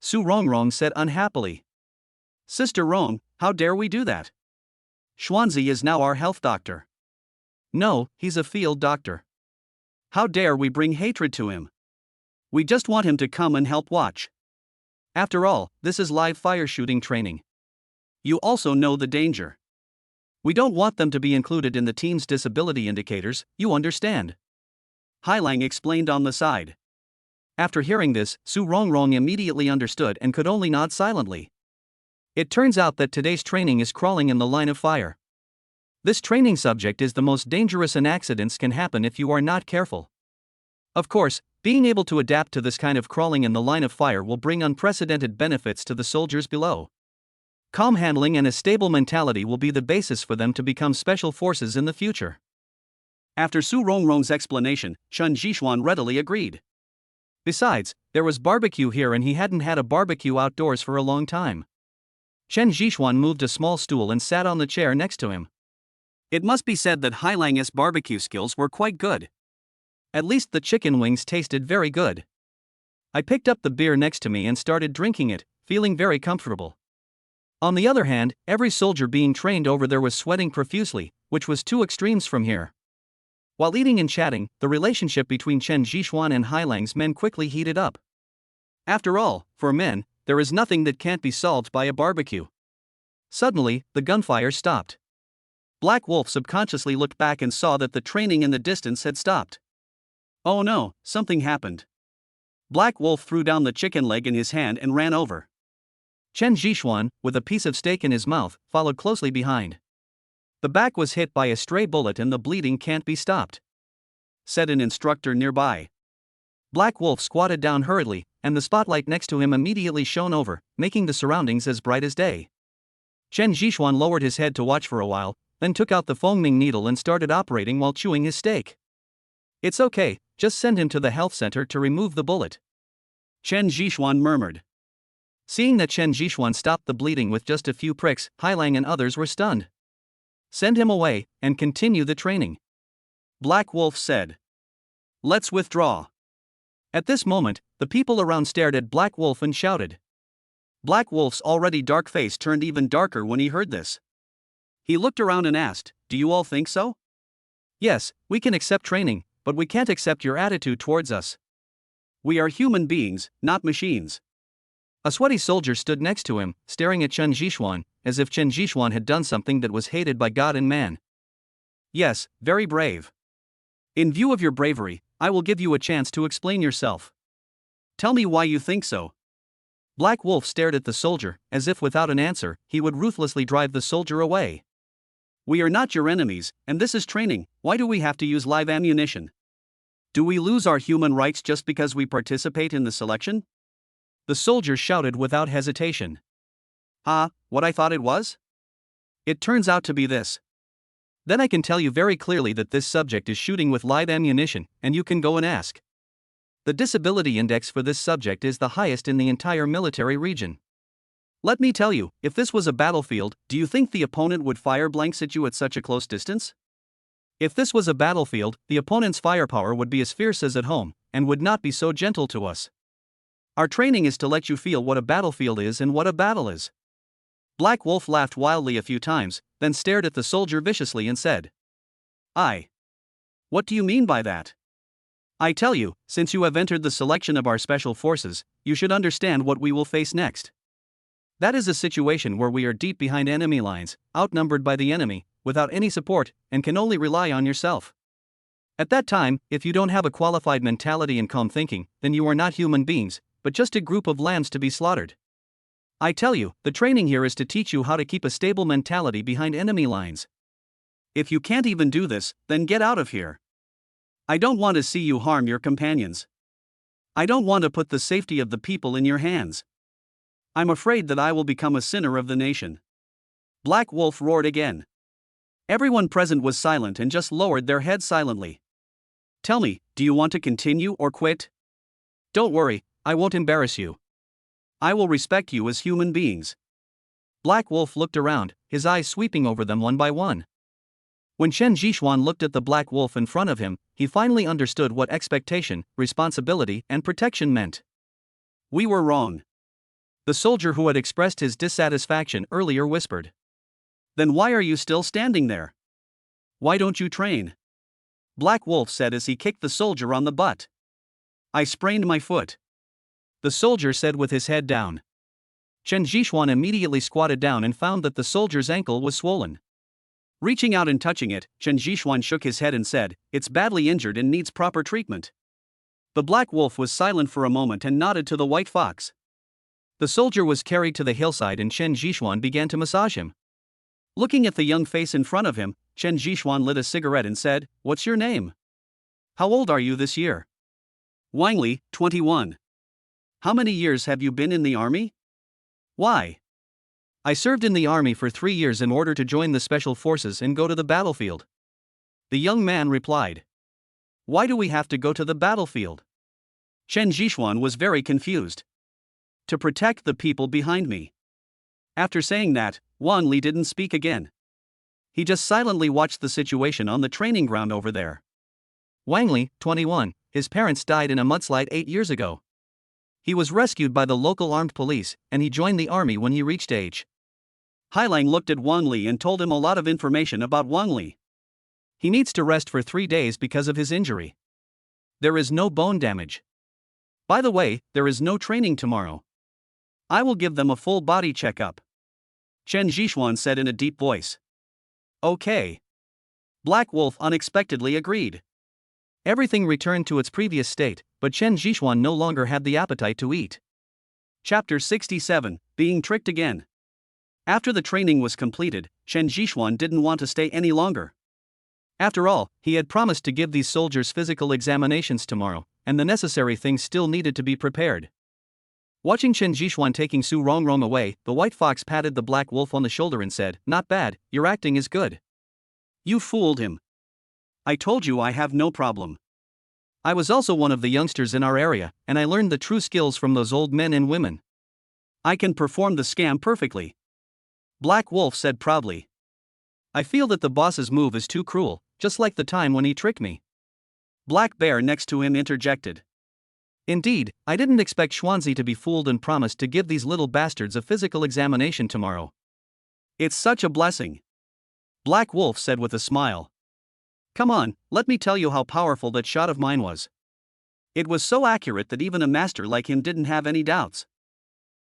Su Rongrong said unhappily. Sister Rong, how dare we do that? Xuanzi is now our health doctor. No, he's a field doctor. How dare we bring hatred to him? We just want him to come and help watch. After all, this is live fire shooting training. You also know the danger. We don't want them to be included in the team's disability indicators, you understand. Hailang explained on the side. After hearing this, Su Rongrong immediately understood and could only nod silently. It turns out that today's training is crawling in the line of fire. This training subject is the most dangerous and accidents can happen if you are not careful. Of course, being able to adapt to this kind of crawling in the line of fire will bring unprecedented benefits to the soldiers below. Calm handling and a stable mentality will be the basis for them to become special forces in the future. After Su Rongrong's explanation, Chen Jixuan readily agreed. Besides, there was barbecue here and he hadn't had a barbecue outdoors for a long time. Chen Jixuan moved a small stool and sat on the chair next to him. It must be said that Hailang's barbecue skills were quite good. At least the chicken wings tasted very good. I picked up the beer next to me and started drinking it, feeling very comfortable. On the other hand, every soldier being trained over there was sweating profusely, which was two extremes from here. While eating and chatting, the relationship between Chen Zhishuan and Hailang's men quickly heated up. After all, for men, there is nothing that can't be solved by a barbecue. Suddenly, the gunfire stopped. Black Wolf subconsciously looked back and saw that the training in the distance had stopped. Oh no, something happened. Black Wolf threw down the chicken leg in his hand and ran over. Chen Zhishuan, with a piece of steak in his mouth, followed closely behind. "The back was hit by a stray bullet and the bleeding can't be stopped," said an instructor nearby. Black Wolf squatted down hurriedly, and the spotlight next to him immediately shone over, making the surroundings as bright as day. Chen Zhishuan lowered his head to watch for a while, then took out the foaming needle and started operating while chewing his steak. "It's okay, just send him to the health center to remove the bullet," Chen Zhishuan murmured. Seeing that Chen Zhishuan stopped the bleeding with just a few pricks, Hailang and others were stunned. "Send him away, and continue the training," Black Wolf said. "Let's withdraw." At this moment, the people around stared at Black Wolf and shouted. Black Wolf's already dark face turned even darker when he heard this. He looked around and asked, "Do you all think so?" "Yes, we can accept training, but we can't accept your attitude towards us. We are human beings, not machines." A sweaty soldier stood next to him, staring at Chen Zhishuan, as if Chen Zhishuan had done something that was hated by God and man. "Yes, very brave. In view of your bravery, I will give you a chance to explain yourself. Tell me why you think so." Black Wolf stared at the soldier, as if without an answer, he would ruthlessly drive the soldier away. "We are not your enemies, and this is training. Why do we have to use live ammunition? Do we lose our human rights just because we participate in the selection?" The soldier shouted without hesitation. What I thought it was? It turns out to be this. Then I can tell you very clearly that this subject is shooting with live ammunition, and you can go and ask. The disability index for this subject is the highest in the entire military region. Let me tell you, if this was a battlefield, do you think the opponent would fire blanks at you at such a close distance? If this was a battlefield, the opponent's firepower would be as fierce as at home, and would not be so gentle to us. Our training is to let you feel what a battlefield is and what a battle is." Black Wolf laughed wildly a few times, then stared at the soldier viciously and said, What do you mean by that?" "I tell you, since you have entered the selection of our special forces, you should understand what we will face next. That is a situation where we are deep behind enemy lines, outnumbered by the enemy, without any support, and can only rely on yourself. At that time, if you don't have a qualified mentality and calm thinking, then you are not human beings, but just a group of lambs to be slaughtered. I tell you, the training here is to teach you how to keep a stable mentality behind enemy lines. If you can't even do this, then get out of here. I don't want to see you harm your companions. I don't want to put the safety of the people in your hands. I'm afraid that I will become a sinner of the nation." Black Wolf roared again. Everyone present was silent and just lowered their heads silently. "Tell me, do you want to continue or quit?" "Don't worry, I won't embarrass you. I will respect you as human beings." Black Wolf looked around, his eyes sweeping over them one by one. When Chen Zhishuan looked at the Black Wolf in front of him, he finally understood what expectation, responsibility, and protection meant. "We were wrong," the soldier who had expressed his dissatisfaction earlier whispered. "Then why are you still standing there? Why don't you train?" Black Wolf said as he kicked the soldier on the butt. "I sprained my foot," the soldier said with his head down. Chen Zhishuan immediately squatted down and found that the soldier's ankle was swollen. Reaching out and touching it, Chen Zhishuan shook his head and said, "It's badly injured and needs proper treatment." The Black Wolf was silent for a moment and nodded to the White Fox. The soldier was carried to the hillside and Chen Zhishuan began to massage him. Looking at the young face in front of him, Chen Zhishuan lit a cigarette and said, "What's your name? How old are you this year?" "Wang Li, 21. How many years have you been in the army?" "Why?" "I served in the army for 3 years in order to join the special forces and go to the battlefield," the young man replied. "Why do we have to go to the battlefield?" Chen Zhishuan was very confused. "To protect the people behind me." After saying that, Wang Li didn't speak again. He just silently watched the situation on the training ground over there. Wang Li, 21, his parents died in a mudslide 8 years ago. He was rescued by the local armed police, and he joined the army when he reached age. Hailang looked at Wang Li and told him a lot of information about Wang Li. He needs to rest for 3 days because of his injury. There is no bone damage. By the way, there is no training tomorrow. I will give them a full body checkup. Chen Zhishuan said in a deep voice. Okay. Black Wolf unexpectedly agreed. Everything returned to its previous state, but Chen Zhishuan no longer had the appetite to eat. Chapter 67, Being Tricked Again. After the training was completed, Chen Zhishuan didn't want to stay any longer. After all, he had promised to give these soldiers physical examinations tomorrow, and the necessary things still needed to be prepared. Watching Chen Zhishuan taking Su Rongrong away, the white fox patted the black wolf on the shoulder and said, "Not bad, your acting is good." You fooled him. I told you I have no problem. I was also one of the youngsters in our area, and I learned the true skills from those old men and women. I can perform the scam perfectly. Black Wolf said proudly. I feel that the boss's move is too cruel, just like the time when he tricked me. Black Bear next to him interjected. Indeed, I didn't expect Xuanzi to be fooled and promised to give these little bastards a physical examination tomorrow. It's such a blessing. Black Wolf said with a smile. Come on, let me tell you how powerful that shot of mine was. It was so accurate that even a master like him didn't have any doubts.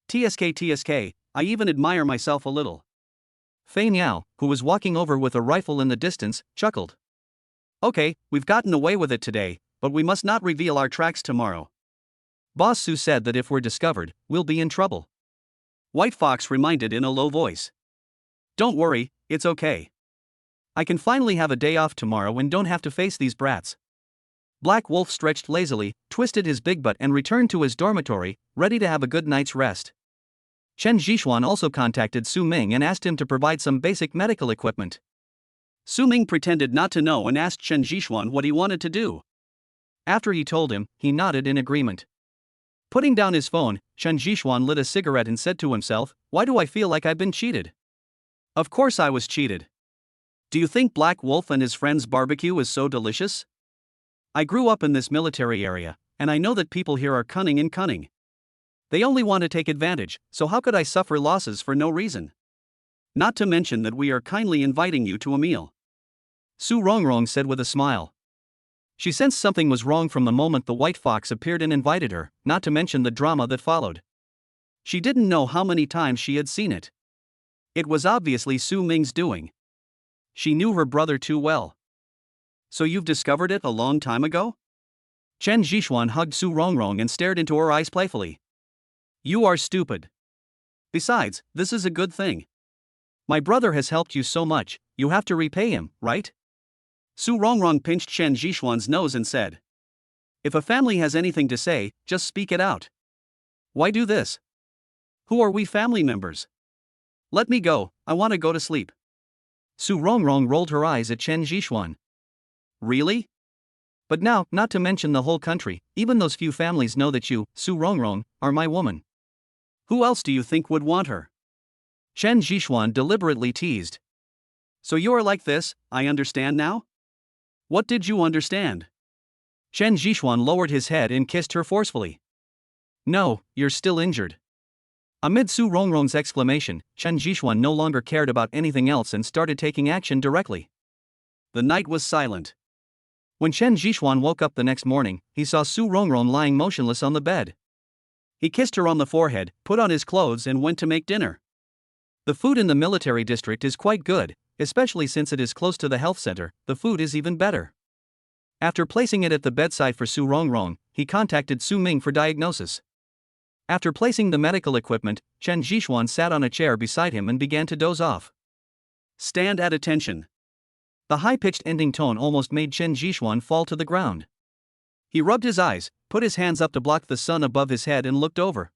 TSK, I even admire myself a little. Fei Niao, who was walking over with a rifle in the distance, chuckled. Okay, we've gotten away with it today, but we must not reveal our tracks tomorrow. Boss Su said that if we're discovered, we'll be in trouble. White Fox reminded in a low voice. Don't worry, it's okay. I can finally have a day off tomorrow and don't have to face these brats. Black Wolf stretched lazily, twisted his big butt and returned to his dormitory, ready to have a good night's rest. Chen Zhishuan also contacted Su Ming and asked him to provide some basic medical equipment. Su Ming pretended not to know and asked Chen Zhishuan what he wanted to do. After he told him, he nodded in agreement. Putting down his phone, Chen Zhishuan lit a cigarette and said to himself, "Why do I feel like I've been cheated? Of course I was cheated. Do you think Black Wolf and his friends' barbecue is so delicious? I grew up in this military area, and I know that people here are cunning and cunning. They only want to take advantage, so how could I suffer losses for no reason? Not to mention that we are kindly inviting you to a meal." Su Rongrong said with a smile. She sensed something was wrong from the moment the white fox appeared and invited her, not to mention the drama that followed. She didn't know how many times she had seen it. It was obviously Su Ming's doing. She knew her brother too well. So you've discovered it a long time ago? Chen Zhishuan hugged Su Rongrong and stared into her eyes playfully. You are stupid. Besides, this is a good thing. My brother has helped you so much, you have to repay him, right? Su Rongrong pinched Chen Zhishuan's nose and said. If a family has anything to say, just speak it out. Why do this? Who are we family members? Let me go, I want to go to sleep. Su Rongrong rolled her eyes at Chen Zhishuan. Really? But now, not to mention the whole country, even those few families know that you, Su Rongrong, are my woman. Who else do you think would want her? Chen Zhishuan deliberately teased. So you are like this, I understand now? What did you understand? Chen Zhishuan lowered his head and kissed her forcefully. No, you're still injured. Amid Su Rongrong's exclamation, Chen Zhishuan no longer cared about anything else and started taking action directly. The night was silent. When Chen Zhishuan woke up the next morning, he saw Su Rongrong lying motionless on the bed. He kissed her on the forehead, put on his clothes and went to make dinner. The food in the military district is quite good, especially since it is close to the health center, the food is even better. After placing it at the bedside for Su Rongrong, he contacted Su Ming for diagnosis. After placing the medical equipment, Chen Zhishuan sat on a chair beside him and began to doze off. Stand at attention. The high-pitched ending tone almost made Chen Zhishuan fall to the ground. He rubbed his eyes, put his hands up to block the sun above his head and looked over.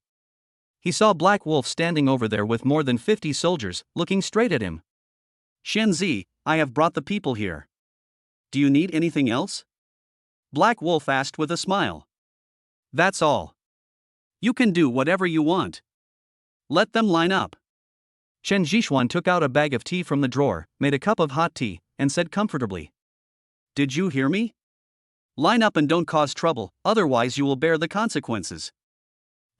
He saw Black Wolf standing over there with more than 50 soldiers, looking straight at him. Shenzi, I have brought the people here. Do you need anything else? Black Wolf asked with a smile. That's all. You can do whatever you want. Let them line up. Chen Zhishuan took out a bag of tea from the drawer, made a cup of hot tea, and said comfortably, "Did you hear me? Line up and don't cause trouble, otherwise you will bear the consequences."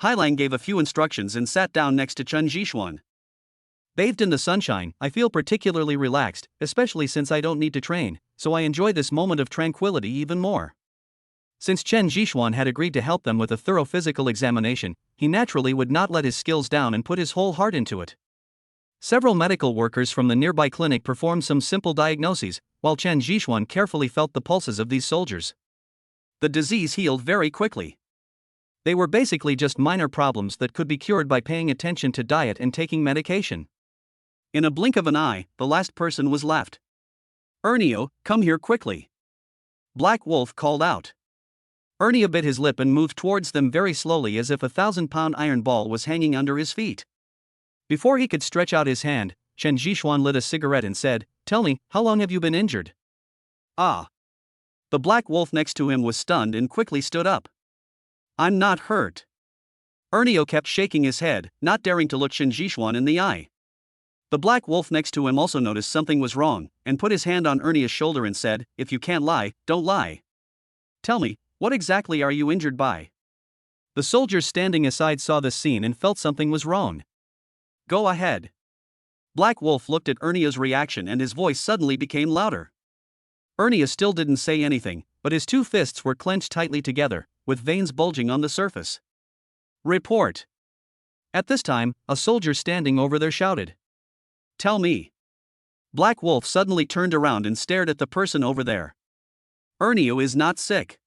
Hailang gave a few instructions and sat down next to Chen Zhishuan. Bathed in the sunshine, I feel particularly relaxed, especially since I don't need to train, so I enjoy this moment of tranquility even more. Since Chen Zhishuan had agreed to help them with a thorough physical examination, he naturally would not let his skills down and put his whole heart into it. Several medical workers from the nearby clinic performed some simple diagnoses, while Chen Zhishuan carefully felt the pulses of these soldiers. The disease healed very quickly. They were basically just minor problems that could be cured by paying attention to diet and taking medication. In a blink of an eye, the last person was left. "Ernio, come here quickly," Black Wolf called out. Ernio bit his lip and moved towards them very slowly as if a 1,000-pound iron ball was hanging under his feet. Before he could stretch out his hand, Chen Zhishuan lit a cigarette and said, "Tell me, how long have you been injured?" "Ah." The Black Wolf next to him was stunned and quickly stood up. "I'm not hurt." Ernio kept shaking his head, not daring to look Chen Zhishuan in the eye. The Black Wolf next to him also noticed something was wrong, and put his hand on Ernio's shoulder and said, "If you can't lie, don't lie. Tell me, what exactly are you injured by?" The soldiers standing aside saw this scene and felt something was wrong. "Go ahead." Black Wolf looked at Ernio's reaction and his voice suddenly became louder. Ernio still didn't say anything, but his two fists were clenched tightly together, with veins bulging on the surface. "Report." At this time, a soldier standing over there shouted, "Tell me." Black Wolf suddenly turned around and stared at the person over there. "Ernio is not sick."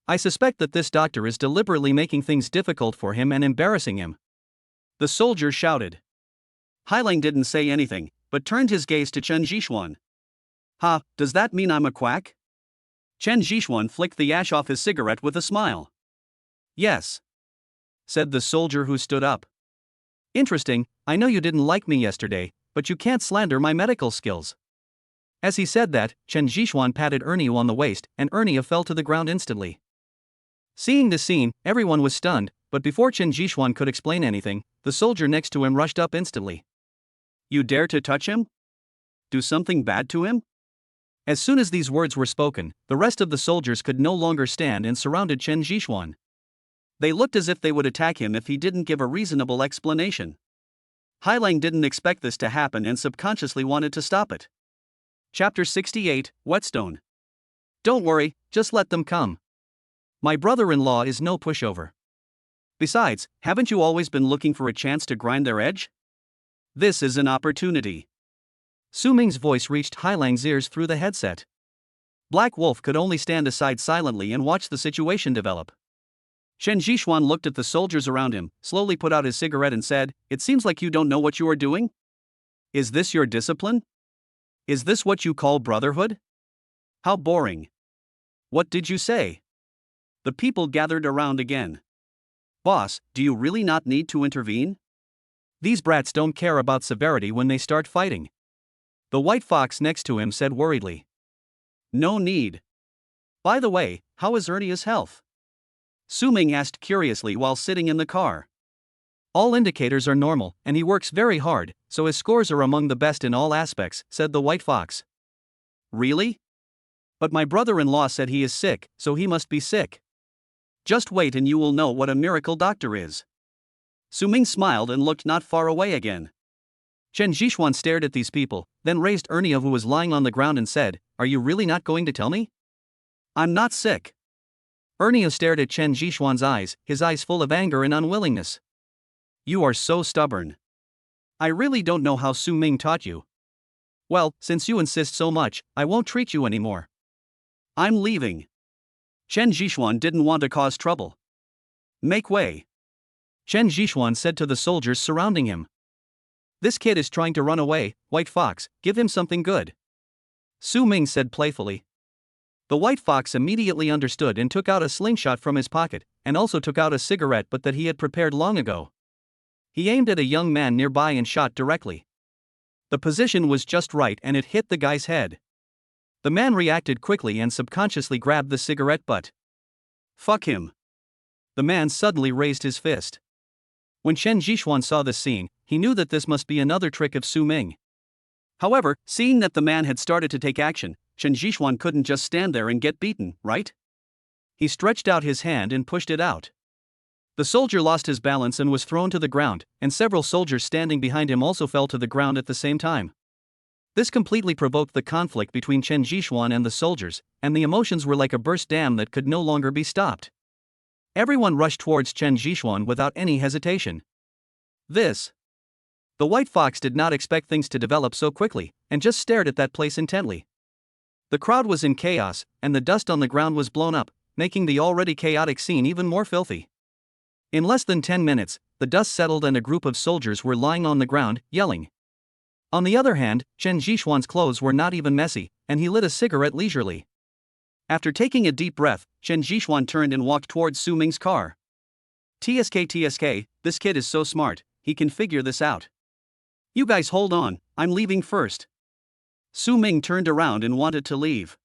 "I suspect that this doctor is deliberately making things difficult for him and embarrassing him," the soldier shouted. Hailang didn't say anything, but turned his gaze to Chen Zhishuan. "Ha, does that mean I'm a quack?" Chen Zhishuan flicked the ash off his cigarette with a smile. "Yes," said the soldier who stood up. "Interesting, I know you didn't like me yesterday, but you can't slander my medical skills." As he said that, Chen Zhishuan patted Ernio on the waist, and Ernio fell to the ground instantly. Seeing this scene, everyone was stunned, but before Chen Zhishuan could explain anything, the soldier next to him rushed up instantly. "You dare to touch him? Do something bad to him?" As soon as these words were spoken, the rest of the soldiers could no longer stand and surrounded Chen Zhishuan. They looked as if they would attack him if he didn't give a reasonable explanation. Hailang didn't expect this to happen and subconsciously wanted to stop it. Chapter 68, Whetstone. "Don't worry, just let them come. My brother-in-law is no pushover. Besides, haven't you always been looking for a chance to grind their edge? This is an opportunity." Su Ming's voice reached Hailang's ears through the headset. Black Wolf could only stand aside silently and watch the situation develop. Chen Zhishuan looked at the soldiers around him, slowly put out his cigarette and said, "It seems like you don't know what you are doing? Is this your discipline? Is this what you call brotherhood? How boring. What did you say?" The people gathered around again. "Boss, do you really not need to intervene? These brats don't care about severity when they start fighting," the white fox next to him said worriedly. "No need. By the way, how is Ernio's health?" Su Ming asked curiously while sitting in the car. "All indicators are normal, and he works very hard, so his scores are among the best in all aspects," said the white fox. "Really? But my brother-in-law said he is sick, so he must be sick. Just wait and you will know what a miracle doctor is." Su Ming smiled and looked not far away again. Chen Zhishuan stared at these people, then raised Ernio who was lying on the ground and said, "Are you really not going to tell me?" "I'm not sick." Ernio stared at Chen Zhishuan's eyes, his eyes full of anger and unwillingness. "You are so stubborn. I really don't know how Su Ming taught you." "Well, since you insist so much, I won't treat you anymore. I'm leaving." Chen Zhishuan didn't want to cause trouble. "Make way," Chen Zhishuan said to the soldiers surrounding him. "This kid is trying to run away, White Fox, give him something good," Su Ming said playfully. The white fox immediately understood and took out a slingshot from his pocket, and also took out a cigarette but that he had prepared long ago. He aimed at a young man nearby and shot directly. The position was just right and it hit the guy's head. The man reacted quickly and subconsciously grabbed the cigarette butt. "Fuck him." The man suddenly raised his fist. When Chen Zhishuan saw this scene, he knew that this must be another trick of Su Ming. However, seeing that the man had started to take action, Chen Zhishuan couldn't just stand there and get beaten, right? He stretched out his hand and pushed it out. The soldier lost his balance and was thrown to the ground, and several soldiers standing behind him also fell to the ground at the same time. This completely provoked the conflict between Chen Zhishuan and the soldiers, and the emotions were like a burst dam that could no longer be stopped. Everyone rushed towards Chen Zhishuan without any hesitation. The white fox did not expect things to develop so quickly, and just stared at that place intently. The crowd was in chaos, and the dust on the ground was blown up, making the already chaotic scene even more filthy. In less than 10 minutes, the dust settled and a group of soldiers were lying on the ground, yelling. On the other hand, Chen Zhishuan's clothes were not even messy, and he lit a cigarette leisurely. After taking a deep breath, Chen Zhishuan turned and walked towards Su Ming's car. TSK, this kid is so smart, he can figure this out. You guys hold on, I'm leaving first. Su Ming turned around and wanted to leave.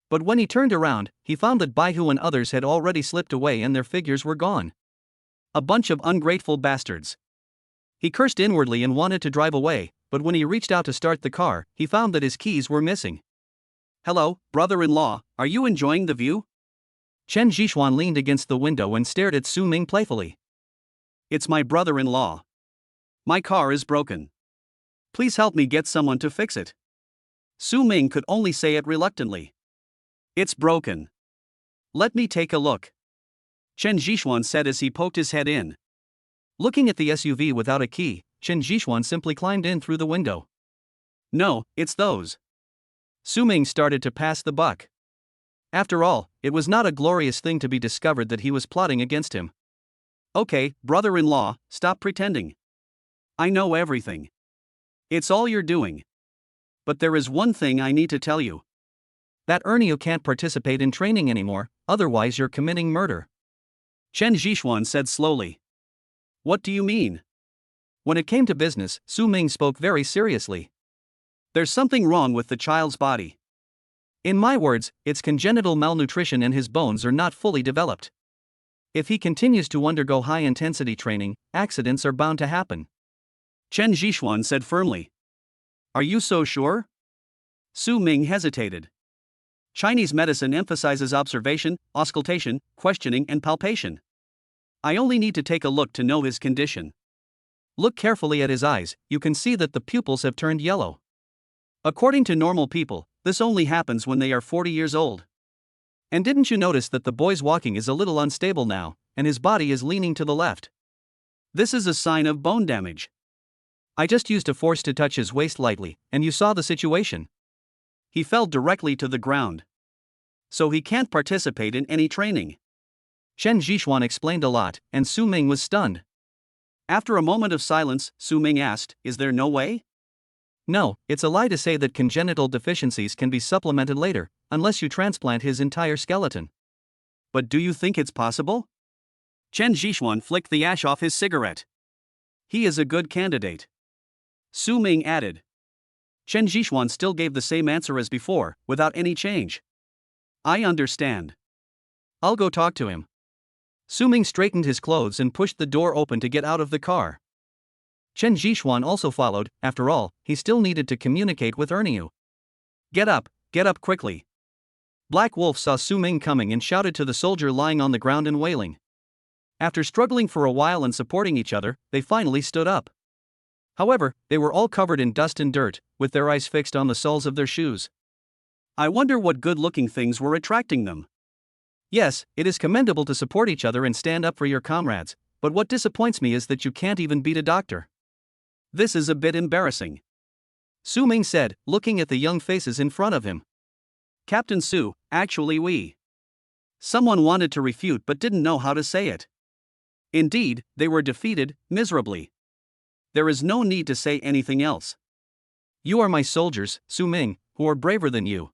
But when he turned around, he found that Baihu and others had already slipped away and their figures were gone. A bunch of ungrateful bastards. He cursed inwardly and wanted to drive away, but when he reached out to start the car, he found that his keys were missing. Hello, brother-in-law, are you enjoying the view? Chen Zhishuan leaned against the window and stared at Su Ming playfully. It's my brother-in-law. My car is broken. Please help me get someone to fix it. Su Ming could only say it reluctantly. It's broken. Let me take a look. Chen Zhishuan said as he poked his head in. Looking at the SUV without a key, Chen Zhishuan simply climbed in through the window. No, it's those. Su Ming started to pass the buck. After all, it was not a glorious thing to be discovered that he was plotting against him. Okay, brother-in-law, stop pretending. I know everything. It's all you're doing. But there is one thing I need to tell you. That Ernio can't participate in training anymore, otherwise you're committing murder. Chen Zhishuan said slowly. What do you mean? When it came to business, Su Ming spoke very seriously. There's something wrong with the child's body. In my words, it's congenital malnutrition and his bones are not fully developed. If he continues to undergo high-intensity training, accidents are bound to happen. Chen Zhishuan said firmly. Are you so sure? Su Ming hesitated. Chinese medicine emphasizes observation, auscultation, questioning and palpation. I only need to take a look to know his condition. Look carefully at his eyes, you can see that the pupils have turned yellow. According to normal people, this only happens when they are 40 years old. And didn't you notice that the boy's walking is a little unstable now, and his body is leaning to the left? This is a sign of bone damage. I just used a force to touch his waist lightly, and you saw the situation. He fell directly to the ground. So he can't participate in any training. Chen Zhishuan explained a lot, and Su Ming was stunned. After a moment of silence, Su Ming asked, Is there no way? No, it's a lie to say that congenital deficiencies can be supplemented later, unless you transplant his entire skeleton. But do you think it's possible? Chen Zhishuan flicked the ash off his cigarette. He is a good candidate. Su Ming added. Chen Zhishuan still gave the same answer as before, without any change. I understand. I'll go talk to him. Su Ming straightened his clothes and pushed the door open to get out of the car. Chen Zhishuan also followed. After all, he still needed to communicate with Ernio. Get up quickly. Black Wolf saw Su Ming coming and shouted to the soldier lying on the ground and wailing. After struggling for a while and supporting each other, they finally stood up. However, they were all covered in dust and dirt, with their eyes fixed on the soles of their shoes. I wonder what good-looking things were attracting them. Yes, it is commendable to support each other and stand up for your comrades, but what disappoints me is that you can't even beat a doctor. This is a bit embarrassing. Su Ming said, looking at the young faces in front of him. Captain Su, actually we. Someone wanted to refute but didn't know how to say it. Indeed, they were defeated, miserably. There is no need to say anything else. You are my soldiers, Su Ming, who are braver than you.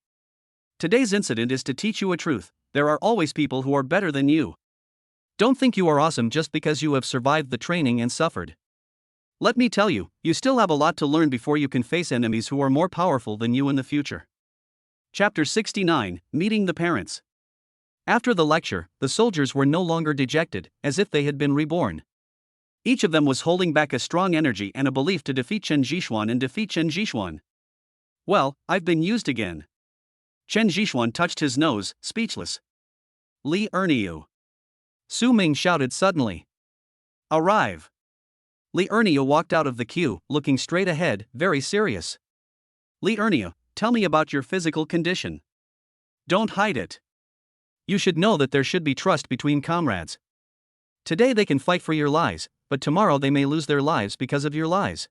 Today's incident is to teach you a truth. There are always people who are better than you. Don't think you are awesome just because you have survived the training and suffered. Let me tell you, you still have a lot to learn before you can face enemies who are more powerful than you in the future. Chapter 69, Meeting the Parents. After the lecture, the soldiers were no longer dejected, as if they had been reborn. Each of them was holding back a strong energy and a belief to defeat Chen Zhishuan and defeat Chen Zhishuan. Well, I've been used again. Chen Zhishuan touched his nose, speechless. Li Erniu. Su Ming shouted suddenly. Arrive. Li Erniu walked out of the queue, looking straight ahead, very serious. Li Erniu, tell me about your physical condition. Don't hide it. You should know that there should be trust between comrades. Today they can fight for your lives, but tomorrow they may lose their lives because of your lies.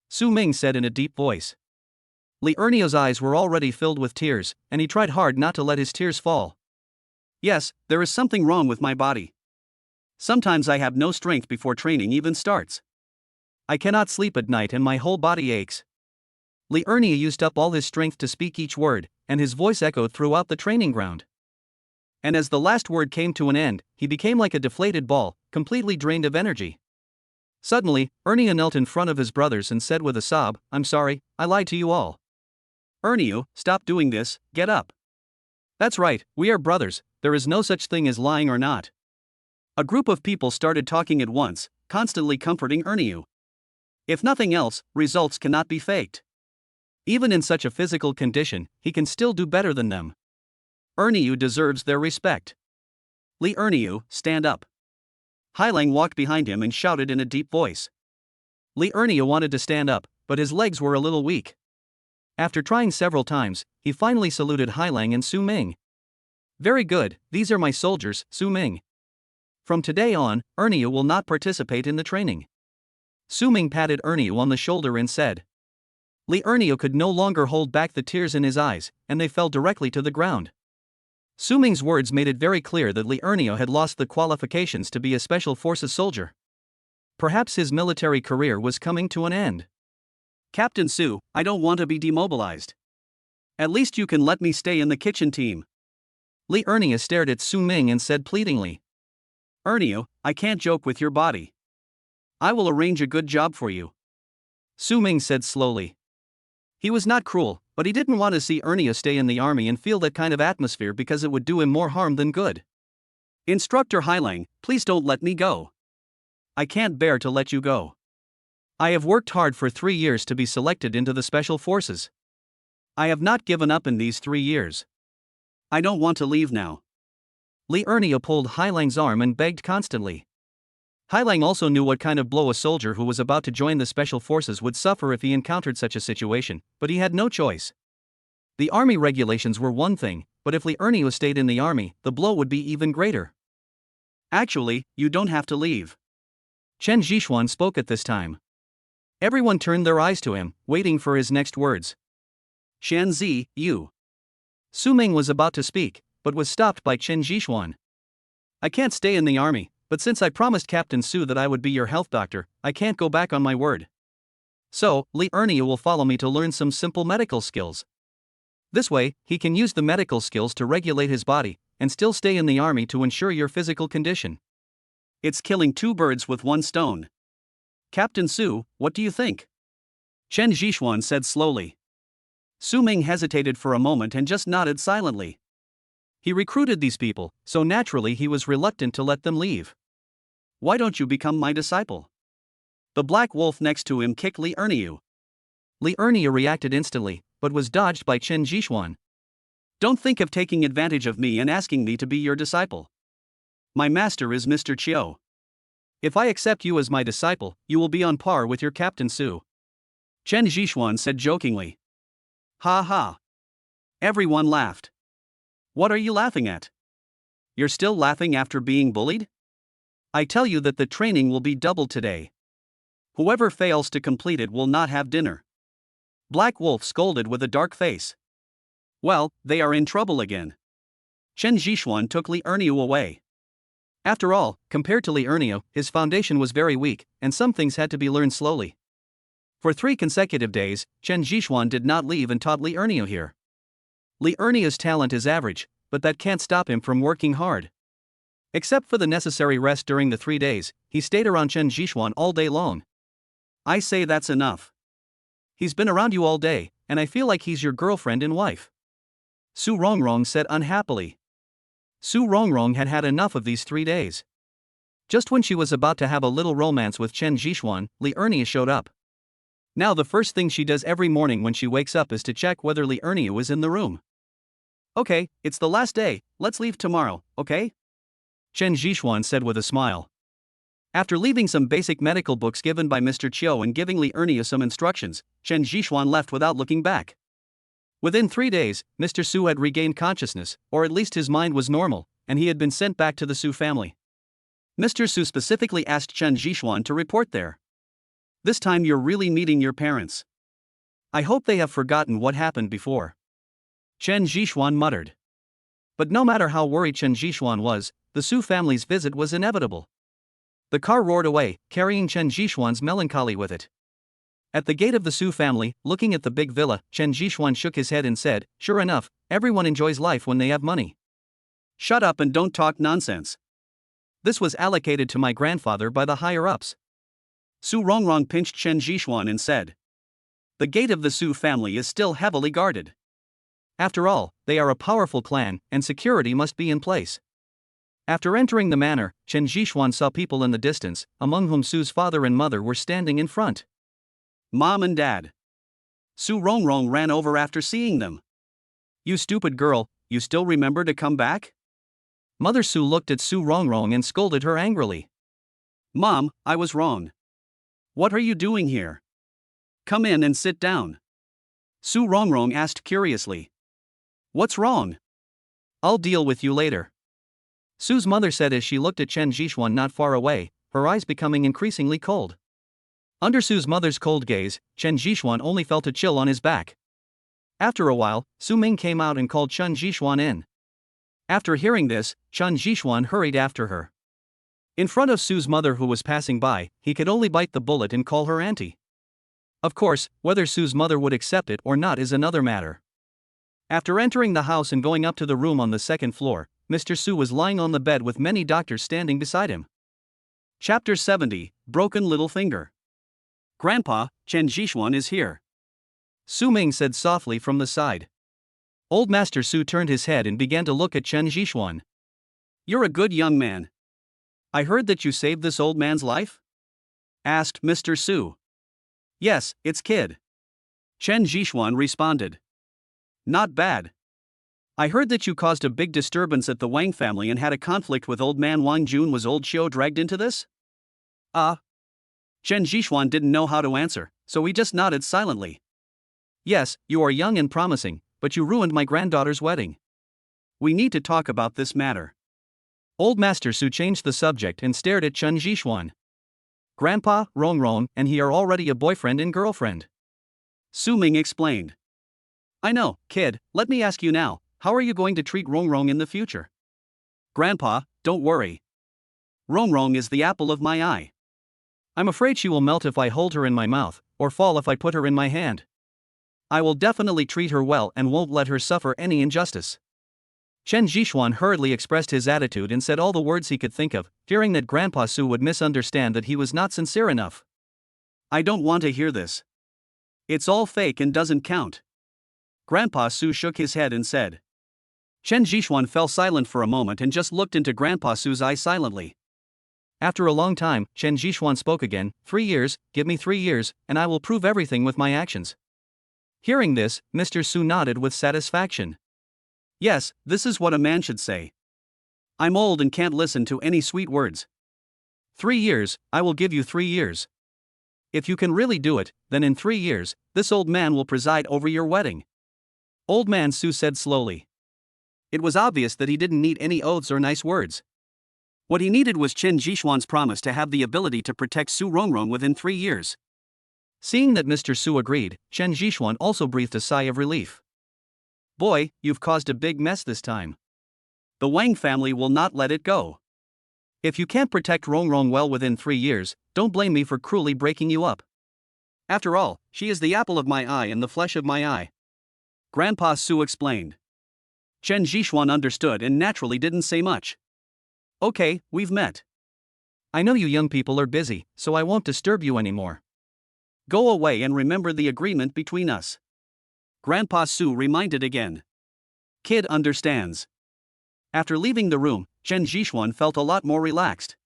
Su Ming said in a deep voice. Li Erniu's eyes were already filled with tears, and he tried hard not to let his tears fall. Yes, there is something wrong with my body. Sometimes I have no strength before training even starts. I cannot sleep at night and my whole body aches. Li Erniu used up all his strength to speak each word, and his voice echoed throughout the training ground. And as the last word came to an end, he became like a deflated ball, completely drained of energy. Suddenly, Erniu knelt in front of his brothers and said with a sob, "I'm sorry, I lied to you all." Erniu, stop doing this, get up. That's right, we are brothers, there is no such thing as lying or not. A group of people started talking at once, constantly comforting Erniu. If nothing else, results cannot be faked. Even in such a physical condition, he can still do better than them. Erniu deserves their respect. Li Erniu, stand up. Hailang walked behind him and shouted in a deep voice. Li Erniu wanted to stand up, but his legs were a little weak. After trying several times, he finally saluted Hailang and Su Ming. Very good, these are my soldiers, Su Ming. From today on, Erniu will not participate in the training. Su Ming patted Erniu on the shoulder and said. Li Erniu could no longer hold back the tears in his eyes, and they fell directly to the ground. Su Ming's words made it very clear that Li Erniu had lost the qualifications to be a Special Forces soldier. Perhaps his military career was coming to an end. Captain Su, I don't want to be demobilized. At least you can let me stay in the kitchen team. Li Erniu stared at Su Ming and said pleadingly. Erniu, I can't joke with your body. I will arrange a good job for you. Su Ming said slowly. He was not cruel, but he didn't want to see Erniu stay in the army and feel that kind of atmosphere because it would do him more harm than good. Instructor Hailang, please don't let me go. I can't bear to let you go. I have worked hard for 3 years to be selected into the Special Forces. I have not given up in these 3 years. I don't want to leave now. Li Erniu pulled Hailang's arm and begged constantly. Hailang also knew what kind of blow a soldier who was about to join the Special Forces would suffer if he encountered such a situation, but he had no choice. The army regulations were one thing, but if Li Erniu stayed in the army, the blow would be even greater. Actually, you don't have to leave. Chen Zhishuan spoke at this time. Everyone turned their eyes to him, waiting for his next words. Xianzi, you. Su Ming was about to speak, but was stopped by Chen Zhishuan. I can't stay in the army, but since I promised Captain Su that I would be your health doctor, I can't go back on my word. So, Li Erniu will follow me to learn some simple medical skills. This way, he can use the medical skills to regulate his body, and still stay in the army to ensure your physical condition. It's killing 2 birds with 1 stone. Captain Su, what do you think? Chen Zhishuan said slowly. Su Ming hesitated for a moment and just nodded silently. He recruited these people, so naturally he was reluctant to let them leave. Why don't you become my disciple? The black wolf next to him kicked Li Erniu. Li Erniu reacted instantly, but was dodged by Chen Zhishuan. Don't think of taking advantage of me and asking me to be your disciple. My master is Mr. Chiu. If I accept you as my disciple, you will be on par with your Captain Su. Chen Zhishuan said jokingly. Ha ha. Everyone laughed. What are you laughing at? You're still laughing after being bullied? I tell you that the training will be doubled today. Whoever fails to complete it will not have dinner. Black Wolf scolded with a dark face. Well, they are in trouble again. Chen Zhishuan took Li Erniu away. After all, compared to Li Erniu, his foundation was very weak, and some things had to be learned slowly. For 3 consecutive days, Chen Zhishuan did not leave and taught Li Erniu here. Li Erniu's talent is average, but that can't stop him from working hard. Except for the necessary rest during the 3 days, he stayed around Chen Zhishuan all day long. I say that's enough. He's been around you all day, and I feel like he's your girlfriend and wife. Su Rongrong said unhappily. Su Rongrong had had enough of these 3 days. Just when she was about to have a little romance with Chen Zhishuan, Li Ernia showed up. Now the first thing she does every morning when she wakes up is to check whether Li Ernia was in the room. Okay, it's the last day, let's leave tomorrow, okay? Chen Zhishuan said with a smile. After leaving some basic medical books given by Mr. Chiu and giving Li Ernia some instructions, Chen Zhishuan left without looking back. Within 3 days, Mr. Su had regained consciousness, or at least his mind was normal, and he had been sent back to the Su family. Mr. Su specifically asked Chen Zhishuan to report there. This time you're really meeting your parents. I hope they have forgotten what happened before. Chen Zhishuan muttered. But no matter how worried Chen Zhishuan was, the Su family's visit was inevitable. The car roared away, carrying Chen Zhishuan's melancholy with it. At the gate of the Su family, looking at the big villa, Chen Zhishuan shook his head and said, "Sure enough, everyone enjoys life when they have money." Shut up and don't talk nonsense. This was allocated to my grandfather by the higher-ups. Su Rongrong pinched Chen Zhishuan and said, "The gate of the Su family is still heavily guarded. After all, they are a powerful clan, and security must be in place." After entering the manor, Chen Zhishuan saw people in the distance, among whom Su's father and mother were standing in front. Mom and Dad. Su Rongrong ran over after seeing them. "You stupid girl, you still remember to come back?" Mother Su looked at Su Rongrong and scolded her angrily. "Mom, I was wrong. What are you doing here? Come in and sit down." Su Rongrong asked curiously. "What's wrong?" "I'll deal with you later," Su's mother said as she looked at Chen Zhishuan not far away, her eyes becoming increasingly cold. Under Su's mother's cold gaze, Chen Zhishuan only felt a chill on his back. After a while, Su Ming came out and called Chen Zhishuan in. After hearing this, Chen Zhishuan hurried after her. In front of Su's mother who was passing by, he could only bite the bullet and call her auntie. Of course, whether Su's mother would accept it or not is another matter. After entering the house and going up to the room on the second floor, Mr. Su was lying on the bed with many doctors standing beside him. Chapter 70, Broken Little Finger. Grandpa, Chen Zhishuan is here. Su Ming said softly from the side. Old Master Su turned his head and began to look at Chen Zhishuan. "You're a good young man. I heard that you saved this old man's life?" asked Mr. Su. "Yes, it's kid," Chen Zhishuan responded. "Not bad. I heard that you caused a big disturbance at the Wang family and had a conflict with old man Wang Jun. Was old Xiu dragged into this?" Chen Zhishuan didn't know how to answer, so he just nodded silently. "Yes, you are young and promising, but you ruined my granddaughter's wedding. We need to talk about this matter." Old Master Su changed the subject and stared at Chen Zhishuan. "Grandpa, Rongrong, and he are already a boyfriend and girlfriend," Su Ming explained. "I know, kid, let me ask you now, how are you going to treat Rongrong in the future?" "Grandpa, don't worry. Rongrong is the apple of my eye. I'm afraid she will melt if I hold her in my mouth, or fall if I put her in my hand. I will definitely treat her well and won't let her suffer any injustice." Chen Zhishuan hurriedly expressed his attitude and said all the words he could think of, fearing that Grandpa Su would misunderstand that he was not sincere enough. "I don't want to hear this. It's all fake and doesn't count." Grandpa Su shook his head and said. Chen Zhishuan fell silent for a moment and just looked into Grandpa Su's eyes silently. After a long time, Chen Zhishuan spoke again. 3 years, give me 3 years, and I will prove everything with my actions." Hearing this, Mr. Su nodded with satisfaction. "Yes, this is what a man should say. I'm old and can't listen to any sweet words. 3 years, I will give you 3 years. If you can really do it, then in 3 years, this old man will preside over your wedding." Old Man Su said slowly. It was obvious that he didn't need any oaths or nice words. What he needed was Chen Zhishuan's promise to have the ability to protect Su Rongrong within 3 years. Seeing that Mr. Su agreed, Chen Zhishuan also breathed a sigh of relief. "Boy, you've caused a big mess this time. The Wang family will not let it go. If you can't protect Rongrong well within 3 years, don't blame me for cruelly breaking you up. After all, she is the apple of my eye and the flesh of my eye," Grandpa Su explained. Chen Zhishuan understood and naturally didn't say much. "Okay, we've met. I know you young people are busy, so I won't disturb you anymore. Go away and remember the agreement between us," Grandpa Su reminded again. "Kid understands." After leaving the room, Chen Zhishuan felt a lot more relaxed.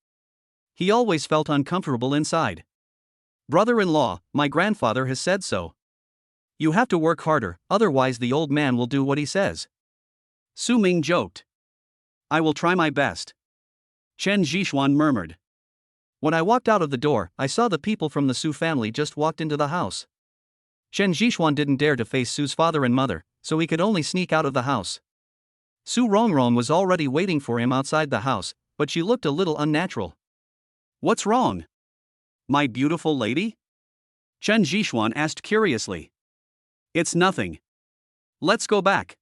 He always felt uncomfortable inside. Brother-in-law, my grandfather has said so. You have to work harder, otherwise the old man will do what he says. Su Ming joked. I will try my best. Chen Zhishuan murmured. When I walked out of the door, I saw the people from the Su family just walked into the house. Chen Zhishuan didn't dare to face Su's father and mother, so he could only sneak out of the house. Su Rongrong was already waiting for him outside the house, but she looked a little unnatural. What's wrong? My beautiful lady? Chen Zhishuan asked curiously. It's nothing. Let's go back.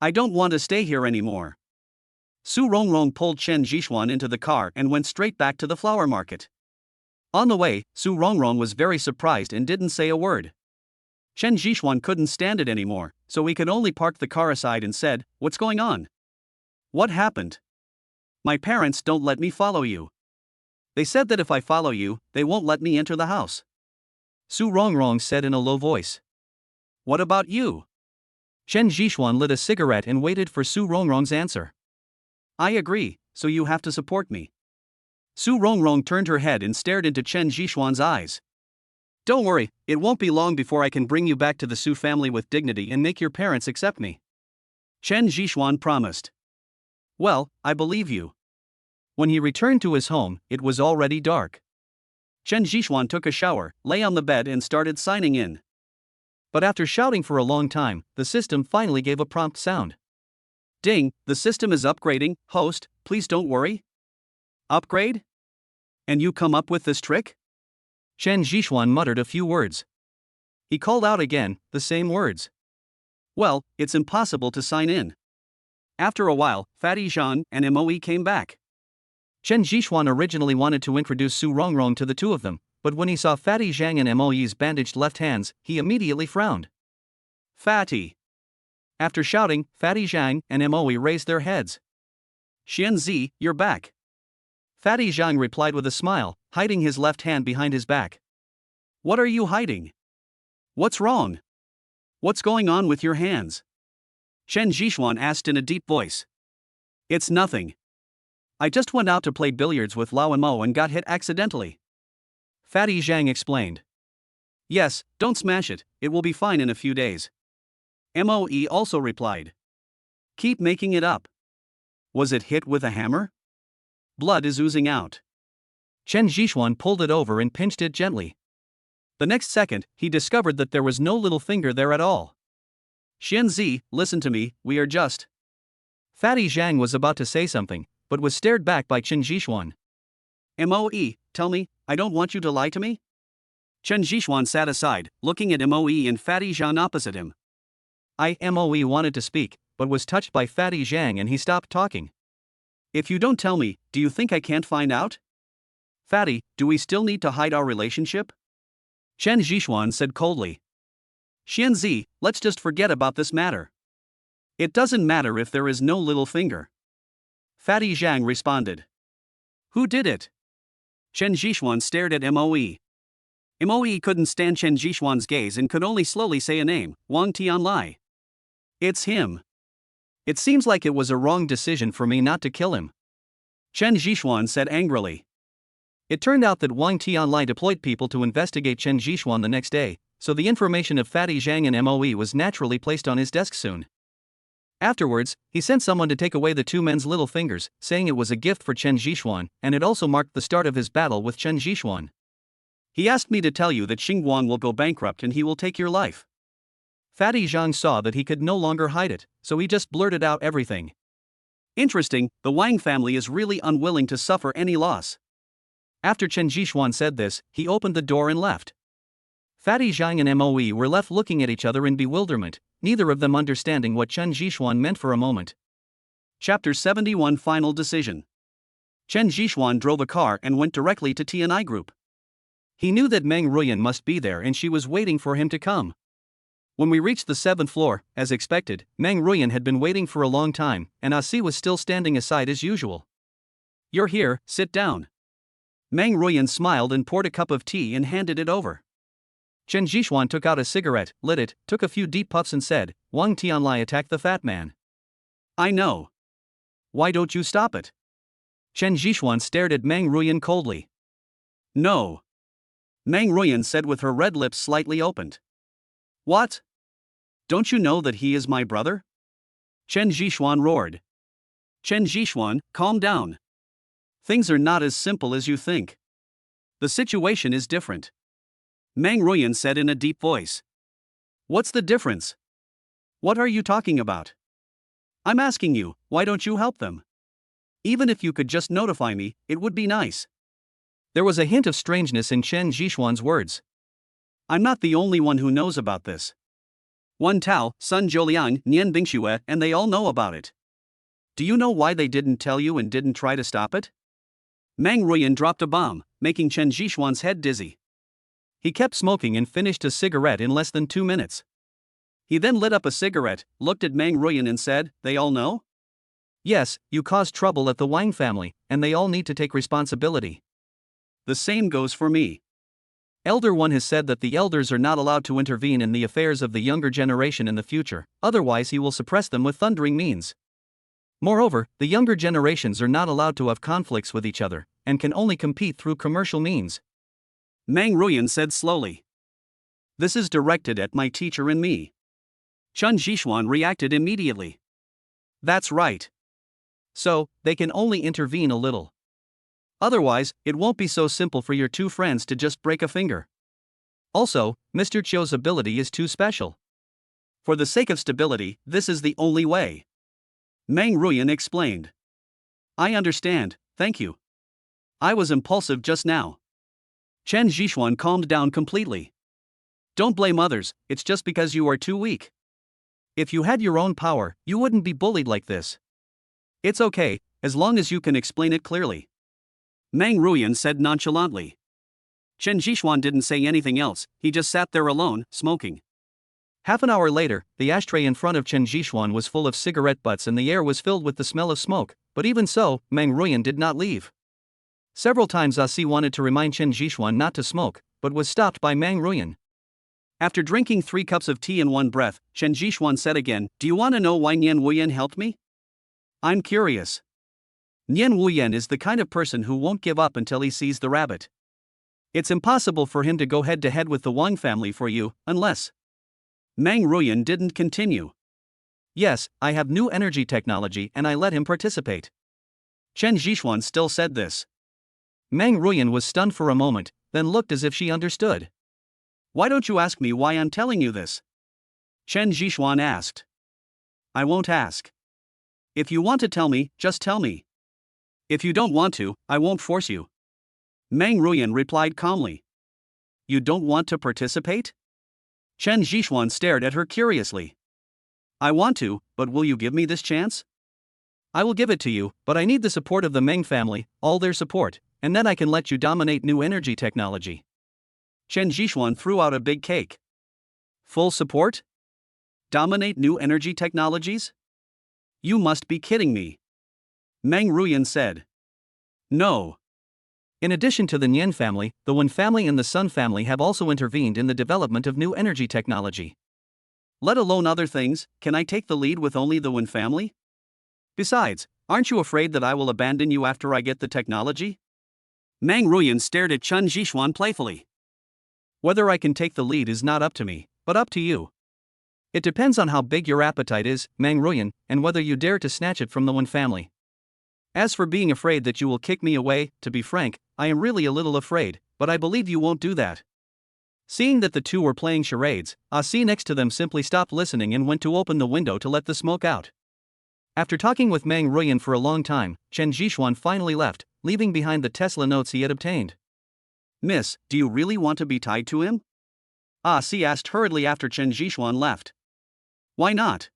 I don't want to stay here anymore. Su Rongrong pulled Chen Zhishuan into the car and went straight back to the flower market. On the way, Su Rongrong was very surprised and didn't say a word. Chen Zhishuan couldn't stand it anymore, so he could only park the car aside and said, What's going on? What happened? My parents don't let me follow you. They said that if I follow you, they won't let me enter the house. Su Rongrong said in a low voice. What about you? Chen Zhishuan lit a cigarette and waited for Su Rongrong's answer. I agree, so you have to support me. Su Rongrong turned her head and stared into Chen Zhishuan's eyes. Don't worry, it won't be long before I can bring you back to the Su family with dignity and make your parents accept me. Chen Zhishuan promised. Well, I believe you. When he returned to his home, it was already dark. Chen Zhishuan took a shower, lay on the bed and started signing in. But after shouting for a long time, the system finally gave a prompt sound. Ding, the system is upgrading, host, please don't worry. Upgrade? And you come up with this trick? Chen Zhishuan muttered a few words. He called out again, the same words. Well, it's impossible to sign in. After a while, Fatty Zhang and Moe came back. Chen Zhishuan originally wanted to introduce Su Rongrong to the two of them, but when he saw Fatty Zhang and Moe's bandaged left hands, he immediately frowned. Fatty. After shouting, Fatty Zhang and Moe raised their heads. Xianzi, you're back. Fatty Zhang replied with a smile, hiding his left hand behind his back. What are you hiding? What's wrong? What's going on with your hands? Chen Zhishuan asked in a deep voice. It's nothing. I just went out to play billiards with Lao and Mo and got hit accidentally. Fatty Zhang explained. Yes, don't smash it, it will be fine in a few days. Moe also replied. Keep making it up. Was it hit with a hammer? Blood is oozing out. Chen Zhishuan pulled it over and pinched it gently. The next second, he discovered that there was no little finger there at all. Xianzi, listen to me, we are just. Fatty Zhang was about to say something, but was stared back by Chen Zhishuan. Moe, tell me, I don't want you to lie to me? Chen Zhishuan sat aside, looking at Moe and Fatty Zhang opposite him. Moe wanted to speak, but was touched by Fatty Zhang and he stopped talking. If you don't tell me, do you think I can't find out? Fatty, do we still need to hide our relationship? Chen Zhishuan said coldly. Xianzi, let's just forget about this matter. It doesn't matter if there is no little finger. Fatty Zhang responded. Who did it? Chen Zhishuan stared at Moe. Moe couldn't stand Chen Zhishuan's gaze and could only slowly say a name, Wang Tianlai. It's him. It seems like it was a wrong decision for me not to kill him. Chen Zhishuan said angrily. It turned out that Wang Tianlai deployed people to investigate Chen Zhishuan the next day, so the information of Fatty Zhang and Moe was naturally placed on his desk soon. Afterwards, he sent someone to take away the two men's little fingers, saying it was a gift for Chen Zhishuan, and it also marked the start of his battle with Chen Zhishuan. He asked me to tell you that Xingguang will go bankrupt and he will take your life. Fatty Zhang saw that he could no longer hide it, so he just blurted out everything. Interesting, the Wang family is really unwilling to suffer any loss. After Chen Zhishuan said this, he opened the door and left. Fatty Zhang and Moe were left looking at each other in bewilderment, neither of them understanding what Chen Zhishuan meant for a moment. Chapter 71 Final Decision. Chen Zhishuan drove a car and went directly to TNI Group. He knew that Meng Ruyan must be there and she was waiting for him to come. When we reached the 7th floor, as expected, Meng Ruyan had been waiting for a long time, and Ah Si was still standing aside as usual. You're here, sit down. Meng Ruyan smiled and poured a cup of tea and handed it over. Chen Zhishuan took out a cigarette, lit it, took a few deep puffs and said, Wang Tianlai attacked the fat man. I know. Why don't you stop it? Chen Zhishuan stared at Meng Ruyan coldly. No. Meng Ruyan said with her red lips slightly opened. What? Don't you know that he is my brother? Chen Zhishuan roared. Chen Zhishuan, calm down. Things are not as simple as you think. The situation is different. Meng Ruyan said in a deep voice. What's the difference? What are you talking about? I'm asking you, why don't you help them? Even if you could just notify me, it would be nice. There was a hint of strangeness in Chen Zhishuan's words. I'm not the only one who knows about this. Wan Tao, Sun Zholiang, Nian Bingxue, and they all know about it. Do you know why they didn't tell you and didn't try to stop it? Meng Ruyan dropped a bomb, making Chen Zhishuan's head dizzy. He kept smoking and finished a cigarette in less than 2 minutes. He then lit up a cigarette, looked at Meng Ruyan and said, They all know? Yes, you caused trouble at the Wang family, and they all need to take responsibility. The same goes for me. Elder One has said that the elders are not allowed to intervene in the affairs of the younger generation in the future, otherwise he will suppress them with thundering means. Moreover, the younger generations are not allowed to have conflicts with each other, and can only compete through commercial means. Meng Ruyan said slowly. This is directed at my teacher and me. Chen Zhishuan reacted immediately. That's right. So, they can only intervene a little. Otherwise, it won't be so simple for your two friends to just break a finger. Also, Mr. Chiu's ability is too special. For the sake of stability, this is the only way. Meng Ruyan explained. I understand, thank you. I was impulsive just now. Chen Zhishuan calmed down completely. Don't blame others, it's just because you are too weak. If you had your own power, you wouldn't be bullied like this. It's okay, as long as you can explain it clearly. Meng Ruyan said nonchalantly. Chen Zhishuan didn't say anything else, he just sat there alone, smoking. Half an hour later, the ashtray in front of Chen Zhishuan was full of cigarette butts and the air was filled with the smell of smoke, but even so, Meng Ruyan did not leave. Several times Asi wanted to remind Chen Zhishuan not to smoke, but was stopped by Meng Ruyan. After drinking 3 cups of tea in one breath, Chen Zhishuan said again, Do you want to know why Nian Wuyan helped me? I'm curious. Nian Wuyan is the kind of person who won't give up until he sees the rabbit. It's impossible for him to go head-to-head with the Wang family for you, unless... Meng Ruyan didn't continue. Yes, I have new energy technology and I let him participate. Chen Zhishuan still said this. Meng Ruyan was stunned for a moment, then looked as if she understood. Why don't you ask me why I'm telling you this? Chen Zhishuan asked. I won't ask. If you want to tell me, just tell me. If you don't want to, I won't force you. Meng Ruyan replied calmly. You don't want to participate? Chen Zhishuan stared at her curiously. I want to, but will you give me this chance? I will give it to you, but I need the support of the Meng family, all their support, and then I can let you dominate new energy technology. Chen Zhishuan threw out a big cake. Full support? Dominate new energy technologies? You must be kidding me. Meng Ruyan said. No. In addition to the Nian family, the Wen family and the Sun family have also intervened in the development of new energy technology. Let alone other things, can I take the lead with only the Wen family? Besides, aren't you afraid that I will abandon you after I get the technology? Meng Ruyan stared at Chen Zhishuan playfully. Whether I can take the lead is not up to me, but up to you. It depends on how big your appetite is, Meng Ruyan, and whether you dare to snatch it from the Wen family. As for being afraid that you will kick me away, to be frank, I am really a little afraid, but I believe you won't do that. Seeing that the two were playing charades, Asi next to them simply stopped listening and went to open the window to let the smoke out. After talking with Meng Ruyan for a long time, Chen Zhishuan finally left, leaving behind the Tesla notes he had obtained. Miss, do you really want to be tied to him? Asi asked hurriedly after Chen Zhishuan left. Why not?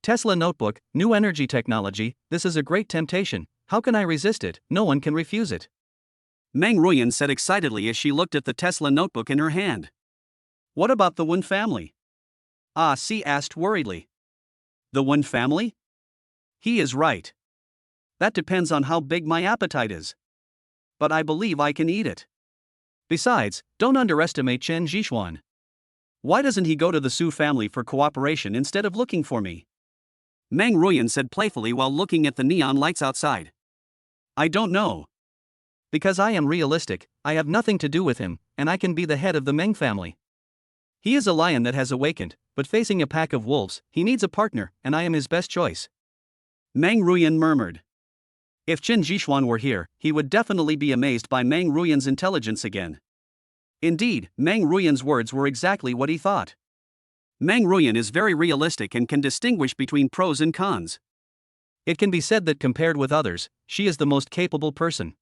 Tesla notebook, new energy technology, this is a great temptation, how can I resist it, no one can refuse it. Meng Ruyan said excitedly as she looked at the Tesla notebook in her hand. What about the Wen family? Asi asked worriedly. The Wen family? He is right. That depends on how big my appetite is. But I believe I can eat it. Besides, don't underestimate Chen Zhishuan. Why doesn't he go to the Su family for cooperation instead of looking for me? Meng Ruyan said playfully while looking at the neon lights outside. I don't know. Because I am realistic, I have nothing to do with him, and I can be the head of the Meng family. He is a lion that has awakened, but facing a pack of wolves, he needs a partner, and I am his best choice. Meng Ruyan murmured. If Qin Jixuan were here, he would definitely be amazed by Meng Ruyan's intelligence again. Indeed, Meng Ruyan's words were exactly what he thought. Meng Ruyan is very realistic and can distinguish between pros and cons. It can be said that compared with others, she is the most capable person.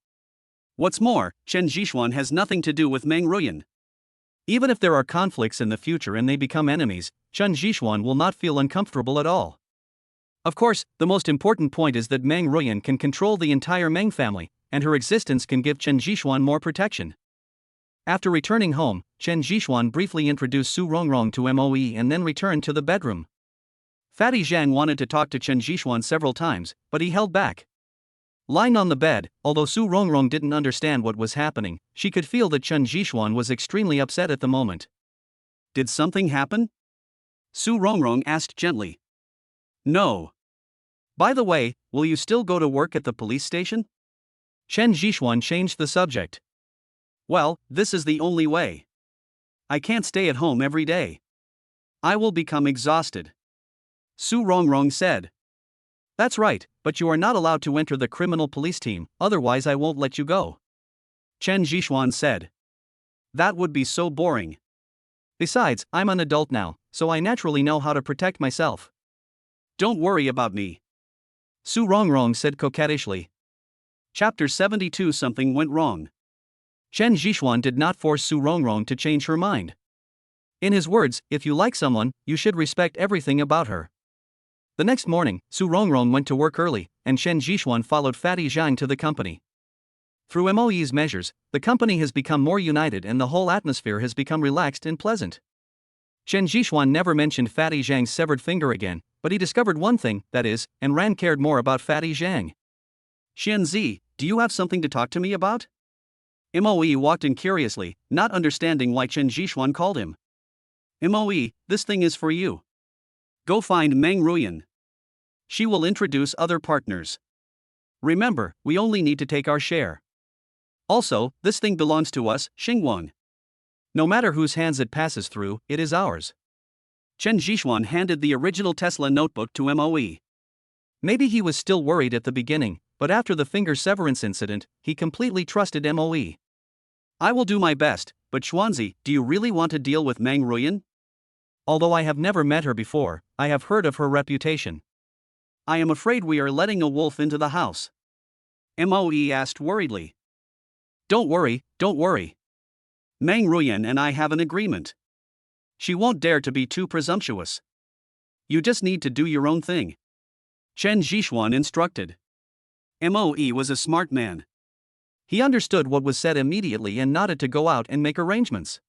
What's more, Qin Jixuan has nothing to do with Meng Ruyan. Even if there are conflicts in the future and they become enemies, Qin Jixuan will not feel uncomfortable at all. Of course, the most important point is that Meng Ruyan can control the entire Meng family, and her existence can give Qin Jixuan more protection. After returning home, Qin Jixuan briefly introduced Su Rongrong to Moe and then returned to the bedroom. Fatty Zhang wanted to talk to Qin Jixuan several times, but he held back. Lying on the bed, although Su Rongrong didn't understand what was happening, she could feel that Qin Jixuan was extremely upset at the moment. Did something happen? Su Rongrong asked gently. No. By the way, will you still go to work at the police station? Qin Jixuan changed the subject. Well, this is the only way. I can't stay at home every day. I will become exhausted. Su Rongrong said. That's right, but you are not allowed to enter the criminal police team, otherwise I won't let you go. Qin Jixuan said. That would be so boring. Besides, I'm an adult now, so I naturally know how to protect myself. Don't worry about me. Su Rongrong said coquettishly. Chapter 72. Something went wrong. Qin Jixuan did not force Su Rongrong to change her mind. In his words, if you like someone, you should respect everything about her. The next morning, Su Rongrong went to work early, and Qin Jixuan followed Fatty Zhang to the company. Through Moe's measures, the company has become more united and the whole atmosphere has become relaxed and pleasant. Qin Jixuan never mentioned Fatty Zhang's severed finger again, but he discovered one thing, that is, and Ran cared more about Fatty Zhang. Xianzi, do you have something to talk to me about? Moe walked in curiously, not understanding why Qin Jixuan called him. Moe, this thing is for you. Go find Meng Ruyan. She will introduce other partners. Remember, we only need to take our share. Also, this thing belongs to us, Xingguang. No matter whose hands it passes through, it is ours. Qin Jixuan handed the original Tesla notebook to Moe. Maybe he was still worried at the beginning, but after the finger severance incident, he completely trusted Moe. I will do my best, but Xuanzi, do you really want to deal with Meng Ruyan? Although I have never met her before, I have heard of her reputation. I am afraid we are letting a wolf into the house. Moe asked worriedly. Don't worry. Meng Ruyan and I have an agreement. She won't dare to be too presumptuous. You just need to do your own thing. Qin Jixuan instructed. Moe was a smart man. He understood what was said immediately and nodded to go out and make arrangements.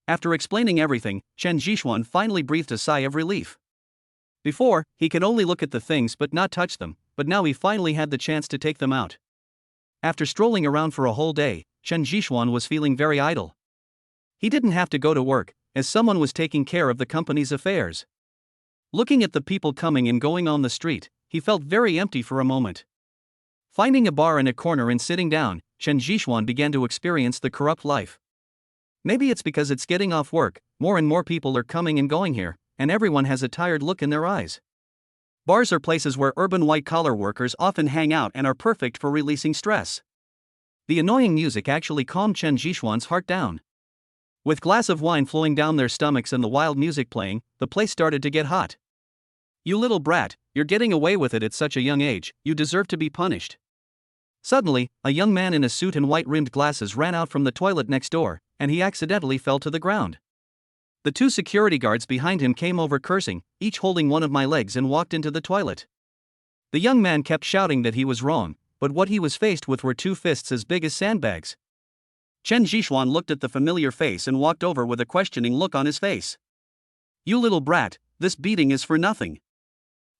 After explaining everything, Qin Jixuan finally breathed a sigh of relief. Before, he could only look at the things but not touch them, but now he finally had the chance to take them out. After strolling around for a whole day, Qin Jixuan was feeling very idle. He didn't have to go to work, as someone was taking care of the company's affairs. Looking at the people coming and going on the street, he felt very empty for a moment. Finding a bar in a corner and sitting down, Qin Jixuan began to experience the corrupt life. Maybe it's because it's getting off work, more and more people are coming and going here, and everyone has a tired look in their eyes. Bars are places where urban white-collar workers often hang out and are perfect for releasing stress. The annoying music actually calmed Qin Jixuan's heart down. With glass of wine flowing down their stomachs and the wild music playing, the place started to get hot. You little brat, you're getting away with it at such a young age, you deserve to be punished. Suddenly, a young man in a suit and white-rimmed glasses ran out from the toilet next door, and he accidentally fell to the ground. The two security guards behind him came over cursing, each holding one of my legs, and walked into the toilet. The young man kept shouting that he was wrong, but what he was faced with were two fists as big as sandbags. Qin Jixuan looked at the familiar face and walked over with a questioning look on his face. You little brat, this beating is for nothing.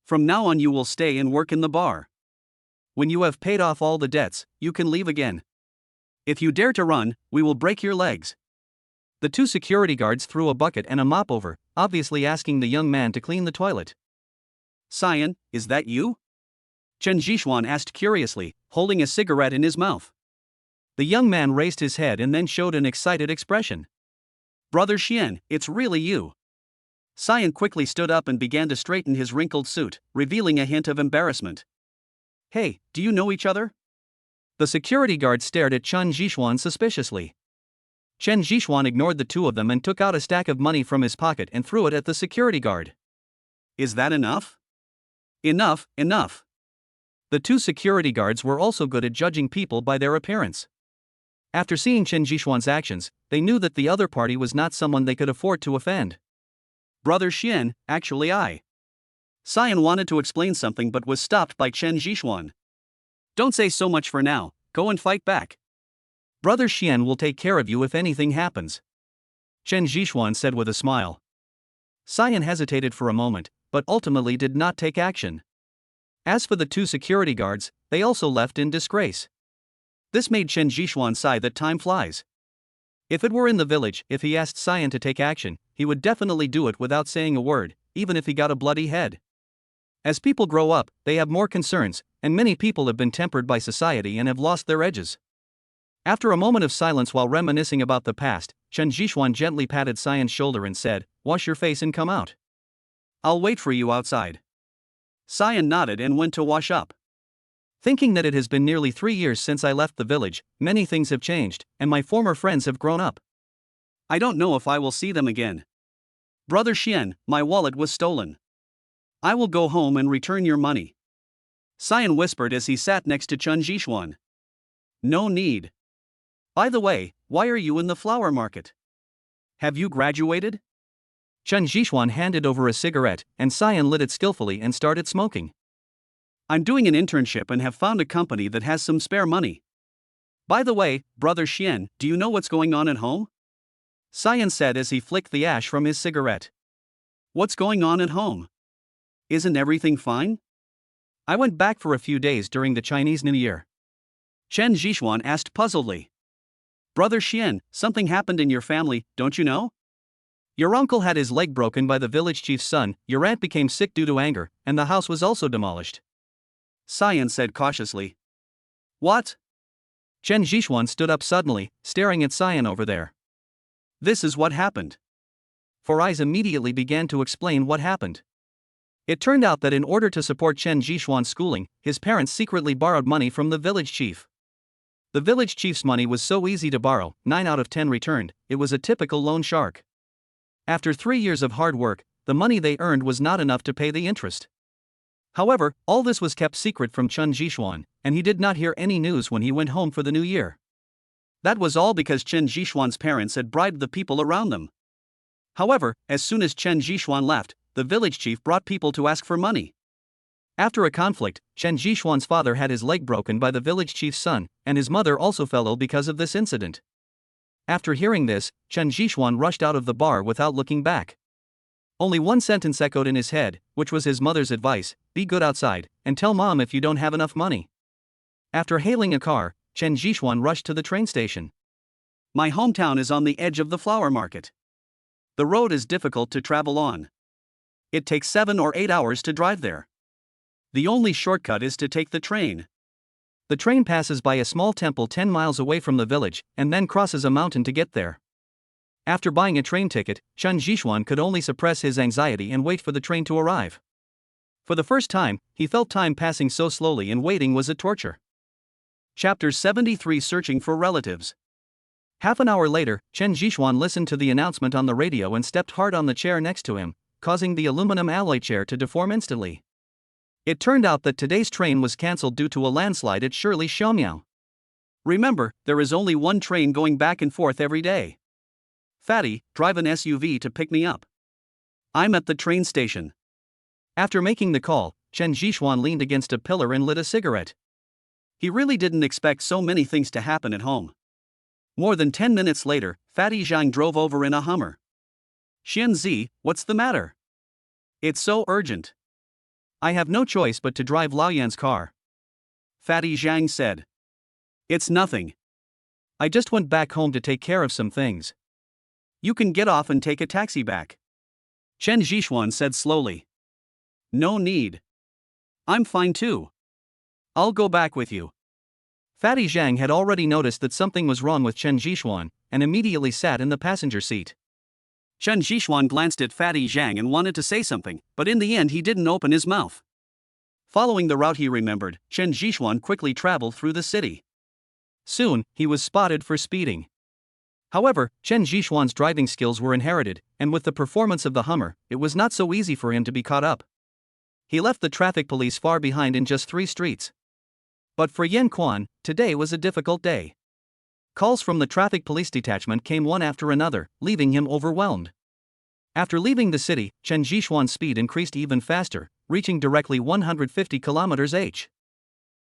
From now on you will stay and work in the bar. When you have paid off all the debts, you can leave again. If you dare to run, we will break your legs. The two security guards threw a bucket and a mop over, obviously asking the young man to clean the toilet. Cyan, is that you? Chen Zhishuan asked curiously, holding a cigarette in his mouth. The young man raised his head and then showed an excited expression. Brother Xian, it's really you. Xian quickly stood up and began to straighten his wrinkled suit, revealing a hint of embarrassment. Hey, do you know each other? The security guard stared at Chen Zhishuan suspiciously. Chen Zhishuan ignored the two of them and took out a stack of money from his pocket and threw it at the security guard. Is that enough? Enough, enough. The two security guards were also good at judging people by their appearance. After seeing Chen Zhishuan's actions, they knew that the other party was not someone they could afford to offend. Brother Xian, actually Xian wanted to explain something but was stopped by Chen Zhishuan. Don't say so much for now, go and fight back. Brother Xian will take care of you if anything happens, Chen Zhishuan said with a smile. Xian hesitated for a moment, but ultimately did not take action. As for the two security guards, they also left in disgrace. This made Chen Zhishuan sigh that time flies. If it were in the village, if he asked Xian to take action, he would definitely do it without saying a word, even if he got a bloody head. As people grow up, they have more concerns, and many people have been tempered by society and have lost their edges. After a moment of silence while reminiscing about the past, Chen Zhishuan gently patted Xian's shoulder and said, "Wash your face and come out. I'll wait for you outside." Xian nodded and went to wash up. Thinking that it has been nearly 3 years since I left the village, many things have changed, and my former friends have grown up. I don't know if I will see them again. Brother Xian, my wallet was stolen. I will go home and return your money. Xian whispered as he sat next to Chen Zhishuan. No need. By the way, why are you in the flower market? Have you graduated? Chen Zhishuan handed over a cigarette, and Xian lit it skillfully and started smoking. I'm doing an internship and have found a company that has some spare money. By the way, Brother Xian, do you know what's going on at home? Xian said as he flicked the ash from his cigarette. What's going on at home? Isn't everything fine? I went back for a few days during the Chinese New Year. Chen Zhishuan asked puzzledly. Brother Xian, something happened in your family, don't you know? Your uncle had his leg broken by the village chief's son, your aunt became sick due to anger, and the house was also demolished. Xian said cautiously. What? Chen Zhishuan stood up suddenly, staring at Xian over there. This is what happened. Four eyes immediately began to explain what happened. It turned out that in order to support Chen Zhishuan's schooling, his parents secretly borrowed money from the village chief. The village chief's money was so easy to borrow, 9 out of 10 returned, it was a typical loan shark. After 3 years of hard work, the money they earned was not enough to pay the interest. However, all this was kept secret from Chen Zhishuan, and he did not hear any news when he went home for the new year. That was all because Chen Zhishuan's parents had bribed the people around them. However, as soon as Chen Zhishuan left, the village chief brought people to ask for money. After a conflict, Chen Zhishuan's father had his leg broken by the village chief's son, and his mother also fell ill because of this incident. After hearing this, Chen Zhishuan rushed out of the bar without looking back. Only one sentence echoed in his head, which was his mother's advice: be good outside, and tell mom if you don't have enough money. After hailing a car, Chen Zhishuan rushed to the train station. My hometown is on the edge of the flower market. The road is difficult to travel on. It takes 7 or 8 hours to drive there. The only shortcut is to take the train. The train passes by a small temple 10 miles away from the village, and then crosses a mountain to get there. After buying a train ticket, Chen Zhishuan could only suppress his anxiety and wait for the train to arrive. For the first time, he felt time passing so slowly and waiting was a torture. Chapter 73 Searching for Relatives. Half an hour later, Chen Zhishuan listened to the announcement on the radio and stepped hard on the chair next to him, causing the aluminum alloy chair to deform instantly. It turned out that today's train was cancelled due to a landslide at Shirley Xiaomiao. Remember, there is only one train going back and forth every day. Fatty, drive an SUV to pick me up. I'm at the train station. After making the call, Chen Zhishuan leaned against a pillar and lit a cigarette. He really didn't expect so many things to happen at home. More than 10 minutes later, Fatty Zhang drove over in a Hummer. Xianzi, what's the matter? It's so urgent. I have no choice but to drive Laoyan's car. Fatty Zhang said. It's nothing. I just went back home to take care of some things. You can get off and take a taxi back. Chen Zhishuan said slowly. No need. I'm fine too. I'll go back with you. Fatty Zhang had already noticed that something was wrong with Chen Jixuan, and immediately sat in the passenger seat. Chen Jixuan glanced at Fatty Zhang and wanted to say something, but in the end he didn't open his mouth. Following the route he remembered, Chen Jixuan quickly traveled through the city. Soon, he was spotted for speeding. However, Chen Jixuan's driving skills were inherited, and with the performance of the Hummer, it was not so easy for him to be caught up. He left the traffic police far behind in just 3 streets. But for Yan Quan, today was a difficult day. Calls from the traffic police detachment came one after another, leaving him overwhelmed. After leaving the city, Chen Jixuan's speed increased even faster, reaching directly 150 km/h.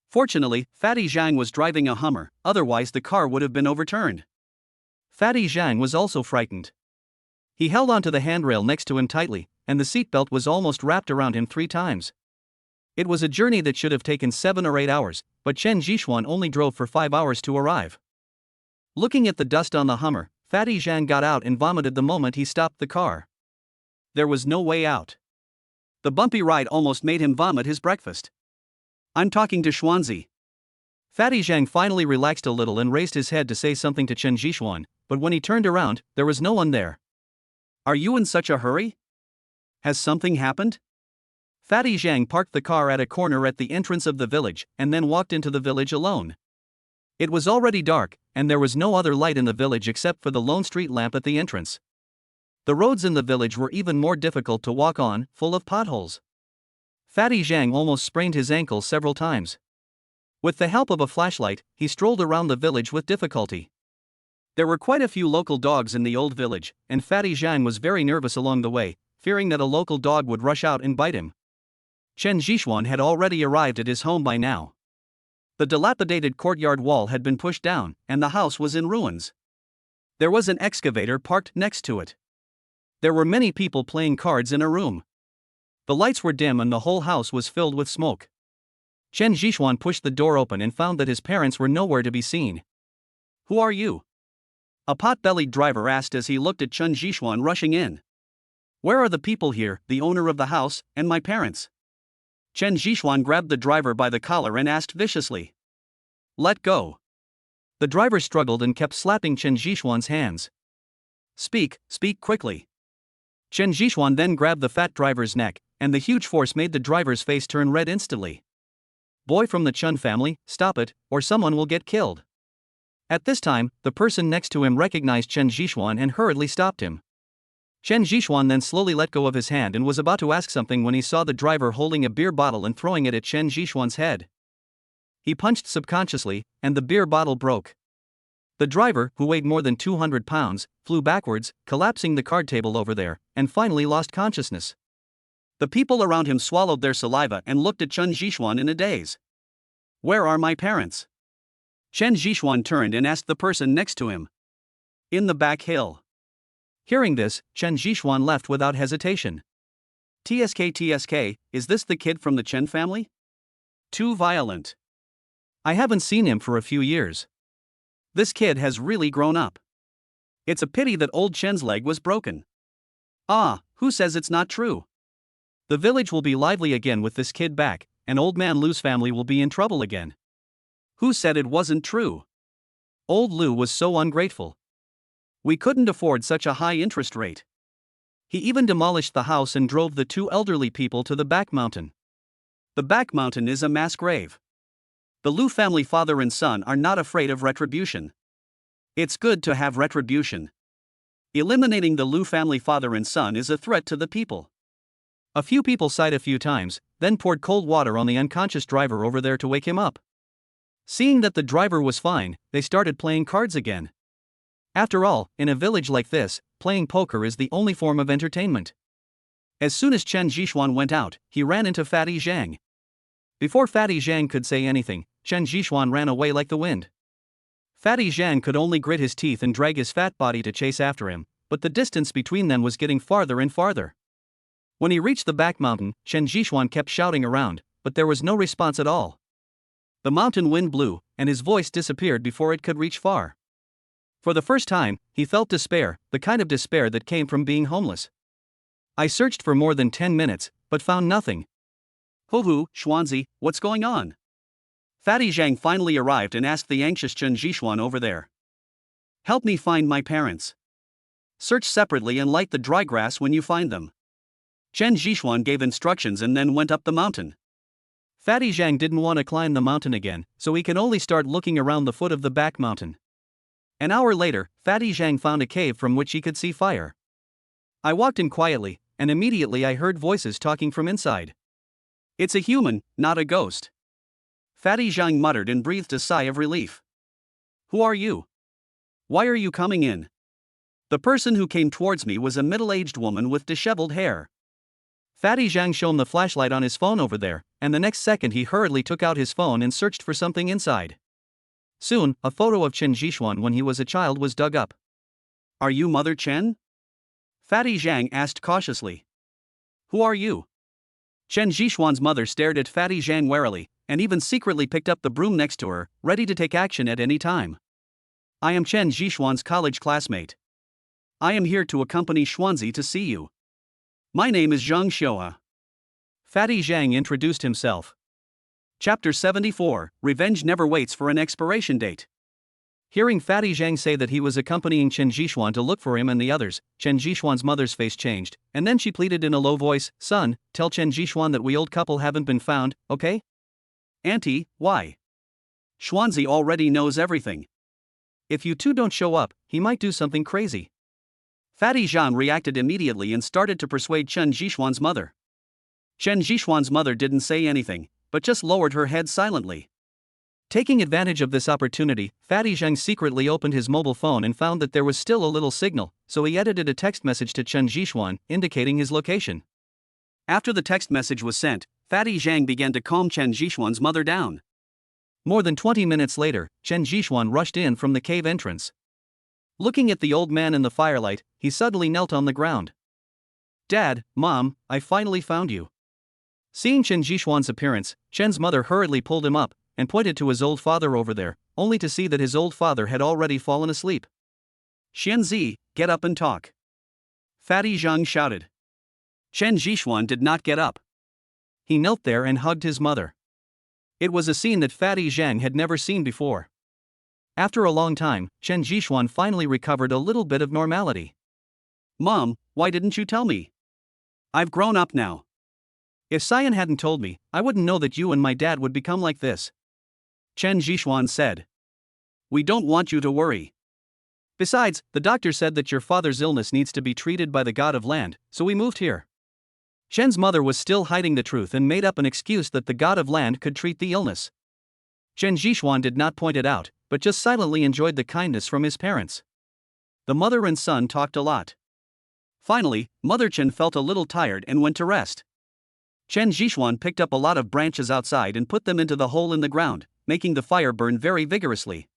Fortunately, Fatty Zhang was driving a Hummer, otherwise the car would have been overturned. Fatty Zhang was also frightened. He held onto the handrail next to him tightly, and the seatbelt was almost wrapped around him 3 times. It was a journey that should have taken 7 or 8 hours, but Chen Jixuan only drove for 5 hours to arrive. Looking at the dust on the Hummer, Fatty Zhang got out and vomited the moment he stopped the car. There was no way out. The bumpy ride almost made him vomit his breakfast. I'm talking to Xuanzi. Fatty Zhang finally relaxed a little and raised his head to say something to Chen Jixuan, but when he turned around, there was no one there. Are you in such a hurry? Has something happened? Fatty Zhang parked the car at a corner at the entrance of the village and then walked into the village alone. It was already dark, and there was no other light in the village except for the lone street lamp at the entrance. The roads in the village were even more difficult to walk on, full of potholes. Fatty Zhang almost sprained his ankle several times. With the help of a flashlight, he strolled around the village with difficulty. There were quite a few local dogs in the old village, and Fatty Zhang was very nervous along the way, fearing that a local dog would rush out and bite him. Chen Jixuan had already arrived at his home by now. The dilapidated courtyard wall had been pushed down, and the house was in ruins. There was an excavator parked next to it. There were many people playing cards in a room. The lights were dim and the whole house was filled with smoke. Chen Jixuan pushed the door open and found that his parents were nowhere to be seen. Who are you? A pot-bellied driver asked as he looked at Chen Jixuan rushing in. Where are the people here, the owner of the house, and my parents? Chen Jixuan grabbed the driver by the collar and asked viciously. Let go. The driver struggled and kept slapping Chen Jixuan's hands. Speak quickly. Chen Jixuan then grabbed the fat driver's neck, and the huge force made the driver's face turn red instantly. Boy from the Chun family, stop it, or someone will get killed. At this time, the person next to him recognized Chen Jixuan and hurriedly stopped him. Chen Jixuan then slowly let go of his hand and was about to ask something when he saw the driver holding a beer bottle and throwing it at Chen Jixuan's head. He punched subconsciously, and the beer bottle broke. The driver, who weighed more than 200 pounds, flew backwards, collapsing the card table over there, and finally lost consciousness. The people around him swallowed their saliva and looked at Chen Jixuan in a daze. Where are my parents? Chen Jixuan turned and asked the person next to him. In the back hill. Hearing this, Chen Jixuan left without hesitation. TSK, is this the kid from the Chen family? Too violent. I haven't seen him for a few years. This kid has really grown up. It's a pity that old Chen's leg was broken. Ah, who says it's not true? The village will be lively again with this kid back, and old man Lu's family will be in trouble again. Who said it wasn't true? Old Lu was so ungrateful. We couldn't afford such a high interest rate. He even demolished the house and drove the 2 elderly people to the back mountain. The back mountain is a mass grave. The Lu family father and son are not afraid of retribution. It's good to have retribution. Eliminating the Lu family father and son is a threat to the people. A few people sighed a few times, then poured cold water on the unconscious driver over there to wake him up. Seeing that the driver was fine, they started playing cards again. After all, in a village like this, playing poker is the only form of entertainment. As soon as Chen Jixuan went out, he ran into Fatty Zhang. Before Fatty Zhang could say anything, Chen Jixuan ran away like the wind. Fatty Zhang could only grit his teeth and drag his fat body to chase after him, but the distance between them was getting farther and farther. When he reached the back mountain, Chen Jixuan kept shouting around, but there was no response at all. The mountain wind blew, and his voice disappeared before it could reach far. For the first time, he felt despair, the kind of despair that came from being homeless. I searched for more than 10 minutes, but found nothing. Hoo-hoo, Xuanzi, what's going on? Fatty Zhang finally arrived and asked the anxious Chen Jishuan over there. Help me find my parents. Search separately and light the dry grass when you find them. Chen Jishuan gave instructions and then went up the mountain. Fatty Zhang didn't want to climb the mountain again, so he could only start looking around the foot of the back mountain. An hour later, Fatty Zhang found a cave from which he could see fire. I walked in quietly, and immediately I heard voices talking from inside. It's a human, not a ghost. Fatty Zhang muttered and breathed a sigh of relief. Who are you? Why are you coming in? The person who came towards me was a middle-aged woman with disheveled hair. Fatty Zhang shone the flashlight on his phone over there, and the next second he hurriedly took out his phone and searched for something inside. Soon, a photo of Chen Jishuan when he was a child was dug up. Are you Mother Chen? Fatty Zhang asked cautiously. Who are you? Chen Jishuan's mother stared at Fatty Zhang warily, and even secretly picked up the broom next to her, ready to take action at any time. I am Chen Jishuan's college classmate. I am here to accompany Xuanzi to see you. My name is Zhang Xiaoa. Fatty Zhang introduced himself. Chapter 74, Revenge Never Waits for an Expiration Date. Hearing Fatty Zhang say that he was accompanying Chen Jishuan to look for him and the others, Chen Jishuan's mother's face changed, and then she pleaded in a low voice, Son, tell Chen Jishuan that we old couple haven't been found, okay? Auntie, why? Xuanzi already knows everything. If you two don't show up, he might do something crazy. Fatty Zhang reacted immediately and started to persuade Chen Jishuan's mother. Chen Jishuan's mother didn't say anything, but just lowered her head silently. Taking advantage of this opportunity, Fatty Zhang secretly opened his mobile phone and found that there was still a little signal, so he edited a text message to Chen Jishuan, indicating his location. After the text message was sent, Fatty Zhang began to calm Chen Jishuan's mother down. More than 20 minutes later, Chen Jishuan rushed in from the cave entrance. Looking at the old man in the firelight, he suddenly knelt on the ground. Dad, Mom, I finally found you. Seeing Chen Jishuan's appearance, Chen's mother hurriedly pulled him up and pointed to his old father over there, only to see that his old father had already fallen asleep. Xianzi, get up and talk. Fatty Zhang shouted. Chen Jishuan did not get up. He knelt there and hugged his mother. It was a scene that Fatty Zhang had never seen before. After a long time, Chen Jishuan finally recovered a little bit of normality. Mom, why didn't you tell me? I've grown up now. If Cyan hadn't told me, I wouldn't know that you and my dad would become like this. Chen Jishuan said. We don't want you to worry. Besides, the doctor said that your father's illness needs to be treated by the god of land, so we moved here. Chen's mother was still hiding the truth and made up an excuse that the god of land could treat the illness. Chen Jishuan did not point it out, but just silently enjoyed the kindness from his parents. The mother and son talked a lot. Finally, Mother Chen felt a little tired and went to rest. Chen Jishuan picked up a lot of branches outside and put them into the hole in the ground, making the fire burn very vigorously.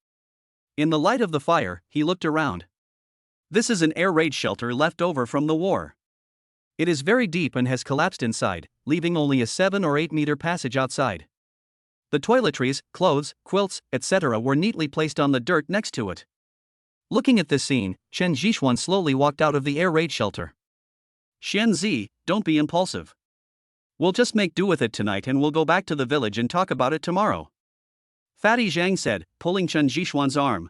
In the light of the fire, he looked around. This is an air raid shelter left over from the war. It is very deep and has collapsed inside, leaving only a 7 or 8 meter passage outside. The toiletries, clothes, quilts, etc. were neatly placed on the dirt next to it. Looking at this scene, Chen Jishuan slowly walked out of the air raid shelter. Xianzi, don't be impulsive. We'll just make do with it tonight and we'll go back to the village and talk about it tomorrow. Fatty Zhang said, pulling Chen Jishuan's arm.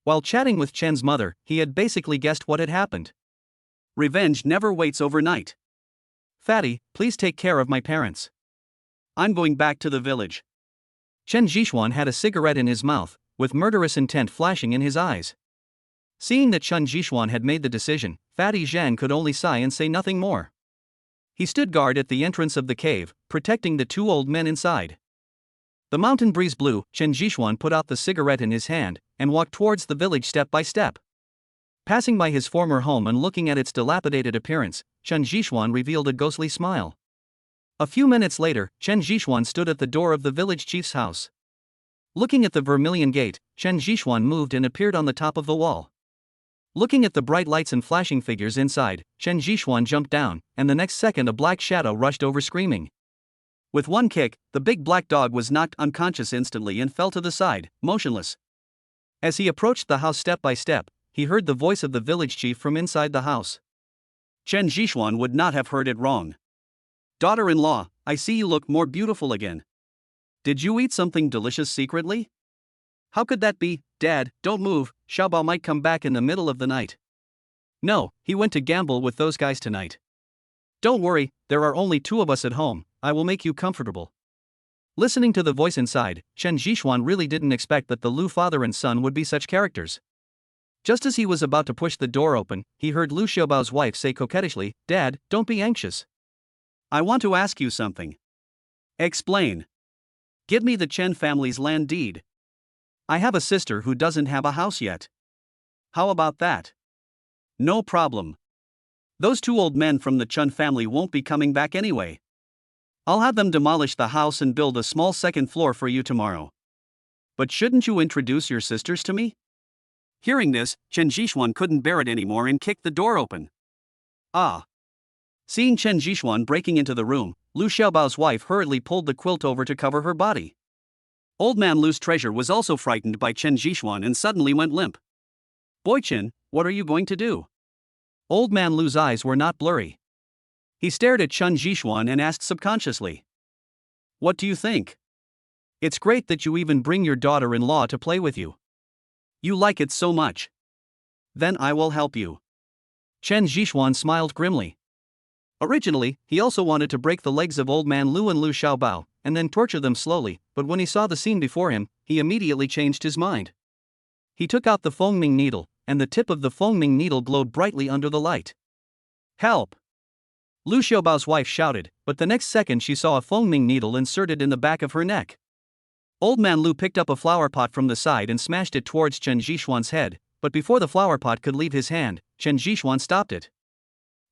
While chatting with Chen's mother, he had basically guessed what had happened. Revenge never waits overnight. Fatty, please take care of my parents. I'm going back to the village. Chen Jishuan had a cigarette in his mouth, with murderous intent flashing in his eyes. Seeing that Chen Jishuan had made the decision, Fatty Zhang could only sigh and say nothing more. He stood guard at the entrance of the cave, protecting the 2 old men inside. The mountain breeze blew. Chen Jishuan put out the cigarette in his hand and walked towards the village step by step. Passing by his former home and looking at its dilapidated appearance, Chen Jishuan revealed a ghostly smile. A few minutes later, Chen Jishuan stood at the door of the village chief's house. Looking at the vermilion gate, Chen Jishuan moved and appeared on the top of the wall. Looking at the bright lights and flashing figures inside, Chen Jishuan jumped down, and the next second a black shadow rushed over screaming. With one kick, the big black dog was knocked unconscious instantly and fell to the side, motionless. As he approached the house step by step, he heard the voice of the village chief from inside the house. Chen Jishuan would not have heard it wrong. Daughter-in-law, I see you look more beautiful again. Did you eat something delicious secretly? How could that be, Dad? Don't move, Xiaobao might come back in the middle of the night. No, he went to gamble with those guys tonight. Don't worry, there are only 2 of us at home, I will make you comfortable. Listening to the voice inside, Chen Zhixuan really didn't expect that the Lu father and son would be such characters. Just as he was about to push the door open, he heard Lu Xiaobao's wife say coquettishly, Dad, don't be anxious. I want to ask you something. Explain. Give me the Chen family's land deed. I have a sister who doesn't have a house yet. How about that? No problem. Those 2 old men from the Chen family won't be coming back anyway. I'll have them demolish the house and build a small second floor for you tomorrow. But shouldn't you introduce your sisters to me? Hearing this, Chen Zhixuan couldn't bear it anymore and kicked the door open. Ah! Seeing Chen Zhixuan breaking into the room, Lu Xiaobao's wife hurriedly pulled the quilt over to cover her body. Old man Lu's treasure was also frightened by Chen Zhixuan and suddenly went limp. Boy Chen, what are you going to do? Old man Lu's eyes were not blurry. He stared at Chen Zhixuan and asked subconsciously. What do you think? It's great that you even bring your daughter-in-law to play with you. You like it so much. Then I will help you. Chen Zhixuan smiled grimly. Originally, he also wanted to break the legs of old man Lu and Lu Xiaobao, and then torture them slowly, but when he saw the scene before him, he immediately changed his mind. He took out the Fengming needle, and the tip of the Fengming needle glowed brightly under the light. Help! Lu Xiaobao's wife shouted, but the next second she saw a Fengming needle inserted in the back of her neck. Old man Lu picked up a flower pot from the side and smashed it towards Chen Zhixuan's head, but before the flower pot could leave his hand, Chen Zhixuan stopped it.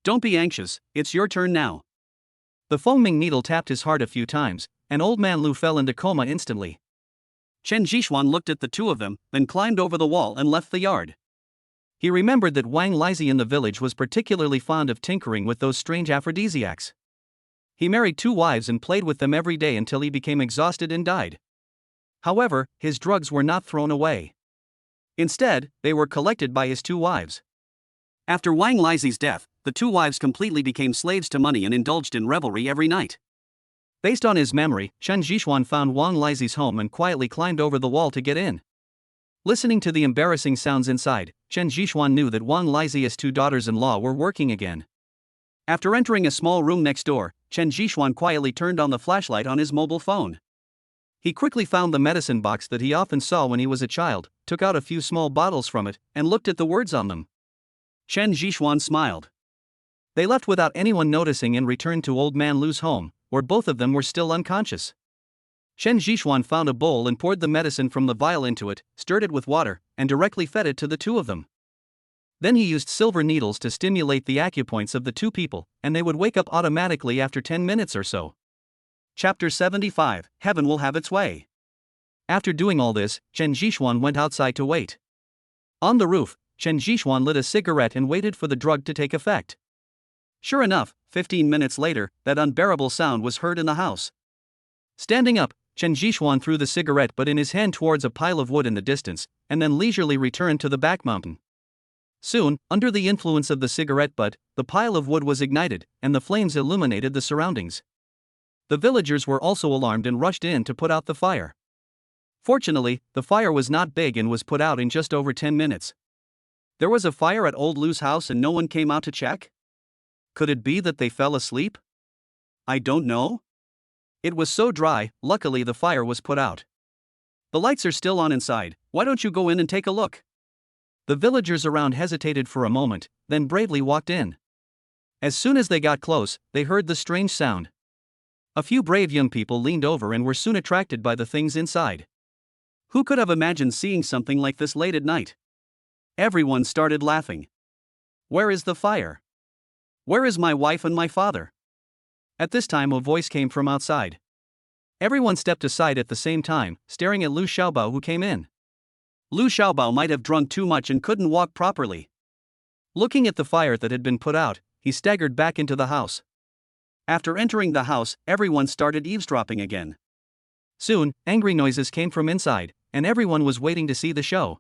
Don't be anxious, it's your turn now. The Fengming needle tapped his heart a few times, and old man Lu fell into coma instantly. Chen Zhixuan looked at the 2 of them, then climbed over the wall and left the yard. He remembered that Wang Lizhi in the village was particularly fond of tinkering with those strange aphrodisiacs. He married 2 wives and played with them every day until he became exhausted and died. However, his drugs were not thrown away. Instead, they were collected by his 2 wives. After Wang Lizhi's death, the 2 wives completely became slaves to money and indulged in revelry every night. Based on his memory, Chen Zhixuan found Wang Lizhi's home and quietly climbed over the wall to get in. Listening to the embarrassing sounds inside, Chen Zhixuan knew that Wang Lizhi's 2 daughters-in-law were working again. After entering a small room next door, Chen Zhixuan quietly turned on the flashlight on his mobile phone. He quickly found the medicine box that he often saw when he was a child, took out a few small bottles from it, and looked at the words on them. Chen Zhixuan smiled. They left without anyone noticing and returned to old man Lu's home, where both of them were still unconscious. Chen Zhixuan found a bowl and poured the medicine from the vial into it, stirred it with water, and directly fed it to the 2 of them. Then he used silver needles to stimulate the acupoints of the 2 people, and they would wake up automatically after 10 minutes or so. Chapter 75, Heaven Will Have Its Way. After doing all this, Chen Zhixuan went outside to wait. On the roof, Chen Zhixuan lit a cigarette and waited for the drug to take effect. Sure enough, 15 minutes later, that unbearable sound was heard in the house. Standing up, Chen Zhixuan threw the cigarette butt in his hand towards a pile of wood in the distance, and then leisurely returned to the back mountain. Soon, under the influence of the cigarette butt, the pile of wood was ignited, and the flames illuminated the surroundings. The villagers were also alarmed and rushed in to put out the fire. Fortunately, the fire was not big and was put out in just over 10 minutes. There was a fire at old Lu's house and no one came out to check? Could it be that they fell asleep? I don't know. It was so dry, luckily the fire was put out. The lights are still on inside, why don't you go in and take a look? The villagers around hesitated for a moment, then bravely walked in. As soon as they got close, they heard the strange sound. A few brave young people leaned over and were soon attracted by the things inside. Who could have imagined seeing something like this late at night? Everyone started laughing. Where is the fire? Where is my wife and my father? At this time a voice came from outside. Everyone stepped aside at the same time, staring at Lu Xiaobao who came in. Lu Xiaobao might have drunk too much and couldn't walk properly. Looking at the fire that had been put out, he staggered back into the house. After entering the house, everyone started eavesdropping again. Soon, angry noises came from inside, and everyone was waiting to see the show.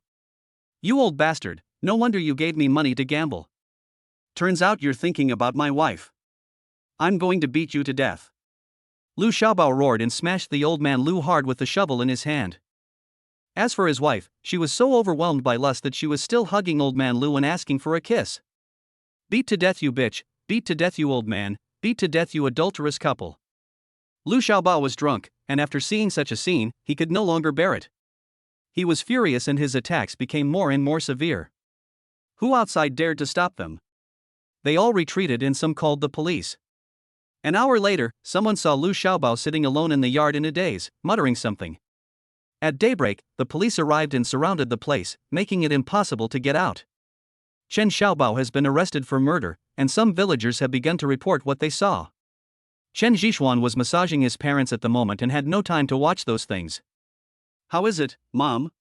You old bastard, no wonder you gave me money to gamble. Turns out you're thinking about my wife. I'm going to beat you to death. Lu Xiaobao roared and smashed the old man Lu hard with the shovel in his hand. As for his wife, she was so overwhelmed by lust that she was still hugging old man Lu and asking for a kiss. Beat to death you bitch, beat to death you old man, beat to death you adulterous couple. Lu Xiaobao was drunk, and after seeing such a scene, he could no longer bear it. He was furious and his attacks became more and more severe. Who outside dared to stop them? They all retreated and some called the police. An hour later, someone saw Lu Xiaobao sitting alone in the yard in a daze, muttering something. At daybreak, the police arrived and surrounded the place, making it impossible to get out. Chen Xiaobao has been arrested for murder, and some villagers have begun to report what they saw. Chen Zhixuan was massaging his parents at the moment and had no time to watch those things. How is it, Mom?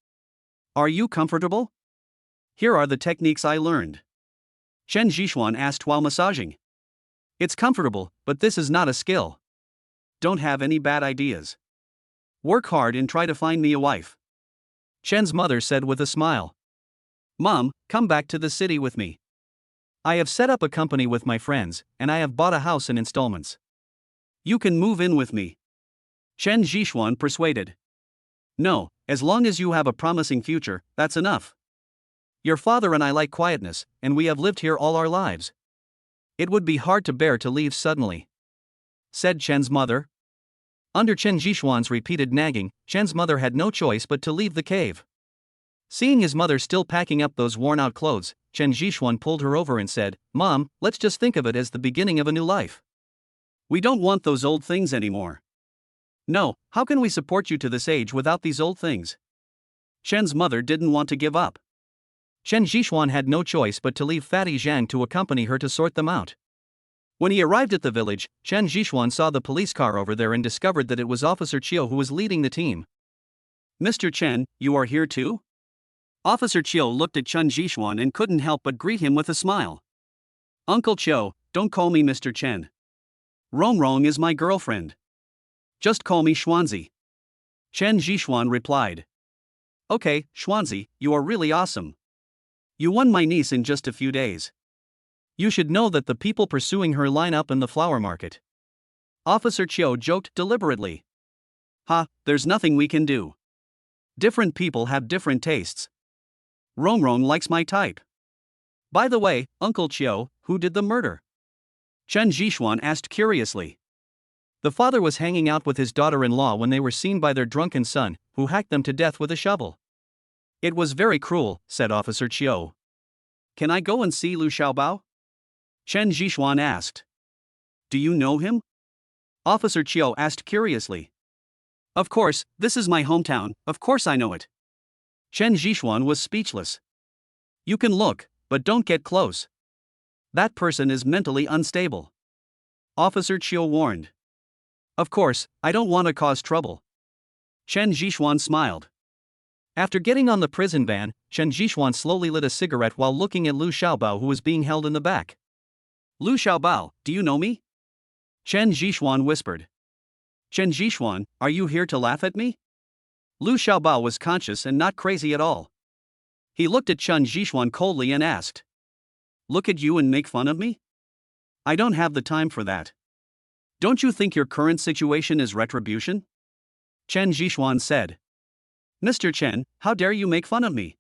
Are you comfortable? Here are the techniques I learned. Chen Zhixuan asked while massaging. It's comfortable, but this is not a skill. Don't have any bad ideas. Work hard and try to find me a wife. Chen's mother said with a smile. Mom, come back to the city with me. I have set up a company with my friends, and I have bought a house in installments. You can move in with me. Chen Zhixuan persuaded. No, as long as you have a promising future, that's enough. Your father and I like quietness, and we have lived here all our lives. It would be hard to bear to leave suddenly, said Chen's mother. Under Chen Zhixuan's repeated nagging, Chen's mother had no choice but to leave the cave. Seeing his mother still packing up those worn-out clothes, Chen Zhixuan pulled her over and said, Mom, let's just think of it as the beginning of a new life. We don't want those old things anymore. No, how can we support you to this age without these old things? Chen's mother didn't want to give up. Chen Zhixuan had no choice but to leave Fatty Zhang to accompany her to sort them out. When he arrived at the village, Chen Zhixuan saw the police car over there and discovered that it was Officer Qiu who was leading the team. Mr. Chen, you are here too? Officer Qiu looked at Chen Zhixuan and couldn't help but greet him with a smile. Uncle Qiu, don't call me Mr. Chen. Rong is my girlfriend. Just call me Xuanzi. Chen Zhixuan replied. Okay, Xuanzi, you are really awesome. You won my niece in just a few days. You should know that the people pursuing her line up in the flower market. Officer Qiu joked deliberately. Ha, there's nothing we can do. Different people have different tastes. Rong likes my type. By the way, Uncle Qiu, who did the murder? Chen Zhixuan asked curiously. The father was hanging out with his daughter-in-law when they were seen by their drunken son, who hacked them to death with a shovel. It was very cruel, said Officer Qiu. Can I go and see Lu Xiaobao? Chen Zhixuan asked. Do you know him? Officer Qiu asked curiously. Of course, this is my hometown, of course I know it. Chen Zhixuan was speechless. You can look, but don't get close. That person is mentally unstable. Officer Qiu warned. Of course, I don't want to cause trouble. Chen Zhixuan smiled. After getting on the prison van, Chen Zhixuan slowly lit a cigarette while looking at Lu Xiaobao who was being held in the back. Lu Xiaobao, do you know me? Chen Zhixuan whispered. Chen Zhixuan, are you here to laugh at me? Lu Xiaobao was conscious and not crazy at all. He looked at Chen Zhixuan coldly and asked. Look at you and make fun of me? I don't have the time for that. Don't you think your current situation is retribution? Chen Zhixuan said. Mr. Chen, how dare you make fun of me?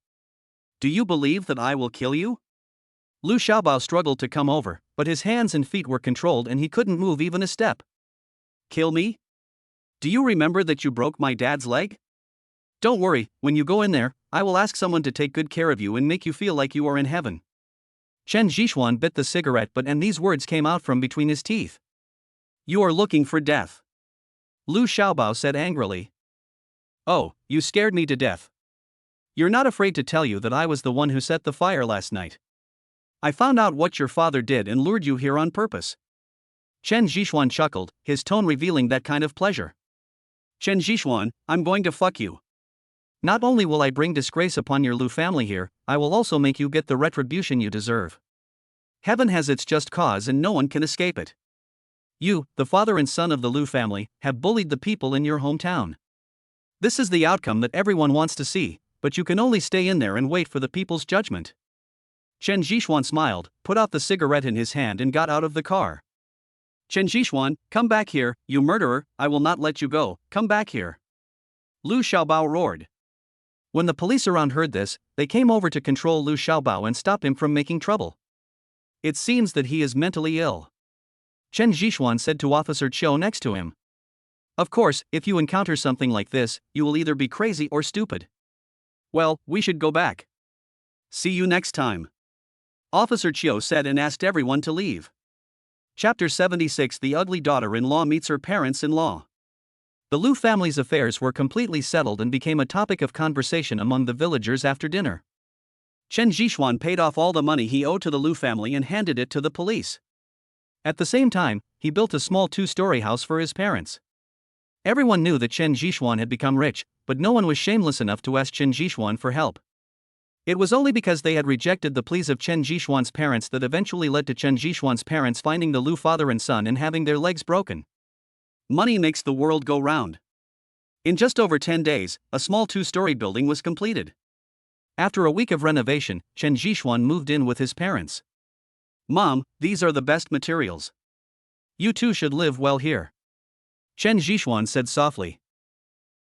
Do you believe that I will kill you? Lu Xiaobao struggled to come over, but his hands and feet were controlled and he couldn't move even a step. Kill me? Do you remember that you broke my dad's leg? Don't worry, when you go in there, I will ask someone to take good care of you and make you feel like you are in heaven. Chen Zhixuan bit the cigarette and these words came out from between his teeth. You are looking for death. Lu Xiaobao said angrily. Oh, you scared me to death. You're not afraid to tell you that I was the one who set the fire last night. I found out what your father did and lured you here on purpose. Chen Zhixuan chuckled, his tone revealing that kind of pleasure. Chen Zhixuan, I'm going to fuck you. Not only will I bring disgrace upon your Lu family here, I will also make you get the retribution you deserve. Heaven has its just cause and no one can escape it. You, the father and son of the Lu family, have bullied the people in your hometown. This is the outcome that everyone wants to see, but you can only stay in there and wait for the people's judgment. Chen Zhixuan smiled, put out the cigarette in his hand and got out of the car. Chen Zhishuan, come back here, you murderer, I will not let you go, come back here. Lu Xiaobao roared. When the police around heard this, they came over to control Lu Xiaobao and stop him from making trouble. It seems that he is mentally ill, Chen Zhishuan said to Officer Chiu next to him. Of course, if you encounter something like this, you will either be crazy or stupid. Well, we should go back. See you next time. Officer Chiu said and asked everyone to leave. Chapter 76. The ugly daughter-in-law meets her parents-in-law. The Lu family's affairs were completely settled and became a topic of conversation among the villagers after dinner. Chen Zhishuan paid off all the money he owed to the Lu family and handed it to the police. At the same time, he built a small 2-story house for his parents. Everyone knew that Chen Zhishuan had become rich, but no one was shameless enough to ask Chen Zhishuan for help. It was only because they had rejected the pleas of Chen Zhishuan's parents that eventually led to Chen Zhishuan's parents finding the Lu father and son and having their legs broken. Money makes the world go round. In just over 10 days, a small 2-story building was completed. After a week of renovation, Chen Zhishuan moved in with his parents. Mom, these are the best materials. You two should live well here, Chen Zhishuan said softly.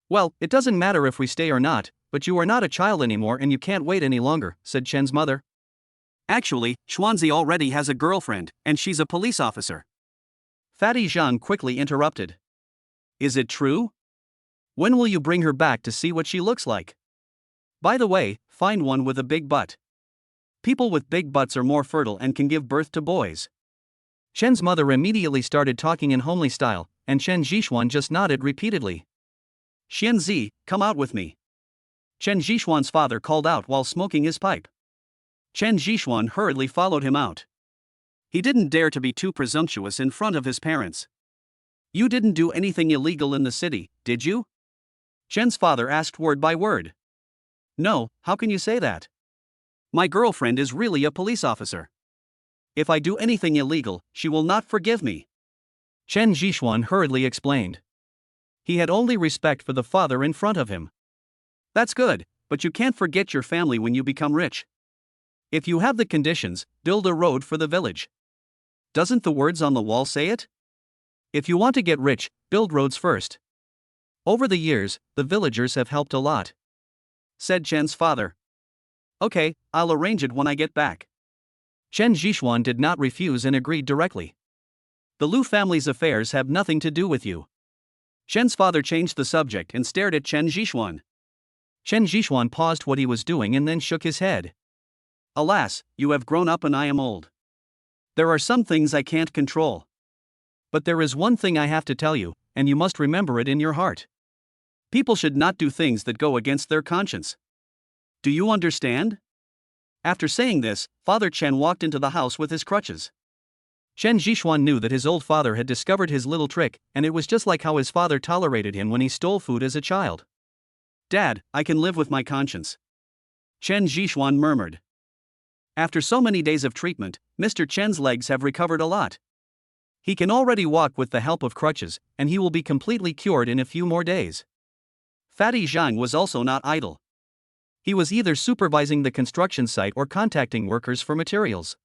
Well, it doesn't matter if we stay or not, but you are not a child anymore and you can't wait any longer, said Chen's mother. Actually, Xuanzi already has a girlfriend, and she's a police officer. Fatty Zhang quickly interrupted. Is it true? When will you bring her back to see what she looks like? By the way, find one with a big butt. People with big butts are more fertile and can give birth to boys. Chen's mother immediately started talking in homely style, and Chen Zhishuan just nodded repeatedly. Xianzi, come out with me. Chen Zhishuan's father called out while smoking his pipe. Chen Zhishuan hurriedly followed him out. He didn't dare to be too presumptuous in front of his parents. You didn't do anything illegal in the city, did you? Chen's father asked word by word. No, how can you say that? My girlfriend is really a police officer. If I do anything illegal, she will not forgive me. Chen Zhishuan hurriedly explained. He had only respect for the father in front of him. That's good, but you can't forget your family when you become rich. If you have the conditions, build a road for the village. Doesn't the words on the wall say it? If you want to get rich, build roads first. Over the years, the villagers have helped a lot, said Chen's father. Okay, I'll arrange it when I get back. Chen Zhishuan did not refuse and agreed directly. The Lu family's affairs have nothing to do with you. Chen's father changed the subject and stared at Chen Zhishuan. Chen Zhishuan paused what he was doing and then shook his head. Alas, you have grown up and I am old. There are some things I can't control. But there is one thing I have to tell you, and you must remember it in your heart. People should not do things that go against their conscience. Do you understand? After saying this, Father Chen walked into the house with his crutches. Chen Zhishuan knew that his old father had discovered his little trick, and it was just like how his father tolerated him when he stole food as a child. Dad, I can live with my conscience, Chen Zhishuan murmured. After so many days of treatment, Mr. Chen's legs have recovered a lot. He can already walk with the help of crutches, and he will be completely cured in a few more days. Fatty Zhang was also not idle. He was either supervising the construction site or contacting workers for materials.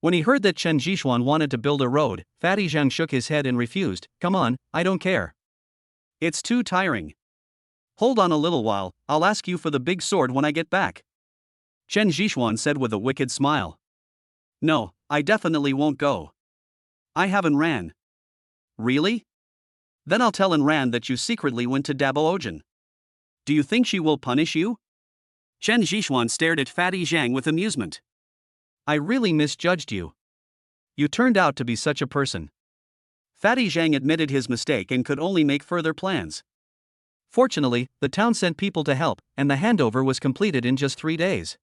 When he heard that Chen Zhishuan wanted to build a road, Fatty Zhang shook his head and refused. Come on, I don't care. It's too tiring. Hold on a little while, I'll ask you for the big sword when I get back, Chen Zhishuan said with a wicked smile. No, I definitely won't go. I haven't ran. Really? Then I'll tell Ran that you secretly went to Dabo Ojin. Do you think she will punish you? Chen Zhishuan stared at Fatty Zhang with amusement. I really misjudged you. You turned out to be such a person. Fatty Zhang admitted his mistake and could only make further plans. Fortunately, the town sent people to help, and the handover was completed in just 3 days.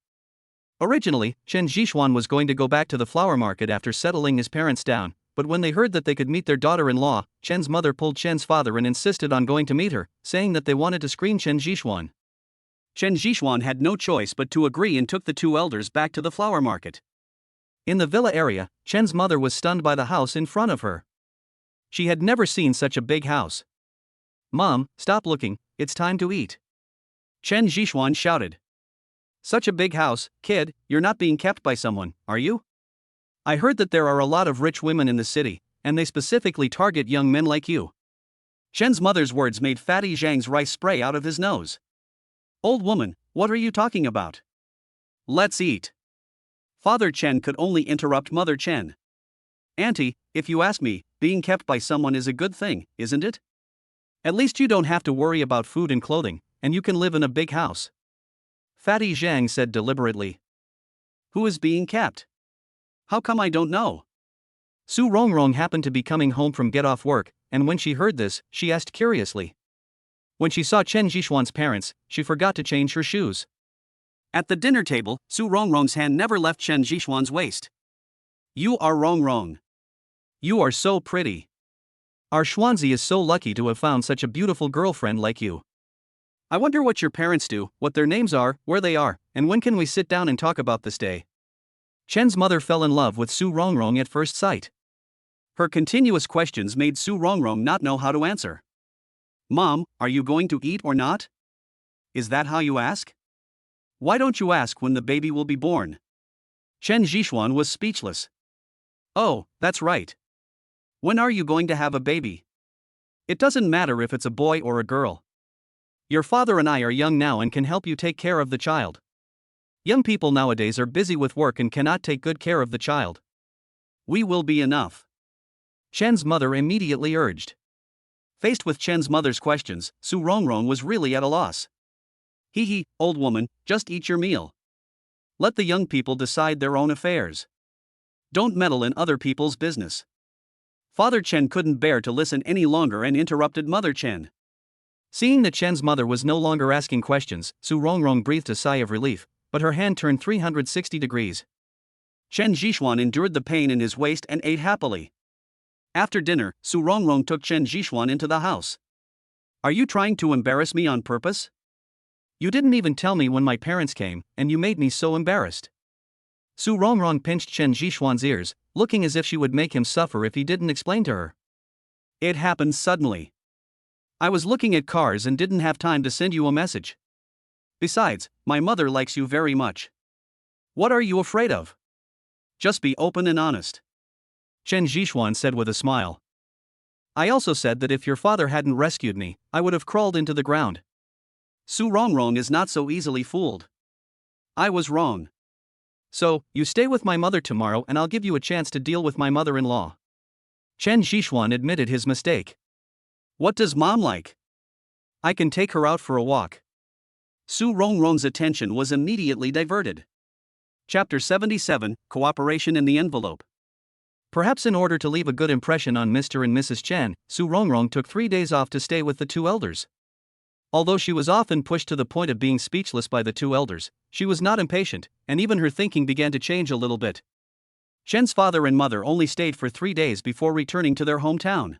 Originally, Chen Zhishuan was going to go back to the flower market after settling his parents down, but when they heard that they could meet their daughter-in-law, Chen's mother pulled Chen's father and insisted on going to meet her, saying that they wanted to screen Chen Zhishuan. Chen Zhishuan had no choice but to agree and took the two elders back to the flower market. In the villa area, Chen's mother was stunned by the house in front of her. She had never seen such a big house. Mom, stop looking, it's time to eat, Chen Zhishuan shouted. Such a big house, kid, you're not being kept by someone, are you? I heard that there are a lot of rich women in the city, and they specifically target young men like you. Chen's mother's words made Fatty Zhang's rice spray out of his nose. Old woman, what are you talking about? Let's eat. Father Chen could only interrupt Mother Chen. Auntie, if you ask me, being kept by someone is a good thing, isn't it? At least you don't have to worry about food and clothing, and you can live in a big house. Fatty Zhang said deliberately. Who is being kept? How come I don't know? Su Rongrong happened to be coming home from get off work, and when she heard this, she asked curiously. When she saw Chen Zhishuan's parents, she forgot to change her shoes. At the dinner table, Su Rongrong's hand never left Chen Zhishuan's waist. You are Rongrong. You are so pretty. Our Xuanzi is so lucky to have found such a beautiful girlfriend like you. I wonder what your parents do, what their names are, where they are, and when can we sit down and talk about this day? Chen's mother fell in love with Su Rongrong at first sight. Her continuous questions made Su Rongrong not know how to answer. Mom, are you going to eat or not? Is that how you ask? Why don't you ask when the baby will be born? Chen Zhishuan was speechless. Oh, that's right. When are you going to have a baby? It doesn't matter if it's a boy or a girl. Your father and I are young now and can help you take care of the child. Young people nowadays are busy with work and cannot take good care of the child. We will be enough. Chen's mother immediately urged. Faced with Chen's mother's questions, Su Rongrong was really at a loss. Hee, old woman, just eat your meal. Let the young people decide their own affairs. Don't meddle in other people's business. Father Chen couldn't bear to listen any longer and interrupted Mother Chen. Seeing that Chen's mother was no longer asking questions, Su Rongrong breathed a sigh of relief, but her hand turned 360 degrees. Chen Zhishuan endured the pain in his waist and ate happily. After dinner, Su Rongrong took Chen Zhishuan into the house. Are you trying to embarrass me on purpose? You didn't even tell me when my parents came, and you made me so embarrassed. Su Rongrong pinched Chen Zhishuan's ears, looking as if she would make him suffer if he didn't explain to her. It happened suddenly. I was looking at cars and didn't have time to send you a message. Besides, my mother likes you very much. What are you afraid of? Just be open and honest. Chen Zhishuan said with a smile. I also said that if your father hadn't rescued me, I would have crawled into the ground. Su Rongrong is not so easily fooled. I was wrong. So, you stay with my mother tomorrow and I'll give you a chance to deal with my mother-in-law. Chen Zhishuan admitted his mistake. What does mom like? I can take her out for a walk. Su Rongrong's attention was immediately diverted. Chapter 77, Cooperation in the Envelope. Perhaps in order to leave a good impression on Mr. and Mrs. Chen, Su Rongrong took 3 days off to stay with the two elders. Although she was often pushed to the point of being speechless by the two elders, she was not impatient, and even her thinking began to change a little bit. Chen's father and mother only stayed for 3 days before returning to their hometown.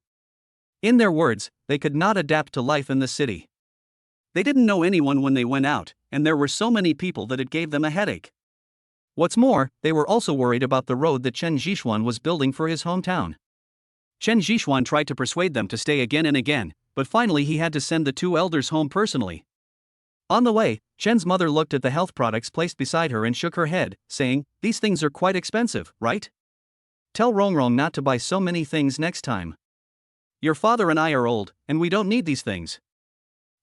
In their words, they could not adapt to life in the city. They didn't know anyone when they went out, and there were so many people that it gave them a headache. What's more, they were also worried about the road that Chen Zhishuan was building for his hometown. Chen Zhishuan tried to persuade them to stay again and again, but finally he had to send the two elders home personally. On the way, Chen's mother looked at the health products placed beside her and shook her head, saying, "These things are quite expensive, right? Tell Rongrong not to buy so many things next time. Your father and I are old, and we don't need these things."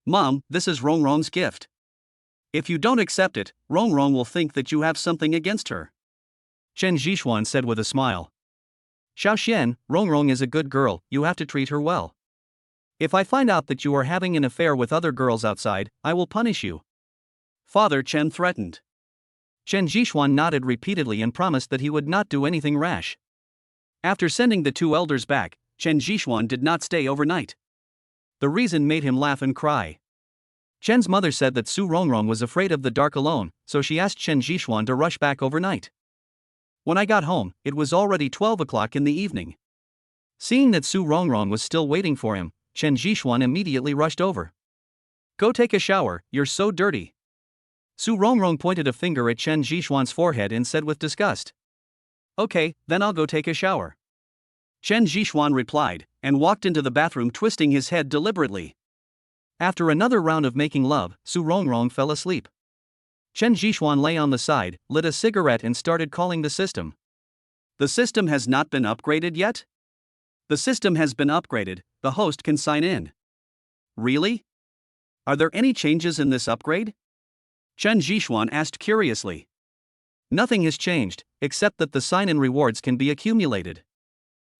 Mom, this is Rongrong's gift. If you don't accept it, Rongrong will think that you have something against her. Chen Zhishuan said with a smile. Xiaoxian, Rongrong is a good girl, you have to treat her well. If I find out that you are having an affair with other girls outside, I will punish you. Father Chen threatened. Chen Zhishuan nodded repeatedly and promised that he would not do anything rash. After sending the two elders back, Chen Zhishuan did not stay overnight. The reason made him laugh and cry. Chen's mother said that Su Rongrong was afraid of the dark alone, so she asked Chen Zhishuan to rush back overnight. When I got home, it was already 12 o'clock in the evening. Seeing that Su Rongrong was still waiting for him, Chen Zhishuan immediately rushed over. Go take a shower, you're so dirty. Su Rongrong pointed a finger at Chen Zhishuan's forehead and said with disgust. Okay, then I'll go take a shower. Chen Zhishuan replied, and walked into the bathroom twisting his head deliberately. After another round of making love, Su Rongrong fell asleep. Chen Zhishuan lay on the side, lit a cigarette and started calling the system. The system has not been upgraded yet? The system has been upgraded, the host can sign in. Really? Are there any changes in this upgrade? Chen Zhishuan asked curiously. Nothing has changed, except that the sign-in rewards can be accumulated.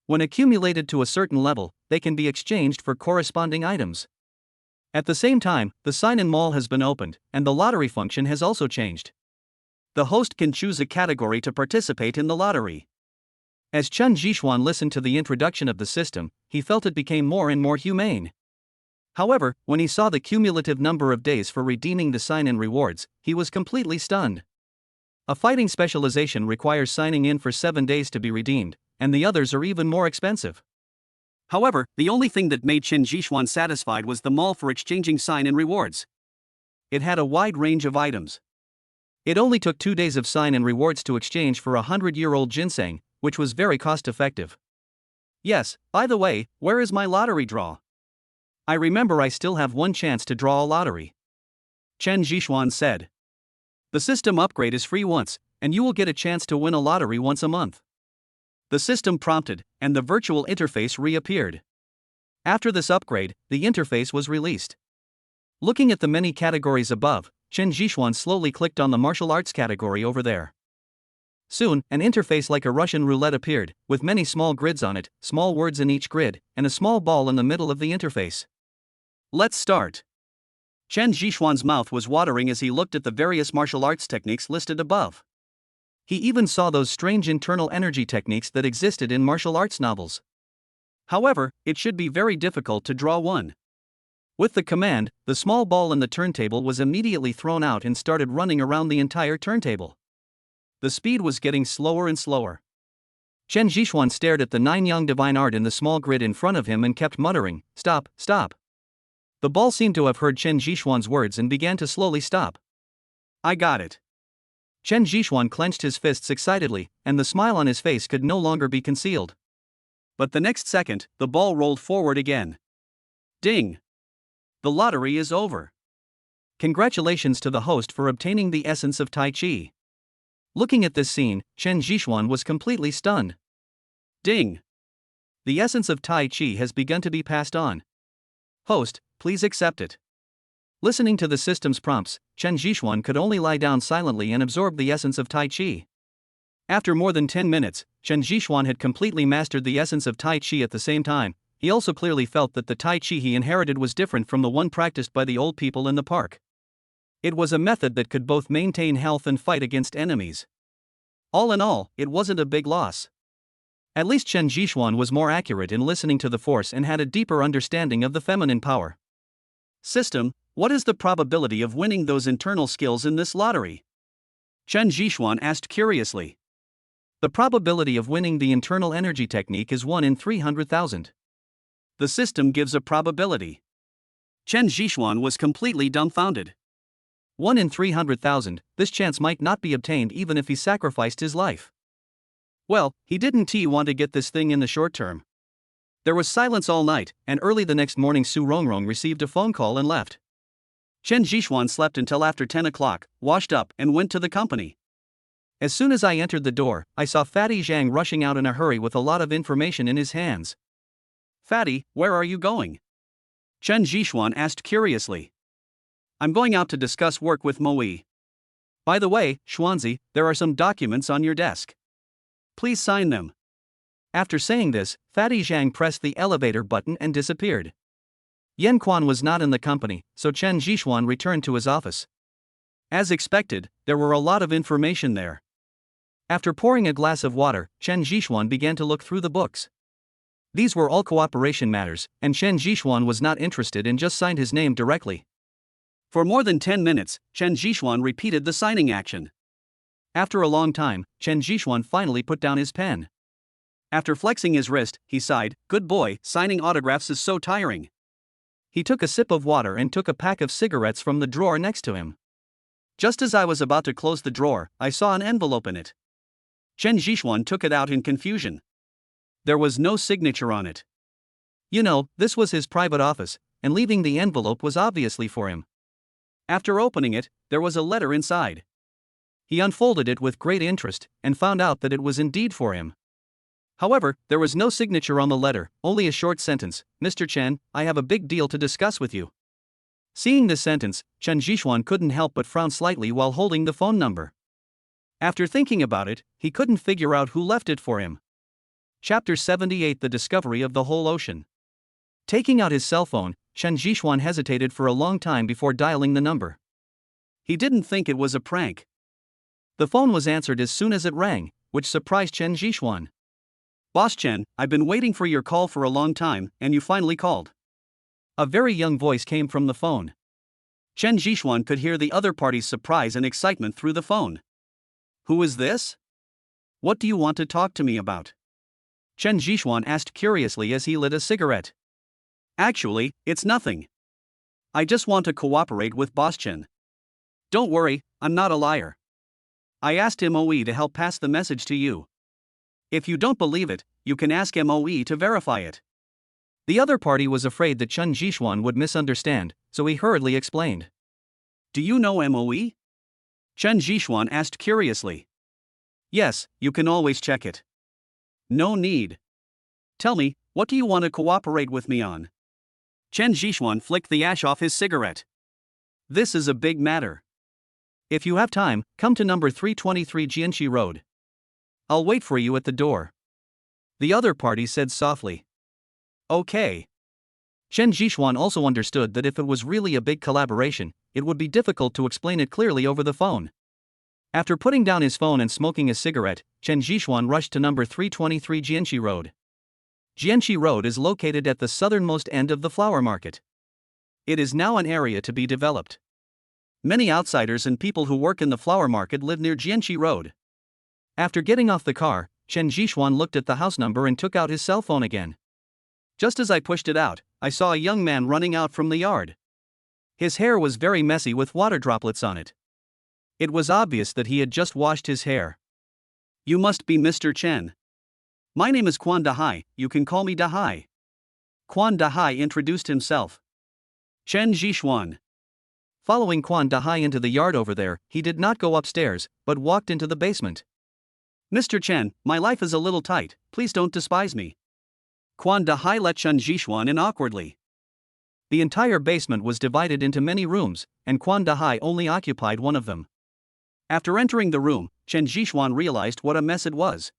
When accumulated to a certain level, they can be exchanged for corresponding items. At the same time, the sign-in mall has been opened, and the lottery function has also changed. The host can choose a category to participate in the lottery. As Chen Zhishuan listened to the introduction of the system, he felt it became more and more humane. However, when he saw the cumulative number of days for redeeming the sign-in rewards, he was completely stunned. A fighting specialization requires signing in for 7 days to be redeemed, and the others are even more expensive. However, the only thing that made Chen Zhishuan satisfied was the mall for exchanging sign-in rewards. It had a wide range of items. It only took 2 days of sign-in rewards to exchange for a 100-year-old ginseng, which was very cost-effective. Yes, by the way, where is my lottery draw? I remember I still have one chance to draw a lottery. Chen Zhishuan said. The system upgrade is free once, and you will get a chance to win a lottery once a month. The system prompted, and the virtual interface reappeared. After this upgrade, the interface was released. Looking at the many categories above, Chen Zhishuan slowly clicked on the martial arts category over there. Soon, an interface like a Russian roulette appeared, with many small grids on it, small words in each grid, and a small ball in the middle of the interface. Let's start. Chen Zhishuan's mouth was watering as he looked at the various martial arts techniques listed above. He even saw those strange internal energy techniques that existed in martial arts novels. However, it should be very difficult to draw one. With the command, the small ball in the turntable was immediately thrown out and started running around the entire turntable. The speed was getting slower and slower. Chen Zhishuan stared at the 9 Yang divine art in the small grid in front of him and kept muttering, "Stop, stop." The ball seemed to have heard Chen Zhishuan's words and began to slowly stop. I got it. Chen Zhishuan clenched his fists excitedly, and the smile on his face could no longer be concealed. But the next second, the ball rolled forward again. Ding! The lottery is over. Congratulations to the host for obtaining the essence of Tai Chi. Looking at this scene, Chen Zhishuan was completely stunned. Ding! The essence of Tai Chi has begun to be passed on. Host, please accept it. Listening to the system's prompts, Chen Zhishuan could only lie down silently and absorb the essence of Tai Chi. After more than 10 minutes, Chen Zhishuan had completely mastered the essence of Tai Chi at the same time. He also clearly felt that the Tai Chi he inherited was different from the one practiced by the old people in the park. It was a method that could both maintain health and fight against enemies. All in all, it wasn't a big loss. At least Chen Zhishuan was more accurate in listening to the force and had a deeper understanding of the feminine power. System, what is the probability of winning those internal skills in this lottery? Chen Zhishuan asked curiously. The probability of winning the internal energy technique is 1 in 300,000. The system gives a probability. Chen Zhishuan was completely dumbfounded. 1 in 300,000, this chance might not be obtained even if he sacrificed his life. Well, he didn't want to get this thing in the short term. There was silence all night, and early the next morning Su Rongrong received a phone call and left. Chen Zhishuan slept until after 10 o'clock, washed up, and went to the company. As soon as I entered the door, I saw Fatty Zhang rushing out in a hurry with a lot of information in his hands. Fatty, where are you going? Chen Zhishuan asked curiously. I'm going out to discuss work with Moe. By the way, Xuanzi, there are some documents on your desk. Please sign them. After saying this, Fatty Zhang pressed the elevator button and disappeared. Yan Quan was not in the company, so Chen Zhishuan returned to his office. As expected, there were a lot of information there. After pouring a glass of water, Chen Zhishuan began to look through the books. These were all cooperation matters, and Chen Zhishuan was not interested and just signed his name directly. For more than 10 minutes, Chen Zhishuan repeated the signing action. After a long time, Chen Zhishuan finally put down his pen. After flexing his wrist, he sighed, "Good boy, signing autographs is so tiring." He took a sip of water and took a pack of cigarettes from the drawer next to him. Just as I was about to close the drawer, I saw an envelope in it. Chen Zhishuan took it out in confusion. There was no signature on it. You know, this was his private office, and leaving the envelope was obviously for him. After opening it, there was a letter inside. He unfolded it with great interest, and found out that it was indeed for him. However, there was no signature on the letter, only a short sentence: "Mr. Chen, I have a big deal to discuss with you." Seeing this sentence, Chen Zhishuan couldn't help but frown slightly while holding the phone number. After thinking about it, he couldn't figure out who left it for him. Chapter 78: The Discovery of the Whole Ocean. Taking out his cell phone, Chen Zhishuan hesitated for a long time before dialing the number. He didn't think it was a prank. The phone was answered as soon as it rang, which surprised Chen Zhishuan. "Boss Chen, I've been waiting for your call for a long time, and you finally called." A very young voice came from the phone. Chen Zhishuan could hear the other party's surprise and excitement through the phone. "Who is this? What do you want to talk to me about?" Chen Zhishuan asked curiously as he lit a cigarette. "Actually, it's nothing. I just want to cooperate with Boss Chen. Don't worry, I'm not a liar. I asked MOE to help pass the message to you. If you don't believe it, you can ask MOE to verify it." The other party was afraid that Chen Zhishuan would misunderstand, so he hurriedly explained. "Do you know MOE?" Chen Zhishuan asked curiously. "Yes, you can always check it." "No need. Tell me, what do you want to cooperate with me on?" Chen Zhishuan flicked the ash off his cigarette. "This is a big matter. If you have time, come to number 323 Jianxi Road. I'll wait for you at the door," the other party said softly. "Okay." Chen Zhishuan also understood that if it was really a big collaboration, it would be difficult to explain it clearly over the phone. After putting down his phone and smoking a cigarette, Chen Zhishuan rushed to number 323 Jianxi Road. Jianxi Road is located at the southernmost end of the flower market. It is now an area to be developed. Many outsiders and people who work in the flower market live near Jianxi Road. After getting off the car, Chen Zhishuan looked at the house number and took out his cell phone again. Just as I pushed it out, I saw a young man running out from the yard. His hair was very messy with water droplets on it. It was obvious that he had just washed his hair. "You must be Mr. Chen. My name is Quan Dahai, you can call me Dahai." Quan Dahai introduced himself. "Chen Zhishuan." Following Quan Dahai into the yard over there, he did not go upstairs, but walked into the basement. "Mr. Chen, my life is a little tight, please don't despise me." Quan Dahai let Chen Zhishuan in awkwardly. The entire basement was divided into many rooms, and Quan Dahai only occupied one of them. After entering the room, Chen Zhishuan realized what a mess it was.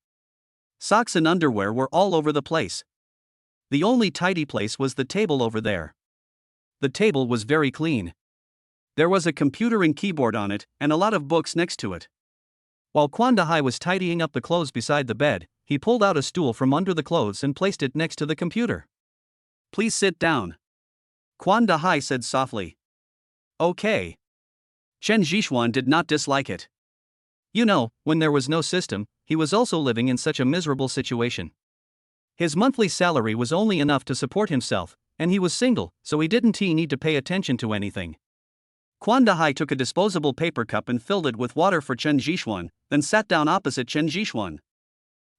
Socks and underwear were all over the place. The only tidy place was the table over there. The table was very clean. There was a computer and keyboard on it, and a lot of books next to it. While Quan Dahai was tidying up the clothes beside the bed, he pulled out a stool from under the clothes and placed it next to the computer. "Please sit down," Quan Dahai said softly. "Okay." Chen Zhishuan did not dislike it. You know, when there was no system, he was also living in such a miserable situation. His monthly salary was only enough to support himself, and he was single, so he didn't need to pay attention to anything. Quan Dahai took a disposable paper cup and filled it with water for Chen Zhishuan, then sat down opposite Chen Zhishuan.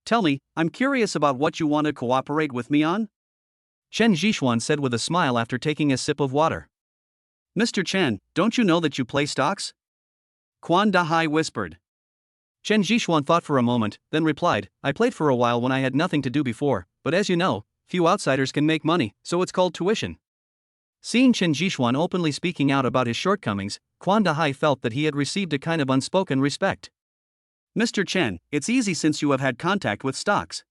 "Tell me, I'm curious about what you want to cooperate with me on?" Chen Zhishuan said with a smile after taking a sip of water. "Mr. Chen, don't you know that you play stocks?" Quan Dahai whispered. Chen Zhishuan thought for a moment, then replied, "I played for a while when I had nothing to do before, but as you know, few outsiders can make money, so it's called tuition." Seeing Chen Zhishuan openly speaking out about his shortcomings, Quan Dahai felt that he had received a kind of unspoken respect. "Mr. Chen, it's easy since you have had contact with stocks.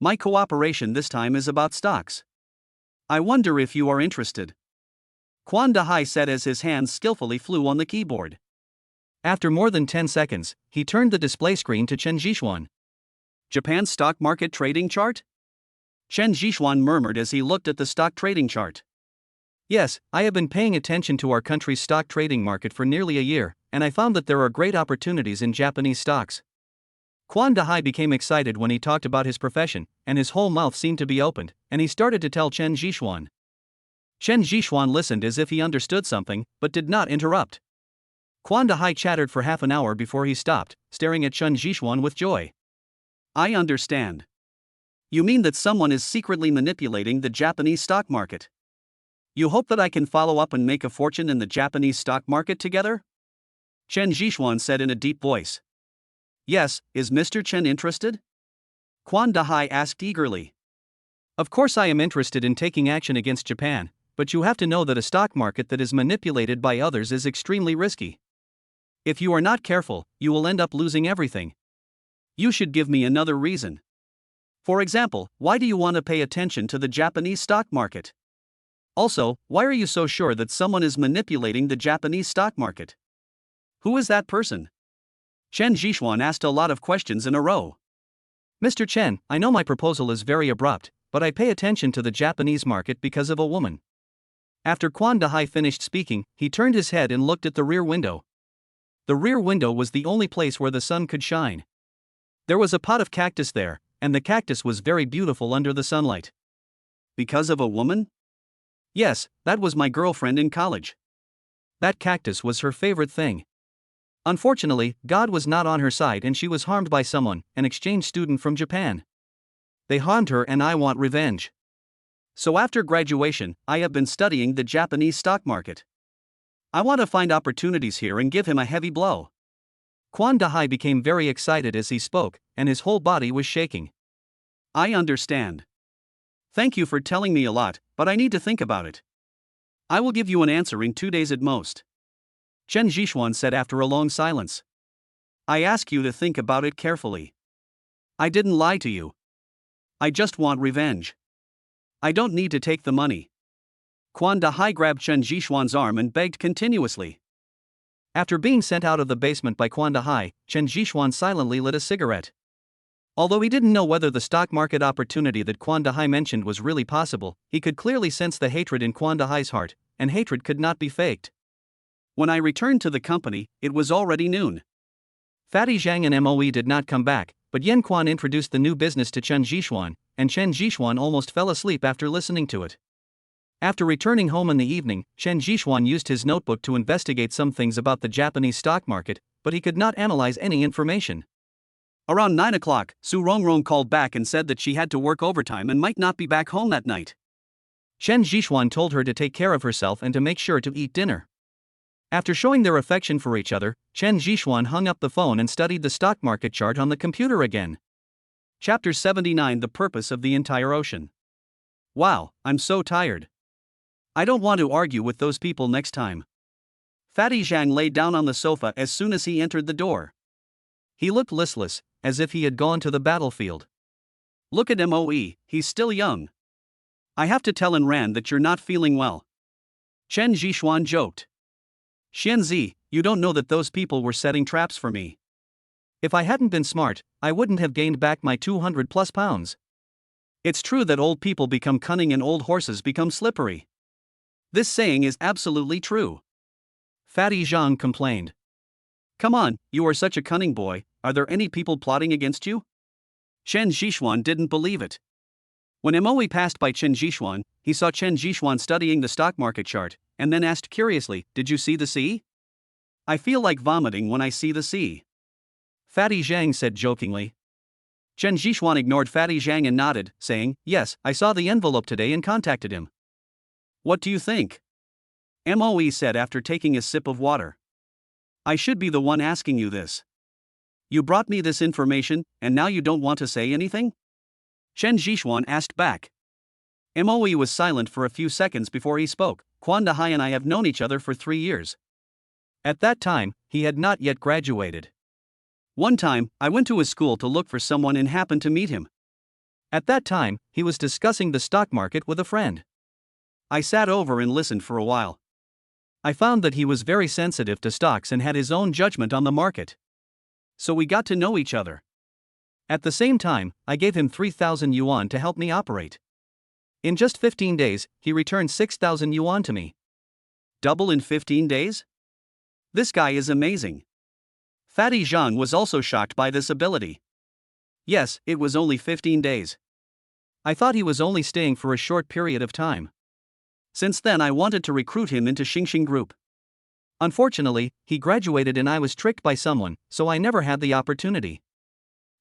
My cooperation this time is about stocks. I wonder if you are interested," Quan Dahai said as his hands skillfully flew on the keyboard. After more than 10 seconds, he turned the display screen to Chen Zhishuan. "Japan's stock market trading chart?" Chen Zhishuan murmured as he looked at the stock trading chart. "Yes, I have been paying attention to our country's stock trading market for nearly a year, and I found that there are great opportunities in Japanese stocks." Quan Dahai became excited when he talked about his profession, and his whole mouth seemed to be opened, and he started to tell Chen Zhishuan. Chen Zhishuan listened as if he understood something, but did not interrupt. Quan Dahai chattered for half an hour before he stopped, staring at Chen Zhishuan with joy. "I understand. You mean that someone is secretly manipulating the Japanese stock market? You hope that I can follow up and make a fortune in the Japanese stock market together?" Chen Zhishuan said in a deep voice. "Yes, is Mr. Chen interested?" Quan Dahai asked eagerly. Of course I am interested in taking action against Japan, but you have to know that a stock market that is manipulated by others is extremely risky. If you are not careful, you will end up losing everything. You should give me another reason. For example, why do you want to pay attention to the Japanese stock market? Also, why are you so sure that someone is manipulating the Japanese stock market? Who is that person? Chen Zhishuan asked a lot of questions in a row. Mr. Chen, I know my proposal is very abrupt, but I pay attention to the Japanese market because of a woman. After Quan Dahai finished speaking, he turned his head and looked at the rear window. The rear window was the only place where the sun could shine. There was a pot of cactus there, and the cactus was very beautiful under the sunlight. Because of a woman? Yes, that was my girlfriend in college. That cactus was her favorite thing. Unfortunately, God was not on her side and she was harmed by someone, an exchange student from Japan. They harmed her and I want revenge. So after graduation, I have been studying the Japanese stock market. I want to find opportunities here and give him a heavy blow. Quan Dahai became very excited as he spoke, and his whole body was shaking. I understand. Thank you for telling me a lot, but I need to think about it. I will give you an answer in 2 days at most. Chen Zhishuan said after a long silence. I ask you to think about it carefully. I didn't lie to you. I just want revenge. I don't need to take the money. Quan Dahai grabbed Chen Zhishuan's arm and begged continuously. After being sent out of the basement by Quan Dahai, Chen Zhishuan silently lit a cigarette. Although he didn't know whether the stock market opportunity that Quan Dahai mentioned was really possible, he could clearly sense the hatred in Quan Dahai's heart, and hatred could not be faked. When I returned to the company, it was already noon. Fatty Zhang and Moe did not come back, but Yen Quan introduced the new business to Chen Zhishuan, and Chen Zhishuan almost fell asleep after listening to it. After returning home in the evening, Chen Zhishuan used his notebook to investigate some things about the Japanese stock market, but he could not analyze any information. Around 9 o'clock, Su Rongrong called back and said that she had to work overtime and might not be back home that night. Chen Zhishuan told her to take care of herself and to make sure to eat dinner. After showing their affection for each other, Chen Zhishuan hung up the phone and studied the stock market chart on the computer again. Chapter 79: The Purpose of the Entire Ocean. Wow, I'm so tired. I don't want to argue with those people next time. Fatty Zhang lay down on the sofa as soon as he entered the door. He looked listless, as if he had gone to the battlefield. Look at Moe, he's still young. I have to tell Enran that you're not feeling well. Chen Zhishuan joked. Xianzi, you don't know that those people were setting traps for me. If I hadn't been smart, I wouldn't have gained back my 200+ pounds. It's true that old people become cunning and old horses become slippery. This saying is absolutely true. Fatty Zhang complained. Come on, you are such a cunning boy, are there any people plotting against you? Chen Zhishuan didn't believe it. When Moe passed by Chen Zhishuan, he saw Chen Zhishuan studying the stock market chart, and then asked curiously, did you see the sea? I feel like vomiting when I see the sea. Fatty Zhang said jokingly. Chen Zhishuan ignored Fatty Zhang and nodded, saying, yes, I saw the envelope today and contacted him. What do you think? Moe said after taking a sip of water. I should be the one asking you this. You brought me this information, and now you don't want to say anything? Chen Zhishuan asked back. Moe was silent for a few seconds before he spoke. Quan Dahai and I have known each other for 3 years. At that time, he had not yet graduated. One time, I went to his school to look for someone and happened to meet him. At that time, he was discussing the stock market with a friend. I sat over and listened for a while. I found that he was very sensitive to stocks and had his own judgment on the market. So we got to know each other. At the same time, I gave him 3,000 yuan to help me operate. In just 15 days, he returned 6,000 yuan to me. Double in 15 days? This guy is amazing. Fatty Zhang was also shocked by this ability. Yes, it was only 15 days. I thought he was only staying for a short period of time. Since then I wanted to recruit him into Xingxing Group. Unfortunately, he graduated and I was tricked by someone, so I never had the opportunity.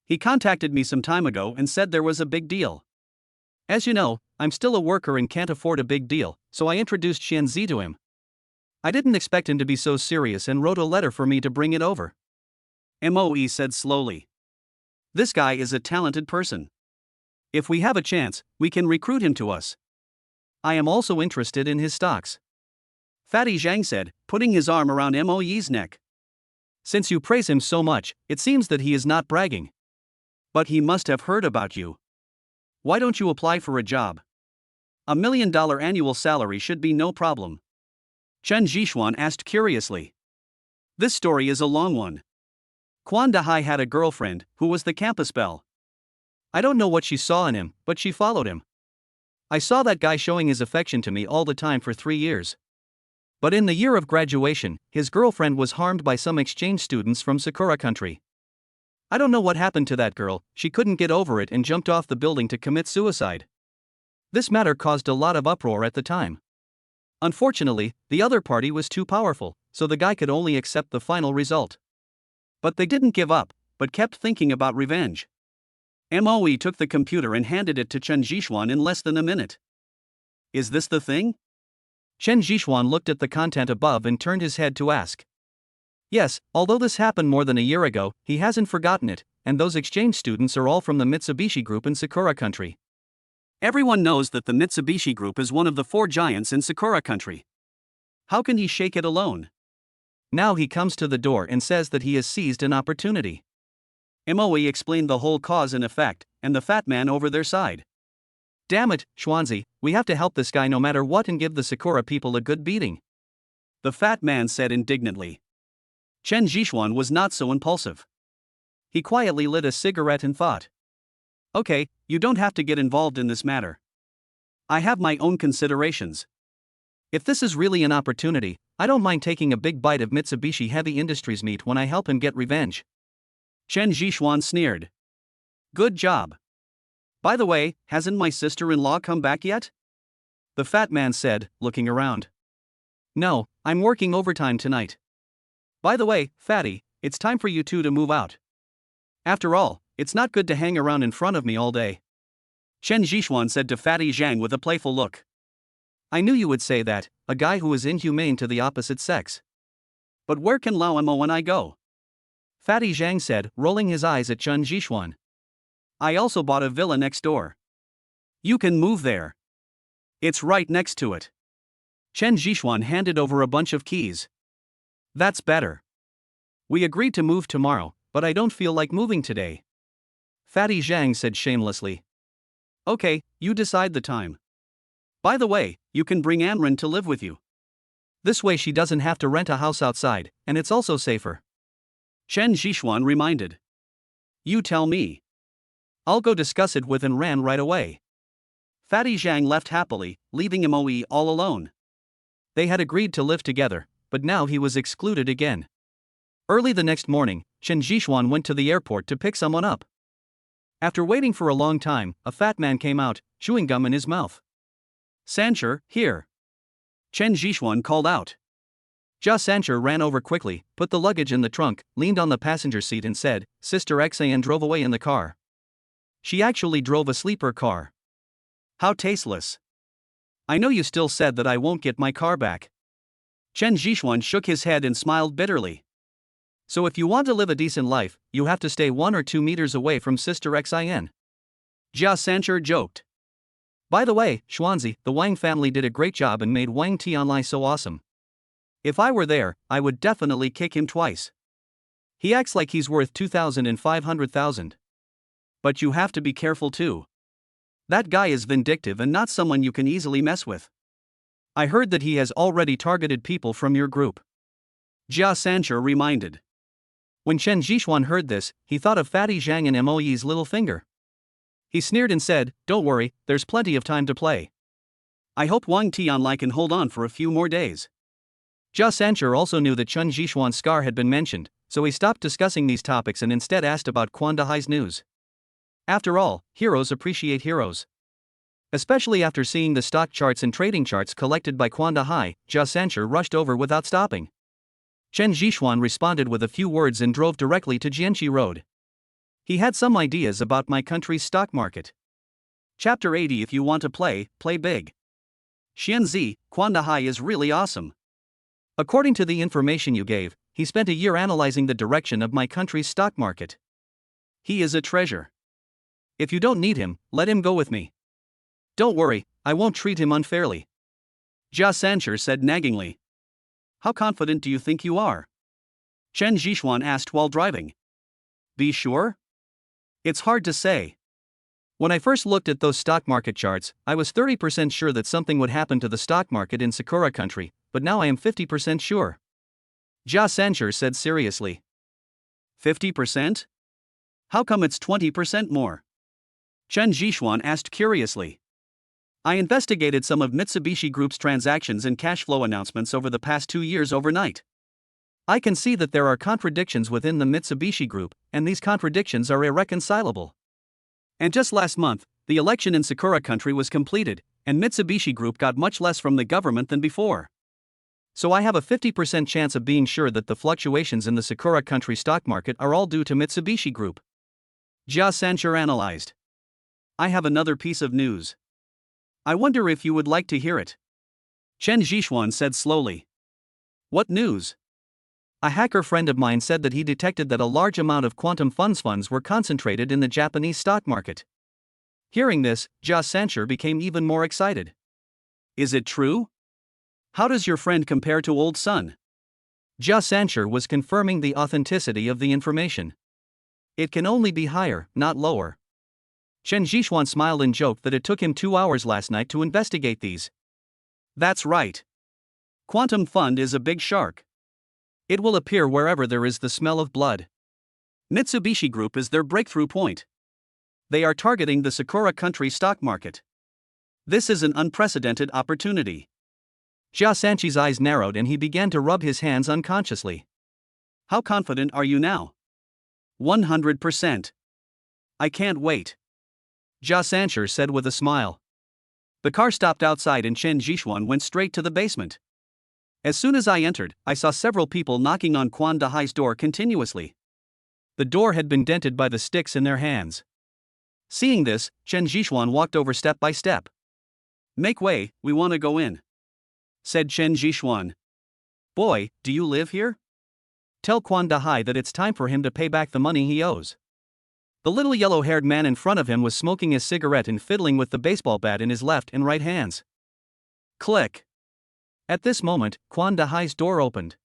He contacted me some time ago and said there was a big deal. As you know, I'm still a worker and can't afford a big deal, so I introduced Xianzi to him. I didn't expect him to be so serious and wrote a letter for me to bring it over. Moe said slowly. This guy is a talented person. If we have a chance, we can recruit him to us. I am also interested in his stocks. Fatty Zhang said, putting his arm around Moe's neck. Since you praise him so much, it seems that he is not bragging. But he must have heard about you. Why don't you apply for a job? $1 million annual salary should be no problem. Chen Zhishuan asked curiously. This story is a long one. Quan Dahai had a girlfriend, who was the campus belle. I don't know what she saw in him, but she followed him. I saw that guy showing his affection to me all the time for 3 years. But in the year of graduation, his girlfriend was harmed by some exchange students from Sakura country. I don't know what happened to that girl, she couldn't get over it and jumped off the building to commit suicide. This matter caused a lot of uproar at the time. Unfortunately, the other party was too powerful, so the guy could only accept the final result. But they didn't give up, but kept thinking about revenge. Moe took the computer and handed it to Chen Zhishuan in less than a minute. Is this the thing? Chen Zhishuan looked at the content above and turned his head to ask. Yes, although this happened more than a year ago, he hasn't forgotten it, and those exchange students are all from the Mitsubishi Group in Sakura country. Everyone knows that the Mitsubishi Group is one of the 4 giants in Sakura country. How can he shake it alone? Now he comes to the door and says that he has seized an opportunity. Moe explained the whole cause and effect, and the fat man over their side. Damn it, Xuanzi, we have to help this guy no matter what and give the Sakura people a good beating. The fat man said indignantly. Chen Zhishuan was not so impulsive. He quietly lit a cigarette and thought. Okay, you don't have to get involved in this matter. I have my own considerations. If this is really an opportunity, I don't mind taking a big bite of Mitsubishi Heavy Industries meat when I help him get revenge. Chen Zhishuan sneered. Good job. By the way, hasn't my sister-in-law come back yet? The fat man said, looking around. No, I'm working overtime tonight. By the way, Fatty, it's time for you two to move out. After all, it's not good to hang around in front of me all day. Chen Zhishuan said to Fatty Zhang with a playful look. I knew you would say that, a guy who is inhumane to the opposite sex. But where can Lao Mo and I go? Fatty Zhang said, rolling his eyes at Chen Zhishuan. I also bought a villa next door. You can move there. It's right next to it. Chen Zhishuan handed over a bunch of keys. That's better. We agreed to move tomorrow, but I don't feel like moving today. Fatty Zhang said shamelessly. Okay, you decide the time. By the way, you can bring Amran to live with you. This way she doesn't have to rent a house outside, and it's also safer. Chen Zhishuan reminded. You tell me. I'll go discuss it with Amran right away. Fatty Zhang left happily, leaving Moe all alone. They had agreed to live together, but now he was excluded again. Early the next morning, Chen Zhishuan went to the airport to pick someone up. After waiting for a long time, a fat man came out, chewing gum in his mouth. Sancher, here. Chen Zhishuan called out. Jia Sancher ran over quickly, put the luggage in the trunk, leaned on the passenger seat and said, Sister Xan drove away in the car. She actually drove a sleeper car. How tasteless. I know you still said that I won't get my car back. Chen Zhishuan shook his head and smiled bitterly. So if you want to live a decent life, you have to stay 1 or 2 meters away from Sister Xin. Jia Sancher joked. By the way, Xuanzi, the Wang family did a great job and made Wang Tianlai so awesome. If I were there, I would definitely kick him twice. He acts like he's worth 2,000 and 500,000. But you have to be careful too. That guy is vindictive and not someone you can easily mess with. I heard that he has already targeted people from your group. Jia Sancher reminded. When Chen Zhishuan heard this, he thought of Fatty Zhang and Moe's little finger. He sneered and said, Don't worry, there's plenty of time to play. I hope Wang Tianlai can hold on for a few more days. Jia Sancher also knew that Chen Zhishuan's scar had been mentioned, so he stopped discussing these topics and instead asked about Quan Dahai's news. After all, heroes appreciate heroes. Especially after seeing the stock charts and trading charts collected by Quan Dahai, Jia Sancher rushed over without stopping. Chen Zhishuan responded with a few words and drove directly to Jianqi Road. He had some ideas about my country's stock market. Chapter 80. If you want to play, play big. Xianzi, Quan Dahai is really awesome. According to the information you gave, he spent a year analyzing the direction of my country's stock market. He is a treasure. If you don't need him, let him go with me. Don't worry, I won't treat him unfairly. Jia Sancher said naggingly. How confident do you think you are? Chen Zhishuan asked while driving. Be sure? It's hard to say. When I first looked at those stock market charts, I was 30% sure that something would happen to the stock market in Sakura country, but now I am 50% sure. Jia Sancher said seriously. 50%? How come it's 20% more? Chen Zhishuan asked curiously. I investigated some of Mitsubishi Group's transactions and cash flow announcements over the past 2 years overnight. I can see that there are contradictions within the Mitsubishi Group, and these contradictions are irreconcilable. And just last month, the election in Sakura country was completed, and Mitsubishi Group got much less from the government than before. So I have a 50% chance of being sure that the fluctuations in the Sakura country stock market are all due to Mitsubishi Group. Jia Sancher analyzed. I have another piece of news. I wonder if you would like to hear it. Chen Zhishuan said slowly. What news? A hacker friend of mine said that he detected that a large amount of quantum funds were concentrated in the Japanese stock market. Hearing this, Jia Sancher became even more excited. Is it true? How does your friend compare to Old Sun? Jia Sancher was confirming the authenticity of the information. It can only be higher, not lower. Chen Zhishuan smiled and joked that it took him 2 hours last night to investigate these. That's right. Quantum Fund is a big shark. It will appear wherever there is the smell of blood. Mitsubishi Group is their breakthrough point. They are targeting the Sakura country stock market. This is an unprecedented opportunity. Jia Sancher's eyes narrowed and he began to rub his hands unconsciously. How confident are you now? 100%. I can't wait. Jia Sancher said with a smile. The car stopped outside and Chen Zhishuan went straight to the basement. As soon as I entered, I saw several people knocking on Quan Dahai's door continuously. The door had been dented by the sticks in their hands. Seeing this, Chen Zhishuan walked over step by step. Make way, we want to go in, said Chen Zhishuan. Boy, do you live here? Tell Quan Dahai that it's time for him to pay back the money he owes. The little yellow-haired man in front of him was smoking a cigarette and fiddling with the baseball bat in his left and right hands. Click. At this moment, Quan Dahai's door opened.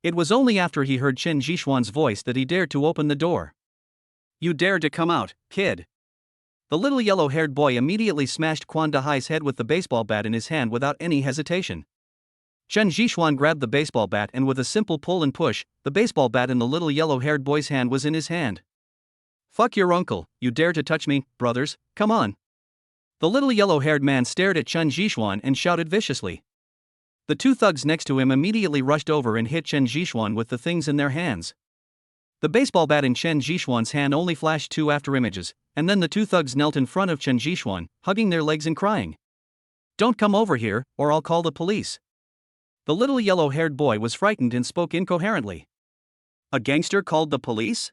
It was only after he heard Chen Zhishuan's voice that he dared to open the door. You dare to come out, kid. The little yellow-haired boy immediately smashed Quan Dahai's head with the baseball bat in his hand without any hesitation. Chen Zhishuan grabbed the baseball bat and with a simple pull and push, the baseball bat in the little yellow-haired boy's hand was in his hand. Fuck your uncle, you dare to touch me, brothers, come on. The little yellow-haired man stared at Chen Zhishuan and shouted viciously. The 2 thugs next to him immediately rushed over and hit Chen Zhishuan with the things in their hands. The baseball bat in Chen Zhishuan's hand only flashed 2 after images, and then the 2 thugs knelt in front of Chen Zhishuan, hugging their legs and crying. Don't come over here, or I'll call the police. The little yellow-haired boy was frightened and spoke incoherently. A gangster called the police?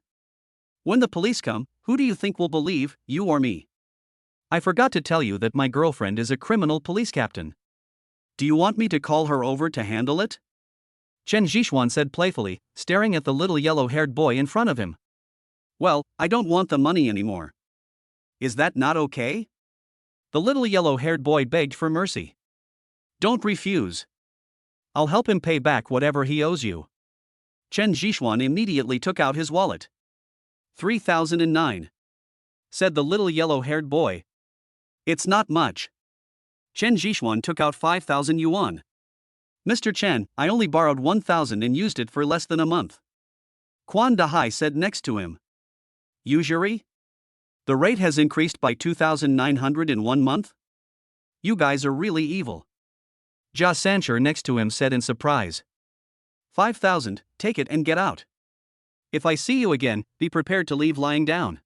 When the police come, who do you think will believe, you or me? I forgot to tell you that my girlfriend is a criminal police captain. Do you want me to call her over to handle it? Chen Zhishuan said playfully, staring at the little yellow-haired boy in front of him. Well, I don't want the money anymore. Is that not okay? The little yellow-haired boy begged for mercy. Don't refuse. I'll help him pay back whatever he owes you. Chen Zhishuan immediately took out his wallet. 3,009. Said the little yellow-haired boy. It's not much. Chen Zhishuan took out 5,000 yuan. Mr. Chen, I only borrowed 1,000 and used it for less than a month. Quan Dahai said next to him. Usury? The rate has increased by 2,900 in 1 month? You guys are really evil. Jia Sancher next to him said in surprise. 5,000, take it and get out. If I see you again, be prepared to leave lying down.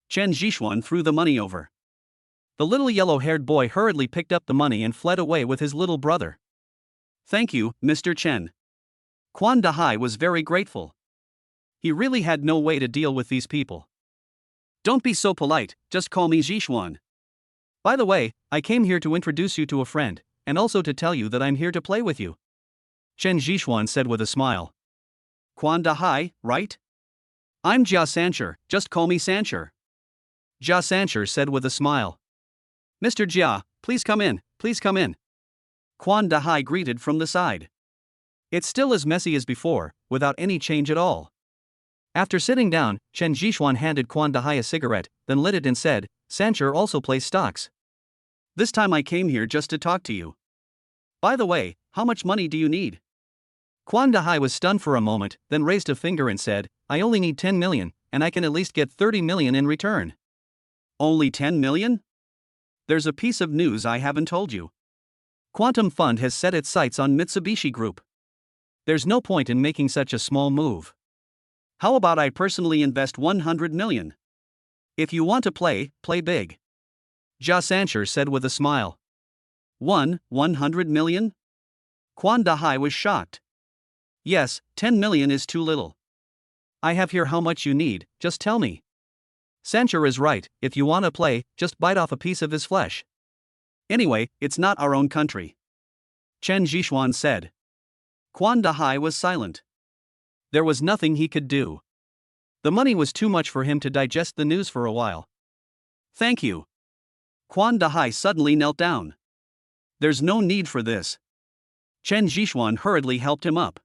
Chen Zhishuan threw the money over. The little yellow-haired boy hurriedly picked up the money and fled away with his little brother. Thank you, Mr. Chen. Quan Dahai was very grateful. He really had no way to deal with these people. Don't be so polite, just call me Zhishuan. By the way, I came here to introduce you to a friend, and also to tell you that I'm here to play with you. Chen Zhishuan said with a smile. Quan Dahai, right? I'm Jia Sancher, just call me Sancher. Jia Sancher said with a smile. Mr. Jia, please come in, please come in. Quan Dahai greeted from the side. It's still as messy as before, without any change at all. After sitting down, Chen Jishuan handed Quan Dahai a cigarette, then lit it and said, Sancher also plays stocks. This time I came here just to talk to you. By the way, how much money do you need? Quan Dahai was stunned for a moment, then raised a finger and said, I only need 10 million, and I can at least get 30 million in return. Only 10 million? There's a piece of news I haven't told you. Quantum Fund has set its sights on Mitsubishi Group. There's no point in making such a small move. How about I personally invest 100 million? If you want to play, play big. Jia Sancher said with a smile. 100 million? Quan Dahai was shocked. Yes, 10 million is too little. I have here how much you need, just tell me. Sancher is right, if you want to play, just bite off a piece of his flesh. Anyway, it's not our own country. Chen Jishuan said. Quan Dahai was silent. There was nothing he could do. The money was too much for him to digest the news for a while. Thank you. Quan Dahai suddenly knelt down. There's no need for this. Chen Jishuan hurriedly helped him up.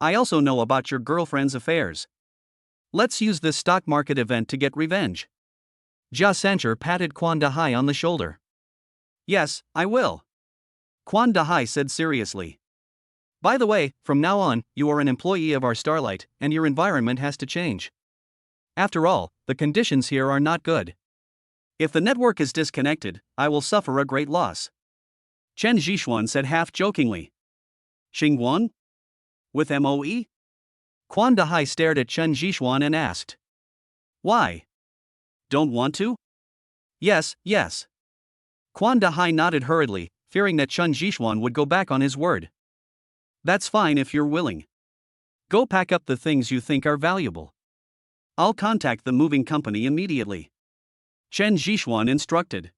I also know about your girlfriend's affairs. Let's use this stock market event to get revenge. Jia Sancher patted Quan Dahai on the shoulder. Yes, I will. Quan Dahai said seriously. By the way, from now on, you are an employee of our Starlight, and your environment has to change. After all, the conditions here are not good. If the network is disconnected, I will suffer a great loss. Chen Jishuan said half-jokingly. Xingguan? With MOE? Quan Dahai stared at Chen Jishuan and asked. Why? Don't want to? Yes, yes. Quan Dahai nodded hurriedly, fearing that Chen Jishuan would go back on his word. That's fine if you're willing. Go pack up the things you think are valuable. I'll contact the moving company immediately. Chen Jishuan instructed.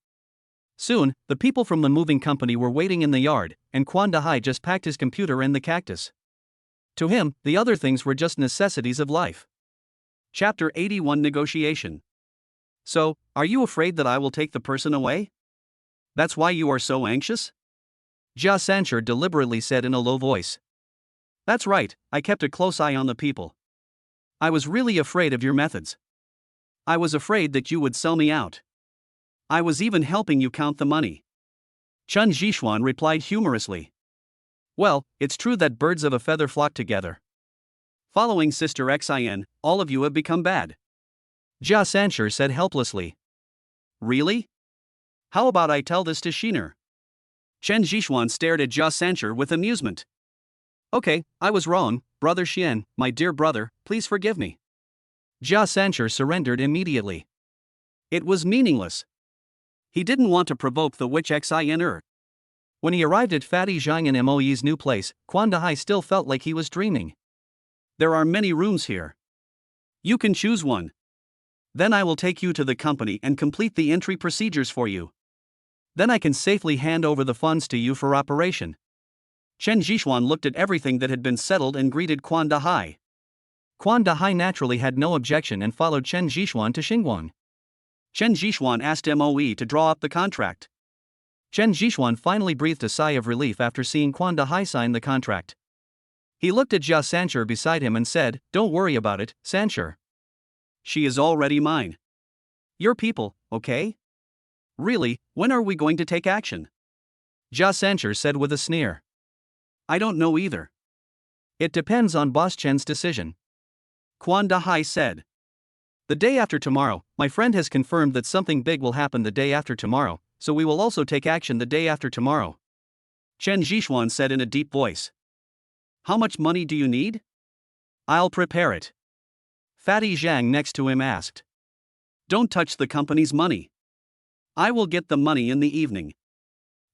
Soon, the people from the moving company were waiting in the yard, and Quan Dahai just packed his computer and the cactus. To him, the other things were just necessities of life. Chapter 81 Negotiation. So, are you afraid that I will take the person away? That's why you are so anxious? Jia Sancher deliberately said in a low voice. That's right, I kept a close eye on the people. I was really afraid of your methods. I was afraid that you would sell me out. I was even helping you count the money. Chen Jishuan replied humorously. Well, it's true that birds of a feather flock together. Following Sister Xin, all of you have become bad. Jia Sancher said helplessly. Really? How about I tell this to Shiner? Chen Jishuan stared at Jia Sancher with amusement. Okay, I was wrong, Brother Xian, my dear brother, please forgive me. Jia Sancher surrendered immediately. It was meaningless. He didn't want to provoke the witch Xin. When he arrived at Fatty Zhang and Moe's new place, Quan Dahai still felt like he was dreaming. There are many rooms here. You can choose one. Then I will take you to the company and complete the entry procedures for you. Then I can safely hand over the funds to you for operation. Chen Jishuan looked at everything that had been settled and greeted Quan Dahai. Quan Dahai naturally had no objection and followed Chen Jishuan to Xingguan. Chen Jishuan asked Moe to draw up the contract. Chen Jishuan finally breathed a sigh of relief after seeing Quan Dahai sign the contract. He looked at Jia Sancher beside him and said, Don't worry about it, Sancher. She is already mine. Your people, okay? Really, when are we going to take action? Jia Sancher said with a sneer. I don't know either. It depends on Boss Chen's decision. Quan Dahai said. The day after tomorrow, my friend has confirmed that something big will happen the day after tomorrow, so we will also take action the day after tomorrow. Chen Jishuan said in a deep voice. How much money do you need? I'll prepare it. Fatty Zhang next to him asked. Don't touch the company's money. I will get the money in the evening.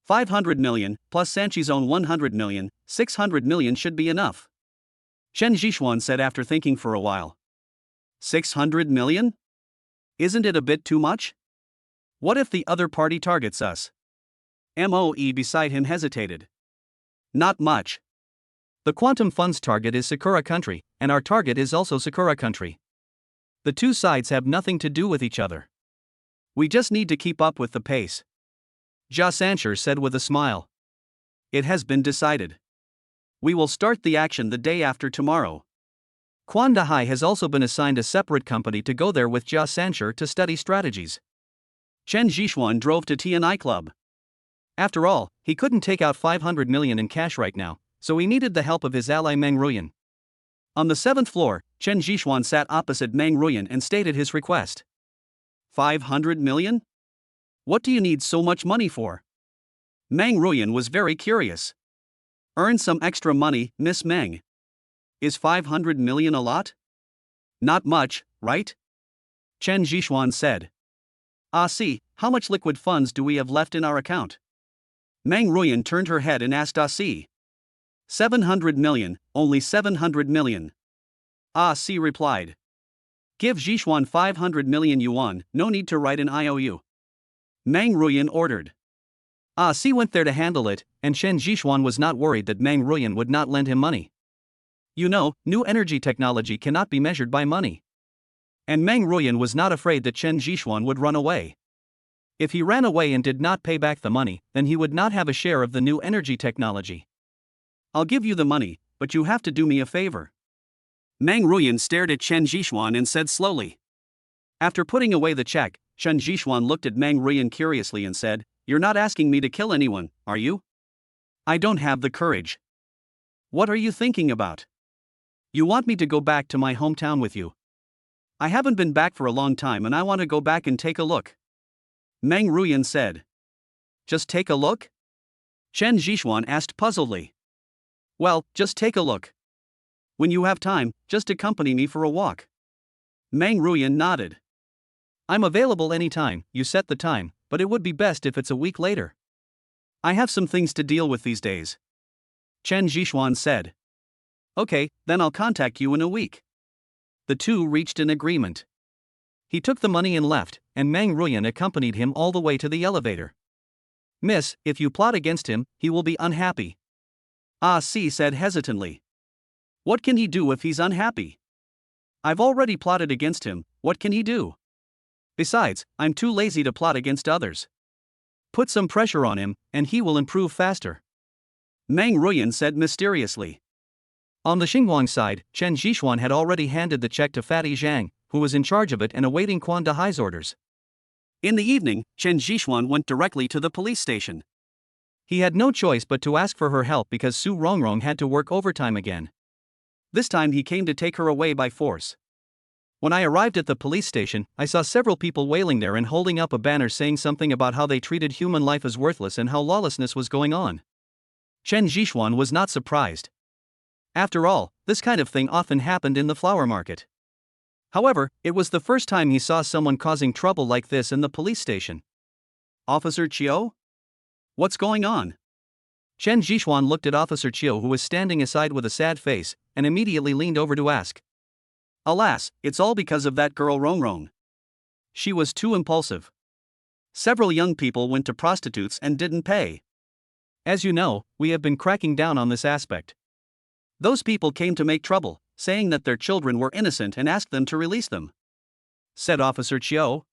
500 million, plus Sanchi's own 100 million, 600 million should be enough. Chen Jishuan said after thinking for a while. 600 million? Isn't it a bit too much? What if the other party targets us? Moe beside him hesitated. Not much. The Quantum Fund's target is Sakura country, and our target is also Sakura country. The two sides have nothing to do with each other. We just need to keep up with the pace, Jia Sancher said with a smile. It has been decided. We will start the action the day after tomorrow. Quan Dahai has also been assigned a separate company to go there with Jia Sancher to study strategies. Chen Zhixuan drove to TNI Club. After all, he couldn't take out 500 million in cash right now, so he needed the help of his ally Meng Ruyan. On the 7th floor, Chen Zhixuan sat opposite Meng Ruyan and stated his request. 500 million? What do you need so much money for? Meng Ruyan was very curious. Earn some extra money, Miss Meng. Is 500 million a lot? Not much, right? Chen Zhixuan said. See, how much liquid funds do we have left in our account? Meng Ruyan turned her head and asked see. 700 million, only 700 million. Si replied. Give Zhixuan 500 million yuan, no need to write an IOU. Meng Ruyan ordered. Si went there to handle it, and Chen Zhixuan was not worried that Meng Ruyan would not lend him money. You know, new energy technology cannot be measured by money. And Meng Ruyan was not afraid that Chen Zhixuan would run away. If he ran away and did not pay back the money, then he would not have a share of the new energy technology. I'll give you the money, but you have to do me a favor. Meng Ruyan stared at Chen Zhixuan and said slowly. After putting away the check, Chen Zhixuan looked at Meng Ruyan curiously and said, You're not asking me to kill anyone, are you? I don't have the courage. What are you thinking about? You want me to go back to my hometown with you? I haven't been back for a long time and I want to go back and take a look. Meng Ruyan said. Just take a look? Chen Zhixuan asked puzzledly. Well, just take a look. When you have time, just accompany me for a walk. Meng Ruyan nodded. I'm available anytime, you set the time, but it would be best if it's a week later. I have some things to deal with these days. Chen Zhixuan said. Okay, then I'll contact you in a week. The two reached an agreement. He took the money and left, and Meng Ruyan accompanied him all the way to the elevator. Miss, if you plot against him, he will be unhappy. Si said hesitantly. What can he do if he's unhappy? I've already plotted against him, what can he do? Besides, I'm too lazy to plot against others. Put some pressure on him, and he will improve faster. Meng Ruyan said mysteriously. On the Xinguang side, Chen Zhixuan had already handed the check to Fatty Zhang, who was in charge of it and awaiting Quan Dahai's orders. In the evening, Chen Zhixuan went directly to the police station. He had no choice but to ask for her help because Su Rongrong had to work overtime again. This time he came to take her away by force. When I arrived at the police station, I saw several people wailing there and holding up a banner saying something about how they treated human life as worthless and how lawlessness was going on. Chen Zhixuan was not surprised. After all, this kind of thing often happened in the flower market. However, it was the first time he saw someone causing trouble like this in the police station. Officer Chiu? What's going on? Chen Zhixuan looked at Officer Chiu, who was standing aside with a sad face, and immediately leaned over to ask. Alas, it's all because of that girl Rongrong. She was too impulsive. Several young people went to prostitutes and didn't pay. As you know, we have been cracking down on this aspect. Those people came to make trouble, saying that their children were innocent and asked them to release them. Said Officer Chiu.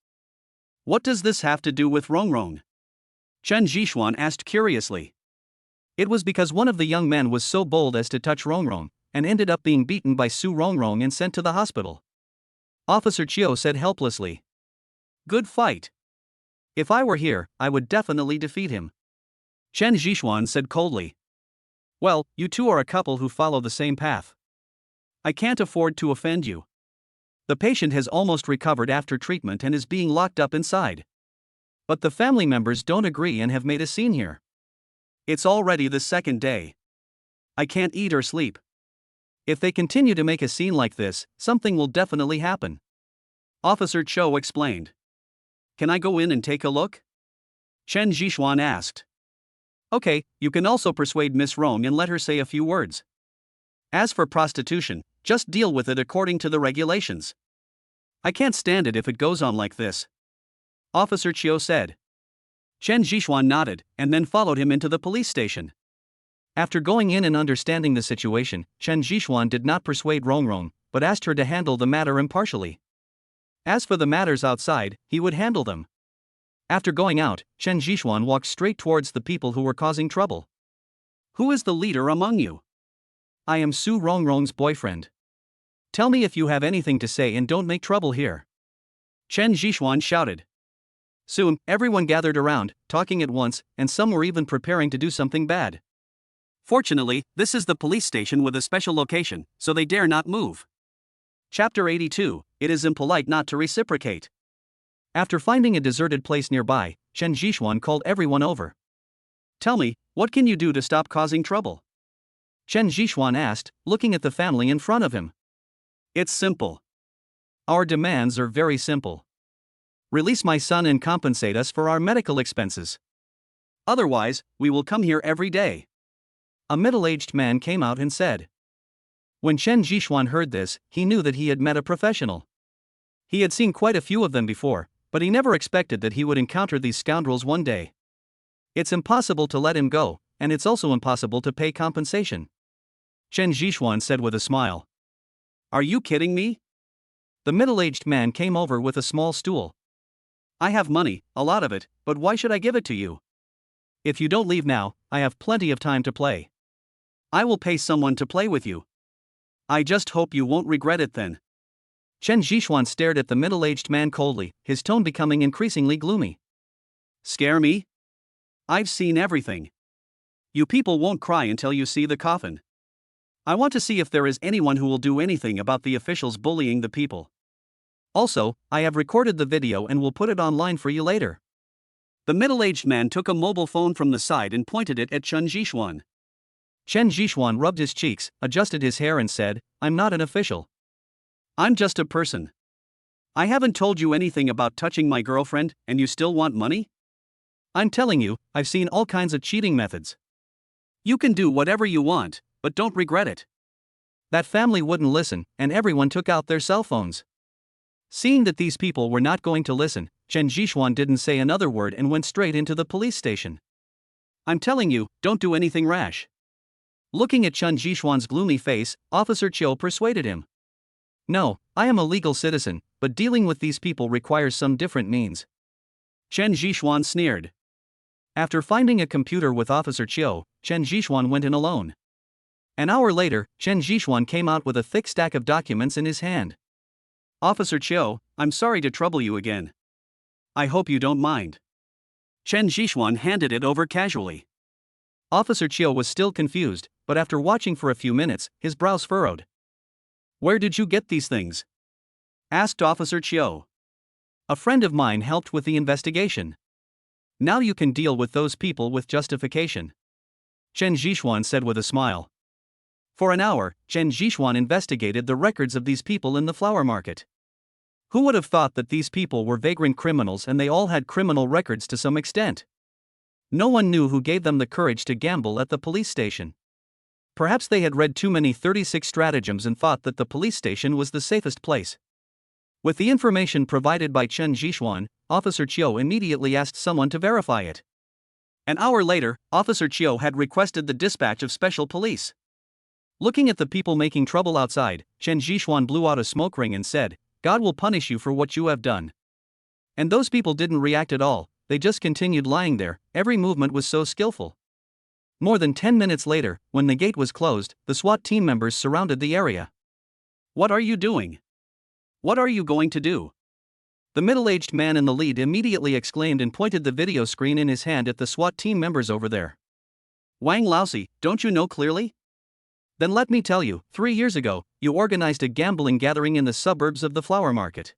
What does this have to do with Rongrong? Chen Zhixuan asked curiously. It was because one of the young men was so bold as to touch Rongrong, and ended up being beaten by Su Rongrong and sent to the hospital. Officer Chiu said helplessly. Good fight. If I were here, I would definitely defeat him. Chen Zhixuan said coldly. Well, you two are a couple who follow the same path. I can't afford to offend you. The patient has almost recovered after treatment and is being locked up inside. But the family members don't agree and have made a scene here. It's already the second day. I can't eat or sleep. If they continue to make a scene like this, something will definitely happen. Officer Chiu explained. Can I go in and take a look? Chen Zhixuan asked. Okay, you can also persuade Miss Rong and let her say a few words. As for prostitution, just deal with it according to the regulations. I can't stand it if it goes on like this. Officer Chiu said. Chen Zhixuan nodded, and then followed him into the police station. After going in and understanding the situation, Chen Zhixuan did not persuade Rongrong, but asked her to handle the matter impartially. As for the matters outside, he would handle them. After going out, Chen Zhishuan walked straight towards the people who were causing trouble. Who is the leader among you? I am Su Rongrong's boyfriend. Tell me if you have anything to say and don't make trouble here. Chen Zhishuan shouted. Soon, everyone gathered around, talking at once, and some were even preparing to do something bad. Fortunately, this is the police station with a special location, so they dare not move. Chapter 82, It is impolite not to reciprocate. After finding a deserted place nearby, Chen Zhishuan called everyone over. Tell me, what can you do to stop causing trouble? Chen Zhishuan asked, looking at the family in front of him. It's simple. Our demands are very simple. Release my son and compensate us for our medical expenses. Otherwise, we will come here every day. A middle-aged man came out and said. When Chen Zhishuan heard this, he knew that he had met a professional. He had seen quite a few of them before, but he never expected that he would encounter these scoundrels one day. It's impossible to let him go, and it's also impossible to pay compensation. Chen Zhishuan said with a smile. Are you kidding me? The middle-aged man came over with a small stool. I have money, a lot of it, but why should I give it to you? If you don't leave now, I have plenty of time to play. I will pay someone to play with you. I just hope you won't regret it then. Chen Zhishuan stared at the middle-aged man coldly, his tone becoming increasingly gloomy. Scare me? I've seen everything. You people won't cry until you see the coffin. I want to see if there is anyone who will do anything about the officials bullying the people. Also, I have recorded the video and will put it online for you later. The middle-aged man took a mobile phone from the side and pointed it at Chen Zhishuan. Chen Zhishuan rubbed his cheeks, adjusted his hair and said, I'm not an official. I'm just a person. I haven't told you anything about touching my girlfriend, and you still want money? I'm telling you, I've seen all kinds of cheating methods. You can do whatever you want, but don't regret it. That family wouldn't listen, and everyone took out their cell phones. Seeing that these people were not going to listen, Chen Zhishuan didn't say another word and went straight into the police station. I'm telling you, don't do anything rash. Looking at Chen Zhishuan's gloomy face, Officer Chiu persuaded him. No, I am a legal citizen, but dealing with these people requires some different means. Chen Zhishuan sneered. After finding a computer with Officer Chiu, Chen Zhishuan went in alone. An hour later, Chen Zhishuan came out with a thick stack of documents in his hand. Officer Chiu, I'm sorry to trouble you again. I hope you don't mind. Chen Zhishuan handed it over casually. Officer Chiu was still confused, but after watching for a few minutes, his brows furrowed. Where did you get these things? Asked Officer Chiu. A friend of mine helped with the investigation. Now you can deal with those people with justification. Chen Zhishuan said with a smile. For an hour, Chen Zhishuan investigated the records of these people in the flower market. Who would have thought that these people were vagrant criminals and they all had criminal records to some extent? No one knew who gave them the courage to gamble at the police station. Perhaps they had read too many 36 stratagems and thought that the police station was the safest place. With the information provided by Chen Zhishuan, Officer Chiu immediately asked someone to verify it. An hour later, Officer Chiu had requested the dispatch of special police. Looking at the people making trouble outside, Chen Zhishuan blew out a smoke ring and said, God will punish you for what you have done. And those people didn't react at all, they just continued lying there, every movement was so skillful. More than 10 minutes later, when the gate was closed, the SWAT team members surrounded the area. What are you doing? What are you going to do? The middle-aged man in the lead immediately exclaimed and pointed the video screen in his hand at the SWAT team members over there. Wang Laosi, don't you know clearly? Then let me tell you, 3 years ago, you organized a gambling gathering in the suburbs of the flower market.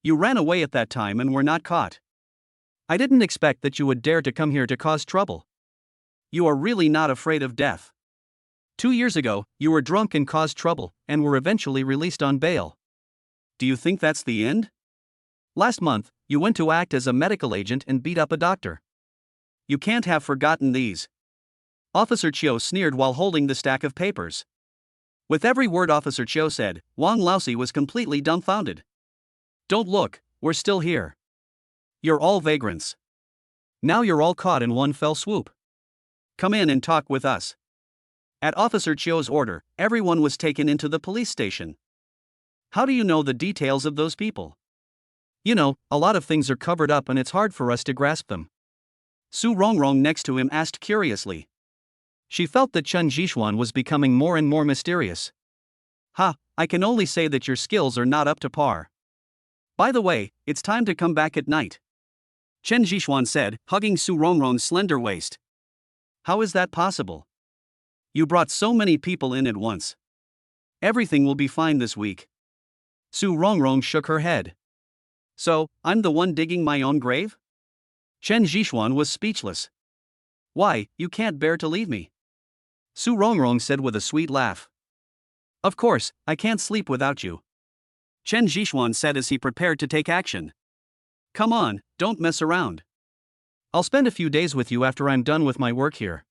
You ran away at that time and were not caught. I didn't expect that you would dare to come here to cause trouble. You are really not afraid of death. 2 years ago, you were drunk and caused trouble, and were eventually released on bail. Do you think that's the end? Last month, you went to act as a medical agent and beat up a doctor. You can't have forgotten these. Officer Chiu sneered while holding the stack of papers. With every word Officer Chiu said, Wang Laosi was completely dumbfounded. Don't look, we're still here. You're all vagrants. Now you're all caught in one fell swoop. Come in and talk with us. At Officer Chiu's order, everyone was taken into the police station. How do you know the details of those people? You know, a lot of things are covered up and it's hard for us to grasp them. Su Rongrong next to him asked curiously. She felt that Chen Jishuan was becoming more and more mysterious. Ha, I can only say that your skills are not up to par. By the way, it's time to come back at night, Chen Jishuan said, hugging Su Rongrong's slender waist. How is that possible? You brought so many people in at once. Everything will be fine this week. Su Rongrong shook her head. So, I'm the one digging my own grave? Chen Jishuan was speechless. Why, you can't bear to leave me? Su Rongrong said with a sweet laugh. Of course, I can't sleep without you, Chen Jishuan said as he prepared to take action. Come on, don't mess around. I'll spend a few days with you after I'm done with my work here.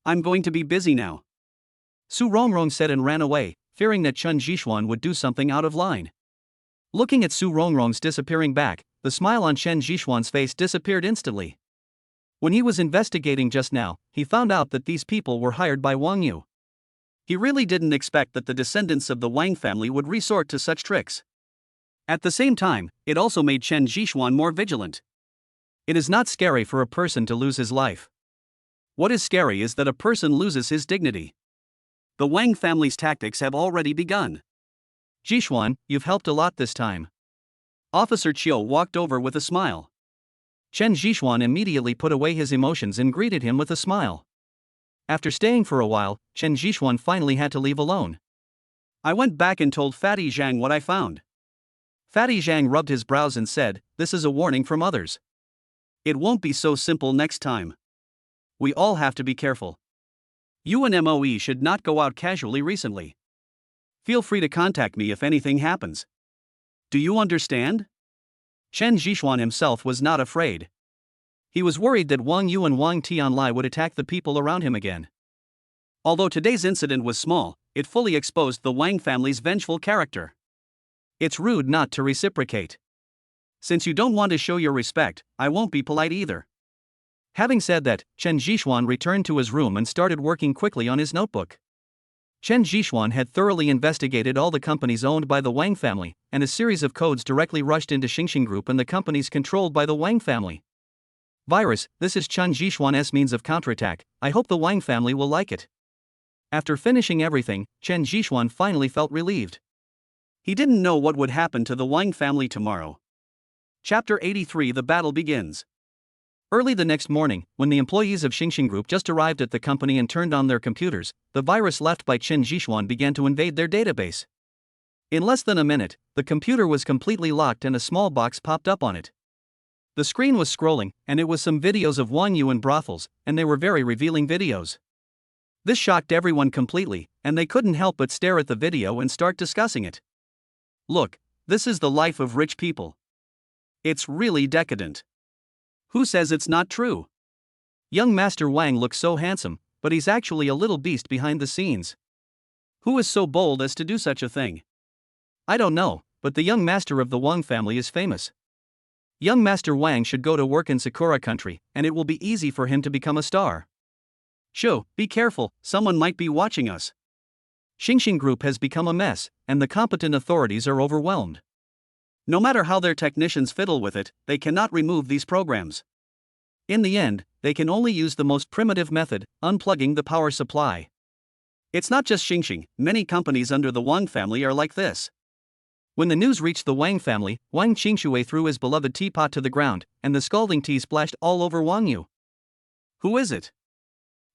I'm going to be busy now, Su Rongrong said and ran away, fearing that Chen Jishuan would do something out of line. Looking at Su Rongrong's disappearing back, the smile on Chen Jishuan's face disappeared instantly. When he was investigating just now, he found out that these people were hired by Wang Yu. He really didn't expect that the descendants of the Wang family would resort to such tricks. At the same time, it also made Chen Jishuan more vigilant. It is not scary for a person to lose his life. What is scary is that a person loses his dignity. The Wang family's tactics have already begun. Jishuan, you've helped a lot this time. Officer Chiu walked over with a smile. Chen Jishuan immediately put away his emotions and greeted him with a smile. After staying for a while, Chen Jishuan finally had to leave alone. I went back and told Fatty Zhang what I found. Fatty Zhang rubbed his brows and said, this is a warning from others. It won't be so simple next time. We all have to be careful. You and MOE should not go out casually recently. Feel free to contact me if anything happens. Do you understand? Chen Jishuan himself was not afraid. He was worried that Wang Yu and Wang Tianlai would attack the people around him again. Although today's incident was small, it fully exposed the Wang family's vengeful character. It's rude not to reciprocate. Since you don't want to show your respect, I won't be polite either. Having said that, Chen Jishuan returned to his room and started working quickly on his notebook. Chen Jishuan had thoroughly investigated all the companies owned by the Wang family, and a series of codes directly rushed into Xingxing Group and the companies controlled by the Wang family. Virus, this is Chen Jishuan's means of counterattack. I hope the Wang family will like it. After finishing everything, Chen Jishuan finally felt relieved. He didn't know what would happen to the Wang family tomorrow. Chapter 83 The battle begins. Early the next morning, when the employees of Xingxing Group just arrived at the company and turned on their computers, the virus left by Chen Jishuan began to invade their database. In less than a minute, the computer was completely locked and a small box popped up on it. The screen was scrolling, and it was some videos of Wang Yu and brothels, and they were very revealing videos. This shocked everyone completely, and they couldn't help but stare at the video and start discussing it. Look, this is the life of rich people. It's really decadent. Who says it's not true? Young Master Wang looks so handsome, but he's actually a little beast behind the scenes. Who is so bold as to do such a thing? I don't know, but the young master of the Wang family is famous. Young Master Wang should go to work in Sakura country, and it will be easy for him to become a star. Shoo, be careful, someone might be watching us. Xingxing Group has become a mess, and the competent authorities are overwhelmed. No matter how their technicians fiddle with it, they cannot remove these programs. In the end, they can only use the most primitive method, unplugging the power supply. It's not just Xingxing, many companies under the Wang family are like this. When the news reached the Wang family, Wang Qingshui threw his beloved teapot to the ground, and the scalding tea splashed all over Wang Yu. Who is it?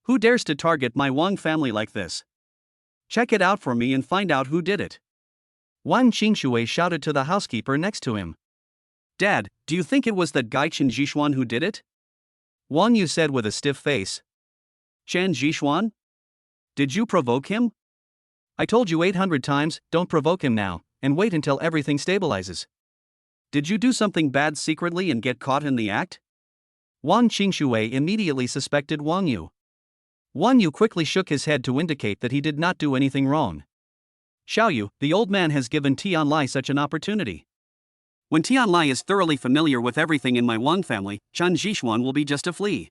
Who dares to target my Wang family like this? Check it out for me and find out who did it. Wang Qingshui shouted to the housekeeper next to him. Dad, do you think it was that guy Chen Jishuan who did it? Wang Yu said with a stiff face. Chen Jishuan? Did you provoke him? I told you 800 times, don't provoke him now, and wait until everything stabilizes. Did you do something bad secretly and get caught in the act? Wang Qingshui immediately suspected Wang Yu. Wang Yu quickly shook his head to indicate that he did not do anything wrong. Xiaoyu, the old man has given Tianlai such an opportunity. When Tianlai is thoroughly familiar with everything in my Wang family, Chen Jishuan will be just a flea.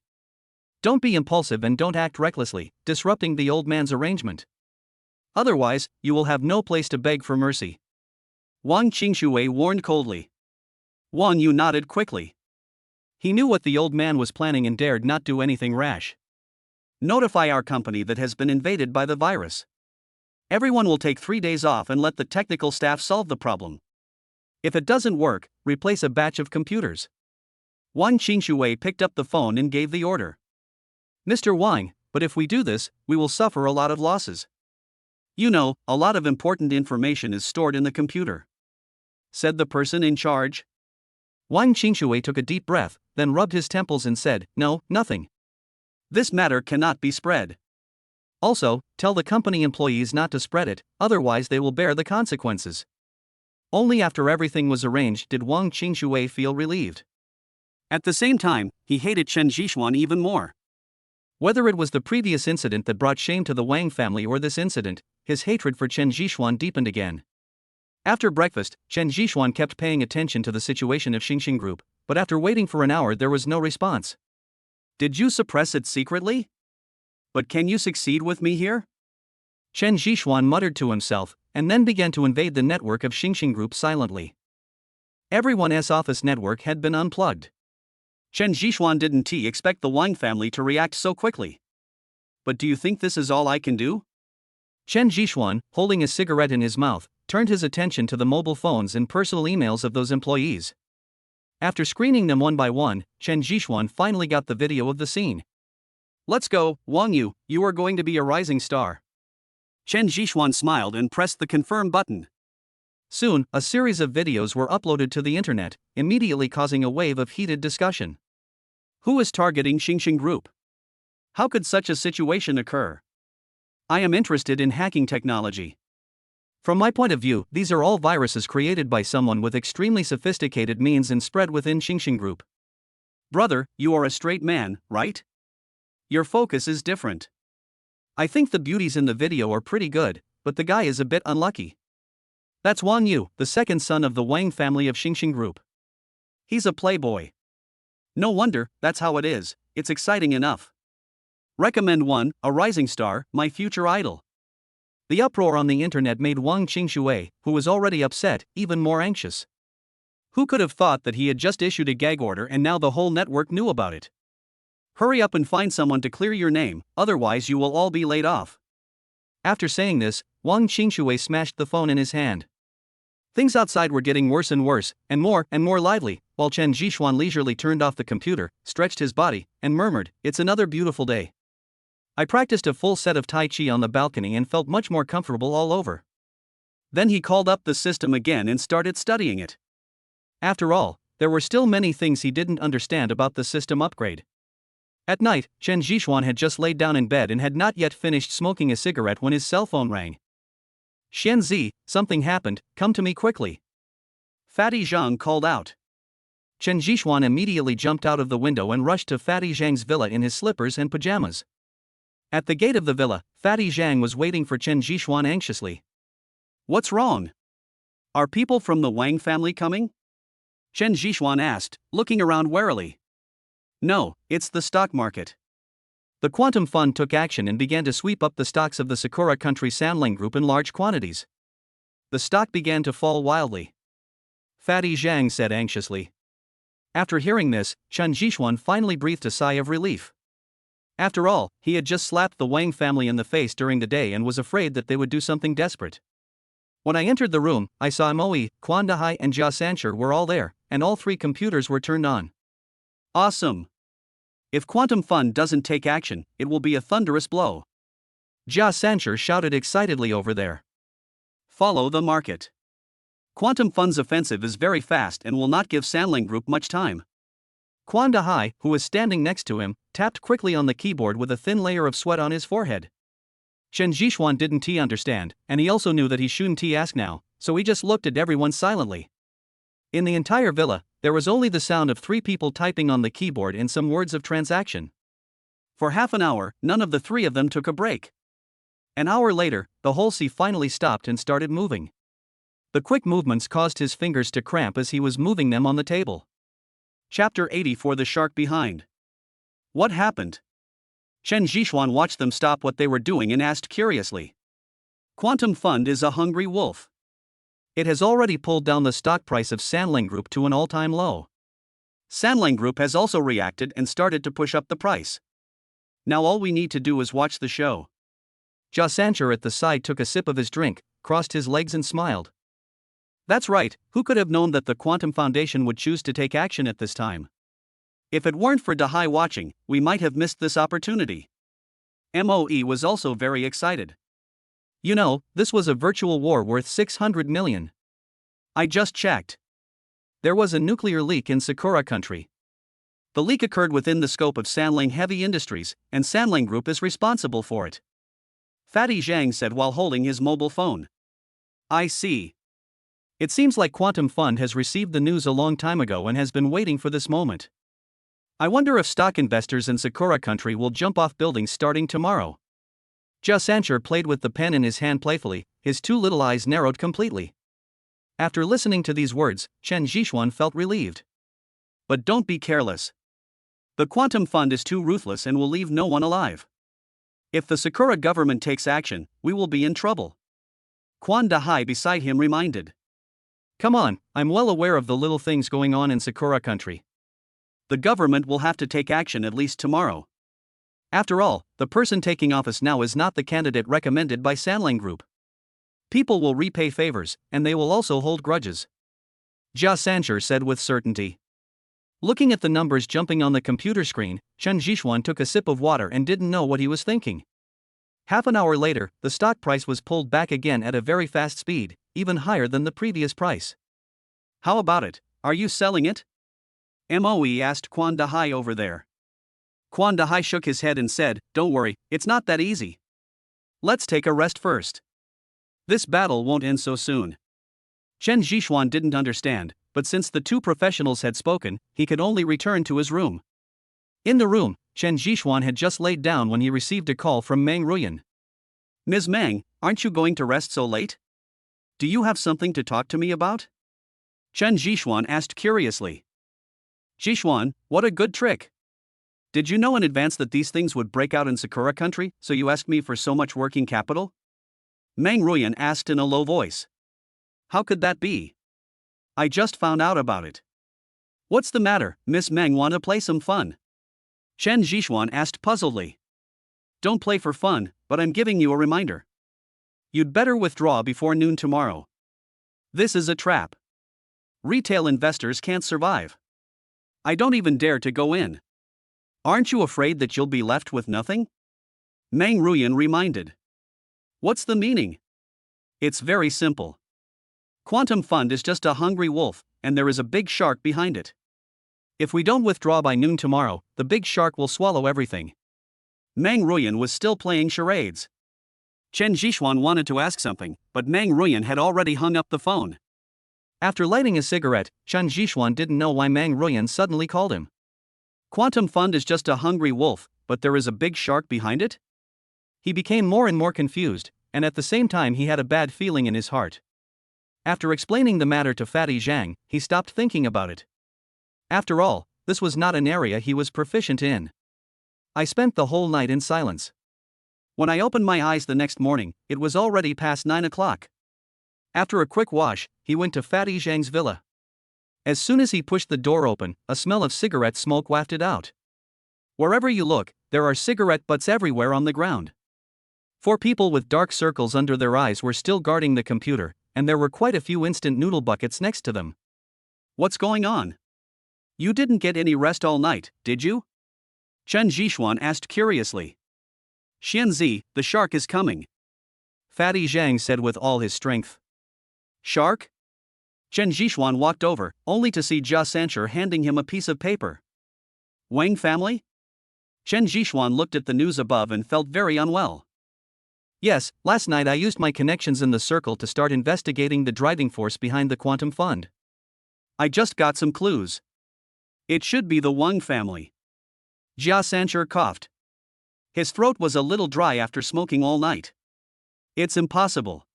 Don't be impulsive and don't act recklessly, disrupting the old man's arrangement. Otherwise, you will have no place to beg for mercy. Wang Qingshui warned coldly. Wang Yu nodded quickly. He knew what the old man was planning and dared not do anything rash. Notify our company that has been invaded by the virus. Everyone will take 3 days off and let the technical staff solve the problem. If it doesn't work, replace a batch of computers. Wang Qingshui picked up the phone and gave the order. Mr. Wang, but if we do this, we will suffer a lot of losses. You know, a lot of important information is stored in the computer, said the person in charge. Wang Qingshui took a deep breath, then rubbed his temples and said, "No, nothing. This matter cannot be spread. Also, tell the company employees not to spread it, otherwise they will bear the consequences." Only after everything was arranged did Wang Qingshui feel relieved. At the same time, he hated Chen Zhixuan even more. Whether it was the previous incident that brought shame to the Wang family or this incident, his hatred for Chen Zhixuan deepened again. After breakfast, Chen Zhixuan kept paying attention to the situation of Xingxing Group, but after waiting for an hour there was no response. Did you suppress it secretly? But can you succeed with me here? Chen Zhixuan muttered to himself, and then began to invade the network of Xingxing Group silently. Everyone's office network had been unplugged. Chen Zhixuan didn't expect the Wang family to react so quickly. But do you think this is all I can do? Chen Zhixuan, holding a cigarette in his mouth, turned his attention to the mobile phones and personal emails of those employees. After screening them one by one, Chen Zhixuan finally got the video of the scene. Let's go, Wang Yu, you are going to be a rising star. Chen Zhixuan smiled and pressed the confirm button. Soon, a series of videos were uploaded to the internet, immediately causing a wave of heated discussion. Who is targeting Xingxing Group? How could such a situation occur? I am interested in hacking technology. From my point of view, these are all viruses created by someone with extremely sophisticated means and spread within Xingxing Group. Brother, you are a straight man, right? Your focus is different. I think the beauties in the video are pretty good, but the guy is a bit unlucky. That's Wang Yu, the second son of the Wang family of Xingxing Group. He's a playboy. No wonder, that's how it is, it's exciting enough. Recommend one, a rising star, my future idol. The uproar on the internet made Wang Qingshui, who was already upset, even more anxious. Who could have thought that he had just issued a gag order and now the whole network knew about it? Hurry up and find someone to clear your name, otherwise you will all be laid off. After saying this, Wang Qingshui smashed the phone in his hand. Things outside were getting worse and worse, and more lively, while Chen Zhixuan leisurely turned off the computer, stretched his body, and murmured, "It's another beautiful day. I practiced a full set of Tai Chi on the balcony and felt much more comfortable all over." Then he called up the system again and started studying it. After all, there were still many things he didn't understand about the system upgrade. At night, Chen Zhixuan had just laid down in bed and had not yet finished smoking a cigarette when his cell phone rang. "Xian Zi, something happened, come to me quickly." Fatty Zhang called out. Chen Zhixuan immediately jumped out of the window and rushed to Fatty Zhang's villa in his slippers and pajamas. At the gate of the villa, Fatty Zhang was waiting for Chen Zhixuan anxiously. "What's wrong? Are people from the Wang family coming?" Chen Zhixuan asked, looking around warily. "No, it's the stock market." The quantum fund took action and began to sweep up the stocks of the Sakura Country Sanling Group in large quantities. The stock began to fall wildly. Fatty Zhang said anxiously. After hearing this, Chen Zhixuan finally breathed a sigh of relief. After all, he had just slapped the Wang family in the face during the day and was afraid that they would do something desperate. When I entered the room, I saw Moe, Quan Dahai and Jia Sancher were all there, and all three computers were turned on. Awesome. If Quantum Fund doesn't take action, it will be a thunderous blow. Jia Sancher shouted excitedly over there. Follow the market. Quantum Fund's offensive is very fast and will not give Sanling Group much time. Quan Dahai, who was standing next to him, tapped quickly on the keyboard with a thin layer of sweat on his forehead. Chen Zhixuan didn't understand, and he also knew that he shouldn't ask now, so he just looked at everyone silently. In the entire villa, there was only the sound of 3 people typing on the keyboard and some words of transaction. For half an hour, none of the 3 of them took a break. An hour later, the whole sea finally stopped and started moving. The quick movements caused his fingers to cramp as he was moving them on the table. Chapter 80 for the shark behind. What happened? Chen Zhixuan watched them stop what they were doing and asked curiously. Quantum Fund is a hungry wolf. It has already pulled down the stock price of Sanling Group to an all-time low. Sanling Group has also reacted and started to push up the price. Now all we need to do is watch the show. Jia Sancher at the side took a sip of his drink, crossed his legs and smiled. That's right, who could have known that the Quantum Foundation would choose to take action at this time? If it weren't for Dahai watching, we might have missed this opportunity. MOE was also very excited. You know, this was a virtual war worth 600 million. I just checked. There was a nuclear leak in Sakura country. The leak occurred within the scope of Sanling Heavy Industries, and Sanling Group is responsible for it. Fatty Zhang said while holding his mobile phone. I see. It seems like Quantum Fund has received the news a long time ago and has been waiting for this moment. I wonder if stock investors in Sakura country will jump off buildings starting tomorrow. Jia Sancher played with the pen in his hand playfully, his two little eyes narrowed completely. After listening to these words, Chen Zhishuan felt relieved. But don't be careless. The Quantum Fund is too ruthless and will leave no one alive. If the Sakura government takes action, we will be in trouble. Quan Dahai beside him reminded. Come on, I'm well aware of the little things going on in Sakura country. The government will have to take action at least tomorrow. After all, the person taking office now is not the candidate recommended by Sanling Group. People will repay favors, and they will also hold grudges. Jia Sancher said with certainty. Looking at the numbers jumping on the computer screen, Chen Zhishuan took a sip of water and didn't know what he was thinking. Half an hour later, the stock price was pulled back again at a very fast speed, even higher than the previous price. How about it? Are you selling it? MOE asked Quan Dahai over there. Quan Dahai shook his head and said, Don't worry, it's not that easy. Let's take a rest first. This battle won't end so soon. Chen Zhishuan didn't understand, but since the two professionals had spoken, he could only return to his room. In the room, Chen Zhishuan had just laid down when he received a call from Meng Ruyan. Ms. Meng, aren't you going to rest so late? Do you have something to talk to me about? Chen Zhishuan asked curiously. Zhishuan, what a good trick. Did you know in advance that these things would break out in Sakura country, so you asked me for so much working capital? Meng Ruyan asked in a low voice. How could that be? I just found out about it. What's the matter, Miss Meng, want to play some fun? Chen Zhishuan asked puzzledly. Don't play for fun, but I'm giving you a reminder. You'd better withdraw before noon tomorrow. This is a trap. Retail investors can't survive. I don't even dare to go in. Aren't you afraid that you'll be left with nothing? Meng Ruyan reminded. What's the meaning? It's very simple. Quantum Fund is just a hungry wolf, and there is a big shark behind it. If we don't withdraw by noon tomorrow, the big shark will swallow everything. Meng Ruyan was still playing charades. Chen Zhishuan wanted to ask something, but Meng Ruyan had already hung up the phone. After lighting a cigarette, Chen Zhishuan didn't know why Meng Ruyan suddenly called him. Quantum Fund is just a hungry wolf, but there is a big shark behind it? He became more and more confused, and at the same time he had a bad feeling in his heart. After explaining the matter to Fatty Zhang, he stopped thinking about it. After all, this was not an area he was proficient in. I spent the whole night in silence. When I opened my eyes the next morning, it was already past 9 o'clock. After a quick wash, he went to Fatty Zhang's villa. As soon as he pushed the door open, a smell of cigarette smoke wafted out. Wherever you look, there are cigarette butts everywhere on the ground. 4 people with dark circles under their eyes were still guarding the computer, and there were quite a few instant noodle buckets next to them. What's going on? You didn't get any rest all night, did you? Chen Zhishuan asked curiously. Xianzi, the shark is coming. Fatty Zhang said with all his strength. Shark? Chen Zhishuan walked over, only to see Jia Sancher handing him a piece of paper. Wang family? Chen Zhishuan looked at the news above and felt very unwell. Yes, last night I used my connections in the circle to start investigating the driving force behind the Quantum Fund. I just got some clues. It should be the Wang family. Jia Sancher coughed. His throat was a little dry after smoking all night. It's impossible.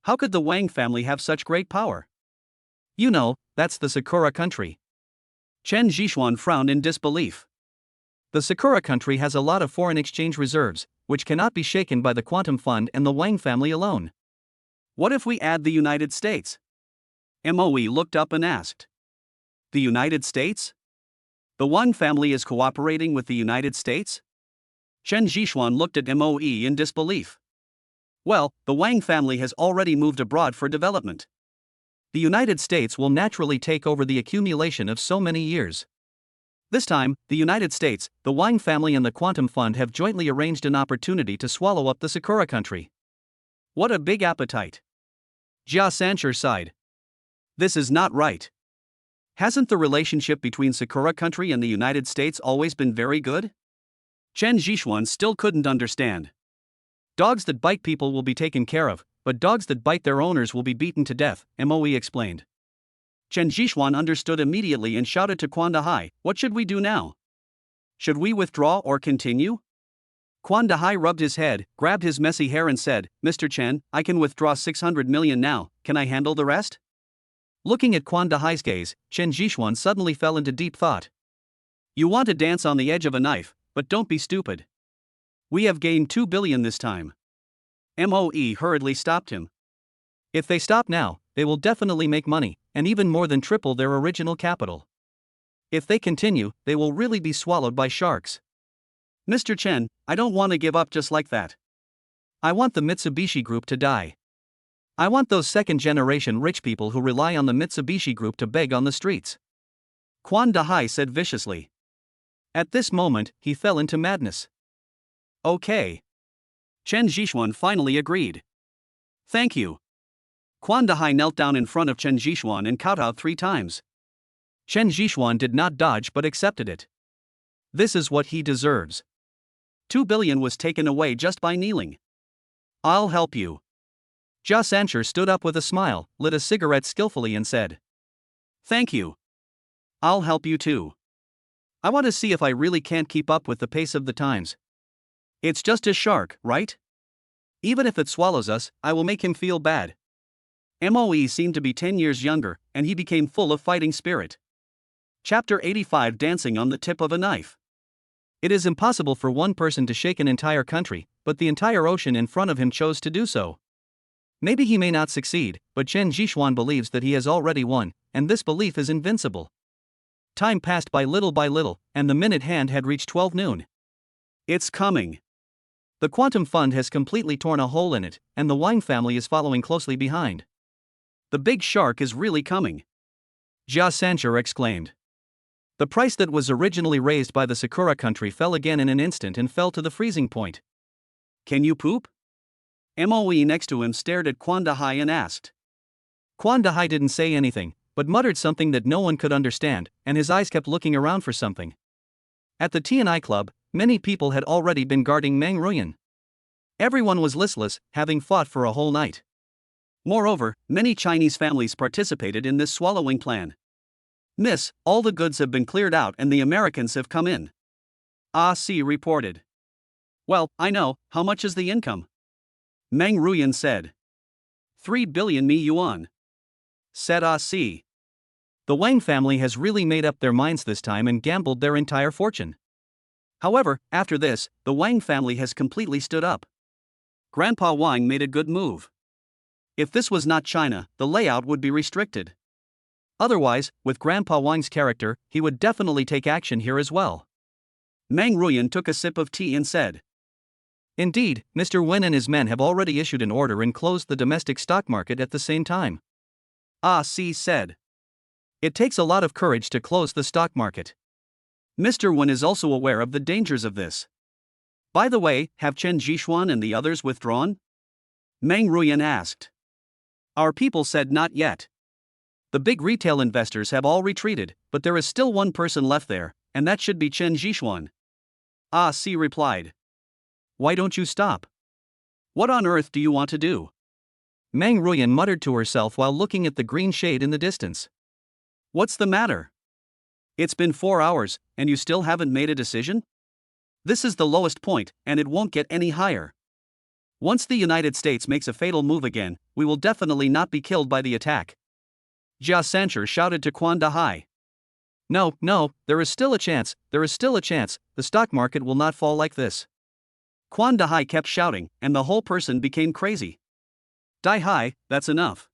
How could the Wang family have such great power? You know, that's the Sakura country. Chen Zhishuan frowned in disbelief. The Sakura country has a lot of foreign exchange reserves, which cannot be shaken by the Quantum Fund and the Wang family alone. What if we add the United States? Moe looked up and asked. The United States? The Wang family is cooperating with the United States? Chen Zhishuan looked at Moe in disbelief. Well, the Wang family has already moved abroad for development. The United States will naturally take over the accumulation of so many years. This time, the United States, the Wang family and the Quantum Fund have jointly arranged an opportunity to swallow up the Sakura country. What a big appetite. Jia Sancher sighed. This is not right. Hasn't the relationship between Sakura country and the United States always been very good? Chen Zhishuan still couldn't understand. Dogs that bite people will be taken care of, but dogs that bite their owners will be beaten to death, Moe explained. Chen Zhishuan understood immediately and shouted to Quan Dahai, what should we do now? Should we withdraw or continue? Quan Dahai rubbed his head, grabbed his messy hair and said, Mr. Chen, I can withdraw 600 million now, can I handle the rest? Looking at Quan Dahai's gaze, Chen Zhishuan suddenly fell into deep thought. You want to dance on the edge of a knife, but don't be stupid. We have gained 2 billion this time. Moe hurriedly stopped him. If they stop now, they will definitely make money, and even more than triple their original capital. If they continue, they will really be swallowed by sharks. Mr. Chen, I don't want to give up just like that. I want the Mitsubishi Group to die. I want those second-generation rich people who rely on the Mitsubishi Group to beg on the streets. Quan Dahai said viciously. At this moment, he fell into madness. Okay. Chen Zhishuan finally agreed. Thank you. Quan Dahai knelt down in front of Chen Zhishuan and kowtowed 3 times. Chen Zhishuan did not dodge but accepted it. This is what he deserves. 2 billion was taken away just by kneeling. I'll help you. Jia Sancher stood up with a smile, lit a cigarette skillfully and said. Thank you. I'll help you too. I want to see if I really can't keep up with the pace of the times. It's just a shark, right? Even if it swallows us, I will make him feel bad. Moe seemed to be 10 years younger, and he became full of fighting spirit. Chapter 85 Dancing on the Tip of a Knife. It is impossible for one person to shake an entire country, but the entire ocean in front of him chose to do so. Maybe he may not succeed, but Chen Zhishuan believes that he has already won, and this belief is invincible. Time passed by little, and the minute hand had reached 12 noon. It's coming. The Quantum Fund has completely torn a hole in it, and the Wang family is following closely behind. The big shark is really coming. Jia Sancher exclaimed. The price that was originally raised by the Sakura country fell again in an instant and fell to the freezing point. Can you poop? Moe next to him stared at Quan Dahai and asked. Quan Dahai didn't say anything, but muttered something that no one could understand, and his eyes kept looking around for something. At the T&I Club, many people had already been guarding Meng Ruyan. Everyone was listless, having fought for a whole night. Moreover, many Chinese families participated in this swallowing plan. Miss, all the goods have been cleared out and the Americans have come in. Ah-Si reported. Well, I know, how much is the income? Meng Ruyan said. 3 billion yuan. Said Ah-Si. The Wang family has really made up their minds this time and gambled their entire fortune. However, after this, the Wang family has completely stood up. Grandpa Wang made a good move. If this was not China, the layout would be restricted. Otherwise, with Grandpa Wang's character, he would definitely take action here as well. Meng Ruyan took a sip of tea and said. Indeed, Mr. Wen and his men have already issued an order and closed the domestic stock market at the same time. Ah-Si said. It takes a lot of courage to close the stock market. Mr. Wen is also aware of the dangers of this. By the way, have Chen Zhishuan and the others withdrawn? Meng Ruyan asked. Our people said not yet. The big retail investors have all retreated, but there is still one person left there, and that should be Chen Zhishuan. Ah-Si replied. Why don't you stop? What on earth do you want to do? Meng Ruyan muttered to herself while looking at the green shade in the distance. What's the matter? It's been 4 hours, and you still haven't made a decision? This is the lowest point, and it won't get any higher. Once the United States makes a fatal move again, we will definitely not be killed by the attack. Jia Sancher shouted to Quan Dahai. No, there is still a chance, the stock market will not fall like this. Quan Dahai kept shouting, and the whole person became crazy. Die Hai, that's enough.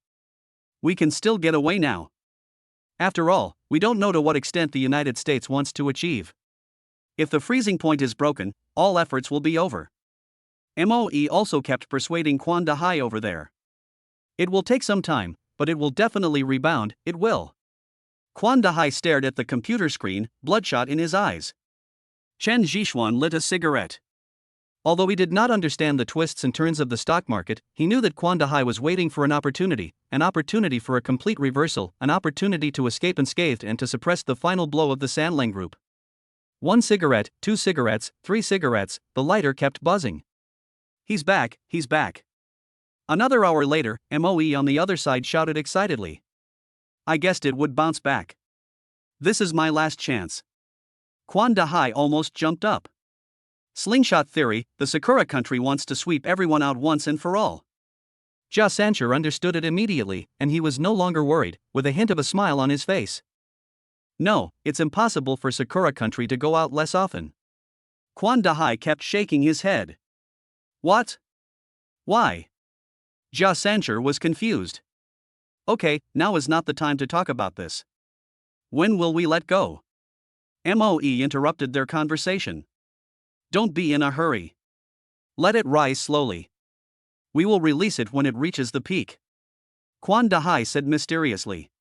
We can still get away now. After all, we don't know to what extent the United States wants to achieve. If the freezing point is broken, all efforts will be over. MOE also kept persuading Quan Da Hai over there. It will take some time, but it will definitely rebound, it will. Quan Da Hai stared at the computer screen, bloodshot in his eyes. Chen Zhishuan lit a cigarette. Although he did not understand the twists and turns of the stock market, he knew that Quan Da Hai was waiting for an opportunity for a complete reversal, an opportunity to escape unscathed and to suppress the final blow of the Sanlang Group. 1 cigarette, 2 cigarettes, 3 cigarettes, the lighter kept buzzing. He's back, he's back. Another hour later, MOE on the other side shouted excitedly. I guessed it would bounce back. This is my last chance. Quan Da Hai almost jumped up. Slingshot theory, the Sakura country wants to sweep everyone out once and for all. Jia Sancher understood it immediately, and he was no longer worried, with a hint of a smile on his face. No, it's impossible for Sakura country to go out less often. Quan Da Hai kept shaking his head. What? Why? Jia Sancher was confused. Okay, now is not the time to talk about this. When will we let go? MOE interrupted their conversation. Don't be in a hurry. Let it rise slowly. We will release it when it reaches the peak. Quan Da Hai said mysteriously.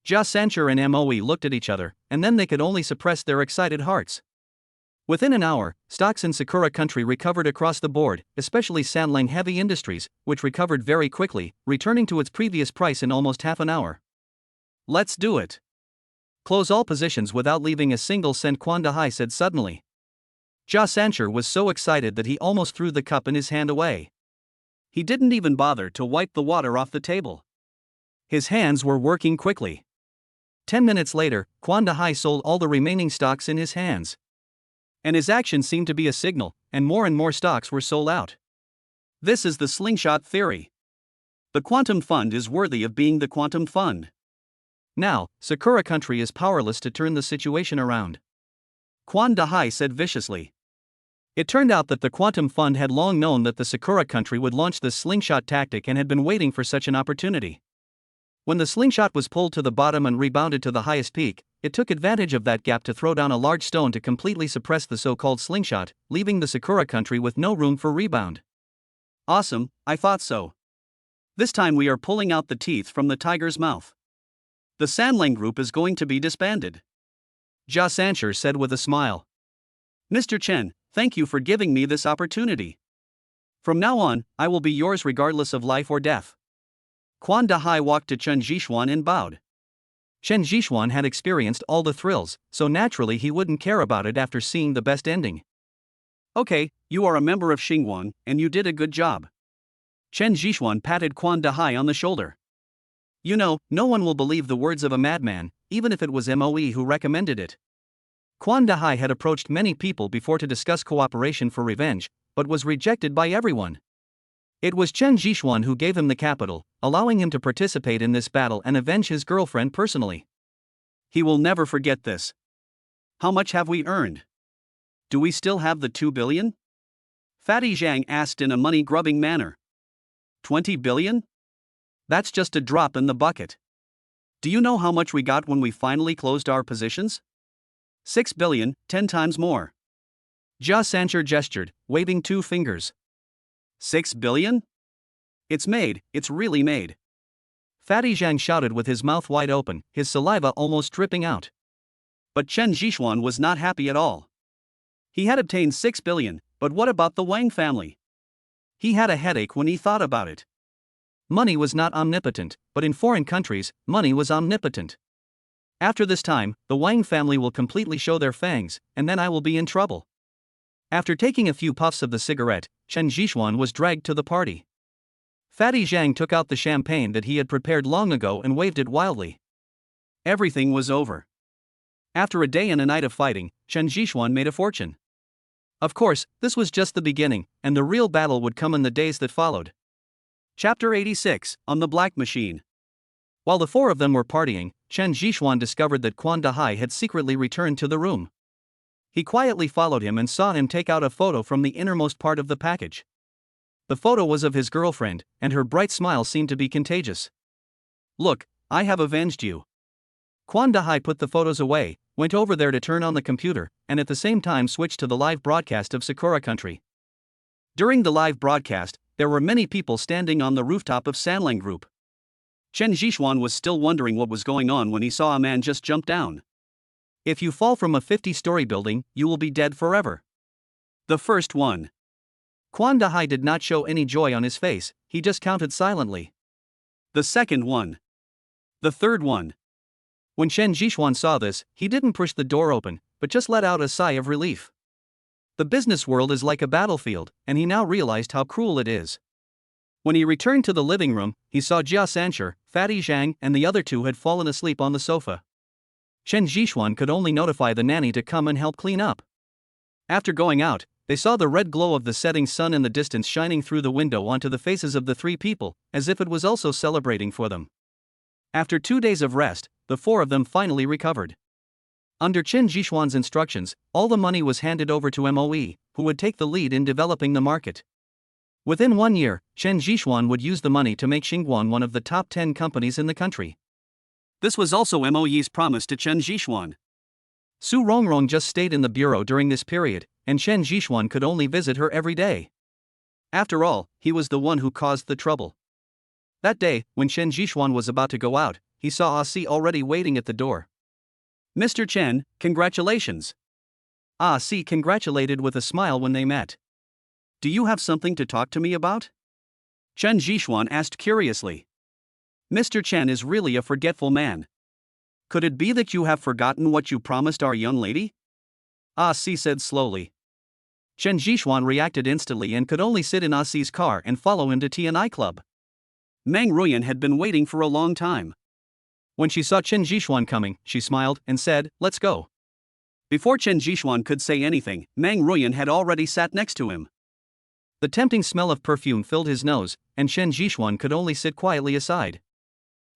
Jia Sancher and MOE looked at each other, and then they could only suppress their excited hearts. Within an hour, stocks in Sakura country recovered across the board, especially Sanlang Heavy Industries, which recovered very quickly, returning to its previous price in almost half an hour. Let's do it. Close all positions without leaving a single cent, Quan Da Hai said suddenly. Jia Sancher was so excited that he almost threw the cup in his hand away. He didn't even bother to wipe the water off the table. His hands were working quickly. 10 minutes later, Quan Da Hai sold all the remaining stocks in his hands. And his action seemed to be a signal, and more stocks were sold out. This is the slingshot theory. The quantum fund is worthy of being the quantum fund. Now, Sakura country is powerless to turn the situation around. Quan Da Hai said viciously. It turned out that the quantum fund had long known that the Sakura country would launch this slingshot tactic and had been waiting for such an opportunity. When the slingshot was pulled to the bottom and rebounded to the highest peak, it took advantage of that gap to throw down a large stone to completely suppress the so-called slingshot, leaving the Sakura country with no room for rebound. Awesome, I thought so. This time we are pulling out the teeth from the tiger's mouth. The Sanlang Group is going to be disbanded. Jia Sancher said with a smile. Mr. Chen, thank you for giving me this opportunity. From now on, I will be yours regardless of life or death. Quan Da Hai walked to Chen Zhishuan and bowed. Chen Zhishuan had experienced all the thrills, so naturally he wouldn't care about it after seeing the best ending. Okay, you are a member of Xinguang, and you did a good job. Chen Zhishuan patted Quan Da Hai on the shoulder. You know, no one will believe the words of a madman, even if it was MOE who recommended it. Quan Da Hai had approached many people before to discuss cooperation for revenge, but was rejected by everyone. It was Chen Zhishuan who gave him the capital, allowing him to participate in this battle and avenge his girlfriend personally. He will never forget this. How much have we earned? Do we still have the 2 billion? Fatty Zhang asked in a money-grubbing manner. 20 billion? That's just a drop in the bucket. Do you know how much we got when we finally closed our positions? 6 billion, 10 times more. Jia Sancher gestured, waving 2 fingers. 6 billion? It's made, it's really made. Fatty Zhang shouted with his mouth wide open, his saliva almost dripping out. But Chen Zhishuan was not happy at all. He had obtained 6 billion, but what about the Wang family? He had a headache when he thought about it. Money was not omnipotent, but in foreign countries, money was omnipotent. After this time, the Wang family will completely show their fangs, and then I will be in trouble. After taking a few puffs of the cigarette, Chen Zhishuan was dragged to the party. Fatty Zhang took out the champagne that he had prepared long ago and waved it wildly. Everything was over. After a day and a night of fighting, Chen Zhishuan made a fortune. Of course, this was just the beginning, and the real battle would come in the days that followed. Chapter 86, On the Black Machine. While the 4 of them were partying, Chen Zhishuan discovered that Quan Da Hai had secretly returned to the room. He quietly followed him and saw him take out a photo from the innermost part of the package. The photo was of his girlfriend, and her bright smile seemed to be contagious. "Look, I have avenged you." Quan Dahai put the photos away, went over there to turn on the computer, and at the same time switched to the live broadcast of Sakura Country. During the live broadcast, there were many people standing on the rooftop of Sanlang Group. Chen Zhixuan was still wondering what was going on when he saw a man just jump down. "If you fall from a 50-story building, you will be dead forever." The first one. Quan Dahai did not show any joy on his face, he just counted silently. The second one. The third one. When Chen Zhixuan saw this, he didn't push the door open, but just let out a sigh of relief. The business world is like a battlefield, and he now realized how cruel it is. When he returned to the living room, he saw Jia Sancher, Fatty Zhang, and the other two had fallen asleep on the sofa. Chen Zhixuan could only notify the nanny to come and help clean up. After going out, they saw the red glow of the setting sun in the distance shining through the window onto the faces of the three people, as if it was also celebrating for them. After 2 days of rest, the four of them finally recovered. Under Chen Zhixuan's instructions, all the money was handed over to MOE, who would take the lead in developing the market. Within 1 year, Chen Zhixuan would use the money to make Xinguang one of the top 10 companies in the country. This was also MOE's promise to Chen Zhixuan. Su Rongrong just stayed in the bureau during this period, and Chen Zhixuan could only visit her every day. After all, he was the one who caused the trouble. That day, when Chen Zhixuan was about to go out, he saw Ah Si already waiting at the door. "Mr. Chen, congratulations." Ah Si congratulated with a smile when they met. "Do you have something to talk to me about?" Chen Zhixuan asked curiously. "Mr. Chen is really a forgetful man. Could it be that you have forgotten what you promised our young lady?" Ah Si said slowly. Chen Zhixuan reacted instantly and could only sit in Ah Si's car and follow him to TNI Club. Meng Ruyan had been waiting for a long time. When she saw Chen Zhixuan coming, she smiled and said, "Let's go." Before Chen Zhixuan could say anything, Meng Ruyan had already sat next to him. The tempting smell of perfume filled his nose, and Chen Zhixuan could only sit quietly aside.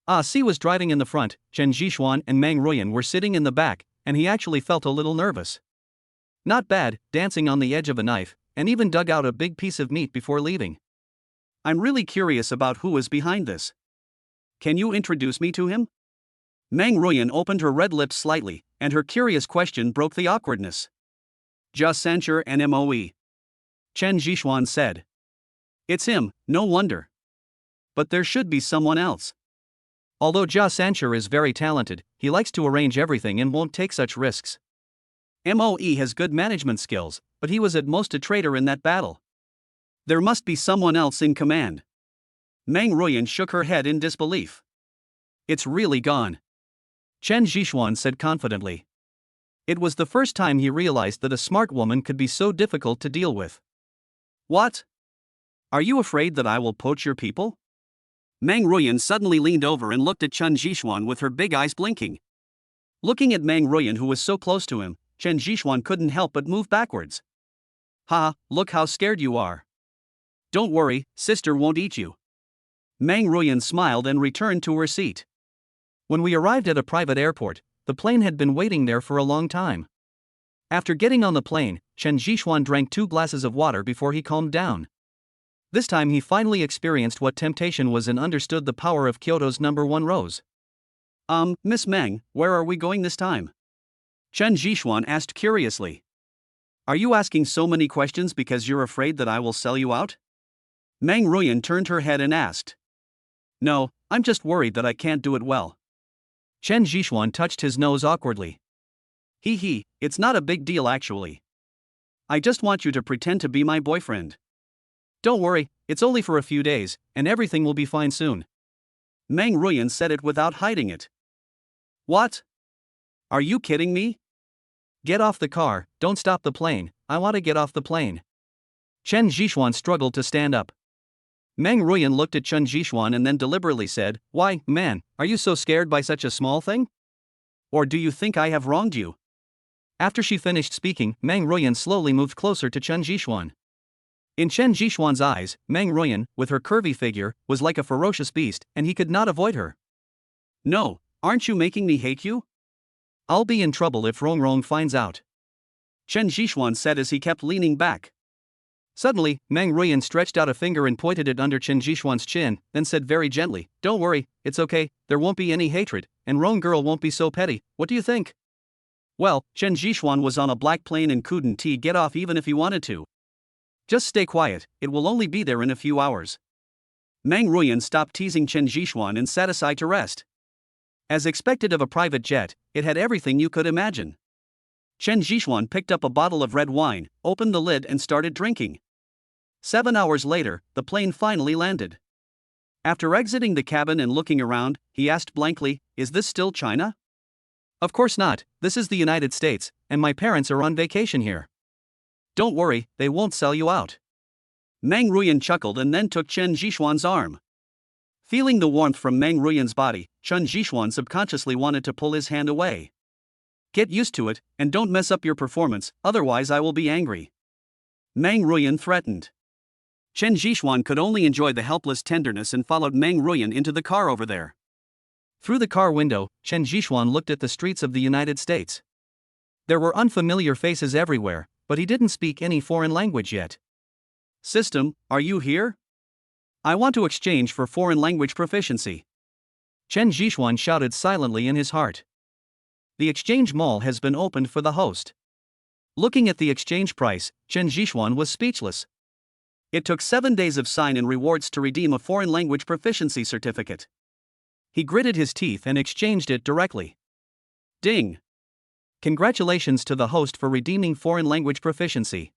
Ah Si was driving in the front, Chen Zhixuan and Meng Ruyan were sitting in the back, and he actually felt a little nervous. Not bad, dancing on the edge of a knife, and even dug out a big piece of meat before leaving. "I'm really curious about who is behind this. Can you introduce me to him?" Meng Ruyan opened her red lips slightly, and her curious question broke the awkwardness. "Jia Sancher and MOE." Chen Zhixuan said. "It's him, no wonder. But there should be someone else." Although Jia Sancher is very talented, he likes to arrange everything and won't take such risks. MOE has good management skills, but he was at most a traitor in that battle. There must be someone else in command. Meng Ruyan shook her head in disbelief. "It's really gone," Chen Zhixuan said confidently. It was the first time he realized that a smart woman could be so difficult to deal with. "What? Are you afraid that I will poach your people?" Meng Ruyan suddenly leaned over and looked at Chen Zhixuan with her big eyes blinking. Looking at Meng Ruyan, who was so close to him, Chen Zhixuan couldn't help but move backwards. "Ha, look how scared you are. Don't worry, sister won't eat you." Meng Ruyan smiled and returned to her seat. When we arrived at a private airport, the plane had been waiting there for a long time. After getting on the plane, Chen Zhixuan drank 2 glasses of water before he calmed down. This time he finally experienced what temptation was and understood the power of Kyoto's #1 rose. Miss Meng, where are we going this time?" Chen Zhixuan asked curiously. "Are you asking so many questions because you're afraid that I will sell you out?" Meng Ruyan turned her head and asked. "No, I'm just worried that I can't do it well." Chen Zhixuan touched his nose awkwardly. He, it's not a big deal actually. I just want you to pretend to be my boyfriend. Don't worry, it's only for a few days, and everything will be fine soon." Meng Ruyan said it without hiding it. "What? Are you kidding me?" "Get off the car, don't stop the plane, I want to get off the plane." Chen Zhixuan struggled to stand up. Meng Ruyan looked at Chen Zhixuan and then deliberately said, "Why, man, are you so scared by such a small thing? Or do you think I have wronged you?" After she finished speaking, Meng Ruyan slowly moved closer to Chen Zhixuan. In Chen Zhixuan's eyes, Meng Ruyan, with her curvy figure, was like a ferocious beast, and he could not avoid her. "No, aren't you making me hate you? I'll be in trouble if Rongrong finds out," Chen Zhixuan said as he kept leaning back. Suddenly, Meng Ruyan stretched out a finger and pointed it under Chen Jishuan's chin, then said very gently, "Don't worry, it's okay, there won't be any hatred, and Rong girl won't be so petty, what do you think?" Well, Chen Jishuan was on a black plane and couldn't get off even if he wanted to. "Just stay quiet, it will only be there in a few hours." Meng Ruyan stopped teasing Chen Jishuan and sat aside to rest. As expected of a private jet, it had everything you could imagine. Chen Jishuan picked up a bottle of red wine, opened the lid and started drinking. 7 hours later, the plane finally landed. After exiting the cabin and looking around, he asked blankly, "Is this still China?" "Of course not, this is the United States, and my parents are on vacation here." "Don't worry, they won't sell you out." Meng Ruyan chuckled and then took Chen Jishuan's arm. Feeling the warmth from Meng Ruyan's body, Chen Jishuan subconsciously wanted to pull his hand away. "Get used to it, and don't mess up your performance, otherwise I will be angry," Meng Ruyan threatened. Chen Jishuan could only enjoy the helpless tenderness and followed Meng Ruyan into the car over there. Through the car window, Chen Jishuan looked at the streets of the United States. There were unfamiliar faces everywhere, but he didn't speak any foreign language yet. "System, are you here? I want to exchange for foreign language proficiency," Chen Jishuan shouted silently in his heart. The exchange mall has been opened for the host. Looking at the exchange price, Chen Jishuan was speechless. It took 7 days of sign-in rewards to redeem a foreign language proficiency certificate. He gritted his teeth and exchanged it directly. Ding! Congratulations to the host for redeeming foreign language proficiency.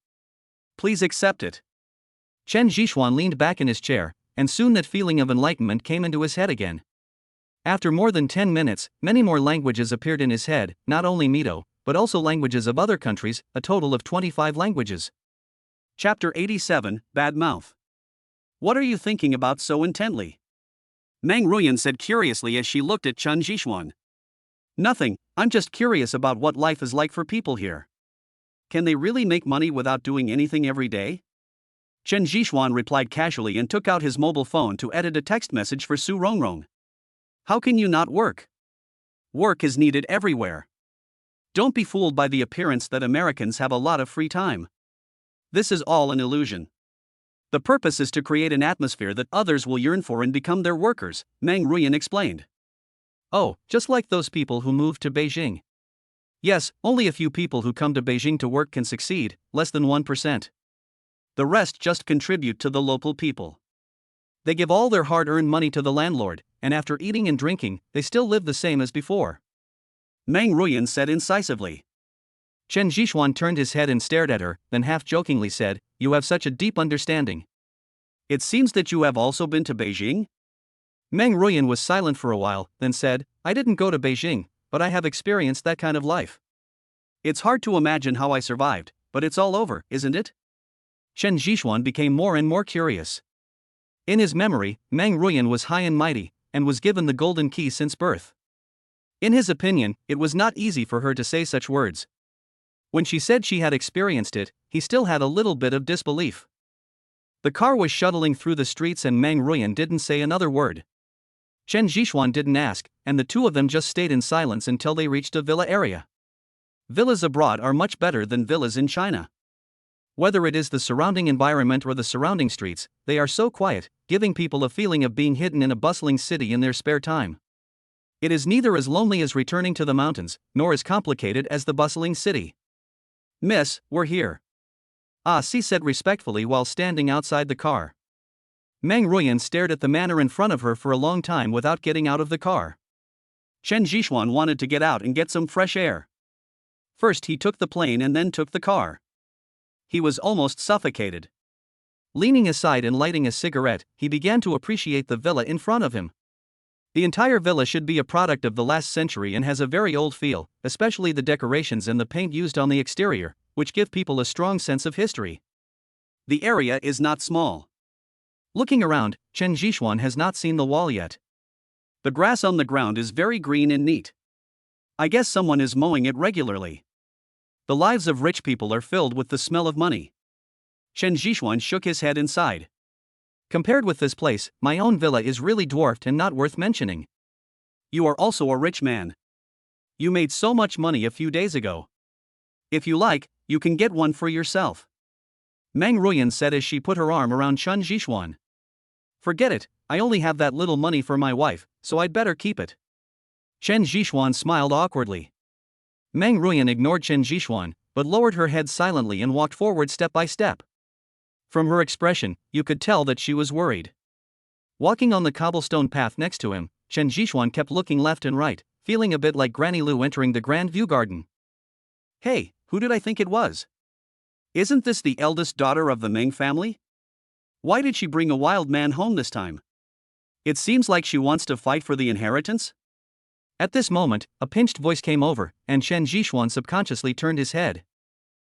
Please accept it. Chen Jishuan leaned back in his chair, and soon that feeling of enlightenment came into his head again. After more than 10 minutes, many more languages appeared in his head, not only Mido, but also languages of other countries, a total of 25 languages. Chapter 87, Bad Mouth. "What are you thinking about so intently?" Meng Ruyan said curiously as she looked at Chen Jishuan. "Nothing, I'm just curious about what life is like for people here. Can they really make money without doing anything every day?" Chen Jishuan replied casually and took out his mobile phone to edit a text message for Su Rongrong. "How can you not work? Work is needed everywhere. Don't be fooled by the appearance that Americans have a lot of free time. This is all an illusion. The purpose is to create an atmosphere that others will yearn for and become their workers," Meng Ruyan explained. "Oh, just like those people who moved to Beijing." "Yes, only a few people who come to Beijing to work can succeed, less than 1%. The rest just contribute to the local people. They give all their hard-earned money to the landlord, and after eating and drinking, they still live the same as before," Meng Ruyan said incisively. Chen Jishuan turned his head and stared at her, then half-jokingly said, "You have such a deep understanding. It seems that you have also been to Beijing?" Meng Ruyan was silent for a while, then said, "I didn't go to Beijing, but I have experienced that kind of life. It's hard to imagine how I survived, but it's all over, isn't it?" Chen Jishuan became more and more curious. In his memory, Meng Ruyan was high and mighty, and was given the golden key since birth. In his opinion, it was not easy for her to say such words. When she said she had experienced it, he still had a little bit of disbelief. The car was shuttling through the streets and Meng Ruyan didn't say another word. Chen Jishuan didn't ask, and the two of them just stayed in silence until they reached a villa area. Villas abroad are much better than villas in China. Whether it is the surrounding environment or the surrounding streets, they are so quiet, giving people a feeling of being hidden in a bustling city in their spare time. It is neither as lonely as returning to the mountains, nor as complicated as the bustling city. "Miss, we're here." "Ah," she said respectfully while standing outside the car. Meng Ruyan stared at the manor in front of her for a long time without getting out of the car. Chen Jishuan wanted to get out and get some fresh air. First he took the plane and then took the car. He was almost suffocated. Leaning aside and lighting a cigarette, he began to appreciate the villa in front of him. The entire villa should be a product of the last century and has a very old feel, especially the decorations and the paint used on the exterior, which give people a strong sense of history. The area is not small. Looking around, Chen Jishuan has not seen the wall yet. The grass on the ground is very green and neat. I guess someone is mowing it regularly. The lives of rich people are filled with the smell of money. Chen Jishuan shook his head and sighed. Compared with this place, my own villa is really dwarfed and not worth mentioning. You are also a rich man. You made so much money a few days ago. If you like, you can get one for yourself. Meng Ruyan said as she put her arm around Chen Zhishuan. Forget it, I only have that little money for my wife, so I'd better keep it. Chen Zhishuan smiled awkwardly. Meng Ruyan ignored Chen Zhishuan, but lowered her head silently and walked forward step by step. From her expression, you could tell that she was worried. Walking on the cobblestone path next to him, Chen Zhishuan kept looking left and right, feeling a bit like Granny Lu entering the Grand View Garden. Hey, who did I think it was? Isn't this the eldest daughter of the Meng family? Why did she bring a wild man home this time? It seems like she wants to fight for the inheritance? At this moment, a pinched voice came over, and Chen Zhishuan subconsciously turned his head.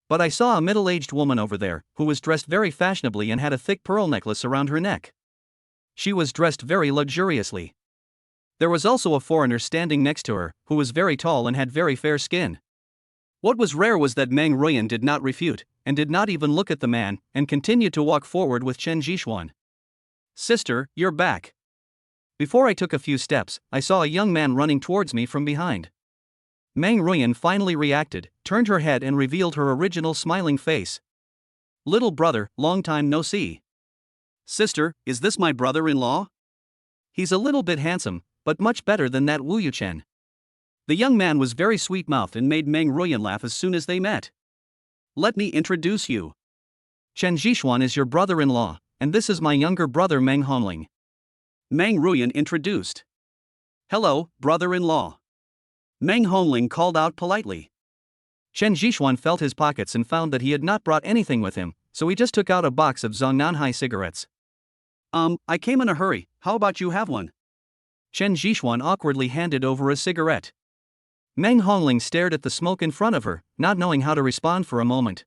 But I saw a middle-aged woman over there, who was dressed very fashionably and had a thick pearl necklace around her neck. She was dressed very luxuriously. There was also a foreigner standing next to her, who was very tall and had very fair skin. What was rare was that Meng Ruyan did not refute, and did not even look at the man, and continued to walk forward with Chen Zhishuan. Sister, you're back. Before I took a few steps, I saw a young man running towards me from behind. Meng Ruyan finally reacted, turned her head and revealed her original smiling face. Little brother, long time no see. Sister, is this my brother-in-law? He's a little bit handsome, but much better than that Wu Yuchen. The young man was very sweet-mouthed and made Meng Ruyan laugh as soon as they met. Let me introduce you. Chen Zhishuan is your brother-in-law, and this is my younger brother Meng Honling. Meng Ruyan introduced. Hello, brother-in-law. Meng Honling called out politely. Chen Zhishuan felt his pockets and found that he had not brought anything with him, so he just took out a box of Zongnanhai cigarettes. I came in a hurry, how about you have one? Chen Zhishuan awkwardly handed over a cigarette. Meng Honling stared at the smoke in front of her, not knowing how to respond for a moment.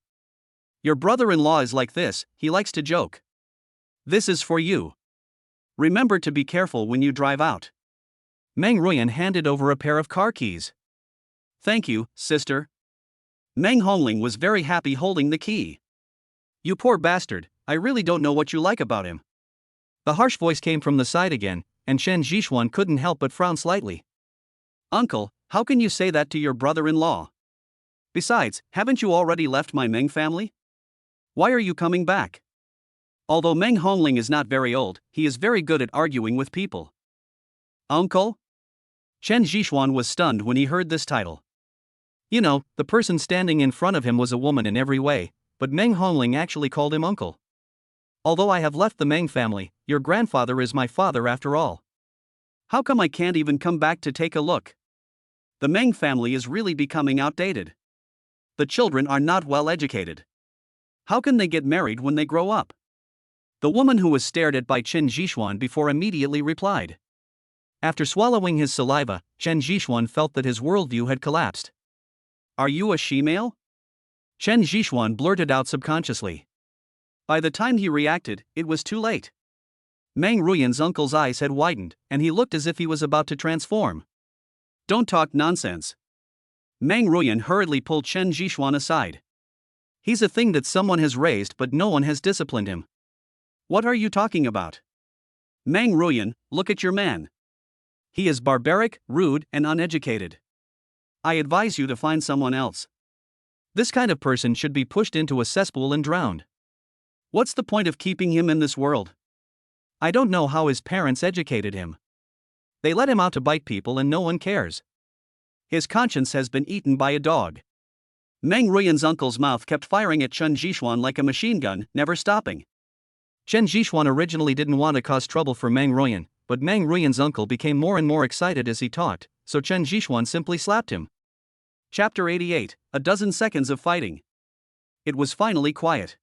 Your brother-in-law is like this, he likes to joke. This is for you. Remember to be careful when you drive out. Meng Ruyan handed over a pair of car keys. Thank you, sister. Meng Honling was very happy holding the key. You poor bastard, I really don't know what you like about him. The harsh voice came from the side again, and Chen Zhishuan couldn't help but frown slightly. Uncle, how can you say that to your brother-in-law? Besides, haven't you already left my Meng family? Why are you coming back? Although Meng Honling is not very old, he is very good at arguing with people. Uncle? Chen Zhishuan was stunned when he heard this title. You know, the person standing in front of him was a woman in every way, but Meng Honling actually called him uncle. Although I have left the Meng family, your grandfather is my father after all. How come I can't even come back to take a look? The Meng family is really becoming outdated. The children are not well educated. How can they get married when they grow up? The woman who was stared at by Chen Zhishuan before immediately replied. After swallowing his saliva, Chen Zhishuan felt that his worldview had collapsed. Are you a she-male? Chen Zhishuan blurted out subconsciously. By the time he reacted, it was too late. Meng Ruyan's uncle's eyes had widened, and he looked as if he was about to transform. Don't talk nonsense. Meng Ruyan hurriedly pulled Chen Zhishuan aside. He's a thing that someone has raised but no one has disciplined him. What are you talking about? Meng Ruyan, look at your man. He is barbaric, rude, and uneducated. I advise you to find someone else. This kind of person should be pushed into a cesspool and drowned. What's the point of keeping him in this world? I don't know how his parents educated him. They let him out to bite people and no one cares. His conscience has been eaten by a dog. Meng Ruyan's uncle's mouth kept firing at Chen Zhishuan like a machine gun, never stopping. Chen Zhishuan originally didn't want to cause trouble for Meng Ruyan, but Meng Ruyan's uncle became more and more excited as he talked, so Chen Zhishuan simply slapped him. Chapter 88, A Dozen Seconds of Fighting. It was finally quiet.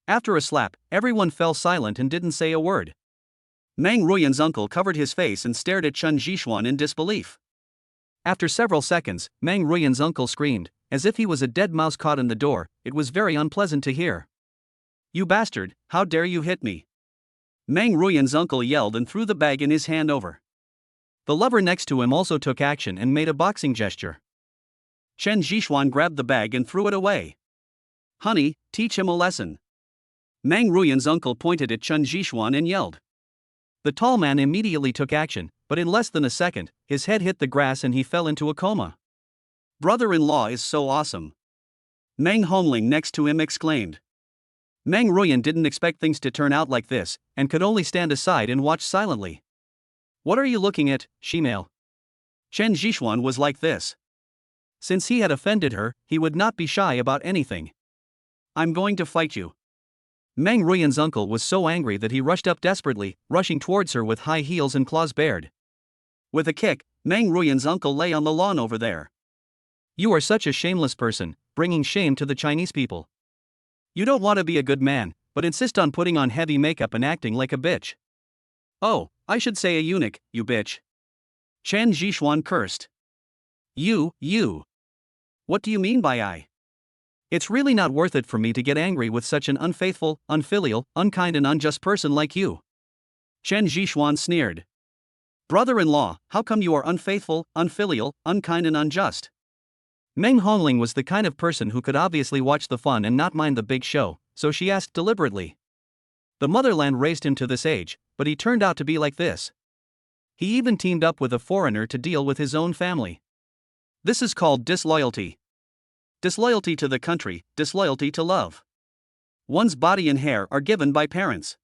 After a slap, everyone fell silent and didn't say a word. Meng Ruyan's uncle covered his face and stared at Chen Zhishuan in disbelief. After several seconds, Meng Ruyan's uncle screamed, as if he was a dead mouse caught in the door. It was very unpleasant to hear. You bastard, how dare you hit me? Meng Ruyan's uncle yelled and threw the bag in his hand over. The lover next to him also took action and made a boxing gesture. Chen Zhishuan grabbed the bag and threw it away. Honey, teach him a lesson. Meng Ruyan's uncle pointed at Chen Zhishuan and yelled. The tall man immediately took action, but in less than a second, his head hit the grass and he fell into a coma. Brother-in-law is so awesome. Meng Honling next to him exclaimed. Meng Ruyan didn't expect things to turn out like this, and could only stand aside and watch silently. What are you looking at, Shimale? Chen Zhishuan was like this. Since he had offended her, he would not be shy about anything. I'm going to fight you. Meng Ruyan's uncle was so angry that he rushed up desperately, rushing towards her with high heels and claws bared. With a kick, Meng Ruyan's uncle lay on the lawn over there. You are such a shameless person, bringing shame to the Chinese people. You don't want to be a good man, but insist on putting on heavy makeup and acting like a bitch. Oh, I should say a eunuch, you bitch. Chen Zhishuan cursed. You. What do you mean by I? It's really not worth it for me to get angry with such an unfaithful, unfilial, unkind and unjust person like you. Chen Zhishuan sneered. Brother-in-law, how come you are unfaithful, unfilial, unkind and unjust? Meng Hongling was the kind of person who could obviously watch the fun and not mind the big show, so she asked deliberately. The motherland raised him to this age, but he turned out to be like this. He even teamed up with a foreigner to deal with his own family. This is called disloyalty. Disloyalty to the country, disloyalty to love. One's body and hair are given by parents.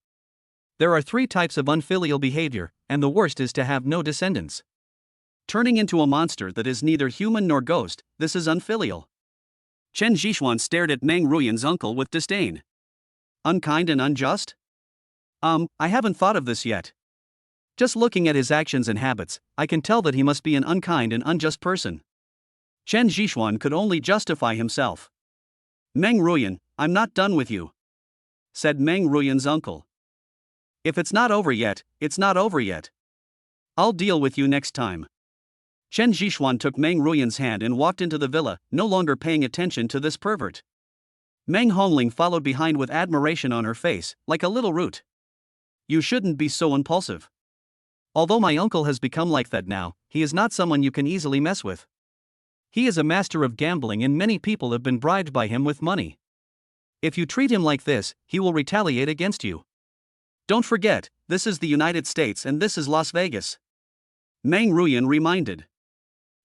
There are 3 types of unfilial behavior, and the worst is to have no descendants. Turning into a monster that is neither human nor ghost, this is unfilial. Chen Zhishuan stared at Meng Ruyan's uncle with disdain. Unkind and unjust? I haven't thought of this yet. Just looking at his actions and habits, I can tell that he must be an unkind and unjust person. Chen Zhishuan could only justify himself. Meng Ruyan, I'm not done with you, said Meng Ruyan's uncle. If it's not over yet, it's not over yet. I'll deal with you next time. Chen Zhishuan took Meng Ruyan's hand and walked into the villa, no longer paying attention to this pervert. Meng Hongling followed behind with admiration on her face, like a little root. You shouldn't be so impulsive. Although my uncle has become like that now, he is not someone you can easily mess with. He is a master of gambling and many people have been bribed by him with money. If you treat him like this, he will retaliate against you. Don't forget, this is the United States and this is Las Vegas. Meng Ruyan reminded.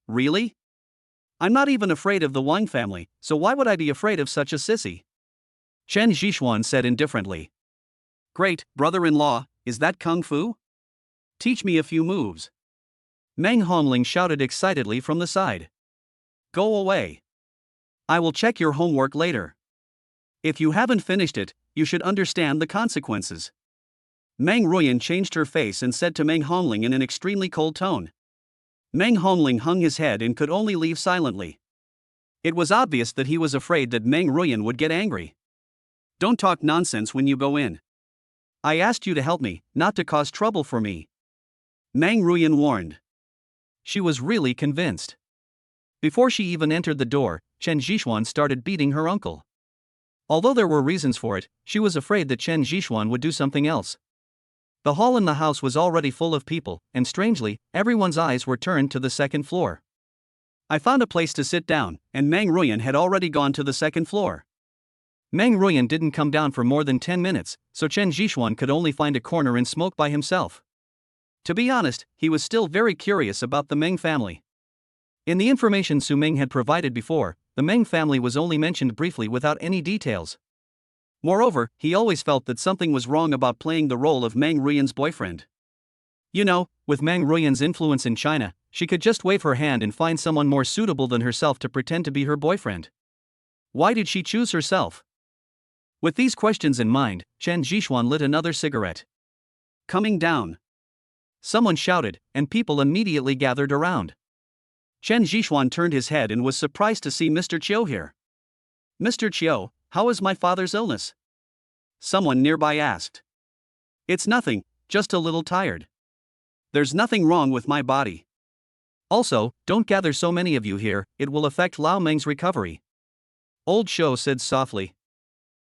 Really? I'm not even afraid of the Wang family, so why would I be afraid of such a sissy? Chen Zhishuan said indifferently. Great, brother-in-law, is that kung fu? Teach me a few moves. Meng Hongling shouted excitedly from the side. Go away. I will check your homework later. If you haven't finished it, you should understand the consequences. Meng Ruyan changed her face and said to Meng Hongling in an extremely cold tone. Meng Hongling hung his head and could only leave silently. It was obvious that he was afraid that Meng Ruyan would get angry. Don't talk nonsense when you go in. I asked you to help me, not to cause trouble for me. Meng Ruyan warned. She was really convinced. Before she even entered the door, Chen Zhishuan started beating her uncle. Although there were reasons for it, she was afraid that Chen Zhishuan would do something else. The hall in the house was already full of people, and strangely, everyone's eyes were turned to the second floor. I found a place to sit down, and Meng Ruyan had already gone to the second floor. Meng Ruyan didn't come down for more than 10 minutes, so Chen Zhishuan could only find a corner and smoke by himself. To be honest, he was still very curious about the Meng family. In the information Su Ming had provided before, the Meng family was only mentioned briefly without any details. Moreover, he always felt that something was wrong about playing the role of Meng Ruyan's boyfriend. You know, with Meng Ruyan's influence in China, she could just wave her hand and find someone more suitable than herself to pretend to be her boyfriend. Why did she choose herself? With these questions in mind, Chen Zhishuan lit another cigarette. Coming down. Someone shouted, and people immediately gathered around. Chen Zhishuan turned his head and was surprised to see Mr. Chiu here. Mr. Chiu, how is my father's illness? Someone nearby asked. It's nothing, just a little tired. There's nothing wrong with my body. Also, don't gather so many of you here, it will affect Lao Meng's recovery. Old Shou said softly.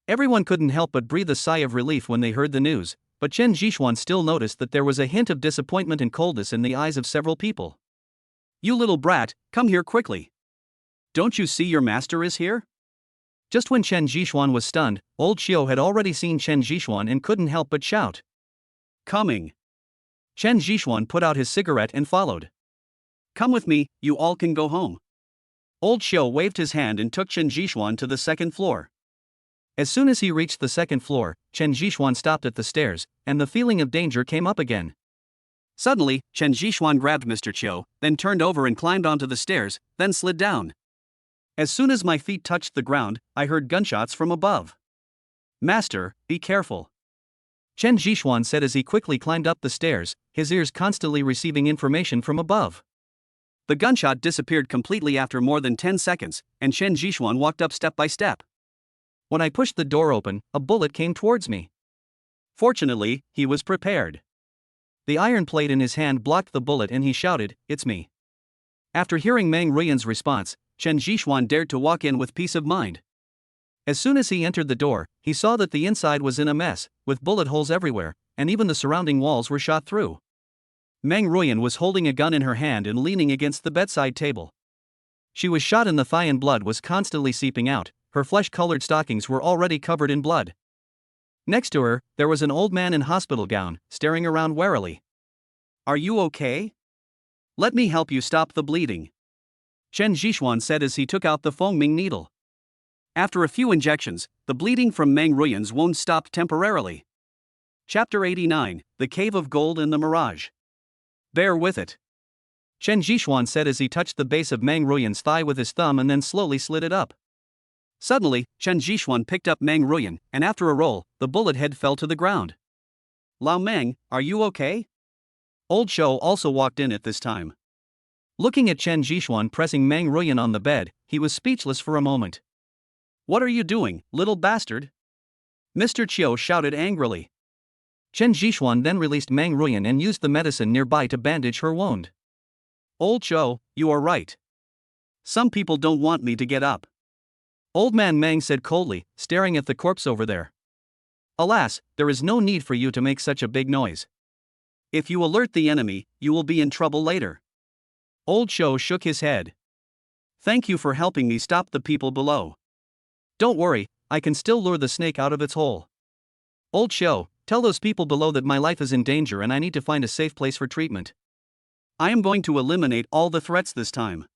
Everyone couldn't help but breathe a sigh of relief when they heard the news, but Chen Zhishuan still noticed that there was a hint of disappointment and coldness in the eyes of several people. You little brat, come here quickly. Don't you see your master is here? Just when Chen Zhishuan was stunned, old Xiu had already seen Chen Zhishuan and couldn't help but shout. Coming. Chen Zhishuan put out his cigarette and followed. Come with me, you all can go home. Old Xiu waved his hand and took Chen Zhishuan to the second floor. As soon as he reached the second floor, Chen Jixuan stopped at the stairs, and the feeling of danger came up again. Suddenly, Chen Jixuan grabbed Mr. Chiu, then turned over and climbed onto the stairs, then slid down. As soon as my feet touched the ground, I heard gunshots from above. "Master, be careful," Chen Jixuan said as he quickly climbed up the stairs, his ears constantly receiving information from above. The gunshot disappeared completely after more than 10 seconds, and Chen Jixuan walked up step by step. When I pushed the door open, a bullet came towards me. Fortunately, he was prepared. The iron plate in his hand blocked the bullet and he shouted, "It's me." After hearing Meng Ruiyan's response, Chen Jixuan dared to walk in with peace of mind. As soon as he entered the door, he saw that the inside was in a mess, with bullet holes everywhere, and even the surrounding walls were shot through. Meng Ruiyan was holding a gun in her hand and leaning against the bedside table. She was shot in the thigh and blood was constantly seeping out, her flesh-colored stockings were already covered in blood. Next to her, there was an old man in hospital gown, staring around warily. "Are you okay? Let me help you stop the bleeding," Chen Jixuan said as he took out the foaming needle. After a few injections, the bleeding from Meng Ruiyan's wound stopped temporarily. Chapter 89, The Cave of Gold and the Mirage. "Bear with it," Chen Jixuan said as he touched the base of Meng Ruiyan's thigh with his thumb and then slowly slid it up. Suddenly, Chen Jixuan picked up Meng Ruiyan, and after a roll, the bullet head fell to the ground. "Lao Meng, are you okay?" Old Shou also walked in at this time. Looking at Chen Jixuan pressing Meng Ruiyan on the bed, he was speechless for a moment. "What are you doing, little bastard?" Mr. Chiu shouted angrily. Chen Jixuan then released Meng Ruiyan and used the medicine nearby to bandage her wound. "Old Shou, you are right. Some people don't want me to get up," Old man Meng said coldly, staring at the corpse over there. "Alas, there is no need for you to make such a big noise. If you alert the enemy, you will be in trouble later." Old Shou shook his head. "Thank you for helping me stop the people below. Don't worry, I can still lure the snake out of its hole. Old Shou, tell those people below that my life is in danger and I need to find a safe place for treatment. I am going to eliminate all the threats this time."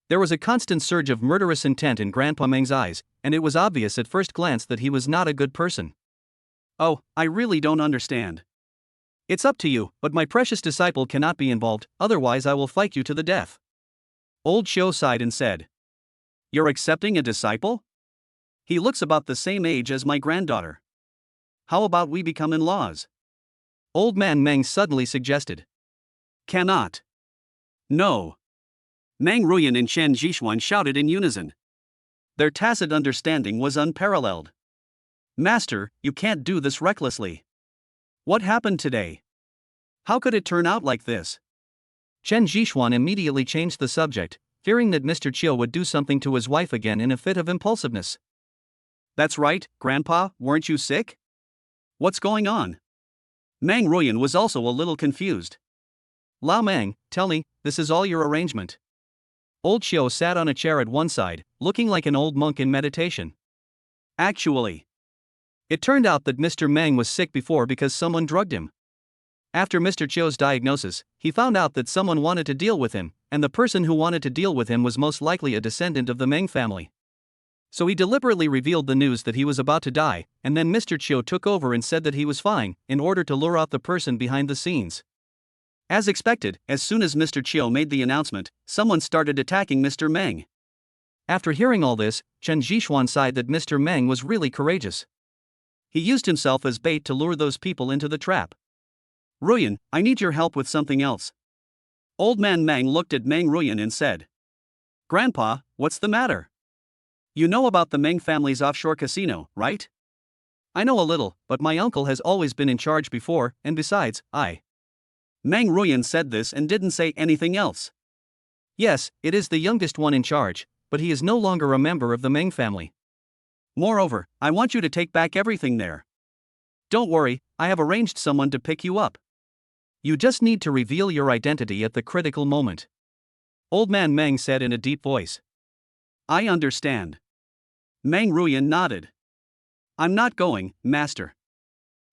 There was a constant surge of murderous intent in Grandpa Meng's eyes, and it was obvious at first glance that he was not a good person. "Oh, I really don't understand. It's up to you, but my precious disciple cannot be involved, otherwise I will fight you to the death." Old Shou sighed and said, "You're accepting a disciple? He looks about the same age as my granddaughter. How about we become in-laws?" Old man Meng suddenly suggested. "Cannot. No." Meng Ruiyan and Chen Jixuan shouted in unison. Their tacit understanding was unparalleled. "Master, you can't do this recklessly. What happened today? How could it turn out like this?" Chen Jixuan immediately changed the subject, fearing that Mr. Chiu would do something to his wife again in a fit of impulsiveness. "That's right, Grandpa, weren't you sick? What's going on?" Meng Ruiyan was also a little confused. "Lao Meng, tell me, this is all your arrangement?" Old Shou sat on a chair at one side, looking like an old monk in meditation. "Actually, it turned out that Mr. Meng was sick before because someone drugged him. After Mr. Chiu's diagnosis, he found out that someone wanted to deal with him, and the person who wanted to deal with him was most likely a descendant of the Meng family. So he deliberately revealed the news that he was about to die, and then Mr. Chiu took over and said that he was fine, in order to lure out the person behind the scenes." As expected, as soon as Mr. Chiu made the announcement, someone started attacking Mr. Meng. After hearing all this, Chen Jixuan sighed that Mr. Meng was really courageous. He used himself as bait to lure those people into the trap. "Ruiyan, I need your help with something else." Old man Meng looked at Meng Ruiyan and said, "Grandpa, what's the matter? You know about the Meng family's offshore casino, right?" "I know a little, but my uncle has always been in charge before, and besides, Meng Ruiyan said this and didn't say anything else. "Yes, it is the youngest one in charge, but he is no longer a member of the Meng family. Moreover, I want you to take back everything there. Don't worry, I have arranged someone to pick you up. You just need to reveal your identity at the critical moment," Old man Meng said in a deep voice. "I understand." Meng Ruiyan nodded. "I'm not going, Master.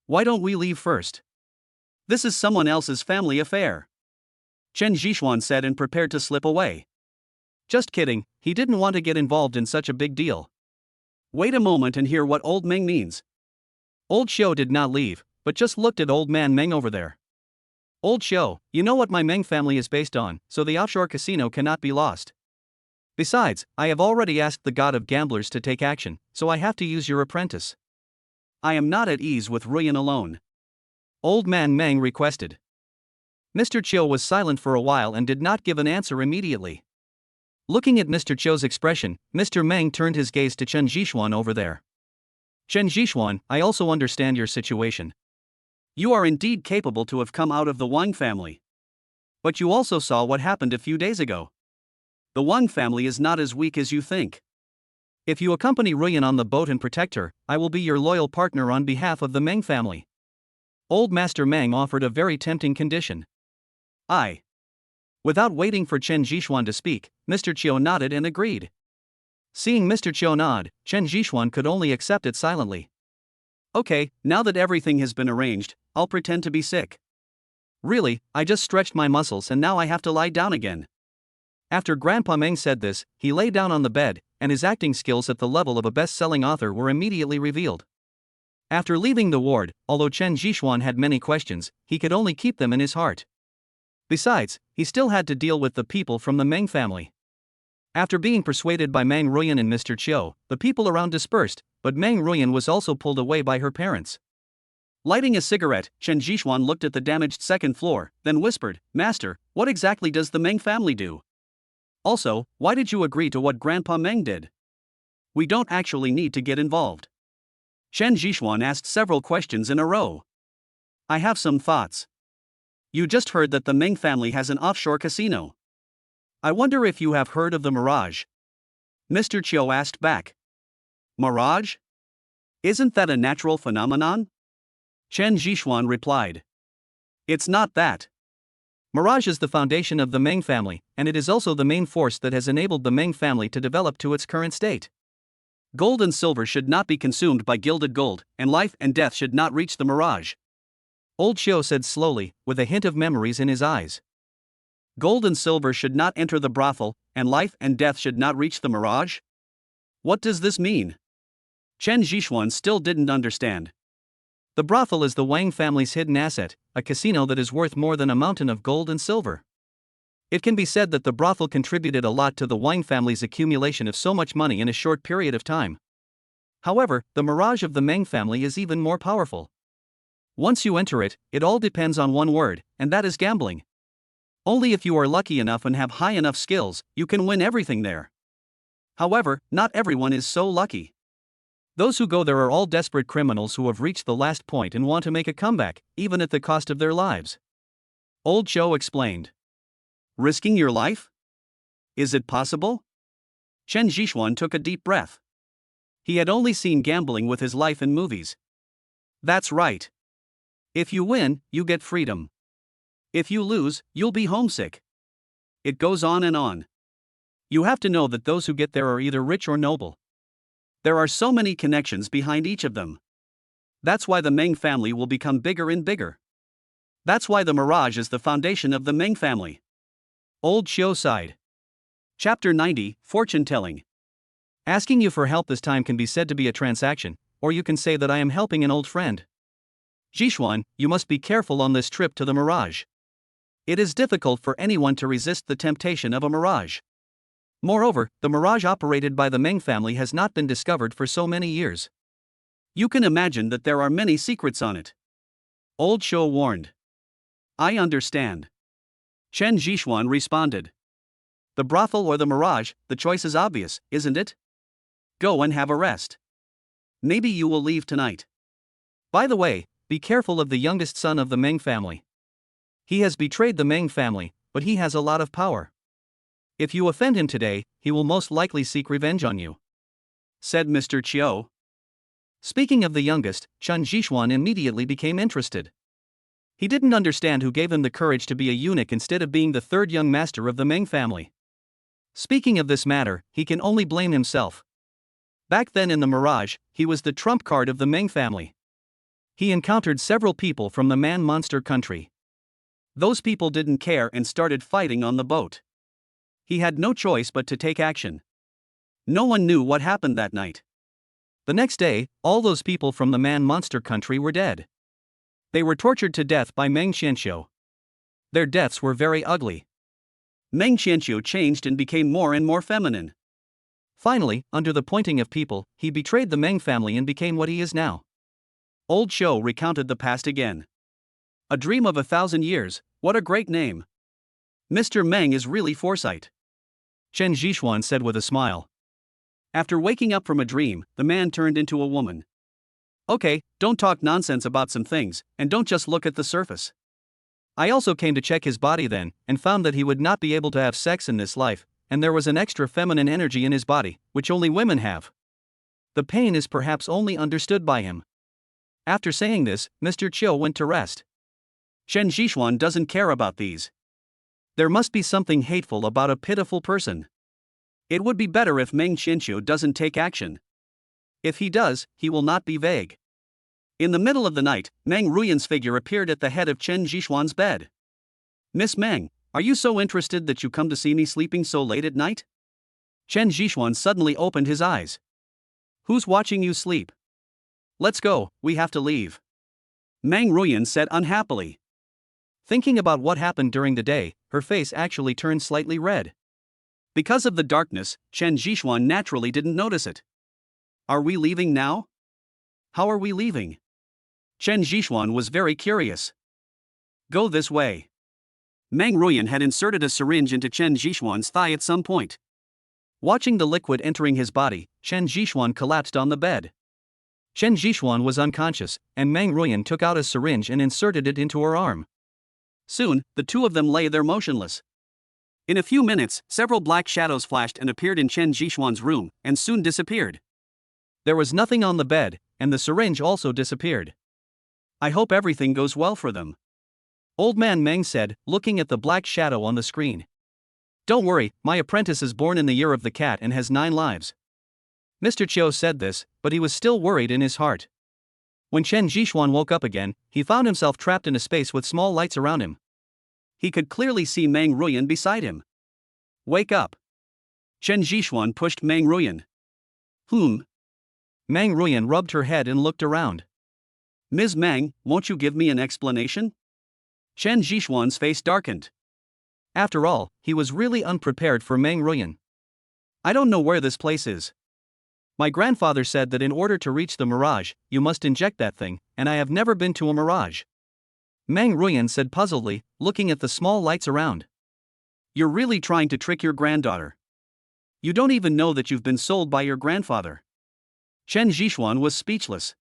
Why don't we leave first? This is someone else's family affair," Chen Jixuan said and prepared to slip away. Just kidding, he didn't want to get involved in such a big deal. Wait a moment and hear what old Meng means. Old Xiao did not leave, but just looked at old man Meng over there. Old Xiao, you know what my Meng family is based on, so the offshore casino cannot be lost. Besides, I have already asked the god of gamblers to take action, so I have to use your apprentice. I am not at ease with Ruyan alone. Old man Meng requested. Mr. Chiu was silent for a while and did not give an answer immediately. Looking at Mr. Chiu's expression, Mr. Meng turned his gaze to Chen Jixuan over there. Chen Jixuan, I also understand your situation. You are indeed capable to have come out of the Wang family. But you also saw what happened a few days ago. The Wang family is not as weak as you think. If you accompany Ruyan on the boat and protect her, I will be your loyal partner on behalf of the Meng family. Old Master Meng offered a very tempting condition. Without waiting for Chen Jixuan to speak, Mr. Chiu nodded and agreed. Seeing Mr. Chiu nod, Chen Jixuan could only accept it silently. Okay, now that everything has been arranged, I'll pretend to be sick. Really, I just stretched my muscles and now I have to lie down again. After Grandpa Meng said this, he lay down on the bed, and his acting skills at the level of a best-selling author were immediately revealed. After leaving the ward, although Chen Jixuan had many questions, he could only keep them in his heart. Besides, he still had to deal with the people from the Meng family. After being persuaded by Meng Ruyan and Mr. Chiu, the people around dispersed, but Meng Ruyan was also pulled away by her parents. Lighting a cigarette, Chen Jixuan looked at the damaged second floor, then whispered, "Master, what exactly does the Meng family do? Also, why did you agree to what Grandpa Meng did? We don't actually need to get involved." Chen Jixuan asked several questions in a row. "I have some thoughts. You just heard that the Meng family has an offshore casino. I wonder if you have heard of the Mirage?" Mr. Chiu asked back. "Mirage? Isn't that a natural phenomenon?" Chen Jixuan replied. "It's not that. Mirage is the foundation of the Meng family, and it is also the main force that has enabled the Meng family to develop to its current state. Gold and silver should not be consumed by gilded gold, and life and death should not reach the Mirage." Old Xiao said slowly, with a hint of memories in his eyes. Gold and silver should not enter the brothel, and life and death should not reach the Mirage? What does this mean? Chen Jixuan still didn't understand. The brothel is the Wang family's hidden asset, a casino that is worth more than a mountain of gold and silver. It can be said that the brothel contributed a lot to the Wang family's accumulation of so much money in a short period of time. However, the Mirage of the Meng family is even more powerful. Once you enter it, it all depends on one word, and that is gambling. Only if you are lucky enough and have high enough skills, you can win everything there. However, not everyone is so lucky. Those who go there are all desperate criminals who have reached the last point and want to make a comeback, even at the cost of their lives. Old Zhou explained. Risking your life? Is it possible? Chen Jixuan took a deep breath. He had only seen gambling with his life in movies. That's right. If you win, you get freedom. If you lose, you'll be homesick. It goes on and on. You have to know that those who get there are either rich or noble. There are so many connections behind each of them. That's why the Meng family will become bigger and bigger. That's why the Mirage is the foundation of the Meng family. Old Xiao sighed. Chapter 90, Fortune Telling. Asking you for help this time can be said to be a transaction, or you can say that I am helping an old friend. Jixuan, you must be careful on this trip to the Mirage. It is difficult for anyone to resist the temptation of a Mirage. Moreover, the Mirage operated by the Meng family has not been discovered for so many years. You can imagine that there are many secrets on it. Old Shou warned. I understand. Chen Jixuan responded. The brothel or the Mirage, the choice is obvious, isn't it? Go and have a rest. Maybe you will leave tonight. By the way, be careful of the youngest son of the Meng family. He has betrayed the Meng family, but he has a lot of power. If you offend him today, he will most likely seek revenge on you," said Mr. Chiu. Speaking of the youngest, Chen Jixuan immediately became interested. He didn't understand who gave him the courage to be a eunuch instead of being the third young master of the Meng family. Speaking of this matter, he can only blame himself. Back then in the Mirage, he was the trump card of the Meng family. He encountered several people from the man-monster country. Those people didn't care and started fighting on the boat. He had no choice but to take action. No one knew what happened that night. The next day, all those people from the man-monster country were dead. They were tortured to death by Meng Qianqiu. Their deaths were very ugly. Meng Qianqiu changed and became more and more feminine. Finally, under the pointing of people, he betrayed the Meng family and became what he is now. Old Shou recounted the past again. A dream of 1,000 years, what a great name. Mr. Meng is really foresight. Chen Zhixuan said with a smile. After waking up from a dream, the man turned into a woman. Okay, don't talk nonsense about some things, and don't just look at the surface. I also came to check his body then, and found that he would not be able to have sex in this life, and there was an extra feminine energy in his body, which only women have. The pain is perhaps only understood by him. After saying this, Mr. Qiu went to rest. Chen Zhixuan doesn't care about these. There must be something hateful about a pitiful person. It would be better if Meng Qianqiu doesn't take action. If he does, he will not be vague. In the middle of the night, Meng Ruyan's figure appeared at the head of Chen Zhixuan's bed. Miss Meng, are you so interested that you come to see me sleeping so late at night? Chen Zhixuan suddenly opened his eyes. Who's watching you sleep? Let's go, we have to leave. Meng Ruyan said unhappily. Thinking about what happened during the day, her face actually turned slightly red. Because of the darkness, Chen Zhixuan naturally didn't notice it. Are we leaving now? How are we leaving? Chen Zhixuan was very curious. Go this way. Meng Ruyan had inserted a syringe into Chen Zhixuan's thigh at some point. Watching the liquid entering his body, Chen Zhixuan collapsed on the bed. Chen Zhixuan was unconscious, and Meng Ruyan took out a syringe and inserted it into her arm. Soon, the two of them lay there motionless. In a few minutes, several black shadows flashed and appeared in Chen Zhixuan's room, and soon disappeared. There was nothing on the bed, and the syringe also disappeared. I hope everything goes well for them. Old Man Meng said, looking at the black shadow on the screen. Don't worry, my apprentice is born in the year of the cat and has 9 lives. Mr. Qiu said this, but he was still worried in his heart. When Chen Zhixuan woke up again, he found himself trapped in a space with small lights around him. He could clearly see Meng Ruyan beside him. Wake up. Chen Zhixuan pushed Meng Ruyan. Meng Ruyan rubbed her head and looked around. Ms. Meng, won't you give me an explanation? Chen Zhixuan's face darkened. After all, he was really unprepared for Meng Ruyan. I don't know where this place is. My grandfather said that in order to reach the mirage, you must inject that thing, and I have never been to a mirage. Meng Ruyan said puzzledly, looking at the small lights around. You're really trying to trick your granddaughter. You don't even know that you've been sold by your grandfather. Chen Zhixuan was speechless.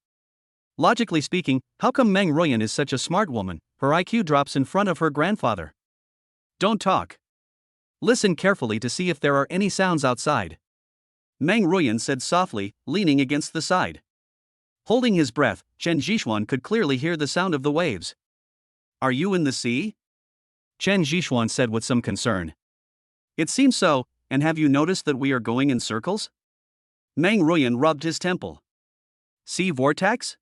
Logically speaking, how come Meng Ruyan is such a smart woman? Her IQ drops in front of her grandfather. Don't talk. Listen carefully to see if there are any sounds outside. Meng Ruyan said softly, leaning against the side. Holding his breath, Chen Zhixuan could clearly hear the sound of the waves. Are you in the sea? Chen Zhixuan said with some concern. It seems so, and have you noticed that we are going in circles? Meng Ruyan rubbed his temple. Sea vortex?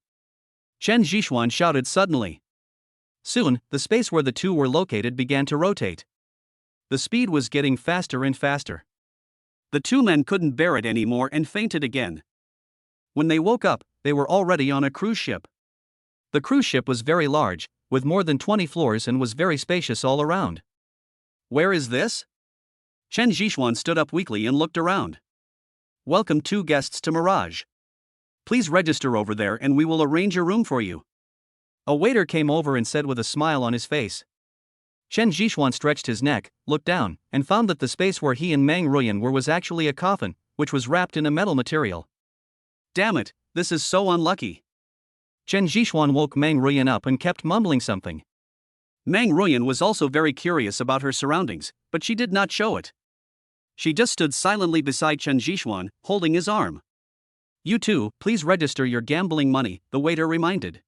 Chen Zhixuan shouted suddenly. Soon, the space where the two were located began to rotate. The speed was getting faster and faster. The two men couldn't bear it anymore and fainted again. When they woke up, they were already on a cruise ship. The cruise ship was very large, with more than 20 floors and was very spacious all around. Where is this? Chen Zhixuan stood up weakly and looked around. Welcome 2 guests to Mirage. Please register over there and we will arrange a room for you. A waiter came over and said with a smile on his face. Chen Zhixuan stretched his neck, looked down, and found that the space where he and Meng Ruyan were was actually a coffin, which was wrapped in a metal material. Damn it, this is so unlucky. Chen Zhixuan woke Meng Ruyan up and kept mumbling something. Meng Ruyan was also very curious about her surroundings, but she did not show it. She just stood silently beside Chen Zhixuan, holding his arm. You too, please register your gambling money, the waiter reminded.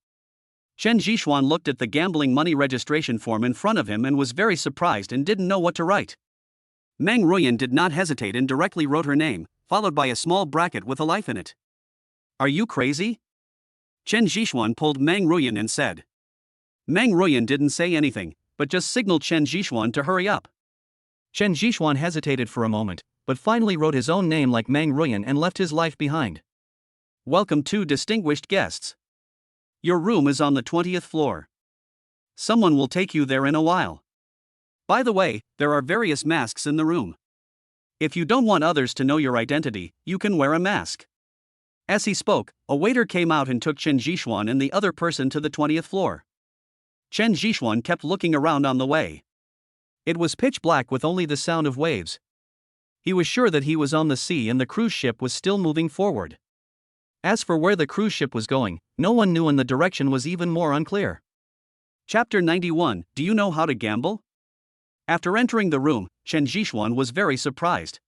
Chen Zhixuan looked at the gambling money registration form in front of him and was very surprised and didn't know what to write. Meng Ruyan did not hesitate and directly wrote her name, followed by a small bracket with a life in it. Are you crazy? Chen Zhixuan pulled Meng Ruyan and said. Meng Ruyan didn't say anything, but just signaled Chen Zhixuan to hurry up. Chen Zhixuan hesitated for a moment, but finally wrote his own name like Meng Ruyan and left his life behind. Welcome to distinguished guests. Your room is on the 20th floor. Someone will take you there in a while. By the way, there are various masks in the room. If you don't want others to know your identity, you can wear a mask. As he spoke, a waiter came out and took Chen Jishuan and the other person to the 20th floor. Chen Jishuan kept looking around on the way. It was pitch black with only the sound of waves. He was sure that he was on the sea and the cruise ship was still moving forward. As for where the cruise ship was going, no one knew and the direction was even more unclear. Chapter 91. Do you know how to gamble? After entering the room, Chen Jishuan was very surprised.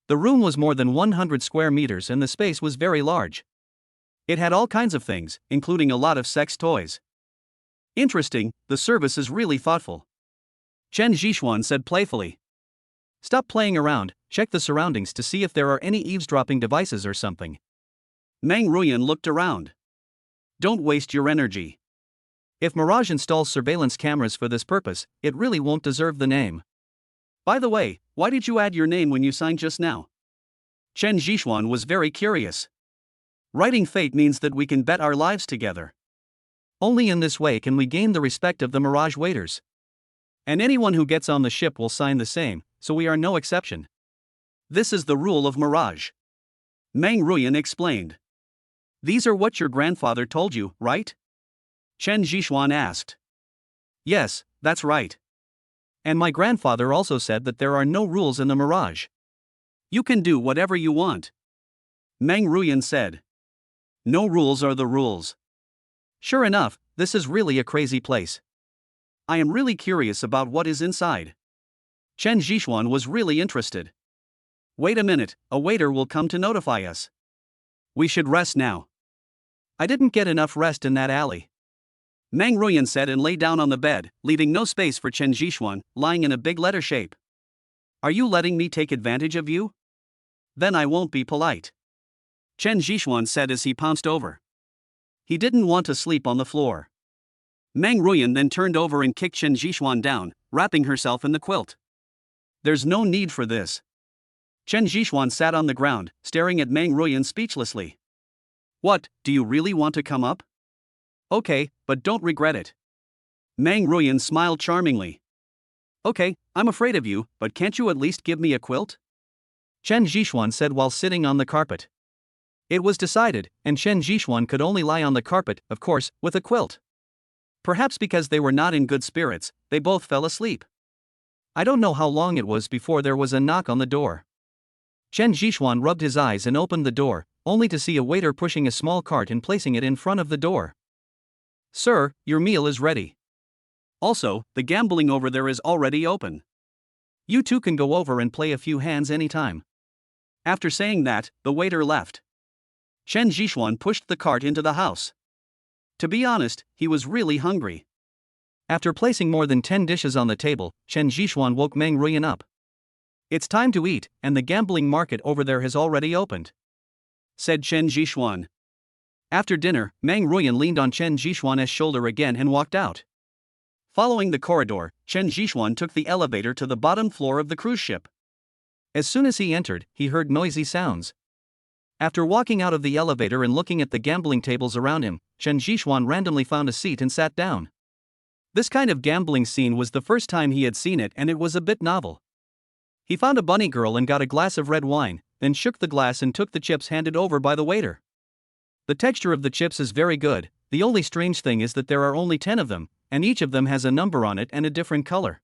The room was more than 100 square meters and the space was very large. It had all kinds of things, including a lot of sex toys. Interesting, the service is really thoughtful. Chen Jishuan said playfully. Stop playing around, check the surroundings to see if there are any eavesdropping devices or something. Meng Ruyan looked around. Don't waste your energy. If Mirage installs surveillance cameras for this purpose, it really won't deserve the name. By the way, why did you add your name when you signed just now? Chen Jishuan was very curious. Writing fate means that we can bet our lives together. Only in this way can we gain the respect of the Mirage waiters. And anyone who gets on the ship will sign the same, so we are no exception. This is the rule of Mirage. Meng Ruyan explained. These are what your grandfather told you, right? Chen Jishuan asked. Yes, that's right. And my grandfather also said that there are no rules in the Mirage. You can do whatever you want. Meng Ruyan said. No rules are the rules. Sure enough, this is really a crazy place. I am really curious about what is inside. Chen Jishuan was really interested. Wait a minute, a waiter will come to notify us. We should rest now. I didn't get enough rest in that alley. Meng Ruyan said and lay down on the bed, leaving no space for Chen Jishuan, lying in a big letter shape. Are you letting me take advantage of you? Then I won't be polite. Chen Jishuan said as he pounced over. He didn't want to sleep on the floor. Meng Ruyan then turned over and kicked Chen Jishuan down, wrapping herself in the quilt. There's no need for this. Chen Jishuan sat on the ground, staring at Meng Ruyan speechlessly. What, do you really want to come up? Okay, but don't regret it. Meng Ruyan smiled charmingly. Okay, I'm afraid of you, but can't you at least give me a quilt? Chen Jishuan said while sitting on the carpet. It was decided, and Chen Jishuan could only lie on the carpet, of course, with a quilt. Perhaps because they were not in good spirits, they both fell asleep. I don't know how long it was before there was a knock on the door. Chen Jishuan rubbed his eyes and opened the door, only to see a waiter pushing a small cart and placing it in front of the door. Sir, your meal is ready. Also, the gambling over there is already open. You two can go over and play a few hands anytime. After saying that, the waiter left. Chen Jishuan pushed the cart into the house. To be honest, he was really hungry. After placing more than 10 dishes on the table, Chen Jishuan woke Meng Ruyan up. It's time to eat, and the gambling market over there has already opened, said Chen Jishuan. After dinner, Meng Ruyan leaned on Chen Jishuan's shoulder again and walked out. Following the corridor, Chen Jishuan took the elevator to the bottom floor of the cruise ship. As soon as he entered, he heard noisy sounds. After walking out of the elevator and looking at the gambling tables around him, Chen Jishuan randomly found a seat and sat down. This kind of gambling scene was the first time he had seen it and it was a bit novel. He found a bunny girl and got a glass of red wine, then shook the glass and took the chips handed over by the waiter. The texture of the chips is very good, the only strange thing is that there are only 10 of them, and each of them has a number on it and a different color.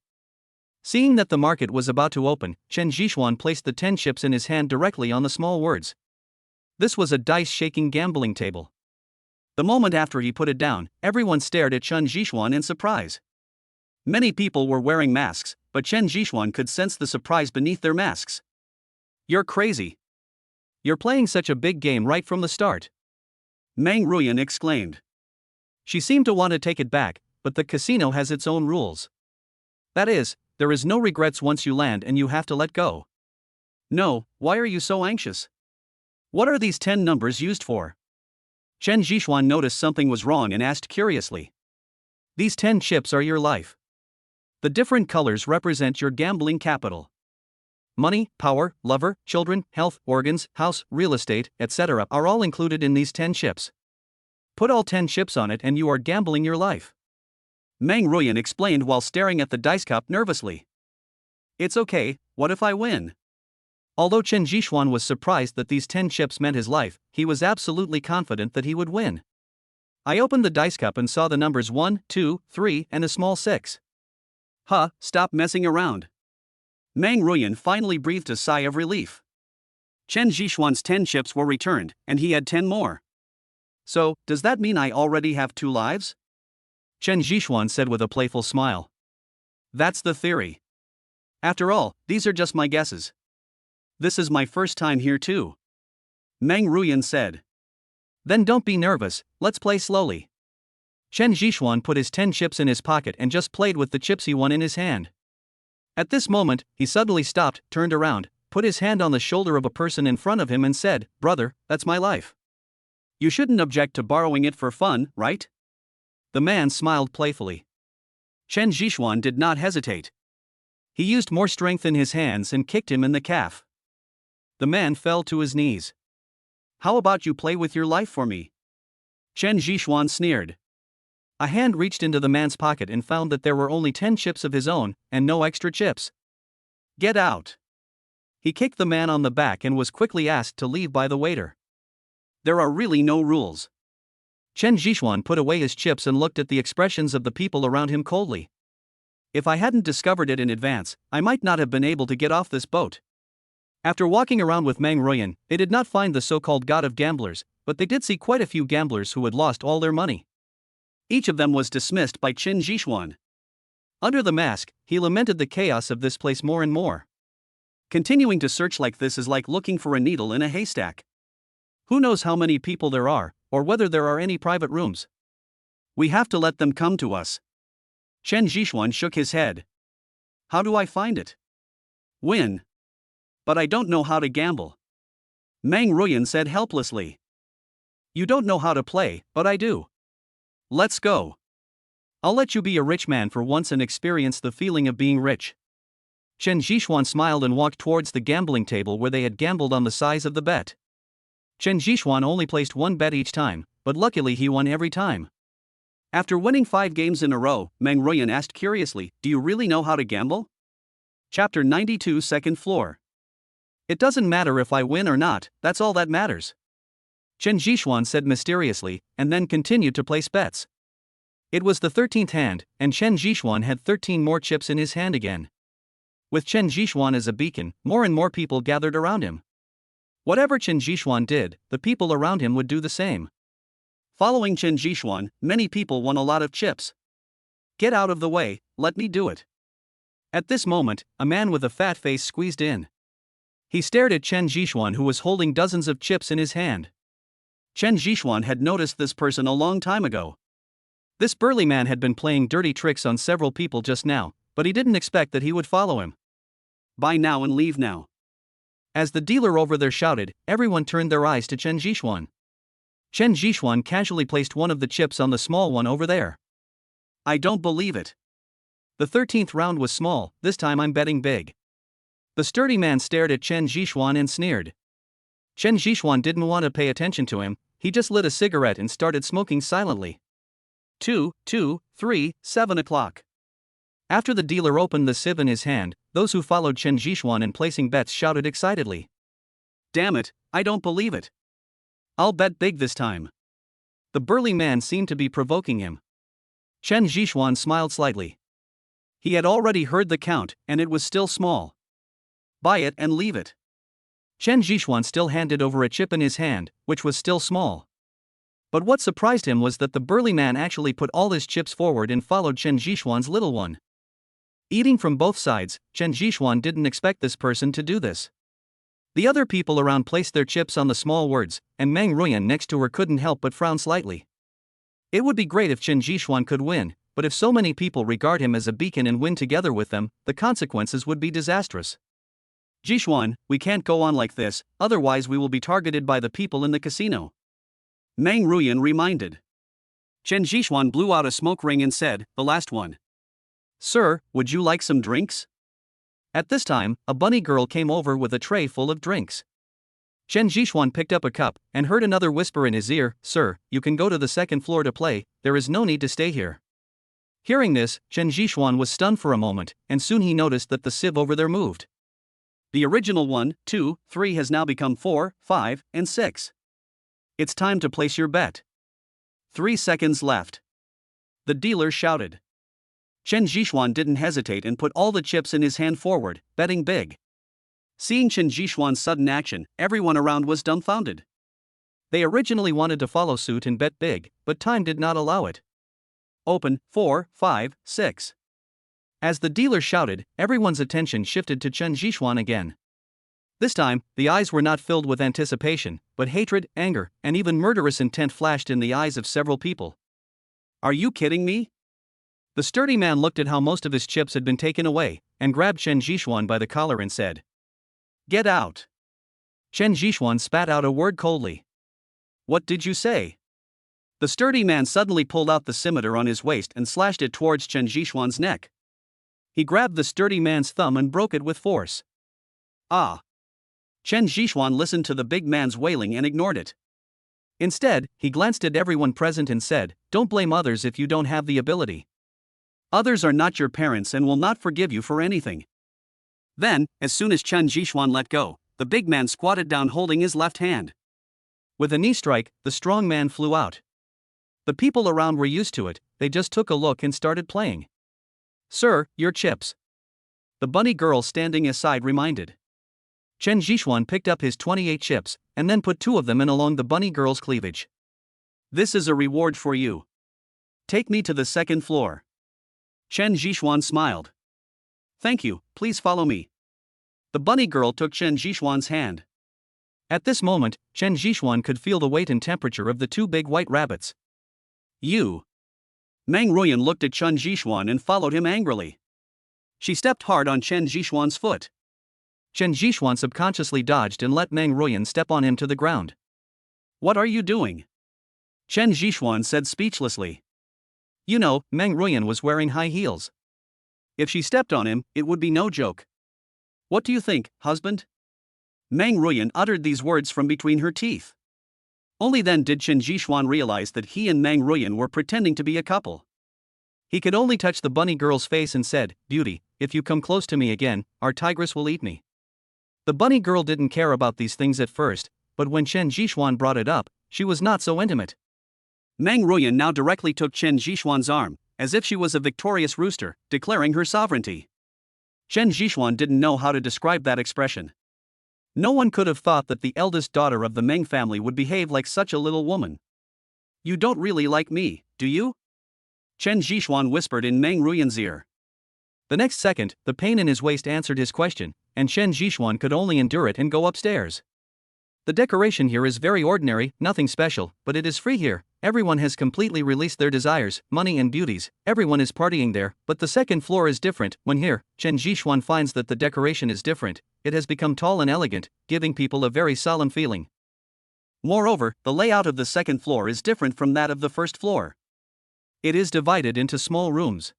Seeing that the market was about to open, Chen Jishuan placed the 10 chips in his hand directly on the small words. This was a dice-shaking gambling table. The moment after he put it down, everyone stared at Chen Jishuan in surprise. Many people were wearing masks, but Chen Jishuan could sense the surprise beneath their masks. You're crazy. You're playing such a big game right from the start. Meng Ruyan exclaimed. She seemed to want to take it back, but the casino has its own rules. That is, there is no regrets once you land and you have to let go. No, why are you so anxious? What are these 10 numbers used for? Chen Jishuan noticed something was wrong and asked curiously. These 10 chips are your life. The different colors represent your gambling capital. money, power, lover, children, health, organs, house, real estate, etc. are all included in these 10 chips. Put all 10 chips on it and you are gambling your life. Meng Ruyan explained while staring at the dice cup nervously. It's okay, what if I win? Although Chen Jixuan was surprised that these 10 chips meant his life, he was absolutely confident that he would win. I opened the dice cup and saw the numbers 1, 2, 3, and a small 6. Huh, stop messing around. Meng Ruyan finally breathed a sigh of relief. Chen Jixuan's 10 chips were returned, and he had 10 more. So, does that mean I already have 2 lives? Chen Jixuan said with a playful smile. That's the theory. After all, these are just my guesses. This is my first time here too. Meng Ruyan said. Then don't be nervous, let's play slowly. Chen Jixuan put his 10 chips in his pocket and just played with the chips he won in his hand. At this moment, he suddenly stopped, turned around, put his hand on the shoulder of a person in front of him and said, "Brother, that's my life. You shouldn't object to borrowing it for fun, right?" The man smiled playfully. Chen Jixuan did not hesitate. He used more strength in his hands and kicked him in the calf. The man fell to his knees. How about you play with your life for me? Chen Jixuan sneered. A hand reached into the man's pocket and found that there were only 10 chips of his own, and no extra chips. Get out. He kicked the man on the back and was quickly asked to leave by the waiter. There are really no rules. Chen Jixuan put away his chips and looked at the expressions of the people around him coldly. If I hadn't discovered it in advance, I might not have been able to get off this boat. After walking around with Meng Ruyan, they did not find the so-called god of gamblers, but they did see quite a few gamblers who had lost all their money. Each of them was dismissed by Chen Jixuan. Under the mask, he lamented the chaos of this place more and more. Continuing to search like this is like looking for a needle in a haystack. Who knows how many people there are, or whether there are any private rooms. We have to let them come to us. Chen Jixuan shook his head. How do I find it? Win. But I don't know how to gamble. Meng Ruyan said helplessly. You don't know how to play, but I do. Let's go. I'll let you be a rich man for once and experience the feeling of being rich. Chen Jixuan smiled and walked towards the gambling table where they had gambled on the size of the bet. Chen Jixuan only placed one bet each time, but luckily he won every time. After winning 5 games in a row, Meng Ruyan asked curiously, "Do you really know how to gamble?" Chapter 92, Second Floor. It doesn't matter if I win or not, that's all that matters. Chen Jixuan said mysteriously, and then continued to place bets. It was the 13th hand, and Chen Jixuan had 13 more chips in his hand again. With Chen Jixuan as a beacon, more and more people gathered around him. Whatever Chen Jixuan did, the people around him would do the same. Following Chen Jixuan, many people won a lot of chips. Get out of the way, let me do it. At this moment, a man with a fat face squeezed in. He stared at Chen Jixuan, who was holding dozens of chips in his hand. Chen Jixuan had noticed this person a long time ago. This burly man had been playing dirty tricks on several people just now, but he didn't expect that he would follow him. Buy now and leave now. As the dealer over there shouted, everyone turned their eyes to Chen Jixuan. Chen Jixuan casually placed one of the chips on the small one over there. I don't believe it. The 13th round was small, this time I'm betting big. The sturdy man stared at Chen Jixuan and sneered. Chen Jixuan didn't want to pay attention to him, he just lit a cigarette and started smoking silently. 2, 2, 3, 7 o'clock. After the dealer opened the sieve in his hand, those who followed Chen Jixuan in placing bets shouted excitedly. Damn it, I don't believe it. I'll bet big this time. The burly man seemed to be provoking him. Chen Jixuan smiled slightly. He had already heard the count, and it was still small. Buy it and leave it. Chen Jixuan still handed over a chip in his hand, which was still small. But what surprised him was that the burly man actually put all his chips forward and followed Chen Jixuan's little one. Eating from both sides, Chen Jixuan didn't expect this person to do this. The other people around placed their chips on the small words, and Meng Ruyan next to her couldn't help but frown slightly. It would be great if Chen Jixuan could win, but if so many people regard him as a beacon and win together with them, the consequences would be disastrous. Jixuan, we can't go on like this, otherwise we will be targeted by the people in the casino. Meng Ruyan reminded. Chen Jixuan blew out a smoke ring and said, "The last one." Sir, would you like some drinks? At this time, a bunny girl came over with a tray full of drinks. Chen Jixuan picked up a cup and heard another whisper in his ear, "Sir, you can go to the second floor to play, there is no need to stay here." Hearing this, Chen Jixuan was stunned for a moment, and soon he noticed that the sieve over there moved. The original 1, 2, 3 has now become 4, 5, and 6. It's time to place your bet. 3 seconds left. The dealer shouted. Chen Jixuan didn't hesitate and put all the chips in his hand forward, betting big. Seeing Chen Jixuan's sudden action, everyone around was dumbfounded. They originally wanted to follow suit and bet big, but time did not allow it. Open, 4, 5, 6. As the dealer shouted, everyone's attention shifted to Chen Jixuan again. This time, the eyes were not filled with anticipation, but hatred, anger, and even murderous intent flashed in the eyes of several people. Are you kidding me? The sturdy man looked at how most of his chips had been taken away, and grabbed Chen Jixuan by the collar and said, "Get out." Chen Jixuan spat out a word coldly. "What did you say?" The sturdy man suddenly pulled out the scimitar on his waist and slashed it towards Chen Jixuan's neck. He grabbed the sturdy man's thumb and broke it with force. Ah! Chen Jixuan listened to the big man's wailing and ignored it. Instead, he glanced at everyone present and said, "Don't blame others if you don't have the ability. Others are not your parents and will not forgive you for anything." Then, as soon as Chen Jixuan let go, the big man squatted down holding his left hand. With a knee strike, the strong man flew out. The people around were used to it, they just took a look and started playing. "Sir, your chips." The bunny girl standing aside reminded. Chen Jixuan picked up his 28 chips, and then put 2 of them in along the bunny girl's cleavage. "This is a reward for you. Take me to the second floor." Chen Jixuan smiled. "Thank you, please follow me." The bunny girl took Chen Jixuan's hand. At this moment, Chen Jixuan could feel the weight and temperature of the 2 big white rabbits. "You." Meng Ruyan looked at Chen Jixuan and followed him angrily. She stepped hard on Chen Jixuan's foot. Chen Jixuan subconsciously dodged and let Meng Ruyan step on him to the ground. "What are you doing?" Chen Jixuan said speechlessly. You know, Meng Ruyan was wearing high heels. If she stepped on him, it would be no joke. "What do you think, husband?" Meng Ruyan uttered these words from between her teeth. Only then did Chen Jixuan realize that he and Meng Ruyan were pretending to be a couple. He could only touch the bunny girl's face and said, "Beauty, if you come close to me again, our tigress will eat me." The bunny girl didn't care about these things at first, but when Chen Jixuan brought it up, she was not so intimate. Meng Ruyan now directly took Chen Jixuan's arm, as if she was a victorious rooster, declaring her sovereignty. Chen Jixuan didn't know how to describe that expression. No one could have thought that the eldest daughter of the Meng family would behave like such a little woman. "You don't really like me, do you?" Chen Jixuan whispered in Meng Ruyan's ear. The next second, the pain in his waist answered his question, and Chen Jixuan could only endure it and go upstairs. The decoration here is very ordinary, nothing special, but it is free here. Everyone has completely released their desires, money and beauties, everyone is partying there, but the second floor is different. When here, Chen Jixuan finds that the decoration is different, it has become tall and elegant, giving people a very solemn feeling. Moreover, the layout of the second floor is different from that of the first floor. It is divided into small rooms.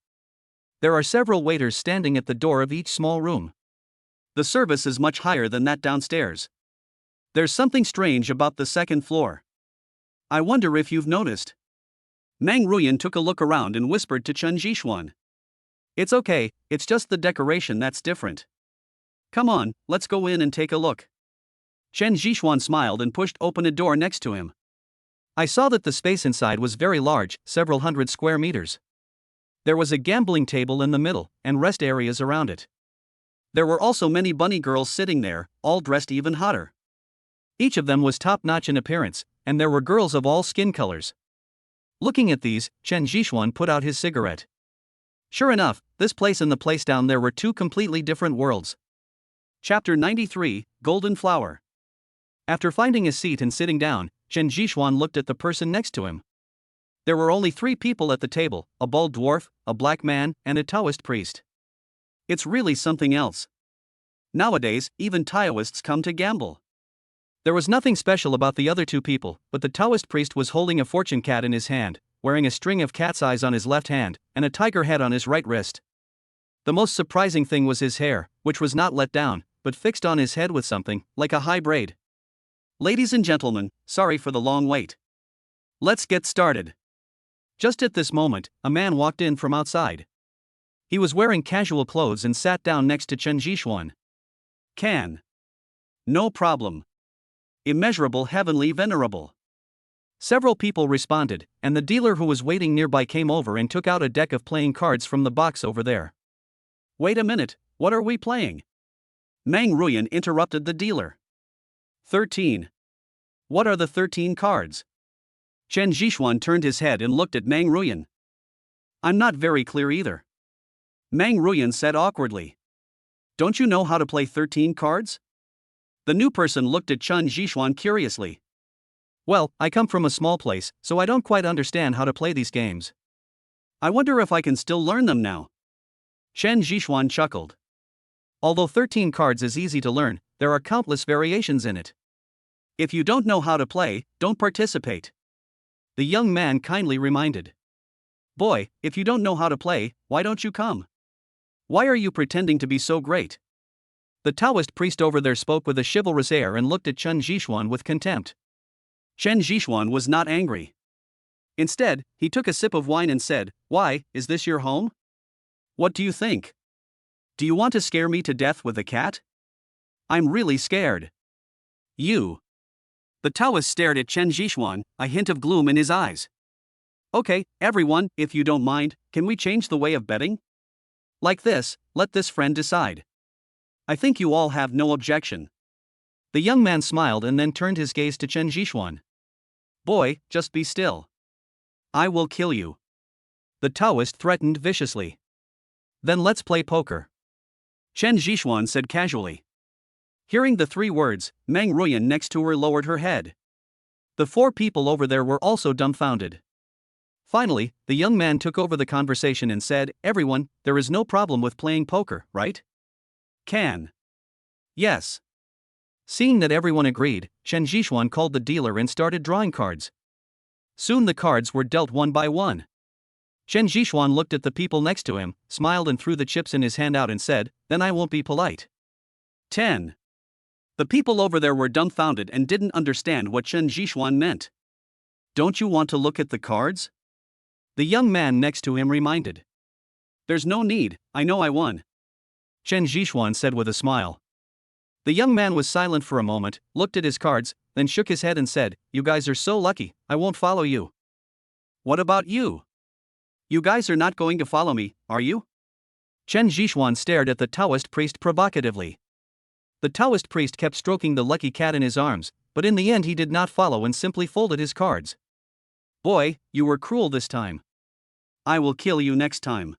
There are several waiters standing at the door of each small room. The service is much higher than that downstairs. There's something strange about the second floor. I wonder if you've noticed. Meng Ruyan took a look around and whispered to Chen Jixuan. "It's okay, it's just the decoration that's different. Come on, let's go in and take a look." Chen Jixuan smiled and pushed open a door next to him. I saw that the space inside was very large, several hundred square meters. There was a gambling table in the middle, and rest areas around it. There were also many bunny girls sitting there, all dressed even hotter. Each of them was top-notch in appearance, and there were girls of all skin colors. Looking at these, Chen Jixuan put out his cigarette. Sure enough, this place and the place down there were 2 completely different worlds. Chapter 93, Golden Flower. After finding a seat and sitting down, Chen Jixuan looked at the person next to him. There were only 3 people at the table, a bald dwarf, a black man, and a Taoist priest. It's really something else. Nowadays, even Taoists come to gamble. There was nothing special about the other 2 people, but the Taoist priest was holding a fortune cat in his hand, wearing a string of cat's eyes on his left hand, and a tiger head on his right wrist. The most surprising thing was his hair, which was not let down, but fixed on his head with something, like a high braid. Ladies and gentlemen, sorry for the long wait. Let's get started. Just at this moment, a man walked in from outside. He was wearing casual clothes and sat down next to Chen Jishuan. Can. No problem. Immeasurable heavenly venerable. Several people responded, and the dealer who was waiting nearby came over and took out a deck of playing cards from the box over there. Wait a minute, what are we playing? Mang Ruyan interrupted the dealer. 13. What are the 13 cards? Chen Jishuan turned his head and looked at Mang Ruyan. I'm not very clear either. Mang Ruyan said awkwardly. Don't you know how to play 13 cards? The new person looked at Chen Jishuan curiously. Well, I come from a small place, so I don't quite understand how to play these games. I wonder if I can still learn them now. Chen Jishuan chuckled. Although 13 cards is easy to learn, there are countless variations in it. If you don't know how to play, don't participate. The young man kindly reminded. Boy, if you don't know how to play, why don't you come? Why are you pretending to be so great? The Taoist priest over there spoke with a chivalrous air and looked at Chen Jishuan with contempt. Chen Jishuan was not angry. Instead, he took a sip of wine and said, Why, is this your home? What do you think? Do you want to scare me to death with a cat? I'm really scared. You. The Taoist stared at Chen Jishuan, a hint of gloom in his eyes. Okay, everyone, if you don't mind, can we change the way of betting? Like this, let this friend decide. I think you all have no objection. The young man smiled and then turned his gaze to Chen Jishuan. Boy, just be still. I will kill you. The Taoist threatened viciously. Then let's play poker. Chen Jishuan said casually. Hearing the 3 words, Mang Ruyan next to her lowered her head. The 4 people over there were also dumbfounded. Finally, the young man took over the conversation and said, Everyone, there is no problem with playing poker, right? Can. Yes. Seeing that everyone agreed, Chen Jishuan called the dealer and started drawing cards. Soon the cards were dealt one by one. Chen Jishuan looked at the people next to him, smiled and threw the chips in his hand out and said, Then I won't be polite. 10. The people over there were dumbfounded and didn't understand what Chen Jishuan meant. Don't you want to look at the cards? The young man next to him reminded. There's no need, I know I won. Chen Jishuan said with a smile. The young man was silent for a moment, looked at his cards, then shook his head and said, You guys are so lucky, I won't follow you. What about you? You guys are not going to follow me, are you? Chen Jishuan stared at the Taoist priest provocatively. The Taoist priest kept stroking the lucky cat in his arms, but in the end he did not follow and simply folded his cards. Boy, you were cruel this time. I will kill you next time.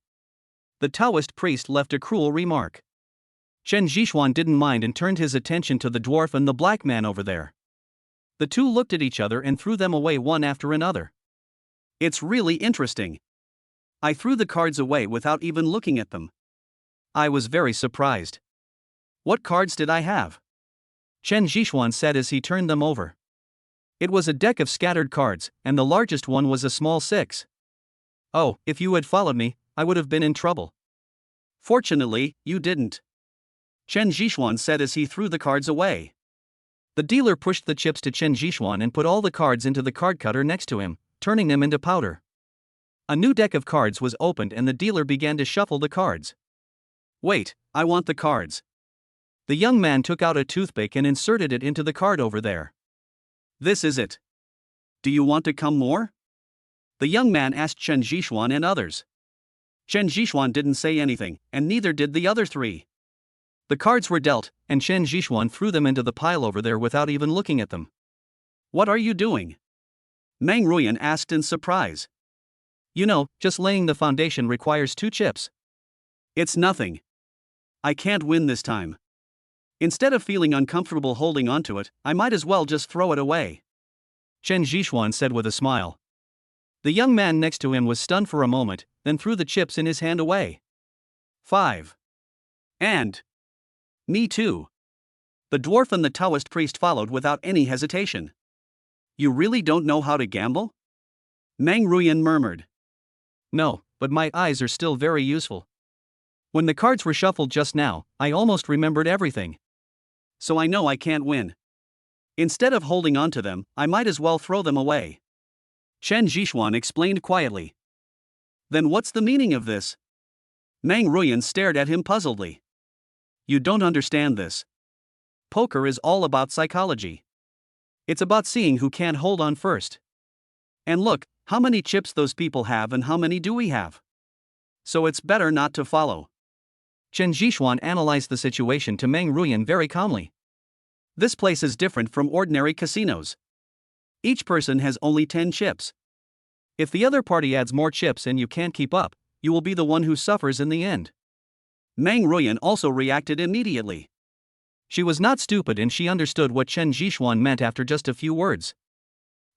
The Taoist priest left a cruel remark. Chen Jishuan didn't mind and turned his attention to the dwarf and the black man over there. The two looked at each other and threw them away one after another. It's really interesting. I threw the cards away without even looking at them. I was very surprised. What cards did I have? Chen Jishuan said as he turned them over. It was a deck of scattered cards, and the largest one was a small 6. Oh, if you had followed me, I would have been in trouble. Fortunately, you didn't. Chen Jishuan said as he threw the cards away. The dealer pushed the chips to Chen Jishuan and put all the cards into the card cutter next to him, turning them into powder. A new deck of cards was opened and the dealer began to shuffle the cards. Wait, I want the cards. The young man took out a toothpick and inserted it into the card over there. This is it. Do you want to come more? The young man asked Chen Jishuan and others. Chen Jishuan didn't say anything, and neither did the other 3. The cards were dealt, and Chen Jishuan threw them into the pile over there without even looking at them. What are you doing? Mang Ruyan asked in surprise. You know, just laying the foundation requires 2 chips. It's nothing. I can't win this time. Instead of feeling uncomfortable holding onto it, I might as well just throw it away. Chen Jishuan said with a smile. The young man next to him was stunned for a moment, then threw the chips in his hand away. 5. And me too. The dwarf and the Taoist priest followed without any hesitation. You really don't know how to gamble? Mang Ruyan murmured. No, but my eyes are still very useful. When the cards were shuffled just now, I almost remembered everything. So I know I can't win. Instead of holding on to them, I might as well throw them away. Chen Zhixuan explained quietly. Then what's the meaning of this? Meng Ruyan stared at him puzzledly. You don't understand this. Poker is all about psychology. It's about seeing who can't hold on first. And look, how many chips those people have and how many do we have? So it's better not to follow. Chen Zhixuan analyzed the situation to Meng Ruyan very calmly. This place is different from ordinary casinos. Each person has only 10 chips. If the other party adds more chips and you can't keep up, you will be the one who suffers in the end. Meng Ruyan also reacted immediately. She was not stupid and she understood what Chen Zhixuan meant after just a few words.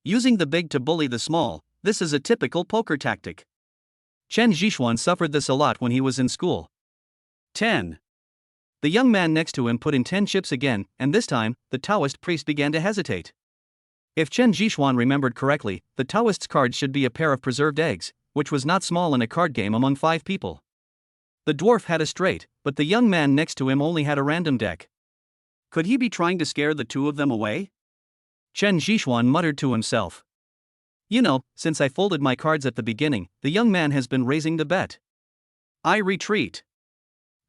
Using the big to bully the small, this is a typical poker tactic. Chen Zhixuan suffered this a lot when he was in school. 10. The young man next to him put in 10 chips again, and this time, the Taoist priest began to hesitate. If Chen Zhixuan remembered correctly, the Taoist's cards should be a pair of preserved eggs, which was not small in a card game among 5 people. The dwarf had a straight, but the young man next to him only had a random deck. Could he be trying to scare the two of them away? Chen Zhixuan muttered to himself. You know, since I folded my cards at the beginning, the young man has been raising the bet. I retreat.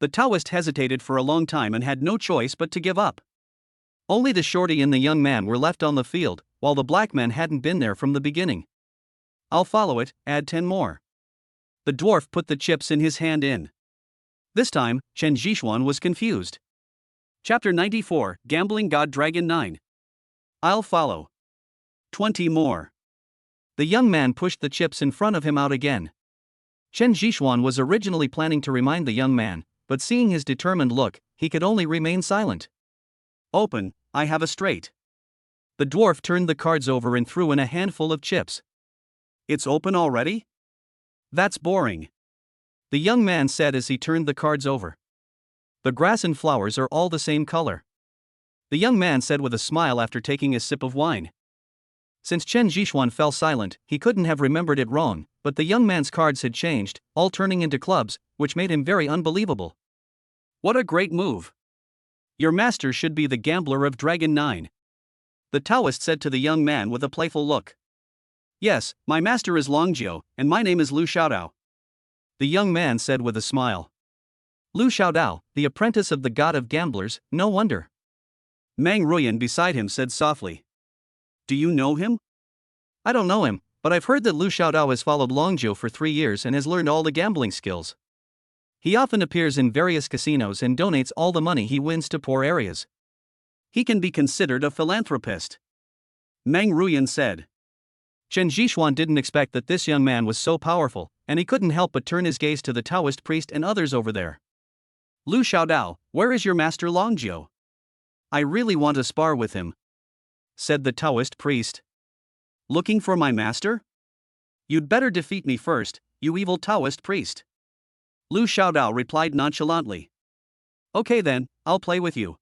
The Taoist hesitated for a long time and had no choice but to give up. Only the shorty and the young man were left on the field, while the black man hadn't been there from the beginning. I'll follow it, add 10 more. The dwarf put the chips in his hand in. This time, Chen Zhixuan was confused. Chapter 94, Gambling God Dragon 9. I'll follow. 20 more. The young man pushed the chips in front of him out again. Chen Zhixuan was originally planning to remind the young man, but seeing his determined look, he could only remain silent. Open, I have a straight. The dwarf turned the cards over and threw in a handful of chips. It's open already? That's boring. The young man said as he turned the cards over. The grass and flowers are all the same color. The young man said with a smile after taking a sip of wine. Since Chen Zhixuan fell silent, he couldn't have remembered it wrong, but the young man's cards had changed, all turning into clubs, which made him very unbelievable. What a great move. Your master should be the gambler of Dragon 9. The Taoist said to the young man with a playful look. Yes, my master is Longjiu, and my name is Lu Xiaodao. The young man said with a smile. Lu Xiaodao, the apprentice of the god of gamblers, no wonder. Meng Ruyan beside him said softly. Do you know him? I don't know him, but I've heard that Lu Xiaodao has followed Longjiu for 3 years and has learned all the gambling skills. He often appears in various casinos and donates all the money he wins to poor areas. He can be considered a philanthropist. Meng Ruyan said. Chen Zhixuan didn't expect that this young man was so powerful, and he couldn't help but turn his gaze to the Taoist priest and others over there. Lu Xiaodao, where is your master Longjiu? I really want to spar with him, said the Taoist priest. Looking for my master? You'd better defeat me first, you evil Taoist priest. Lu Xiaodao replied nonchalantly. Okay then, I'll play with you.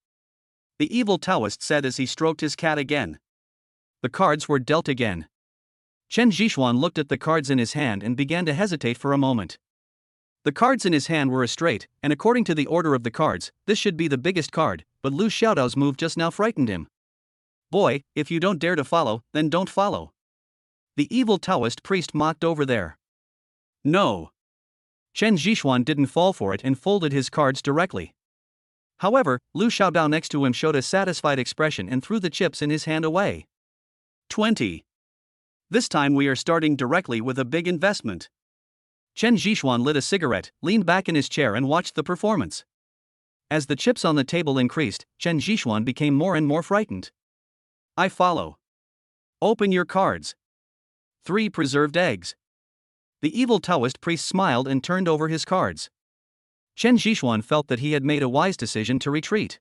The evil Taoist said as he stroked his cat again. The cards were dealt again. Chen Zhixuan looked at the cards in his hand and began to hesitate for a moment. The cards in his hand were a straight, and according to the order of the cards, this should be the biggest card, but Lu Xiaodao's move just now frightened him. Boy, if you don't dare to follow, then don't follow. The evil Taoist priest mocked over there. No. Chen Zhixuan didn't fall for it and folded his cards directly. However, Lu Xiaodao next to him showed a satisfied expression and threw the chips in his hand away. 20. This time we are starting directly with a big investment. Chen Zhixuan lit a cigarette, leaned back in his chair and watched the performance. As the chips on the table increased, Chen Zhixuan became more and more frightened. I follow. Open your cards. 3 preserved eggs. The evil Taoist priest smiled and turned over his cards. Chen Zhixuan felt that he had made a wise decision to retreat.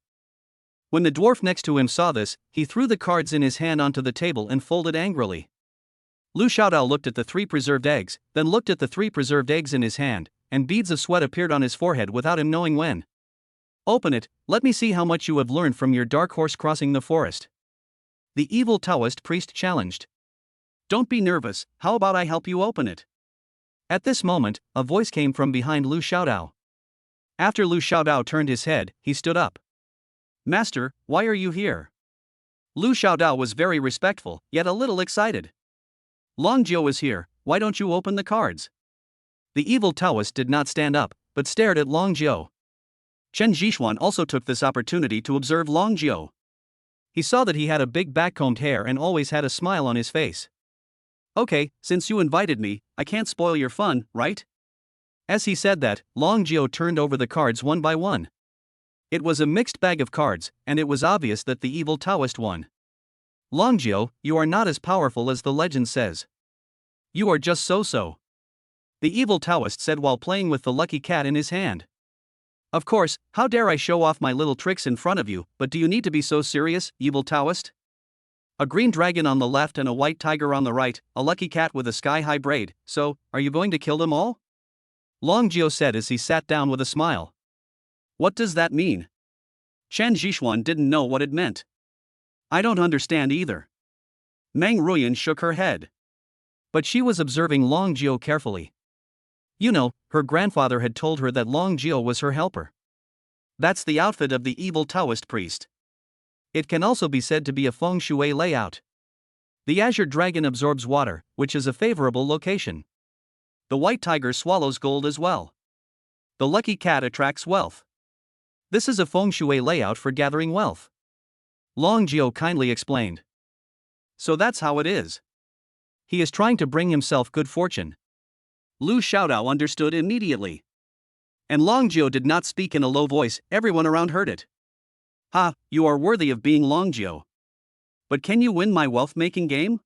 When the dwarf next to him saw this, he threw the cards in his hand onto the table and folded angrily. Lu Xiaodao looked at the 3 preserved eggs, then looked at the 3 preserved eggs in his hand, and beads of sweat appeared on his forehead without him knowing when. Open it, let me see how much you have learned from your dark horse crossing the forest. The evil Taoist priest challenged. Don't be nervous, how about I help you open it? At this moment, a voice came from behind Lu Xiaodao. After Lu Xiaodao turned his head, he stood up. Master, why are you here? Lu Xiaodao was very respectful, yet a little excited. Long Jiu is here, why don't you open the cards? The evil Taoist did not stand up, but stared at Long Jiu. Chen Zhixuan also took this opportunity to observe Long Jiu. He saw that he had a big backcombed hair and always had a smile on his face. Okay, since you invited me, I can't spoil your fun, right? As he said that, Long Jiu turned over the cards one by one. It was a mixed bag of cards, and it was obvious that the evil Taoist won. Long Jiu, you are not as powerful as the legend says. You are just so-so. The evil Taoist said while playing with the lucky cat in his hand. Of course, how dare I show off my little tricks in front of you, but do you need to be so serious, evil Taoist? A green dragon on the left and a white tiger on the right, a lucky cat with a sky-high braid, so, are you going to kill them all? Long Jiu said as he sat down with a smile. What does that mean? Chen Zhixuan didn't know what it meant. I don't understand either. Meng Ruyan shook her head. But she was observing Long Jiu carefully. You know, her grandfather had told her that Long Jiu was her helper. That's the outfit of the evil Taoist priest. It can also be said to be a feng shui layout. The azure dragon absorbs water, which is a favorable location. The white tiger swallows gold as well. The lucky cat attracts wealth. This is a feng shui layout for gathering wealth. Long Jiu kindly explained. So that's how it is. He is trying to bring himself good fortune. Lu Xiaodao understood immediately. And Long Jiu did not speak in a low voice, everyone around heard it. Ha, you are worthy of being Long Jiu. But can you win my wealth-making game?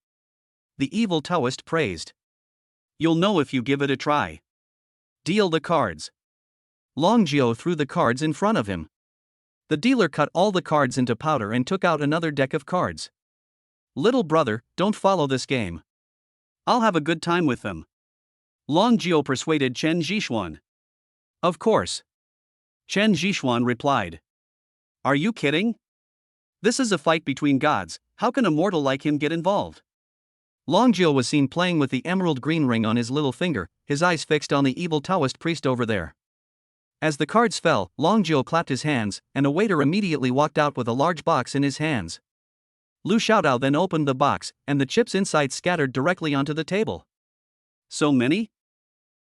The evil Taoist praised. You'll know if you give it a try. Deal the cards. Long Jiu threw the cards in front of him. The dealer cut all the cards into powder and took out another deck of cards. Little brother, don't follow this game. I'll have a good time with them. Long Jiu persuaded Chen Zhixuan. Of course. Chen Zhixuan replied. Are you kidding? This is a fight between gods, how can a mortal like him get involved? Long Jiu was seen playing with the emerald green ring on his little finger, his eyes fixed on the evil Taoist priest over there. As the cards fell, Long Jiu clapped his hands, and a waiter immediately walked out with a large box in his hands. Lu Xiaodao then opened the box, and the chips inside scattered directly onto the table. So many?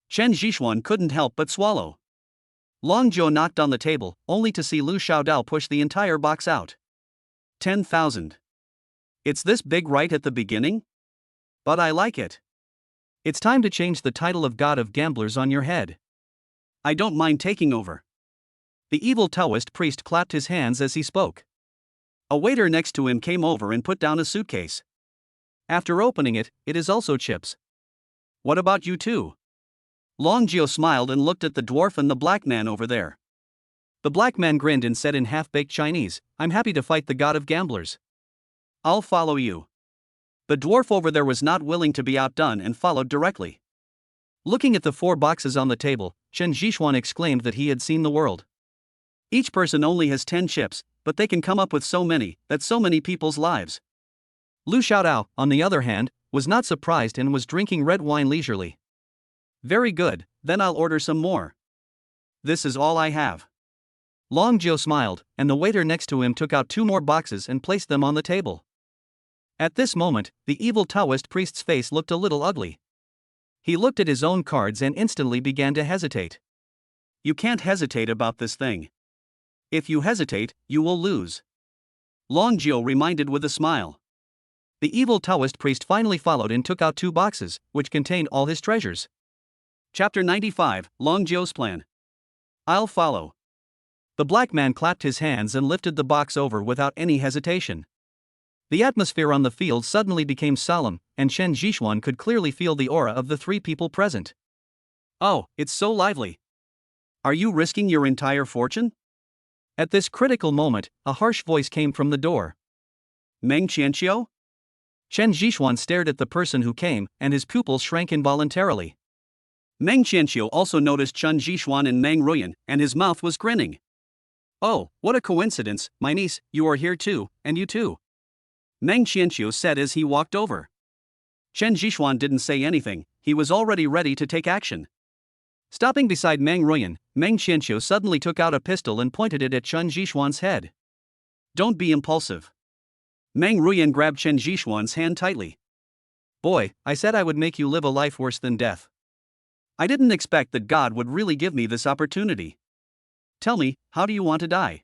Chen Zhixuan couldn't help but swallow. Long Jiu knocked on the table, only to see Lu Xiaodao push the entire box out. 10,000. It's this big right at the beginning? But I like it. It's time to change the title of God of Gamblers on your head. I don't mind taking over. The evil Taoist priest clapped his hands as he spoke. A waiter next to him came over and put down a suitcase. After opening it, it is also chips. What about you two? Long Jiu smiled and looked at the dwarf and the black man over there. The black man grinned and said in half-baked Chinese, I'm happy to fight the god of gamblers. I'll follow you. The dwarf over there was not willing to be outdone and followed directly. Looking at the 4 boxes on the table, Chen Zhixuan exclaimed that he had seen the world. Each person only has 10 chips, but they can come up with so many people's lives. Lu Xiaodao, on the other hand, was not surprised and was drinking red wine leisurely. Very good, then I'll order some more. This is all I have. Long Jiu smiled, and the waiter next to him took out 2 more boxes and placed them on the table. At this moment, the evil Taoist priest's face looked a little ugly. He looked at his own cards and instantly began to hesitate. You can't hesitate about this thing. If you hesitate, you will lose. Long Jiu reminded with a smile. The evil Taoist priest finally followed and took out 2 boxes, which contained all his treasures. Chapter 95, Long Jiu's Plan. I'll follow. The black man clapped his hands and lifted the box over without any hesitation. The atmosphere on the field suddenly became solemn, and Chen Zhixuan could clearly feel the aura of the 3 people present. Oh, it's so lively. Are you risking your entire fortune? At this critical moment, a harsh voice came from the door. Meng Qianqiu? Chen Zhixuan stared at the person who came, and his pupils shrank involuntarily. Meng Qianqiu also noticed Chen Zhixuan and Meng Ruyan, and his mouth was grinning. Oh, what a coincidence, my niece, you are here too, and you too. Meng Qianqiu said as he walked over. Chen Zhixuan didn't say anything, he was already ready to take action. Stopping beside Meng Ruyan, Meng Qianqiu suddenly took out a pistol and pointed it at Chen Zhishuan's head. Don't be impulsive. Meng Ruyan grabbed Chen Zhishuan's hand tightly. Boy, I said I would make you live a life worse than death. I didn't expect that God would really give me this opportunity. Tell me, how do you want to die?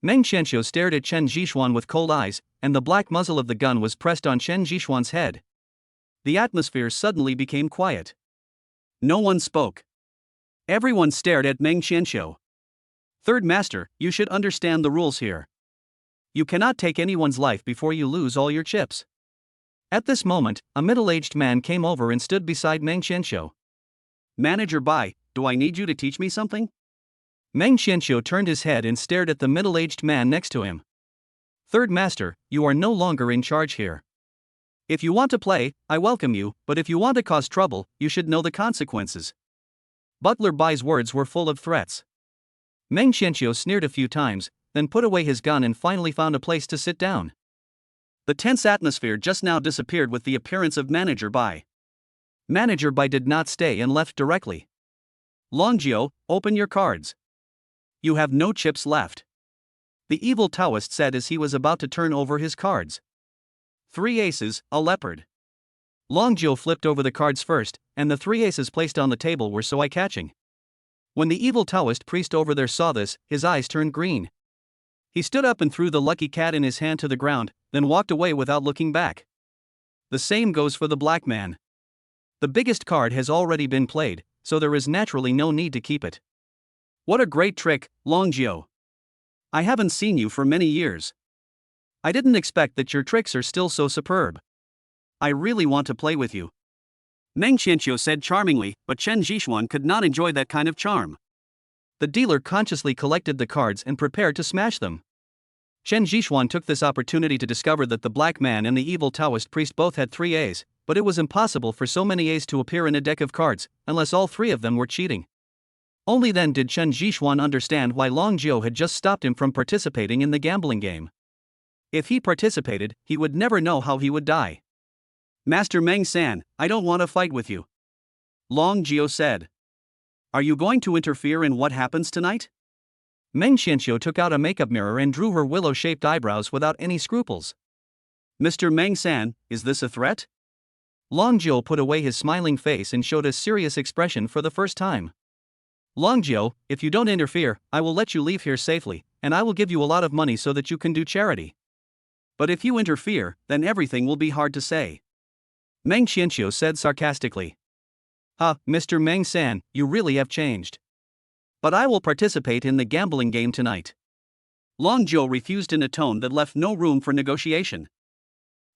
Meng Qianqiu stared at Chen Zhishuan with cold eyes, and the black muzzle of the gun was pressed on Chen Zhishuan's head. The atmosphere suddenly became quiet. No one spoke. Everyone stared at Meng Qianqiu. Third Master, you should understand the rules here. You cannot take anyone's life before you lose all your chips. At this moment, a middle-aged man came over and stood beside Meng Qianqiu. Manager Bai, do I need you to teach me something? Meng Qianqiu turned his head and stared at the middle-aged man next to him. Third Master, you are no longer in charge here. If you want to play, I welcome you, but if you want to cause trouble, you should know the consequences. Butler Bai's words were full of threats. Meng Qianqiu sneered a few times, then put away his gun and finally found a place to sit down. The tense atmosphere just now disappeared with the appearance of Manager Bai. Manager Bai did not stay and left directly. Longjio, open your cards. You have no chips left. The evil Taoist said as he was about to turn over his cards. 3 aces, a leopard. Longjio flipped over the cards first, and the 3 aces placed on the table were so eye-catching. When the evil Taoist priest over there saw this, his eyes turned green. He stood up and threw the lucky cat in his hand to the ground, then walked away without looking back. The same goes for the black man. The biggest card has already been played, so there is naturally no need to keep it. What a great trick, Longjio. I haven't seen you for many years. I didn't expect that your tricks are still so superb. I really want to play with you. Meng Qianqiu said charmingly, but Chen Zhishuan could not enjoy that kind of charm. The dealer consciously collected the cards and prepared to smash them. Chen Zhishuan took this opportunity to discover that the black man and the evil Taoist priest both had 3 A's, but it was impossible for so many A's to appear in a deck of cards, unless all 3 of them were cheating. Only then did Chen Zhishuan understand why Longjio had just stopped him from participating in the gambling game. If he participated, he would never know how he would die. Master Meng-san, I don't want to fight with you. Longjio said. Are you going to interfere in what happens tonight? Meng Qianqiu took out a makeup mirror and drew her willow-shaped eyebrows without any scruples. Mr. Meng-san, is this a threat? Longjio put away his smiling face and showed a serious expression for the first time. Longjio, if you don't interfere, I will let you leave here safely, and I will give you a lot of money so that you can do charity. But if you interfere, then everything will be hard to say. Meng Qianqiu said sarcastically. Mr. Meng-san, you really have changed. But I will participate in the gambling game tonight. Longjio refused in a tone that left no room for negotiation.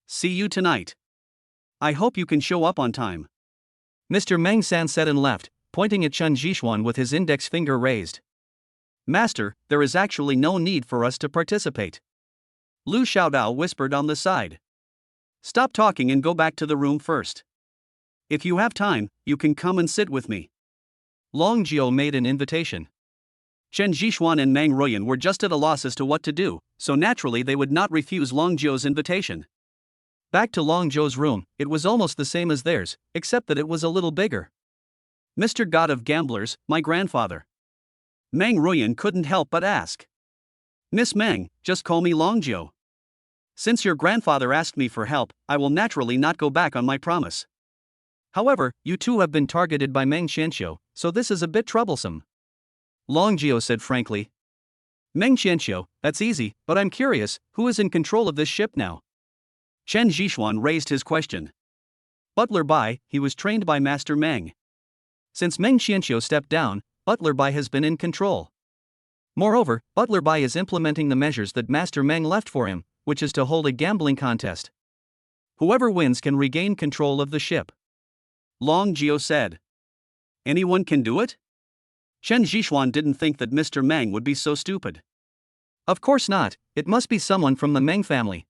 See you tonight. I hope you can show up on time. Mr. Meng-san said and left, pointing at Chen Zhishuan with his index finger raised. Master, there is actually no need for us to participate. Lu Xiaodao whispered on the side. Stop talking and go back to the room first. If you have time, you can come and sit with me. Longjio made an invitation. Chen Zhishuan and Meng Ruyan were just at a loss as to what to do, so naturally they would not refuse Longjio's invitation. Back to Longjio's room, it was almost the same as theirs, except that it was a little bigger. Mr. God of Gamblers, my grandfather. Meng Ruyan couldn't help but ask. Miss Meng, just call me Longjio. Since your grandfather asked me for help, I will naturally not go back on my promise. However, you two have been targeted by Meng Qianqiu, so this is a bit troublesome. Longjio said frankly. Meng Qianqiu, that's easy, but I'm curious, who is in control of this ship now? Chen Zhishuan raised his question. Butler Bai, he was trained by Master Meng. Since Meng Qianqiu stepped down, Butler Bai has been in control. Moreover, Butler Bai is implementing the measures that Master Meng left for him, which is to hold a gambling contest. Whoever wins can regain control of the ship. Longjio said. Anyone can do it? Chen Zhishuan didn't think that Mr. Meng would be so stupid. Of course not, it must be someone from the Meng family.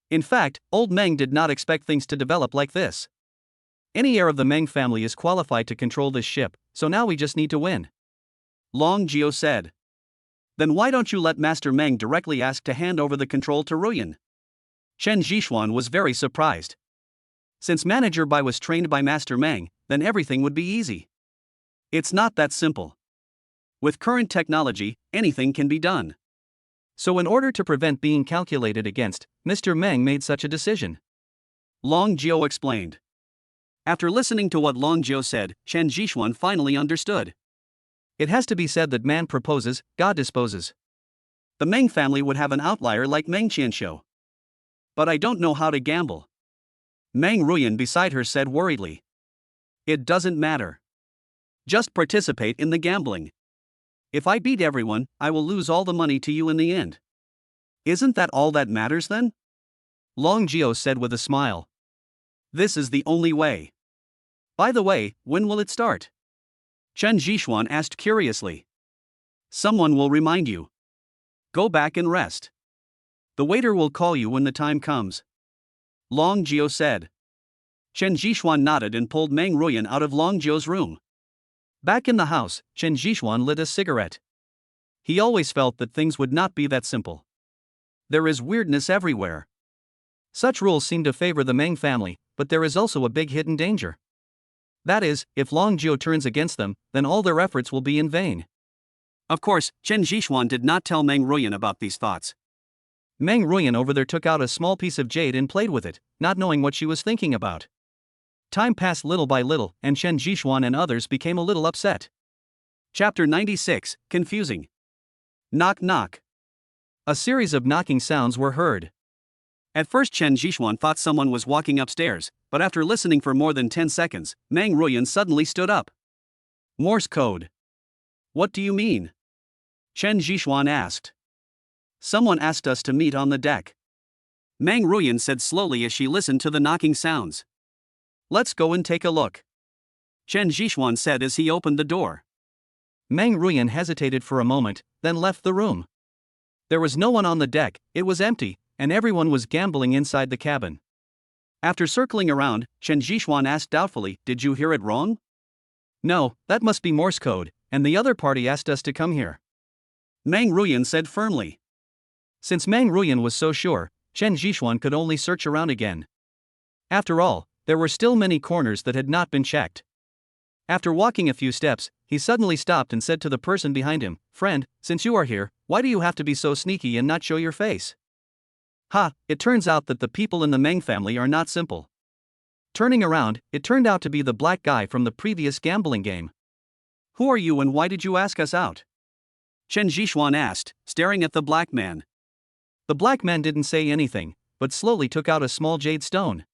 In fact, old Meng did not expect things to develop like this. Any heir of the Meng family is qualified to control this ship, so now we just need to win. Longjio said. Then why don't you let Master Meng directly ask to hand over the control to Ruyan? Chen Zhishuan was very surprised. Since Manager Bai was trained by Master Meng, then everything would be easy. It's not that simple. With current technology, anything can be done. So in order to prevent being calculated against, Mr. Meng made such a decision. Long Jiao explained. After listening to what Long Jiao said, Chen Jishuan finally understood. It has to be said that man proposes, God disposes. The Meng family would have an outlier like Meng Qianxiu. But I don't know how to gamble. Meng Ruyan beside her said worriedly. It doesn't matter. Just participate in the gambling. If I beat everyone, I will lose all the money to you in the end. Isn't that all that matters then? Long Jiao said with a smile. This is the only way. By the way, when will it start? Chen Jishuan asked curiously. Someone will remind you. Go back and rest. The waiter will call you when the time comes. Long Jiao said. Chen Jishuan nodded and pulled Meng Ruyan out of Long Jiao's room. Back in the house, Chen Jishuan lit a cigarette. He always felt that things would not be that simple. There is weirdness everywhere. Such rules seem to favor the Meng family, but there is also a big hidden danger. That is, if Long Jiao turns against them, then all their efforts will be in vain. Of course, Chen Jishuan did not tell Meng Ruyan about these thoughts. Meng Ruyan over there took out a small piece of jade and played with it, not knowing what she was thinking about. Time passed little by little, and Chen Jishuan and others became a little upset. Chapter 96, Confusing. Knock knock. A series of knocking sounds were heard. At first Chen Jishuan thought someone was walking upstairs, but after listening for more than 10 seconds, Meng Ruyan suddenly stood up. Morse code. What do you mean? Chen Jishuan asked. Someone asked us to meet on the deck. Meng Ruyan said slowly as she listened to the knocking sounds. Let's go and take a look. Chen Jishuan said as he opened the door. Meng Ruyan hesitated for a moment, then left the room. There was no one on the deck, it was empty, and everyone was gambling inside the cabin. After circling around, Chen Jishuan asked doubtfully, Did you hear it wrong? No, that must be Morse code, and the other party asked us to come here. Meng Ruyan said firmly. Since Meng Ruyan was so sure, Chen Jishuan could only search around again. After all, there were still many corners that had not been checked. After walking a few steps, he suddenly stopped and said to the person behind him, Friend, since you are here, why do you have to be so sneaky and not show your face? Ha, it turns out that the people in the Meng family are not simple. Turning around, it turned out to be the black guy from the previous gambling game. Who are you and why did you ask us out? Chen Jishuan asked, staring at the black man. The black man didn't say anything, but slowly took out a small jade stone.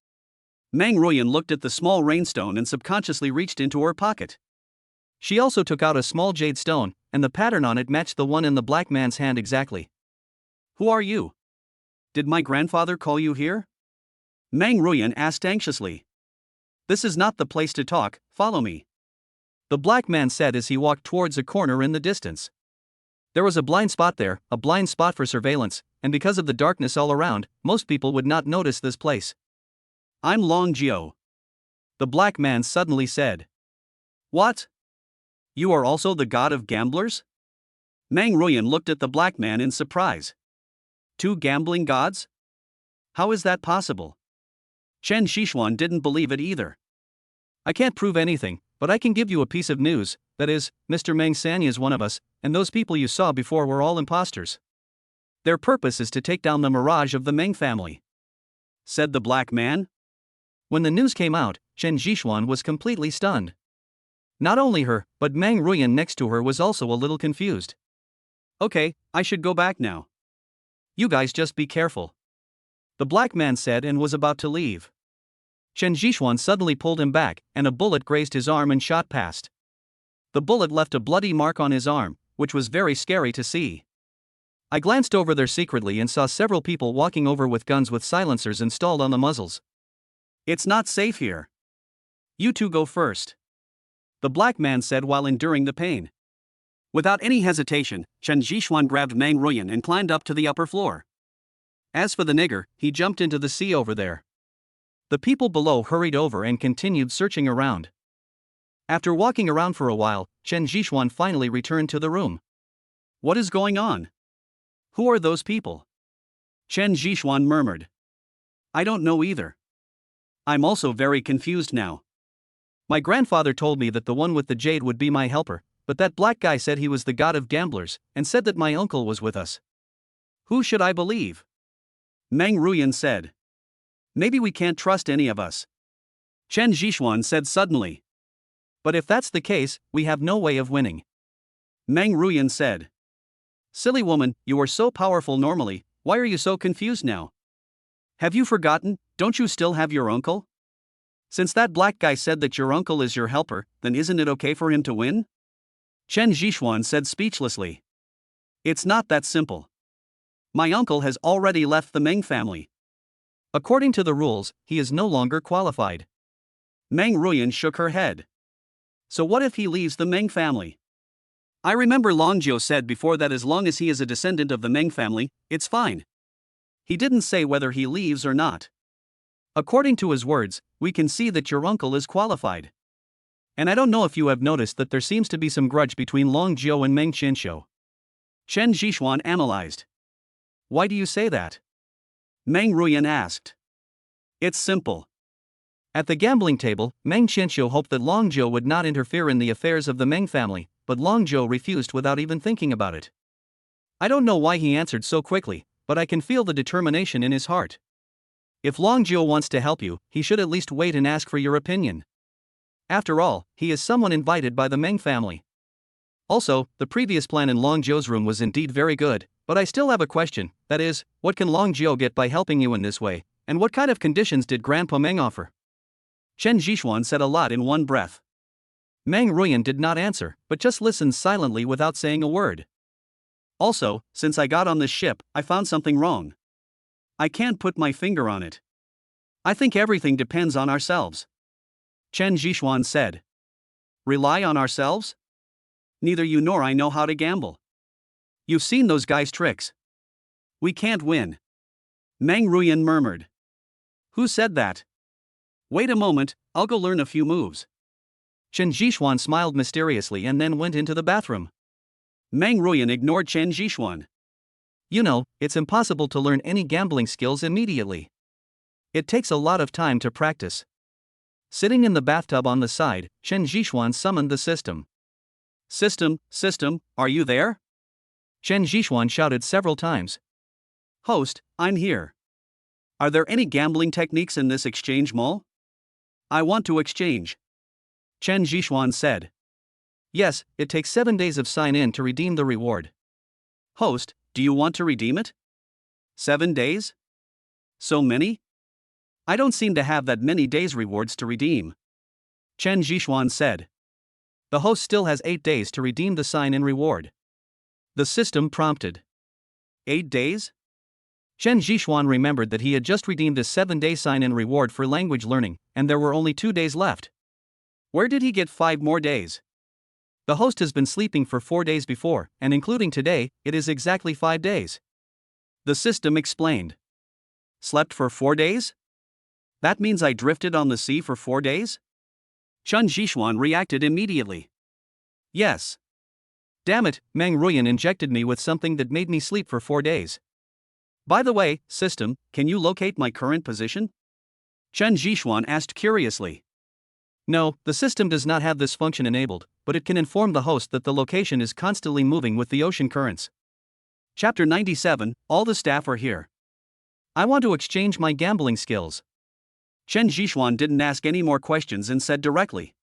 Meng Ruyan looked at the small rainstone and subconsciously reached into her pocket. She also took out a small jade stone, and the pattern on it matched the one in the black man's hand exactly. Who are you? Did my grandfather call you here? Meng Ruyan asked anxiously. This is not the place to talk, follow me. The black man said as he walked towards a corner in the distance. There was a blind spot there, a blind spot for surveillance, and because of the darkness all around, most people would not notice this place. I'm Long Jiao. The black man suddenly said. What? You are also the god of gamblers? Meng Ruyan looked at the black man in surprise. 2 gambling gods? How is that possible? Chen Jishuan didn't believe it either. I can't prove anything, but I can give you a piece of news, that is, Mr. Meng Sanya is one of us, and those people you saw before were all imposters. Their purpose is to take down the mirage of the Meng family, said the black man. When the news came out, Chen Jishuan was completely stunned. Not only her, but Meng Ruyan next to her was also a little confused. Okay, I should go back now. You guys just be careful, the black man said and was about to leave. Chen Jishuan suddenly pulled him back, and a bullet grazed his arm and shot past. The bullet left a bloody mark on his arm, which was very scary to see. I glanced over there secretly and saw several people walking over with guns with silencers installed on the muzzles. It's not safe here. You 2 go first, the black man said while enduring the pain. Without any hesitation, Chen Jishuan grabbed Meng Ruyan and climbed up to the upper floor. As for the nigger, he jumped into the sea over there. The people below hurried over and continued searching around. After walking around for a while, Chen Jishuan finally returned to the room. What is going on? Who are those people? Chen Jishuan murmured. I don't know either. I'm also very confused now. My grandfather told me that the one with the jade would be my helper, but that black guy said he was the god of gamblers, and said that my uncle was with us. Who should I believe? Meng Ruyan said. Maybe we can't trust any of us. Chen Zhishuan said suddenly. But if that's the case, we have no way of winning. Meng Ruyan said. Silly woman, you are so powerful normally, why are you so confused now? Have you forgotten, don't you still have your uncle? Since that black guy said that your uncle is your helper, then isn't it okay for him to win? Chen Zhishuan said speechlessly. It's not that simple. My uncle has already left the Meng family. According to the rules, he is no longer qualified. Meng Ruyan shook her head. So what if he leaves the Meng family? I remember Longjiu said before that as long as he is a descendant of the Meng family, it's fine. He didn't say whether he leaves or not. According to his words, we can see that your uncle is qualified. And I don't know if you have noticed that there seems to be some grudge between Longjiu and Meng Qianxiu. Chen Zhishuan analyzed. Why do you say that? Meng Ruyan asked. It's simple. At the gambling table, Meng Qianxiu hoped that Longjiu would not interfere in the affairs of the Meng family, but Longjiu refused without even thinking about it. I don't know why he answered so quickly, but I can feel the determination in his heart. If Longjiu wants to help you, he should at least wait and ask for your opinion. After all, he is someone invited by the Meng family. Also, the previous plan in Longjiu's room was indeed very good, but I still have a question, that is, what can Longjiu get by helping you in this way, and what kind of conditions did Grandpa Meng offer? Chen Zhishuan said a lot in one breath. Meng Ruyan did not answer, but just listened silently without saying a word. Also, since I got on this ship, I found something wrong. I can't put my finger on it. I think everything depends on ourselves. Chen Zhishuan said. Rely on ourselves? Neither you nor I know how to gamble. You've seen those guys' tricks. We can't win. Meng Ruyan murmured. Who said that? Wait a moment, I'll go learn a few moves. Chen Zhishuan smiled mysteriously and then went into the bathroom. Meng Ruyan ignored Chen Zhishuan. You know, it's impossible to learn any gambling skills immediately. It takes a lot of time to practice. Sitting in the bathtub on the side, Chen Zhishuan summoned the system. System, are you there? Chen Zhishuan shouted several times. Host, I'm here. Are there any gambling techniques in this exchange mall? I want to exchange. Chen Zhishuan said. Yes, it takes 7 days of sign-in to redeem the reward. Host, do you want to redeem it? 7 days? So many? I don't seem to have that many days rewards to redeem. Chen Zhishuan said. The host still has 8 days to redeem the sign-in reward. The system prompted. 8 days? Chen Zhishuan remembered that he had just redeemed a 7-day sign-in reward for language learning, and there were only 2 days left. Where did he get 5 more days? The host has been sleeping for 4 days before, and including today, it is exactly 5 days. The system explained. Slept for 4 days? That means I drifted on the sea for 4 days? Chen Zhishuan reacted immediately. Yes. Damn it, Meng Ruyan injected me with something that made me sleep for 4 days. By the way, system, can you locate my current position? Chen Zhishuan asked curiously. No, the system does not have this function enabled, but it can inform the host that the location is constantly moving with the ocean currents. Chapter 97, all the staff are here. I want to exchange my gambling skills. Chen Zhishuan didn't ask any more questions and said directly.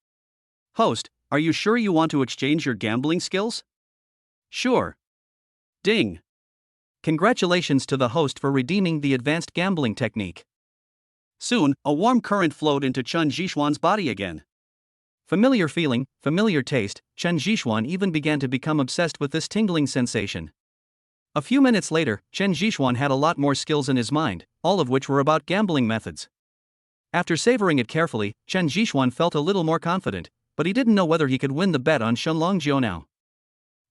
Host, are you sure you want to exchange your gambling skills? Sure. Ding. Congratulations to the host for redeeming the advanced gambling technique. Soon, a warm current flowed into Chen Zhishuan's body again. Familiar feeling, familiar taste, Chen Zhishuan even began to become obsessed with this tingling sensation. A few minutes later, Chen Zhishuan had a lot more skills in his mind, all of which were about gambling methods. After savoring it carefully, Chen Zhishuan felt a little more confident, but he didn't know whether he could win the bet on Shen Longjiu now.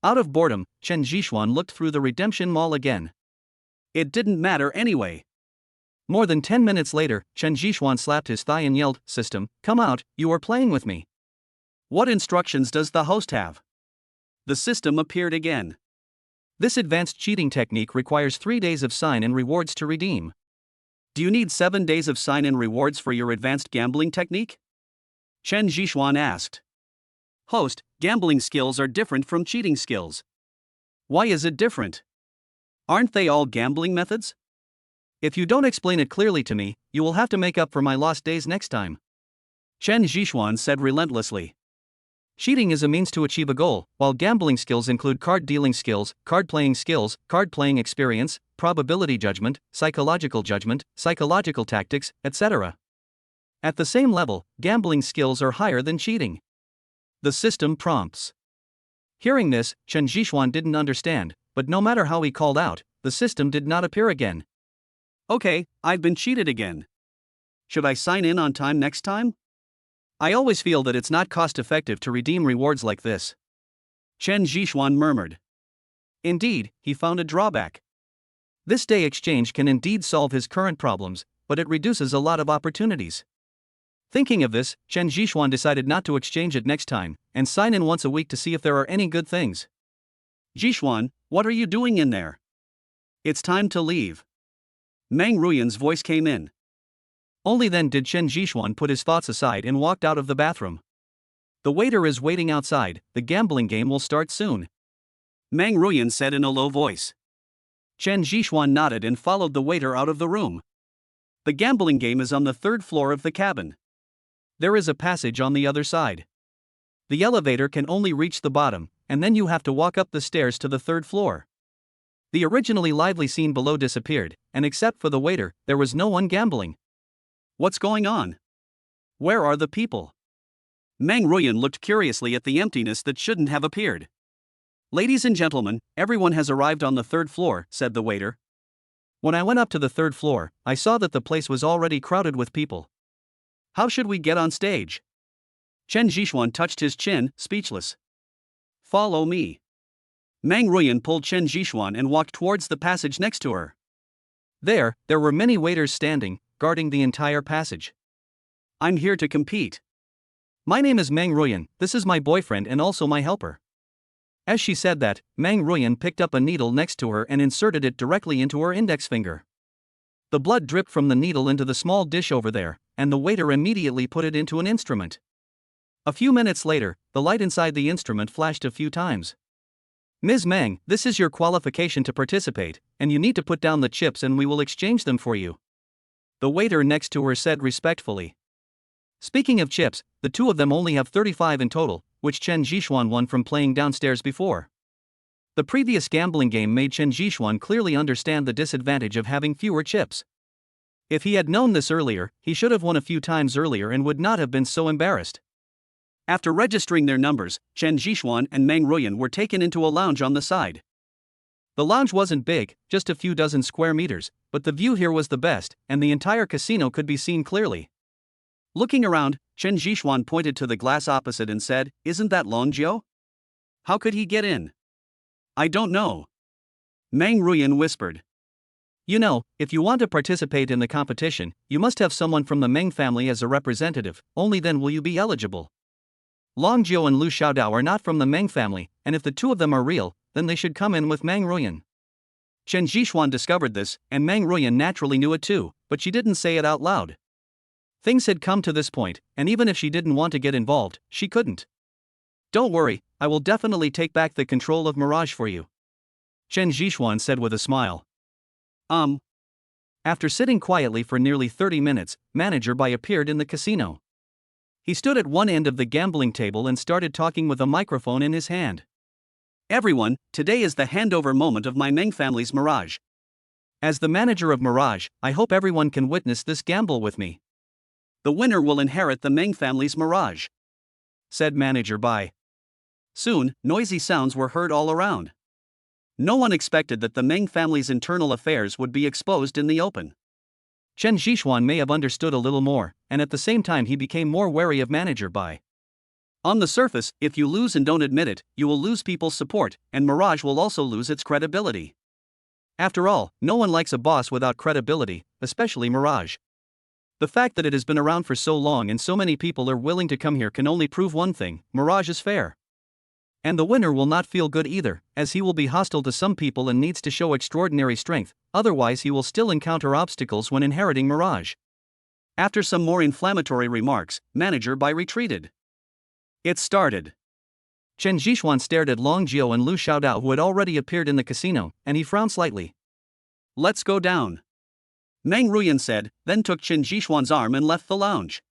Out of boredom, Chen Zhishuan looked through the redemption mall again. It didn't matter anyway. More than 10 minutes later, Chen Zhishuan slapped his thigh and yelled, "System, come out, you are playing with me." What instructions does the host have? The system appeared again. This advanced cheating technique requires 3 days of sign-in rewards to redeem. Do you need 7 days of sign-in rewards for your advanced gambling technique? Chen Zhishuan asked. Host, gambling skills are different from cheating skills. Why is it different? Aren't they all gambling methods? If you don't explain it clearly to me, you will have to make up for my lost days next time. Chen Zhishuan said relentlessly. Cheating is a means to achieve a goal, while gambling skills include card dealing skills, card playing experience, probability judgment, psychological tactics, etc. At the same level, gambling skills are higher than cheating. The system prompts. Hearing this, Chen Zhishuan didn't understand, but no matter how he called out, the system did not appear again. Okay, I've been cheated again. Should I sign in on time next time? I always feel that it's not cost-effective to redeem rewards like this. Chen Zhishuan murmured. Indeed, he found a drawback. This day exchange can indeed solve his current problems, but it reduces a lot of opportunities. Thinking of this, Chen Zhishuan decided not to exchange it next time, and sign in once a week to see if there are any good things. Zhishuan, what are you doing in there? It's time to leave. Meng Ruyan's voice came in. Only then did Chen Zhishuan put his thoughts aside and walked out of the bathroom. The waiter is waiting outside, the gambling game will start soon. Meng Ruyan said in a low voice. Chen Zhishuan nodded and followed the waiter out of the room. The gambling game is on the 3rd floor of the cabin. There is a passage on the other side. The elevator can only reach the bottom, and then you have to walk up the stairs to the 3rd floor. The originally lively scene below disappeared, and except for the waiter, there was no one gambling. What's going on? Where are the people? Meng Ruyan looked curiously at the emptiness that shouldn't have appeared. Ladies and gentlemen, everyone has arrived on the 3rd floor, said the waiter. When I went up to the 3rd floor, I saw that the place was already crowded with people. How should we get on stage? Chen Zhishuan touched his chin, speechless. Follow me. Meng Ruyan pulled Chen Zhishuan and walked towards the passage next to her. There were many waiters standing, guarding the entire passage. I'm here to compete. My name is Meng Ruyan, this is my boyfriend and also my helper. As she said that, Meng Ruyan picked up a needle next to her and inserted it directly into her index finger. The blood dripped from the needle into the small dish over there, and the waiter immediately put it into an instrument. A few minutes later, the light inside the instrument flashed a few times. Ms. Meng, this is your qualification to participate, and you need to put down the chips and we will exchange them for you. The waiter next to her said respectfully. Speaking of chips, the two of them only have 35 in total, which Chen Zhishuan won from playing downstairs before. The previous gambling game made Chen Zhishuan clearly understand the disadvantage of having fewer chips. If he had known this earlier, he should have won a few times earlier and would not have been so embarrassed. After registering their numbers, Chen Zhishuan and Meng Ruyan were taken into a lounge on the side. The lounge wasn't big, just a few dozen square meters, but the view here was the best, and the entire casino could be seen clearly. Looking around, Chen Zhishuan pointed to the glass opposite and said, "Isn't that Longjiu? How could he get in?" "I don't know." Meng Ruyan whispered. You know, if you want to participate in the competition, you must have someone from the Meng family as a representative, only then will you be eligible. Longjiu and Lu Xiaodao are not from the Meng family, and if the two of them are real, then they should come in with Meng Ruyan. Chen Zhishuan discovered this, and Meng Ruyan naturally knew it too, but she didn't say it out loud. Things had come to this point, and even if she didn't want to get involved, she couldn't. Don't worry, I will definitely take back the control of Mirage for you. Chen Zhishuan said with a smile. After sitting quietly for nearly 30 minutes, Manager Bai appeared in the casino. He stood at one end of the gambling table and started talking with a microphone in his hand. Everyone, today is the handover moment of my Meng family's Mirage. As the manager of Mirage, I hope everyone can witness this gamble with me. The winner will inherit the Meng family's Mirage, said Manager Bai. Soon, noisy sounds were heard all around. No one expected that the Meng family's internal affairs would be exposed in the open. Chen Zhishuan may have understood a little more, and at the same time he became more wary of Manager Bai. On the surface, if you lose and don't admit it, you will lose people's support, and Mirage will also lose its credibility. After all, no one likes a boss without credibility, especially Mirage. The fact that it has been around for so long and so many people are willing to come here can only prove one thing: Mirage is fair. And the winner will not feel good either, as he will be hostile to some people and needs to show extraordinary strength, otherwise he will still encounter obstacles when inheriting Mirage. After some more inflammatory remarks, manager Bai retreated. It started. Chen Zhixuan stared at Long Jiao and Lu Xiaodao, who had already appeared in the casino, and he frowned slightly. Let's go down, Meng Ruyan said, then took Chen Zhixuan's arm and left the lounge.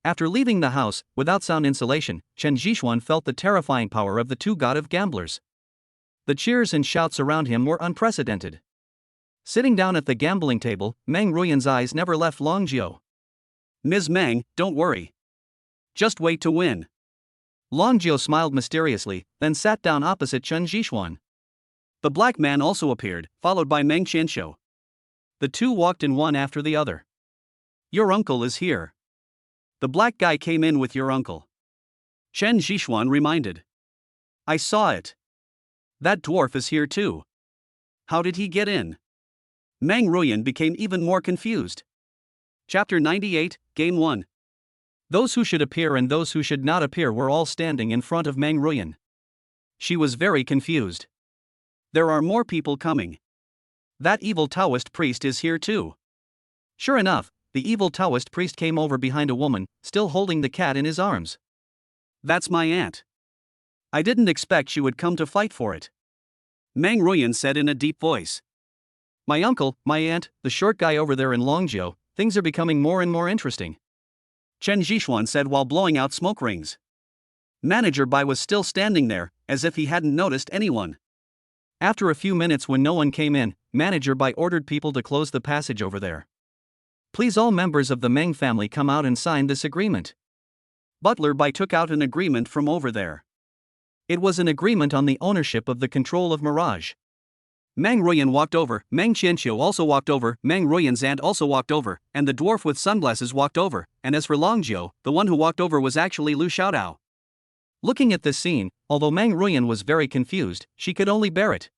After leaving the house, without sound insulation, Chen Zhixuan felt the terrifying power of the two god of gamblers. The cheers and shouts around him were unprecedented. Sitting down at the gambling table, Meng Ruyan's eyes never left Long Jiao. Ms. Meng, don't worry. Just wait to win. Long Jiao smiled mysteriously, then sat down opposite Chen Zhixuan. The black man also appeared, followed by Meng Qianxiu. The two walked in one after the other. Your uncle is here. The black guy came in with your uncle, Chen Zhixuan reminded. I saw it. That dwarf is here too. How did he get in? Meng Ruyan became even more confused. Chapter 98, Game 1. Those who should appear and those who should not appear were all standing in front of Meng Ruyan. She was very confused. There are more people coming. That evil Taoist priest is here too. Sure enough, the evil Taoist priest came over behind a woman, still holding the cat in his arms. That's my aunt. I didn't expect she would come to fight for it, Meng Ruyan said in a deep voice. My uncle, my aunt, the short guy over there in Longjiao, things are becoming more and more interesting, Chen Zhixuan said while blowing out smoke rings. Manager Bai was still standing there, as if he hadn't noticed anyone. After a few minutes, when no one came in, Manager Bai ordered people to close the passage over there. Please, all members of the Meng family, come out and sign this agreement. Butler Bai took out an agreement from over there. It was an agreement on the ownership of the control of Mirage. Meng Ruyan walked over, Meng Qianxiu also walked over, Meng Ruyan's aunt also walked over, and the dwarf with sunglasses walked over, and as for Long Jiao, the one who walked over was actually Lu Xiaodao. Looking at this scene, although Meng Ruyan was very confused, she could only bear it.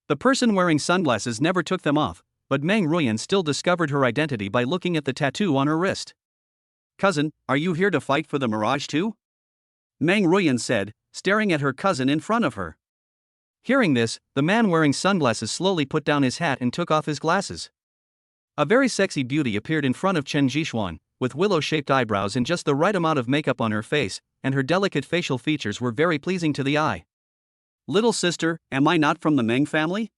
The person wearing sunglasses never took them off, but Meng Ruyan still discovered her identity by looking at the tattoo on her wrist. Cousin, are you here to fight for the Mirage too? Meng Ruyan said, staring at her cousin in front of her. Hearing this, the man wearing sunglasses slowly put down his hat and took off his glasses. A very sexy beauty appeared in front of Chen Zhixuan, with willow-shaped eyebrows and just the right amount of makeup on her face, and her delicate facial features were very pleasing to the eye. Little sister, am I not from the Meng family?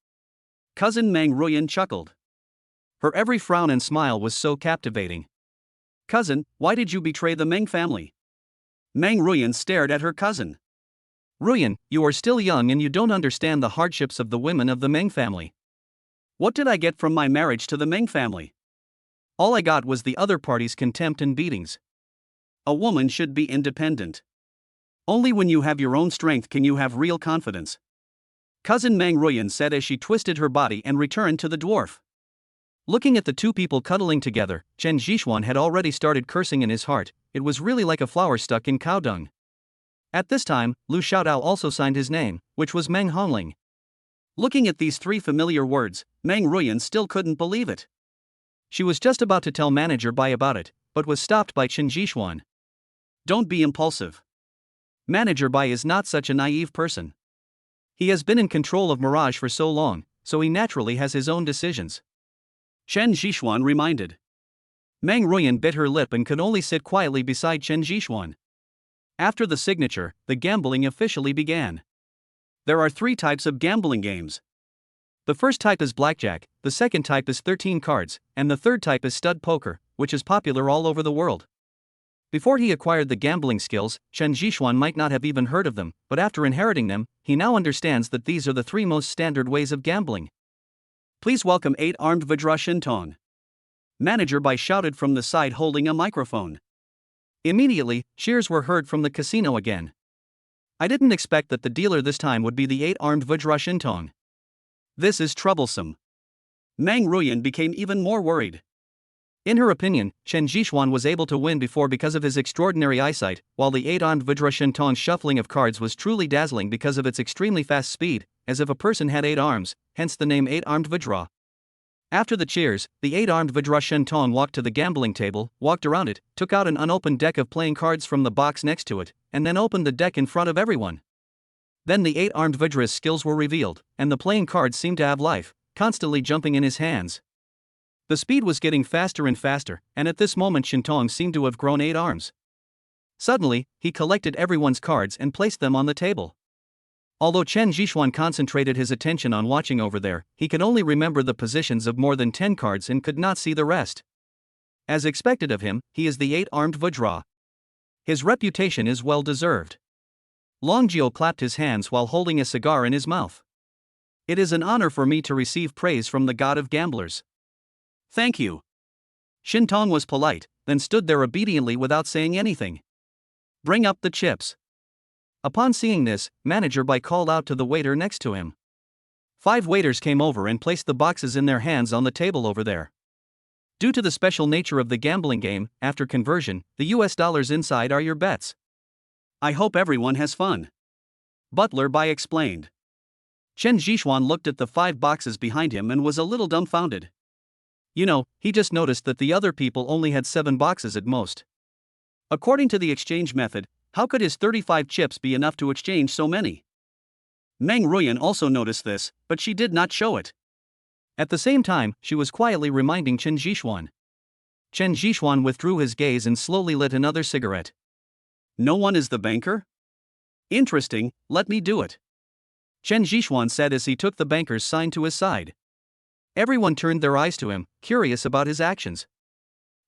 Cousin Meng Ruyan chuckled. Her every frown and smile was so captivating. Cousin, why did you betray the Meng family? Meng Ruyan stared at her cousin. Ruyan, you are still young and you don't understand the hardships of the women of the Meng family. What did I get from my marriage to the Meng family? All I got was the other party's contempt and beatings. A woman should be independent. Only when you have your own strength can you have real confidence, Cousin Meng Ruyan said as she twisted her body and returned to the dwarf. Looking at the two people cuddling together, Chen Zhixuan had already started cursing in his heart. It was really like a flower stuck in cow dung. At this time, Lu Xiaodao also signed his name, which was Meng Hongling. Looking at these three familiar words, Meng Ruyan still couldn't believe it. She was just about to tell Manager Bai about it, but was stopped by Chen Zhixuan. Don't be impulsive. Manager Bai is not such a naive person. He has been in control of Mirage for so long, so he naturally has his own decisions, Chen Zhixuan reminded. Meng Ruyan bit her lip and could only sit quietly beside Chen Zhixuan. After the signature, the gambling officially began. There are 3 types of gambling games. The first type is blackjack, the second type is 13 cards, and the third type is stud poker, which is popular all over the world. Before he acquired the gambling skills, Chen Zhixuan might not have even heard of them, but after inheriting them, he now understands that these are the 3 most standard ways of gambling. Please welcome 8-armed Vajra Shintong. Manager Bai shouted from the side holding a microphone. Immediately, cheers were heard from the casino again. I didn't expect that the dealer this time would be the 8-armed Vajra Shintong. This is troublesome. Meng Ruyan became even more worried. In her opinion, Chen Zhixuan was able to win before because of his extraordinary eyesight, while the 8-armed Vajra Shintong's shuffling of cards was truly dazzling because of its extremely fast speed, as if a person had 8 arms, hence the name 8-armed Vajra. After the cheers, the 8-armed Vajra Shintong walked to the gambling table, walked around it, took out an unopened deck of playing cards from the box next to it, and then opened the deck in front of everyone. Then the 8-armed Vajra's skills were revealed, and the playing cards seemed to have life, constantly jumping in his hands. The speed was getting faster and faster, and at this moment Shintong seemed to have grown 8 arms. Suddenly, he collected everyone's cards and placed them on the table. Although Chen Zhixuan concentrated his attention on watching over there, he could only remember the positions of more than 10 cards and could not see the rest. As expected of him, he is the 8-armed Vajra. His reputation is well deserved. Longjio clapped his hands while holding a cigar in his mouth. It is an honor for me to receive praise from the god of gamblers. Thank you. Shintong was polite, then stood there obediently without saying anything. Bring up the chips. Upon seeing this, Manager Bai called out to the waiter next to him. 5 waiters came over and placed the boxes in their hands on the table over there. Due to the special nature of the gambling game, after conversion, the US dollars inside are your bets. I hope everyone has fun. Butler Bai explained. Chen Zhixuan looked at the 5 boxes behind him and was a little dumbfounded. You know, he just noticed that the other people only had 7 boxes at most. According to the exchange method, how could his 35 chips be enough to exchange so many? Meng Ruyan also noticed this, but she did not show it. At the same time, she was quietly reminding Chen Zhixuan. Chen Zhixuan withdrew his gaze and slowly lit another cigarette. No one is the banker? Interesting, let me do it. Chen Zhixuan said as he took the banker's sign to his side. Everyone turned their eyes to him, curious about his actions.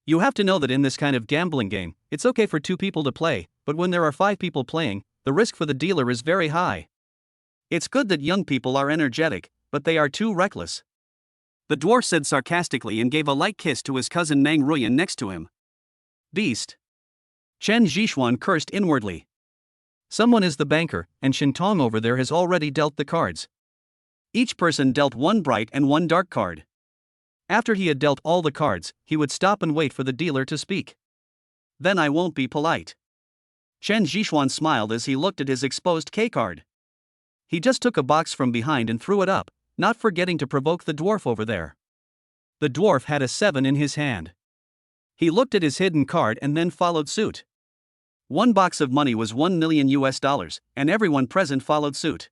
You have to know that in this kind of gambling game, it's okay for 2 people to play, but when there are 5 people playing, the risk for the dealer is very high. It's good that young people are energetic, but they are too reckless. The dwarf said sarcastically and gave a light kiss to his cousin Meng Ruyan next to him. Beast. Chen Zhixuan cursed inwardly. Someone is the banker, and Shintong over there has already dealt the cards. Each person dealt 1 bright and 1 dark card. After he had dealt all the cards, he would stop and wait for the dealer to speak. Then I won't be polite. Chen Zhixuan smiled as he looked at his exposed K card. He just took a box from behind and threw it up, not forgetting to provoke the dwarf over there. The dwarf had a 7 in his hand. He looked at his hidden card and then followed suit. 1 box of money was $1 million, and everyone present followed suit.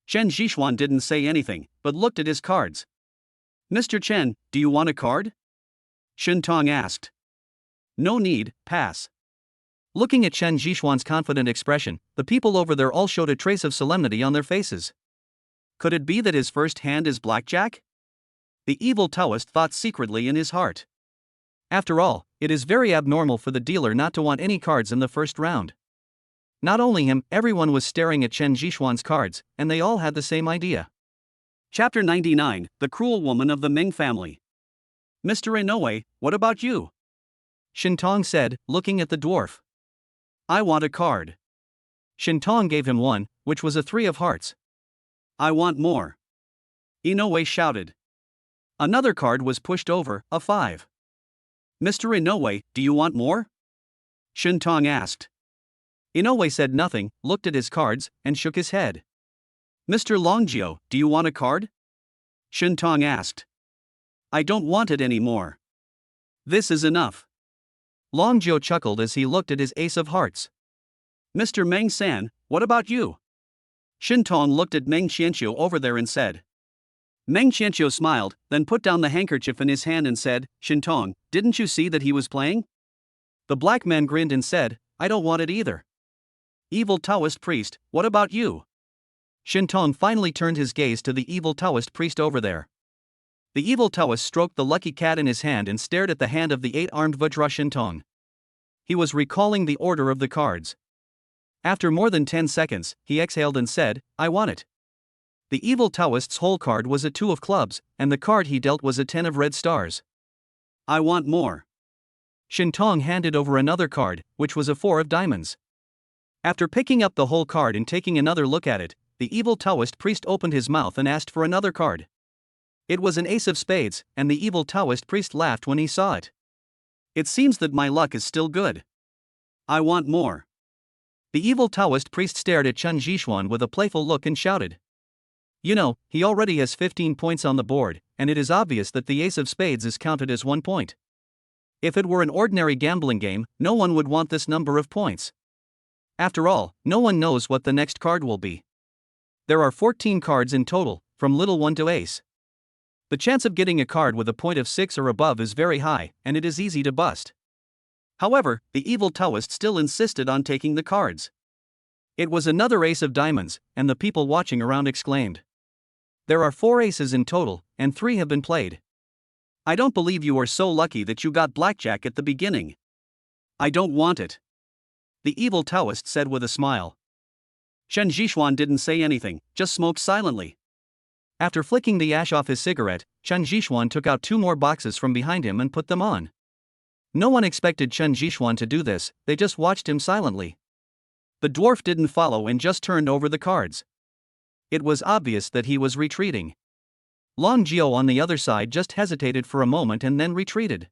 Chen Zhixuan didn't say anything, but looked at his cards. Mr. Chen, do you want a card? Shintong asked. No need, pass. Looking at Chen Zhixuan's confident expression, the people over there all showed a trace of solemnity on their faces. Could it be that his first hand is blackjack? The evil Taoist thought secretly in his heart. After all, it is very abnormal for the dealer not to want any cards in the first round. Not only him, everyone was staring at Chen Zhixuan's cards, and they all had the same idea. Chapter 99, The Cruel Woman of the Ming Family. Mr. Inoue, what about you? Shintong said, looking at the dwarf. I want a card. Shintong gave him 1, which was a 3 of hearts. I want more. Inoue shouted. Another card was pushed over, a 5. Mr. Inoue, do you want more? Shintong asked. Inoue said nothing, looked at his cards, and shook his head. Mr. Longjio, do you want a card? Shintong asked. I don't want it anymore. This is enough. Longjio chuckled as he looked at his ace of hearts. Mr. Meng San, what about you? Shintong looked at Meng Qianqiu over there and said. Meng Qianqiu smiled, then put down the handkerchief in his hand and said, Shintong, didn't you see that he was playing? The black man grinned and said, I don't want it either. Evil Taoist priest, what about you? Shintong finally turned his gaze to the evil Taoist priest over there. The evil Taoist stroked the lucky cat in his hand and stared at the hand of the 8-armed Vajra Shintong. He was recalling the order of the cards. After more than 10 seconds, he exhaled and said, I want it. The evil Taoist's whole card was a 2 of clubs, and the card he dealt was a 10 of red stars. I want more. Shintong handed over another card, which was a 4 of diamonds. After picking up the whole card and taking another look at it, the evil Taoist priest opened his mouth and asked for another card. It was an ace of spades, and the evil Taoist priest laughed when he saw it. It seems that my luck is still good. I want more. The evil Taoist priest stared at Chen Zhixuan with a playful look and shouted. You know, he already has 15 points on the board, and it is obvious that the ace of spades is counted as 1 point. If it were an ordinary gambling game, no one would want this number of points. After all, no one knows what the next card will be. There are 14 cards in total, from little one to ace. The chance of getting a card with a point of 6 or above is very high, and it is easy to bust. However, the evil Taoist still insisted on taking the cards. It was another ace of diamonds, and the people watching around exclaimed. There are 4 aces in total, and 3 have been played. I don't believe you are so lucky that you got blackjack at the beginning. I don't want it, the evil Taoist said with a smile. Chen Zhishuan didn't say anything, just smoked silently. After flicking the ash off his cigarette, Chen Zhishuan took out 2 more boxes from behind him and put them on. No one expected Chen Zhishuan to do this, they just watched him silently. The dwarf didn't follow and just turned over the cards. It was obvious that he was retreating. Long Jiao on the other side just hesitated for a moment and then retreated.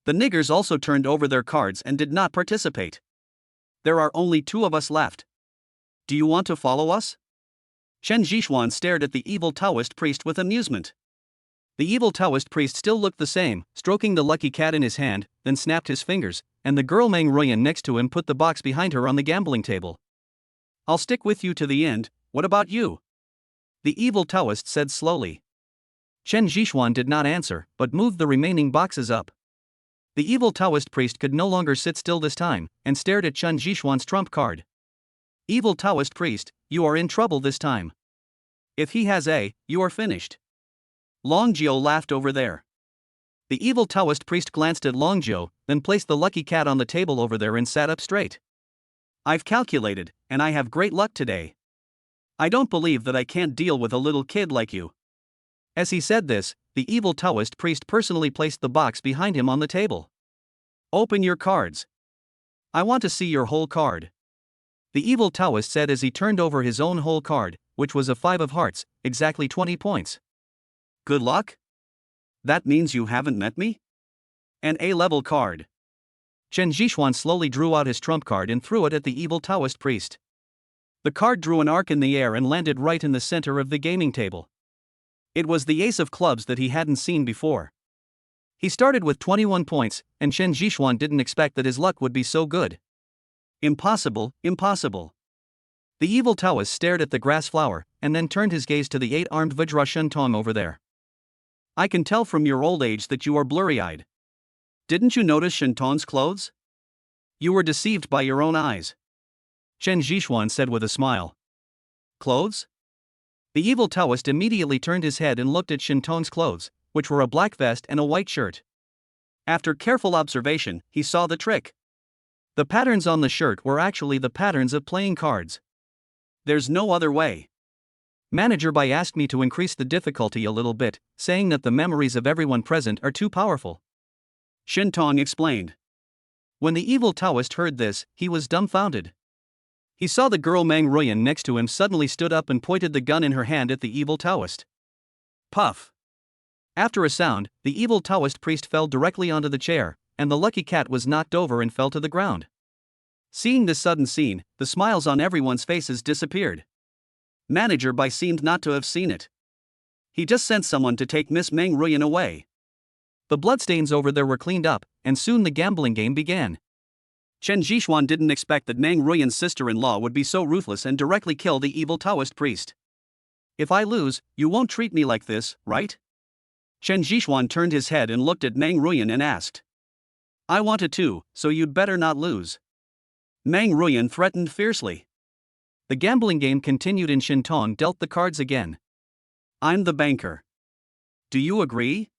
The niggers also turned over their cards and did not participate. There are only 2 of us left. Do you want to follow us? Chen Zhishuan stared at the evil Taoist priest with amusement. The evil Taoist priest still looked the same, stroking the lucky cat in his hand, then snapped his fingers, and the girl Meng Ruyan next to him put the box behind her on the gambling table. I'll stick with you to the end, what about you? The evil Taoist said slowly. Chen Zhishuan did not answer, but moved the remaining boxes up. The evil Taoist priest could no longer sit still this time, and stared at Chen Zhishuan's trump card. Evil Taoist priest, you are in trouble this time. If he has A, you are finished. Long Jiao laughed over there. The evil Taoist priest glanced at Long Jiao, then placed the lucky cat on the table over there and sat up straight. I've calculated, and I have great luck today. I don't believe that I can't deal with a little kid like you. As he said this, the evil Taoist priest personally placed the box behind him on the table. Open your cards. I want to see your whole card. The evil Taoist said as he turned over his own whole card, which was a 5 of hearts, exactly 20 points. Good luck? That means you haven't met me? An A-level card. Chen Zhishuan slowly drew out his trump card and threw it at the evil Taoist priest. The card drew an arc in the air and landed right in the center of the gaming table. It was the ace of clubs that he hadn't seen before. He started with 21 points, and Chen Zhishuan didn't expect that his luck would be so good. Impossible, impossible. The evil Taoist stared at the grass flower, and then turned his gaze to the 8-armed Vajra Shentong over there. I can tell from your old age that you are blurry-eyed. Didn't you notice Shentong's clothes? You were deceived by your own eyes. Chen Zhishuan said with a smile. Clothes? The evil Taoist immediately turned his head and looked at Shentong's clothes, which were a black vest and a white shirt. After careful observation, he saw the trick. The patterns on the shirt were actually the patterns of playing cards. There's no other way. Manager Bai asked me to increase the difficulty a little bit, saying that the memories of everyone present are too powerful. Shentong explained. When the evil Taoist heard this, he was dumbfounded. He saw the girl Meng Ruyan next to him suddenly stood up and pointed the gun in her hand at the evil Taoist. Puff. After a sound, the evil Taoist priest fell directly onto the chair, and the lucky cat was knocked over and fell to the ground. Seeing this sudden scene, the smiles on everyone's faces disappeared. Manager Bai seemed not to have seen it. He just sent someone to take Miss Meng Ruyan away. The bloodstains over there were cleaned up, and soon the gambling game began. Chen Zhishuan didn't expect that Meng Ruyan's sister-in-law would be so ruthless and directly kill the evil Taoist priest. If I lose, you won't treat me like this, right? Chen Zhishuan turned his head and looked at Meng Ruyan and asked. I want it too, so you'd better not lose. Meng Ruyan threatened fiercely. The gambling game continued and Shentong dealt the cards again. I'm the banker. Do you agree?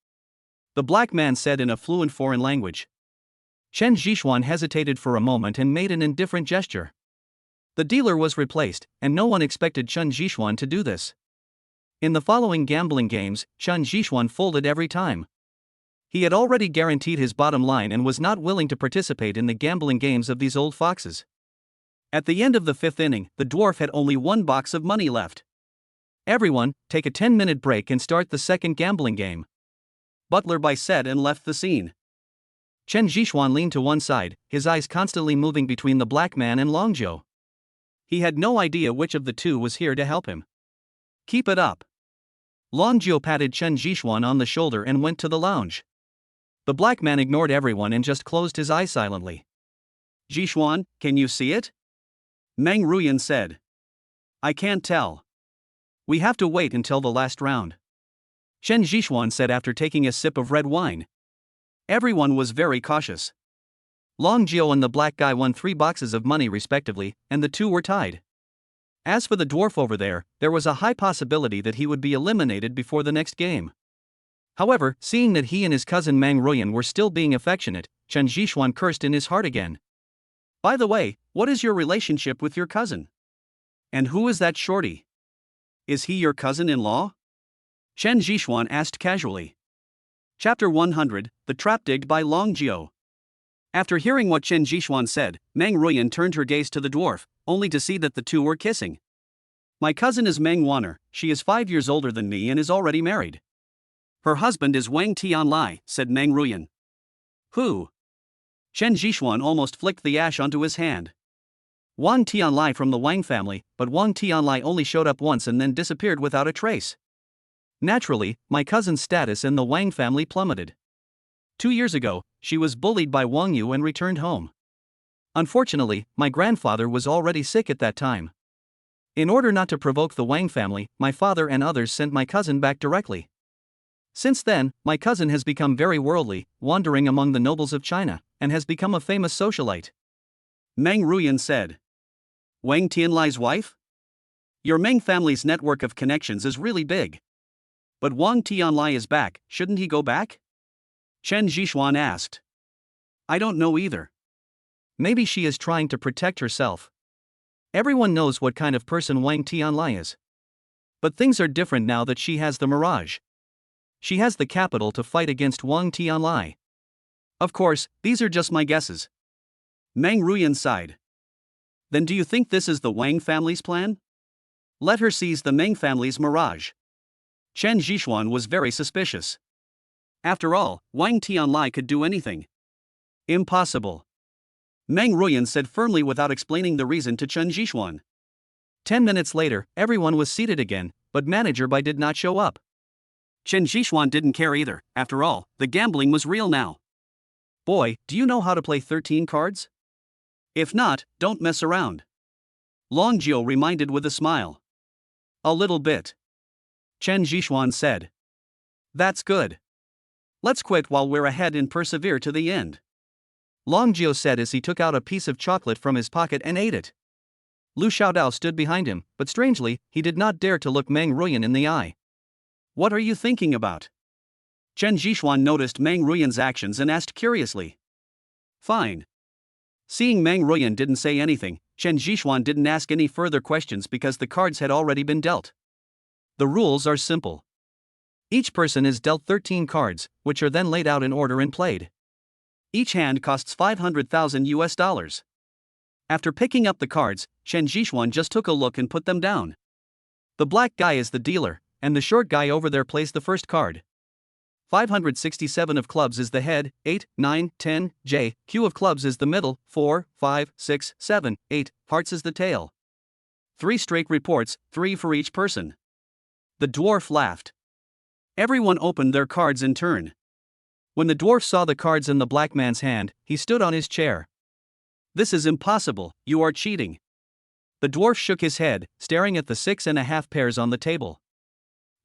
The black man said in a fluent foreign language. Chen Zhishuan hesitated for a moment and made an indifferent gesture. The dealer was replaced, and no one expected Chen Zhishuan to do this. In the following gambling games, Chen Zhishuan folded every time. He had already guaranteed his bottom line and was not willing to participate in the gambling games of these old foxes. At the end of the 5th inning, the dwarf had only 1 box of money left. Everyone, take a 10-minute break and start the second gambling game. Butler Bai said and left the scene. Chen Zhishuan leaned to one side, his eyes constantly moving between the black man and Long Jiao. He had no idea which of the two was here to help him. Keep it up. Long Jiao patted Chen Zhishuan on the shoulder and went to the lounge. The black man ignored everyone and just closed his eyes silently. Zhishuan, can you see it? Meng Ruyan said. I can't tell. We have to wait until the last round. Chen Zhishuan said after taking a sip of red wine. Everyone was very cautious. Long Jiao and the black guy won 3 boxes of money respectively, and the two were tied. As for the dwarf over there was a high possibility that he would be eliminated before the next game. However, seeing that he and his cousin Meng Ruyan were still being affectionate, Chen Zhishuan cursed in his heart again. By the way, what is your relationship with your cousin? And who is that shorty? Is he your cousin-in-law? Chen Zhishuan asked casually. Chapter 100, The Trap Digged by Long Jiao. After hearing what Chen Zhishuan said, Meng Ruyan turned her gaze to the dwarf, only to see that the two were kissing. My cousin is Meng Waner, she is 5 years older than me and is already married. Her husband is Wang Tianlai, said Meng Ruyan. Who? Chen Zhishuan almost flicked the ash onto his hand. Wang Tianlai from the Wang family, but Wang Tianlai only showed up once and then disappeared without a trace. Naturally, my cousin's status in the Wang family plummeted. 2 years ago, she was bullied by Wang Yu and returned home. Unfortunately, my grandfather was already sick at that time. In order not to provoke the Wang family, my father and others sent my cousin back directly. Since then, my cousin has become very worldly, wandering among the nobles of China, and has become a famous socialite. Meng Ruyan said. Wang Tianlai's wife? Your Meng family's network of connections is really big. But Wang Tianlai is back, shouldn't he go back? Chen Zhishuan asked. I don't know either. Maybe she is trying to protect herself. Everyone knows what kind of person Wang Tianlai is. But things are different now that she has the Mirage. She has the capital to fight against Wang Tianlai. Of course, these are just my guesses. Meng Ruyan sighed. Then do you think this is the Wang family's plan? Let her seize the Meng family's Mirage. Chen Zhishuan was very suspicious. After all, Wang Tianlai could do anything. Impossible. Meng Ruyan said firmly without explaining the reason to Chen Zhishuan. 10 minutes later, everyone was seated again, but Manager Bai did not show up. Chen Zhishuan didn't care either, after all, the gambling was real now. Boy, do you know how to play 13 cards? If not, don't mess around. Long Jiao reminded with a smile. A little bit. Chen Zhishuan said. That's good. Let's quit while we're ahead and persevere to the end. Long Jiao said as he took out a piece of chocolate from his pocket and ate it. Lu Xiaodao stood behind him, but strangely, he did not dare to look Meng Ruyan in the eye. What are you thinking about? Chen Zhishuan noticed Meng Ruyan's actions and asked curiously. Fine. Seeing Meng Ruyan didn't say anything, Chen Zhishuan didn't ask any further questions because the cards had already been dealt. The rules are simple. Each person is dealt 13 cards, which are then laid out in order and played. Each hand costs $500,000. After picking up the cards, Chen Zhishuan just took a look and put them down. The black guy is the dealer, and the short guy over there plays the first card. 567 of clubs is the head, 8, 9, 10, J, Q of clubs is the middle, 4, 5, 6, 7, 8, hearts is the tail. 3 straight reports, 3 for each person. The dwarf laughed. Everyone opened their cards in turn. When the dwarf saw the cards in the black man's hand, he stood on his chair. This is impossible, you are cheating. The dwarf shook his head, staring at the 6.5 pairs on the table.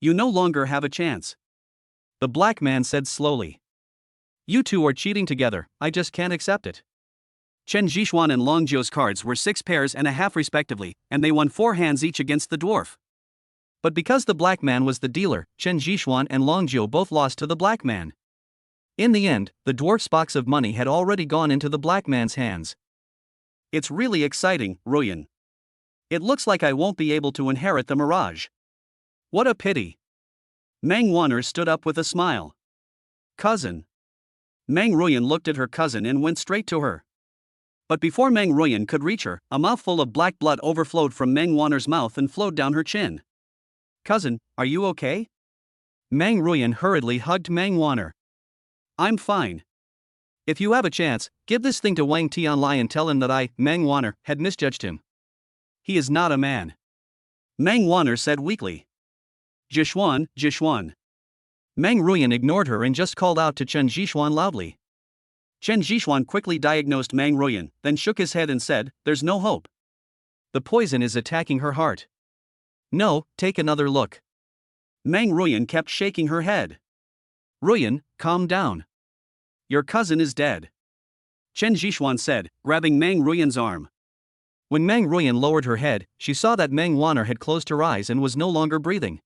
You no longer have a chance. The black man said slowly. You two are cheating together, I just can't accept it. Chen Zhishuan and Long Jiao's cards were 6 pairs and a half respectively, and they won 4 hands each against the dwarf. But because the black man was the dealer, Chen Zhishuan and Long Jiao both lost to the black man. In the end, the dwarf's box of money had already gone into the black man's hands. It's really exciting, Ruyan. It looks like I won't be able to inherit the Mirage. What a pity. Meng Waner stood up with a smile. Cousin. Meng Ruyan looked at her cousin and went straight to her. But before Meng Ruyan could reach her, a mouthful of black blood overflowed from Meng Waner's mouth and flowed down her chin. Cousin, are you okay? Meng Ruyan hurriedly hugged Meng Waner. I'm fine. If you have a chance, give this thing to Wang Tianlai and tell him that I, Meng Waner, had misjudged him. He is not a man. Meng Waner said weakly. Zhishuan, Zhishuan. Meng Ruyan ignored her and just called out to Chen Zhishuan loudly. Chen Zhishuan quickly diagnosed Meng Ruyan, then shook his head and said, there's no hope. The poison is attacking her heart. No, take another look. Meng Ruyan kept shaking her head. Ruyan, calm down. Your cousin is dead, Chen Zhishuan said, grabbing Meng Ruyan's arm. When Meng Ruyan lowered her head, she saw that Meng Wanner had closed her eyes and was no longer breathing.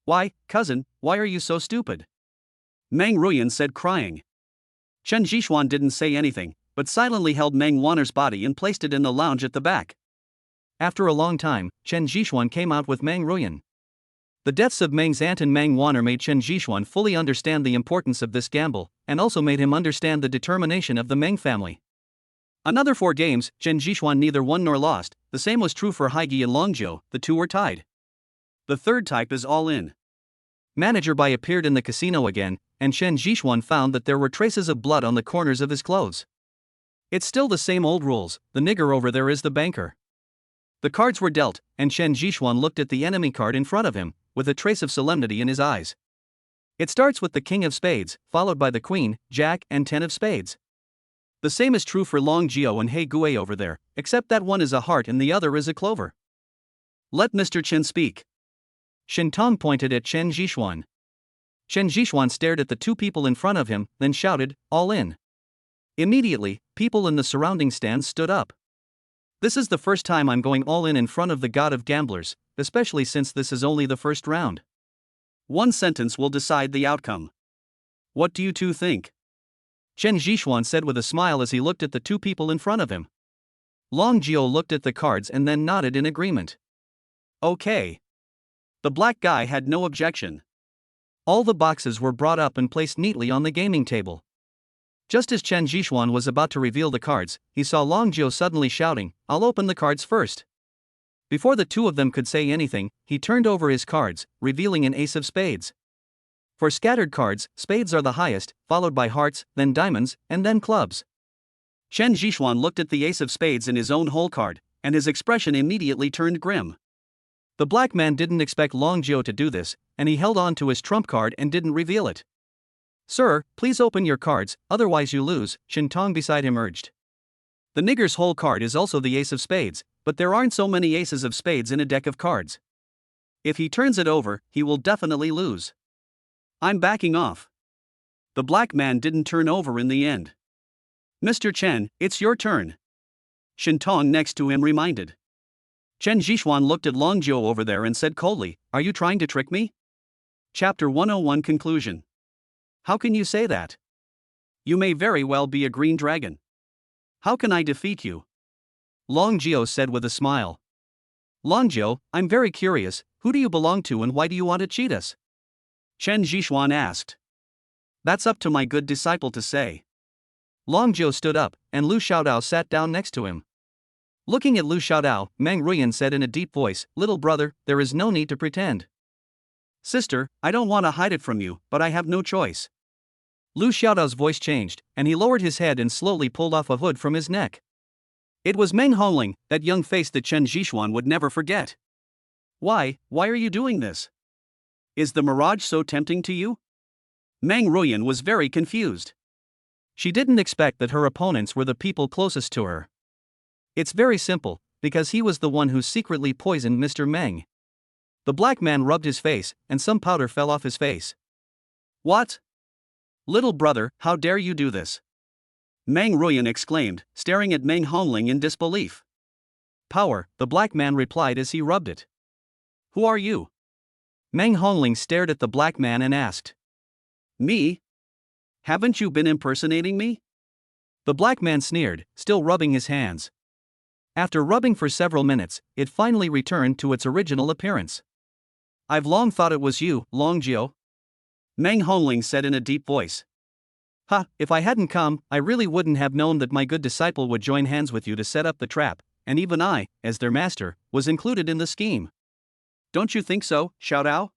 Why, cousin, why are you so stupid? Meng Ruyan said, crying. Chen Zhishuan didn't say anything, but silently held Meng Wanner's body and placed it in the lounge at the back. After a long time, Chen Zhishuan came out with Meng Ruyan. The deaths of Meng's aunt and Meng Wanner made Chen Zhishuan fully understand the importance of this gamble, and also made him understand the determination of the Meng family. Another 4 games, Chen Zhishuan neither won nor lost. The same was true for Haigi and Longjiu, the two were tied. The third type is all in. Manager Bai appeared in the casino again, and Chen Zhishuan found that there were traces of blood on the corners of his clothes. It's still the same old rules, the nigger over there is the banker. The cards were dealt, and Chen Zhishuan looked at the enemy card in front of him, with a trace of solemnity in his eyes. It starts with the King of Spades, followed by the Queen, Jack, and 10 of Spades. The same is true for Long Jiu and He Gui over there, except that one is a heart and the other is a clover. Let Mr. Chen speak. Shin Tong pointed at Chen Zhishuan. Chen Zhishuan stared at the 2 people in front of him, then shouted, all in. Immediately, people in the surrounding stands stood up. This is the first time I'm going all in front of the god of gamblers, especially since this is only the first round. One sentence will decide the outcome. What do you two think? Chen Zhishuan said with a smile as he looked at the 2 people in front of him. Long Jiu looked at the cards and then nodded in agreement. Okay. The black guy had no objection. All the boxes were brought up and placed neatly on the gaming table. Just as Chen Zhishuan was about to reveal the cards, he saw Long Jiu suddenly shouting, I'll open the cards first. Before the 2 of them could say anything, he turned over his cards, revealing an ace of spades. For scattered cards, spades are the highest, followed by hearts, then diamonds, and then clubs. Chen Zhishuan looked at the ace of spades in his own hole card, and his expression immediately turned grim. The black man didn't expect Long Jiu to do this, and he held on to his trump card and didn't reveal it. Sir, please open your cards, otherwise you lose, Shin Tong beside him urged. The nigger's whole card is also the ace of spades, but there aren't so many aces of spades in a deck of cards. If he turns it over, he will definitely lose. I'm backing off. The black man didn't turn over in the end. Mr. Chen, it's your turn. Shin Tong next to him reminded. Chen Zhishuan looked at Long Jiu over there and said coldly, are you trying to trick me? Chapter 101 Conclusion. How can you say that? You may very well be a green dragon. How can I defeat you? Long Jiu said with a smile. Long Jiu, I'm very curious, who do you belong to and why do you want to cheat us? Chen Zhishuan asked. That's up to my good disciple to say. Long Jiu stood up, and Lu Xiaodao sat down next to him. Looking at Lu Xiaodao, Meng Ruyan said in a deep voice, little brother, there is no need to pretend. Sister, I don't want to hide it from you, but I have no choice. Lu Xiaodao's voice changed, and he lowered his head and slowly pulled off a hood from his neck. It was Meng Hongling, that young face that Chen Zhishuan would never forget. Why are you doing this? Is the mirage so tempting to you? Meng Ruyan was very confused. She didn't expect that her opponents were the people closest to her. It's very simple, because he was the one who secretly poisoned Mr. Meng. The black man rubbed his face, and some powder fell off his face. What? Little brother, how dare you do this? Meng Ruyan exclaimed, staring at Meng Hongling in disbelief. Power, the black man replied as he rubbed it. Who are you? Meng Hongling stared at the black man and asked. Me? Haven't you been impersonating me? The black man sneered, still rubbing his hands. After rubbing for several minutes, it finally returned to its original appearance. I've long thought it was you, Long Jiu. Meng Hongling said in a deep voice. Ha, if I hadn't come, I really wouldn't have known that my good disciple would join hands with you to set up the trap, and even I, as their master, was included in the scheme. Don't you think so, Xiaodao?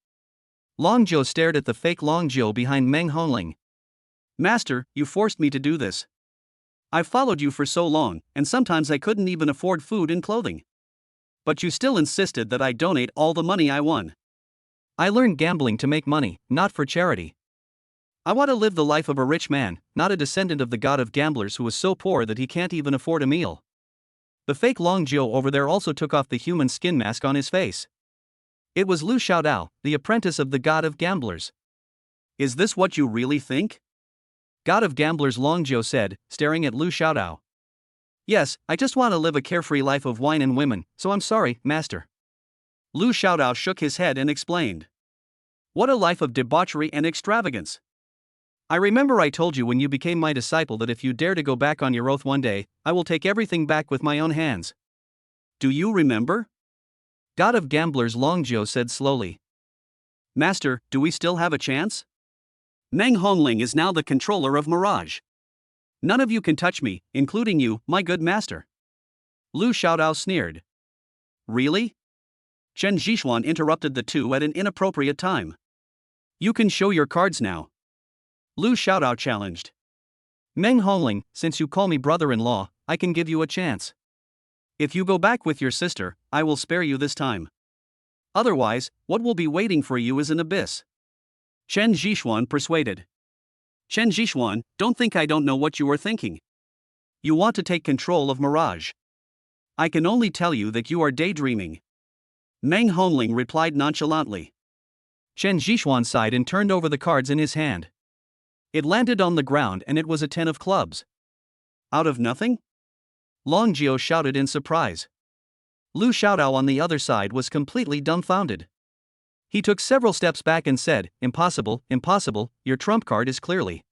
Long Jiu stared at the fake Long Jiu behind Meng Hongling. Master, you forced me to do this. I've followed you for so long, and sometimes I couldn't even afford food and clothing. But you still insisted that I donate all the money I won. I learned gambling to make money, not for charity. I want to live the life of a rich man, not a descendant of the god of gamblers who is so poor that he can't even afford a meal. The fake Long Jiu over there also took off the human skin mask on his face. It was Lu Xiaodao, the apprentice of the god of gamblers. Is this what you really think? God of gamblers Long Jiu said, staring at Lu Xiaodao. Yes, I just want to live a carefree life of wine and women, so I'm sorry, master. Lu Xiaodao shook his head and explained. What a life of debauchery and extravagance. I remember I told you when you became my disciple that if you dare to go back on your oath one day, I will take everything back with my own hands. Do you remember? God of gamblers Long Jiu said slowly. Master, do we still have a chance? Meng Hongling is now the controller of Mirage. None of you can touch me, including you, my good master. Lu Xiaodao sneered. Really? Chen Zhixuan interrupted the two at an inappropriate time. You can show your cards now. Lu Xiaodao challenged. Meng Hongling, since you call me brother-in-law, I can give you a chance. If you go back with your sister, I will spare you this time. Otherwise, what will be waiting for you is an abyss. Chen Zhixuan persuaded. Chen Zhixuan, don't think I don't know what you are thinking. You want to take control of Mirage. I can only tell you that you are daydreaming. Meng Hongling replied nonchalantly. Chen Zhixuan sighed and turned over the cards in his hand. It landed on the ground and it was a 10 of clubs. Out of nothing? Long Jiu shouted in surprise. Lu Xiaodao on the other side was completely dumbfounded. He took several steps back and said, Impossible, impossible, your trump card is clearly.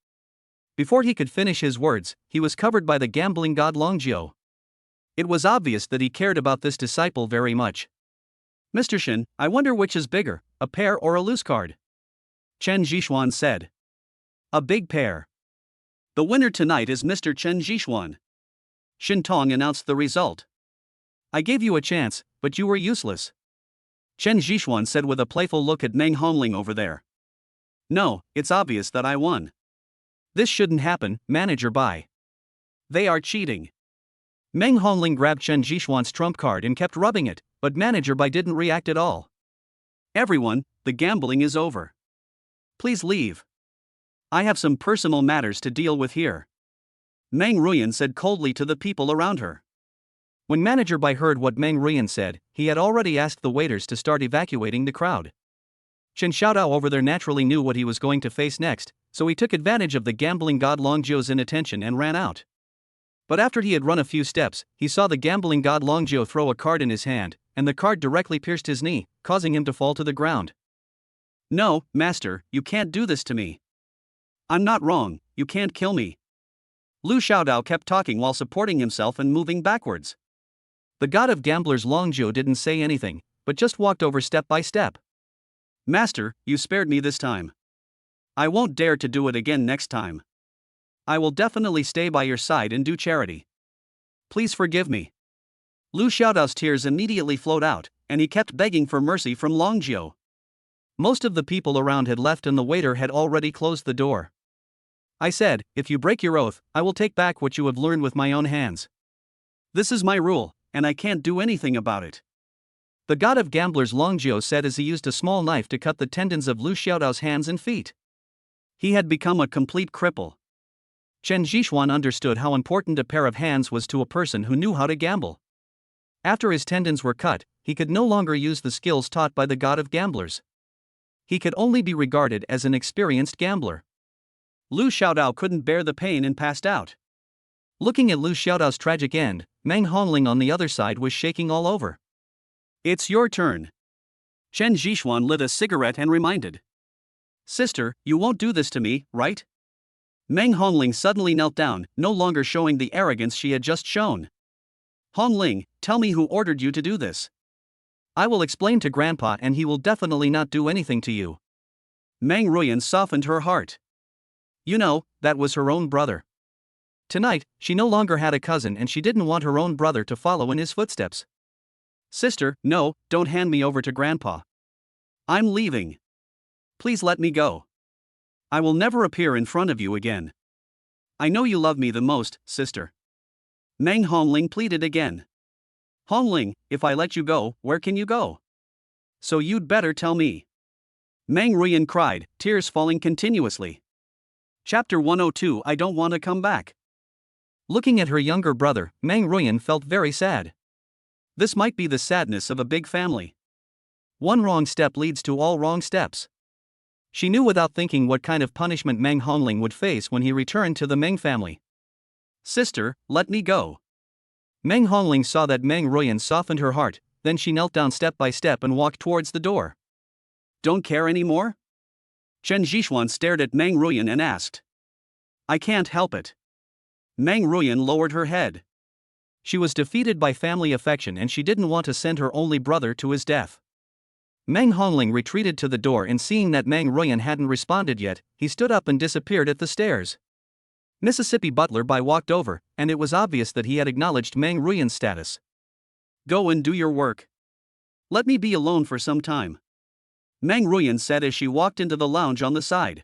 Before he could finish his words, he was covered by the gambling god Long Jiu. It was obvious that he cared about this disciple very much. Mr. Shen, I wonder which is bigger, a pair or a loose card? Chen Zhixuan said. A big pair. The winner tonight is Mr. Chen Zhixuan. Shin Tong announced the result. I gave you a chance, but you were useless. Chen Zhixuan said with a playful look at Meng Hongling over there. No, it's obvious that I won. This shouldn't happen, Manager Bai. They are cheating. Meng Hongling grabbed Chen Zhixuan's trump card and kept rubbing it, but Manager Bai didn't react at all. Everyone, the gambling is over. Please leave. I have some personal matters to deal with here. Meng Ruyan said coldly to the people around her. When Manager Bai heard what Meng Ruyan said, he had already asked the waiters to start evacuating the crowd. Chen Xiaodao over there naturally knew what he was going to face next, so he took advantage of the gambling god Long Jiu's inattention and ran out. But after he had run a few steps, he saw the gambling god Long Jiu throw a card in his hand, and the card directly pierced his knee, causing him to fall to the ground. No, master, you can't do this to me. I'm not wrong, you can't kill me. Lu Xiaodao kept talking while supporting himself and moving backwards. The god of gamblers Long Jiu didn't say anything, but just walked over step by step. Master, you spared me this time. I won't dare to do it again next time. I will definitely stay by your side and do charity. Please forgive me. Lu Xiaodao's tears immediately flowed out, and he kept begging for mercy from Long Jiu. Most of the people around had left and the waiter had already closed the door. I said, if you break your oath, I will take back what you have learned with my own hands. This is my rule, and I can't do anything about it. The god of gamblers Long Jiu said as he used a small knife to cut the tendons of Lu Xiaodao's hands and feet. He had become a complete cripple. Chen Zhixuan understood how important a pair of hands was to a person who knew how to gamble. After his tendons were cut, he could no longer use the skills taught by the god of gamblers. He could only be regarded as an experienced gambler. Lu Xiaodao couldn't bear the pain and passed out. Looking at Lu Xiaodao's tragic end, Meng Hongling on the other side was shaking all over. It's your turn. Chen Zhixuan lit a cigarette and reminded. Sister, you won't do this to me, right? Meng Hongling suddenly knelt down, no longer showing the arrogance she had just shown. Hongling, tell me who ordered you to do this. I will explain to Grandpa and he will definitely not do anything to you. Meng Ruyan softened her heart. You know, that was her own brother. Tonight, she no longer had a cousin and she didn't want her own brother to follow in his footsteps. Sister, no, don't hand me over to Grandpa. I'm leaving. Please let me go. I will never appear in front of you again. I know you love me the most, sister. Meng Hongling pleaded again. Hongling, if I let you go, where can you go? So you'd better tell me. Meng Ruyan cried, tears falling continuously. Chapter 102 I don't want to come back. Looking at her younger brother, Meng Ruyan felt very sad. This might be the sadness of a big family. One wrong step leads to all wrong steps. She knew without thinking what kind of punishment Meng Hongling would face when he returned to the Meng family. Sister, let me go. Meng Hongling saw that Meng Ruyan softened her heart, then she knelt down step by step and walked towards the door. Don't care anymore? Chen Zhishuan stared at Meng Ruyan and asked. I can't help it. Meng Ruyan lowered her head. She was defeated by family affection and she didn't want to send her only brother to his death. Meng Hongling retreated to the door and seeing that Meng Ruyan hadn't responded yet, he stood up and disappeared at the stairs. Mississippi Butler Bai walked over, and it was obvious that he had acknowledged Meng Ruyan's status. Go and do your work. Let me be alone for some time. Meng Ruyan said as she walked into the lounge on the side.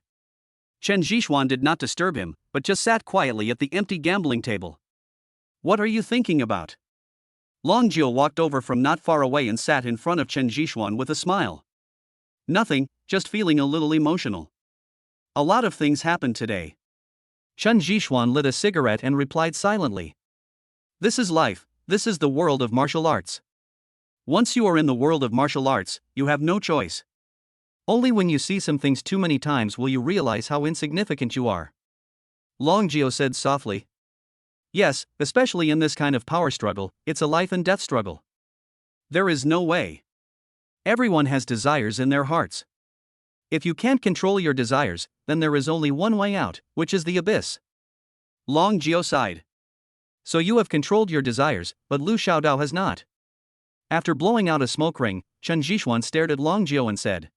Chen Zhishuan did not disturb him, but just sat quietly at the empty gambling table. What are you thinking about? Long Jiu walked over from not far away and sat in front of Chen Zhishuan with a smile. Nothing, just feeling a little emotional. A lot of things happened today. Chen Zhishuan lit a cigarette and replied silently. This is life, this is the world of martial arts. Once you are in the world of martial arts, you have no choice. Only when you see some things too many times will you realize how insignificant you are. Long Jiu said softly. Yes, especially in this kind of power struggle, it's a life and death struggle. There is no way. Everyone has desires in their hearts. If you can't control your desires, then there is only one way out, which is the abyss. Long Jiu sighed. So you have controlled your desires, but Lu Xiaodao has not. After blowing out a smoke ring, Chen Zhishuan stared at Long Jiu and said.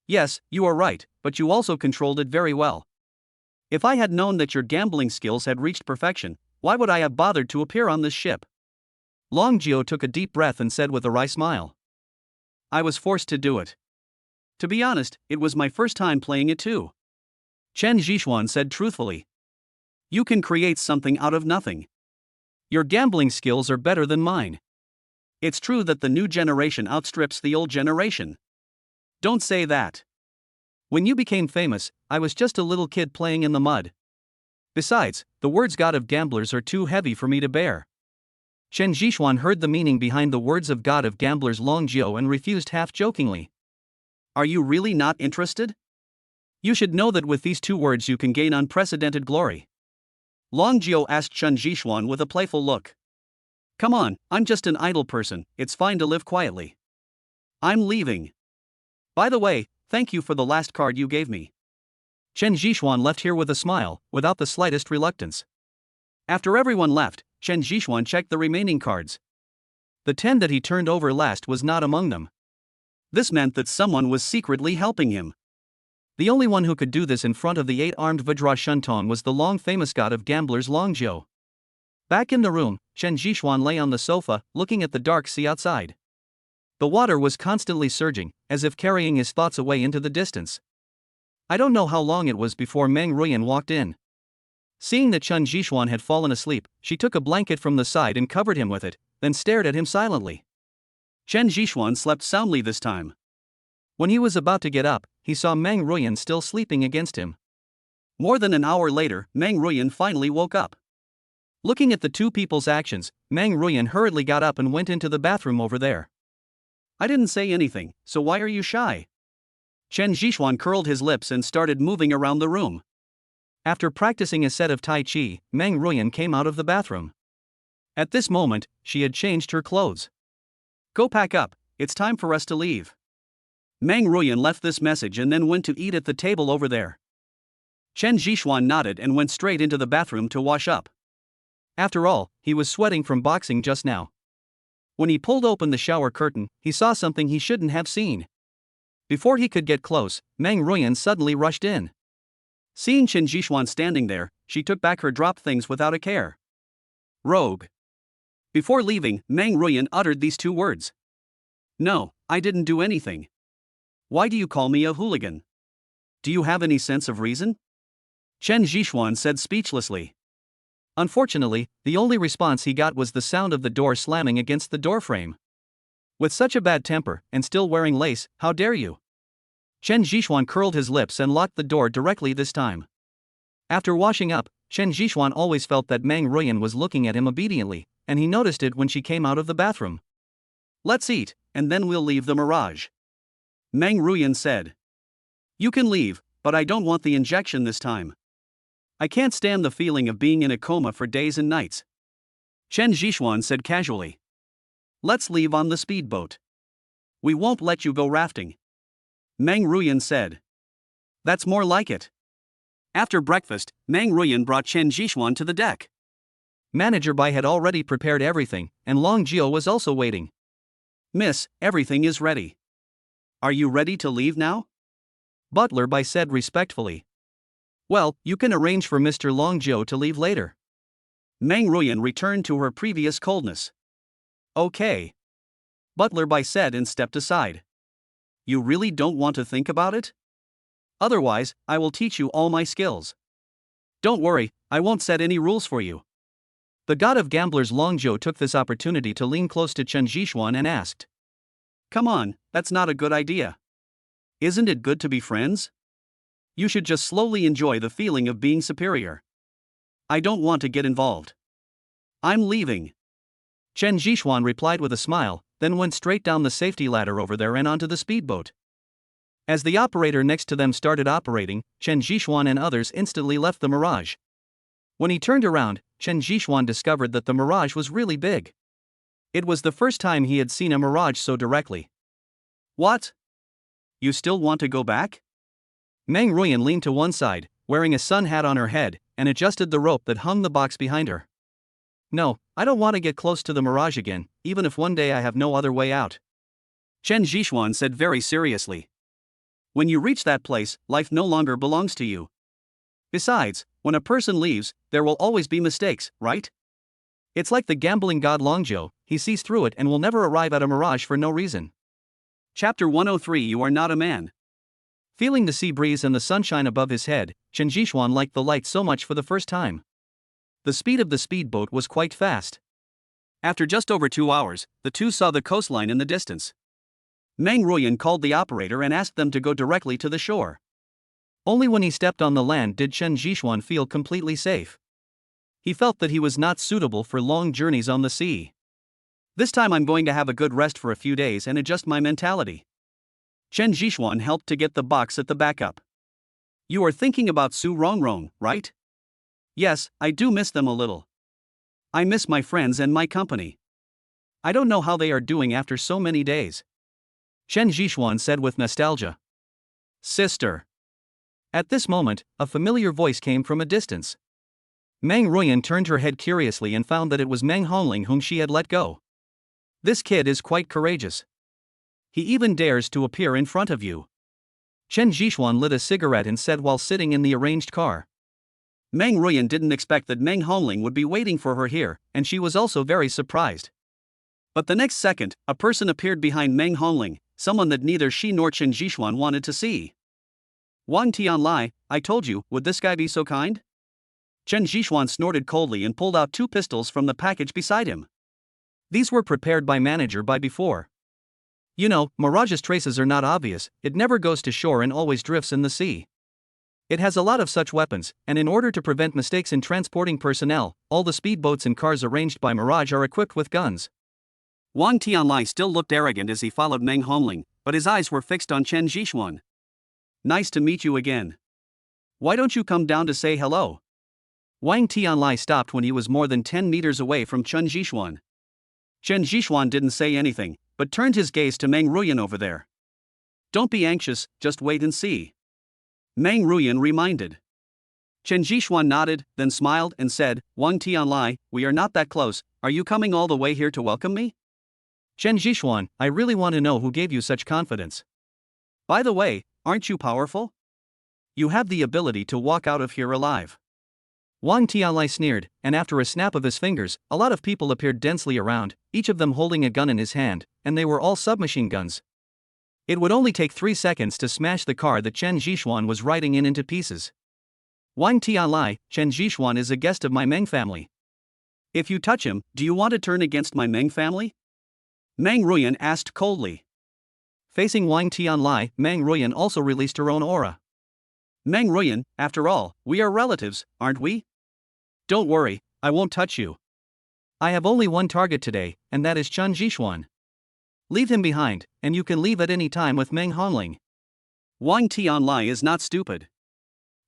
Yes, you are right, but you also controlled it very well. If I had known that your gambling skills had reached perfection, why would I have bothered to appear on this ship? Long Jiu took a deep breath and said with a wry smile. I was forced to do it. To be honest, it was my first time playing it too. Chen Zhishuan said truthfully. You can create something out of nothing. Your gambling skills are better than mine. It's true that the new generation outstrips the old generation. Don't say that. When you became famous, I was just a little kid playing in the mud. Besides, the words God of Gamblers are too heavy for me to bear. Chen Zhishuan heard the meaning behind the words of God of Gamblers Long Jiu and refused half-jokingly. Are you really not interested? You should know that with these two words you can gain unprecedented glory. Long Jiu asked Chen Zhishuan with a playful look. Come on, I'm just an idle person, it's fine to live quietly. I'm leaving. By the way, thank you for the last card you gave me. Chen Zhishuan left here with a smile, without the slightest reluctance. After everyone left, Chen Zhishuan checked the remaining cards. The 10 that he turned over last was not among them. This meant that someone was secretly helping him. The only one who could do this in front of the 8-armed Vajra Shunton was the long-famous god of gamblers Long Jiu. Back in the room, Chen Zhishuan lay on the sofa, looking at the dark sea outside. The water was constantly surging, as if carrying his thoughts away into the distance. I don't know how long it was before Meng Ruyan walked in. Seeing that Chen Zhishuan had fallen asleep, she took a blanket from the side and covered him with it, then stared at him silently. Chen Zhishuan slept soundly this time. When he was about to get up, he saw Meng Ruyan still sleeping against him. More than an hour later, Meng Ruyan finally woke up. Looking at the two people's actions, Meng Ruyan hurriedly got up and went into the bathroom over there. I didn't say anything, so why are you shy? Chen Zhishuan curled his lips and started moving around the room. After practicing a set of Tai Chi, Meng Ruyan came out of the bathroom. At this moment, she had changed her clothes. Go pack up, it's time for us to leave. Meng Ruyan left this message and then went to eat at the table over there. Chen Zhishuan nodded and went straight into the bathroom to wash up. After all, he was sweating from boxing just now. When he pulled open the shower curtain, he saw something he shouldn't have seen. Before he could get close, Meng Ruyan suddenly rushed in. Seeing Chen Zhishuan standing there, she took back her dropped things without a care. Rogue. Before leaving, Meng Ruyan uttered these two words. No, I didn't do anything. Why do you call me a hooligan? Do you have any sense of reason? Chen Zhishuan said speechlessly. Unfortunately, the only response he got was the sound of the door slamming against the doorframe. With such a bad temper, and still wearing lace, how dare you? Chen Zhishuan curled his lips and locked the door directly this time. After washing up, Chen Zhishuan always felt that Meng Ruyan was looking at him obediently, and he noticed it when she came out of the bathroom. Let's eat, and then we'll leave the mirage. Meng Ruyan said. You can leave, but I don't want the injection this time. I can't stand the feeling of being in a coma for days and nights. Chen Zhishuan said casually. Let's leave on the speedboat. We won't let you go rafting. Meng Ruyan said. That's more like it. After breakfast, Meng Ruyan brought Chen Zhishuan to the deck. Manager Bai had already prepared everything, and Long Jiao was also waiting. Miss, everything is ready. Are you ready to leave now? Butler Bai said respectfully. Well, you can arrange for Mr. Long Jiao to leave later. Meng Ruyan returned to her previous coldness. Okay. Butler Bai said and stepped aside. You really don't want to think about it? Otherwise, I will teach you all my skills. Don't worry, I won't set any rules for you. The god of gamblers Long Jiao took this opportunity to lean close to Chen Zhishuan and asked. Come on, that's not a good idea. Isn't it good to be friends? You should just slowly enjoy the feeling of being superior. I don't want to get involved. I'm leaving. Chen Zhishuan replied with a smile, then went straight down the safety ladder over there and onto the speedboat. As the operator next to them started operating, Chen Zhishuan and others instantly left the Mirage. When he turned around, Chen Zhishuan discovered that the Mirage was really big. It was the first time he had seen a Mirage so directly. What? You still want to go back? Meng Ruyan leaned to one side, wearing a sun hat on her head, and adjusted the rope that hung the box behind her. No, I don't want to get close to the Mirage again, even if one day I have no other way out. Chen Zhishuan said very seriously. When you reach that place, life no longer belongs to you. Besides, when a person leaves, there will always be mistakes, right? It's like the gambling god Long Jiao, he sees through it and will never arrive at a Mirage for no reason. Chapter 103 You Are Not a Man. Feeling the sea breeze and the sunshine above his head, Chen Zhishuan liked the light so much for the first time. The speed of the speedboat was quite fast. After just over 2 hours, the two saw the coastline in the distance. Meng Ruyan called the operator and asked them to go directly to the shore. Only when he stepped on the land did Chen Zhishuan feel completely safe. He felt that he was not suitable for long journeys on the sea. This time I'm going to have a good rest for a few days and adjust my mentality. Chen Zhishuan helped to get the box at the backup. You are thinking about Su Rongrong, right? Yes, I do miss them a little. I miss my friends and my company. I don't know how they are doing after so many days. Chen Zhishuan said with nostalgia. Sister. At this moment, a familiar voice came from a distance. Meng Ruyan turned her head curiously and found that it was Meng Hongling whom she had let go. This kid is quite courageous. He even dares to appear in front of you. Chen Zhishuan lit a cigarette and said while sitting in the arranged car. Meng Ruyan didn't expect that Meng Hongling would be waiting for her here, and she was also very surprised. But the next second, a person appeared behind Meng Hongling, someone that neither she nor Chen Zhishuan wanted to see. Wang Tianlai, I told you, would this guy be so kind? Chen Zhishuan snorted coldly and pulled out 2 pistols from the package beside him. These were prepared by Manager Bai before. You know, Mirage's traces are not obvious, it never goes to shore and always drifts in the sea. It has a lot of such weapons, and in order to prevent mistakes in transporting personnel, all the speedboats and cars arranged by Mirage are equipped with guns. Wang Tianlai still looked arrogant as he followed Meng Hongling, but his eyes were fixed on Chen Zhishuan. Nice to meet you again. Why don't you come down to say hello? Wang Tianlai stopped when he was more than 10 meters away from Chen Zhishuan. Chen Zhishuan didn't say anything, but turned his gaze to Meng Ruyan over there. Don't be anxious, just wait and see. Meng Ruyan reminded. Chen Zhishuan nodded, then smiled and said, Wang Tianlai, we are not that close, are you coming all the way here to welcome me? Chen Zhishuan, I really want to know who gave you such confidence. By the way, aren't you powerful? You have the ability to walk out of here alive. Wang Tianlai sneered, and after a snap of his fingers, a lot of people appeared densely around, each of them holding a gun in his hand, and they were all submachine guns. It would only take 3 seconds to smash the car that Chen Zhishuan was riding in into pieces. Wang Tianlai, Chen Zhishuan is a guest of my Meng family. If you touch him, do you want to turn against my Meng family? Meng Ruyan asked coldly. Facing Wang Tianlai, Meng Ruyan also released her own aura. Meng Ruyan, after all, we are relatives, aren't we? Don't worry, I won't touch you. I have only one target today, and that is Chen Zhishuan. Leave him behind, and you can leave at any time with Meng Hongling. Wang Tianlai is not stupid.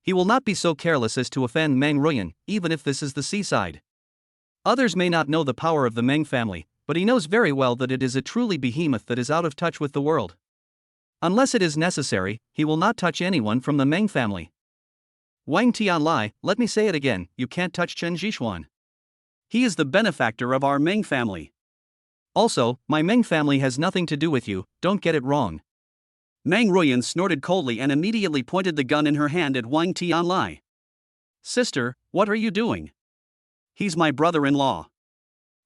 He will not be so careless as to offend Meng Ruyan, even if this is the seaside. Others may not know the power of the Meng family, but he knows very well that it is a truly behemoth that is out of touch with the world. Unless it is necessary, he will not touch anyone from the Meng family. Wang Tianlai, let me say it again, you can't touch Chen Jishuan. He is the benefactor of our Meng family. Also, my Meng family has nothing to do with you, don't get it wrong. Meng Ruyan snorted coldly and immediately pointed the gun in her hand at Wang Tianlai. Sister, what are you doing? He's my brother-in-law.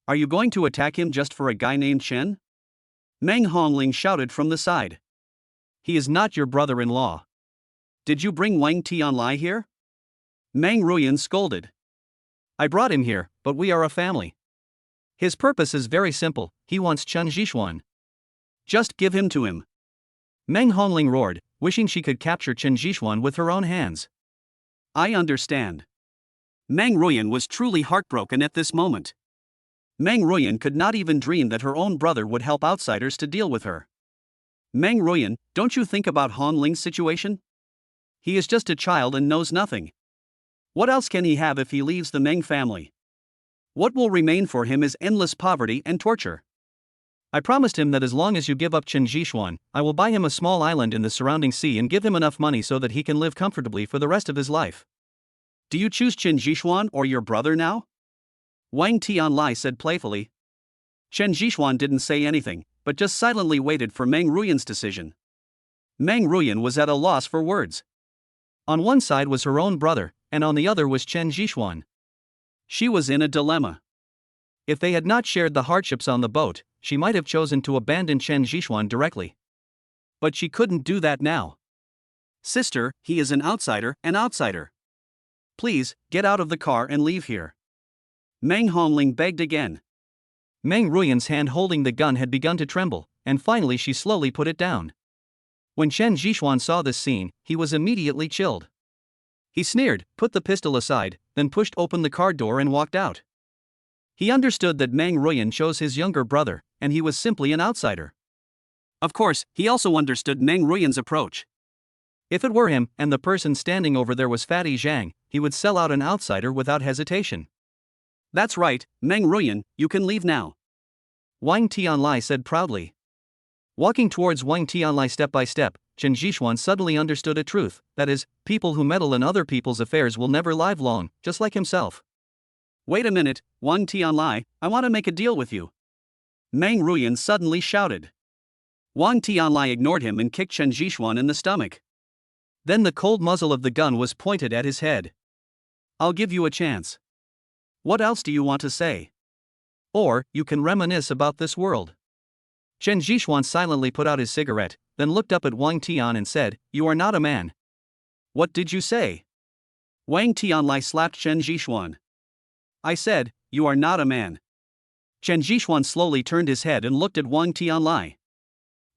Are you going to attack him just for a guy named Chen? Meng Hongling shouted from the side. He is not your brother-in-law. Did you bring Wang Tianlai here? Meng Ruyan scolded. I brought him here, but we are a family. His purpose is very simple, he wants Chen Jishuan. Just give him to him. Meng Hongling roared, wishing she could capture Chen Jishuan with her own hands. I understand. Meng Ruyan was truly heartbroken at this moment. Meng Ruyan could not even dream that her own brother would help outsiders to deal with her. Meng Ruyan, don't you think about Hongling's situation? He is just a child and knows nothing. What else can he have if he leaves the Meng family? What will remain for him is endless poverty and torture. I promised him that as long as you give up Chen Jishuan, I will buy him a small island in the surrounding sea and give him enough money so that he can live comfortably for the rest of his life. Do you choose Chen Jishuan or your brother now? Wang Tianlai said playfully. Chen Jishuan didn't say anything, but just silently waited for Meng Ruyan's decision. Meng Ruyan was at a loss for words. On one side was her own brother, and on the other was Chen Jishuan. She was in a dilemma. If they had not shared the hardships on the boat, she might have chosen to abandon Chen Jishuan directly. But she couldn't do that now. Sister, he is an outsider. Please, get out of the car and leave here. Meng Hongling begged again. Meng Ruyan's hand holding the gun had begun to tremble, and finally she slowly put it down. When Chen Jishuan saw this scene, he was immediately chilled. He sneered, put the pistol aside, then pushed open the car door and walked out. He understood that Meng Ruyan chose his younger brother, and he was simply an outsider. Of course, he also understood Meng Ruyan's approach. If it were him, and the person standing over there was Fatty Zhang, he would sell out an outsider without hesitation. That's right, Meng Ruyan, you can leave now. Wang Tianlai said proudly. Walking towards Wang Tianlai step by step, Chen Jishuan suddenly understood a truth, that is, people who meddle in other people's affairs will never live long, just like himself. Wait a minute, Wang Tianlai, I want to make a deal with you. Meng Ruyan suddenly shouted. Wang Tianlai ignored him and kicked Chen Jishuan in the stomach. Then the cold muzzle of the gun was pointed at his head. I'll give you a chance. What else do you want to say? Or, you can reminisce about this world. Chen Jishuan silently put out his cigarette, then looked up at Wang Tian and said, You are not a man. What did you say? Wang Tianlai slapped Chen Jishuan. I said, you are not a man. Chen Jishuan slowly turned his head and looked at Wang Tianlai.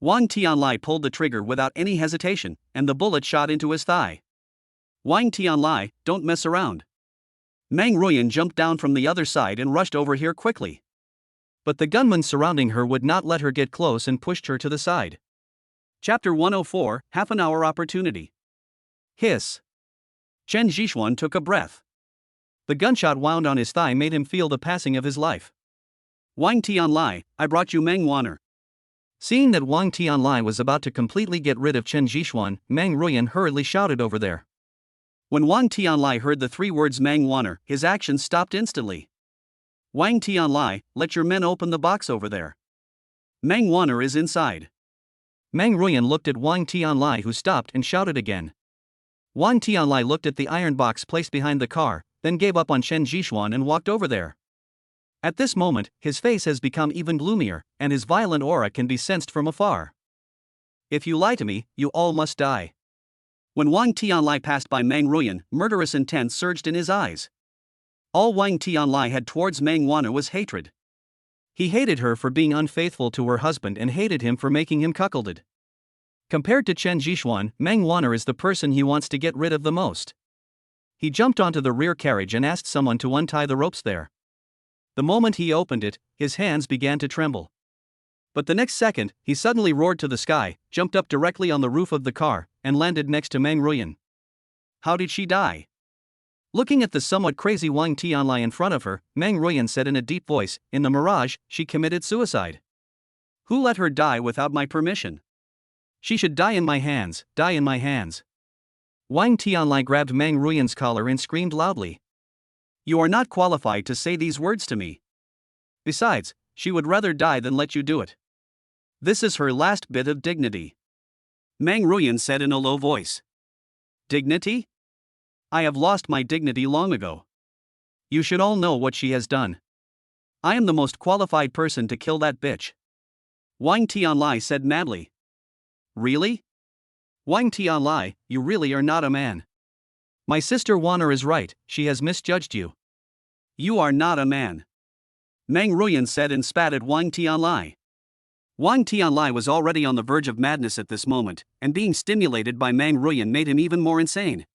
Wang Tianlai pulled the trigger without any hesitation, and the bullet shot into his thigh. Wang Tianlai, don't mess around. Meng Ruyan jumped down from the other side and rushed over here quickly. But the gunmen surrounding her would not let her get close and pushed her to the side. Chapter 104, Half an Hour Opportunity. Hiss. Chen Jishuan took a breath. The gunshot wound on his thigh made him feel the passing of his life. Wang Tianlai, I brought you Meng Waner. Seeing that Wang Tianlai was about to completely get rid of Chen Jishuan, Meng Ruyan hurriedly shouted over there. When Wang Tianlai heard the three words Meng Waner, his actions stopped instantly. Wang Tianlai, let your men open the box over there. Meng Waner is inside. Meng Ruyan looked at Wang Tianlai, who stopped and shouted again. Wang Tianlai looked at the iron box placed behind the car, then gave up on Chen Jishuan and walked over there. At this moment, his face has become even gloomier, and his violent aura can be sensed from afar. If you lie to me, you all must die. When Wang Tianlai passed by Meng Ruyan, murderous intent surged in his eyes. All Wang Tianlai had towards Meng Waner was hatred. He hated her for being unfaithful to her husband and hated him for making him cuckolded. Compared to Chen Jishuan, Meng Waner is the person he wants to get rid of the most. He jumped onto the rear carriage and asked someone to untie the ropes there. The moment he opened it, his hands began to tremble. But the next second, he suddenly roared to the sky, jumped up directly on the roof of the car, and landed next to Meng Ruyan. How did she die? Looking at the somewhat crazy Wang Tianlai in front of her, Meng Ruyan said in a deep voice, "In the mirage, she committed suicide." Who let her die without my permission? "She should die in my hands, die in my hands." Wang Tianlai grabbed Meng Ruyan's collar and screamed loudly. You are not qualified to say these words to me. Besides, she would rather die than let you do it. This is her last bit of dignity. Meng Ruyan said in a low voice. Dignity? I have lost my dignity long ago. You should all know what she has done. I am the most qualified person to kill that bitch. Wang Tianlai said madly. Really? Wang Tianlai, you really are not a man. My sister Wanner is right, she has misjudged you. You are not a man. Meng Ruyan said and spat at Wang Tianlai. Wang Tianlai was already on the verge of madness at this moment, and being stimulated by Meng Ruyan made him even more insane.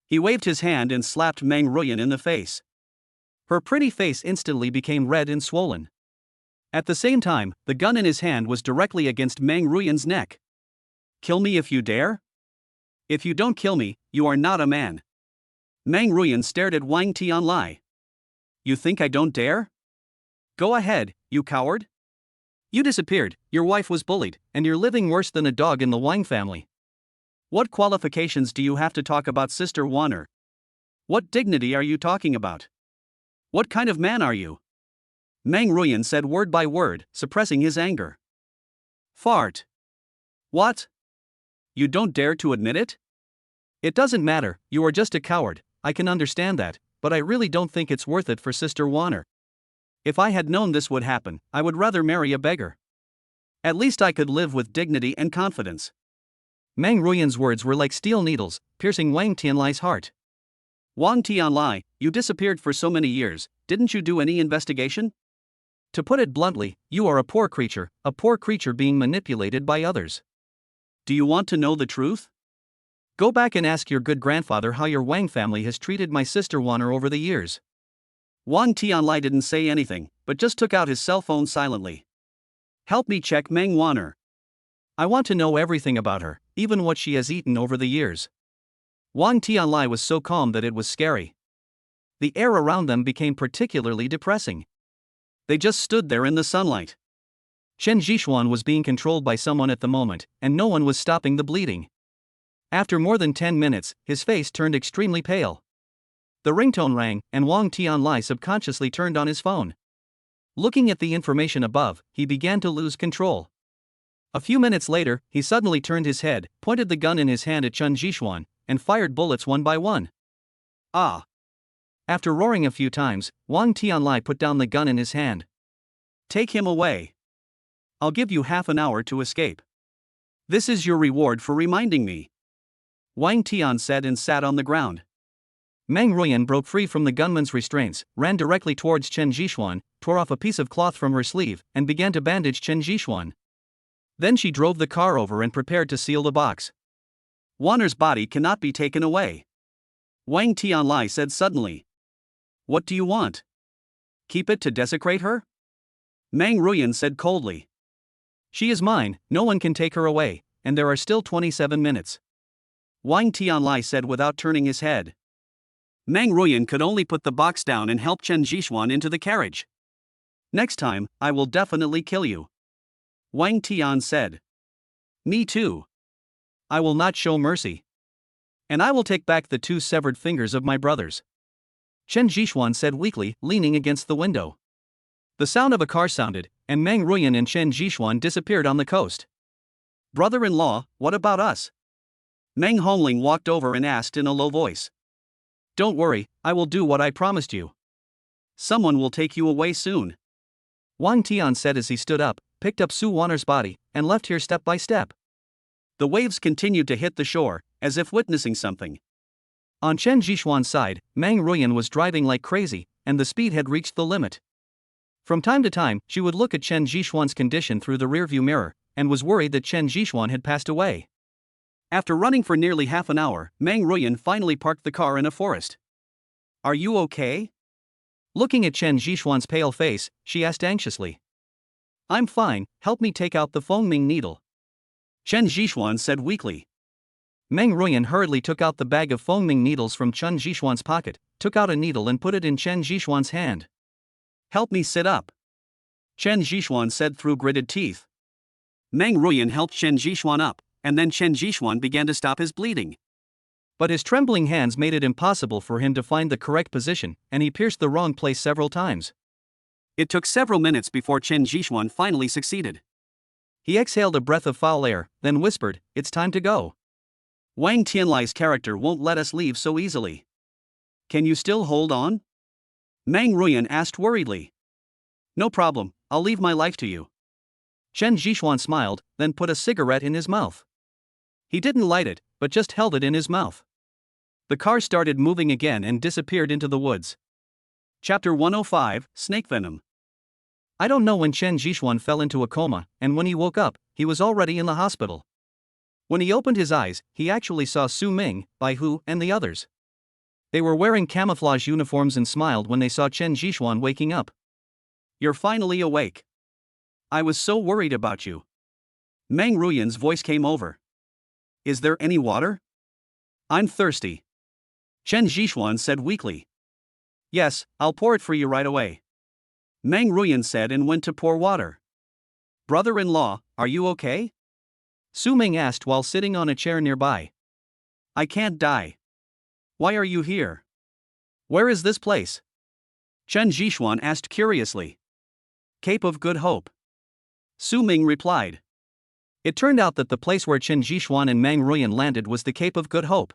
He waved his hand and slapped Meng Ruyan in the face. Her pretty face instantly became red and swollen. At the same time, the gun in his hand was directly against Meng Ruyan's neck. Kill me if you dare? If you don't kill me, you are not a man. Meng Ruyan stared at Wang Tianlai. You think I don't dare? Go ahead, you coward. You disappeared, your wife was bullied, and you're living worse than a dog in the Wang family. What qualifications do you have to talk about Sister Wanner? What dignity are you talking about? What kind of man are you? Meng Ruyan said word by word, suppressing his anger. Fart. What? You don't dare to admit it? It doesn't matter, you are just a coward, I can understand that, but I really don't think it's worth it for Sister Wanner. If I had known this would happen, I would rather marry a beggar. At least I could live with dignity and confidence. Meng Ruyan's words were like steel needles, piercing Wang Tianlai's heart. Wang Tianlai, you disappeared for so many years, didn't you do any investigation? To put it bluntly, you are a poor creature being manipulated by others. Do you want to know the truth? Go back and ask your good grandfather how your Wang family has treated my sister Wanner over the years. Wang Tianlai didn't say anything, but just took out his cell phone silently. Help me check Meng Wanner. I want to know everything about her, even what she has eaten over the years. Wang Tianlai was so calm that it was scary. The air around them became particularly depressing. They just stood there in the sunlight. Chen Zhishuan was being controlled by someone at the moment, and no one was stopping the bleeding. After more than 10 minutes, his face turned extremely pale. The ringtone rang, and Wang Tianlai subconsciously turned on his phone. Looking at the information above, he began to lose control. A few minutes later, he suddenly turned his head, pointed the gun in his hand at Chen Zhishuan, and fired bullets one by one. Ah! After roaring a few times, Wang Tianlai put down the gun in his hand. Take him away. I'll give you half an hour to escape. This is your reward for reminding me. Wang Tian said and sat on the ground. Meng Ruyan broke free from the gunman's restraints, ran directly towards Chen Zhishuan, tore off a piece of cloth from her sleeve, and began to bandage Chen Zhishuan. Then she drove the car over and prepared to seal the box. Wanner's body cannot be taken away. Wang Tianlai said suddenly. What do you want? Keep it to desecrate her? Meng Ruyan said coldly. She is mine, no one can take her away, and there are still 27 minutes. Wang Tianlai said without turning his head. Meng Ruyan could only put the box down and help Chen Zhishuan into the carriage. Next time, I will definitely kill you. Wang Tian said. Me too. I will not show mercy. And I will take back the 2 severed fingers of my brothers. Chen Zhishuan said weakly, leaning against the window. The sound of a car sounded, and Meng Ruyan and Chen Zhishuan disappeared on the coast. Brother-in-law, what about us? Meng Hongling walked over and asked in a low voice. Don't worry, I will do what I promised you. Someone will take you away soon. Wang Tian said as he stood up, picked up Su Wanner's body, and left here step by step. The waves continued to hit the shore, as if witnessing something. On Chen Zhishuan's side, Meng Ruyan was driving like crazy, and the speed had reached the limit. From time to time, she would look at Chen Zhishuan's condition through the rearview mirror, and was worried that Chen Zhishuan had passed away. After running for nearly half an hour, Meng Ruyan finally parked the car in a forest. Are you okay? Looking at Chen Zhishuan's pale face, she asked anxiously. I'm fine, help me take out the foaming needle. Chen Zhishuan said weakly. Meng Ruyan hurriedly took out the bag of foaming needles from Chen Zhishuan's pocket, took out a needle and put it in Chen Zhishuan's hand. Help me sit up, Chen Zhishuan said through gritted teeth. Meng Ruyan helped Chen Zhishuan up, and then Chen Zhishuan began to stop his bleeding. But his trembling hands made it impossible for him to find the correct position, and he pierced the wrong place several times. It took several minutes before Chen Zhishuan finally succeeded. He exhaled a breath of foul air, then whispered, "It's time to go." Wang Tianlai's character won't let us leave so easily. Can you still hold on? Meng Ruyan asked worriedly. No problem, I'll leave my life to you. Chen Zhishuan smiled, then put a cigarette in his mouth. He didn't light it, but just held it in his mouth. The car started moving again and disappeared into the woods. Chapter 105, Snake Venom. I don't know when Chen Zhishuan fell into a coma, and when he woke up, he was already in the hospital. When he opened his eyes, he actually saw Su Ming, Bai Hu, and the others. They were wearing camouflage uniforms and smiled when they saw Chen Zhishuan waking up. You're finally awake. I was so worried about you. Meng Ruyan's voice came over. Is there any water? I'm thirsty, Chen Zhishuan said weakly. Yes, I'll pour it for you right away, Meng Ruyan said and went to pour water. Brother-in-law, are you okay? Su Ming asked while sitting on a chair nearby. I can't die. Why are you here? Where is this place? Chen Zhishuan asked curiously. Cape of Good Hope, Su Ming replied. It turned out that the place where Chen Zhishuan and Meng Ruyan landed was the Cape of Good Hope.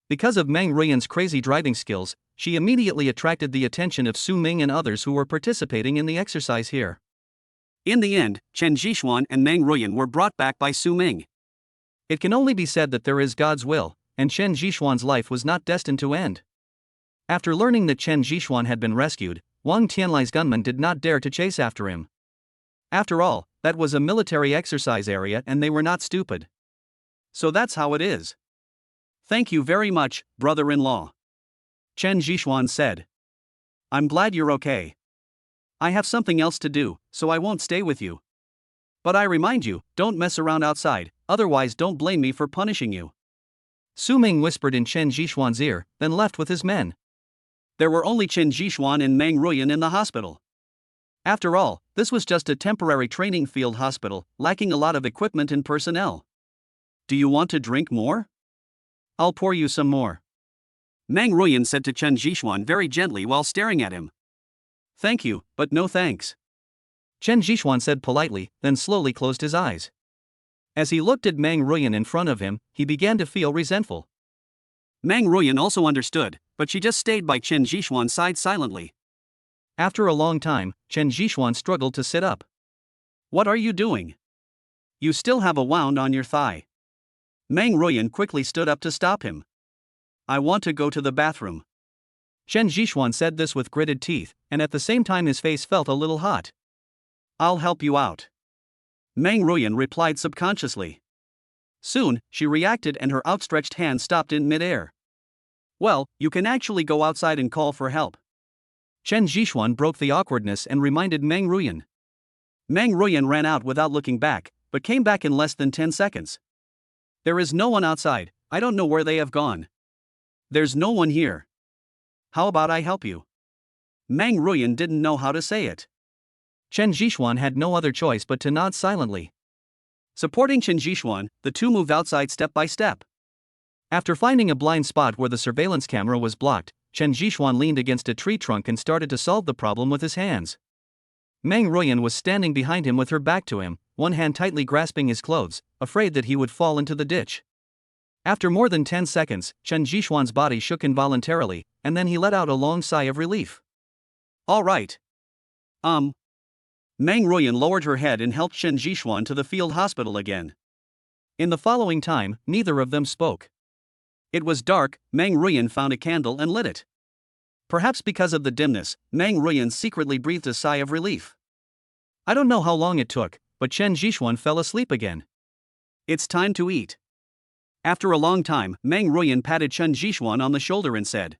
Because of Meng Ruyan's crazy driving skills, she immediately attracted the attention of Su Ming and others who were participating in the exercise here. In the end, Chen Zhishuan and Meng Ruyan were brought back by Su Ming. It can only be said that there is God's will, and Chen Zhishuan's life was not destined to end. After learning that Chen Zhishuan had been rescued, Wang Tianlai's gunmen did not dare to chase after him. After all, that was a military exercise area and they were not stupid. So that's how it is. Thank you very much, brother-in-law, Chen Zhishuan said. I'm glad you're okay. I have something else to do, so I won't stay with you. But I remind you, don't mess around outside, otherwise don't blame me for punishing you. Su Ming whispered in Chen Zhishuan's ear, then left with his men. There were only Chen Zhishuan and Meng Ruyan in the hospital. After all, this was just a temporary training field hospital, lacking a lot of equipment and personnel. Do you want to drink more? I'll pour you some more, Meng Ruyan said to Chen Zhishuan very gently while staring at him. Thank you, but no thanks, Chen Zhishuan said politely, then slowly closed his eyes. As he looked at Meng Ruyan in front of him, he began to feel resentful. Meng Ruyan also understood, but she just stayed by Chen Zhishuan's side silently. After a long time, Chen Zhishuan struggled to sit up. What are you doing? You still have a wound on your thigh. Meng Ruyan quickly stood up to stop him. I want to go to the bathroom. Chen Zhishuan said this with gritted teeth, and at the same time his face felt a little hot. I'll help you out, Meng Ruyan replied subconsciously. Soon, she reacted and her outstretched hand stopped in midair. Well, you can actually go outside and call for help. Chen Zhishuan broke the awkwardness and reminded Meng Ruyan. Meng Ruyan ran out without looking back, but came back in less than 10 seconds. There is no one outside, I don't know where they have gone. There's no one here. How about I help you? Meng Ruyan didn't know how to say it. Chen Zhishuan had no other choice but to nod silently. Supporting Chen Zhishuan, the two moved outside step by step. After finding a blind spot where the surveillance camera was blocked, Chen Zhishuan leaned against a tree trunk and started to solve the problem with his hands. Meng Ruyan was standing behind him with her back to him, one hand tightly grasping his clothes, afraid that he would fall into the ditch. After more than 10 seconds, Chen Zhishuan's body shook involuntarily, and then he let out a long sigh of relief. All right. Meng Ruyan lowered her head and helped Chen Zhishuan to the field hospital again. In the following time, neither of them spoke. It was dark, Meng Ruyan found a candle and lit it. Perhaps because of the dimness, Meng Ruyan secretly breathed a sigh of relief. I don't know how long it took, but Chen Zhishuan fell asleep again. It's time to eat. After a long time, Meng Ruyan patted Chen Zhishuan on the shoulder and said.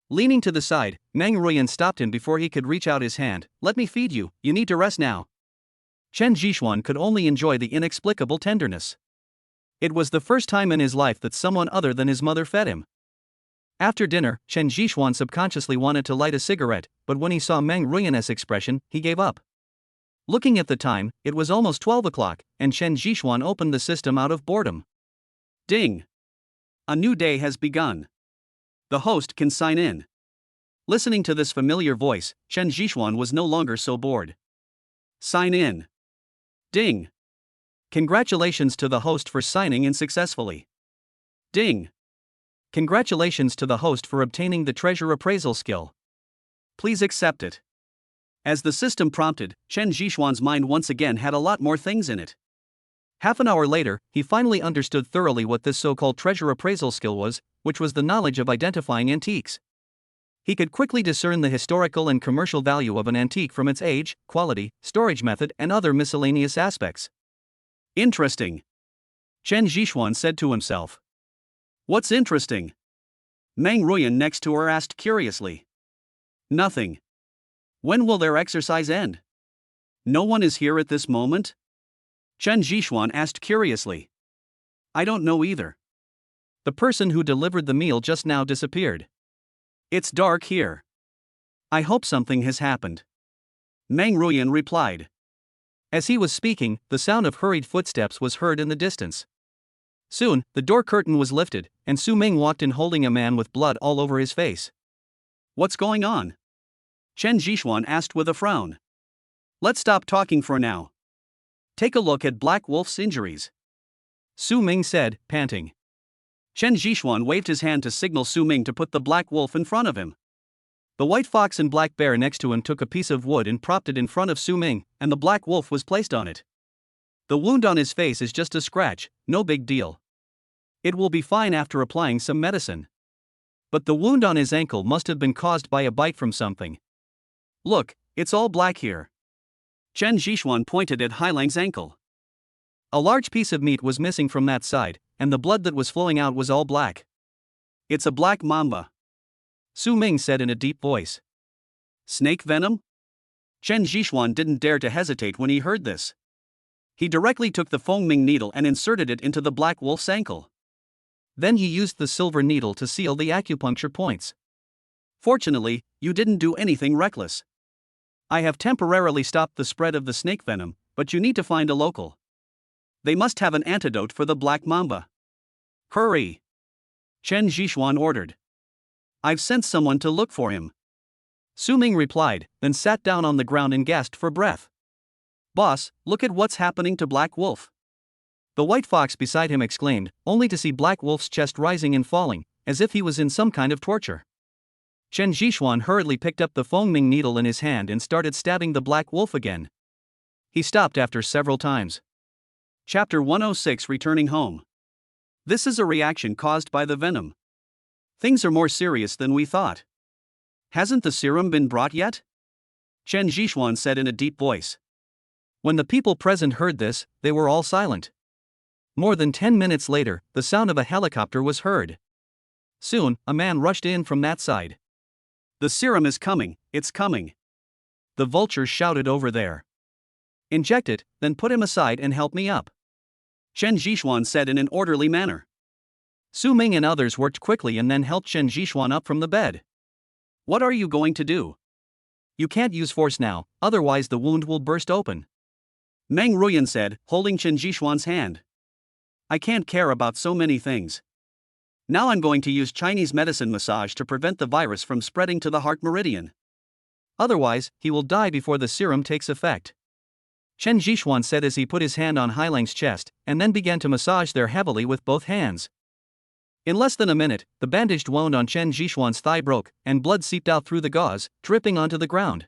Leaning to the side, Meng Ruyan stopped him before he could reach out his hand. Let me feed you, you need to rest now. Chen Jishuan could only enjoy the inexplicable tenderness. It was the first time in his life that someone other than his mother fed him. After dinner, Chen Jishuan subconsciously wanted to light a cigarette, but when he saw Meng Ruyan's expression, he gave up. Looking at the time, it was almost 12 o'clock, and Chen Jishuan opened the system out of boredom. Ding! A new day has begun. The host can sign in. Listening to this familiar voice, Chen Jishuan was no longer so bored. Sign in. Ding! Congratulations to the host for signing in successfully. Ding! Congratulations to the host for obtaining the treasure appraisal skill. Please accept it. As the system prompted, Chen Jishuan's mind once again had a lot more things in it. Half an hour later, he finally understood thoroughly what this so-called treasure appraisal skill was, which was the knowledge of identifying antiques. He could quickly discern the historical and commercial value of an antique from its age, quality, storage method, and other miscellaneous aspects. Interesting. Chen Jishuan said to himself. What's interesting? Meng Ruyan next to her asked curiously. Nothing. When will their exercise end? No one is here at this moment? Chen Jishuan asked curiously. I don't know either. The person who delivered the meal just now disappeared. It's dark here. I hope something has happened. Meng Ruyan replied. As he was speaking, the sound of hurried footsteps was heard in the distance. Soon, the door curtain was lifted, and Su Ming walked in holding a man with blood all over his face. What's going on? Chen Jishuan asked with a frown. Let's stop talking for now. Take a look at Black Wolf's injuries. Su Ming said, panting. Chen Jishuan waved his hand to signal Su Ming to put the Black Wolf in front of him. The white fox and black bear next to him took a piece of wood and propped it in front of Su Ming, and the Black Wolf was placed on it. The wound on his face is just a scratch, no big deal. It will be fine after applying some medicine. But the wound on his ankle must have been caused by a bite from something. Look, it's all black here. Chen Jishuan pointed at Hailang's ankle. A large piece of meat was missing from that side, and the blood that was flowing out was all black. It's a black mamba. Su Ming said in a deep voice. Snake venom? Chen Jishuan didn't dare to hesitate when he heard this. He directly took the Fengming needle and inserted it into the Black Wolf's ankle. Then he used the silver needle to seal the acupuncture points. Fortunately, you didn't do anything reckless. I have temporarily stopped the spread of the snake venom, but you need to find a local. They must have an antidote for the black mamba. Hurry! Chen Jishuan ordered. I've sent someone to look for him. Su Ming replied, then sat down on the ground and gasped for breath. Boss, look at what's happening to Black Wolf. The white fox beside him exclaimed, only to see Black Wolf's chest rising and falling, as if he was in some kind of torture. Chen Jishuan hurriedly picked up the Fengming needle in his hand and started stabbing the Black Wolf again. He stopped after several times. Chapter 106 Returning Home. This is a reaction caused by the venom. Things are more serious than we thought. Hasn't the serum been brought yet? Chen Jishuan said in a deep voice. When the people present heard this, they were all silent. More than 10 minutes later, the sound of a helicopter was heard. Soon, a man rushed in from that side. The serum is coming, it's coming. The vultures shouted over there. Inject it, then put him aside and help me up. Chen Jishuan said in an orderly manner. Su Ming and others worked quickly and then helped Chen Jishuan up from the bed. What are you going to do? You can't use force now, otherwise the wound will burst open. Meng Ruyan said, holding Chen Jishuan's hand. I can't care about so many things. Now I'm going to use Chinese medicine massage to prevent the virus from spreading to the heart meridian. Otherwise, he will die before the serum takes effect. Chen Jishuan said as he put his hand on Hailang's chest, and then began to massage there heavily with both hands. In less than a minute, the bandaged wound on Chen Jishuan's thigh broke, and blood seeped out through the gauze, dripping onto the ground.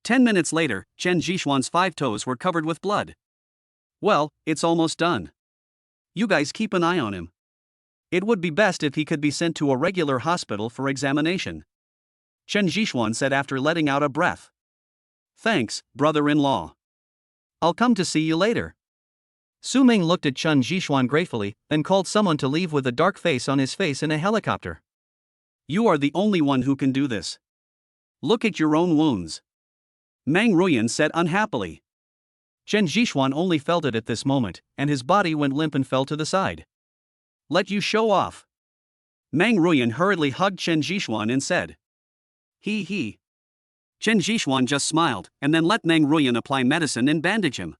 10 minutes later, Chen Jishuan's 5 toes were covered with blood. Well, it's almost done. You guys keep an eye on him. It would be best if he could be sent to a regular hospital for examination. Chen Jishuan said after letting out a breath. Thanks, brother-in-law. I'll come to see you later. Su Ming looked at Chen Jishuan gratefully, then called someone to leave with a dark face on his face in a helicopter. You are the only one who can do this. Look at your own wounds. Meng Ruyan said unhappily. Chen Zhishuan only felt it at this moment, and his body went limp and fell to the side. Let you show off. Meng Ruyan hurriedly hugged Chen Zhishuan and said. He. Chen Zhishuan just smiled, and then let Meng Ruyan apply medicine and bandage him.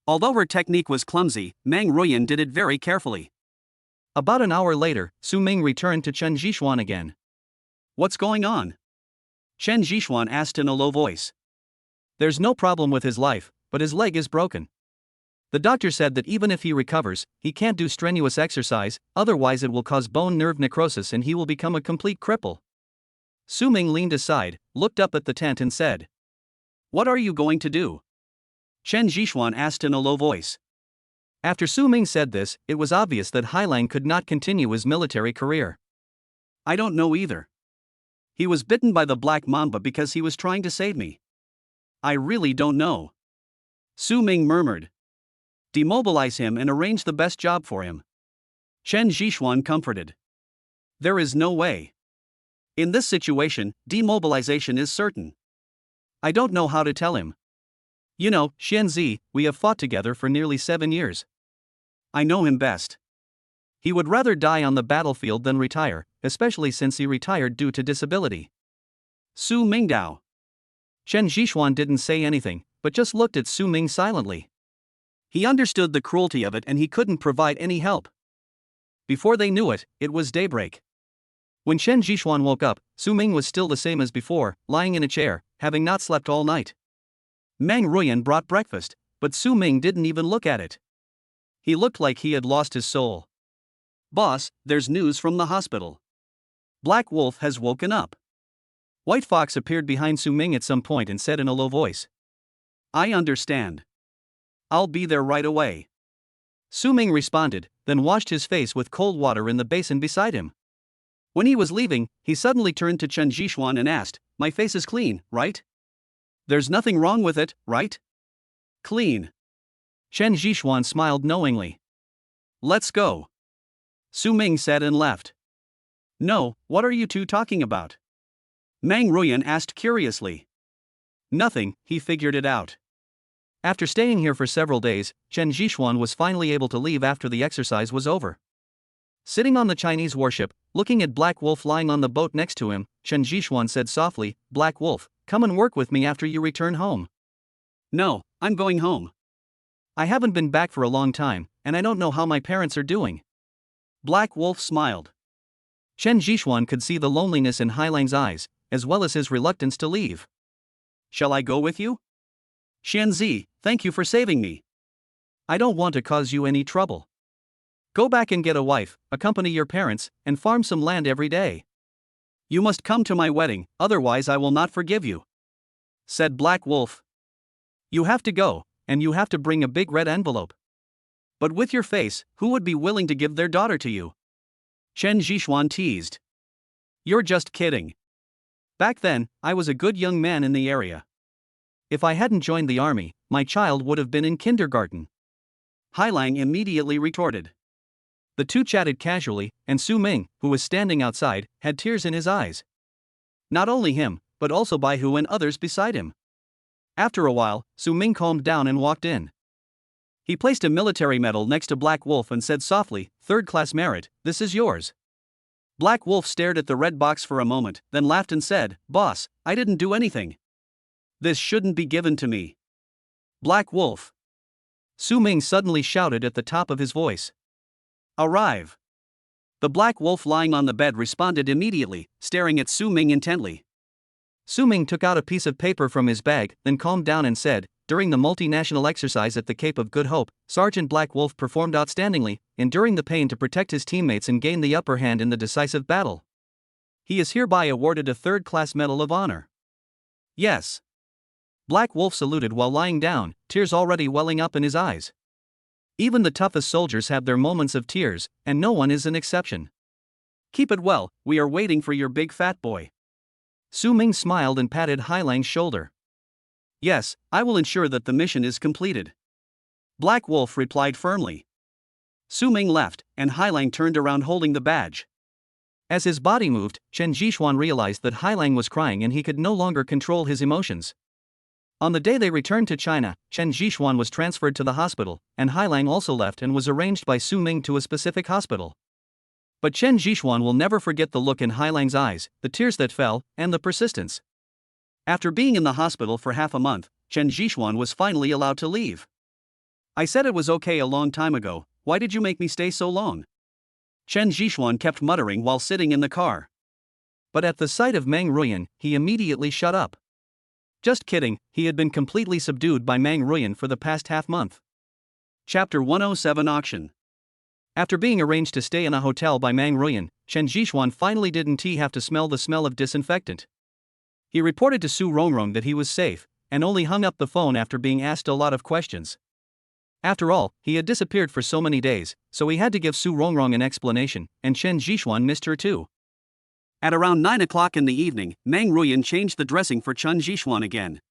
Although her technique was clumsy, Meng Ruyan did it very carefully. About an hour later, Su Ming returned to Chen Zhishuan again. What's going on? Chen Zhishuan asked in a low voice. There's no problem with his life, but his leg is broken. The doctor said that even if he recovers, he can't do strenuous exercise, otherwise it will cause bone nerve necrosis and he will become a complete cripple. Su Ming leaned aside, looked up at the tent and said. What are you going to do? Chen Zhishuan asked in a low voice. After Su Ming said this, it was obvious that Hailang could not continue his military career. I don't know either. He was bitten by the black mamba because he was trying to save me. I really don't know. Su Ming murmured. Demobilize him and arrange the best job for him. Chen Zhishuan comforted. There is no way. In this situation, demobilization is certain. I don't know how to tell him. You know, Xianzi, we have fought together for nearly 7 years. I know him best. He would rather die on the battlefield than retire, especially since he retired due to disability. Su Mingdao. Chen Zhishuan didn't say anything, but just looked at Su Ming silently. He understood the cruelty of it and he couldn't provide any help. Before they knew it, it was daybreak. When Chen Zhishuan woke up, Su Ming was still the same as before, lying in a chair, having not slept all night. Meng Ruyan brought breakfast, but Su Ming didn't even look at it. He looked like he had lost his soul. Boss, there's news from the hospital. Black Wolf has woken up. White Fox appeared behind Su Ming at some point and said in a low voice. I understand. I'll be there right away. Su Ming responded, then washed his face with cold water in the basin beside him. When he was leaving, he suddenly turned to Chen Zhishuan and asked, My face is clean, right? There's nothing wrong with it, right? Clean. Chen Zhishuan smiled knowingly. Let's go. Su Ming said and left. No, what are you two talking about? Meng Ruyan asked curiously. Nothing, he figured it out. After staying here for several days, Chen Zhishuan was finally able to leave after the exercise was over. Sitting on the Chinese warship, looking at Black Wolf lying on the boat next to him, Chen Zhishuan said softly, Black Wolf, come and work with me after you return home. No, I'm going home. I haven't been back for a long time, and I don't know how my parents are doing. Black Wolf smiled. Chen Zhishuan could see the loneliness in Hailang's eyes, as well as his reluctance to leave. Shall I go with you? Xianzi, thank you for saving me. I don't want to cause you any trouble. Go back and get a wife, accompany your parents, and farm some land every day. You must come to my wedding, otherwise I will not forgive you, said Black Wolf. You have to go, and you have to bring a big red envelope. But with your face, who would be willing to give their daughter to you? Chen Zhishuan teased. You're just kidding. Back then, I was a good young man in the area. If I hadn't joined the army, my child would have been in kindergarten. Hailang immediately retorted. The two chatted casually, and Su Ming, who was standing outside, had tears in his eyes. Not only him, but also Baihu and others beside him. After a while, Su Ming calmed down and walked in. He placed a military medal next to Black Wolf and said softly, "Third-class merit, this is yours." Black Wolf stared at the red box for a moment, then laughed and said, "Boss, I didn't do anything. This shouldn't be given to me." Black Wolf. Su Ming suddenly shouted at the top of his voice. "Arrive." The Black Wolf lying on the bed responded immediately, staring at Su Ming intently. Su Ming took out a piece of paper from his bag, then calmed down and said, "During the multinational exercise at the Cape of Good Hope, Sergeant Black Wolf performed outstandingly, enduring the pain to protect his teammates and gain the upper hand in the decisive battle. He is hereby awarded a third-class Medal of Honor." "Yes." Black Wolf saluted while lying down, tears already welling up in his eyes. Even the toughest soldiers have their moments of tears, and no one is an exception. "Keep it well, we are waiting for your big fat boy." Su Ming smiled and patted Hailang's shoulder. "Yes, I will ensure that the mission is completed." Black Wolf replied firmly. Su Ming left, and Hailang turned around holding the badge. As his body moved, Chen Zhishuan realized that Hailang was crying and he could no longer control his emotions. On the day they returned to China, Chen Zhixuan was transferred to the hospital, and Hailang also left and was arranged by Su Ming to a specific hospital. But Chen Zhixuan will never forget the look in Hailang's eyes, the tears that fell, and the persistence. After being in the hospital for half a month, Chen Zhixuan was finally allowed to leave. I said it was okay a long time ago, why did you make me stay so long? Chen Zhixuan kept muttering while sitting in the car. But at the sight of Meng Ruyan, he immediately shut up. Just kidding, he had been completely subdued by Meng Ruyan for the past half-month. Chapter 107 Auction. After being arranged to stay in a hotel by Meng Ruyan, Chen Zhixuan finally didn't have to smell the smell of disinfectant. He reported to Su Rongrong that he was safe, and only hung up the phone after being asked a lot of questions. After all, he had disappeared for so many days, so he had to give Su Rongrong an explanation, and Chen Zhixuan missed her too. At around 9 o'clock in the evening, Meng Ruyan changed the dressing for Chen Zhixuan again.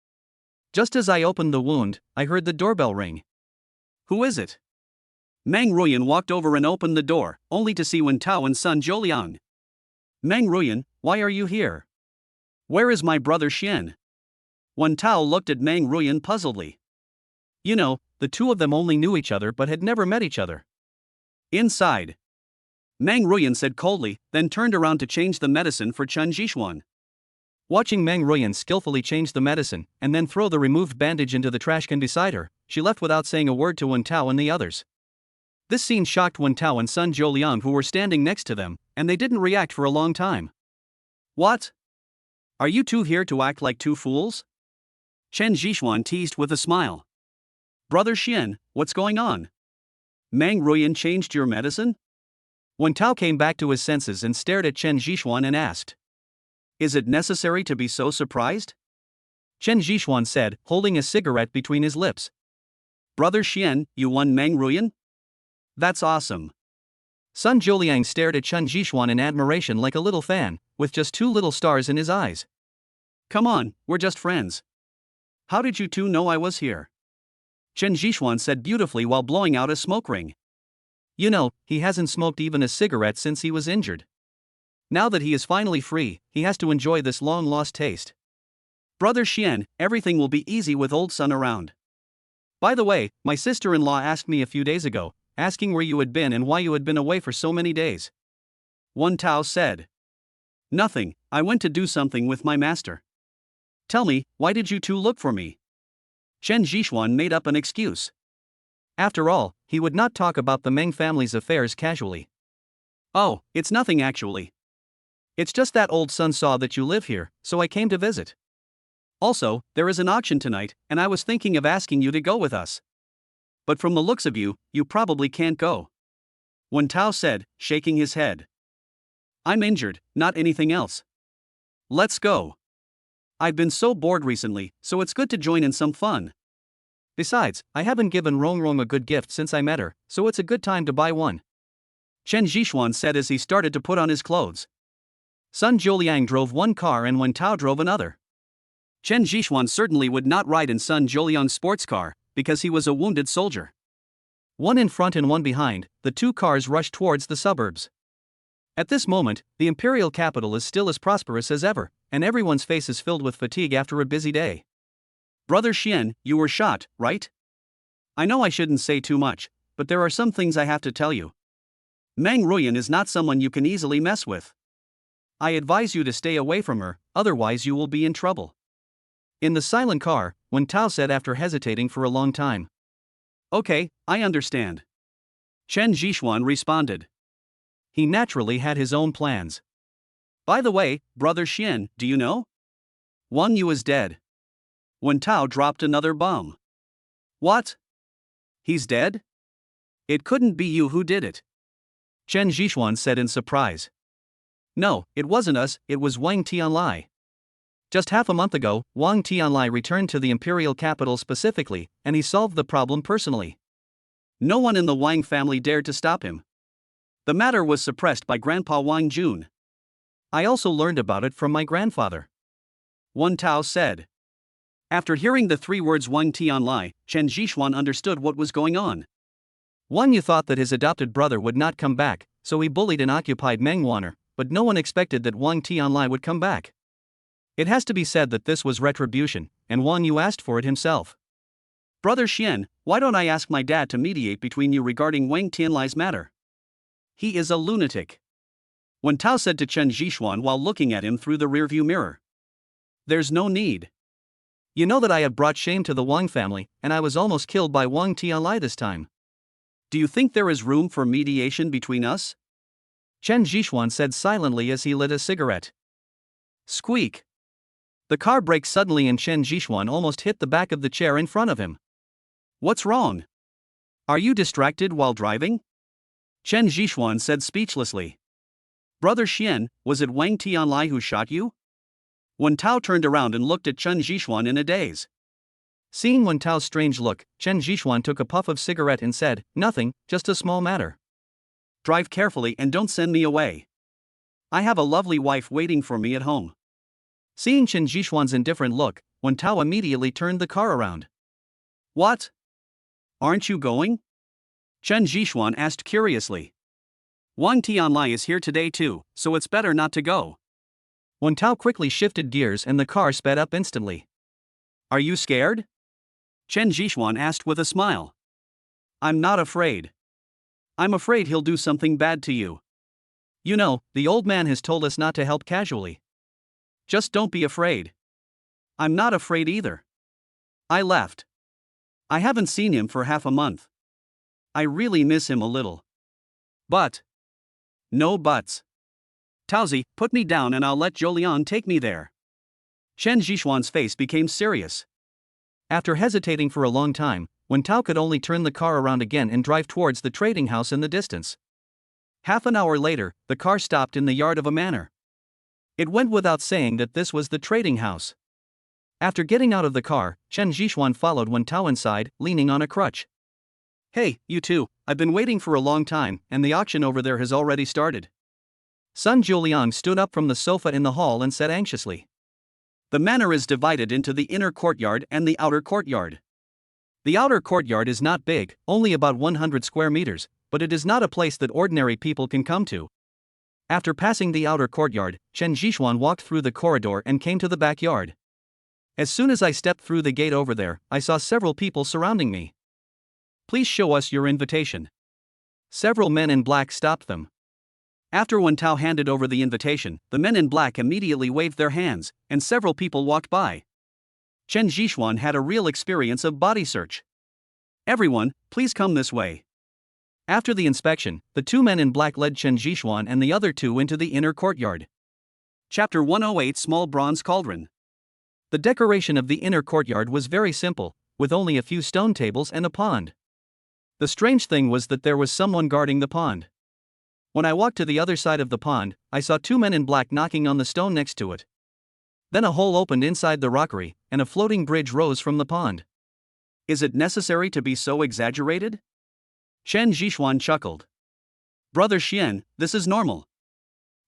Just as I opened the wound, I heard the doorbell ring. Who is it? Meng Ruyan walked over and opened the door, only to see Wen Tao and son Zhouliang. Meng Ruyan, why are you here? Where is my brother Xian? Wen Tao looked at Meng Ruyan puzzledly. You know, the two of them only knew each other but had never met each other. Inside. Meng Ruyan said coldly, then turned around to change the medicine for Chen Zhixuan. Watching Meng Ruyan skillfully change the medicine, and then throw the removed bandage into the trash can beside her, she left without saying a word to Wen Tao and the others. This scene shocked Wen Tao and son Zhouliang, who were standing next to them, and they didn't react for a long time. What? Are you two here to act like two fools? Chen Zhixuan teased with a smile. Brother Xian, what's going on? Meng Ruyan changed your medicine? Wen Tao came back to his senses and stared at Chen Zhixuan and asked, Is it necessary to be so surprised? Chen Zhixuan said, holding a cigarette between his lips. Brother Xian, you won Meng Ruyan? That's awesome. Son Zhouliang stared at Chen Zhixuan in admiration like a little fan, with just two little stars in his eyes. Come on, we're just friends. How did you two know I was here? Chen Zhixuan said beautifully while blowing out a smoke ring. You know, he hasn't smoked even a cigarette since he was injured. Now that he is finally free, he has to enjoy this long-lost taste. Brother Xian, everything will be easy with old son around. By the way, my sister-in-law asked me a few days ago, asking where you had been and why you had been away for so many days. Wen Tao said. Nothing, I went to do something with my master. Tell me, why did you two look for me? Chen Zhixuan made up an excuse. After all, he would not talk about the Meng family's affairs casually. Oh, it's nothing actually. It's just that old son saw that you live here, so I came to visit. Also, there is an auction tonight, and I was thinking of asking you to go with us. But from the looks of you, you probably can't go. Wen Tao said, shaking his head. I'm injured, not anything else. Let's go. I've been so bored recently, so it's good to join in some fun. Besides, I haven't given Rongrong a good gift since I met her, so it's a good time to buy one. Chen Zhixuan said as he started to put on his clothes. Son Zhouliang drove one car and Wen Tao drove another. Chen Zhixuan certainly would not ride in son Zhouliang's sports car, because he was a wounded soldier. One in front and one behind, the two cars rushed towards the suburbs. At this moment, the imperial capital is still as prosperous as ever, and everyone's face is filled with fatigue after a busy day. Brother Xian, you were shot, right? I know I shouldn't say too much, but there are some things I have to tell you. Meng Ruyan is not someone you can easily mess with. I advise you to stay away from her, otherwise you will be in trouble. In the silent car, Wen Tao said after hesitating for a long time. Okay, I understand. Chen Zhixuan responded. He naturally had his own plans. By the way, Brother Xian, do you know? Wang Yu is dead. Wen Tao dropped another bomb. What? He's dead? It couldn't be you who did it. Chen Zhixuan said in surprise. No, it wasn't us, it was Wang Tianlai. Just half a month ago, Wang Tianlai returned to the imperial capital specifically, and he solved the problem personally. No one in the Wang family dared to stop him. The matter was suppressed by Grandpa Wang Jun. I also learned about it from my grandfather. Wen Tao said. After hearing the three words Wang Tianlai, Chen Zhixuan understood what was going on. Wang Yu thought that his adopted brother would not come back, so he bullied and occupied Meng Wanner, but no one expected that Wang Tianlai would come back. It has to be said that this was retribution, and Wang Yu asked for it himself. Brother Xian, why don't I ask my dad to mediate between you regarding Wang Tianlai's matter? He is a lunatic. Wen Tao said to Chen Zhixuan while looking at him through the rearview mirror. There's no need. You know that I have brought shame to the Wang family, and I was almost killed by Wang Tianlai this time. Do you think there is room for mediation between us? Chen Zhixuan said silently as he lit a cigarette. Squeak. The car braked suddenly and Chen Zhixuan almost hit the back of the chair in front of him. What's wrong? Are you distracted while driving? Chen Zhixuan said speechlessly. Brother Xian, was it Wang Tianlai who shot you? Wen Tao turned around and looked at Chen Zhixuan in a daze. Seeing Wen Tao's strange look, Chen Zhixuan took a puff of cigarette and said, "Nothing, just a small matter." Drive carefully and don't send me away. I have a lovely wife waiting for me at home. Seeing Chen Zhixuan's indifferent look, Wen Tao immediately turned the car around. What? Aren't you going? Chen Zhixuan asked curiously. Wang Tianlai is here today too, so it's better not to go. Wen Tao quickly shifted gears and the car sped up instantly. Are you scared? Chen Zhixuan asked with a smile. I'm not afraid. I'm afraid he'll do something bad to you. You know, the old man has told us not to help casually. Just don't be afraid. I'm not afraid either. I left. I haven't seen him for half a month. I really miss him a little. But. No buts. Taozi, put me down and I'll let Zhouliang take me there. Chen Zhixuan's face became serious. After hesitating for a long time, Wen Tao could only turn the car around again and drive towards the trading house in the distance. Half an hour later, the car stopped in the yard of a manor. It went without saying that this was the trading house. After getting out of the car, Chen Zhixuan followed Wen Tao inside, leaning on a crutch. Hey, you two, I've been waiting for a long time, and the auction over there has already started. Sun Zhouliang stood up from the sofa in the hall and said anxiously. The manor is divided into the inner courtyard and the outer courtyard. The outer courtyard is not big, only about 100 square meters, but it is not a place that ordinary people can come to. After passing the outer courtyard, Chen Zhixuan walked through the corridor and came to the backyard. As soon as I stepped through the gate over there, I saw several people surrounding me. Please show us your invitation. Several men in black stopped them. After Wen Tao handed over the invitation, the men in black immediately waved their hands, and several people walked by. Chen Zhixuan had a real experience of body search. Everyone, please come this way. After the inspection, the two men in black led Chen Zhixuan and the other two into the inner courtyard. Chapter 108 Small Bronze Cauldron. The decoration of the inner courtyard was very simple, with only a few stone tables and a pond. The strange thing was that there was someone guarding the pond. When I walked to the other side of the pond, I saw two men in black knocking on the stone next to it. Then a hole opened inside the rockery, and a floating bridge rose from the pond. Is it necessary to be so exaggerated? Chen Zhixuan chuckled. Brother Xian, this is normal.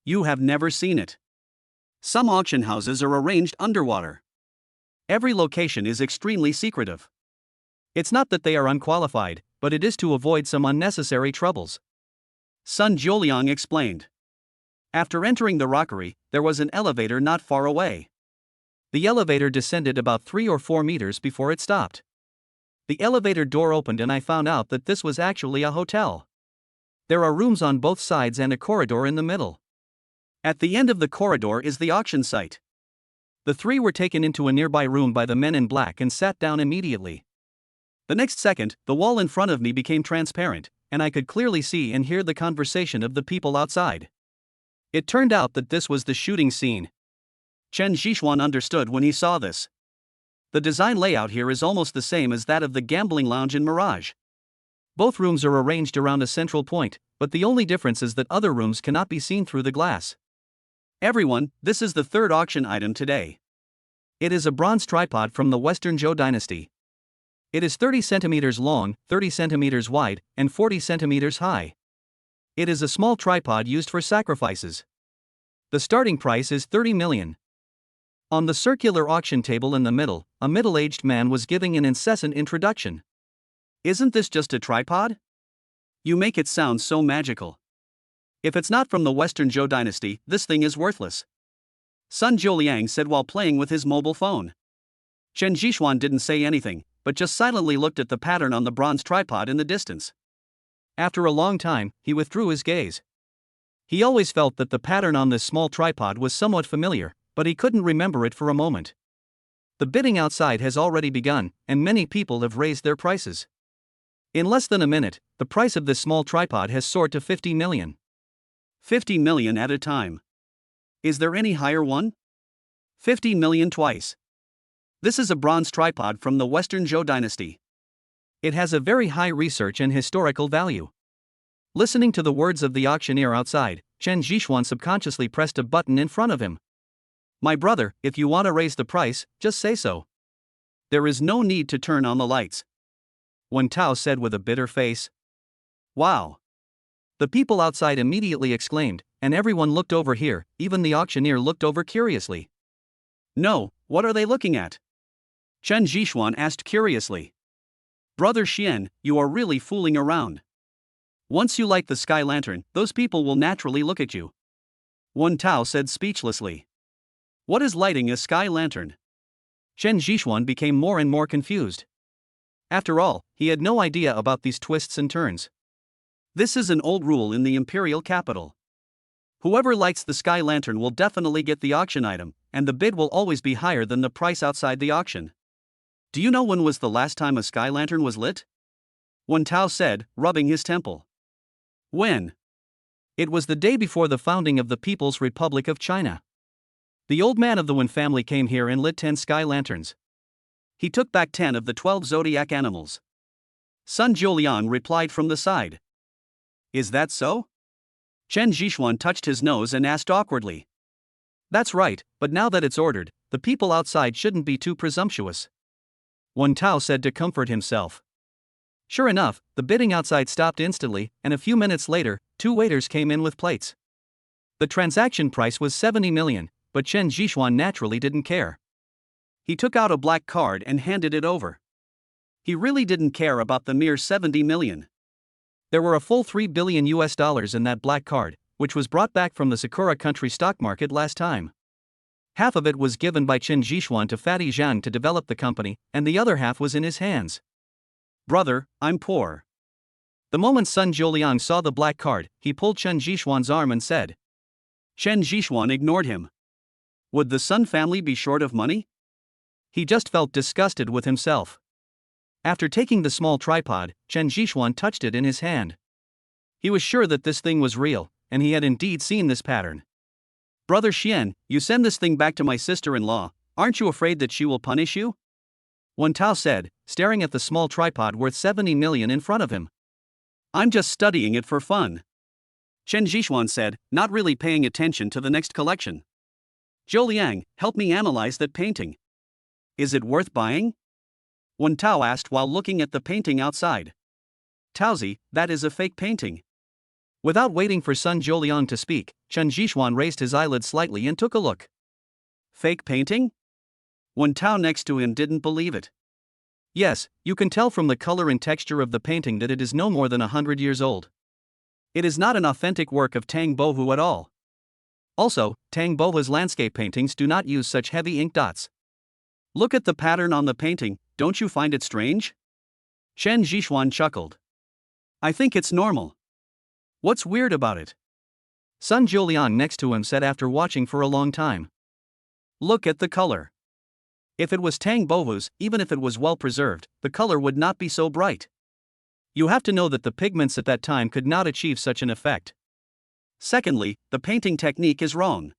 You have never seen it. Some auction houses are arranged underwater. Every location is extremely secretive. It's not that they are unqualified, but it is to avoid some unnecessary troubles. Sun Zhouliang explained. After entering the rockery, there was an elevator not far away. The elevator descended about 3 or 4 meters before it stopped. The elevator door opened and I found out that this was actually a hotel. There are rooms on both sides and a corridor in the middle. At the end of the corridor is the auction site. The three were taken into a nearby room by the men in black and sat down immediately. The next second, the wall in front of me became transparent, and I could clearly see and hear the conversation of the people outside. It turned out that this was the shooting scene. Chen Zhixuan understood when he saw this. The design layout here is almost the same as that of the gambling lounge in Mirage. Both rooms are arranged around a central point, but the only difference is that other rooms cannot be seen through the glass. Everyone, this is the third auction item today. It is a bronze tripod from the Western Zhou dynasty. It is 30 centimeters long, 30 centimeters wide, and 40 centimeters high. It is a small tripod used for sacrifices. The starting price is 30 million. On the circular auction table in the middle, a middle-aged man was giving an incessant introduction. Isn't this just a tripod? You make it sound so magical. If it's not from the Western Zhou dynasty, this thing is worthless. Sun Zhouliang said while playing with his mobile phone. Chen Jishuan didn't say anything, but just silently looked at the pattern on the bronze tripod in the distance. After a long time, he withdrew his gaze. He always felt that the pattern on this small tripod was somewhat familiar, but he couldn't remember it for a moment. The bidding outside has already begun, and many people have raised their prices. In less than a minute, the price of this small tripod has soared to 50 million. 50 million at a time. Is there any higher one? 50 million twice. This is a bronze tripod from the Western Zhou dynasty. It has a very high research and historical value. Listening to the words of the auctioneer outside, Chen Jishuan subconsciously pressed a button in front of him. My brother, if you want to raise the price, just say so. There is no need to turn on the lights. Wen Tao said with a bitter face. Wow. The people outside immediately exclaimed, and everyone looked over here, even the auctioneer looked over curiously. No, what are they looking at? Chen Jishuan asked curiously. Brother Xian, you are really fooling around. Once you light the sky lantern, those people will naturally look at you. Wen Tao said speechlessly. What is lighting a sky lantern? Chen Jishuan became more and more confused. After all, he had no idea about these twists and turns. This is an old rule in the imperial capital. Whoever lights the sky lantern will definitely get the auction item, and the bid will always be higher than the price outside the auction. Do you know when was the last time a sky lantern was lit? Wen Tao said, rubbing his temple. When? It was the day before the founding of the People's Republic of China. The old man of the Wen family came here and lit 10 sky lanterns. He took back 10 of the 12 zodiac animals. Sun Jiuliang replied from the side. Is that so? Chen Jishuan touched his nose and asked awkwardly. That's right, but now that it's ordered, the people outside shouldn't be too presumptuous. Wen Tao said to comfort himself. Sure enough, the bidding outside stopped instantly, and a few minutes later, 2 waiters came in with plates. The transaction price was 70 million, but Chen Jishuan naturally didn't care. He took out a black card and handed it over. He really didn't care about the mere 70 million. There were a full $3 billion in that black card, which was brought back from the Sakura country stock market last time. Half of it was given by Chen Jishuan to Fatty Zhang to develop the company, and the other half was in his hands. Brother, I'm poor. The moment Sun Jiuliang saw the black card, he pulled Chen Jishuan's arm and said. Chen Jishuan ignored him. Would the Sun family be short of money? He just felt disgusted with himself. After taking the small tripod, Chen Jishuan touched it in his hand. He was sure that this thing was real, and he had indeed seen this pattern. Brother Xian, you send this thing back to my sister-in-law, aren't you afraid that she will punish you? Wen Tao said, staring at the small tripod worth 70 million in front of him. I'm just studying it for fun. Chen Jishuan said, not really paying attention to the next collection. Zhou, help me analyze that painting. Is it worth buying? Wen Tao asked while looking at the painting outside. Taozi, that is a fake painting. Without waiting for Sun Jiuliang to speak, Chen Jishuan raised his eyelids slightly and took a look. Fake painting? Wen Tao next to him didn't believe it. Yes, you can tell from the color and texture of the painting that it is no more than 100 years old. It is not an authentic work of Tang Bohu at all. Also, Tang Bohu's landscape paintings do not use such heavy ink dots. Look at the pattern on the painting, don't you find it strange? Chen Jishuan chuckled. I think it's normal. What's weird about it? Sun Jiuliang next to him said after watching for a long time. Look at the color. If it was Tang Bohu's, even if it was well preserved, the color would not be so bright. You have to know that the pigments at that time could not achieve such an effect. Secondly, the painting technique is wrong.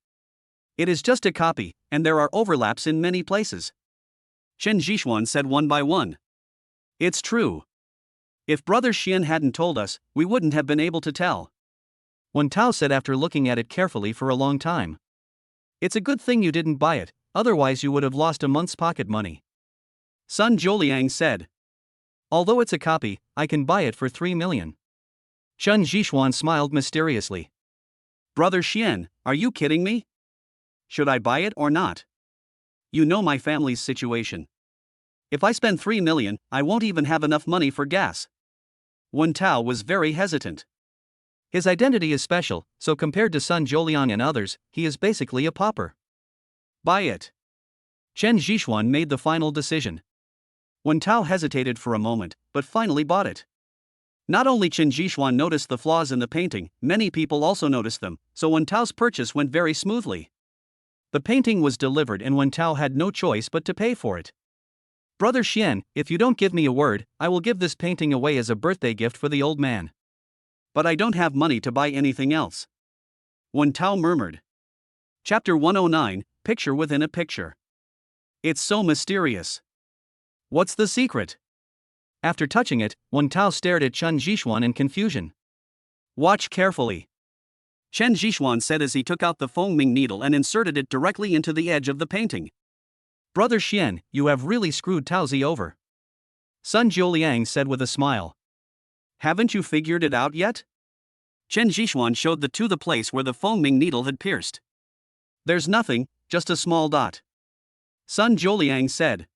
It is just a copy, and there are overlaps in many places. Chen Jishuan said one by one. It's true. If Brother Xian hadn't told us, we wouldn't have been able to tell. Wen Tao said after looking at it carefully for a long time. It's a good thing you didn't buy it, otherwise you would have lost a month's pocket money. Sun Jiuliang said. Although it's a copy, I can buy it for 3 million. Chen Jishuan smiled mysteriously. Brother Xian, are you kidding me? Should I buy it or not? You know my family's situation. If I spend 3 million, I won't even have enough money for gas. Wen Tao was very hesitant. His identity is special, so compared to Sun Jiuliang and others, he is basically a pauper. Buy it. Chen Zhishuan made the final decision. Wen Tao hesitated for a moment, but finally bought it. Not only Chen Zhishuan noticed the flaws in the painting, many people also noticed them, so Wen Tao's purchase went very smoothly. The painting was delivered and Wen Tao had no choice but to pay for it. Brother Xian, if you don't give me a word, I will give this painting away as a birthday gift for the old man. But I don't have money to buy anything else. Wen Tao murmured. Chapter 109, Picture Within a Picture. It's so mysterious. What's the secret? After touching it, Wen Tao stared at Chen Zhishuan in confusion. Watch carefully. Chen Zhishuan said as he took out the foaming needle and inserted it directly into the edge of the painting. Brother Xian, you have really screwed Taozi over. Sun Jiuliang said with a smile. Haven't you figured it out yet? Chen Zhishuan showed the place where the foaming needle had pierced. There's nothing, just a small dot. Sun Jiuliang said.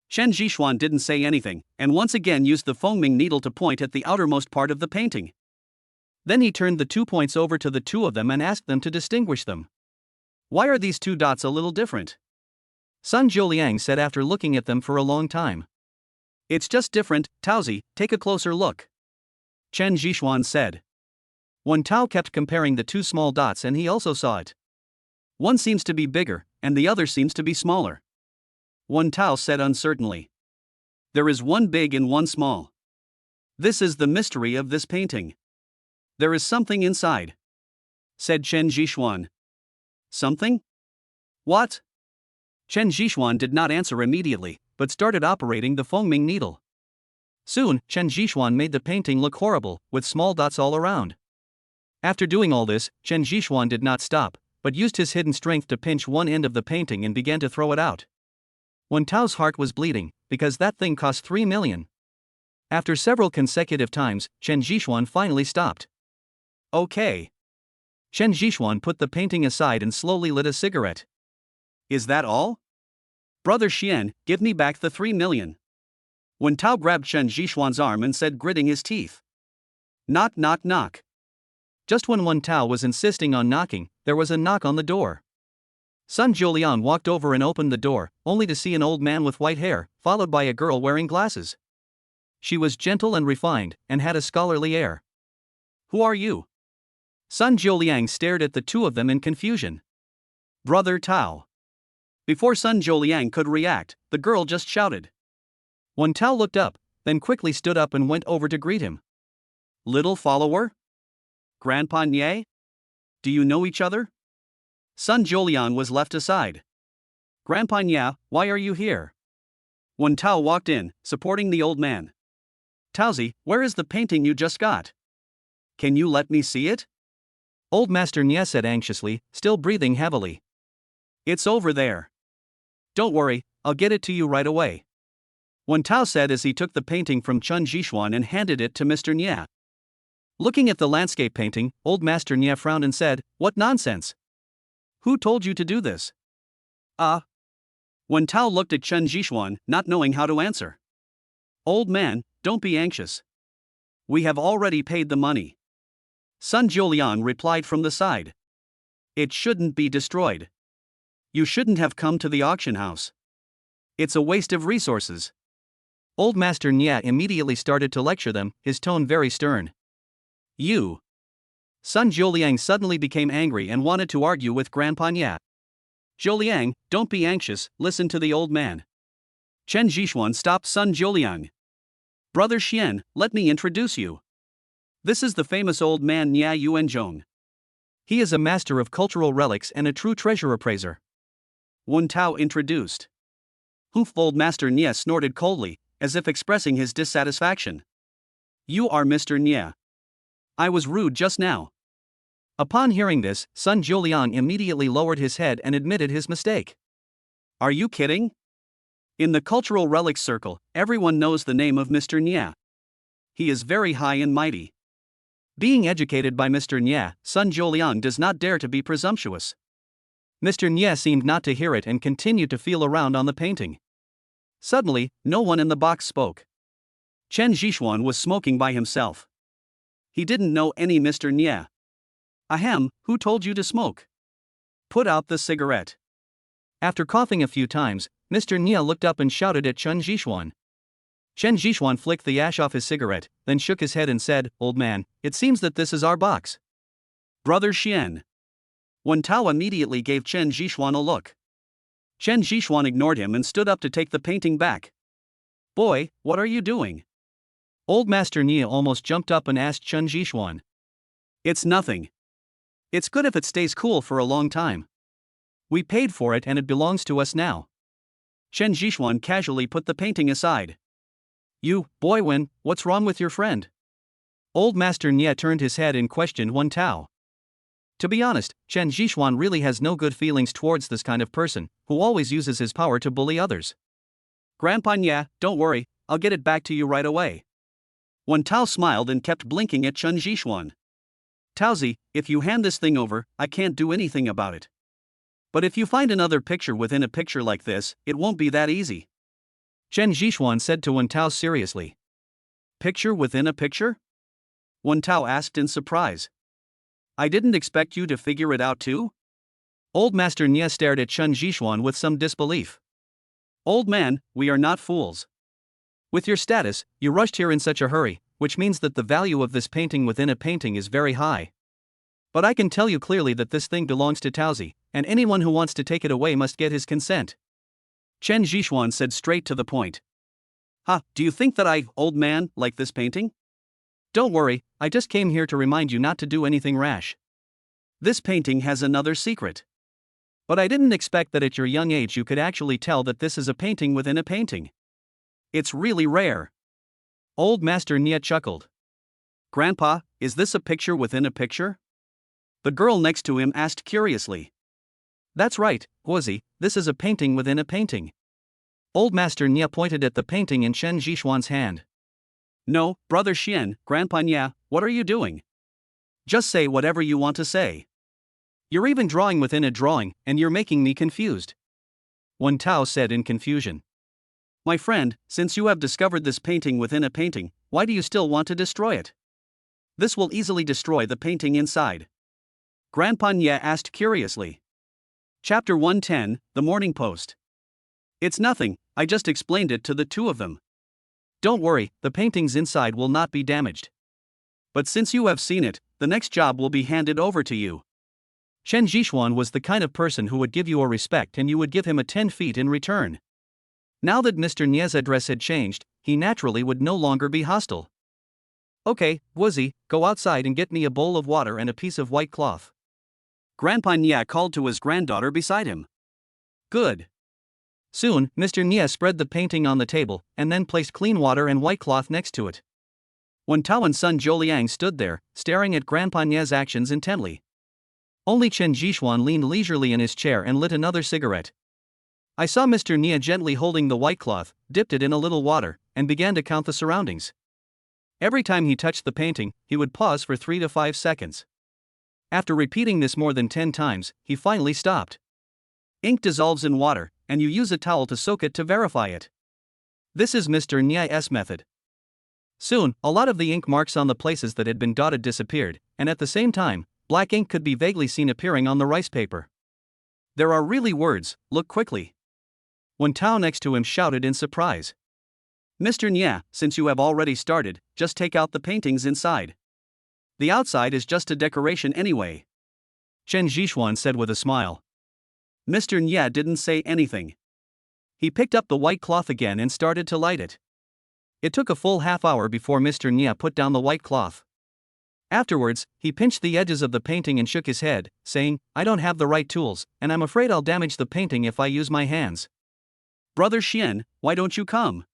Chen Zhishuan didn't say anything, and once again used the foaming needle to point at the outermost part of the painting. Then he turned the 2 points over to the two of them and asked them to distinguish them. Why are these 2 dots a little different? Sun Jiuliang said after looking at them for a long time. It's just different, Taozi, take a closer look. Chen Zhishuan said. Wen Tao kept comparing the 2 small dots and he also saw it. One seems to be bigger, and the other seems to be smaller. Wen Tao said uncertainly. There is one big and one small. This is the mystery of this painting. There is something inside, said Chen Zhishuan. Something? What? Chen Zhishuan did not answer immediately, but started operating the foaming needle. Soon, Chen Zhishuan made the painting look horrible, with small dots all around. After doing all this, Chen Zhishuan did not stop, but used his hidden strength to pinch one end of the painting and began to throw it out. Wen Tao's heart was bleeding, because that thing cost 3 million. After several consecutive times, Chen Zhishuan finally stopped. Okay. Chen Zhishuan put the painting aside and slowly lit a cigarette. Is that all? Brother Xian, give me back the 3 million. Wen Tao grabbed Chen Zhishuan's arm and said, gritting his teeth. Knock, knock, knock. Just when Wen Tao was insisting on knocking, there was a knock on the door. Sun Jiuliang walked over and opened the door, only to see an old man with white hair, followed by a girl wearing glasses. She was gentle and refined, and had a scholarly air. Who are you? Sun Jiuliang stared at the two of them in confusion. Brother Tao. Before Sun Jiuliang could react, the girl just shouted. Wen Tao looked up, then quickly stood up and went over to greet him. Little follower? Grandpa Nye? Do you know each other? Sun Jiuliang was left aside. Grandpa Nye, why are you here? Wen Tao walked in, supporting the old man. Taozi, where is the painting you just got? Can you let me see it? Old Master Nye said anxiously, still breathing heavily. It's over there. Don't worry, I'll get it to you right away. Wen Tao said as he took the painting from Chen Zhishuan and handed it to Mr. Nye. Looking at the landscape painting, Old Master Nye frowned and said, What nonsense! Who told you to do this? Wen Tao looked at Chen Zhishuan, not knowing how to answer. Old man, don't be anxious. We have already paid the money. Sun Jiuliang replied from the side. It shouldn't be destroyed. You shouldn't have come to the auction house. It's a waste of resources. Old Master Nye immediately started to lecture them, his tone very stern. You. Sun Jiuliang suddenly became angry and wanted to argue with Grandpa Nye. Jiuliang, don't be anxious, listen to the old man. Chen Zhishuan stopped Sun Jiuliang. Brother Xian, let me introduce you. This is the famous old man Nye Yuanzhong. He is a master of cultural relics and a true treasure appraiser. Wen Tao introduced. Humph! Old Master Nye snorted coldly, as if expressing his dissatisfaction. You are Mr. Nye. I was rude just now. Upon hearing this, Sun Jiuliang immediately lowered his head and admitted his mistake. Are you kidding? In the cultural relics circle, everyone knows the name of Mr. Nye. He is very high and mighty. Being educated by Mr. Nye, Sun Jiuliang does not dare to be presumptuous. Mr. Nye seemed not to hear it and continued to feel around on the painting. Suddenly, no one in the box spoke. Chen Zhishuan was smoking by himself. He didn't know any Mr. Nye. Ahem, who told you to smoke? Put out the cigarette. After coughing a few times, Mr. Nia looked up and shouted at Chen Jishuan. Chen Jishuan flicked the ash off his cigarette, then shook his head and said, "Old man, it seems that this is our box." Brother Xian. Wen Tao immediately gave Chen Jishuan a look. Chen Jishuan ignored him and stood up to take the painting back. "Boy, what are you doing?" Old Master Nia almost jumped up and asked Chen Jishuan. "It's nothing. It's good if it stays cool for a long time. We paid for it and it belongs to us now." Chen Jishuan casually put the painting aside. "You, boy Wen, what's wrong with your friend?" Old Master Nia turned his head and questioned Wen Tao. To be honest, Chen Jishuan really has no good feelings towards this kind of person, who always uses his power to bully others. "Grandpa Nia, don't worry, I'll get it back to you right away." Wen Tao smiled and kept blinking at Chen Jishuan. "Taozi, if you hand this thing over, I can't do anything about it. But if you find another picture within a picture like this, it won't be that easy." Chen Jishuan said to Wen Tao seriously. "Picture within a picture?" Wen Tao asked in surprise. "I didn't expect you to figure it out too?" Old Master Nia stared at Chen Jishuan with some disbelief. "Old man, we are not fools. With your status, you rushed here in such a hurry, which means that the value of this painting within a painting is very high. But I can tell you clearly that this thing belongs to Taozi, and anyone who wants to take it away must get his consent." Chen Jishuan said straight to the point. Do you think that I, old man, like this painting?" "Don't worry, I just came here to remind you not to do anything rash. This painting has another secret. But I didn't expect that at your young age you could actually tell that this is a painting within a painting. It's really rare." Old Master Nia chuckled. "Grandpa, is this a picture within a picture?" The girl next to him asked curiously. "That's right, Huozi, this is a painting within a painting." Old Master Nia pointed at the painting in Chen Jishuan's hand. "No, Brother Xian, Grandpa Nia, what are you doing? Just say whatever you want to say." "You're even drawing within a drawing, and you're making me confused," Wen Tao said in confusion. "My friend, since you have discovered this painting within a painting, why do you still want to destroy it? This will easily destroy the painting inside." Grandpa Nia asked curiously. Chapter 110, The Morning Post. "It's nothing, I just explained it to the two of them." "Don't worry, the paintings inside will not be damaged." "But since you have seen it, the next job will be handed over to you." Chen Jishuan was the kind of person who would give you a respect and you would give him a 10 feet in return. Now that Mr. Nia's address had changed, he naturally would no longer be hostile. "Okay, Wuzi, go outside and get me a bowl of water and a piece of white cloth." Grandpa Nia called to his granddaughter beside him. "Good." Soon, Mr. Nia spread the painting on the table, and then placed clean water and white cloth next to it. Wen Tao and son Zhou stood there, staring at Grandpa Nia's actions intently. Only Chen Jishuan leaned leisurely in his chair and lit another cigarette. I saw Mr. Nia gently holding the white cloth, dipped it in a little water, and began to count the surroundings. Every time he touched the painting, he would pause for 3 to 5 seconds. After repeating this more than 10 times, he finally stopped. "Ink dissolves in water, and you use a towel to soak it to verify it. This is Mr. Nia's method." Soon, a lot of the ink marks on the places that had been dotted disappeared, and at the same time, black ink could be vaguely seen appearing on the rice paper. "There are really words, look quickly." Wen Tao next to him shouted in surprise. "Mr. Nia, since you have already started, just take out the paintings inside. The outside is just a decoration anyway," Chen Jishuan said with a smile. Mr. Nia didn't say anything. He picked up the white cloth again and started to light it. It took a full half hour before Mr. Nia put down the white cloth. Afterwards, he pinched the edges of the painting and shook his head, saying, "I don't have the right tools, and I'm afraid I'll damage the painting if I use my hands." "Brother Xian, why don't you come?"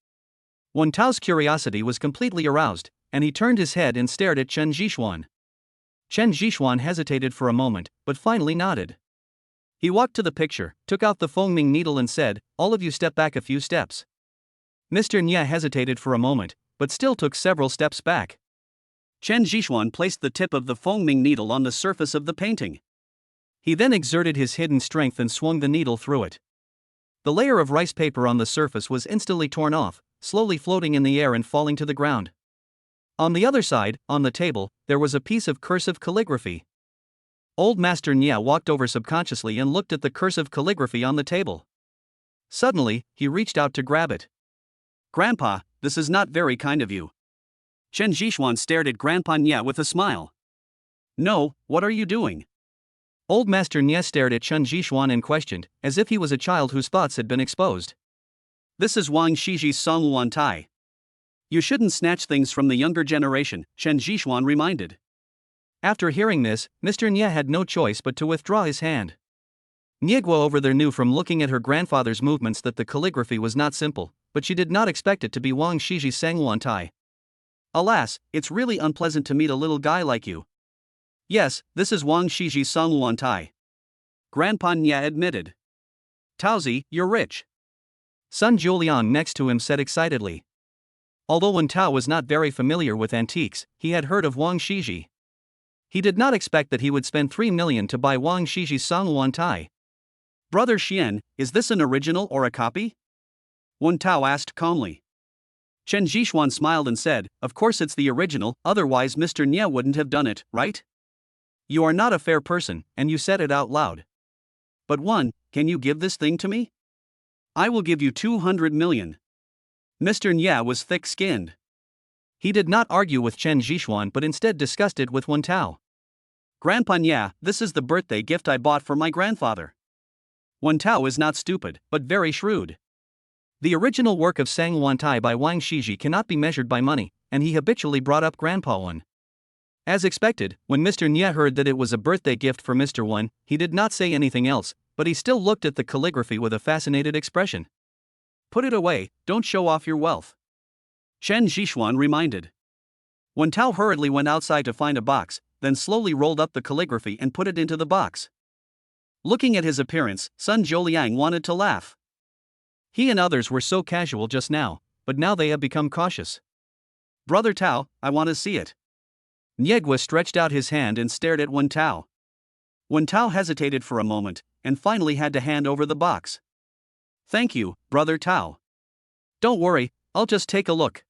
Wen Tao's curiosity was completely aroused, and he turned his head and stared at Chen Jishuan. Chen Jishuan hesitated for a moment, but finally nodded. He walked to the picture, took out the Fengming needle and said, "All of you step back a few steps." Mr. Nia hesitated for a moment, but still took several steps back. Chen Jishuan placed the tip of the Fengming needle on the surface of the painting. He then exerted his hidden strength and swung the needle through it. The layer of rice paper on the surface was instantly torn off, slowly floating in the air and falling to the ground. On the other side, on the table, there was a piece of cursive calligraphy. Old Master Nya walked over subconsciously and looked at the cursive calligraphy on the table. Suddenly, he reached out to grab it. Grandpa, this is not very kind of you. Chen Zhishuan stared at Grandpa Nya with a smile. No, what are you doing? Old Master Nya stared at Chen Zhishuan and questioned, as if he was a child whose thoughts had been exposed. This is Wang Shiji's Song Wan Tai. You shouldn't snatch things from the younger generation, Chen Zhishuan reminded. After hearing this, Mr. Nya had no choice but to withdraw his hand. Niegua over there knew from looking at her grandfather's movements that the calligraphy was not simple, but she did not expect it to be Wang Shiji's Sangwan Tai. Alas, it's really unpleasant to meet a little guy like you. Yes, this is Wang Shiji's Sangwan Tai. Grandpa Nya admitted. Taozi, you're rich. Sun Juliang next to him said excitedly. Although Wen Tao was not very familiar with antiques, he had heard of Wang Shiji. He did not expect that he would spend 3 million to buy Wang Shiji's Sangwan Tai. Brother Xian, is this an original or a copy? Wen Tao asked calmly. Chen Zhishuan smiled and said, of course it's the original, otherwise Mr. Nya wouldn't have done it, right? You are not a fair person, and you said it out loud. But can you give this thing to me? I will give you 200 million. Mr. Nya was thick-skinned. He did not argue with Chen Zhishuan but instead discussed it with Wen Tao. Grandpa Nya, this is the birthday gift I bought for my grandfather. Wen Tao is not stupid, but very shrewd. The original work of Sangwan Tai by Wang Shiji cannot be measured by money, and he habitually brought up Grandpa Wen. As expected, when Mr. Nya heard that it was a birthday gift for Mr. Wen, he did not say anything else, but he still looked at the calligraphy with a fascinated expression. Put it away, don't show off your wealth. Chen Zhishuan reminded. Wen Tao hurriedly went outside to find a box, then slowly rolled up the calligraphy and put it into the box. Looking at his appearance, Sun Zholiang wanted to laugh. He and others were so casual just now, but now they have become cautious. Brother Tao, I want to see it. Niegua stretched out his hand and stared at Wen Tao. Wen Tao hesitated for a moment, and finally had to hand over the box. Thank you, Brother Tao. Don't worry, I'll just take a look.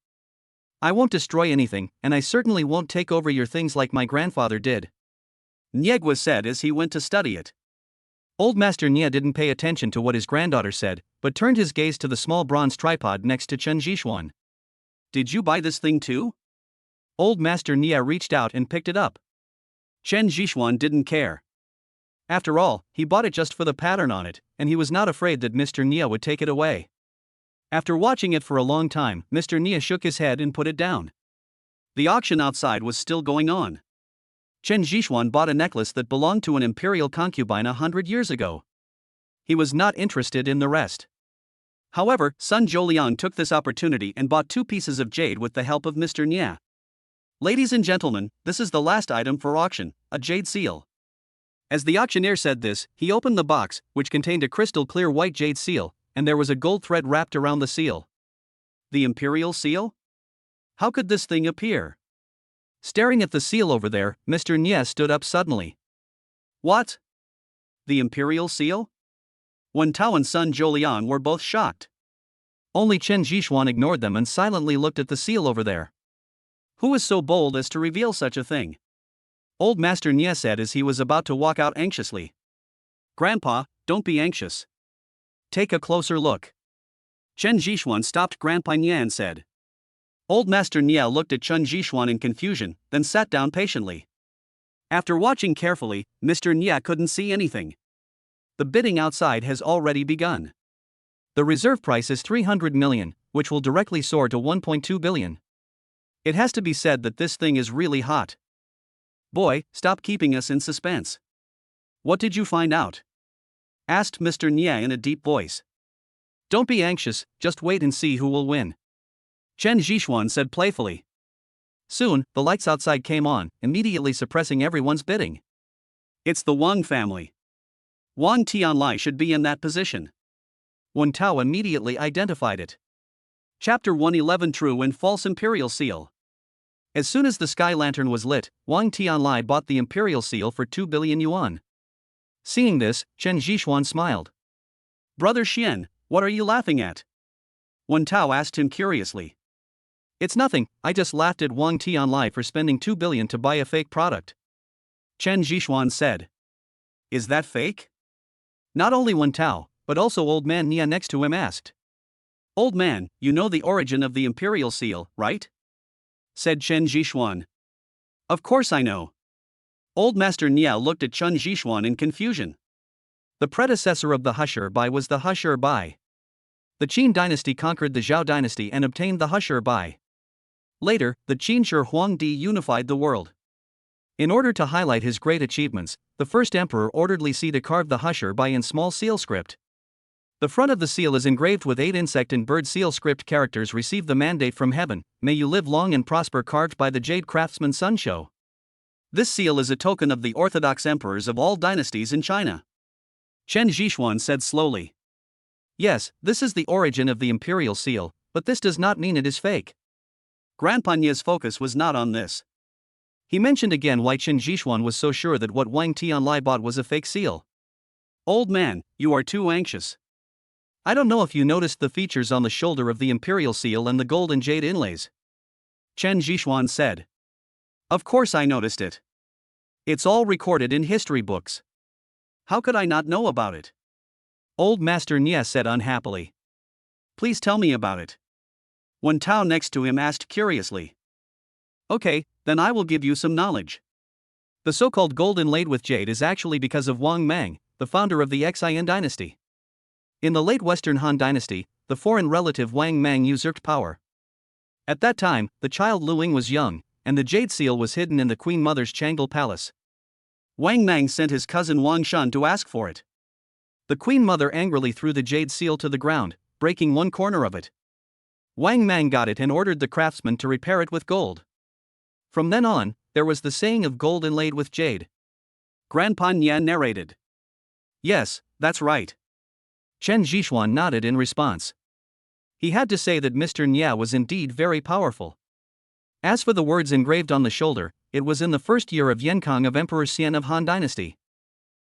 I won't destroy anything, and I certainly won't take over your things like my grandfather did. Niegua said as he went to study it. Old Master Nya didn't pay attention to what his granddaughter said, but turned his gaze to the small bronze tripod next to Chen Zhishuan. Did you buy this thing too? Old Master Nya reached out and picked it up. Chen Zhishuan didn't care. After all, he bought it just for the pattern on it, and he was not afraid that Mr. Nya would take it away. After watching it for a long time, Mr. Nya shook his head and put it down. The auction outside was still going on. Chen Zhishuan bought a necklace that belonged to an imperial concubine 100 years ago. He was not interested in the rest. However, Sun Zholiang took this opportunity and bought 2 pieces of jade with the help of Mr. Nya. Ladies and gentlemen, this is the last item for auction, a jade seal. As the auctioneer said this, he opened the box, which contained a crystal clear white jade seal, and there was a gold thread wrapped around the seal. The imperial seal? How could this thing appear? Staring at the seal over there, Mr. Nya stood up suddenly. What? The imperial seal? Wen Tao and Sun Zholiang were both shocked. Only Chen Zhishuan ignored them and silently looked at the seal over there. Who is so bold as to reveal such a thing? Old Master Nya said as he was about to walk out anxiously. Grandpa, don't be anxious. Take a closer look. Chen Zhishuan stopped Grandpa Nya and said. Old Master Nya looked at Chen Zhishuan in confusion, then sat down patiently. After watching carefully, Mr. Nya couldn't see anything. The bidding outside has already begun. The reserve price is 300 million, which will directly soar to 1.2 billion. It has to be said that this thing is really hot. Boy, stop keeping us in suspense. What did you find out? Asked Mr. Nya in a deep voice. Don't be anxious, just wait and see who will win. Chen Zhishuan said playfully. Soon, the lights outside came on, immediately suppressing everyone's bidding. It's the Wang family. Wang Tianlai should be in that position. Wen Tao immediately identified it. Chapter 111 True and False Imperial Seal. As soon as the sky lantern was lit, Wang Tianlai bought the imperial seal for 2 billion yuan. Seeing this, Chen Zhishuan smiled. Brother Xian, what are you laughing at? Wen Tao asked him curiously. It's nothing, I just laughed at Wang Tianlai for spending 2 billion to buy a fake product. Chen Zhishuan said. Is that fake? Not only Wen Tao, but also old man Nia next to him asked. Old man, you know the origin of the imperial seal, right? Said Chen Zhishuan. Of course I know. Old Master Nia looked at Chen Zhishuan in confusion. The predecessor of the Husher Bai was the Husher Bai. The Qin dynasty conquered the Zhao dynasty and obtained the Husher Bai. Later, the Qin Shi Huangdi unified the world. In order to highlight his great achievements, the first emperor ordered Li Si to carve the Husher Bai in small seal script. The front of the seal is engraved with 8 insect and bird seal script characters. Receive the mandate from heaven, may you live long and prosper, carved by the Jade Craftsman Sun Shou. This seal is a token of the orthodox emperors of all dynasties in China. Chen Zhishuan said slowly. Yes, this is the origin of the imperial seal, but this does not mean it is fake. Grandpa Nia's focus was not on this. He mentioned again why Chen Zhishuan was so sure that what Wang Tianlai bought was a fake seal. Old man, you are too anxious. I don't know if you noticed the features on the shoulder of the imperial seal and the gold and jade inlays. Chen Zhishuan said. Of course I noticed it. It's all recorded in history books. How could I not know about it? Old Master Nia said unhappily. Please tell me about it. Wen Tao next to him asked curiously. Okay, then I will give you some knowledge. The so-called gold inlaid with jade is actually because of Wang Mang, the founder of the Xian dynasty. In the late Western Han dynasty, the foreign relative Wang Mang usurped power. At that time, the child Lu Ying was young, and the jade seal was hidden in the Queen Mother's Chang'e palace. Wang Mang sent his cousin Wang Shan to ask for it. The Queen Mother angrily threw the jade seal to the ground, breaking one corner of it. Wang Mang got it and ordered the craftsman to repair it with gold. From then on, there was the saying of gold inlaid with jade. Grandpa Nia narrated. Yes, that's right. Chen Zhishuan nodded in response. He had to say that Mr. Nia was indeed very powerful. As for the words engraved on the shoulder, it was in the first year of Yenkang of Emperor Xian of Han Dynasty.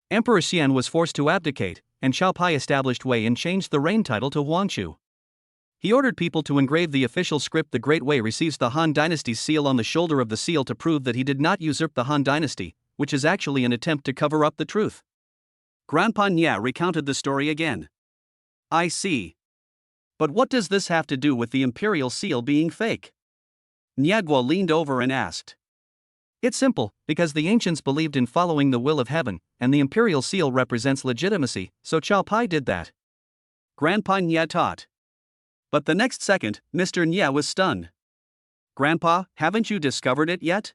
Emperor Xian was forced to abdicate, and Xiao Pai established Wei and changed the reign title to Huangchu. He ordered people to engrave the official script. The Great Wei receives the Han Dynasty's seal on the shoulder of the seal to prove that he did not usurp the Han Dynasty, which is actually an attempt to cover up the truth. Grandpa Nia recounted the story again. I see. But what does this have to do with the imperial seal being fake? Nia Guo leaned over and asked. It's simple, because the ancients believed in following the will of heaven, and the imperial seal represents legitimacy, so Xiao Pai did that. Grandpa Nia taught. But the next second, Mr. Nia was stunned. Grandpa, haven't you discovered it yet?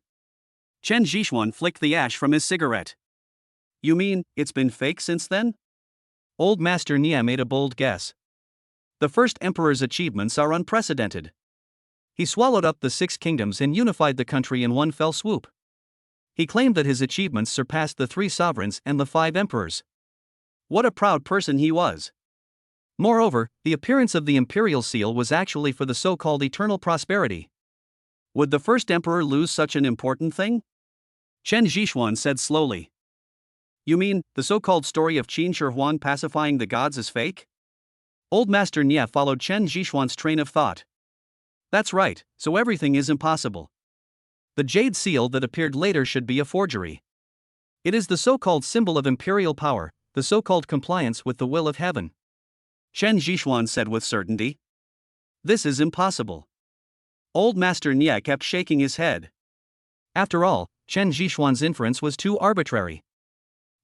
Chen Zhishuan flicked the ash from his cigarette. You mean, it's been fake since then? Old Master Nia made a bold guess. The first emperor's achievements are unprecedented. He swallowed up the 6 kingdoms and unified the country in one fell swoop. He claimed that his achievements surpassed the 3 sovereigns and the 5 emperors. What a proud person he was. Moreover, the appearance of the imperial seal was actually for the so-called eternal prosperity. Would the first emperor lose such an important thing? Chen Zhishuan said slowly. You mean, the so-called story of Qin Shi Huang pacifying the gods is fake? Old Master Nia followed Chen Zhishuan's train of thought. That's right, so everything is impossible. The jade seal that appeared later should be a forgery. It is the so-called symbol of imperial power, the so-called compliance with the will of heaven. Chen Zhishuan said with certainty. This is impossible. Old Master Nia kept shaking his head. After all, Chen Zhishuan's inference was too arbitrary.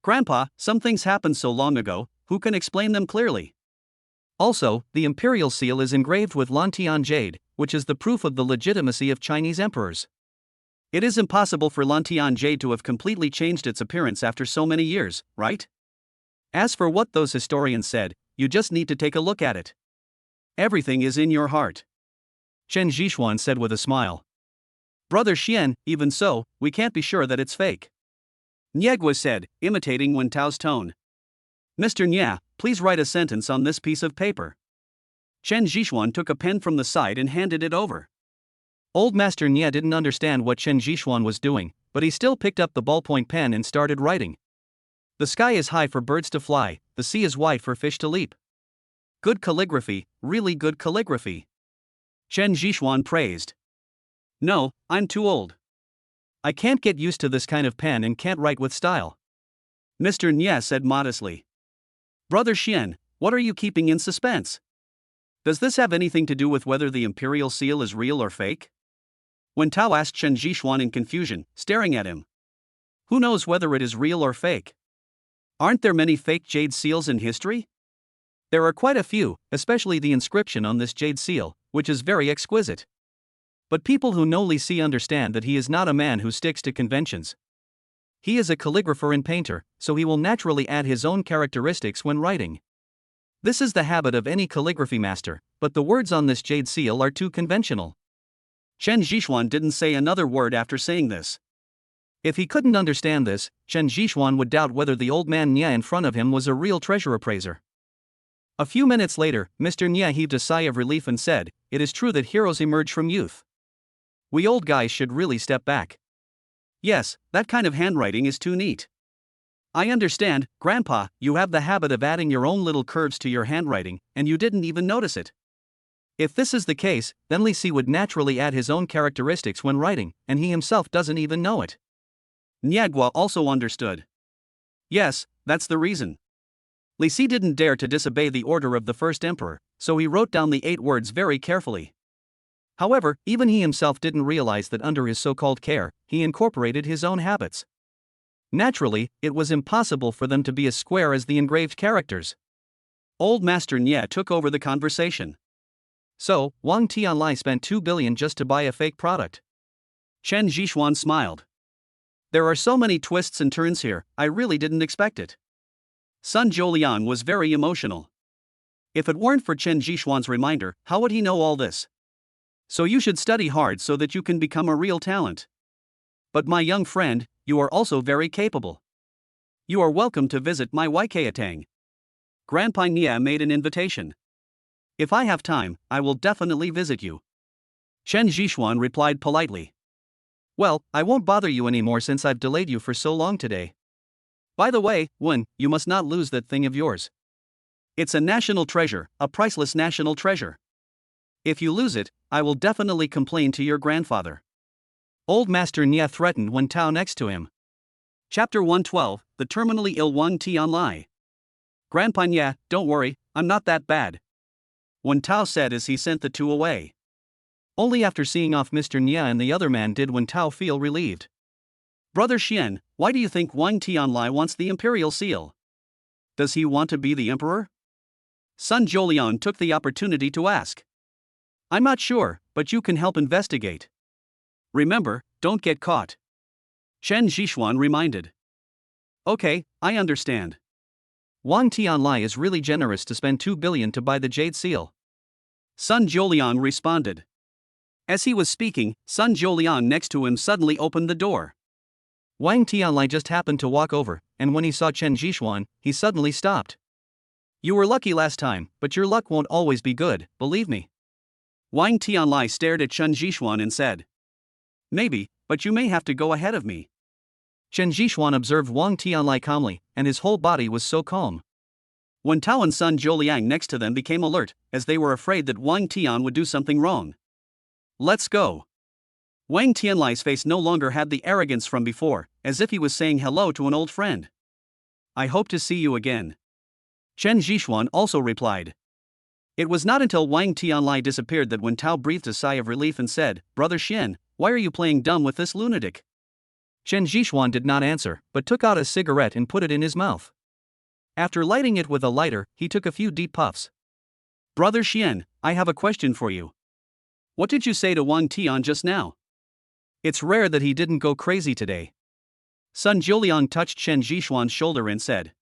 Grandpa, some things happened so long ago, who can explain them clearly? Also, the imperial seal is engraved with Lantian jade, which is the proof of the legitimacy of Chinese emperors. It is impossible for Lantian jade to have completely changed its appearance after so many years, right? As for what those historians said, you just need to take a look at it. Everything is in your heart. Chen Zhishuan said with a smile. Brother Xian, even so, we can't be sure that it's fake. Nia Guo said, imitating Wen Tao's tone. Mr. Nia, please write a sentence on this piece of paper. Chen Zhishuan took a pen from the side and handed it over. Old Master Nia didn't understand what Chen Zhishuan was doing, but he still picked up the ballpoint pen and started writing. The sky is high for birds to fly, the sea is wide for fish to leap. Good calligraphy, really good calligraphy. Chen Zhishuan praised. No, I'm too old. I can't get used to this kind of pen and can't write with style. Mr. Nye said modestly. Brother Xian, what are you keeping in suspense? Does this have anything to do with whether the imperial seal is real or fake? Wen Tao asked Chen Zhishuan in confusion, staring at him. Who knows whether it is real or fake? Aren't there many fake jade seals in history? There are quite a few, especially the inscription on this jade seal, which is very exquisite. But people who know Li Si understand that he is not a man who sticks to conventions. He is a calligrapher and painter, so he will naturally add his own characteristics when writing. This is the habit of any calligraphy master, but the words on this jade seal are too conventional. Chen Zhishuan didn't say another word after saying this. If he couldn't understand this, Chen Zhishuan would doubt whether the old man Nye in front of him was a real treasure appraiser. A few minutes later, Mr. Nye heaved a sigh of relief and said, "It is true that heroes emerge from youth. We old guys should really step back. Yes, that kind of handwriting is too neat. I understand, Grandpa, you have the habit of adding your own little curves to your handwriting, and you didn't even notice it. If this is the case, then Li Si would naturally add his own characteristics when writing, and he himself doesn't even know it." Niagua also understood. Yes, that's the reason. Li Si didn't dare to disobey the order of the first emperor, so he wrote down the 8 words very carefully. However, even he himself didn't realize that under his so-called care, he incorporated his own habits. Naturally, it was impossible for them to be as square as the engraved characters. Old Master Nye took over the conversation. So, Wang Tianlai spent 2 billion just to buy a fake product. Chen Zhishuan smiled. There are so many twists and turns here, I really didn't expect it. Sun Zholiang was very emotional. If it weren't for Chen Zhishuan's reminder, how would he know all this? So you should study hard so that you can become a real talent. But my young friend, you are also very capable. You are welcome to visit my Waikeatang. Grandpa Nye made an invitation. If I have time, I will definitely visit you. Chen Zhishuan replied politely. Well, I won't bother you anymore since I've delayed you for so long today. By the way, Wen, you must not lose that thing of yours. It's a national treasure, a priceless national treasure. If you lose it, I will definitely complain to your grandfather. Old Master Nye threatened Wen Tao next to him. Chapter 112, The Terminally Ill Wang Tianlai. Grandpa Nye, don't worry, I'm not that bad. Wen Tao said as he sent the two away. Only after seeing off Mr. Nye and the other man did Wen Tao feel relieved. Brother Xian, why do you think Wang Tianlai wants the imperial seal? Does he want to be the emperor? Sun Zholiang took the opportunity to ask. I'm not sure, but you can help investigate. Remember, don't get caught. Chen Zhishuan reminded. Okay, I understand. Wang Tianlai is really generous to spend 2 billion to buy the jade seal. Sun Zholiang responded. As he was speaking, Sun Zholiang next to him suddenly opened the door. Wang Tianlai just happened to walk over, and when he saw Chen Zhishuan, he suddenly stopped. You were lucky last time, but your luck won't always be good, believe me. Wang Tianlai stared at Chen Zhishuan and said. Maybe, but you may have to go ahead of me. Chen Zhishuan observed Wang Tianlai calmly, and his whole body was so calm. Wen Tao and Sun Zholiang next to them became alert, as they were afraid that Wang Tian would do something wrong. Let's go. Wang Tianlai's face no longer had the arrogance from before, as if he was saying hello to an old friend. I hope to see you again. Chen Zhishuan also replied. It was not until Wang Tianlai disappeared that Wen Tao breathed a sigh of relief and said, Brother Xian, why are you playing dumb with this lunatic? Chen Zhishuan did not answer, but took out a cigarette and put it in his mouth. After lighting it with a lighter, he took a few deep puffs. Brother Xian, I have a question for you. What did you say to Wang Tian just now? It's rare that he didn't go crazy today. Sun Zholiang touched Chen Zhishuan's shoulder and said.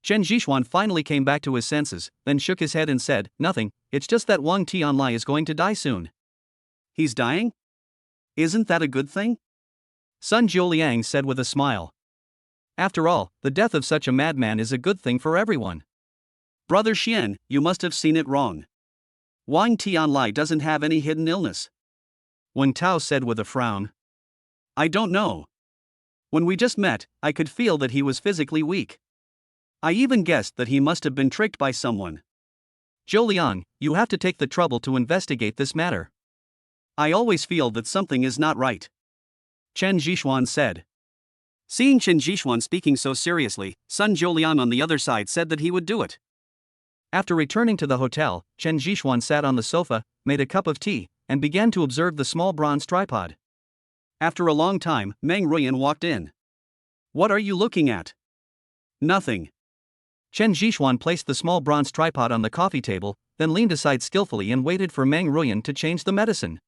Chen Zhishuan finally came back to his senses, then shook his head and said, Nothing, it's just that Wang Tianlai is going to die soon. He's dying? Isn't that a good thing? Sun Zholiang said with a smile. After all, the death of such a madman is a good thing for everyone. Brother Xian, you must have seen it wrong. Wang Tianlai doesn't have any hidden illness. Wen Tao said with a frown. I don't know. When we just met, I could feel that he was physically weak. I even guessed that he must have been tricked by someone. Zholiang, you have to take the trouble to investigate this matter. I always feel that something is not right. Chen Zhishuan said. Seeing Chen Jishuan speaking so seriously, Sun Zhouliang on the other side said that he would do it. After returning to the hotel, Chen Jishuan sat on the sofa, made a cup of tea, and began to observe the small bronze tripod. After a long time, Meng Ruyan walked in. What are you looking at? Nothing. Chen Jishuan placed the small bronze tripod on the coffee table, then leaned aside skillfully and waited for Meng Ruyan to change the medicine.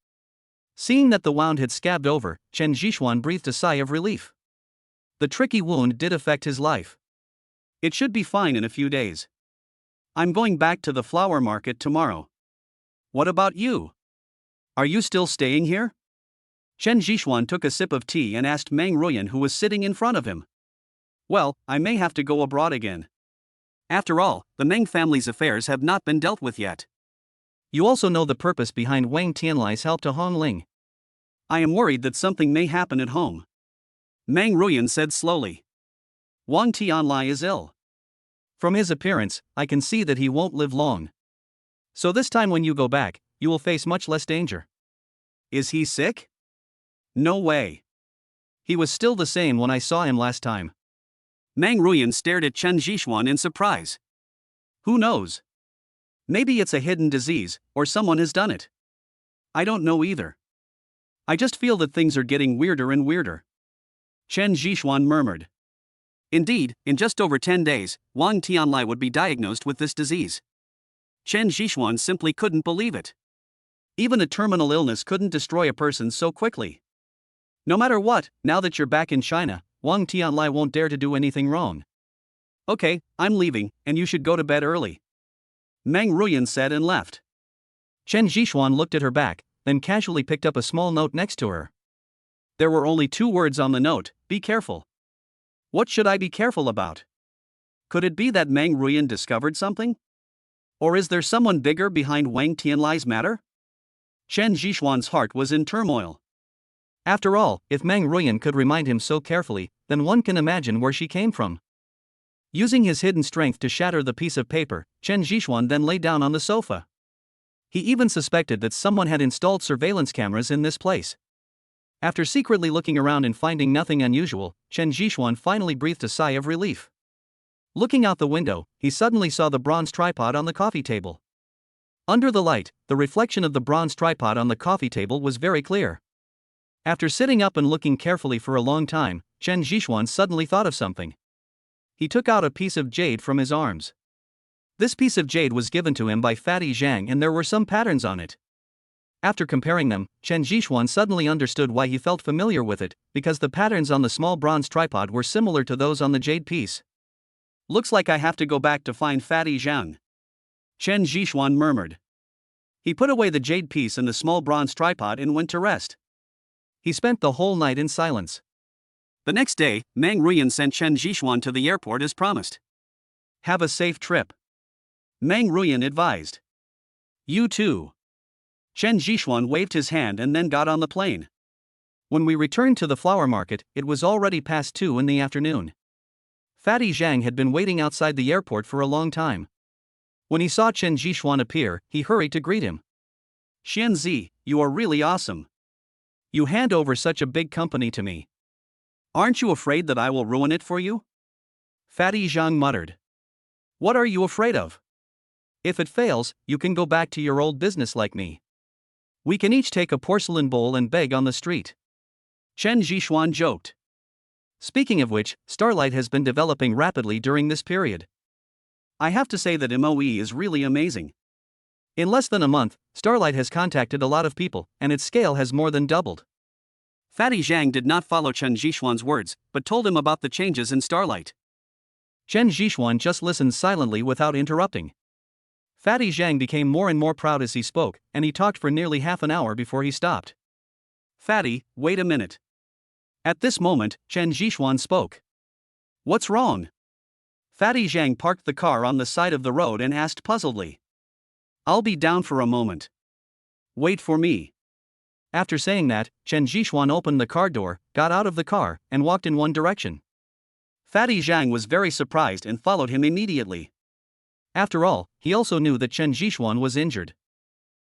Seeing that the wound had scabbed over, Chen Jishuan breathed a sigh of relief. The tricky wound did affect his life. It should be fine in a few days. I'm going back to the flower market tomorrow. What about you? Are you still staying here? Chen Jishuan took a sip of tea and asked Meng Ruyan, who was sitting in front of him. Well, I may have to go abroad again. After all, the Meng family's affairs have not been dealt with yet. You also know the purpose behind Wang Tianlai's help to Hong Ling. I am worried that something may happen at home. Meng Ruyan said slowly. Wang Tianlai is ill. From his appearance, I can see that he won't live long. So this time when you go back, you will face much less danger. Is he sick? No way. He was still the same when I saw him last time. Meng Ruyan stared at Chen Jishuan in surprise. Who knows? Maybe it's a hidden disease, or someone has done it. I don't know either. I just feel that things are getting weirder and weirder. Chen Jishuan murmured. Indeed, in just over 10 days, Wang Tianlai would be diagnosed with this disease. Chen Jishuan simply couldn't believe it. Even a terminal illness couldn't destroy a person so quickly. No matter what, now that you're back in China, Wang Tianlai won't dare to do anything wrong. Okay, I'm leaving, and you should go to bed early. Meng Ruyan said and left. Chen Jishuan looked at her back, then casually picked up a small note next to her. There were only 2 words on the note: be careful. What should I be careful about? Could it be that Meng Ruyan discovered something? Or is there someone bigger behind Wang Tianlai's matter? Chen Jishuan's heart was in turmoil. After all, if Meng Ruyan could remind him so carefully, then one can imagine where she came from. Using his hidden strength to shatter the piece of paper, Chen Jishuan then lay down on the sofa. He even suspected that someone had installed surveillance cameras in this place. After secretly looking around and finding nothing unusual, Chen Jishuan finally breathed a sigh of relief. Looking out the window, he suddenly saw the bronze tripod on the coffee table. Under the light, the reflection of the bronze tripod on the coffee table was very clear. After sitting up and looking carefully for a long time, Chen Jishuan suddenly thought of something. He took out a piece of jade from his arms. This piece of jade was given to him by Fatty Zhang and there were some patterns on it. After comparing them, Chen Jishuan suddenly understood why he felt familiar with it, because the patterns on the small bronze tripod were similar to those on the jade piece. Looks like I have to go back to find Fatty Zhang. Chen Jishuan murmured. He put away the jade piece and the small bronze tripod and went to rest. He spent the whole night in silence. The next day, Meng Ruyan sent Chen Jishuan to the airport as promised. Have a safe trip. Meng Ruyan advised. You too. Chen Jishuan waved his hand and then got on the plane. When we returned to the flower market, it was already past 2 in the afternoon. Fatty Zhang had been waiting outside the airport for a long time. When he saw Chen Jishuan appear, he hurried to greet him. Xianzi, you are really awesome. You hand over such a big company to me. Aren't you afraid that I will ruin it for you? Fatty Zhang muttered. What are you afraid of? If it fails, you can go back to your old business like me. We can each take a porcelain bowl and beg on the street. Chen Jishuan joked. Speaking of which, Starlight has been developing rapidly during this period. I have to say that MOE is really amazing. In less than a month, Starlight has contacted a lot of people, and its scale has more than doubled. Fatty Zhang did not follow Chen Jishuan's words, but told him about the changes in Starlight. Chen Jishuan just listened silently without interrupting. Fatty Zhang became more and more proud as he spoke, and he talked for nearly half an hour before he stopped. Fatty, wait a minute. At this moment, Chen Jishuan spoke. What's wrong? Fatty Zhang parked the car on the side of the road and asked puzzledly. I'll be down for a moment. Wait for me. After saying that, Chen Jishuan opened the car door, got out of the car, and walked in one direction. Fatty Zhang was very surprised and followed him immediately. After all, he also knew that Chen Jishuan was injured.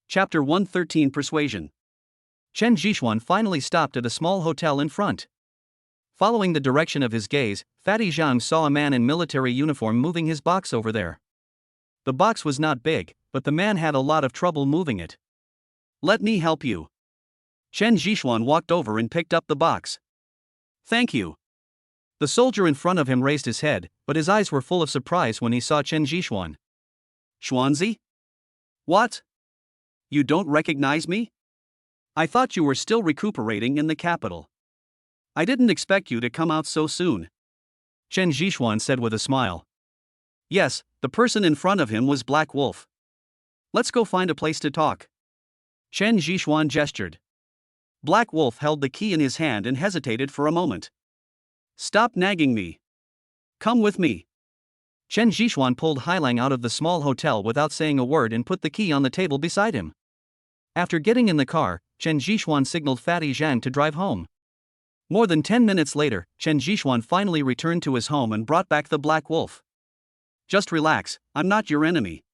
Chapter 113 Persuasion. Chen Jishuan finally stopped at a small hotel in front. Following the direction of his gaze, Fatty Zhang saw a man in military uniform moving his box over there. The box was not big, but the man had a lot of trouble moving it. Let me help you. Chen Zhishuan walked over and picked up the box. Thank you. The soldier in front of him raised his head, but his eyes were full of surprise when he saw Chen Zhishuan. Xuanzi? What? You don't recognize me? I thought you were still recuperating in the capital. I didn't expect you to come out so soon. Chen Zhishuan said with a smile. Yes, the person in front of him was Black Wolf. Let's go find a place to talk. Chen Zhishuan gestured. Black Wolf held the key in his hand and hesitated for a moment. Stop nagging me. Come with me. Chen Zhishuan pulled Hailang out of the small hotel without saying a word and put the key on the table beside him. After getting in the car, Chen Zhishuan signaled Fatty Zhang to drive home. More than 10 minutes later, Chen Zhishuan finally returned to his home and brought back the Black Wolf. Just relax, I'm not your enemy.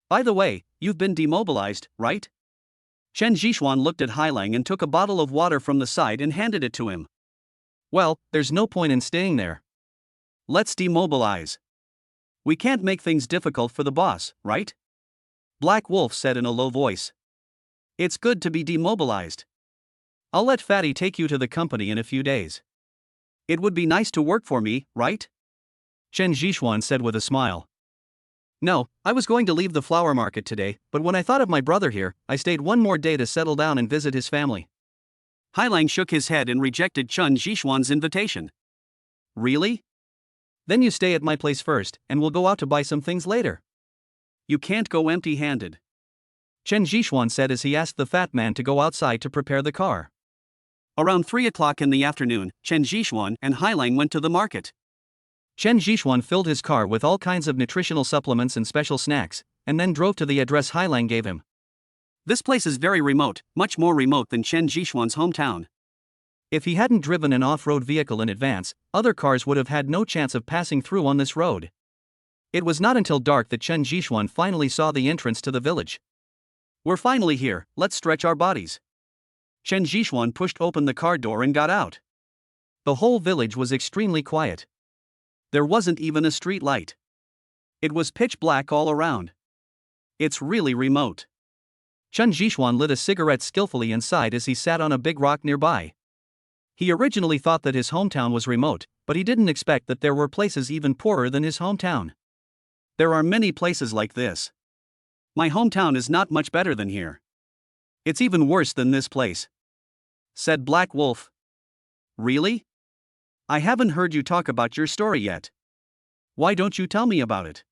By the way, you've been demobilized, right? Chen Zhishuan looked at Hailang and took a bottle of water from the side and handed it to him. Well, there's no point in staying there. Let's demobilize. We can't make things difficult for the boss, right? Black Wolf said in a low voice. It's good to be demobilized. I'll let Fatty take you to the company in a few days. It would be nice to work for me, right? Chen Zhishuan said with a smile. No, I was going to leave the flower market today, but when I thought of my brother here, I stayed one more day to settle down and visit his family. Hailang shook his head and rejected Chen Zhishuan's invitation. Really? Then you stay at my place first, and we'll go out to buy some things later. You can't go empty-handed. Chen Zhishuan said as he asked the fat man to go outside to prepare the car. Around 3 o'clock in the afternoon, Chen Zhishuan and Hailang went to the market. Chen Zhishuan filled his car with all kinds of nutritional supplements and special snacks, and then drove to the address Hailang gave him. This place is very remote, much more remote than Chen Zhishuan's hometown. If he hadn't driven an off-road vehicle in advance, other cars would have had no chance of passing through on this road. It was not until dark that Chen Zhishuan finally saw the entrance to the village. We're finally here, let's stretch our bodies. Chen Zhishuan pushed open the car door and got out. The whole village was extremely quiet. There wasn't even a street light. It was pitch black all around. It's really remote. Chen Zhishuan lit a cigarette skillfully inside as he sat on a big rock nearby. He originally thought that his hometown was remote, but he didn't expect that there were places even poorer than his hometown. There are many places like this. My hometown is not much better than here. It's even worse than this place, said Black Wolf. Really? I haven't heard you talk about your story yet. Why don't you tell me about it?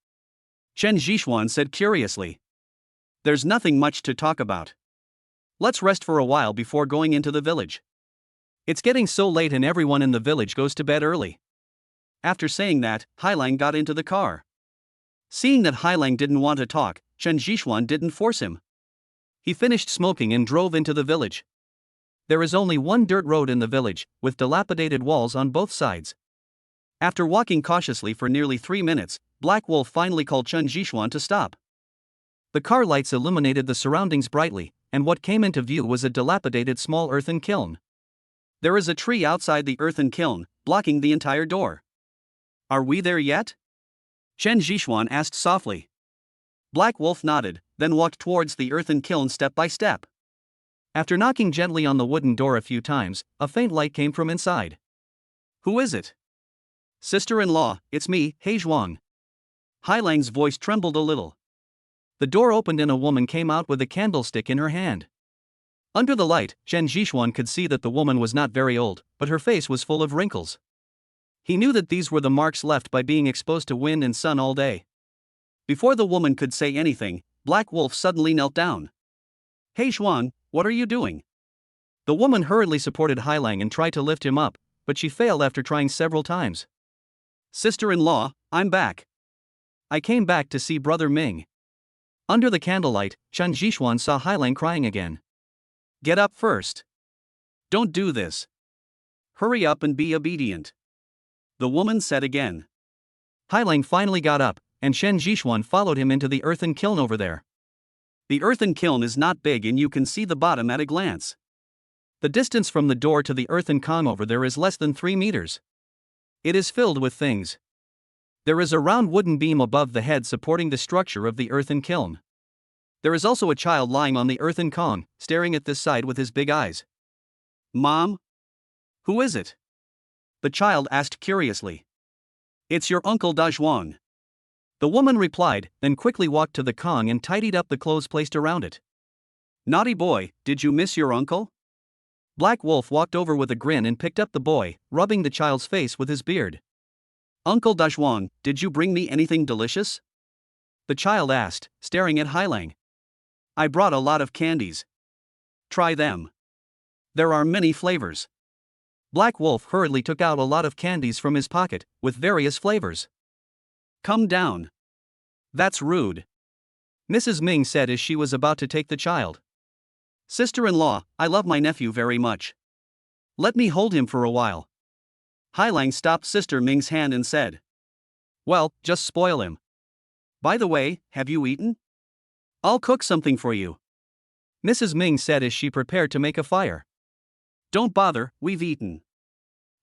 Chen Zhishuan said curiously. There's nothing much to talk about. Let's rest for a while before going into the village. It's getting so late and everyone in the village goes to bed early. After saying that, Hailang got into the car. Seeing that Hailang didn't want to talk, Chen Zhishuan didn't force him. He finished smoking and drove into the village. There is only one dirt road in the village, with dilapidated walls on both sides. After walking cautiously for nearly 3 minutes, Black Wolf finally called Chen Zhishuan to stop. The car lights illuminated the surroundings brightly, and what came into view was a dilapidated small earthen kiln. There is a tree outside the earthen kiln, blocking the entire door. Are we there yet? Chen Zhishuan asked softly. Black Wolf nodded, then walked towards the earthen kiln step by step. After knocking gently on the wooden door a few times, a faint light came from inside. Who is it? Sister-in-law, it's me, He Zhuang. Hailang's voice trembled a little. The door opened and a woman came out with a candlestick in her hand. Under the light, Chen Zhishuan could see that the woman was not very old, but her face was full of wrinkles. He knew that these were the marks left by being exposed to wind and sun all day. Before the woman could say anything, Black Wolf suddenly knelt down. He Zhuang, what are you doing? The woman hurriedly supported Hailang and tried to lift him up, but she failed after trying several times. Sister-in-law, I'm back. I came back to see Brother Ming. Under the candlelight, Chen Zhishuan saw Hailang crying again. Get up first. Don't do this. Hurry up and be obedient. The woman said again. Hailang finally got up, and Chen Zhishuan followed him into the earthen kiln over there. The earthen kiln is not big and you can see the bottom at a glance. The distance from the door to the earthen kiln over there is less than 3 meters. It is filled with things. There is a round wooden beam above the head supporting the structure of the earthen kiln. There is also a child lying on the earthen kiln, staring at this side with his big eyes. Mom? Who is it? The child asked curiously. It's your Uncle Dajwang. The woman replied, then quickly walked to the kiln and tidied up the clothes placed around it. Naughty boy, did you miss your uncle? Black Wolf walked over with a grin and picked up the boy, rubbing the child's face with his beard. Uncle Dajwang, did you bring me anything delicious? The child asked, staring at Hailang. I brought a lot of candies. Try them. There are many flavors. Black Wolf hurriedly took out a lot of candies from his pocket, with various flavors. Come down. That's rude. Mrs. Ming said as she was about to take the child. Sister-in-law, I love my nephew very much. Let me hold him for a while. Hailang stopped Sister Ming's hand and said. Well, just spoil him. By the way, have you eaten? I'll cook something for you. Mrs. Ming said as she prepared to make a fire. Don't bother, we've eaten.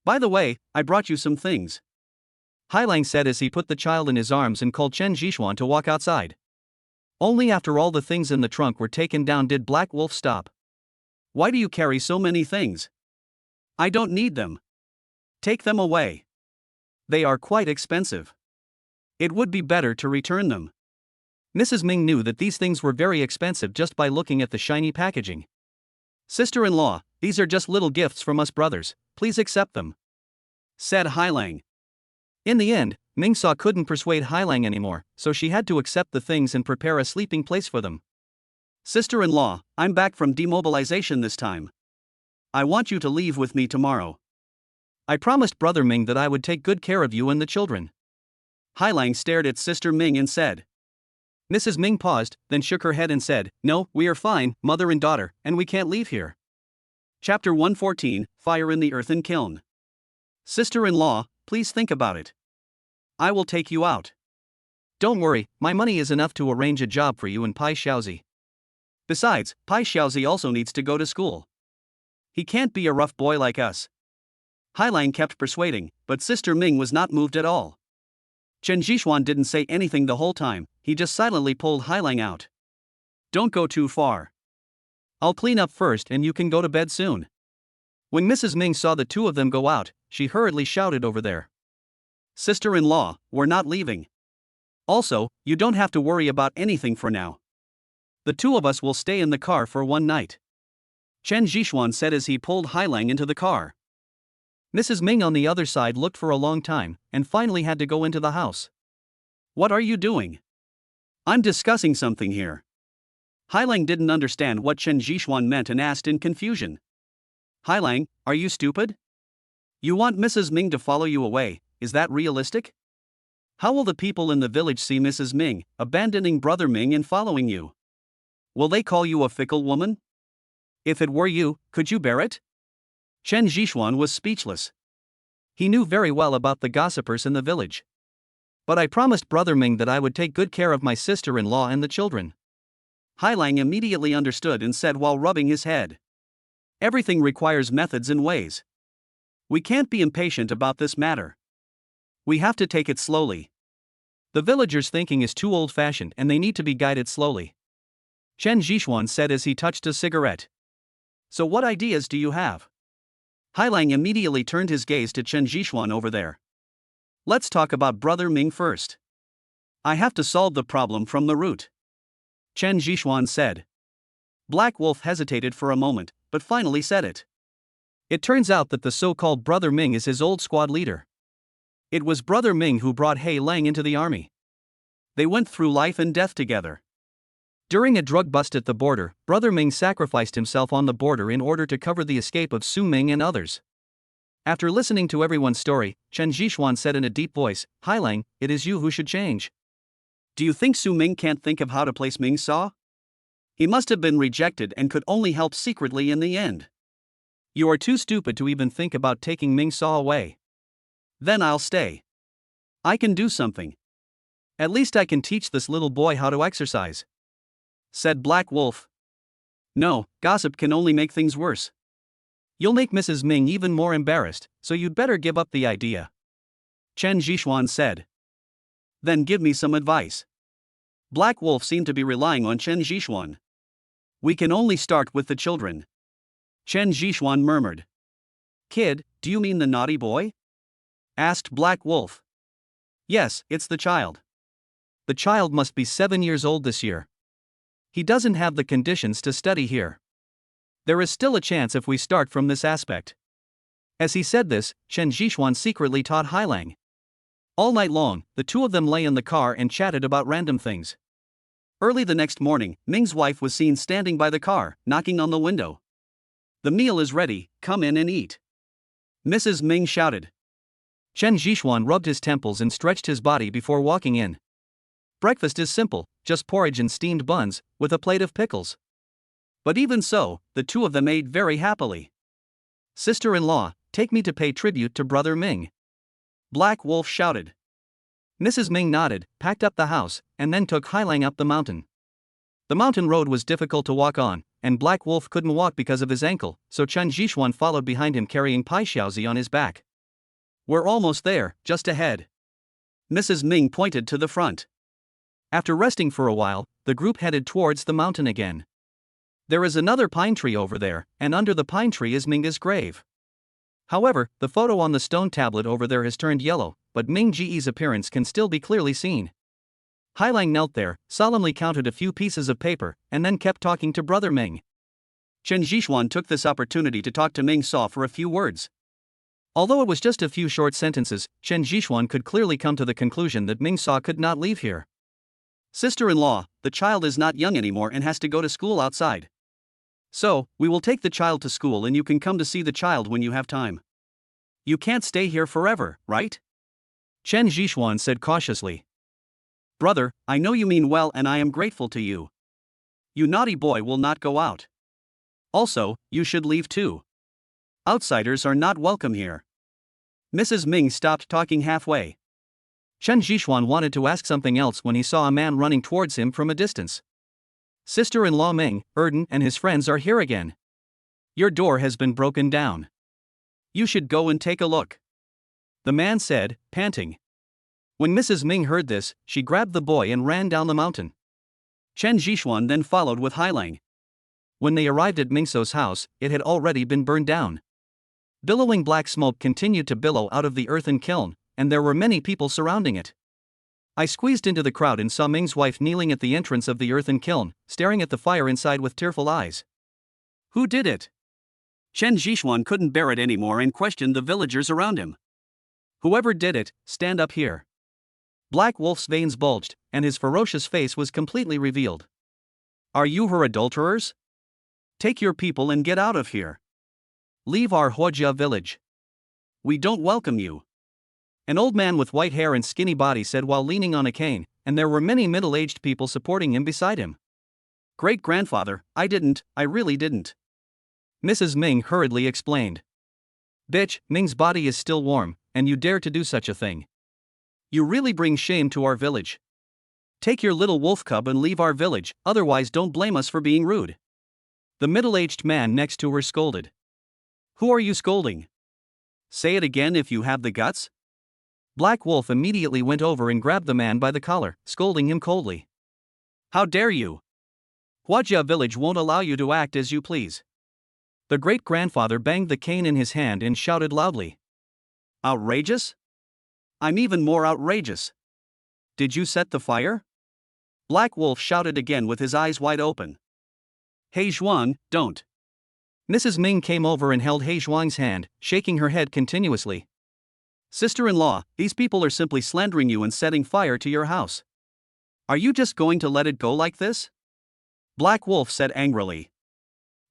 By the way, I brought you some things. Hailang said as he put the child in his arms and called Chen Jishuan to walk outside. Only after all the things in the trunk were taken down did Black Wolf stop. Why do you carry so many things? I don't need them. Take them away. They are quite expensive. It would be better to return them. Mrs. Ming knew that these things were very expensive just by looking at the shiny packaging. Sister-in-law, these are just little gifts from us brothers, please accept them, said Hailang. In the end, Ming Sa couldn't persuade Hailang anymore, so she had to accept the things and prepare a sleeping place for them. Sister-in-law, I'm back from demobilization this time. I want you to leave with me tomorrow. I promised Brother Ming that I would take good care of you and the children. Hailang stared at Sister Ming and said. Mrs. Ming paused, then shook her head and said, No, we are fine, mother and daughter, and we can't leave here. Chapter 114, Fire in the Earthen Kiln. Sister-in-law, please think about it. I will take you out. Don't worry, my money is enough to arrange a job for you and Pai Xiaozi. Besides, Pai Xiaozi also needs to go to school. He can't be a rough boy like us. Hailang kept persuading, but Sister Ming was not moved at all. Chen Jishuan didn't say anything the whole time, he just silently pulled Hailang out. Don't go too far. I'll clean up first and you can go to bed soon. When Mrs. Ming saw the two of them go out, she hurriedly shouted over there. Sister-in-law, we're not leaving. Also, you don't have to worry about anything for now. The two of us will stay in the car for one night. Chen Jishuan said as he pulled Hailang into the car. Mrs. Ming on the other side looked for a long time, and finally had to go into the house. What are you doing? I'm discussing something here. Hailang didn't understand what Chen Jishuan meant and asked in confusion. Hailang, are you stupid? You want Mrs. Ming to follow you away, is that realistic? How will the people in the village see Mrs. Ming, abandoning Brother Ming and following you? Will they call you a fickle woman? If it were you, could you bear it? Chen Jishuan was speechless. He knew very well about the gossipers in the village. But I promised Brother Ming that I would take good care of my sister-in-law and the children. Hailang immediately understood and said while rubbing his head. Everything requires methods and ways. We can't be impatient about this matter. We have to take it slowly. The villagers' thinking is too old-fashioned and they need to be guided slowly. Chen Jishuan said as he touched a cigarette. So what ideas do you have? Hailang immediately turned his gaze to Chen Jishuan over there. Let's talk about Brother Ming first. I have to solve the problem from the root. Chen Jishuan said. Black Wolf hesitated for a moment, but finally said it. It turns out that the so-called Brother Ming is his old squad leader. It was Brother Ming who brought Hailang into the army. They went through life and death together. During a drug bust at the border, Brother Ming sacrificed himself on the border in order to cover the escape of Su Ming and others. After listening to everyone's story, Chen Jishuan said in a deep voice, Hailang, it is you who should change. Do you think Su Ming can't think of how to place Ming Sa? He must have been rejected and could only help secretly in the end. You are too stupid to even think about taking Ming Sa away. Then I'll stay. I can do something. At least I can teach this little boy how to exercise, said Black Wolf. No, gossip can only make things worse. You'll make Mrs. Ming even more embarrassed, so you'd better give up the idea. Chen Zhishuan said. Then give me some advice. Black Wolf seemed to be relying on Chen Zhishuan. We can only start with the children. Chen Zhishuan murmured. Kid, do you mean the naughty boy? Asked Black Wolf. Yes, it's the child. The child must be 7 years old this year. He doesn't have the conditions to study here. There is still a chance if we start from this aspect. As he said this, Chen Zhishuan secretly taught Hailang. All night long, the two of them lay in the car and chatted about random things. Early the next morning, Ming's wife was seen standing by the car, knocking on the window. The meal is ready, come in and eat. Mrs. Ming shouted. Chen Zhishuan rubbed his temples and stretched his body before walking in. Breakfast is simple, just porridge and steamed buns, with a plate of pickles. But even so, the two of them ate very happily. Sister-in-law, take me to pay tribute to Brother Ming. Black Wolf shouted. Mrs. Ming nodded, packed up the house, and then took Hailang up the mountain. The mountain road was difficult to walk on, and Black Wolf couldn't walk because of his ankle, so Chen Zhishuan followed behind him carrying Pai Xiaozi on his back. We're almost there, just ahead. Mrs. Ming pointed to the front. After resting for a while, the group headed towards the mountain again. There is another pine tree over there, and under the pine tree is Ming's grave. However, the photo on the stone tablet over there has turned yellow, but Ming Ji's appearance can still be clearly seen. Hailang knelt there, solemnly counted a few pieces of paper, and then kept talking to Brother Ming. Chen Zhishuan took this opportunity to talk to Ming Saw for a few words. Although it was just a few short sentences, Chen Zhishuan could clearly come to the conclusion that Ming Saw could not leave here. Sister-in-law, the child is not young anymore and has to go to school outside. So, we will take the child to school and you can come to see the child when you have time. You can't stay here forever, right? Chen Zhishuan said cautiously. Brother, I know you mean well and I am grateful to you. You naughty boy will not go out. Also, you should leave too. Outsiders are not welcome here. Mrs. Ming stopped talking halfway. Chen Zhishuan wanted to ask something else when he saw a man running towards him from a distance. Sister-in-law Ming, Erden and his friends are here again. Your door has been broken down. You should go and take a look. The man said, panting. When Mrs. Ming heard this, she grabbed the boy and ran down the mountain. Chen Zhishuan then followed with Hailang. When they arrived at Mingso's house, it had already been burned down. Billowing black smoke continued to billow out of the earthen kiln, and there were many people surrounding it. I squeezed into the crowd and saw Ming's wife kneeling at the entrance of the earthen kiln, staring at the fire inside with tearful eyes. Who did it? Chen Zhishuan couldn't bear it anymore and questioned the villagers around him. Whoever did it, stand up here. Black Wolf's veins bulged, and his ferocious face was completely revealed. Are you her adulterers? Take your people and get out of here. Leave our Huojia village. We don't welcome you. An old man with white hair and skinny body said while leaning on a cane, and there were many middle-aged people supporting him beside him. Great-grandfather, I really didn't. Mrs. Ming hurriedly explained. Bitch, Ming's body is still warm, and you dare to do such a thing. You really bring shame to our village. Take your little wolf cub and leave our village, otherwise don't blame us for being rude. The middle-aged man next to her scolded. Who are you scolding? Say it again if you have the guts. Black Wolf immediately went over and grabbed the man by the collar, scolding him coldly. How dare you? Huojia village won't allow you to act as you please. The great-grandfather banged the cane in his hand and shouted loudly. Outrageous? I'm even more outrageous. Did you set the fire? Black Wolf shouted again with his eyes wide open. He Zhuang, don't. Mrs. Ming came over and held He Zhuang's hand, shaking her head continuously. Sister-in-law, these people are simply slandering you and setting fire to your house. Are you just going to let it go like this? Black Wolf said angrily.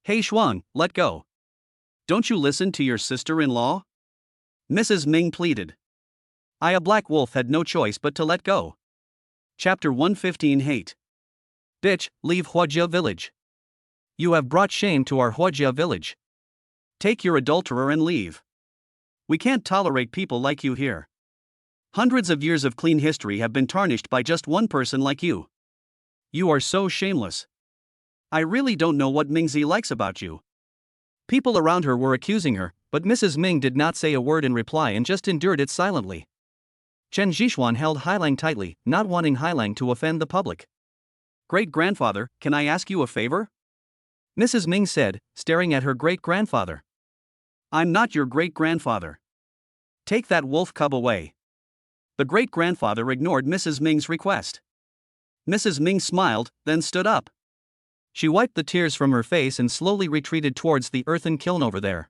He Zhuang, let go. Don't you listen to your sister-in-law? Mrs. Ming pleaded. Black Wolf had no choice but to let go. Chapter 115 Hate. Bitch, leave Huojia village. You have brought shame to our Huojia village. Take your adulterer and leave. We can't tolerate people like you here. Hundreds of years of clean history have been tarnished by just one person like you. You are so shameless. I really don't know what Mingzi likes about you. People around her were accusing her, but Mrs. Ming did not say a word in reply and just endured it silently. Chen Zhishuan held Hailang tightly, not wanting Hailang to offend the public. Great-grandfather, can I ask you a favor? Mrs. Ming said, staring at her great-grandfather. I'm not your great-grandfather. Take that wolf cub away. The great-grandfather ignored Mrs. Ming's request. Mrs. Ming smiled, then stood up. She wiped the tears from her face and slowly retreated towards the earthen kiln over there.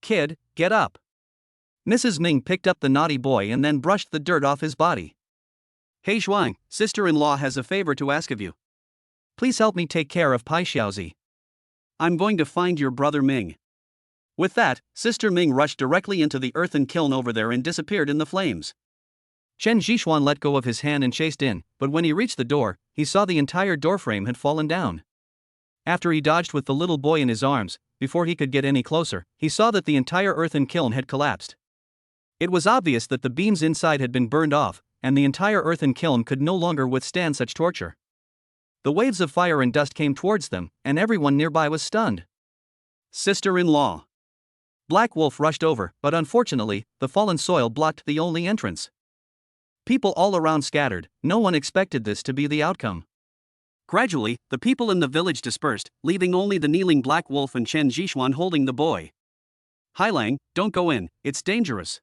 Kid, get up. Mrs. Ming picked up the naughty boy and then brushed the dirt off his body. Hey Shuang, sister-in-law has a favor to ask of you. Please help me take care of Pai Xiaozi. I'm going to find your brother Ming. With that, Sister Ming rushed directly into the earthen kiln over there and disappeared in the flames. Chen Zhishuan let go of his hand and chased in, but when he reached the door, he saw the entire doorframe had fallen down. After he dodged with the little boy in his arms, before he could get any closer, he saw that the entire earthen kiln had collapsed. It was obvious that the beams inside had been burned off, and the entire earthen kiln could no longer withstand such torture. The waves of fire and dust came towards them, and everyone nearby was stunned. Sister-in-law. Black Wolf rushed over, but unfortunately, the fallen soil blocked the only entrance. People all around scattered, no one expected this to be the outcome. Gradually, the people in the village dispersed, leaving only the kneeling Black Wolf and Chen Zhishuan holding the boy. Hailang, don't go in, it's dangerous.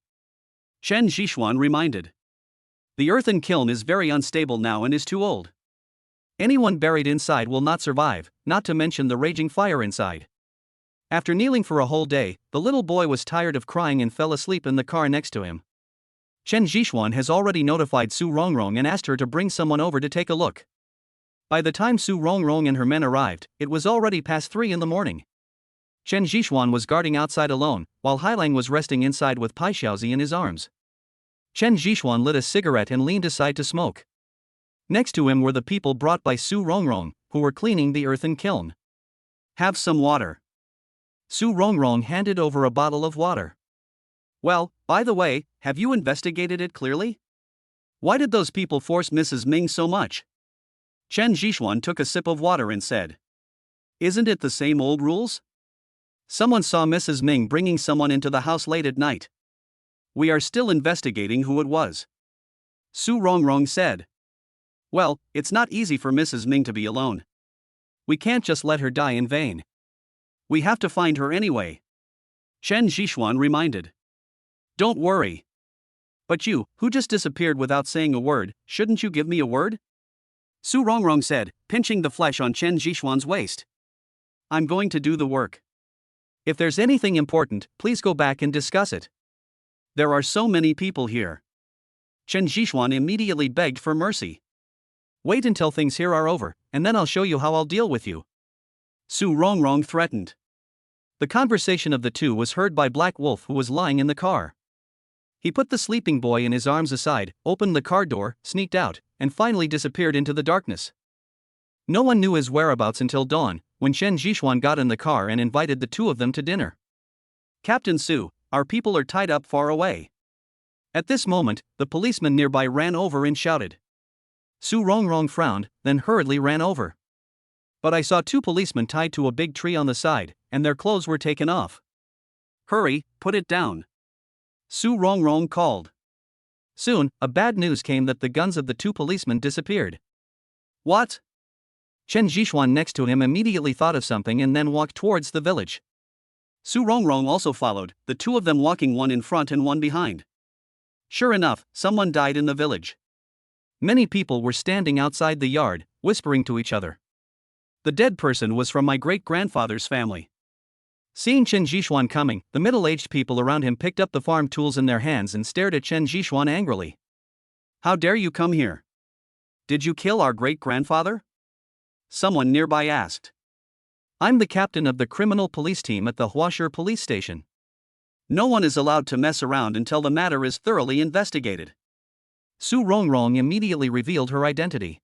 Chen Zhishuan reminded. The earthen kiln is very unstable now and is too old. Anyone buried inside will not survive, not to mention the raging fire inside. After kneeling for a whole day, the little boy was tired of crying and fell asleep in the car next to him. Chen Zhishuan has already notified Su Rongrong and asked her to bring someone over to take a look. By the time Su Rongrong and her men arrived, it was already past 3 in the morning. Chen Zhishuan was guarding outside alone, while Hailang was resting inside with Pai Xiaozi in his arms. Chen Zhishuan lit a cigarette and leaned aside to smoke. Next to him were the people brought by Su Rongrong, who were cleaning the earthen kiln. Have some water. Su Rongrong handed over a bottle of water. Well, by the way, have you investigated it clearly? Why did those people force Mrs. Ming so much? Chen Zhishuan took a sip of water and said. Isn't it the same old rules? Someone saw Mrs. Ming bringing someone into the house late at night. We are still investigating who it was. Su Rongrong said. Well, it's not easy for Mrs. Ming to be alone. We can't just let her die in vain. We have to find her anyway. Chen Zhishuan reminded. Don't worry. But you, who just disappeared without saying a word, shouldn't you give me a word? Su Rongrong said, pinching the flesh on Chen Zhishuan's waist. I'm going to do the work. If there's anything important, please go back and discuss it. There are so many people here. Chen Zhishuan immediately begged for mercy. Wait until things here are over, and then I'll show you how I'll deal with you. Su Rongrong threatened. The conversation of the two was heard by Black Wolf, who was lying in the car. He put the sleeping boy in his arms aside, opened the car door, sneaked out, and finally disappeared into the darkness. No one knew his whereabouts until dawn, when Chen Zhishuan got in the car and invited the two of them to dinner. Captain Su, our people are tied up far away. At this moment, the policeman nearby ran over and shouted. Su Rongrong frowned, then hurriedly ran over. But I saw 2 policemen tied to a big tree on the side, and their clothes were taken off. Hurry, put it down. Su Rongrong called. Soon, a bad news came that the guns of the 2 policemen disappeared. What? Chen Zhishuan next to him immediately thought of something and then walked towards the village. Su Rongrong also followed, the 2 of them walking one in front and one behind. Sure enough, someone died in the village. Many people were standing outside the yard, whispering to each other. The dead person was from my great-grandfather's family. Seeing Chen Zhishuan coming, the middle-aged people around him picked up the farm tools in their hands and stared at Chen Zhishuan angrily. How dare you come here? Did you kill our great-grandfather? Someone nearby asked. I'm the captain of the criminal police team at the Huasher police station. No one is allowed to mess around until the matter is thoroughly investigated. Su Rongrong immediately revealed her identity.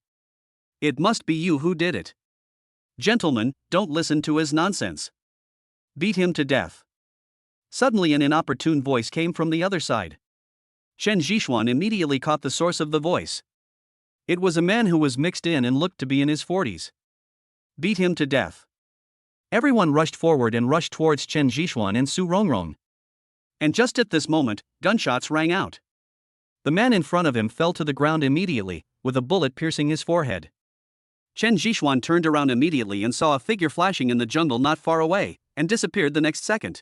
It must be you who did it. Gentlemen, don't listen to his nonsense. Beat him to death. Suddenly an inopportune voice came from the other side. Chen Zhishuan immediately caught the source of the voice. It was a man who was mixed in and looked to be in his 40s. Beat him to death. Everyone rushed forward and rushed towards Chen Zhishuan and Su Rongrong. And just at this moment, gunshots rang out. The man in front of him fell to the ground immediately, with a bullet piercing his forehead. Chen Zhishuan turned around immediately and saw a figure flashing in the jungle not far away, and disappeared the next second.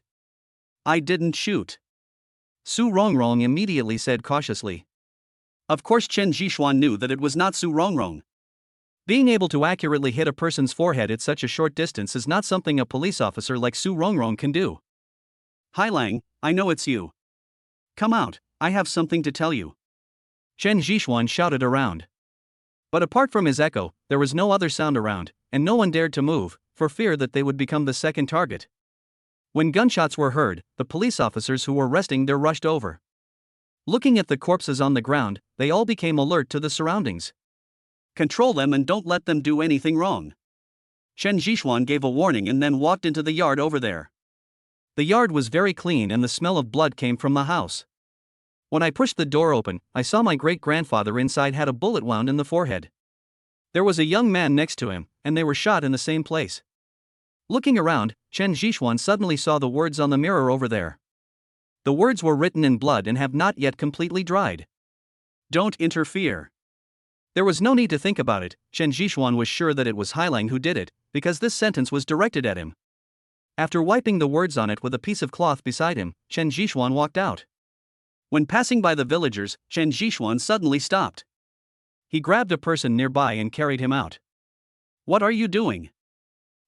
I didn't shoot. Su Rongrong immediately said cautiously. Of course Chen Zhishuan knew that it was not Su Rongrong. Being able to accurately hit a person's forehead at such a short distance is not something a police officer like Su Rongrong can do. Hai Lang, I know it's you. Come out, I have something to tell you. Chen Zhishuan shouted around. But apart from his echo, there was no other sound around, and no one dared to move, for fear that they would become the second target. When gunshots were heard, the police officers who were resting there rushed over. Looking at the corpses on the ground, they all became alert to the surroundings. Control them and don't let them do anything wrong. Chen Zhishuan gave a warning and then walked into the yard over there. The yard was very clean and the smell of blood came from the house. When I pushed the door open, I saw my great-grandfather inside had a bullet wound in the forehead. There was a young man next to him, and they were shot in the same place. Looking around, Chen Zhishuan suddenly saw the words on the mirror over there. The words were written in blood and have not yet completely dried. Don't interfere. There was no need to think about it. Chen Zhishuan was sure that it was Hai Lang who did it, because this sentence was directed at him. After wiping the words on it with a piece of cloth beside him, Chen Zhishuan walked out. When passing by the villagers, Chen Zhishuan suddenly stopped. He grabbed a person nearby and carried him out. What are you doing?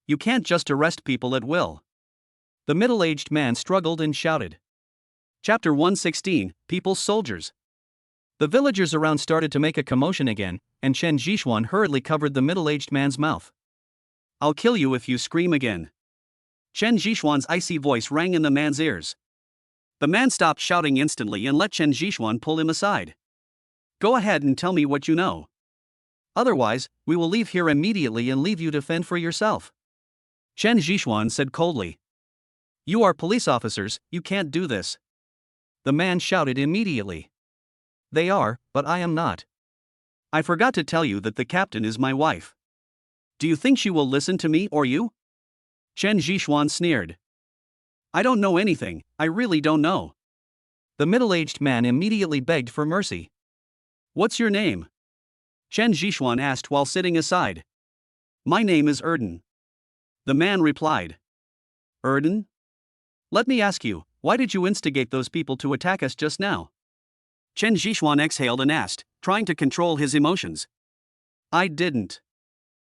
You can't just arrest people at will. The middle-aged man struggled and shouted. Chapter 116, People's Soldiers. The villagers around started to make a commotion again, and Chen Zhishuan hurriedly covered the middle-aged man's mouth. I'll kill you if you scream again. Chen Zhishuan's icy voice rang in the man's ears. The man stopped shouting instantly and let Chen Zhishuan pull him aside. Go ahead and tell me what you know. Otherwise, we will leave here immediately and leave you to fend for yourself. Chen Zhishuan said coldly. You are police officers, you can't do this. The man shouted immediately. They are, but I am not. I forgot to tell you that the captain is my wife. Do you think she will listen to me or you? Chen Zhishuan sneered. I don't know anything, I really don't know. The middle-aged man immediately begged for mercy. What's your name? Chen Zhishuan asked while sitting aside. My name is Erden. The man replied. Erden? Let me ask you, why did you instigate those people to attack us just now? Chen Zhishuan exhaled and asked, trying to control his emotions. I didn't.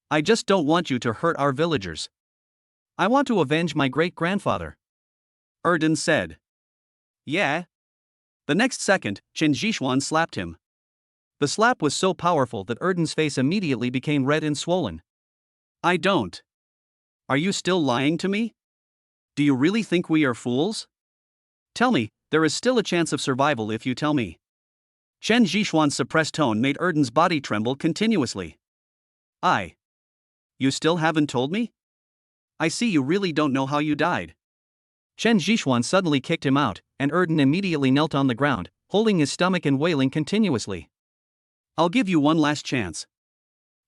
I just don't want you to hurt our villagers. I want to avenge my great-grandfather. Erden said. Yeah? The next second, Chen Zhishuan slapped him. The slap was so powerful that Erden's face immediately became red and swollen. I don't. Are you still lying to me? Do you really think we are fools? Tell me, there is still a chance of survival if you tell me. Chen Zhishuan's suppressed tone made Erden's body tremble continuously. You still haven't told me? I see you really don't know how you died. Chen Zhishuan suddenly kicked him out, and Erden immediately knelt on the ground, holding his stomach and wailing continuously. I'll give you one last chance.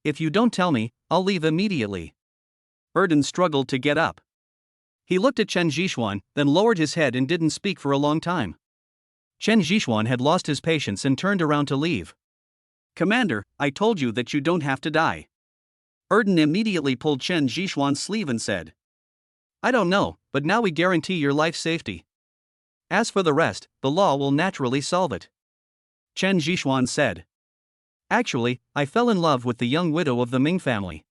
If you don't tell me, I'll leave immediately. Erden struggled to get up. He looked at Chen Zhishuan, then lowered his head and didn't speak for a long time. Chen Zhishuan had lost his patience and turned around to leave. Commander, I told you that you don't have to die. Erden immediately pulled Chen Zhishuan's sleeve and said. I don't know, but now we guarantee your life's safety. As for the rest, the law will naturally solve it. Chen Zhishuan said. Actually, I fell in love with the young widow of the Ming family.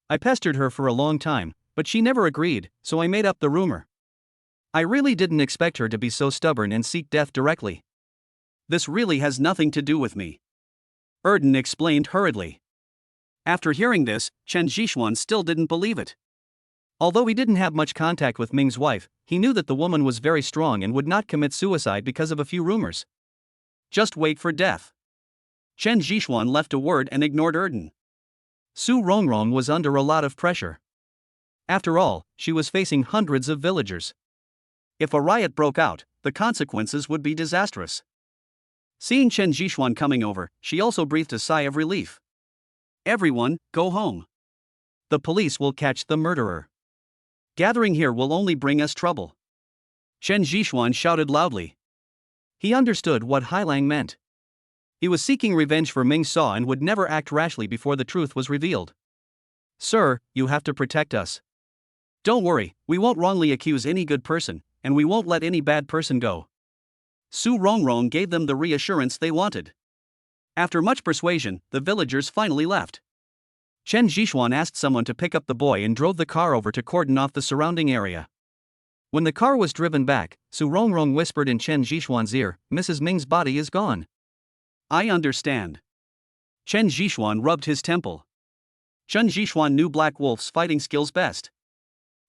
I pestered her for a long time, but she never agreed, so I made up the rumor. I really didn't expect her to be so stubborn and seek death directly. This really has nothing to do with me. Erden explained hurriedly. After hearing this, Chen Zhishuan still didn't believe it. Although he didn't have much contact with Ming's wife, he knew that the woman was very strong and would not commit suicide because of a few rumors. Just wait for death. Chen Zhishuan left a word and ignored Erden. Su Rongrong was under a lot of pressure. After all, she was facing hundreds of villagers. If a riot broke out, the consequences would be disastrous. Seeing Chen Zhishuan coming over, she also breathed a sigh of relief. Everyone, go home. The police will catch the murderer. Gathering here will only bring us trouble. Chen Zhishuan shouted loudly. He understood what Hailang meant. He was seeking revenge for Ming Saw and would never act rashly before the truth was revealed. Sir, you have to protect us. Don't worry, we won't wrongly accuse any good person, and we won't let any bad person go. Su Rongrong gave them the reassurance they wanted. After much persuasion, the villagers finally left. Chen Zhishuan asked someone to pick up the boy and drove the car over to cordon off the surrounding area. When the car was driven back, Su Rongrong whispered in Chen Zhishuan's ear, "Mrs. Ming's body is gone." I understand. Chen Zhishuan rubbed his temple. Chen Zhishuan knew Black Wolf's fighting skills best.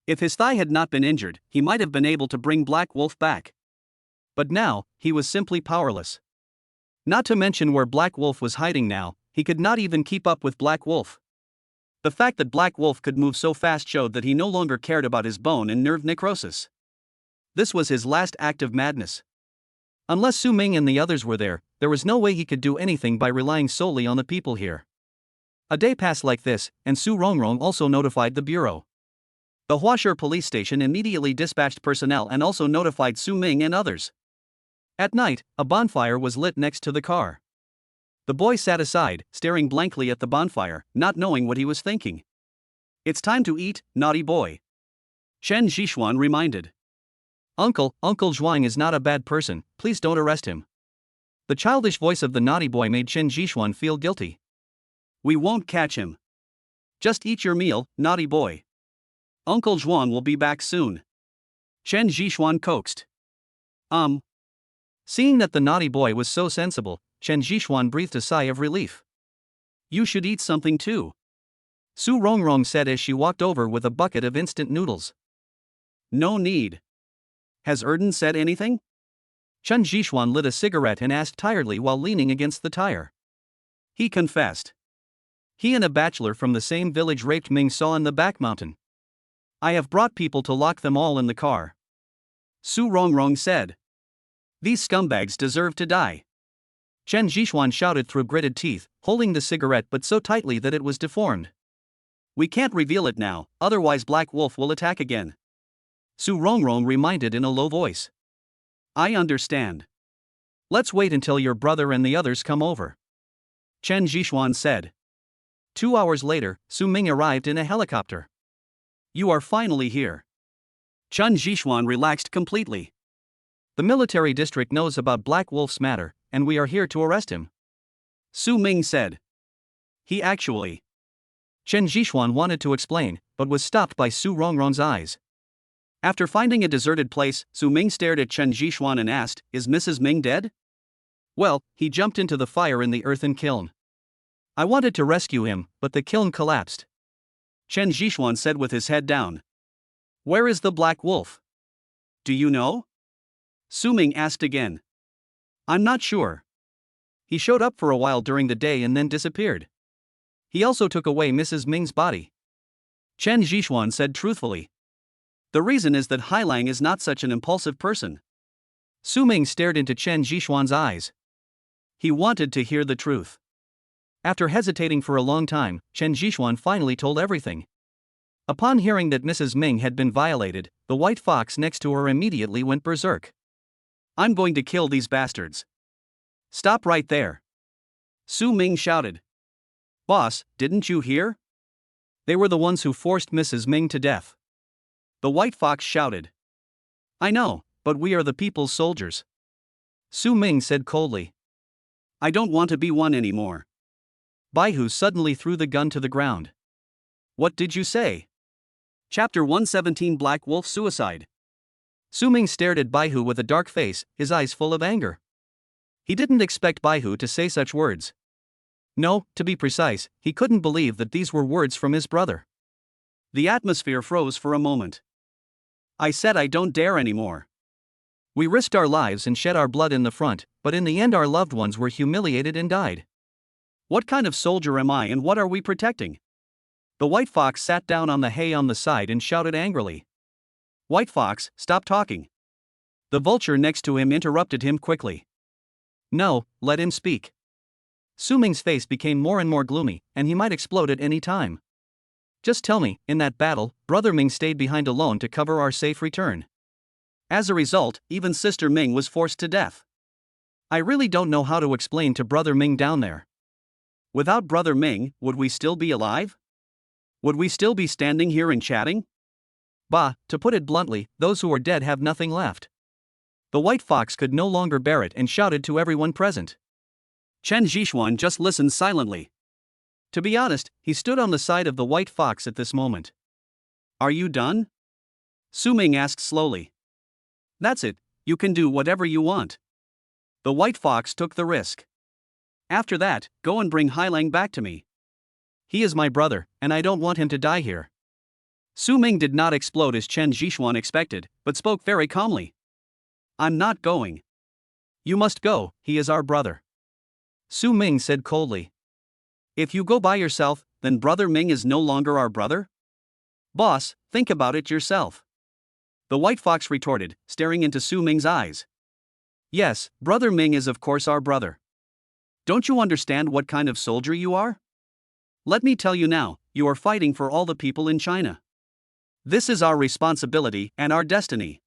If his thigh had not been injured, he might have been able to bring Black Wolf back. But now, he was simply powerless. Not to mention where Black Wolf was hiding now, he could not even keep up with Black Wolf. The fact that Black Wolf could move so fast showed that he no longer cared about his bone and nerve necrosis. This was his last act of madness. Unless Su Ming and the others were there was no way he could do anything by relying solely on the people here. A day passed like this, and Su Rongrong also notified the bureau. The Huasher police station immediately dispatched personnel and also notified Su Ming and others. At night, a bonfire was lit next to the car. The boy sat aside, staring blankly at the bonfire, not knowing what he was thinking. It's time to eat, naughty boy. Chen Zhishuan reminded. Uncle Zhuang is not a bad person, please don't arrest him. The childish voice of the naughty boy made Chen Zhishuan feel guilty. We won't catch him. Just eat your meal, naughty boy. Uncle Zhuang will be back soon. Chen Zhishuan coaxed. Seeing that the naughty boy was so sensible, Chen Zhishuan breathed a sigh of relief. You should eat something too. Su Rongrong said as she walked over with a bucket of instant noodles. No need. Has Erden said anything? Chen Zhishuan lit a cigarette and asked tiredly while leaning against the tire. He confessed. He and a bachelor from the same village raped Ming Saw in the back mountain. I have brought people to lock them all in the car. Su Rongrong said. These scumbags deserve to die. Chen Zhishuan shouted through gritted teeth, holding the cigarette but so tightly that it was deformed. We can't reveal it now, otherwise Black Wolf will attack again. Su Rongrong reminded in a low voice. I understand. Let's wait until your brother and the others come over. Chen Zhishuan said. 2 hours later, Su Ming arrived in a helicopter. You are finally here. Chen Zhishuan relaxed completely. The military district knows about Black Wolf's matter, and we are here to arrest him. Su Ming said. He actually. Chen Zhishuan wanted to explain, but was stopped by Su Rongrong's eyes. After finding a deserted place, Su Ming stared at Chen Zhishuan and asked, Is Mrs. Ming dead? Well, he jumped into the fire in the earthen kiln. I wanted to rescue him, but the kiln collapsed. Chen Zhishuan said with his head down. Where is the Black Wolf? Do you know? Su Ming asked again. I'm not sure. He showed up for a while during the day and then disappeared. He also took away Mrs. Ming's body. Chen Zhishuan said truthfully. The reason is that Hailang is not such an impulsive person. Su Ming stared into Chen Zhishuan's eyes. He wanted to hear the truth. After hesitating for a long time, Chen Zhishuan finally told everything. Upon hearing that Mrs. Ming had been violated, the white fox next to her immediately went berserk. I'm going to kill these bastards. Stop right there. Su Ming shouted. Boss, didn't you hear? They were the ones who forced Mrs. Ming to death. The white fox shouted. I know, but we are the people's soldiers. Su Ming said coldly. I don't want to be one anymore. Baihu suddenly threw the gun to the ground. What did you say? Chapter 117 Black Wolf Suicide. Su Ming stared at Baihu with a dark face, his eyes full of anger. He didn't expect Baihu to say such words. No, to be precise, he couldn't believe that these were words from his brother. The atmosphere froze for a moment. I said I don't dare anymore. We risked our lives and shed our blood in the front, but in the end our loved ones were humiliated and died. What kind of soldier am I and what are we protecting? The white fox sat down on the hay on the side and shouted angrily. White fox, stop talking. The vulture next to him interrupted him quickly. No, let him speak. Su Ming's face became more and more gloomy, and he might explode at any time. Just tell me, in that battle, Brother Ming stayed behind alone to cover our safe return. As a result, even Sister Ming was forced to death. I really don't know how to explain to Brother Ming down there. Without Brother Ming, would we still be alive? Would we still be standing here and chatting? Bah, to put it bluntly, those who are dead have nothing left. The white fox could no longer bear it and shouted to everyone present. Chen Zhixuan just listened silently. To be honest, he stood on the side of the white fox at this moment. Are you done? Su Ming asked slowly. That's it, you can do whatever you want. The white fox took the risk. After that, go and bring Hailang back to me. He is my brother, and I don't want him to die here. Su Ming did not explode as Chen Zhixuan expected, but spoke very calmly. I'm not going. You must go, he is our brother. Su Ming said coldly. If you go by yourself, then Brother Ming is no longer our brother? Boss, think about it yourself. The white fox retorted, staring into Su Ming's eyes. Yes, Brother Ming is of course our brother. Don't you understand what kind of soldier you are? Let me tell you now, you are fighting for all the people in China. This is our responsibility and our destiny.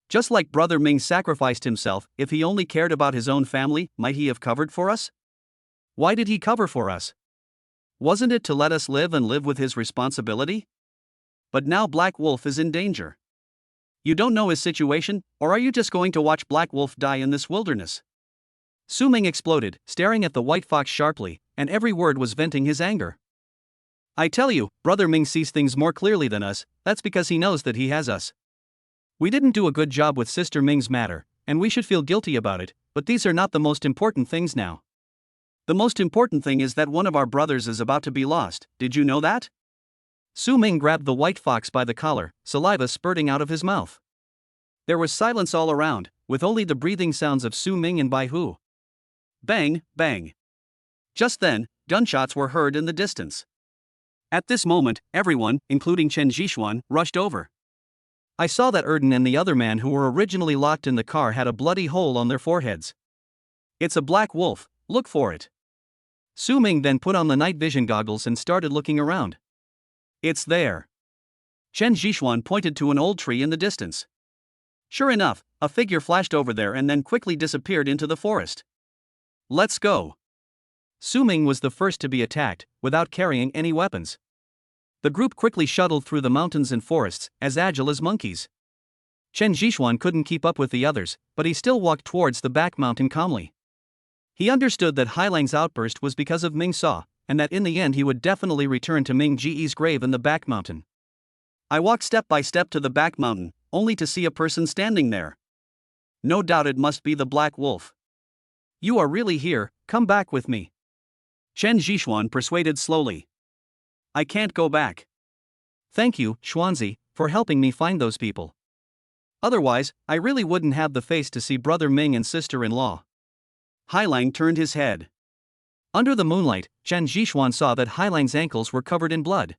Just like Brother Ming sacrificed himself, if he only cared about his own family, might he have covered for us? Why did he cover for us? Wasn't it to let us live and live with his responsibility? But now Black Wolf is in danger. You don't know his situation, or are you just going to watch Black Wolf die in this wilderness? Su Ming exploded, staring at the white fox sharply, and every word was venting his anger. I tell you, Brother Ming sees things more clearly than us, that's because he knows that he has us. We didn't do a good job with Sister Ming's matter, and we should feel guilty about it, but these are not the most important things now. The most important thing is that one of our brothers is about to be lost, did you know that? Su Ming grabbed the white fox by the collar, saliva spurting out of his mouth. There was silence all around, with only the breathing sounds of Su Ming and Bai Hu. Bang, bang. Just then, gunshots were heard in the distance. At this moment, everyone, including Chen Zhixuan, rushed over. I saw that Erden and the other man who were originally locked in the car had a bloody hole on their foreheads. It's a black wolf, look for it. Su Ming then put on the night vision goggles and started looking around. It's there. Chen Zhixuan pointed to an old tree in the distance. Sure enough, a figure flashed over there and then quickly disappeared into the forest. Let's go. Su Ming was the first to be attacked, without carrying any weapons. The group quickly shuttled through the mountains and forests, as agile as monkeys. Chen Zhixuan couldn't keep up with the others, but he still walked towards the back mountain calmly. He understood that Hailang's outburst was because of Ming Sa, and that in the end he would definitely return to Ming Ji's grave in the back mountain. I walked step by step to the back mountain, only to see a person standing there. No doubt it must be the Black Wolf. You are really here, come back with me. Chen Zhixuan persuaded slowly. I can't go back. Thank you, Xuanzi, for helping me find those people. Otherwise, I really wouldn't have the face to see Brother Ming and sister-in-law. Hailang turned his head. Under the moonlight, Chen Zhixuan saw that Hailang's ankles were covered in blood.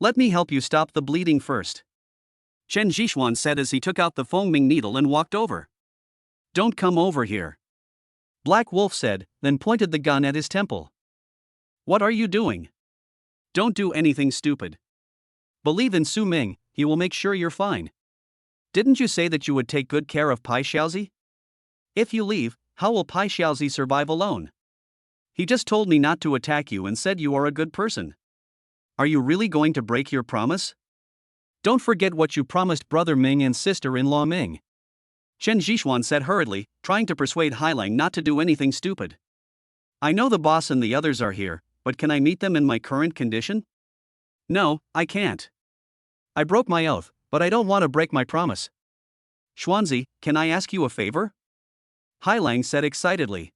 Let me help you stop the bleeding first. Chen Zhixuan said as he took out the foaming needle and walked over. Don't come over here. Black Wolf said, then pointed the gun at his temple. What are you doing? Don't do anything stupid. Believe in Su Ming, he will make sure you're fine. Didn't you say that you would take good care of Pai Xiaozi? If you leave, how will Pai Xiaozi survive alone? He just told me not to attack you and said you are a good person. Are you really going to break your promise? Don't forget what you promised Brother Ming and sister-in-law Ming. Chen Zhixuan said hurriedly, trying to persuade Hailang not to do anything stupid. I know the boss and the others are here, but can I meet them in my current condition? No, I can't. I broke my oath, but I don't want to break my promise. Xuanzi, can I ask you a favor? Hailang said excitedly.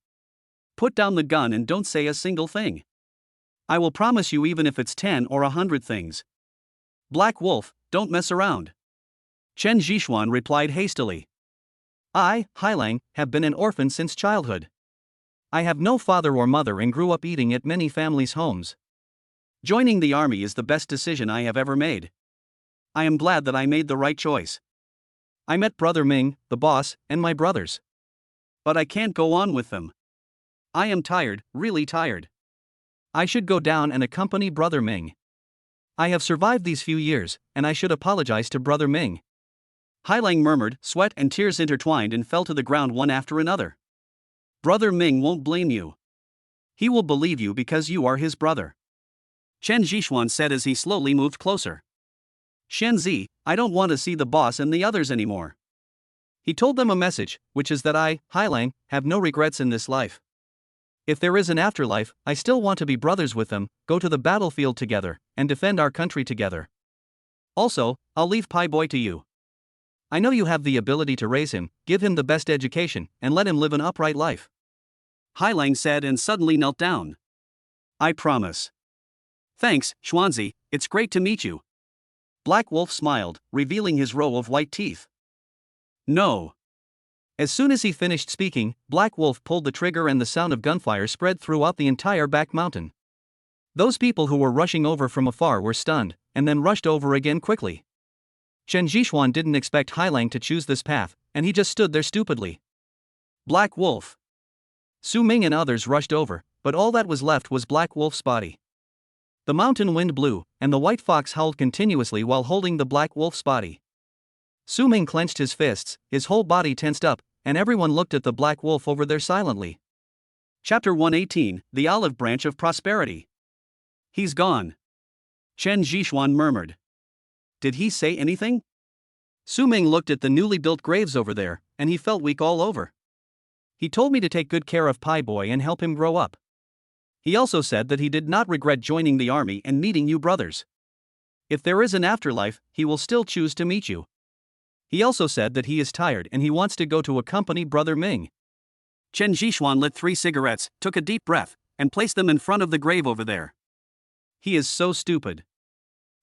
Put down the gun and don't say a single thing. I will promise you even if it's 10 or 100 things. Black Wolf, don't mess around. Chen Zhixuan replied hastily. I, Hailang, have been an orphan since childhood. I have no father or mother and grew up eating at many families' homes. Joining the army is the best decision I have ever made. I am glad that I made the right choice. I met Brother Ming, the boss, and my brothers. But I can't go on with them. I am tired, really tired. I should go down and accompany Brother Ming. I have survived these few years, and I should apologize to Brother Ming. Hailang murmured, sweat and tears intertwined and fell to the ground one after another. Brother Ming won't blame you. He will believe you because you are his brother. Chen Zhishuan said as he slowly moved closer. Shenzi, I don't want to see the boss and the others anymore. He told them a message, which is that I, Hailang, have no regrets in this life. If there is an afterlife, I still want to be brothers with them, go to the battlefield together, and defend our country together. Also, I'll leave Pai Boy to you. I know you have the ability to raise him, give him the best education, and let him live an upright life. Hailang said and suddenly knelt down. I promise. Thanks, Xuanzi, it's great to meet you. Black Wolf smiled, revealing his row of white teeth. No. As soon as he finished speaking, Black Wolf pulled the trigger and the sound of gunfire spread throughout the entire back mountain. Those people who were rushing over from afar were stunned, and then rushed over again quickly. Chen Zhishuan didn't expect Hailang to choose this path, and he just stood there stupidly. Black Wolf. Su Ming and others rushed over, but all that was left was Black Wolf's body. The mountain wind blew, and the white fox howled continuously while holding the Black Wolf's body. Su Ming clenched his fists, his whole body tensed up, and everyone looked at the Black Wolf over there silently. Chapter 118, The Olive Branch of Prosperity. He's gone. Chen Zhishuan murmured. Did he say anything? Su Ming looked at the newly built graves over there, and he felt weak all over. He told me to take good care of Pai Boy and help him grow up. He also said that he did not regret joining the army and meeting you brothers. If there is an afterlife, he will still choose to meet you. He also said that he is tired and he wants to go to accompany Brother Ming. Chen Zhishuan lit 3 cigarettes, took a deep breath, and placed them in front of the grave over there. He is so stupid.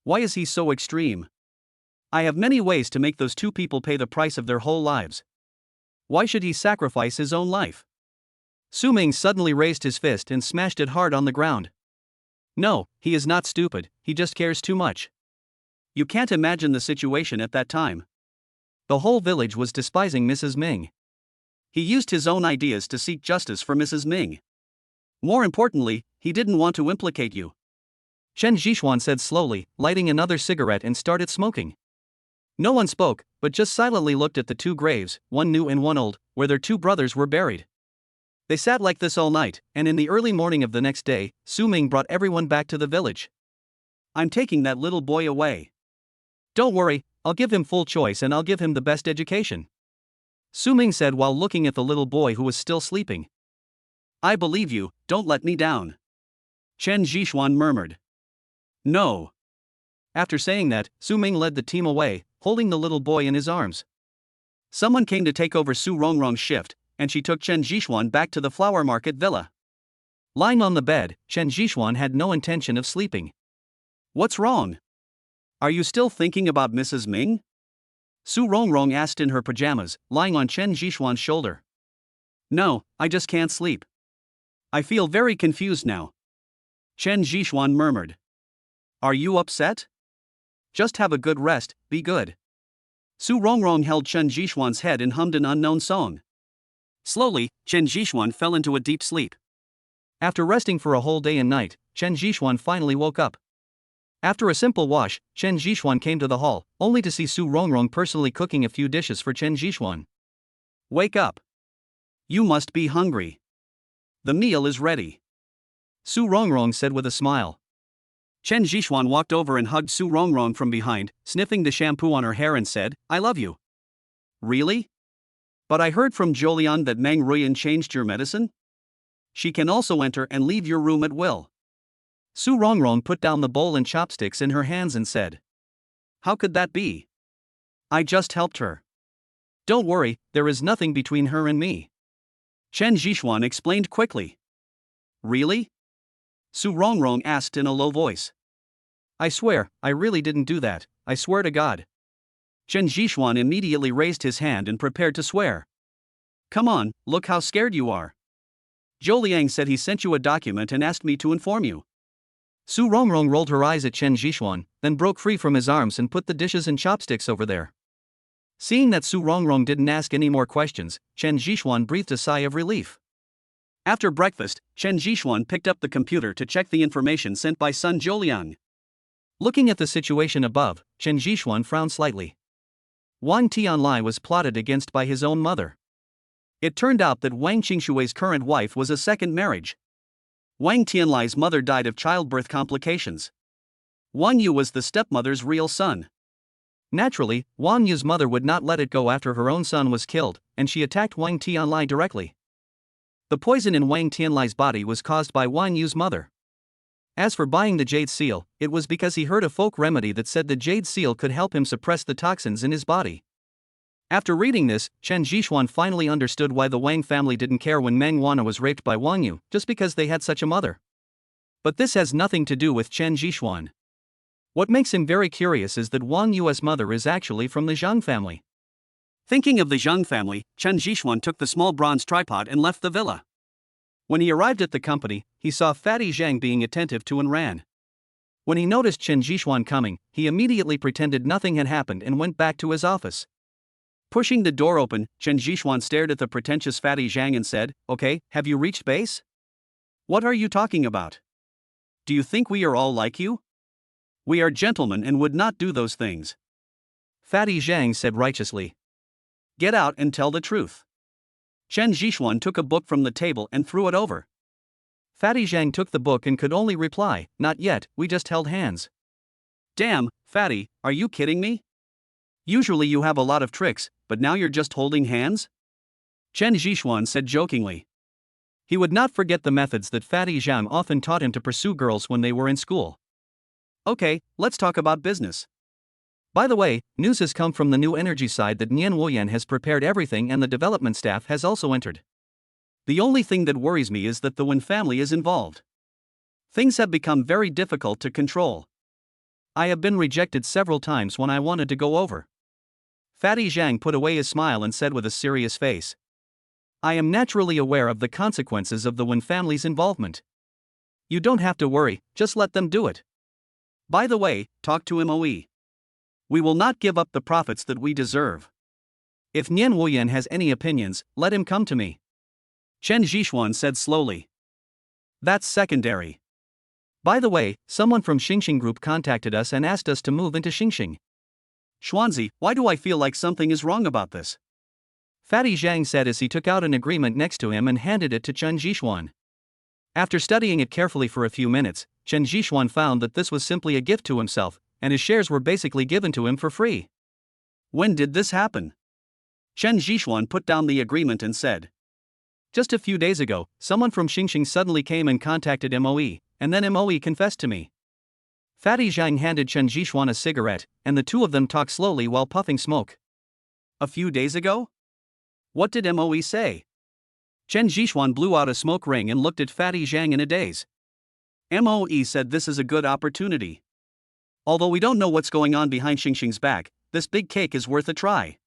Why is he so extreme? I have many ways to make those 2 people pay the price of their whole lives. Why should he sacrifice his own life? Su Ming suddenly raised his fist and smashed it hard on the ground. No, he is not stupid, he just cares too much. You can't imagine the situation at that time. The whole village was despising Mrs. Ming. He used his own ideas to seek justice for Mrs. Ming. More importantly, he didn't want to implicate you. Chen Zhishuan said slowly, lighting another cigarette and started smoking. No one spoke, but just silently looked at the 2 graves, one new and one old, where their 2 brothers were buried. They sat like this all night, and in the early morning of the next day, Su Ming brought everyone back to the village. I'm taking that little boy away. Don't worry, I'll give him full choice and I'll give him the best education. Su Ming said while looking at the little boy who was still sleeping. I believe you, don't let me down. Chen Zhishuan murmured. No. After saying that, Su Ming led the team away, holding the little boy in his arms. Someone came to take over Su Rongrong's shift, and she took Chen Zhishuan back to the flower market villa. Lying on the bed, Chen Zhishuan had no intention of sleeping. What's wrong? Are you still thinking about Mrs. Ming? Su Rongrong asked in her pajamas, lying on Chen Zhishuan's shoulder. No, I just can't sleep. I feel very confused now. Chen Zhishuan murmured. Are you upset? Just have a good rest, be good. Su Rongrong held Chen Zhishuan's head and hummed an unknown song. Slowly, Chen Zhishuan fell into a deep sleep. After resting for a whole day and night, Chen Zhishuan finally woke up. After a simple wash, Chen Zhishuan came to the hall, only to see Su Rongrong personally cooking a few dishes for Chen Zhishuan. Wake up. You must be hungry. The meal is ready. Su Rongrong said with a smile. Chen Zhishuan walked over and hugged Su Rongrong from behind, sniffing the shampoo on her hair and said, I love you. Really? But I heard from Jolian that Meng Ruyan changed your medicine? She can also enter and leave your room at will. Su Rongrong put down the bowl and chopsticks in her hands and said. How could that be? I just helped her. Don't worry, there is nothing between her and me. Chen Zhishuan explained quickly. Really? Su Rongrong asked in a low voice. I swear, I really didn't do that, I swear to God. Chen Zhishuan immediately raised his hand and prepared to swear. Come on, look how scared you are. Zhou Liang said he sent you a document and asked me to inform you. Su Rongrong rolled her eyes at Chen Zhishuan, then broke free from his arms and put the dishes and chopsticks over there. Seeing that Su Rongrong didn't ask any more questions, Chen Zhishuan breathed a sigh of relief. After breakfast, Chen Zhishuan picked up the computer to check the information sent by Sun Zhouliang. Looking at the situation above, Chen Zhixuan frowned slightly. Wang Tianlai was plotted against by his own mother. It turned out that Wang Qingshui's current wife was a second marriage. Wang Tianlai's mother died of childbirth complications. Wang Yu was the stepmother's real son. Naturally, Wang Yu's mother would not let it go after her own son was killed, and she attacked Wang Tianlai directly. The poison in Wang Tianlai's body was caused by Wang Yu's mother. As for buying the jade seal, it was because he heard a folk remedy that said the jade seal could help him suppress the toxins in his body. After reading this, Chen Zhixuan finally understood why the Wang family didn't care when Meng Wanna was raped by Wang Yu, just because they had such a mother. But this has nothing to do with Chen Zhixuan. What makes him very curious is that Wang Yu's mother is actually from the Zhang family. Thinking of the Zhang family, Chen Zhixuan took the small bronze tripod and left the villa. When he arrived at the company, he saw Fatty Zhang being attentive to and ran. When he noticed Chen Zhixuan coming, he immediately pretended nothing had happened and went back to his office. Pushing the door open, Chen Zhixuan stared at the pretentious Fatty Zhang and said, "Okay, have you reached base? What are you talking about? Do you think we are all like you? We are gentlemen and would not do those things." Fatty Zhang said righteously. "Get out and tell the truth." Chen Zhixuan took a book from the table and threw it over. Fatty Zhang took the book and could only reply, "Not yet, we just held hands." "Damn, Fatty, are you kidding me? Usually you have a lot of tricks, but now you're just holding hands?" Chen Zhixuan said jokingly. He would not forget the methods that Fatty Zhang often taught him to pursue girls when they were in school. "Okay, let's talk about business." By the way, news has come from the new energy side that Nian Wuyan has prepared everything and the development staff has also entered. The only thing that worries me is that the Wen family is involved. Things have become very difficult to control. I have been rejected several times when I wanted to go over. Fatty Zhang put away his smile and said with a serious face. I am naturally aware of the consequences of the Wen family's involvement. You don't have to worry, just let them do it. By the way, talk to MOE. We will not give up the profits that we deserve. If Nian Wuyan has any opinions, let him come to me. Chen Zhixuan said slowly. That's secondary. By the way, someone from Xingxing Group contacted us and asked us to move into Xingxing. Xuanzi, why do I feel like something is wrong about this? Fatty Zhang said as he took out an agreement next to him and handed it to Chen Zhixuan. After studying it carefully for a few minutes, Chen Zhixuan found that this was simply a gift to himself, and his shares were basically given to him for free. When did this happen? Chen Zhixuan put down the agreement and said. Just a few days ago, someone from Xingxing suddenly came and contacted MOE, and then MOE confessed to me. Fatty Zhang handed Chen Zhixuan a cigarette, and the two of them talked slowly while puffing smoke. A few days ago? What did MOE say? Chen Zhixuan blew out a smoke ring and looked at Fatty Zhang in a daze. MOE said this is a good opportunity. Although we don't know what's going on behind Xingxing's back, this big cake is worth a try.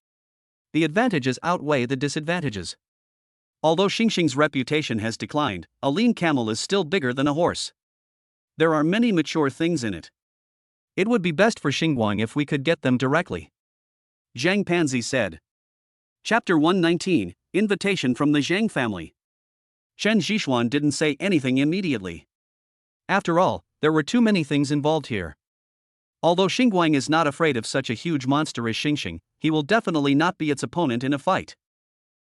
The advantages outweigh the disadvantages. Although Xingxing's reputation has declined, a lean camel is still bigger than a horse. There are many mature things in it. It would be best for Xingguang if we could get them directly. Zhang Panzi said. Chapter 119, Invitation from the Zhang family. Chen Zhixuan didn't say anything immediately. After all, there were too many things involved here. Although Xingguang is not afraid of such a huge monster as Xingxing, he will definitely not be its opponent in a fight.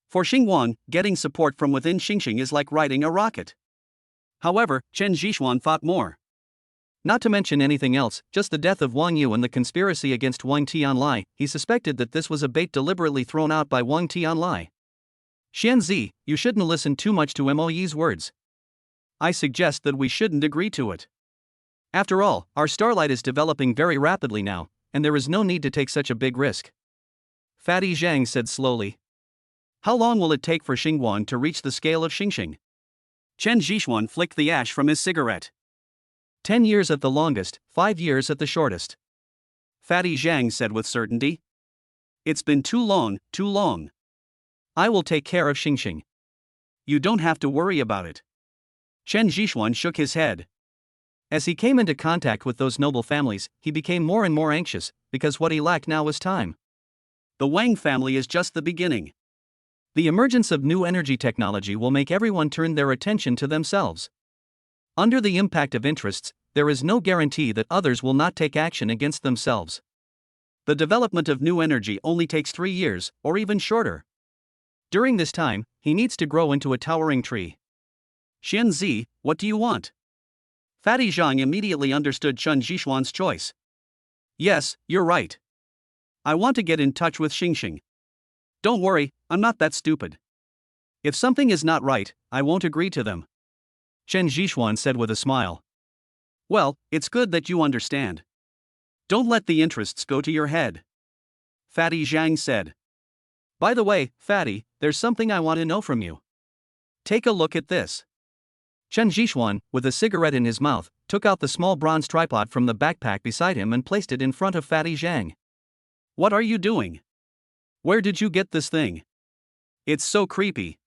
For Xingguang, getting support from within Xingxing is like riding a rocket. However, Chen Zhixuan thought more. Not to mention anything else, just the death of Wang Yu and the conspiracy against Wang Tianlai, he suspected that this was a bait deliberately thrown out by Wang Tianlai. Xianzi, you shouldn't listen too much to MOE's words. I suggest that we shouldn't agree to it. After all, our starlight is developing very rapidly now, and there is no need to take such a big risk. Fatty Zhang said slowly. How long will it take for Xingguang to reach the scale of Xingxing? Chen Zhixuan flicked the ash from his cigarette. 10 years at the longest, 5 years at the shortest. Fatty Zhang said with certainty. It's been too long, too long. I will take care of Xingxing. You don't have to worry about it. Chen Zhixuan shook his head. As he came into contact with those noble families, he became more and more anxious, because what he lacked now was time. The Wang family is just the beginning. The emergence of new energy technology will make everyone turn their attention to themselves. Under the impact of interests, there is no guarantee that others will not take action against themselves. The development of new energy only takes 3 years, or even shorter. During this time, he needs to grow into a towering tree. Xian Zi, what do you want? Fatty Zhang immediately understood Chen Zhishuan's choice. Yes, you're right. I want to get in touch with Xingxing. Don't worry, I'm not that stupid. If something is not right, I won't agree to them. Chen Zhishuan said with a smile. Well, it's good that you understand. Don't let the interests go to your head. Fatty Zhang said. By the way, Fatty, there's something I want to know from you. Take a look at this. Chen Zhishuan, with a cigarette in his mouth, took out the small bronze tripod from the backpack beside him and placed it in front of Fatty Zhang. What are you doing? Where did you get this thing? It's so creepy.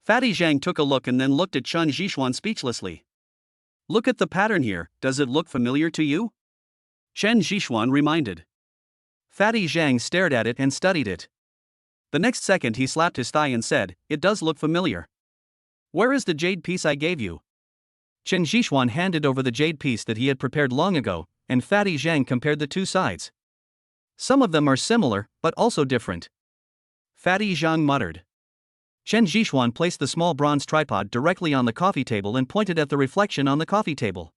Fatty Zhang took a look and then looked at Chen Zhishuan speechlessly. Look at the pattern here, does it look familiar to you? Chen Zhishuan reminded. Fatty Zhang stared at it and studied it. The next second he slapped his thigh and said, it does look familiar. Where is the jade piece I gave you? Chen Zhishuan handed over the jade piece that he had prepared long ago, and Fatty Zhang compared the two sides. Some of them are similar, but also different. Fatty Zhang muttered. Chen Zhishuan placed the small bronze tripod directly on the coffee table and pointed at the reflection on the coffee table.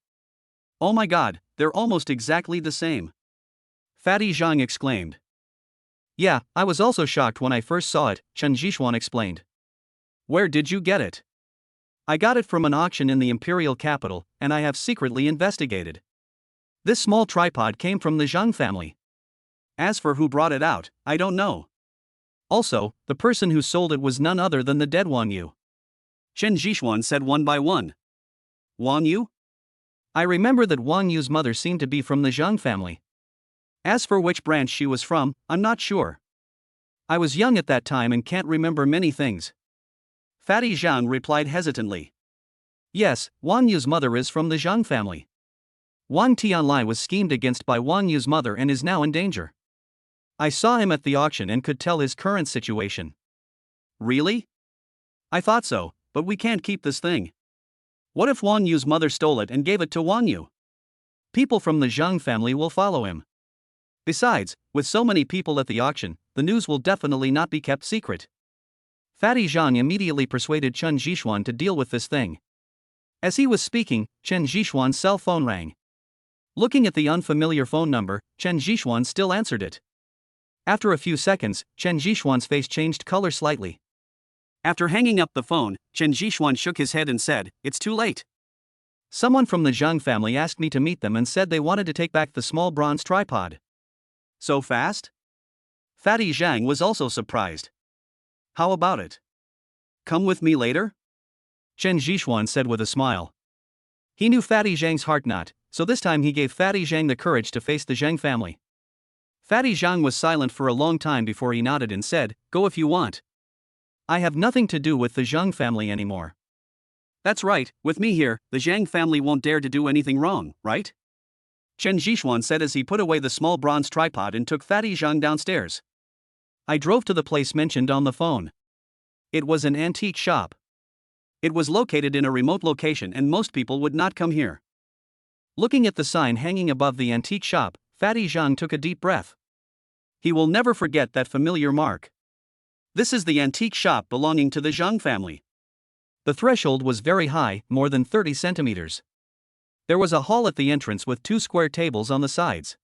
Oh my god, they're almost exactly the same. Fatty Zhang exclaimed. Yeah, I was also shocked when I first saw it, Chen Zhishuan explained. Where did you get it? I got it from an auction in the imperial capital, and I have secretly investigated. This small tripod came from the Zhang family. As for who brought it out, I don't know. Also, the person who sold it was none other than the dead Wang Yu. Chen Zhishuan said one by one. Wang Yu? I remember that Wang Yu's mother seemed to be from the Zhang family. As for which branch she was from, I'm not sure. I was young at that time and can't remember many things. Fatty Zhang replied hesitantly. Yes, Wang Yu's mother is from the Zhang family. Wang Tianlai was schemed against by Wang Yu's mother and is now in danger. I saw him at the auction and could tell his current situation. Really? I thought so, but we can't keep this thing. What if Wang Yu's mother stole it and gave it to Wang Yu? People from the Zhang family will follow him. Besides, with so many people at the auction, the news will definitely not be kept secret. Fatty Zhang immediately persuaded Chen Zhishuan to deal with this thing. As he was speaking, Chen Zhishuan's cell phone rang. Looking at the unfamiliar phone number, Chen Zhishuan still answered it. After a few seconds, Chen Zhishuan's face changed color slightly. After hanging up the phone, Chen Zhishuan shook his head and said, it's too late. Someone from the Zhang family asked me to meet them and said they wanted to take back the small bronze tripod. So fast? Fatty Zhang was also surprised. How about it? Come with me later? Chen Zhishuan said with a smile. He knew Fatty Zhang's heart not, so this time he gave Fatty Zhang the courage to face the Zhang family. Fatty Zhang was silent for a long time before he nodded and said, go if you want. I have nothing to do with the Zhang family anymore. That's right, with me here, the Zhang family won't dare to do anything wrong, right? Chen Zhishuan said as he put away the small bronze tripod and took Fatty Zhang downstairs. I drove to the place mentioned on the phone. It was an antique shop. It was located in a remote location and most people would not come here. Looking at the sign hanging above the antique shop, Fatty Zhang took a deep breath. He will never forget that familiar mark. This is the antique shop belonging to the Zhang family. The threshold was very high, more than 30 centimeters. There was a hall at the entrance with 2 square tables on the sides.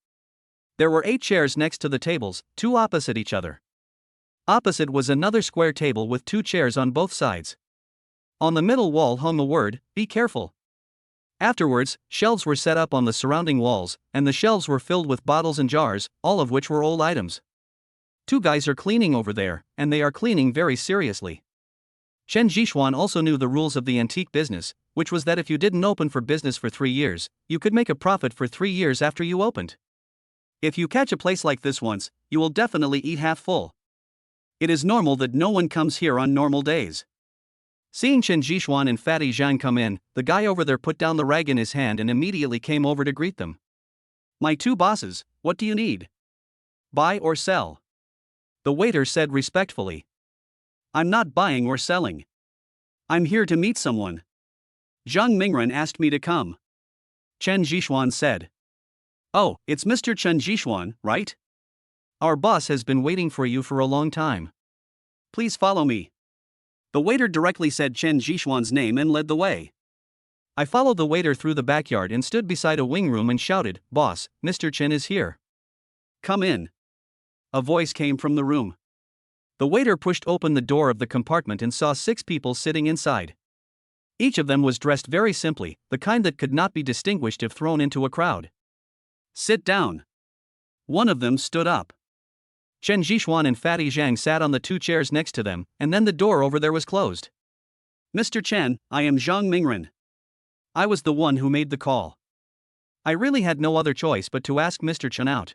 There were 8 chairs next to the tables, 2 opposite each other. Opposite was another square table with 2 chairs on both sides. On the middle wall hung a word, be careful. Afterwards, shelves were set up on the surrounding walls, and the shelves were filled with bottles and jars, all of which were old items. 2 guys are cleaning over there, and they are cleaning very seriously. Chen Zhishuan also knew the rules of the antique business, which was that if you didn't open for business for 3 years, you could make a profit for 3 years after you opened. If you catch a place like this once, you will definitely eat half full. It is normal that no one comes here on normal days. Seeing Chen Zhishuan and Fatty Zhang come in, the guy over there put down the rag in his hand and immediately came over to greet them. My 2 bosses, what do you need? Buy or sell? The waiter said respectfully. I'm not buying or selling. I'm here to meet someone. Zhang Mingren asked me to come. Chen Jishuan said. Oh, it's Mr. Chen Jishuan, right? Our boss has been waiting for you for a long time. Please follow me. The waiter directly said Chen Jishuan's name and led the way. I followed the waiter through the backyard and stood beside a wing room and shouted, Boss, Mr. Chen is here. Come in. A voice came from the room. The waiter pushed open the door of the compartment and saw 6 people sitting inside. Each of them was dressed very simply, the kind that could not be distinguished if thrown into a crowd. Sit down. One of them stood up. Chen Jishuan and Fatty Zhang sat on the 2 chairs next to them, and then the door over there was closed. Mr. Chen, I am Zhang Mingren. I was the one who made the call. I really had no other choice but to ask Mr. Chen out.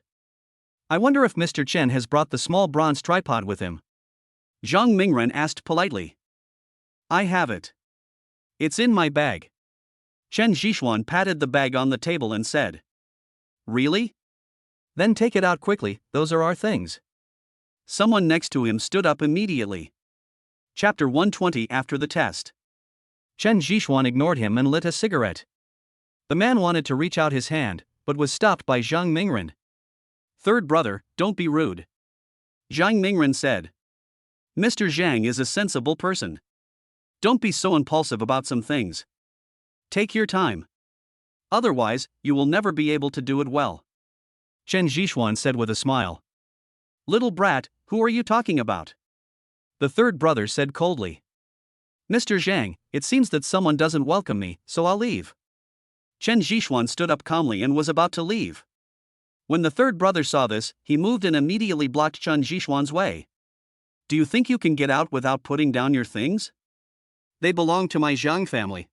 I wonder if Mr. Chen has brought the small bronze tripod with him. Zhang Mingren asked politely. I have it. It's in my bag. Chen Jishuan patted the bag on the table and said. Really? Then take it out quickly, those are our things. Someone next to him stood up immediately. Chapter 120 After the test. Chen Jishuan ignored him and lit a cigarette. The man wanted to reach out his hand, but was stopped by Zhang Mingren. Third brother, don't be rude. Zhang Mingren said. Mr. Zhang is a sensible person. Don't be so impulsive about some things. Take your time. Otherwise, you will never be able to do it well. Chen Jishuan said with a smile. Little brat, who are you talking about? The third brother said coldly. Mr. Zhang, it seems that someone doesn't welcome me, so I'll leave. Chen Jishuan stood up calmly and was about to leave. When the third brother saw this, he moved and immediately blocked Chen Jishuan's way. Do you think you can get out without putting down your things? They belong to my Zhang family.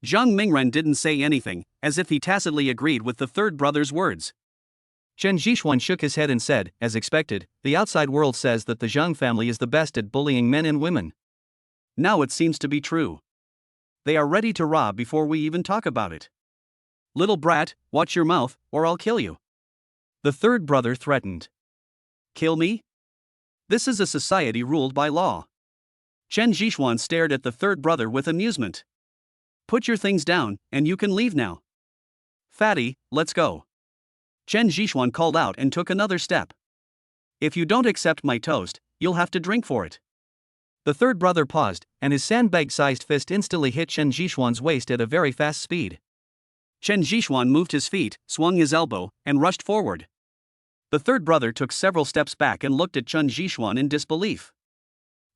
Zhang Mingren didn't say anything, as if he tacitly agreed with the third brother's words. Chen Jishuan shook his head and said, as expected, the outside world says that the Zhang family is the best at bullying men and women. Now it seems to be true. They are ready to rob before we even talk about it. Little brat, watch your mouth, or I'll kill you. The third brother threatened. Kill me? This is a society ruled by law. Chen Jishuan stared at the third brother with amusement. Put your things down, and you can leave now. Fatty, let's go. Chen Jishuan called out and took another step. If you don't accept my toast, you'll have to drink for it. The third brother paused, and his sandbag-sized fist instantly hit Chen Jishuan's waist at a very fast speed. Chen Jishuan moved his feet, swung his elbow, and rushed forward. The third brother took several steps back and looked at Chen Jishuan in disbelief.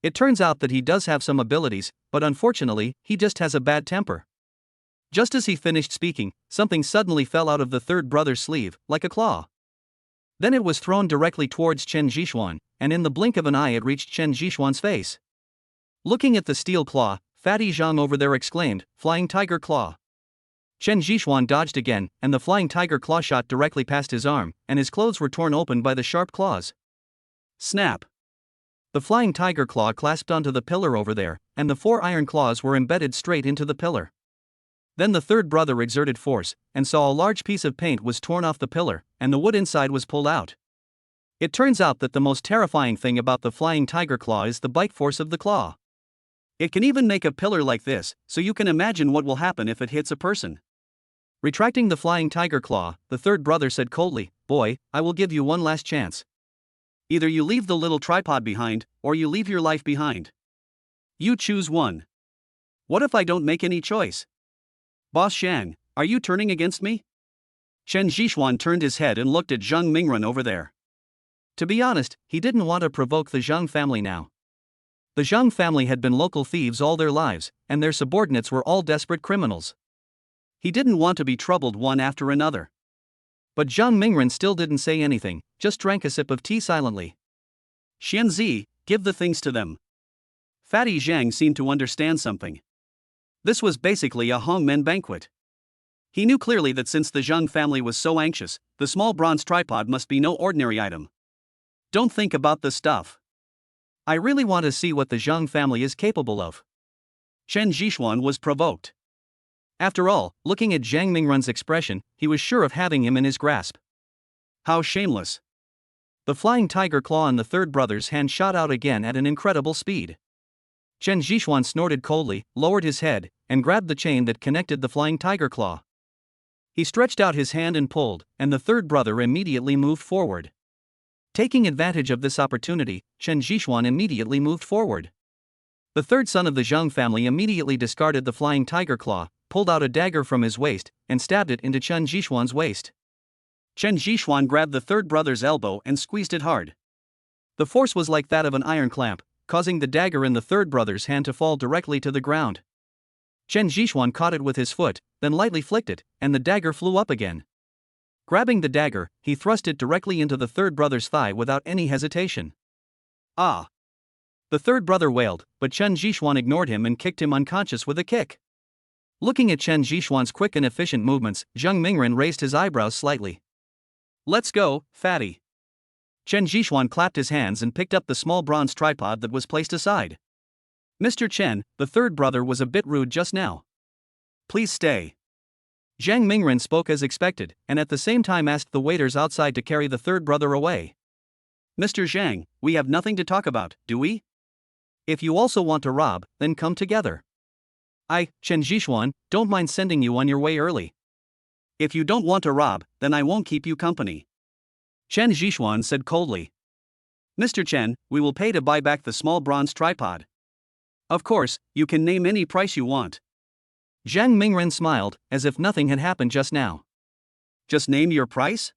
It turns out that he does have some abilities, but unfortunately, he just has a bad temper. Just as he finished speaking, something suddenly fell out of the third brother's sleeve, like a claw. Then it was thrown directly towards Chen Jishuan, and in the blink of an eye it reached Chen Jishuan's face. Looking at the steel claw, Fatty Zhang over there exclaimed, Flying Tiger Claw. Chen Jishuan dodged again, and the Flying Tiger Claw shot directly past his arm, and his clothes were torn open by the sharp claws. Snap! The Flying Tiger Claw clasped onto the pillar over there, and the 4 iron claws were embedded straight into the pillar. Then the third brother exerted force, and saw a large piece of paint was torn off the pillar, and the wood inside was pulled out. It turns out that the most terrifying thing about the Flying Tiger Claw is the bite force of the claw. It can even make a pillar like this, so you can imagine what will happen if it hits a person. Retracting the Flying Tiger Claw, the third brother said coldly, Boy, I will give you one last chance. Either you leave the little tripod behind, or you leave your life behind. You choose one. What if I don't make any choice? Boss Shang, are you turning against me? Chen Jishuan turned his head and looked at Zhang Mingren over there. To be honest, he didn't want to provoke the Zhang family now. The Zhang family had been local thieves all their lives, and their subordinates were all desperate criminals. He didn't want to be troubled one after another. But Zhang Mingren still didn't say anything, just drank a sip of tea silently. Xianzi, give the things to them. Fatty Zhang seemed to understand something. This was basically a hongmen banquet. He knew clearly that since the Zhang family was so anxious, the small bronze tripod must be no ordinary item. Don't think about the stuff. I really want to see what the Zhang family is capable of. Chen Jishuan was provoked. After all, looking at Zhang Mingren's expression, he was sure of having him in his grasp. How shameless. The Flying Tiger Claw in the third brother's hand shot out again at an incredible speed. Chen Jishuan snorted coldly, lowered his head, and grabbed the chain that connected the Flying Tiger Claw. He stretched out his hand and pulled, and the third brother immediately moved forward. Taking advantage of this opportunity, Chen Zhishuan immediately moved forward. The third son of the Zheng family immediately discarded the flying tiger claw, pulled out a dagger from his waist, and stabbed it into Chen Zhishuan's waist. Chen Zhishuan grabbed the third brother's elbow and squeezed it hard. The force was like that of an iron clamp, causing the dagger in the third brother's hand to fall directly to the ground. Chen Zhishuan caught it with his foot, then lightly flicked it, and the dagger flew up again. Grabbing the dagger, he thrust it directly into the third brother's thigh without any hesitation. Ah! The third brother wailed, but Chen Zhishuan ignored him and kicked him unconscious with a kick. Looking at Chen Zhishuan's quick and efficient movements, Zheng Mingren raised his eyebrows slightly. Let's go, fatty. Chen Zhishuan clapped his hands and picked up the small bronze tripod that was placed aside. Mr. Chen, the third brother was a bit rude just now. Please stay. Zhang Mingren spoke as expected, and at the same time asked the waiters outside to carry the third brother away. Mr. Zhang, we have nothing to talk about, do we? If you also want to rob, then come together. I, Chen Zhishuan, don't mind sending you on your way early. If you don't want to rob, then I won't keep you company. Chen Zhishuan said coldly. Mr. Chen, we will pay to buy back the small bronze tripod. Of course, you can name any price you want. Zhang Mingren smiled, as if nothing had happened just now. Just name your price?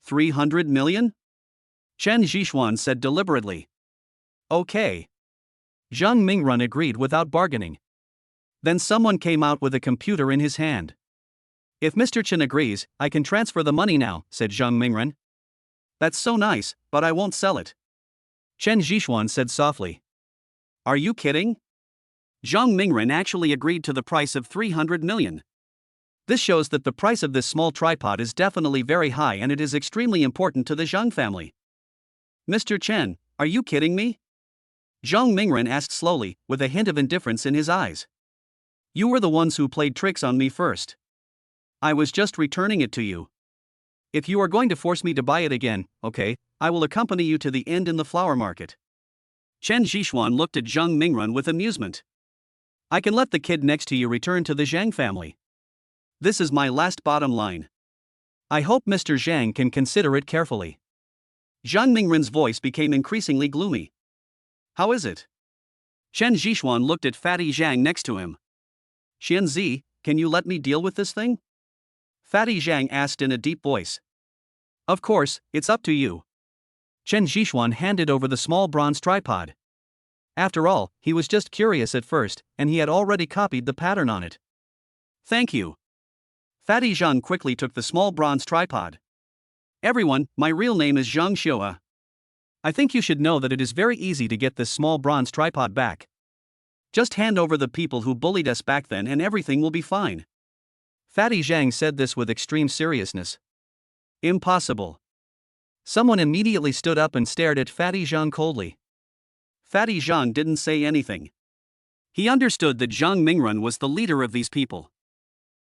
300 million? Chen Zhishuan said deliberately. Okay. Zhang Mingren agreed without bargaining. Then someone came out with a computer in his hand. If Mr. Chen agrees, I can transfer the money now, said Zhang Mingren. That's so nice, but I won't sell it. Chen Zhishuan said softly. Are you kidding? Zhang Mingren actually agreed to the price of 300 million. This shows that the price of this small tripod is definitely very high and it is extremely important to the Zhang family. Mr. Chen, are you kidding me? Zhang Mingren asked slowly, with a hint of indifference in his eyes. You were the ones who played tricks on me first. I was just returning it to you. If you are going to force me to buy it again, okay, I will accompany you to the end in the flower market. Chen Zhishuan looked at Zhang Mingren with amusement. I can let the kid next to you return to the Zhang family. This is my last bottom line. I hope Mr. Zhang can consider it carefully. Zhang Mingren's voice became increasingly gloomy. How is it? Chen Zhishuan looked at Fatty Zhang next to him. Xian Zi, can you let me deal with this thing? Fatty Zhang asked in a deep voice. Of course, it's up to you. Chen Zhishuan handed over the small bronze tripod. After all, he was just curious at first, and he had already copied the pattern on it. Thank you. Fatty Zhang quickly took the small bronze tripod. Everyone, my real name is Zhang Xiua. I think you should know that it is very easy to get this small bronze tripod back. Just hand over the people who bullied us back then and everything will be fine. Fatty Zhang said this with extreme seriousness. Impossible. Someone immediately stood up and stared at Fatty Zhang coldly. Fatty Zhang didn't say anything. He understood that Zhang Mingren was the leader of these people.